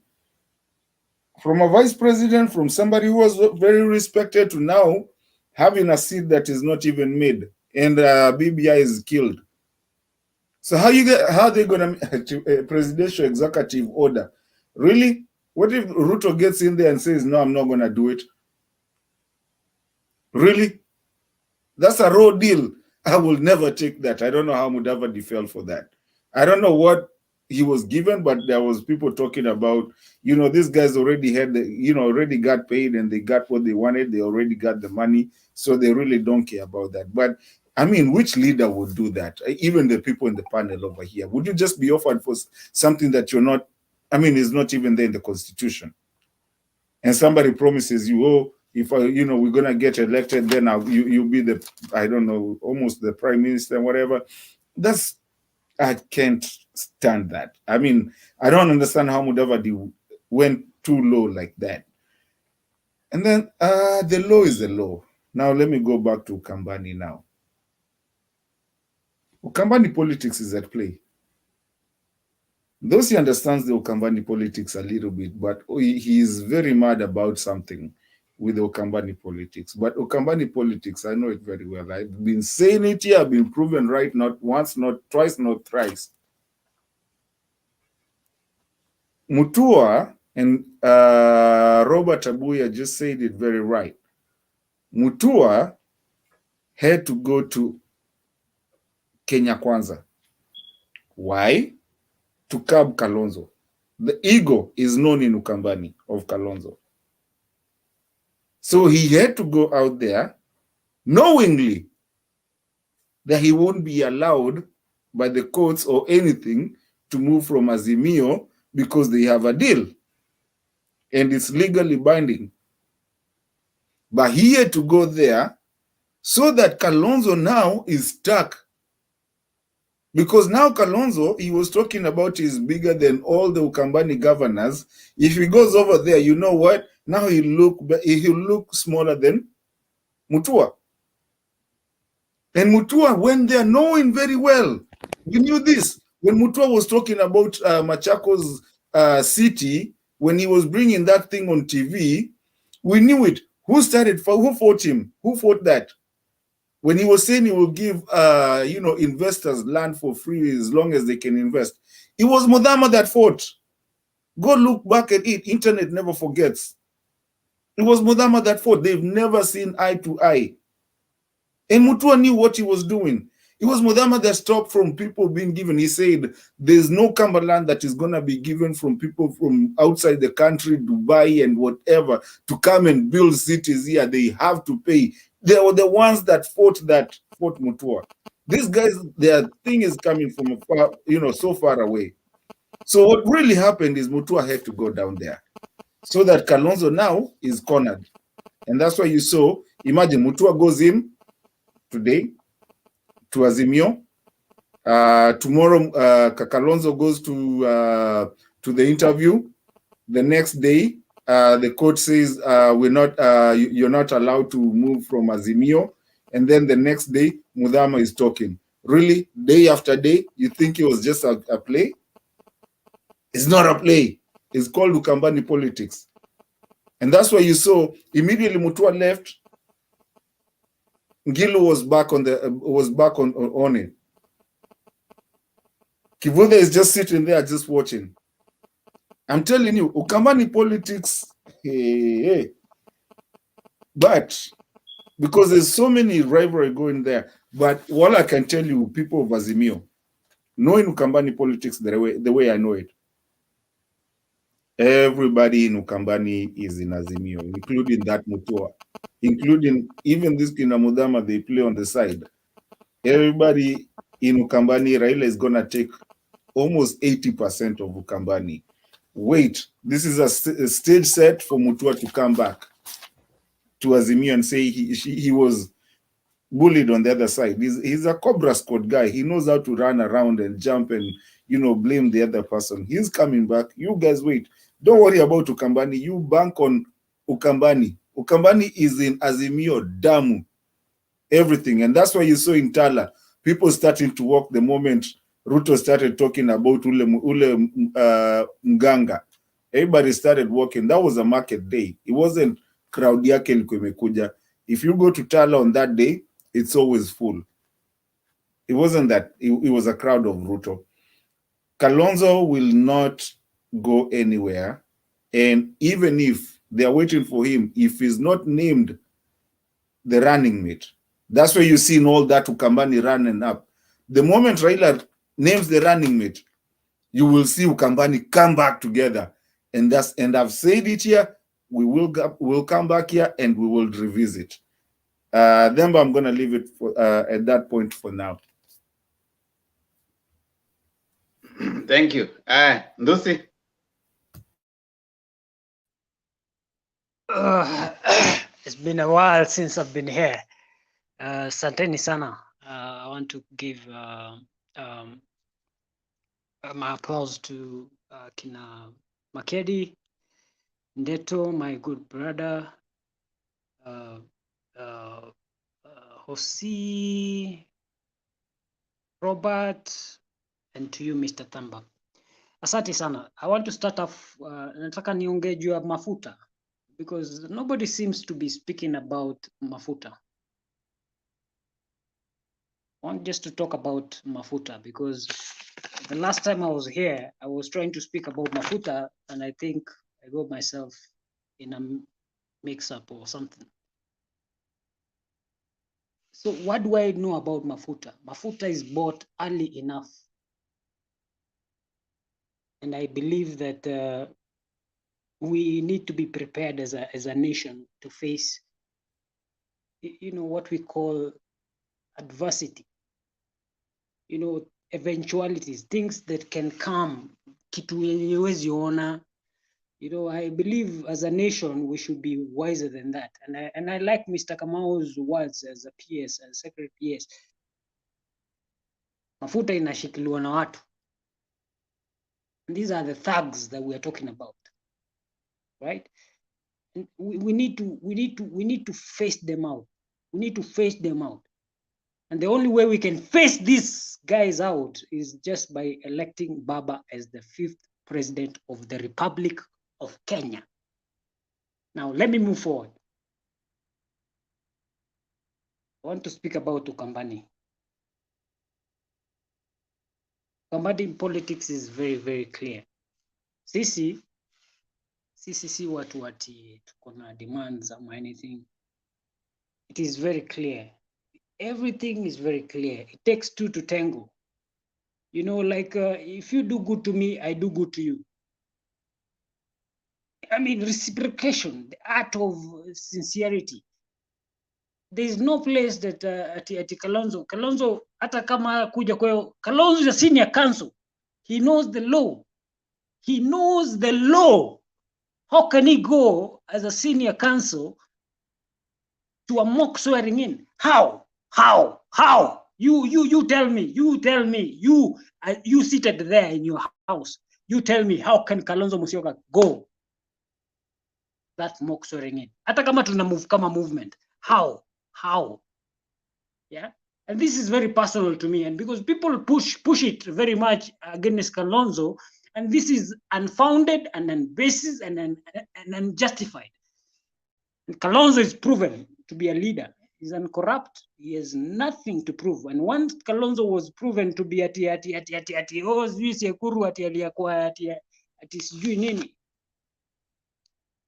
From a vice president, from somebody who was very respected, to now having a seat that is not even made, and BBI is killed. So how are they going to presidential executive order? Really? What if RUTO gets in there and says, no, I'm not going to do it? Really? That's a raw deal. I will never take that. I don't know how MUDAVADI fell for that. I don't know what he was given, but there was people talking about, you know, these guys already had the, you know, already got paid and they got what they wanted. They already got the money. So they really don't care about that. But I mean, which leader would do that? Even the people in the panel over here. Would you just be offered for something that you're not, I mean, is not even there in the Constitution? And somebody promises you, oh, if you know, we're gonna get elected, then you'll be the, I don't know, almost the prime minister, whatever. That's, I can't stand that. I mean, I don't understand how MUDAVADI went too low like that. And then the law is the law. Now let me go back to Ukambani now. Ukambani politics is at play. Those he understands the Ukambani politics a little bit, but he is very mad about something with the Ukambani politics. But Ukambani politics, I know it very well. I've been saying it here, I've been proven right, not once, not twice, not thrice. MUTUA and Robert Abuya just said it very right. MUTUA had to go to Kenya Kwanza. Why? To curb Kalonzo. The ego is known in Ukambani of Kalonzo. So he had to go out there knowingly that he won't be allowed by the courts or anything to move from Azimio because they have a deal and it's legally binding. But he had to go there so that Kalonzo now is stuck. Because now Kalonzo, he was talking about is bigger than all the Ukambani governors. If he goes over there, you know what? Now he'll look smaller than MUTUA. And MUTUA went there knowing very well. You knew this. When MUTUA was talking about Machakos city, when he was bringing that thing on TV, we knew it. Who fought him? Who fought that? When he was saying he will give, you know, investors land for free as long as they can invest, it was MUTHAMA that fought. Go look back at it. Internet never forgets. It was MUTHAMA that fought. They've never seen eye to eye. And MUTUA knew what he was doing. It was MUTHAMA that stopped from people being given. He said, there's no Cumberland that is going to be given from people from outside the country, Dubai and whatever, to come and build cities here. They have to pay. They were the ones that fought MUTUA. These guys, their thing is coming from far, you know, so far away. So what really happened is MUTUA had to go down there so that Kalonzo now is cornered. And that's why you saw, imagine MUTUA goes in today to Azimio. Tomorrow, Kalonzo goes to the interview. The next day, the court says you're not allowed to move from Azimio, and then the next day MUTHAMA is talking. Really, day after day, you think it was just a play? It's not a play. It's called Ukambani politics, and that's why you saw immediately MUTUA left. Ngilu was back on it. Kivude is just sitting there, just watching. I'm telling you, Ukambani politics, hey. But because there's so many rivalry going there, but what I can tell you, people of Azimio, knowing Ukambani politics the way I know it, everybody in Ukambani is in Azimio, including that MUTUA. including even this kina MUTHAMA they play on the side. Everybody in Ukambani, Raila is gonna take almost 80% of Ukambani. Wait, this is a stage set for MUTUA to come back to Azimio and say he was bullied on the other side. He's a Cobra Squad guy. He knows how to run around and jump and, you know, blame the other person. He's coming back. You guys wait. Don't worry about Ukambani. You bank on Ukambani. Ukambani is in Azimio, Damu, everything. And that's why you saw in Tala, people starting to walk the moment RUTO started talking about ule Mganga. Everybody started walking. That was a market day. It wasn't crowd yake ilikuwa imekuja. If you go to Tala on that day, it's always full. It wasn't that. It was a crowd of RUTO. Kalonzo will not go anywhere. And even if they are waiting for him, if he's not named the running mate, that's where you see all that Ukambani running up. The moment Raila names the running mate, you will see Ukambani come back together. And I've said it here, we'll come back here and we will revisit. Then I'm going to leave it for, at that point for now. Thank you. Lucy. It's been a while since I've been here. Santeni sana. I want to give my applause to Kina Makedi, Ndeto, my good brother, Hosi, Robert, and to you, Mr. Tamba. Asante sana. I want to start off, nataka niongee juu ya mafuta, because nobody seems to be speaking about mafuta. I want just to talk about mafuta, because the last time I was here, I was trying to speak about mafuta, and I think I got myself in a mix-up or something. So what do I know about mafuta? Mafuta is bought early enough. And I believe that we need to be prepared as a nation to face, you know, what we call adversity. You know, eventualities, things that can come, kitu yenye huwezi ona. You know, I believe as a nation we should be wiser than that. And I like Mr. Kamau's words as a PS, as Secretary PS. Mafuta inashikiliwa na watu. And these are the thugs that we are talking about, right? And we need to face them out. We need to face them out. And the only way we can face these guys out is just by electing Baba as the 5th president of the Republic of Kenya. Now, let me move forward. I want to speak about Ukambani. Ukambani politics is very, very clear. Sisi watu wati tuko na demands or anything. It is very clear. Everything is very clear. It takes two to tango. You know, like if you do good to me, I do good to you. I mean, reciprocation, the art of sincerity. There is no place that at Kalonzo, hata kama kuja kwa Kalonzo is a senior counsel. He knows the law. He knows the law. How can he go as a senior counsel to a mock swearing in? How? You tell me. You seated there in your house. You tell me, how can Kalonzo Musyoka go that mock swearing in? Hata kama tuna move kama movement. How? Yeah. And this is very personal to me, and because people push it very much against Kalonzo, and this is unfounded and unbasis and unjustified. And Kalonzo is proven to be a leader. He's uncorrupt. He has nothing to prove. And once Kalonzo was proven to be ati sijui nini,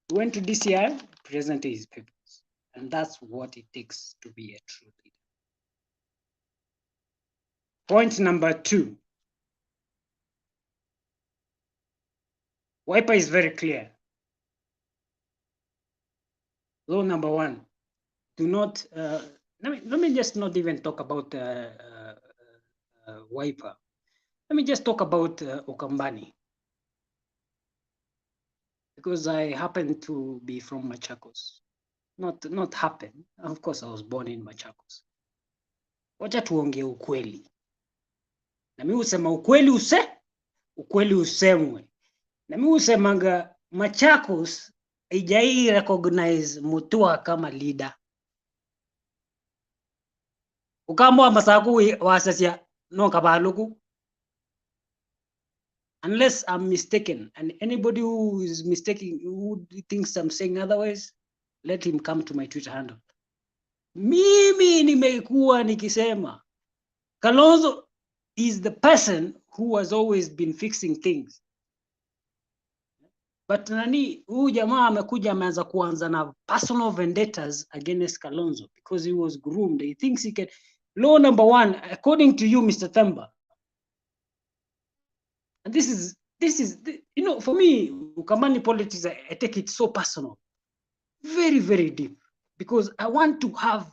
he went to DCI, presented his papers. And that's what it takes to be a true leader. Point number 2. Wiper is very clear. Law number 1. do not, let me just not even talk about Wiper. Let me just talk about Ukambani, because I happen to be from Machakos. Not happen, of course I was born in Machakos. Wacha tuongee ukweli. Na mimi usema ukweli ukweli usemwe. Na mimi usemanga Machakos haijai recognize Mutua kama leader. Ukambo masaku wasasia no kabaluku. Unless I'm mistaken, and anybody who is mistaken, who thinks I'm saying otherwise, let him come to my Twitter handle. Mimi nimekuwa nikisema Kalonzo is the person who has always been fixing things. But nani huyu jamaa amekuja ameanza kuanza na personal vendettas against Kalonzo because he was groomed. He thinks he can. Law number one, according to you, Mr. Themba, and this is you know, for me, Ukambani politics, I take it so personal, very, very deep, because I want to have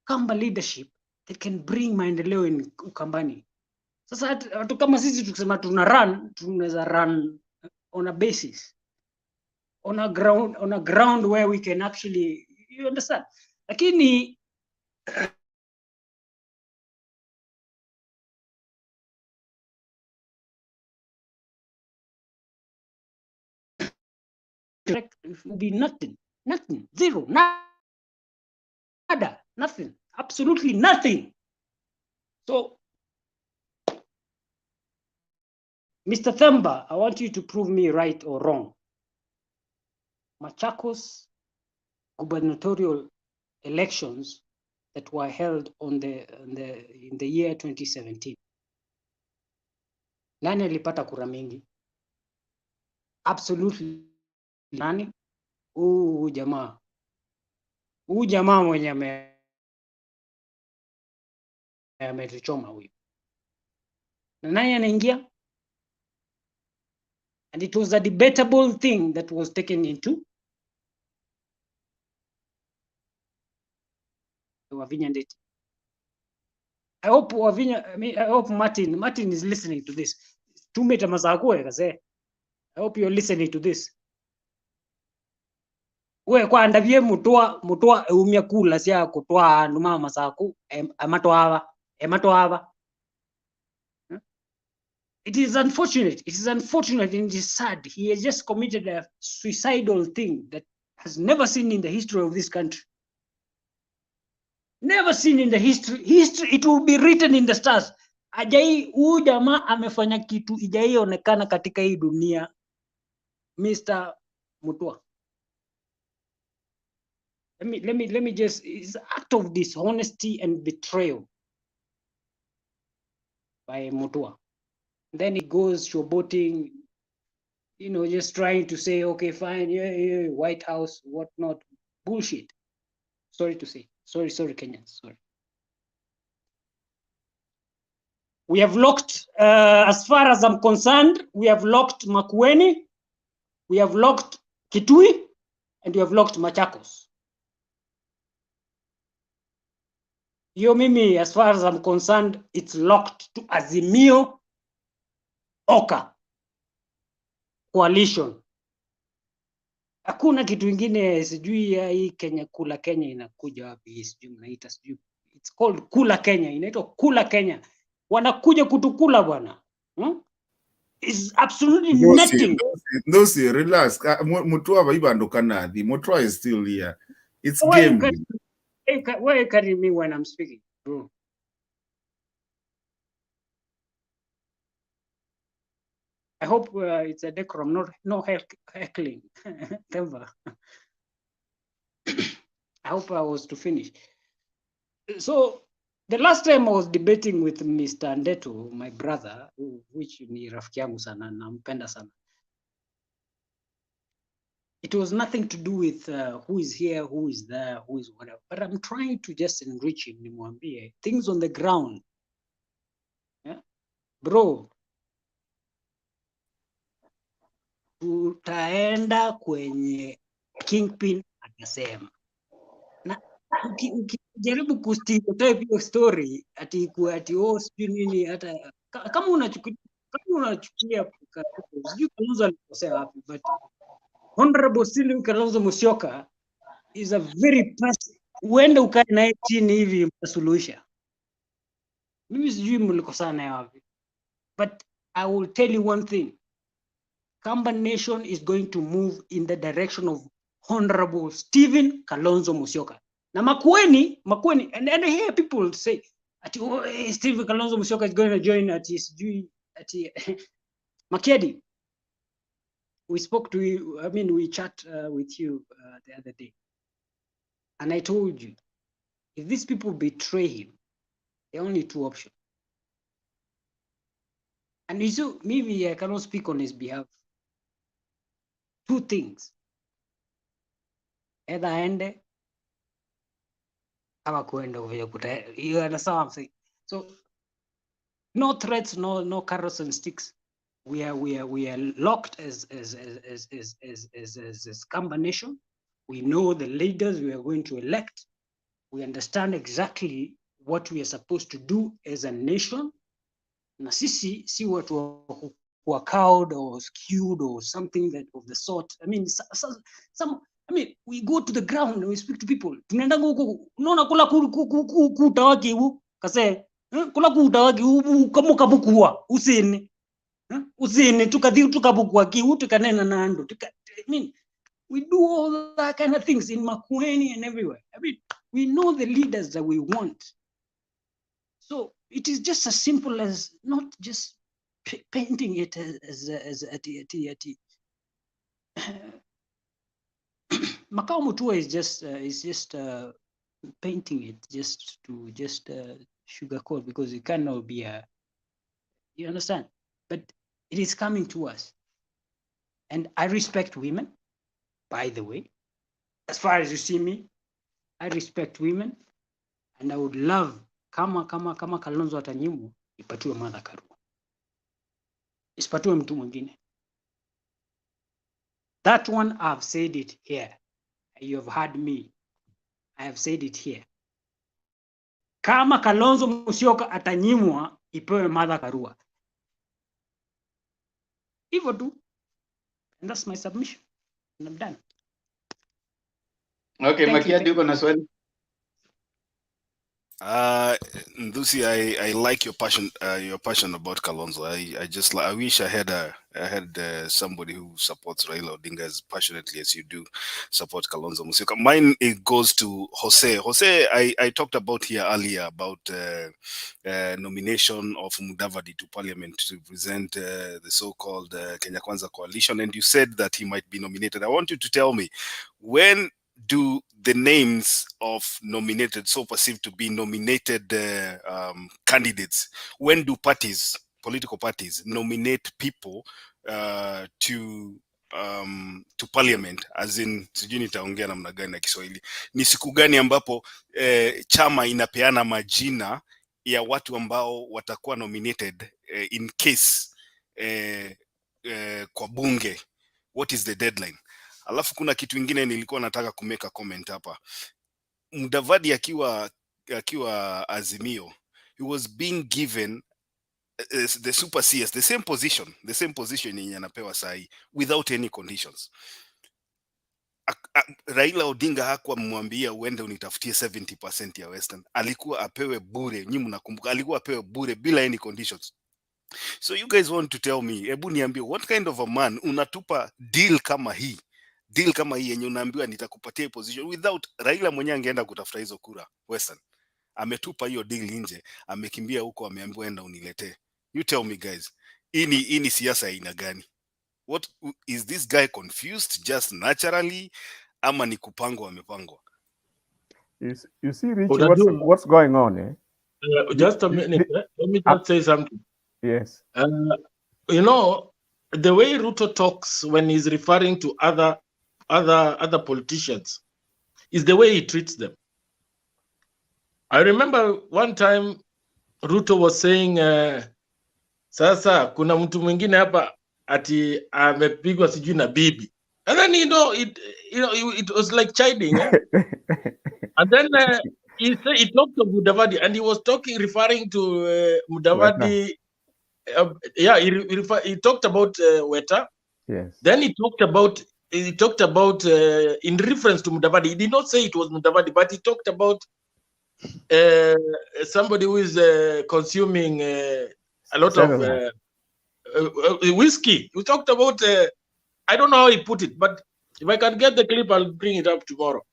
Kamba leadership that can bring maendeleo in Ukambani. Sasa watu kama sisi tukisema tunaweza run on a basis, on a ground where we can actually, you understand? Lakini it will be nothing, zero, nada, nothing, absolutely nothing. So, Mr. Themba, I want you to prove me right or wrong. Machakos gubernatorial elections that were held in the year 2017. Nani alipata kura mingi? Absolutely nani? Huyu jamaa mwenye ametuchoma huyu. Na nani anaingia? And it was a debatable thing that was taken into Wavinya Ndeti. I hope Martin is listening to this. Tumeta masakue kaze. I hope you're listening to this. We kwa ndavye mutua umia kula sia kutoa numa masaku ematoava. It is unfortunate. It is unfortunate and it is sad. He has just committed a suicidal thing that has never seen in the history of this country. Never seen in the history. It will be written in the stars. Ajai huyu jamaa amefanya kitu ijai onekana katika hii dunia. Mr. Mutua. Let me just, it's an act of dishonesty and betrayal by Mutua. Then he goes showboating, you know, just trying to say, okay, fine, yeah, White House, whatnot. Bullshit. Sorry to say. Sorry, Kenyans. Sorry. We have locked, as far as I'm concerned, we have locked Makueni, we have locked Kitui, and we have locked Machakos. Yo mimi, as far as I'm concerned, it's locked to Azimio Oka coalition. Hakuna kitu ingine, sijui ya hii Kenya kula Kenya inakuja wapi, sijui mnaita sijui. It's called kula Kenya, inaitwa kula Kenya. Wanakuja kutukula bwana. It's absolutely nothing. No, relax. Mutua vaibandukana. The Mutua is still here. It's game. Why are you carrying me when I'm speaking, bro? I hope it's a decorum, no heckling. Never. I hope I was to finish. So the last time I was debating with Mr. Ndeto, my brother, which ni rafiki yangu sana, nampenda sana. It was nothing to do with who is here, who is there, who is whatever. But I'm trying to just enrich him, nimwambie things on the ground. Yeah? Bro, tutaenda kwenye Kingpin akasema. Na ukijaribu kustereotype hiyo story ati sijui nini, hata kama unachukulia sijui Kalonzo alikosea wapi, but Honorable Sylvia Kalonzo Musyoka is a very person. Uende ukae naye chini hivi mtasuluhisha. Mimi sijui mlikosana naye wapi, but I will tell you one thing. Kamba Nation is going to move in the direction of Honorable Stephen Kalonzo Musyoka. Na Makueni, and I hear people say, Stephen Kalonzo Musyoka is going to join Makedi. We spoke to you, we chat with you the other day. And I told you, if these people betray him, there are only two options. And so maybe I cannot speak on his behalf. Two things. Either ende ama kuenda vile kuta. You understand what I'm saying? So no threats, no carrots and sticks. We are locked as Kamba Nation. We know the leaders we are going to elect. We understand exactly what we are supposed to do as a nation. Na sisi si watu wa cowed or skewed or something that of the sort. We go to the ground and we speak to people. Tunaenda huko, unaona kula kutawaki huko kase, kula kutawaki huko kama kabukua usini. Usini tukabukua ki tukanena nando. We do all that kind of things in Makueni and everywhere. We know the leaders that we want. So it is just as simple as not just painting it as Makao MUTUA is just painting it just to sugarcoat, because it cannot be you understand? But it is coming to us, and I respect women. By the way, as far as you see me, I respect women, and I would love kama Kalonzo atanyimwa ipatiwe Martha Karua, isipatiwe mtu mwingine. That one I've said it here. You have heard me. I have said it here. Kama Kalonzo Musyoka atanyimwa ipewe Martha Karua. Hivyo tu. And that's my submission. And I'm done. Okay, Makiadi, uko na swali? Ndusi, I like your passion about Kalonzo. I wish I had somebody who supports Raila Odinga as passionately as you do support Kalonzo Musyoka. Mine, it goes to Jose. Jose, I talked about here earlier about nomination of Mudavadi to parliament to represent the so-called Kenya Kwanza coalition, and you said that he might be nominated. I want you to tell me, when do the names of nominated, so perceived to be nominated candidates, when do political parties nominate people to parliament, as in, sijui nitaongea namna gani na Kiswahili, ni siku gani ambapo chama inapeana majina ya watu ambao watakuwa nominated in case kwa bunge? What is the deadline? Alafu kuna kitu ingine nilikuwa nataka kumeka comment hapa. Mudavadi akiwa Azimio, he was being given the super CS, the same position yenye anapewa sahi, without any conditions. Raila Odinga hakuwa mwambia uende unitafutie 70% ya Western. Alikuwa apewe bure, nyinyi mnakumbuka, alikuwa apewe bure bila any conditions. So you guys want to tell me, hebu niambie, what kind of a man unatupa deal kama hii yenye unaambiwa nitakupatia position without Raila mwenyewe angeenda kutafuta hizo kura Western? Ametupa hiyo deal nje, amekimbia huko, ameambiwa enda uniletee. You tell me guys, hii ni siasa aina gani? What is this guy confused just naturally, ama ni kupangwa amepangwa? You see, Rich, what's going on, eh? Just a minute, let me just say something. Yes. You know, the way RUTO talks when he's referring to other politicians is the way he treats them. I remember one time RUTO was saying, sasa kuna mtu mwingine hapa ati amepigwa sijui na bibi. And then it was like chiding. And then he talked to Mudavadi, and he was referring to Mudavadi. He talked about Weta. Yes. Then he talked about in reference to Mudavadi. He did not say it was Mudavadi, but he talked about somebody who is consuming a lot of whiskey. We talked about I don't know how he put it, but if I can get the clip, I'll bring it up tomorrow.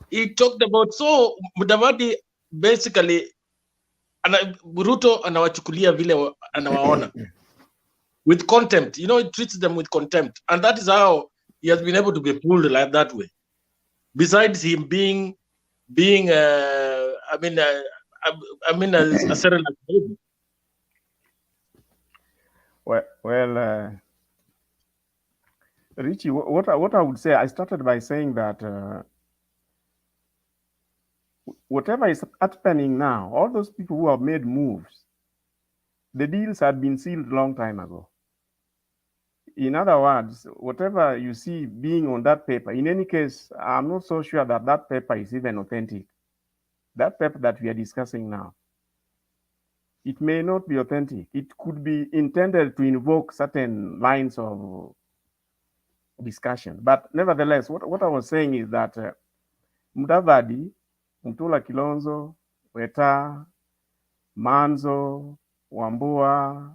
He talked about, so Mudavadi basically RUTO anawachukulia vile anawaona with contempt. You know, he treats them with contempt, and that is how he has been able to be pulled like that way. Besides him being a certain baby. Well, Richie, what I would say, I started by saying that whatever is happening now, all those people who have made moves, the deals had been sealed a long time ago. In other words, whatever you see being on that paper, in any case, I'm not so sure that that paper is even authentic. That paper that we are discussing now, it may not be authentic. It could be intended to invoke certain lines of discussion. But nevertheless, what I was saying is that Mudavadi, Mutula Kalonzo, Weta, Manzo, Wambua,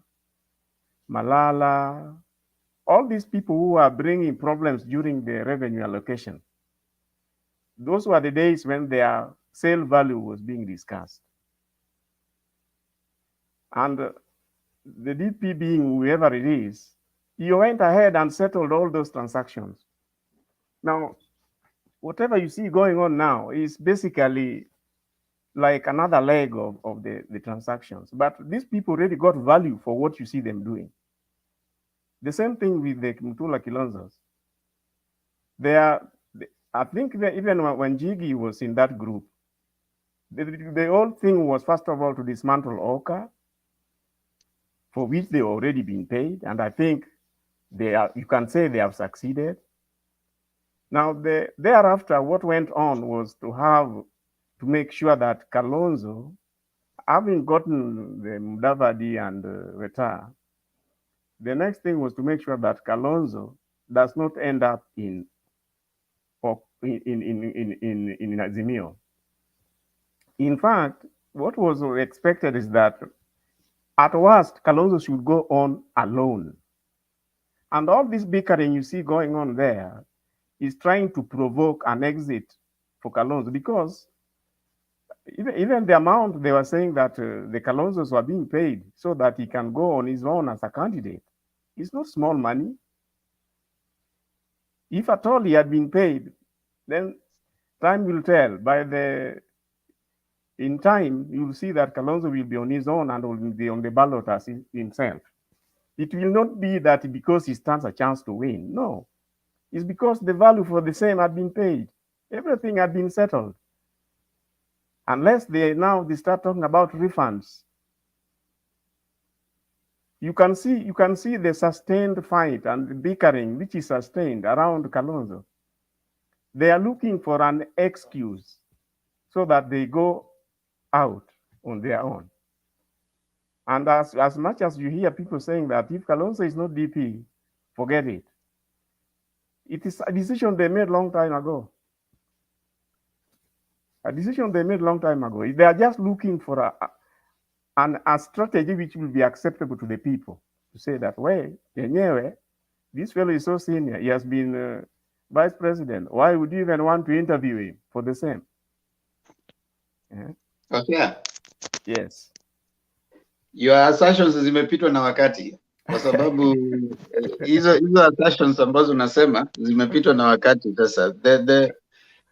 Malala, all these people who are bringing problems during the revenue allocation, those were the days when their sale value was being discussed. And the DP being whoever it is, you went ahead and settled all those transactions. Now, whatever you see going on now is basically like another leg of the transactions. But these people already got value for what you see them doing. The same thing with the Mutula Kalonzos. I think that even when Jigi was in that group, the whole thing was, first of all, to dismantle Oka, for which they already been paid, and I think you can say they have succeeded. Now, thereafter, what went on was to make sure that Kalonzo, having gotten the Mudavadi and Weta, the next thing was to make sure that Kalonzo does not end up in Azimio. In fact, what was expected is that at worst, Kalonzo should go on alone. And all this bickering you see going on there is trying to provoke an exit for Kalonzo, because even the amount they were saying that the Kalonzos were being paid so that he can go on his own as a candidate, it's not small money. If at all he had been paid, then time will tell. In time, you'll see that Kalonzo will be on his own and will be on the ballot as himself. It will not be that because he stands a chance to win. No, it's because the value for the same had been paid. Everything had been settled. Unless they start talking about refunds. You can see the sustained fight and the bickering which is sustained around Kalonzo. They are looking for an excuse so that they go out on their own. And as much as you hear people saying that if Kalonzo is not DP, forget it. It is a decision they made long time ago. A decision they made long time ago. They are just looking for a strategy which will be acceptable to the people. To say that, well, anyway, this fellow is so senior. He has been vice president. Why would you even want to interview him for the same? Yeah. Okay. Yes. Your assumptions zimepitwa na wakati kwa sababu hizo assumptions ambazo unasema zimepitwa na wakati sasa.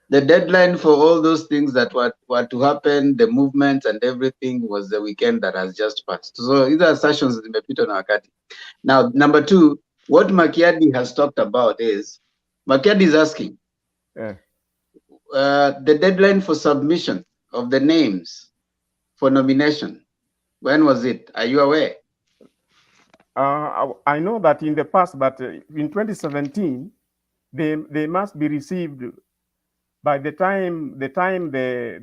The deadline for all those things that were to happen, the movements and everything, was the weekend that has just passed. So these assumptions zimepitwa na wakati. Now, number two, what Makiadi has talked about is, Makiadi is asking, the deadline for submission of the names for nomination, when was it? Are you aware? I know that in the past, but in 2017, they must be received by the time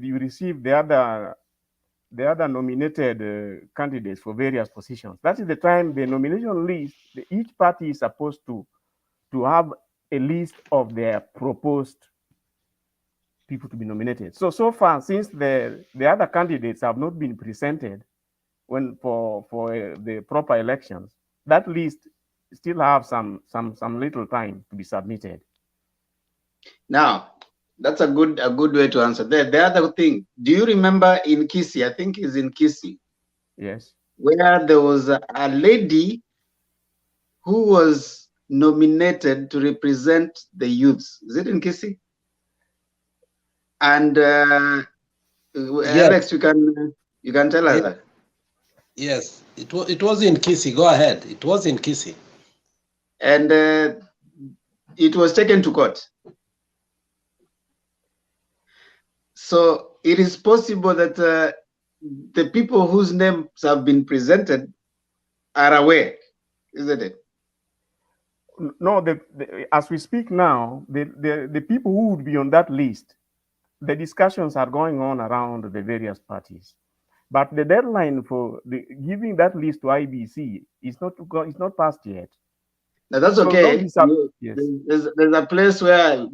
you receive the other nominated candidates for various positions, that is the time the nomination list, each party is supposed to have a list of their proposed people to be nominated. So far, since the other candidates have not been presented for the proper elections, that list still have some little time to be submitted. Now, that's a good way to answer. The other thing, do you remember in Kisii? I think it's in Kisii. Yes. Where there was a lady who was nominated to represent the youths. Is it in Kisii? And Yes. Alex, you can tell us that. Yes, it was in Kisii. Go ahead. It was in Kisii. And it was taken to court. So it is possible that the people whose names have been presented are aware, isn't it? No, as we speak now, the people who would be on that list, the discussions are going on around the various parties. But the deadline for giving that list to IBC is not passed yet. Now that's So okay. yes. There's a place where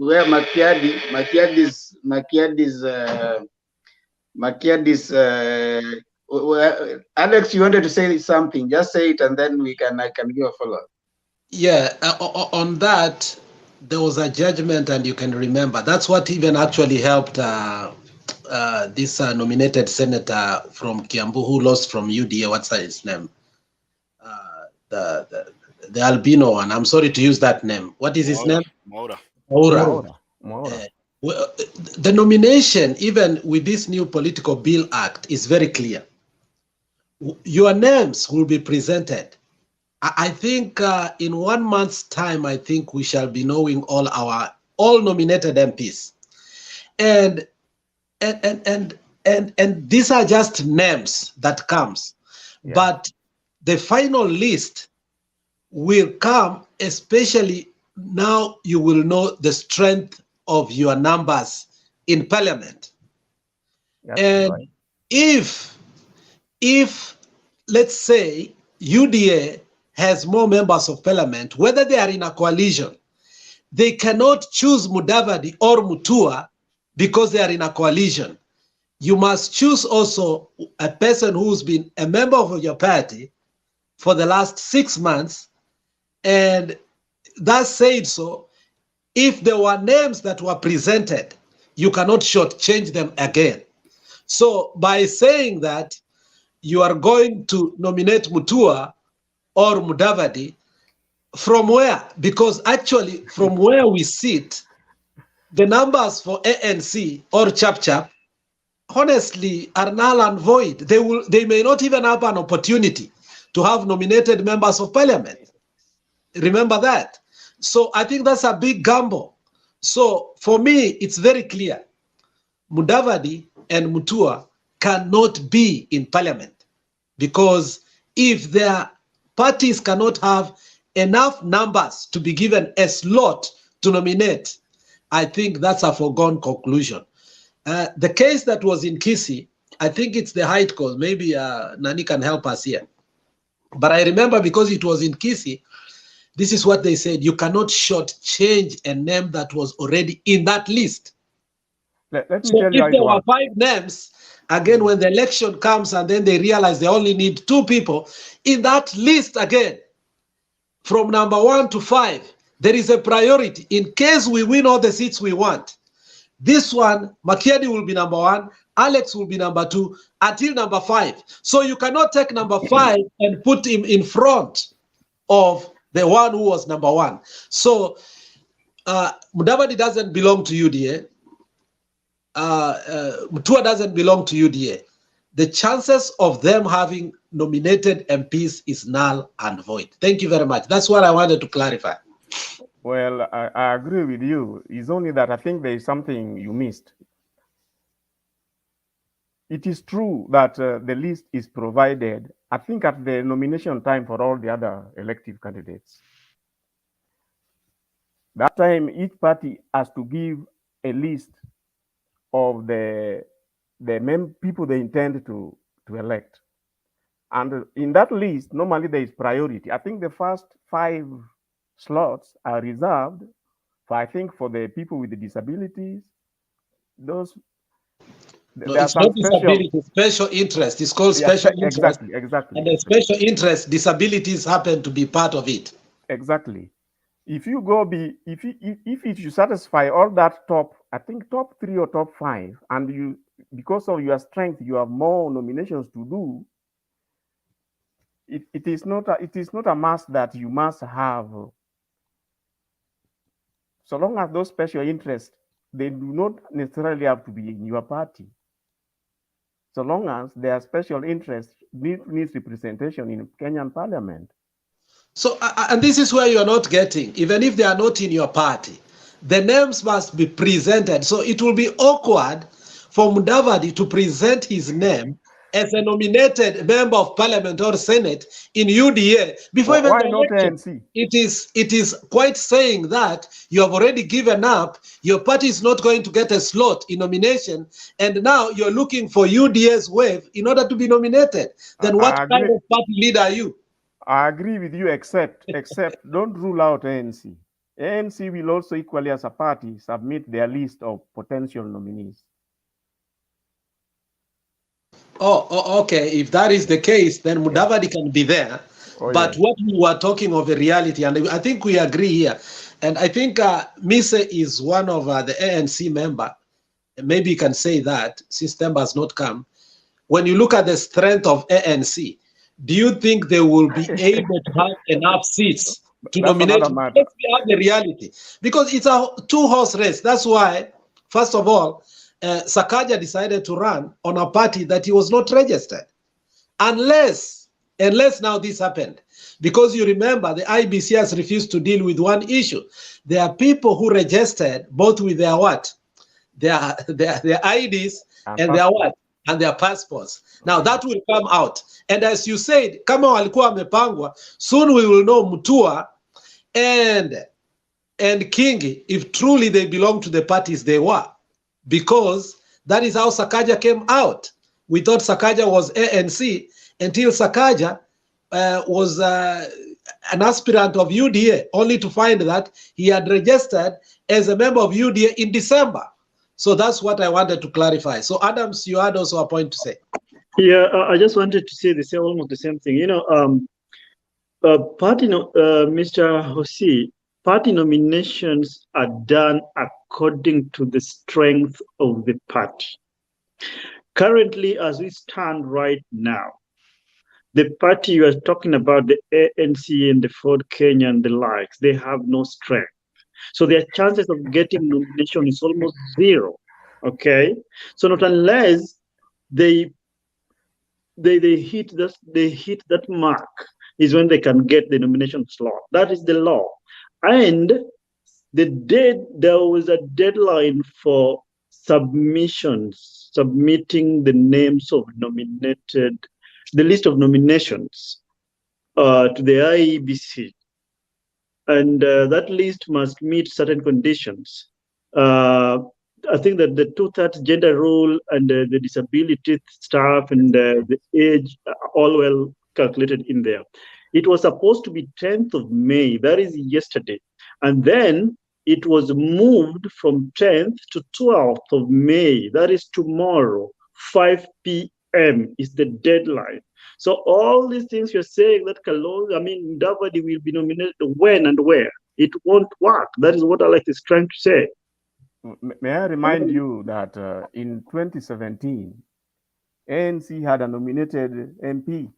Alex, you wanted to say something. Just say it, and then I can give a follow. Yeah, on that, there was a judgment, and you can remember. That's what even actually helped this nominated senator from Kiambu who lost from UDA. What's his name? The albino one. I'm sorry to use that name. What is his name? Maura. The nomination, even with this new political bill act, is very clear. Your names will be presented. I think in 1 month's time, I think we shall be knowing all nominated MPs, and these are just names that comes, but the final list will come, especially now you will know the strength of your numbers in parliament. That's and right. if let's say UDA has more members of parliament, whether they are in a coalition, they cannot choose Mudavadi or Mutua because they are in a coalition. You must choose also a person who's been a member of your party for the last 6 months. And that said, so if there were names that were presented, you cannot shortchange them again. So by saying that you are going to nominate Mutua or Mudavadi, from where? Because actually from where we sit, the numbers for ANC or Chap honestly are null and void. They may not even have an opportunity to have nominated members of parliament. Remember that. So I think that's a big gamble. So for me, it's very clear. Mudavadi and Mutua cannot be in parliament, because if their parties cannot have enough numbers to be given a slot to nominate, I think that's a foregone conclusion. The case that was in Kisii, I think it's the High Court. Maybe Nani can help us here. But I remember, because it was in Kisii, this is what they said: you cannot shortchange a name that was already in that list. Let me So tell you how if it there were works. 5 names, again, when the election comes and then they realize they only need 2 people, in that list again, from number 1 to 5, there is a priority. In case we win all the seats we want, this one, Makiadi will be number 1, Alex will be number 2, until number 5. So you cannot take number 5 and put him in front of the one who was number 1. So Mudavadi doesn't belong to UDA. Mutua doesn't belong to UDA. The chances of them having nominated MPs is null and void. Thank you very much. That's what I wanted to clarify. Well, I agree with you. It's only that I think there is something you missed. It is true that the list is provided, I think, at the nomination time for all the other elective candidates. That time, each party has to give a list of the people they intend to elect. And in that list, normally there is priority. I think the first 5 slots are reserved for, I think, for the people with the disabilities. Those No, there are it's some not disability, special interest. It's called special interest. Exactly. And the special interest, disabilities happen to be part of it. Exactly. If you go if you satisfy all that top, I think top 3 or top 5, and you, because of your strength, you have more nominations to do. It is not a must that you must have. So long as those special interests, they do not necessarily have to be in your party. So long as their special interests needs representation in Kenyan parliament. So, and this is where you are not getting, even if they are not in your party, the names must be presented. So it will be awkward for Mudavadi to present his name as a nominated member of parliament or senate in UDA before even Why the not election. ANC? It is quite saying that you have already given up, your party is not going to get a slot in nomination, and now you're looking for UDA's wave in order to be nominated. Then what kind of party leader are you? I agree with you, except don't rule out ANC. ANC will also equally as a party submit their list of potential nominees. Oh, okay. If that is the case, then Mudavadi can be there. But what we were talking of a reality, and I think we agree here, and I think Mise is one of the ANC member. Maybe you can say that, since Temba has not come. When you look at the strength of ANC, do you think they will be able to have enough seats to nominate? Let's have the reality. Because it's a 2-horse race. That's why, first of all, Sakaja decided to run on a party that he was not registered. Unless now this happened. Because you remember, the IBC has refused to deal with one issue. There are people who registered both with their what? Their IDs and their what? And their passports. Now that will come out. And as you said, kama walikuwa wamepangwa, soon we will know MUTUA and KINGI, if truly they belong to the parties they were. Because that is how Sakaja came out. We thought Sakaja was ANC until Sakaja was an aspirant of UDA, only to find that he had registered as a member of UDA in December. So that's what I wanted to clarify. So Adams, you had also a point to say. Yeah, I just wanted to say almost the same thing. You know, Mr. Hosi, party nominations are done according to the strength of the party. Currently, as we stand right now, the party you are talking about, the ANC and the Ford Kenya and the likes, they have no strength. So their chances of getting nomination is almost zero. Okay, so not unless they hit that mark is when they can get the nomination slot. That is the law. And there was a deadline for submitting the names of the list of nominations to the IEBC. And that list must meet certain conditions. I think that the 2/3 gender rule and the disability stuff and the age are all well calculated in there. It was supposed to be 10th of May, that is yesterday. And then it was moved from 10th to 12th of May, that is tomorrow, 5 p.m. is the deadline. So all these things you're saying that Kalonzo, Mudavadi will be nominated when and where, it won't work. That is what Alex is trying to say. May I remind you that in 2017, ANC had a nominated MP.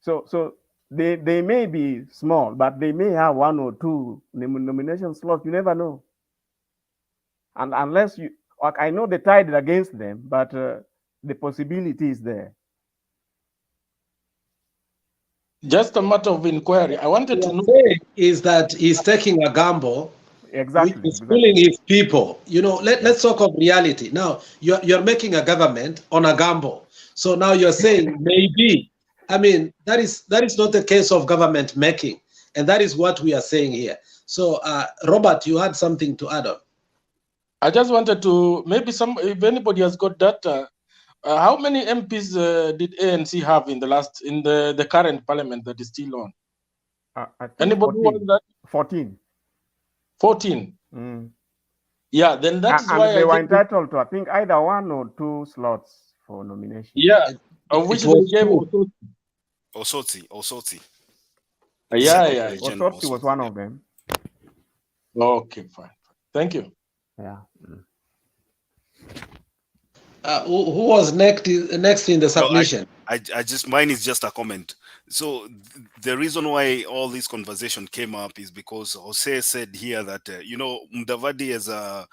So they may be small, but they may have 1 or 2 nomination slots. You never know. And unless I know the tide is against them, but the possibility is there. Just a matter of inquiry. I wanted to know is that he's taking a gamble. Exactly. He's fooling his people. You know, let's talk of reality. Now, you're making a government on a gamble. So now you're saying maybe. That is not the case of government making. And that is what we are saying here. So, Robert, you had something to add on. I just wanted to maybe if anybody has got data, how many MPs did ANC have in the current parliament that is still on? I think Anybody 14. want that? 14. 14. Mm. Yeah, then that is And why they I were think entitled to, I think, either 1 or 2 slots for nomination. yeah, of which they gave Osoti. yeah. Osoti was one of them. Okay, fine. Thank you. Yeah. Who was next in the submission? I just, mine is just a comment. So the reason why all this conversation came up is because Jose said here that Mudavadi as a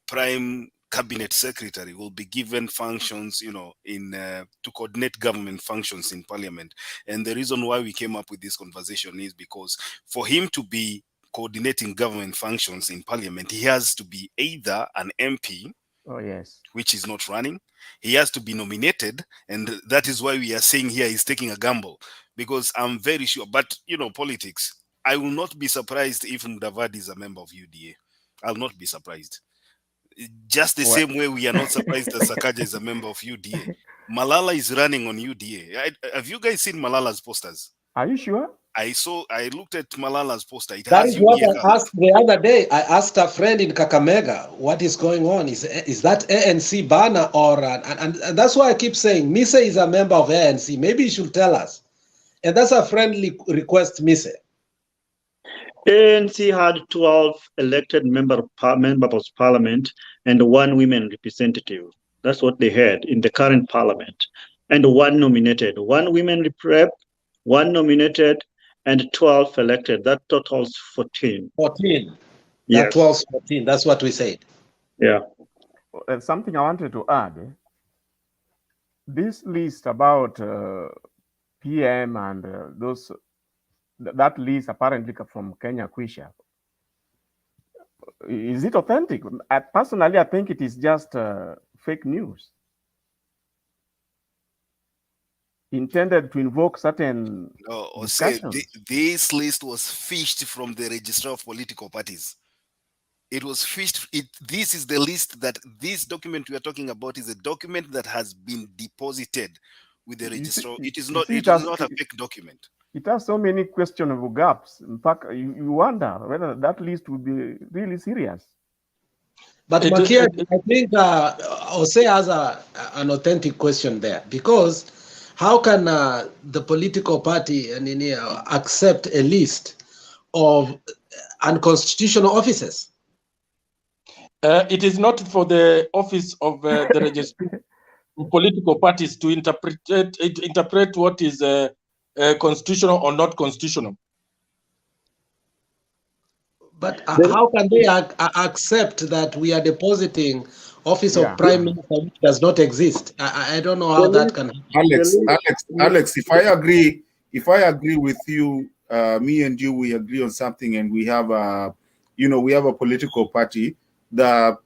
prime cabinet secretary will be given functions, in to coordinate government functions in parliament. And the reason why we came up with this conversation is because for him to be coordinating government functions in parliament, he has to be either an MP, oh yes, which is not running. He has to be nominated, and that is why we are saying here he's taking a gamble, because I'm very sure. But politics, I will not be surprised if Mudavadi is a member of UDA. I'll not be surprised. Just the same way we are not surprised that Sakaja is a member of UDA. Malala is running on UDA. Have you guys seen Malala's posters? Are you sure? I looked at Malala's poster. It That has is what UDA. I asked the other day. I asked a friend in Kakamega, what is going on? Is that ANC banner or and that's why I keep saying Mise is a member of ANC. Maybe he should tell us. And that's a friendly request, Mise. ANC had 12 elected members of parliament and 1 women representative. That's what they had in the current parliament. And 1 nominated. 1 women rep, 1 nominated, and 12 elected. That totals 14. 14. Yes. That 12, 14. That's what we said. Yeah. Something I wanted to add. This list about PM and that list apparently from Kenya Kwisha. Is it authentic? Personally, I think it is just fake news intended to invoke certain discussions. This list was fished from the registrar of political parties. It was fished. This is the list this document we are talking about is a document that has been deposited with the registrar. It is not a fake document. It has so many questionable gaps. In fact, you wonder whether that list would be really serious. But Makia, I think Jose has an authentic question there, because how can the political party accept a list of unconstitutional officers? It is not for the office of the registrar of political parties to interpret what is constitutional or not constitutional. But how can they accept that we are depositing office of prime minister which does not exist? I don't know how that can happen. Alex, if I agree with you, me and you, we agree on something, and we have a political party. That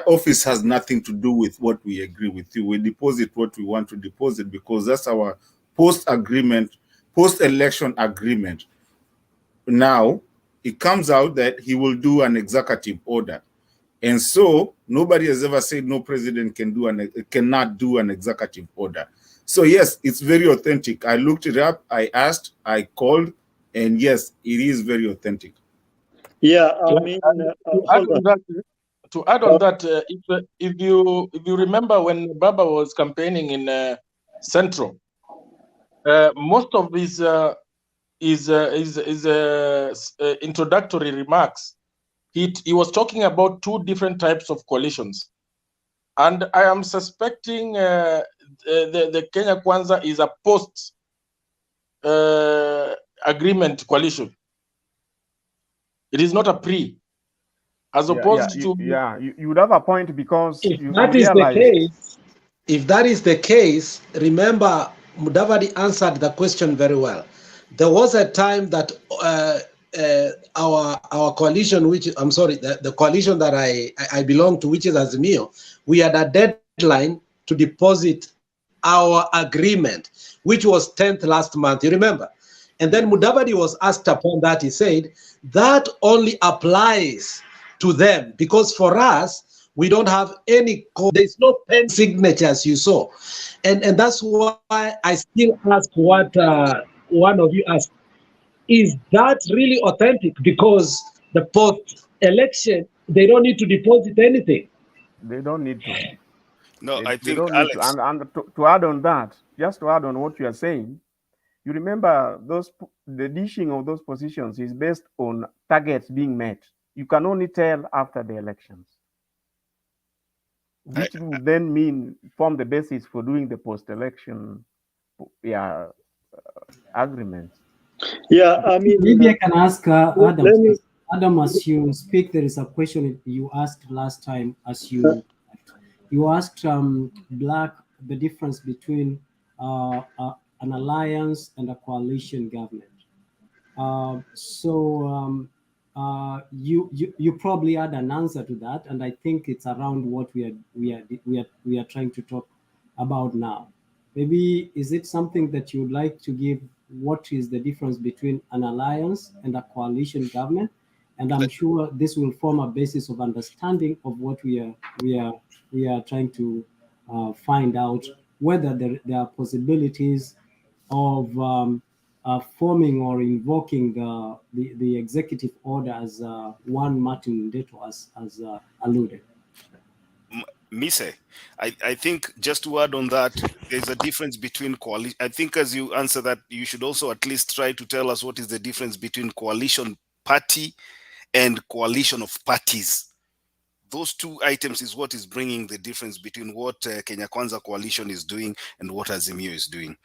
office has nothing to do with what we agree with you. We deposit what we want to deposit because that's our post-election agreement. Now, it comes out that he will do an executive order. And so nobody has ever said no president cannot do an executive order. So yes, it's very authentic. I looked it up, I asked, I called, and yes, it is very authentic. Yeah, I mean, to add on that, if you remember when Baba was campaigning in Central, most of his introductory remarks, he was talking about 2 different types of coalitions, and I am suspecting the Kenya Kwanza is a post agreement coalition. It is not a pre, as opposed to you would have a point, because if that is the case, remember Mudavadi answered the question very well. There was a time that our coalition, the coalition that I belong to, which is Azimio, we had a deadline to deposit our agreement, which was 10th last month. You remember? And then Mudavadi was asked upon that. He said that only applies to them, because for us, we don't have any, there's no pen signature as you saw. And that's why I still ask what one of you asked, is that really authentic? Because the post-election, they don't need to deposit anything. They don't need to. No, I They think don't need to. Alex. And to add on that, just to add on what you are saying, you remember the dishing of those positions is based on targets being met. You can only tell after the elections, which would then form the basis for doing the post-election agreements. Yeah, I mean, maybe I can ask Adam. let me- Adam, as you speak, there is a question you asked last time. As you asked Black the difference between an alliance and a coalition government. You probably had an answer to that, and I think it's around what we are trying to talk about now. Maybe is it something that you would like to give? What is the difference between an alliance and a coalition government? And I'm sure this will form a basis of understanding of what we are trying to find out, whether there are possibilities of forming or invoking the executive order, as one Martin Ndeto has alluded. Mise, I think just to add on that, there's a difference between coalition. I think as you answer that, you should also at least try to tell us what is the difference between coalition party and coalition of parties. Those two items is what is bringing the difference between what Kenya Kwanza coalition is doing and what Azimio is doing.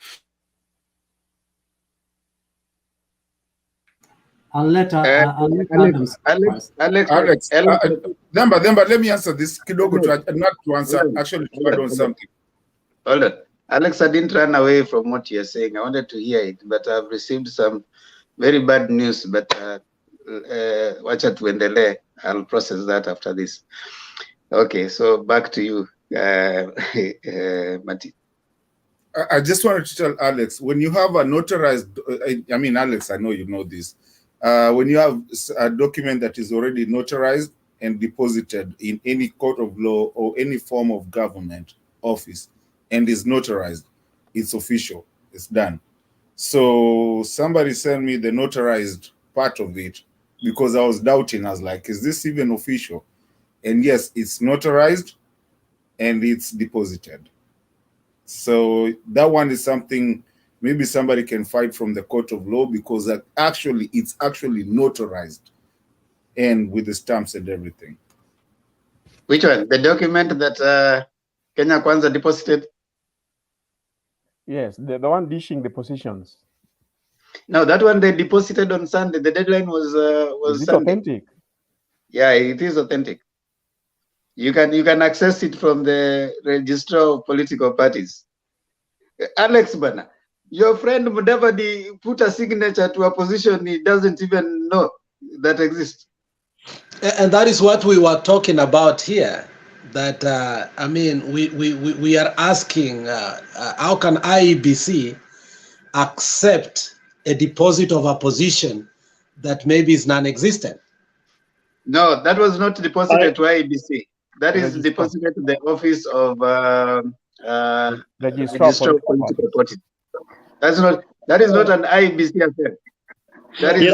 I'll let Alex, Demba, let me answer this. Kidogo not to answer, actually to add on something. Hold on. Alex, I didn't run away from what you're saying. I wanted to hear it, but I've received some very bad news. But watch out tuendele. I'll process that after this. Okay, so back to you, Mati. I just wanted to tell Alex, when you have a notarized, I mean, Alex, I know you know this. When you have a document that is already notarized and deposited in any court of law or any form of government office and is notarized, it's official, it's done. So somebody sent me the notarized part of it because I was doubting. I was like, is this even official? And yes, it's notarized and it's deposited. So that one is something maybe somebody can fight from the court of law, because it's actually notarized and with the stamps and everything. Which one? The document that Kenya Kwanza deposited? Yes, the one dishing the positions. No, that one they deposited on Sunday. The deadline was Is it Sunday. authentic? Yeah, it is authentic. You can access it from the Register of Political Parties. Alex Bana, your friend Mudavadi put a signature to a position he doesn't even know that exists. And that is what we were talking about here. That I mean, we are asking how can IEBC accept a deposit of a position that maybe is non-existent? No, that was not deposited to IEBC. That is deposited to the office of Register of Political Parties. That is not an IEBC affair. That is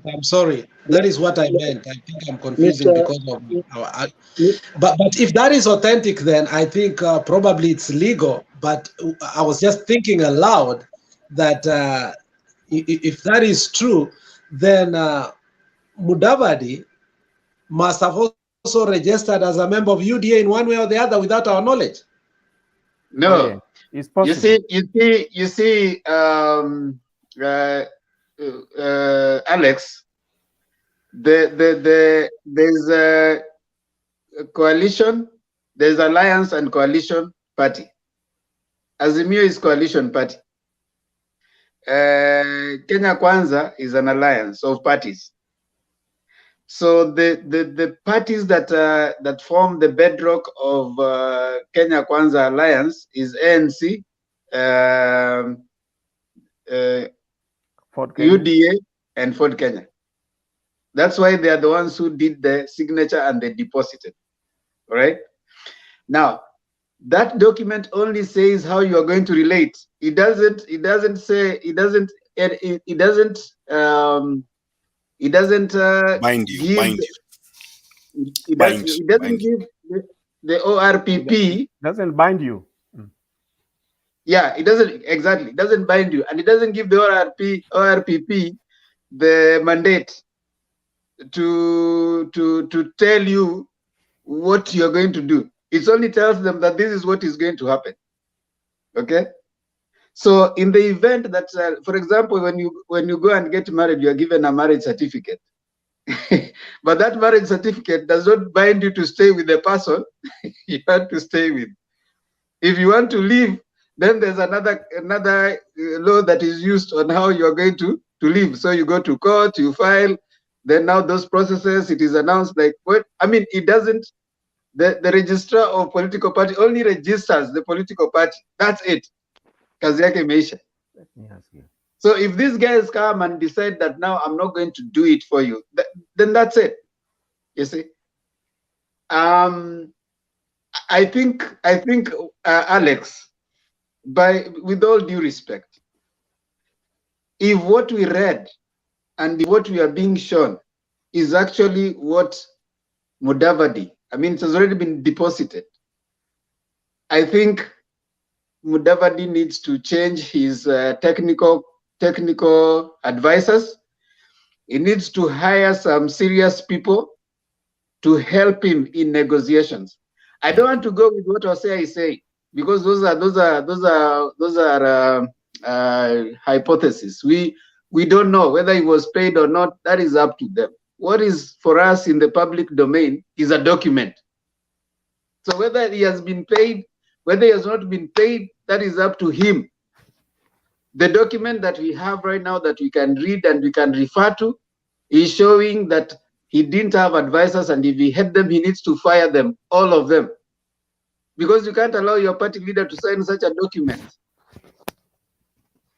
I'm sorry. That is what I meant. I think I'm confusing because of but if that is authentic, then I think probably it's legal. But I was just thinking aloud that if that is true, then Mudavadi must have also registered as a member of UDA in one way or the other without our knowledge. No, Oh, yeah. It's possible. You see, Alex, there's a coalition, there's alliance and coalition party. Azimio is coalition party. Kenya Kwanza is an alliance of parties. So the parties that form the bedrock of Kenya Kwanza alliance is ANC, UDA, and Ford Kenya. That's why they are the ones who did the signature and they deposited. All right. Now, that document only says how you are going to relate. It doesn't say, it doesn't bind you, give, it doesn't give the ORPP. Doesn't bind you. Yeah, it doesn't, exactly. It doesn't bind you. And it doesn't give the ORPP the mandate to tell you what you're going to do. It only tells them that this is what is going to happen. Okay. So in the event that, for example, when you go and get married, you are given a marriage certificate. But that marriage certificate does not bind you to stay with the person you want to stay with. If you want to leave, then there's another law that is used on how you are going to leave. So you go to court, you file, then now those processes, it is announced like what? I mean, it doesn't. The registrar of political party only registers the political party. That's it. Kazi yake imeisha. So if these guys come and decide that now I'm not going to do it for you, then that's it. You see. I think Alex, with all due respect, if what we read and what we are being shown is actually what Mudavadi, I mean, it has already been deposited. I think Mudavadi needs to change his technical advisors. He needs to hire some serious people to help him in negotiations. I don't want to go with what Osea is saying because those are hypotheses. We don't know whether he was paid or not. That is up to them. What is for us in the public domain is a document. So whether he has been paid, whether he has not been paid, that is up to him. The document that we have right now that we can read and we can refer to is showing that he didn't have advisors, and if he had them, he needs to fire them, all of them. Because you can't allow your party leader to sign such a document.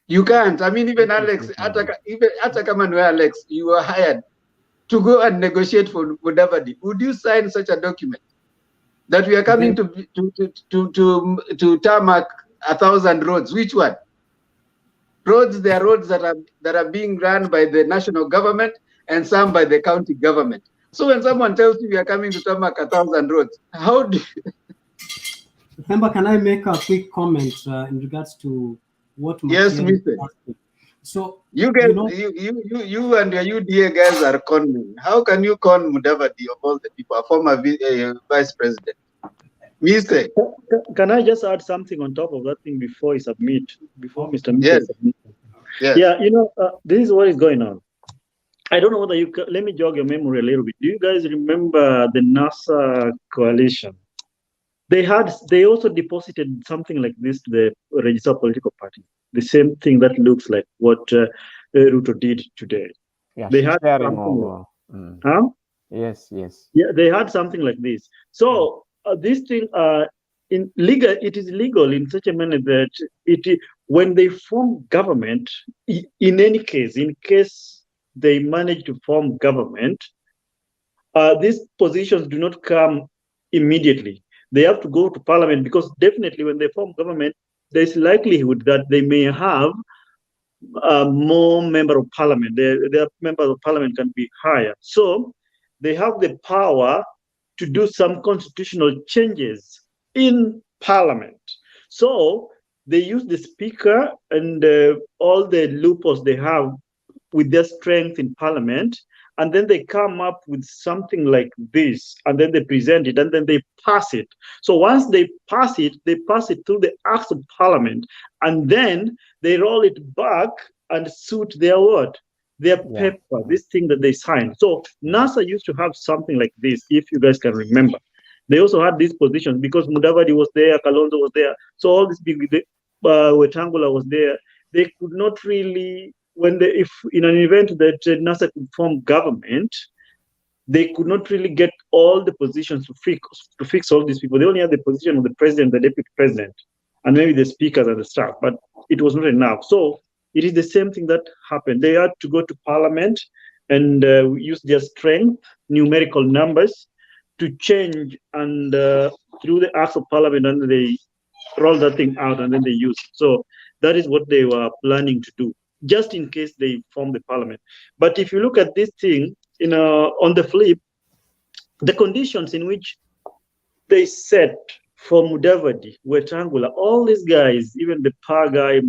You can't. I mean, even Alex, Alex, you were hired to go and negotiate for Mudavadi. Would you sign such a document that we are coming to tarmac 1,000 roads? Which one? Roads, there are roads that are being run by the national government and some by the county government. So when someone tells you we are coming to tarmac 1,000 roads, how do you... Remember, can I make a quick comment in regards to what? Yes, Mr. So you guys, you and your UDA guys are conning. How can you con Mudavadi of all the people, a former vice president? Mr. Can I just add something on top of that thing before you submit? Before Mr. Mr. Yes. submit? Yes. Yeah, you know, this is what is going on. I don't know whether you can, let me jog your memory a little bit. Do you guys remember the NASA coalition? They also deposited something like this to the registered political party. The same thing that looks like what RUTO did today. Yeah, they had sharing something over. Yes. Yeah, they had something like this. So this thing, it is legal in such a manner that when they form government, in any case, in case they manage to form government, these positions do not come immediately. They have to go to parliament, because definitely when they form government, there's likelihood that they may have more member of parliament. Their members of parliament can be higher. So they have the power to do some constitutional changes in parliament. So they use the speaker and all the loopholes they have with their strength in parliament, and then they come up with something like this, and then they present it, and then they pass it. So once they pass it through the acts of parliament, and then they roll it back and suit their word, their paper, this thing that they sign. So NASA used to have something like this, if you guys can remember. They also had these positions because Mudavadi was there, Kalonzo was there. So all these big, Wetangula was there. They could not really, if in an event that NASA could form government, they could not really get all the positions to fix all these people. They only had the position of the president, the deputy president, and maybe the speakers and the staff, but it was not enough. So it is the same thing that happened. They had to go to parliament, and use their strength, numerical numbers, to change and through the acts of parliament, and they roll that thing out and then they use it. So that is what they were planning to do, just in case they form the parliament. But if you look at this thing, on the flip, the conditions in which they set for Mudavadi, Wetangula, all these guys, even the PAR guy,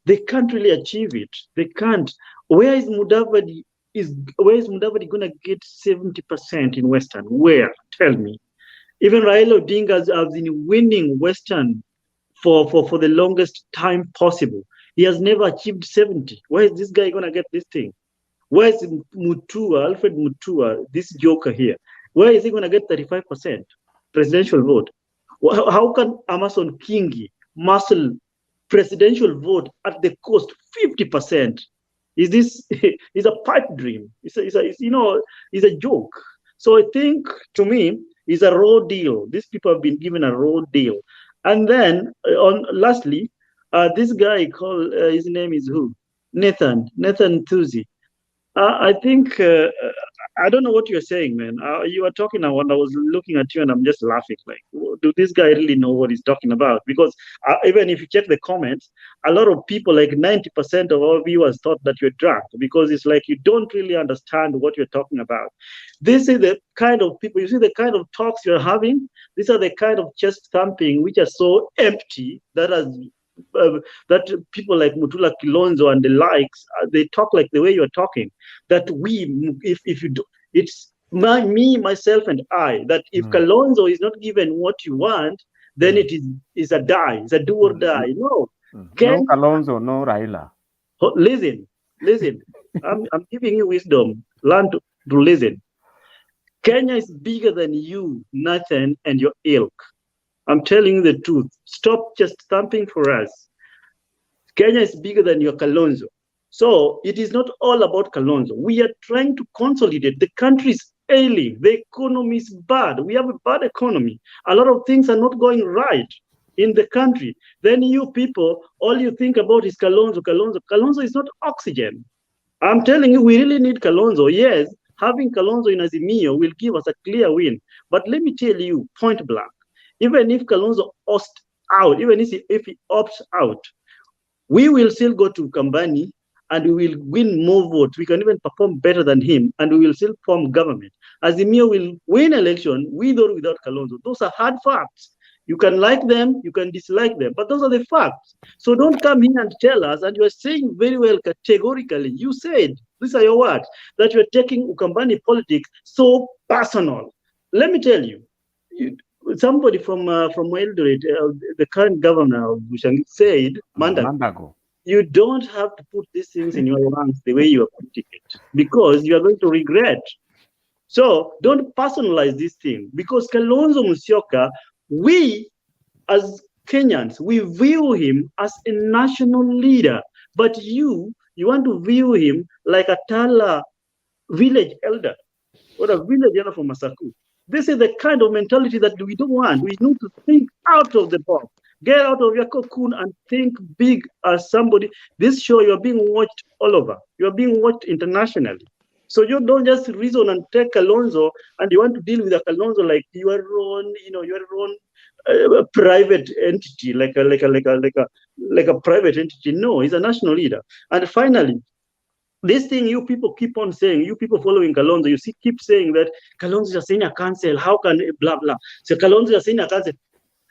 they can't really achieve it. They can't. Where is Mudavadi going to get 70% in Western? Where? Tell me. Even Raila Odinga has been winning Western for the longest time possible. He has never achieved 70. Where is this guy going to get this thing? Where is MUTUA, Alfred MUTUA, this joker here? Where is he going to get 35% presidential vote? How can Amason Kingi muscle presidential vote at the cost 50%? Is this is a pipe dream? It's a joke. So I think, to me, it's a raw deal. These people have been given a raw deal. And then, lastly, this guy called, his name is who? Nathan Thuzi. I think, I don't know what you're saying, man. You were talking, and I was looking at you and I'm just laughing. Like, do this guy really know what he's talking about? Because even if you check the comments, a lot of people, like 90% of our viewers, thought that you're drunk, because it's like you don't really understand what you're talking about. This is the kind of people, you see the kind of talks you're having. These are the kind of chest thumping which are so empty that that people like Mutula Kalonzo and the likes, they talk like the way you're talking. That if you do, it's me, myself, and I. That if Kalonzo is not given what you want, then it is a die. It's a do or die. No, no Kalonzo, no Raila. Listen. I'm giving you wisdom. Learn to listen. Kenya is bigger than you, Nathan, and your ilk. I'm telling you the truth. Stop just thumping for us. Kenya is bigger than your Kalonzo. So it is not all about Kalonzo. We are trying to consolidate. The country is ailing. The economy is bad. We have a bad economy. A lot of things are not going right in the country. Then you people, all you think about is Kalonzo. Kalonzo is not oxygen. I'm telling you, we really need Kalonzo. Yes, having Kalonzo in Azimio will give us a clear win. But let me tell you, point blank, even if Kalonzo opts out, even if he opts out, we will still go to Kambani and we will win more votes. We can even perform better than him, and we will still form government. Azimio will win election with or without Kalonzo. Those are hard facts. You can like them, you can dislike them, but those are the facts. So don't come here and tell us, and you are saying very well categorically, you said, these are your words, that you're taking Ukambani politics so personal. Let me tell you, somebody from Eldoret, the current governor of Bushangi, said, Mandago, you don't have to put these things in your ranks the way you are putting it, because you are going to regret. So don't personalize this thing, because Kalonzo Musyoka, we as Kenyans, we view him as a national leader, but you want to view him like a Tala village elder or a village elder from Masaku. This is the kind of mentality that we don't want. We need to think out of the box. Get out of your cocoon and think big as somebody. This show, you're being watched all over. You're being watched internationally. So you don't just reason and take Kalonzo and you want to deal with a Kalonzo like your own, your own private entity, like a private entity. No, he's a national leader. And finally, this thing you people keep on saying, you people following Kalonzo, keep saying that Kalonzo is a senior counsel. How can blah blah? So Kalonzo is a senior counsel.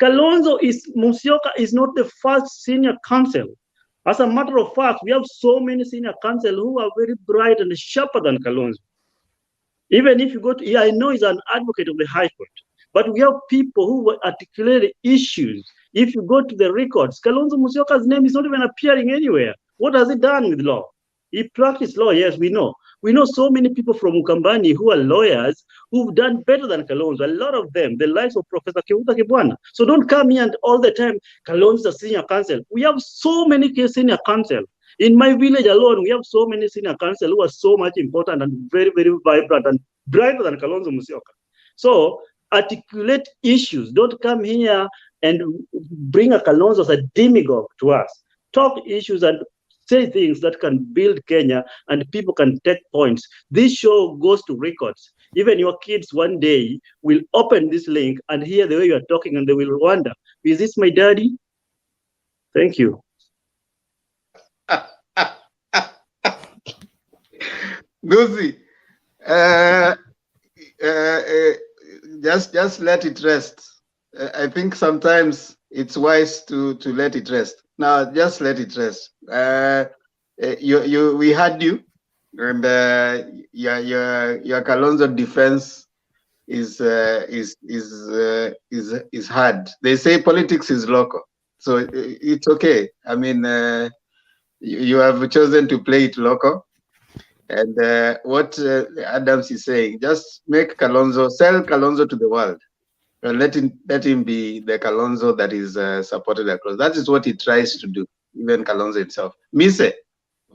Musyoka is not the first senior counsel. As a matter of fact, we have so many senior counsel who are very bright and sharper than Kalonzo. Even if you go to, I know he's an advocate of the High Court, but we have people who articulate issues. If you go to the records, Kalonzo Musyoka's name is not even appearing anywhere. What has he done with law? He practiced law, yes, we know. We know so many people from Ukambani who are lawyers who've done better than Kalonzo. A lot of them, the likes of Professor Kivuta Kibwana. So don't come here and all the time, Kalonzo's a senior counsel. We have so many senior counsel. In my village alone, we have so many senior counsel who are so much important and very, very vibrant and brighter than Kalonzo Musyoka. So articulate issues. Don't come here and bring a Kalonzo as a demagogue to us. Talk issues and say things that can build Kenya and people can take points. This show goes to records. Even your kids one day will open this link and hear the way you are talking and they will wonder, is this my daddy? Thank you. Lucy, just let it rest. I think sometimes it's wise to let it rest. Now, just let it rest. We had you, and your Kalonzo defense is hard. They say politics is local, so it's okay. I mean, you have chosen to play it local. And what Adams is saying, just make Kalonzo, sell Kalonzo to the world. And let him be the Kalonzo that is supported across. That is what he tries to do, even Kalonzo himself. Mise,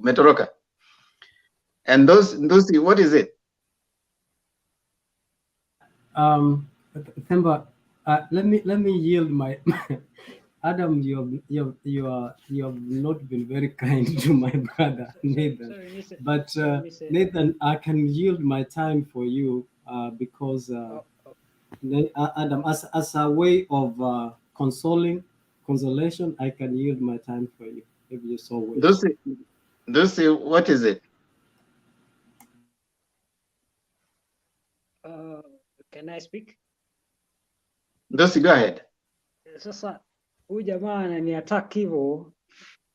Metoroka. And those, what is it? Themba, let me yield my Adam, you have not been very kind to my brother Nathan. Sorry, But Nathan, I can yield my time for you because Adam, as a way of consolation, I can yield my time for you if you so wish. Lucy, what is it? Can I speak? Lucy, go ahead. Sasa huyu jamaa ananiattack hivyo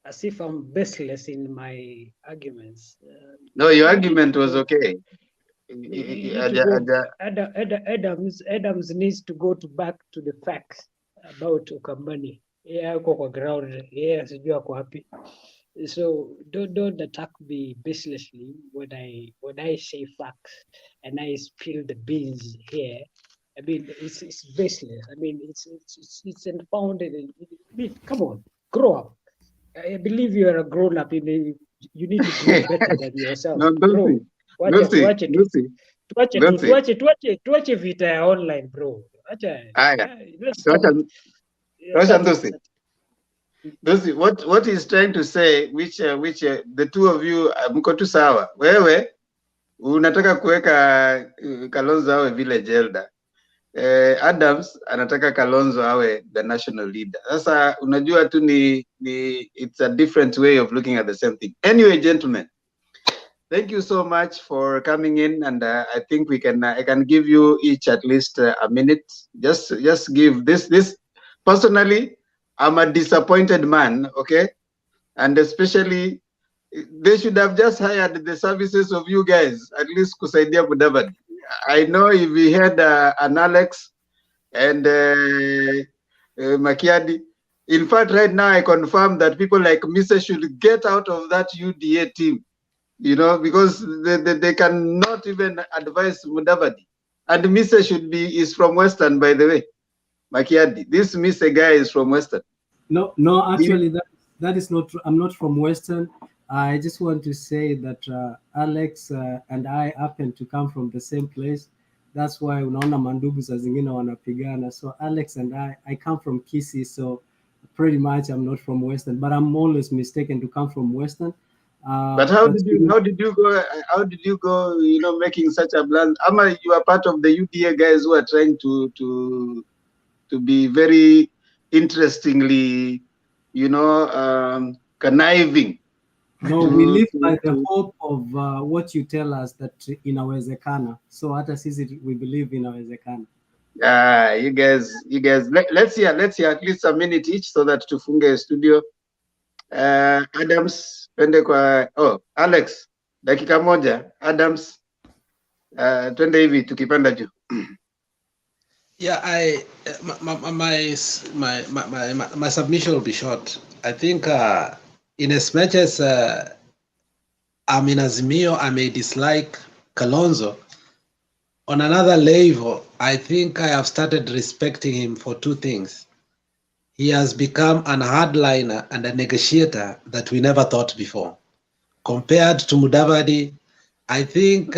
as if I'm baseless in my arguments. No, your argument was okay. Adams needs to go back to the facts about Ukambani. Yeah, uko kwa ground. Yeah, sijui ako wapi. So don't attack me baselessly when I say facts and I spill the beans here. I mean, it's baseless. I mean, it's unfounded. I mean, come on, grow up. I believe you are a grown up. You need to grow better than yourself. No, bro. Tuache vita ya online, bro. Lucy, what he's trying to say, which the two of you mko tu sawa. Wewe unataka kuweka Kalonzo awe village elder. Adams anataka Kalonzo awe the national leader. Sasa unajua tu ni it's a different way of looking at the same thing. Anyway, gentlemen, thank you so much for coming in, and I think I can give you each at least a minute. Just give this. Personally, I'm a disappointed man, okay? And especially, they should have just hired the services of you guys, at least kusaidia Mudavadi. I know if we had an Alex and Makiadi. In fact, right now, I confirm that people like Mr. should get out of that UDA team, because they cannot even advise Mudavadi. And Mr. is from Western, by the way. Makiadi, this Mr. guy is from Western. No, actually, that is not true. I'm not from Western. I just want to say that Alex and I happen to come from the same place. That's why unaona mandugu saa zingine wanapigana. So Alex and I come from Kisii, so pretty much I'm not from Western, but I'm always mistaken to come from Western. But how did you go? Making such a blunt. Ama, you are part of the UDA guys who are trying to be very interestingly, conniving. No, we live by the hope of what you tell us that inawezekana. So hata sisi we believe inawezekana. You guys. Let's hear at least a minute each so that tufunge studio. Adams, twende kwa Alex, dakika moja. Adams, twende hivi tukipanda juu. Yeah, my submission will be short. I think in as much as I'm in Azimio, I may dislike Kalonzo. On another level, I think I have started respecting him for two things. He has become an hardliner and a negotiator that we never thought before. Compared to Mudavadi, I think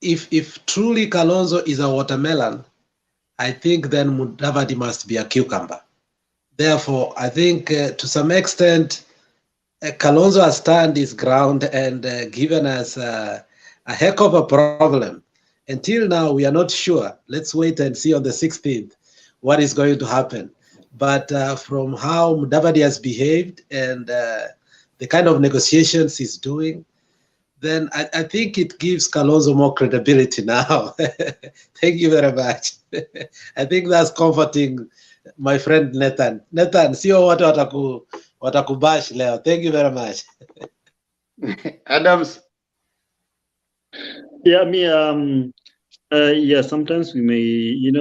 if truly Kalonzo is a watermelon, I think then Mudavadi must be a cucumber. Therefore, I think to some extent, Kalonzo has stand his ground and given us a heck of a problem. Until now, we are not sure. Let's wait and see on the 16th what is going to happen. But from how Mudavadi has behaved and the kind of negotiations he's doing, then I think it gives Kalonzo more credibility now. Thank you very much. I think that's comforting my friend Nathan. Nathan, sio watu watakubash leo. Thank you very much. Adams. Yeah, yeah, sometimes we may,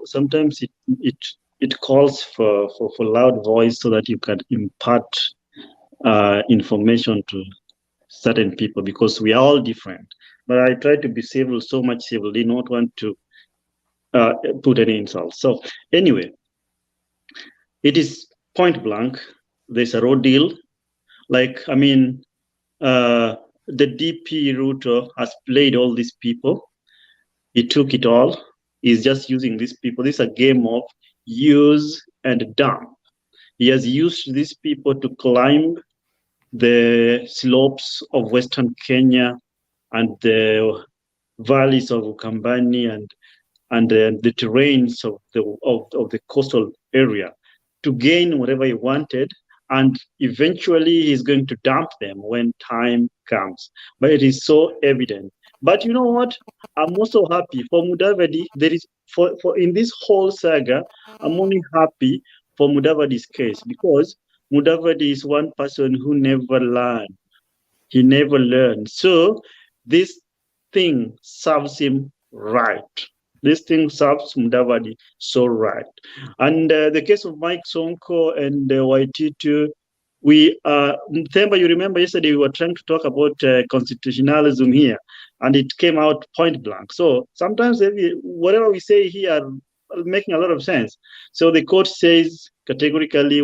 sometimes it calls for loud voice so that you can impart information to certain people, because we are all different. But I try to be civil, so much civil, did not want to put any insults. So anyway, it is point blank. There's a raw deal. Like, the DP RUTO has played all these people. He took it all. He's just using these people. This is a game of use and dump. He has used these people to climb the slopes of Western Kenya and the valleys of Ukambani and the terrains of the coastal area to gain whatever he wanted, and eventually he's going to dump them when time comes. But it is so evident. But you know what? I'm also happy for Mudavadi. There is for in this whole saga, I'm only happy for Mudavadi's case, because Mudavadi is one person who never learned. He never learned. So this thing serves him right. This thing serves Mudavadi so right. And the case of Mike Sonko and Waititu, Themba, you remember yesterday we were trying to talk about constitutionalism here, and it came out point blank. So sometimes whatever we say here are making a lot of sense. So the court says categorically,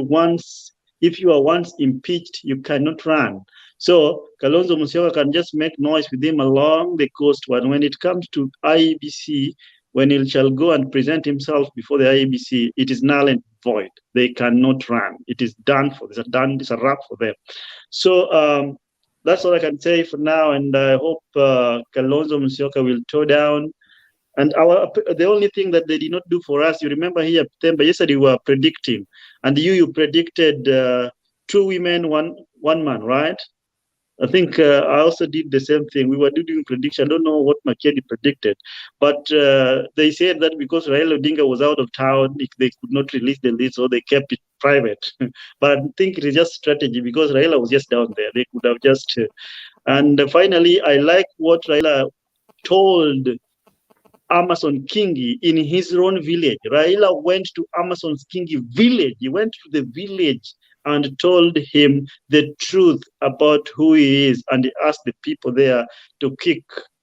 if you are once impeached, you cannot run. So Kalonzo Musyoka can just make noise with him along the coast, but when it comes to IEBC, when he shall go and present himself before the IEBC, it is null and void. They cannot run. It is done for. It's a wrap for them. So that's all I can say for now, and I hope Kalonzo Musyoka will toe down. And the only thing that they did not do for us, you remember here, Themba, yesterday we were predicting, and you predicted 2 women, one man, right? I think I also did the same thing. We were doing prediction. I don't know what Makedi predicted, but they said that because Raila Odinga was out of town, they could not release the list, so they kept it private. But I think it is just strategy, because Raila was just down there. They could have just. And finally, I like what Raila told Amason Kingi in his own village. Raila went to Amason's Kingi village. He went to the village and told him the truth about who he is, and he asked the people there to kick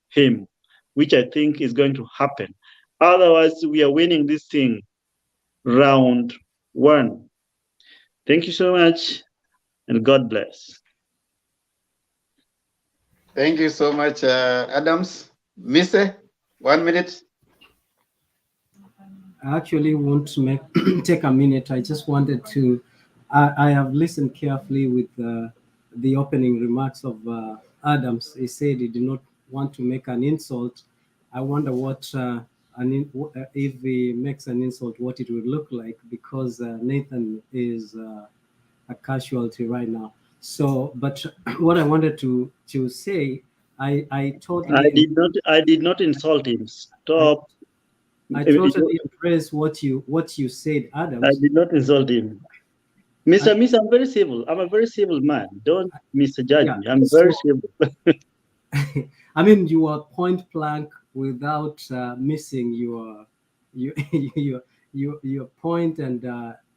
him, which I think is going to happen. Otherwise, we are winning this thing round 1. Thank you so much, and God bless. Thank you so much, Adams. Mise, 1 minute. I actually want to take a minute. I just wanted to. I have listened carefully with the opening remarks of Adams. He said he did not want to make an insult. I wonder what if he makes an insult, what it would look like, because Nathan is a casualty right now. So, but what I wanted to say, I totally. I did not insult him. Stop. I totally embrace what you said, Adams. I did not insult him. Mr. I'm very civil. I'm a very civil man. Don't misjudge me. I'm very civil. I mean, you are point blank without missing your point, and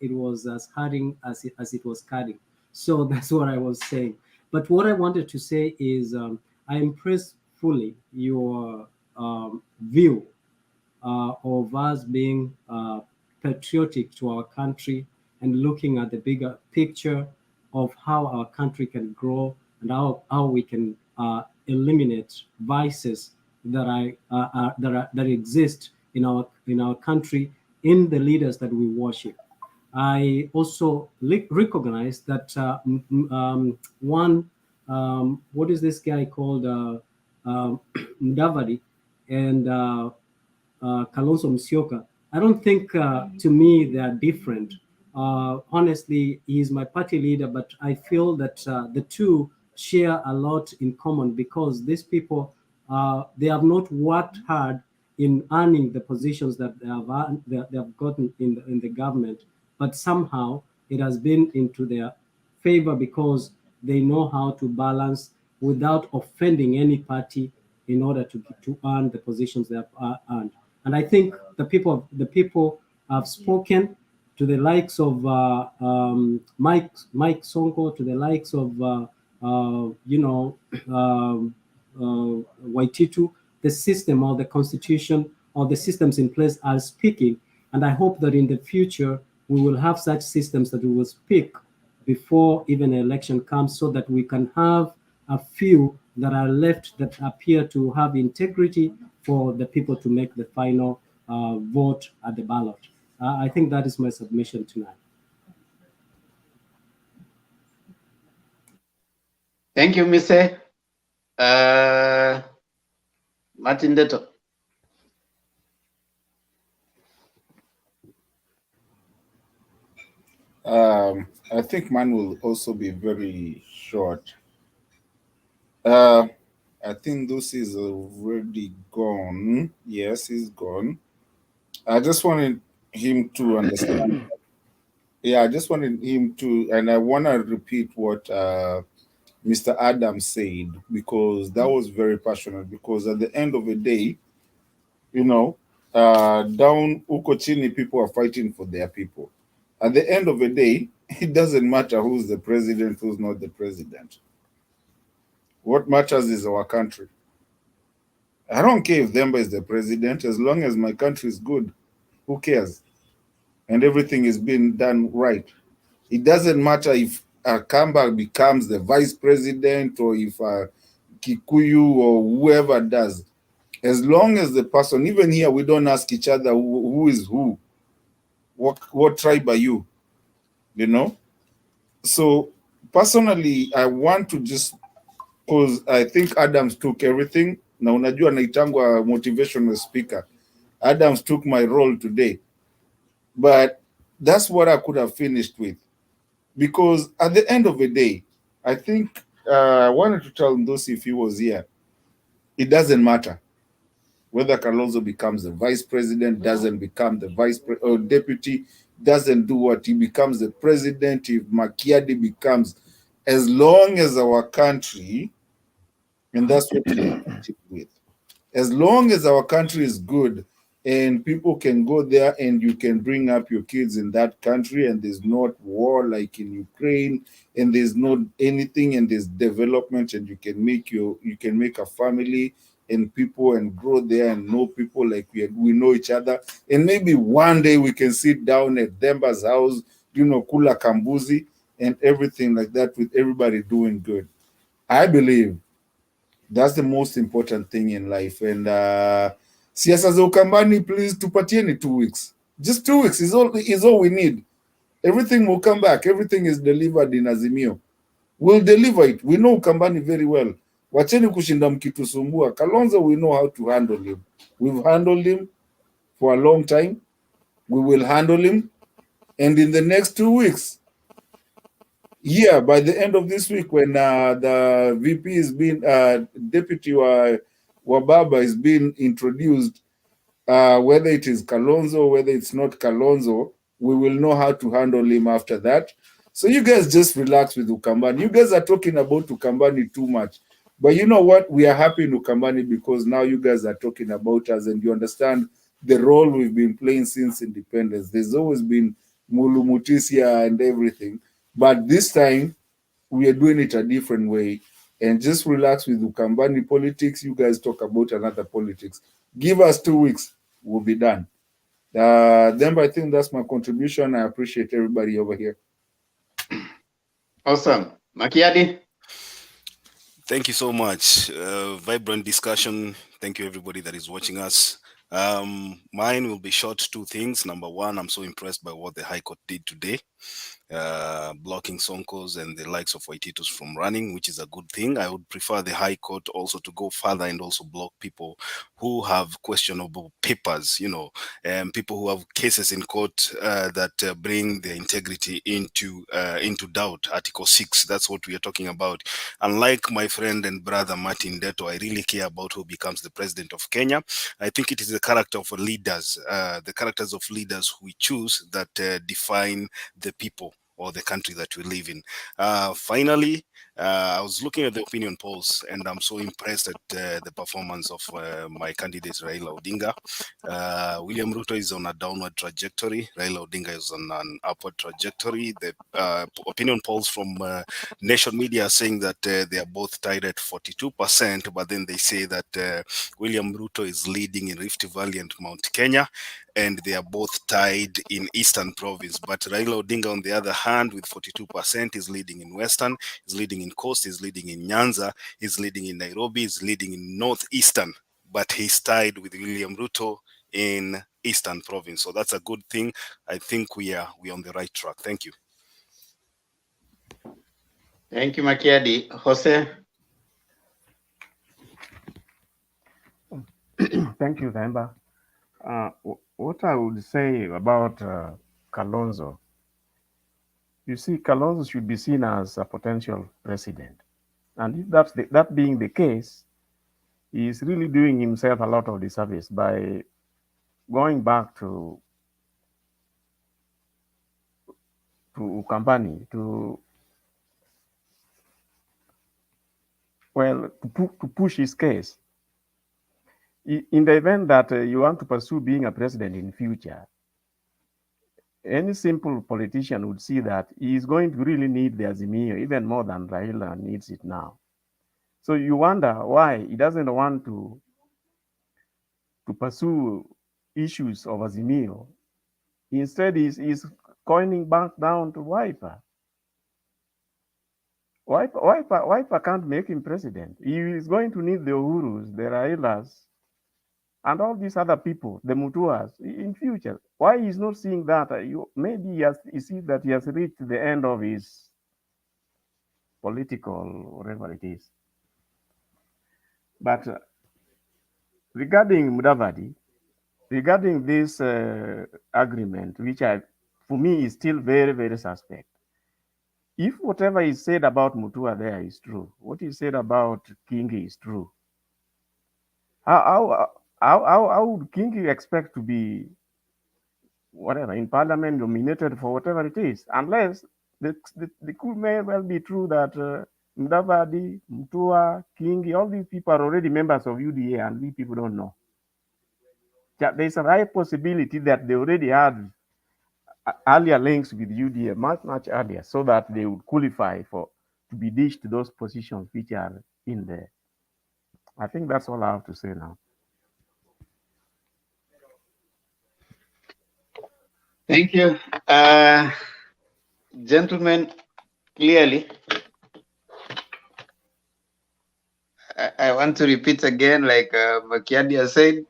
it was as cutting as it was cutting. So that's what I was saying. But what I wanted to say is I embrace fully your view of us being patriotic to our country and looking at the bigger picture of how our country can grow and how we can eliminate vices that exist in our country, in the leaders that we worship. I also recognize that what is this guy called, Mudavadi and Kalonzo Musyoka. I don't think, to me, they are different. Honestly, he is my party leader, but I feel that the two share a lot in common because these people, they have not worked hard in earning the positions that they have gotten in the government, but somehow it has been into their favor because they know how to balance without offending any party in order to earn the positions they have earned. And I think the people have spoken to the likes of Mike Sonko, to the likes of Waititu. The system or the constitution or the systems in place are speaking, and I hope that in the future we will have such systems that we will speak before even an election comes, so that we can have a few that are left that appear to have integrity for the people to make the final vote at the ballot. I think that is my submission tonight. Thank you, Mr. Martin Deto. I think mine will also be very short. I think Lucy is already gone. Yes, he's gone. I just wanted him to understand. Yeah, I just wanted him to, and I want to repeat what Mr. Adams said, because that was very passionate. Because at the end of the day, down uko chini, people are fighting for their people. At the end of the day, it doesn't matter who's the president, who's not the president. What matters is our country. I don't care if Demba is the president, as long as my country is good. Who cares? And everything is being done right. It doesn't matter if Kamba becomes the vice president or if Kikuyu or whoever does. As long as the person, even here, we don't ask each other who is who. What tribe are you? So personally, I want to just, because I think Adams took everything. Na unajua naitangwa motivational speaker. Adams took my role today. But that's what I could have finished with. Because at the end of the day, I think I wanted to tell Ndosi if he was here, it doesn't matter whether Kalonzo becomes the vice president, doesn't become the or deputy, doesn't do what, he becomes the president, if Makiadi becomes, as long as our country, and that's what we are with, as long as our country is good and people can go there and you can bring up your kids in that country and there's not war like in Ukraine and there's not anything and there's development and you can make a family and people and grow there and know people like we know each other, and maybe one day we can sit down at Demba's house, kula kambuzi and everything like that, with everybody doing good. I believe that's the most important thing in life. And siasa za Ukambani, please tupatieni 2 weeks. Just 2 weeks is all we need. Everything will come back. Everything is delivered in Azimio. We'll deliver it. We know Ukambani very well. Wacheni kushinda mkitusumbua. Kalonzo, we know how to handle him. We've handled him for a long time. We will handle him. And in the next 2 weeks, by the end of this week, when the VP is being, Deputy Wababa is being introduced, whether it is Kalonzo, whether it's not Kalonzo, we will know how to handle him after that. So you guys just relax with Ukambani. You guys are talking about Ukambani too much. But you know what? We are happy in Ukambani because now you guys are talking about us and you understand the role we've been playing since independence. There's always been Mulumutisia and everything. But this time, we are doing it a different way. And just relax with Ukambani politics. You guys talk about another politics. Give us 2 weeks. We'll be done. Then I think that's my contribution. I appreciate everybody over here. Awesome. Makiadi? Thank you so much. Vibrant discussion. Thank you, everybody that is watching us. Mine will be short two things. Number one, I'm so impressed by what the High Court did today, blocking Sonko's and the likes of Waititus from running, which is a good thing. I would prefer the High Court also to go further and also block people who have questionable papers, you know, people who have cases in court that bring their integrity into doubt. Article 6, that's what we are talking about. Unlike my friend and brother Martin Deto, I really care about who becomes the president of Kenya. I think it is the character of leaders, the characters of leaders we choose that define the people or the country that we live in. Finally, I was looking at the opinion polls and I'm so impressed at the performance of my candidate Raila Odinga. William Ruto is on a downward trajectory. Raila Odinga is on an upward trajectory. The opinion polls from Nation Media are saying that they are both tied at 42%, but then they say that William Ruto is leading in Rift Valley and Mount Kenya, and they are both tied in Eastern Province. But Raila Odinga, on the other hand, with 42%, is leading in Western, is leading in Coast, is leading in Nyanza, is leading in Nairobi, is leading in Northeastern, but he's tied with William Ruto in Eastern Province. So that's a good thing. I think we are on the right track. Thank you. Thank you, Makiadi. Jose? Thank you, Themba. What I would say about Kalonzo, you see, Kalonzo should be seen as a potential president. And if that being the case, he is really doing himself a lot of disservice by going back to company to push his case. In the event that you want to pursue being a president in future, any simple politician would see that he is going to really need the Azimio even more than Raila needs it now. So you wonder why he doesn't want to pursue issues of Azimio. Instead, he's coining back down to Wiper. Wiper can't make him president. He is going to need the Uhurus, the Railas, and all these other people, the Mutuas, in future. Why he's not seeing that? Maybe he sees that he has reached the end of his political, whatever it is. But regarding Mudavadi, regarding this agreement, which for me is still very, very suspect. If whatever is said about Mutua there is true, what is said about Kingi is true, how would Kingi expect to be whatever in parliament nominated for whatever it is, unless the could may well be true that Mudavadi, Mutua, Kingi, all these people are already members of UDA and we people don't know. There's a high possibility that they already had earlier links with UDA much earlier, so that they would qualify to be dished those positions which are in there. I think that's all I have to say now. Thank you. Gentlemen, clearly, I want to repeat again, like Makiadi has said,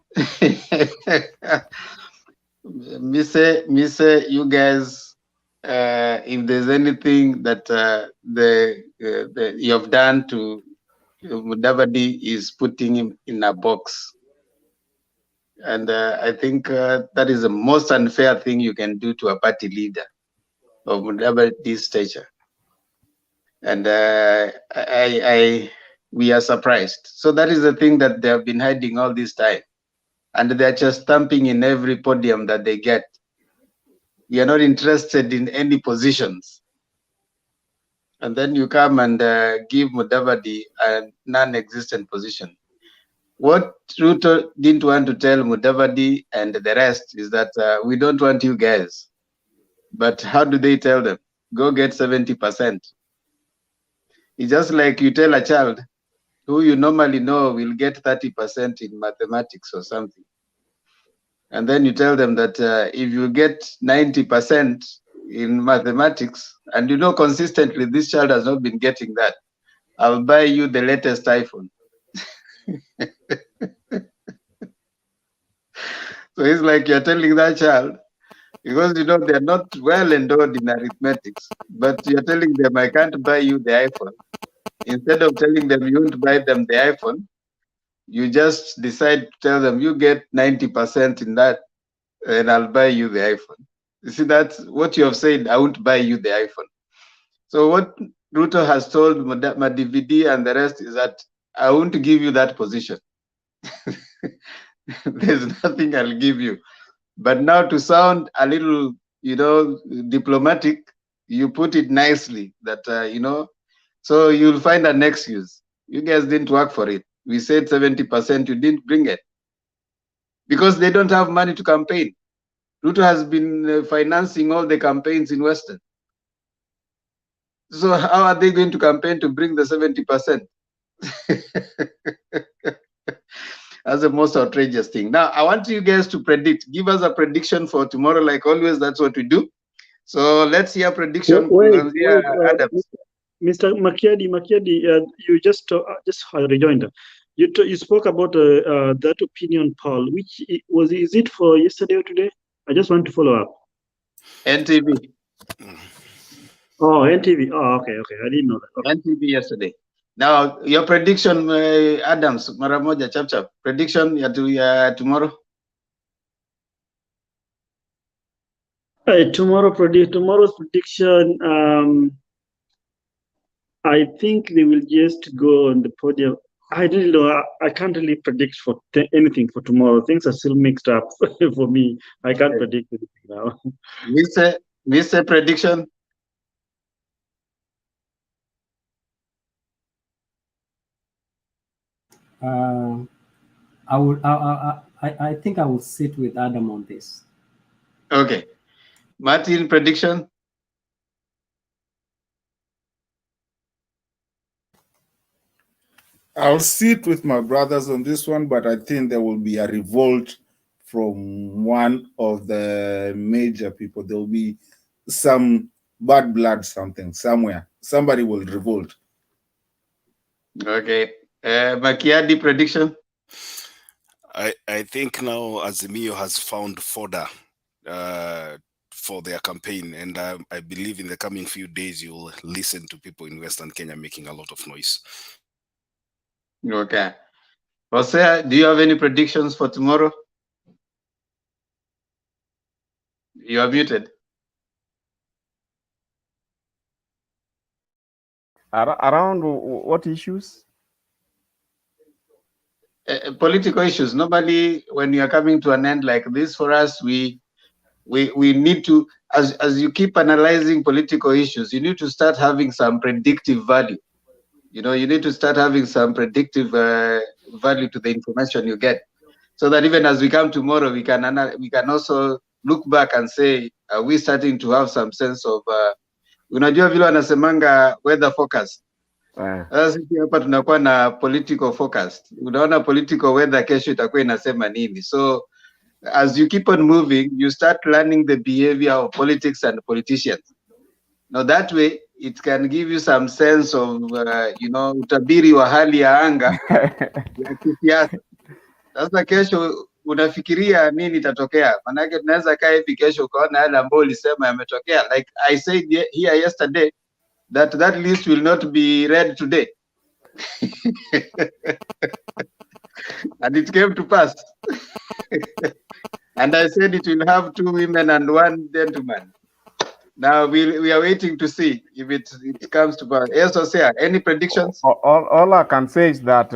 you guys, if there's anything that you have done to Mudavadi is putting him in a box. And I think that is the most unfair thing you can do to a party leader of Mudavadi's stature. And we are surprised. So that is the thing that they have been hiding all this time. And they're just stamping in every podium that they get. We are not interested in any positions. And then you come and give Mudavadi a non-existent position. What Ruto didn't want to tell Mudavadi and the rest is that we don't want you guys. But how do they tell them? Go get 70%. It's just like you tell a child who you normally know will get 30% in mathematics or something. And then you tell them that if you get 90% in mathematics, and you know consistently this child has not been getting that, I'll buy you the latest iPhone. So it's like you're telling that child, because you know they're not well endowed in arithmetics, but you're telling them, I can't buy you the iPhone. Instead of telling them you won't buy them the iPhone, you just decide to tell them you get 90% in that, and I'll buy you the iPhone. You see, that's what you have said, I won't buy you the iPhone. So what Ruto has told Madavadi and the rest is that I won't give you that position. There's nothing I'll give you. But now to sound a little, you know, diplomatic, you put it nicely that, you know, so you'll find an excuse. You guys didn't work for it. We said 70%, you didn't bring it. Because they don't have money to campaign. Ruto has been financing all the campaigns in Western. So how are they going to campaign to bring the 70%? That's the most outrageous thing. Now, I want you guys to predict. Give us a prediction for tomorrow, like always. That's what we do. So let's hear prediction. Mr. Makiadi, you just rejoined. You spoke about that opinion poll. Which is it for yesterday or today? I just want to follow up. NTV. Oh, NTV. Oh, okay. I didn't know that. Okay. NTV yesterday. Now, your prediction, Adams, Maramoja, chap. Prediction tomorrow? Tomorrow's prediction, I think they will just go on the podium. I don't know. I can't really predict for anything for tomorrow. Things are still mixed up for me. I can't predict anything now. Mr. Prediction? I think I will sit with Adam on this. Okay. Martin, prediction? I'll sit with my brothers on this one, but I think there will be a revolt from one of the major people. There will be some bad blood, somewhere. Somebody will revolt. Okay. Makiadi, prediction? I think now Azimio has found fodder for their campaign, and I believe in the coming few days you'll listen to people in Western Kenya making a lot of noise. Okay. Jose, do you have any predictions for tomorrow? You are muted. Around what issues? Political issues. Nobody, when you are coming to an end like this, for us, we need to, as you keep analyzing political issues, you need to start having some predictive value. You know, you need to start having some predictive value to the information you get, so that even as we come tomorrow, we can also look back and say, are we starting to have some sense of, unajua vile wanasemanga weather forecast. Sasa hapa tunakuwa na political forecast. Unaona political weather kesho itakuwa inasema nini. So as you keep on moving, you start learning the behavior of politics and politicians. Now that way, it can give you some sense of, you know, utabiri wa hali ya anga ya kisiasa. Sasa kesho unafikiria nini itatokea? Manake tunaweza kaa hivi kesho ukaona yale ambayo ulisema yametokea. Like I said here yesterday, that list will not be read today. And it came to pass. And I said it will have 2 women and 1 gentleman. Now we are waiting to see if it comes to pass. Yes, Osea, any predictions? All I can say is that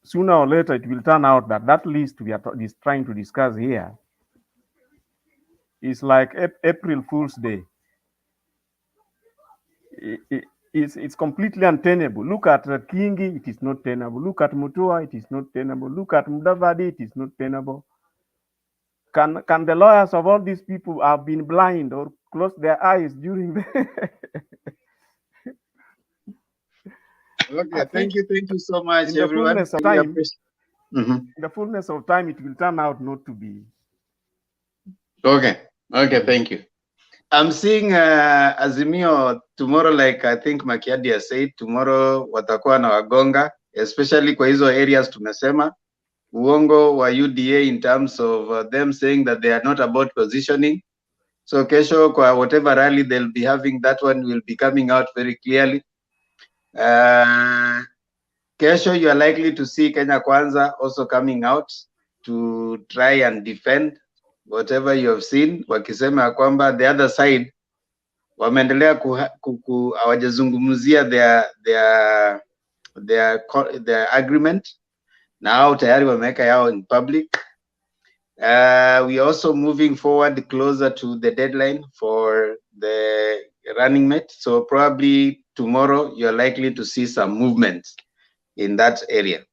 sooner or later it will turn out that list we are trying to discuss here is like April Fool's Day. It's completely untenable. Look at Kingi, it is not tenable. Look at MUTUA, it is not tenable. Look at MUDAVADI, it is not tenable. Can the lawyers of all these people have been blind or closed their eyes during the Okay, thank you so much, in the everyone. fullness of time, in the fullness of time, it will turn out not to be. Okay, thank you. I'm seeing Azimio tomorrow, like I think Makiadi has said, tomorrow watakuwa na wagonga, especially kwa hizo areas tumesema. uongo wa UDA in terms of them saying that they are not about positioning. So kesho kwa whatever rally they'll be having, that one will be coming out very clearly. Kesho you are likely to see Kenya Kwanza also coming out to try and defend whatever you have seen, wakisema ya kwamba the other side wameendelea hawajazungumzia their agreement, now tayari wameweka yao in public. We are also moving forward closer to the deadline for the running mate, so probably tomorrow you're likely to see some movement in that area.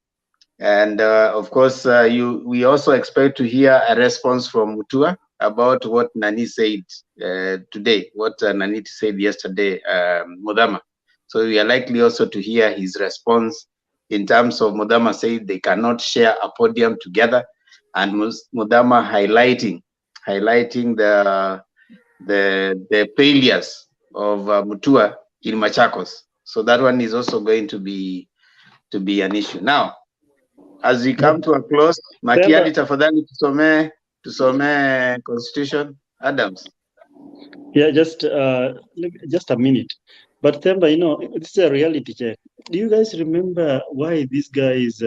And of course, we also expect to hear a response from MUTUA about what Nani said today, what Nani said yesterday, MUTHAMA. So we are likely also to hear his response in terms of MUTHAMA saying they cannot share a podium together, and MUTHAMA highlighting the failures of MUTUA in Machakos. So that one is also going to be an issue. Now, as we come to a close, Makiadi tafadhali tusome constitution. Adams. Yeah, just a minute. But Themba, you know, this is a reality check. Do you guys remember why these guys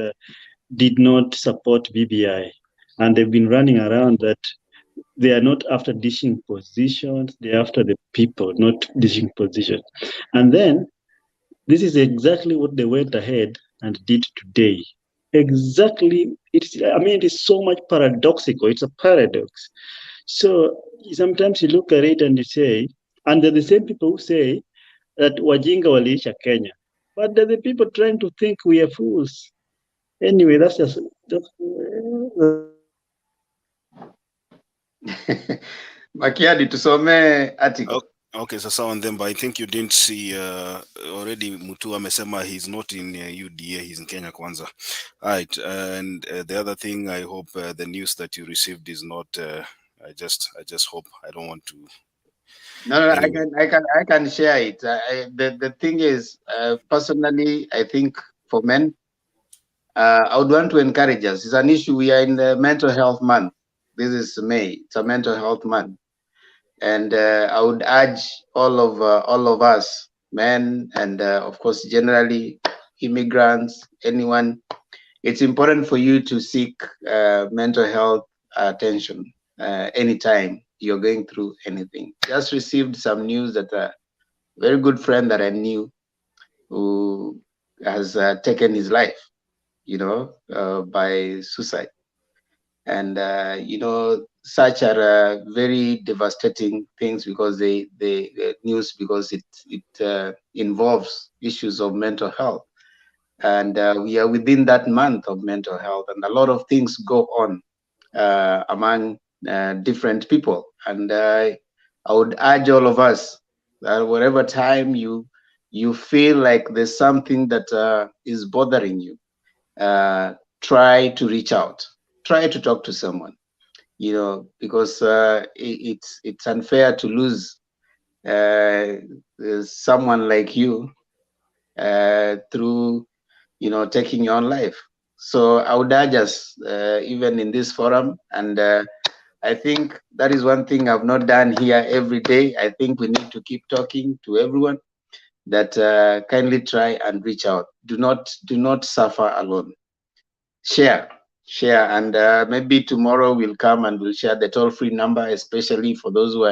did not support BBI? And they've been running around that they are not after dishing positions, they're after the people, not dishing positions. And then this is exactly what they went ahead and did today. Exactly, it is so much paradoxical. It's a paradox. So sometimes you look at it and you say, and they're the same people who say that wajinga waliisha Kenya, but they're the people trying to think we are fools. Anyway, that's just Makiadi tusome article. Okay, sasa on them, but I think you didn't see already MUTUA amesema he's not in UDA, he's in Kenya Kwanza. Right, and the other thing, I hope the news that you received is not, I just hope, I don't want to. No, anyway. I can share it. The thing is, personally, I think for men, I would want to encourage us. It's an issue. We are in the mental health month. This is May. It's a mental health month. And I would urge all of us, men, and of course, generally immigrants, anyone. It's important for you to seek mental health attention anytime you're going through anything. Just received some news that a very good friend that I knew who has taken his life, you know, by suicide. And you know, such are very devastating things because the news, because it involves issues of mental health, and we are within that month of mental health, and a lot of things go on among different people. And I would urge all of us that whatever time you feel like there's something that is bothering you, try to reach out. Try to talk to someone, you know, because it's unfair to lose someone like you through, you know, taking your own life. So I would urge us, even in this forum, and I think that is one thing I've not done here every day. I think we need to keep talking to everyone, that kindly try and reach out. Do not suffer alone. Share, and maybe tomorrow we'll come and we'll share the toll-free number, especially for those who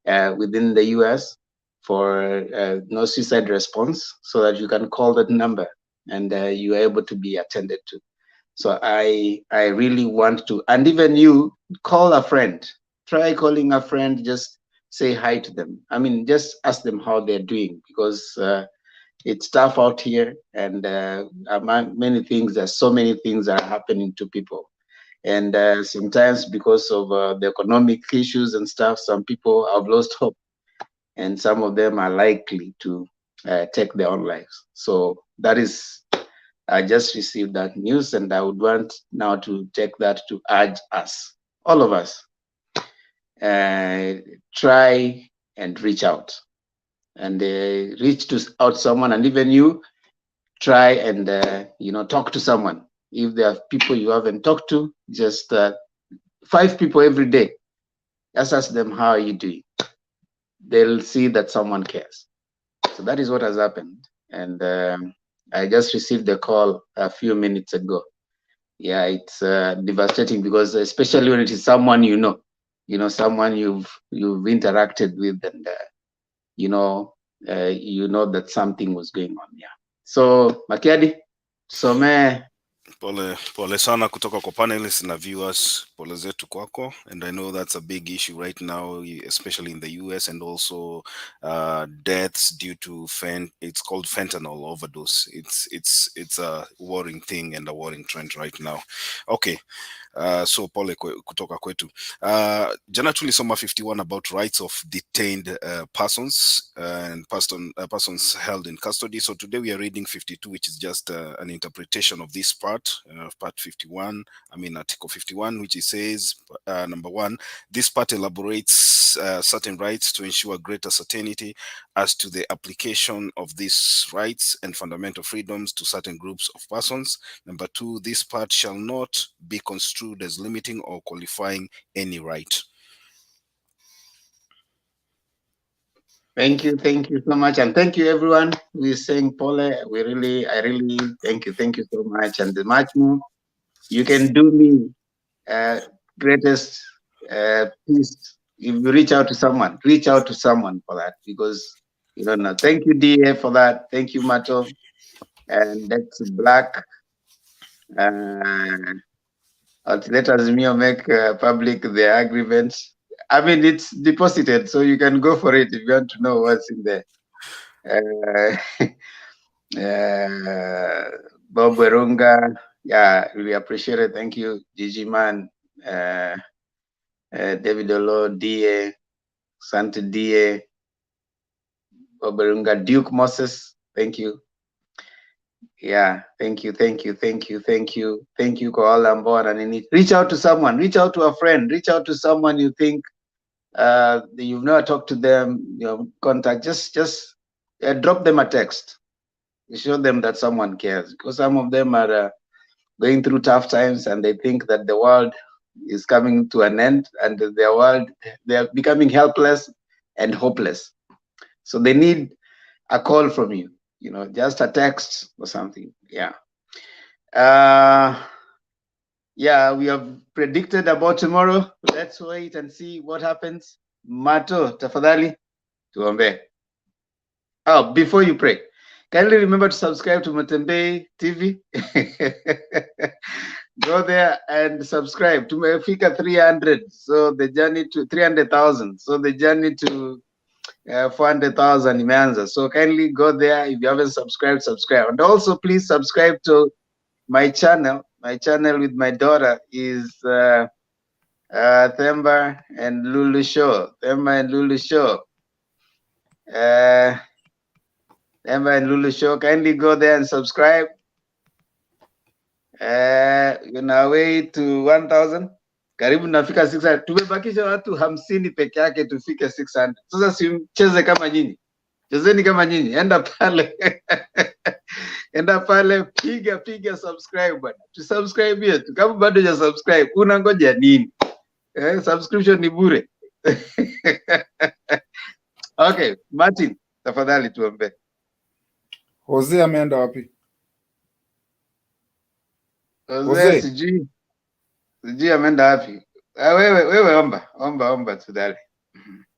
are within the US, for no suicide response, so that you can call that number and you are able to be attended to. So I really want to, and even you, call a friend. Try calling a friend, just say hi to them. I mean, just ask them how they're doing, because it's tough out here, and among many things, there's so many things that are happening to people. And sometimes because of the economic issues and stuff, some people have lost hope, and some of them are likely to take their own lives. So that is, I just received that news, and I would want now to take that to urge us, all of us, try and reach out. And reach out someone, and even you try and you know, talk to someone. If there are people you haven't talked to, just 5 people every day. Just ask them, how are you doing? They'll see that someone cares. So that is what has happened. And I just received the call a few minutes ago. Yeah, it's devastating, because especially when it is someone someone you've interacted with, and you know that something was going on. Yeah. So Makiadi, some Pole sana kutoka kwa panelists na viewers, pole zetu kwako, and I know that's a big issue right now, especially in the US, and also deaths due to it's called fentanyl overdose. It's a worrying thing and a worrying trend right now. Okay. So pole kutoka kwetu. Jana tulisoma 51 about rights of detained persons and persons held in custody. So today we are reading 52, which is just an interpretation of this part 51. I mean Article 51, which it says, number 1, this part elaborates certain rights to ensure greater certainty as to the application of these rights and fundamental freedoms to certain groups of persons. Number 2, this part shall not be construed as limiting or qualifying any right. Thank you so much, and thank you everyone who is saying Pole. I really thank you so much, and much more you can do me greatest peace if you reach out to someone for that, because you don't know. Thank you DA for that. Thank you Mato, and that's Black. Let us make public the agreements. I mean, it's deposited, so you can go for it if you want to know what's in there. Bob Werunga, yeah, really appreciate it. Thank you, Gigi Man, David Olo, DA, Santa DA, Bob Werunga, Duke Moses, thank you. Yeah, thank you, Koala Mbona. And reach out to someone, reach out to a friend, reach out to someone you think you've never talked to them, contact, just drop them a text. Show them that someone cares, because some of them are going through tough times, and they think that the world is coming to an end, and they are becoming helpless and hopeless. So they need a call from you, just a text or something. Yeah. Yeah, we have predicted about tomorrow. Let's wait and see what happens. Mato, tafadhali, tuombe. Oh, before you pray, kindly remember to subscribe to Matembei TV. Go there and subscribe to Mefika 300. So the journey to 300,000. So the journey to 400,000 imeanza. So kindly go there. If you haven't subscribed, subscribe. And also please subscribe to my channel. My channel with my daughter is Themba and Lulu Show. Themba and Lulu Show. Themba and Lulu Show. Kindly go there and subscribe. On our way to 1,000. Karibu nafika 600. Tumebakisha watu 50 peke yake tufike 600. Sasa simcheze kama nyinyi. Chezeni kama nyinyi. Enda pale. Enda pale, piga subscribe bwana. Tu subscribe yetu. Kama bado ya subscribe, unangoja nini? Subscription ni bure. Okay, Martin, tafadhali tuombe. Jose ameenda wapi? Jose sijui ameenda wapi. Wewe omba tudale.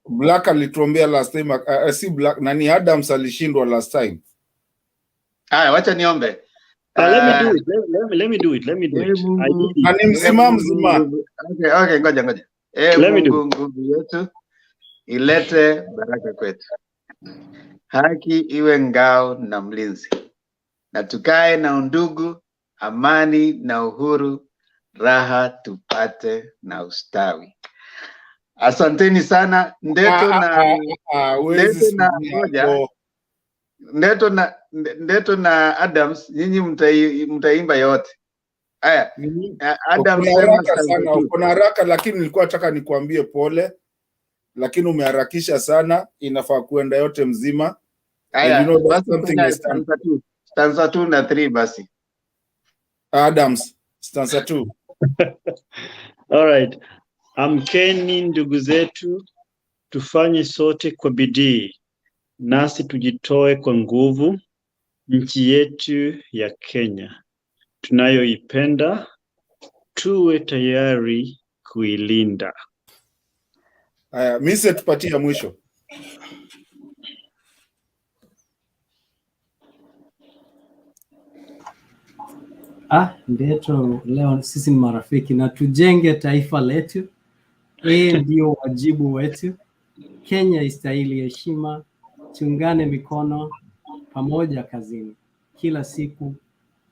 Black alituombea last time, si Black, nani Adams alishindwa last time. Wacha niombe. Let me do it. Nani mzima. Okay, ngoja. Mungu nguvu yetu ilete baraka kwetu. Haki iwe ngao na mlinzi. Na tukae na undugu, amani na uhuru, raha tupate na ustawi. Asanteni sana. Ndeto na Adams, nyinyi mtaimba yote. Aya, Adams sema uko haraka, lakini nilikuwa nataka nikuambie pole, lakini umeharakisha sana, inafaa kuenda yote mzima. Aya, stanza 2 na 3 basi. Adams, stanza 2. All right. Amkeni ndugu zetu, tufanye sote kwa bidii, nasi tujitoe kwa nguvu, nchi yetu ya Kenya tunayoipenda, tuwe tayari kuilinda. Haya, mise tupatie mwisho. Ndeto leo sisi ni marafiki na tujenge taifa letu. Ndio wajibu wetu. Kenya istahili heshima, tuungane mikono pamoja kazini. Kila siku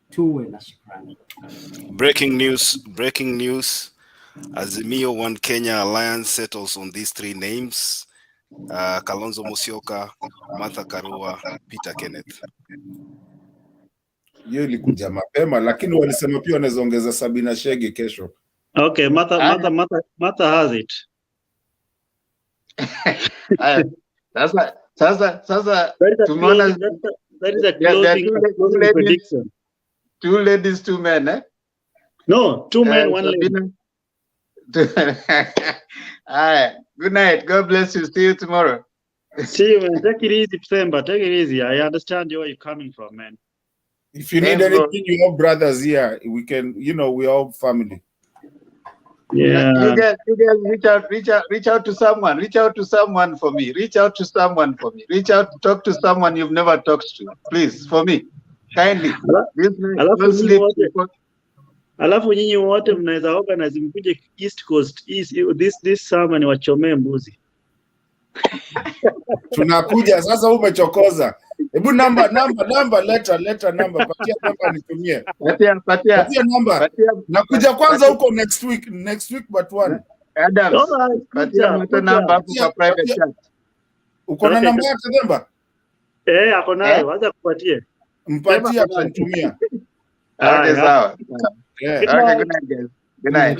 tuwe na shukrani. Breaking news. Azimio One Kenya Alliance settles on these 3 names. Kalonzo Musyoka, Martha Karua, Peter Kenneth. Hiyo ilikuja mapema, lakini walisema pia wanaweza ongeza Sabina Chege kesho. Okay, Martha has it. Sasa tumeona that is a closing prediction. 2 ladies, 2 men, eh? No, 2 men, 1 lady. Alright, good night. God bless you. See you tomorrow. See you, man. Take it easy, Psemba. Take it easy. I understand where you're coming from, man. If you need anything, you have brothers here. We can, we're all family. Yeah. You guys reach out to someone. Reach out to someone for me. Talk to someone you've never talked to. Please, for me. Kindly. Alafu nyinyi wote mnaweza organize mkuje East Coast. This summer ni wachomee mbuzi. Tunakuja sasa, umechokoza. Hebu namba leta namba, patia namba nitumie. Patia namba. Nakuja kwanza huko next week but one. Adams. Patia namba kwa private chat. Uko na namba yake Demba? Ako nayo, acha kupatie. Mpatie atanitumia. Okay, sawa. Yeah. Okay, good night guys. Good night.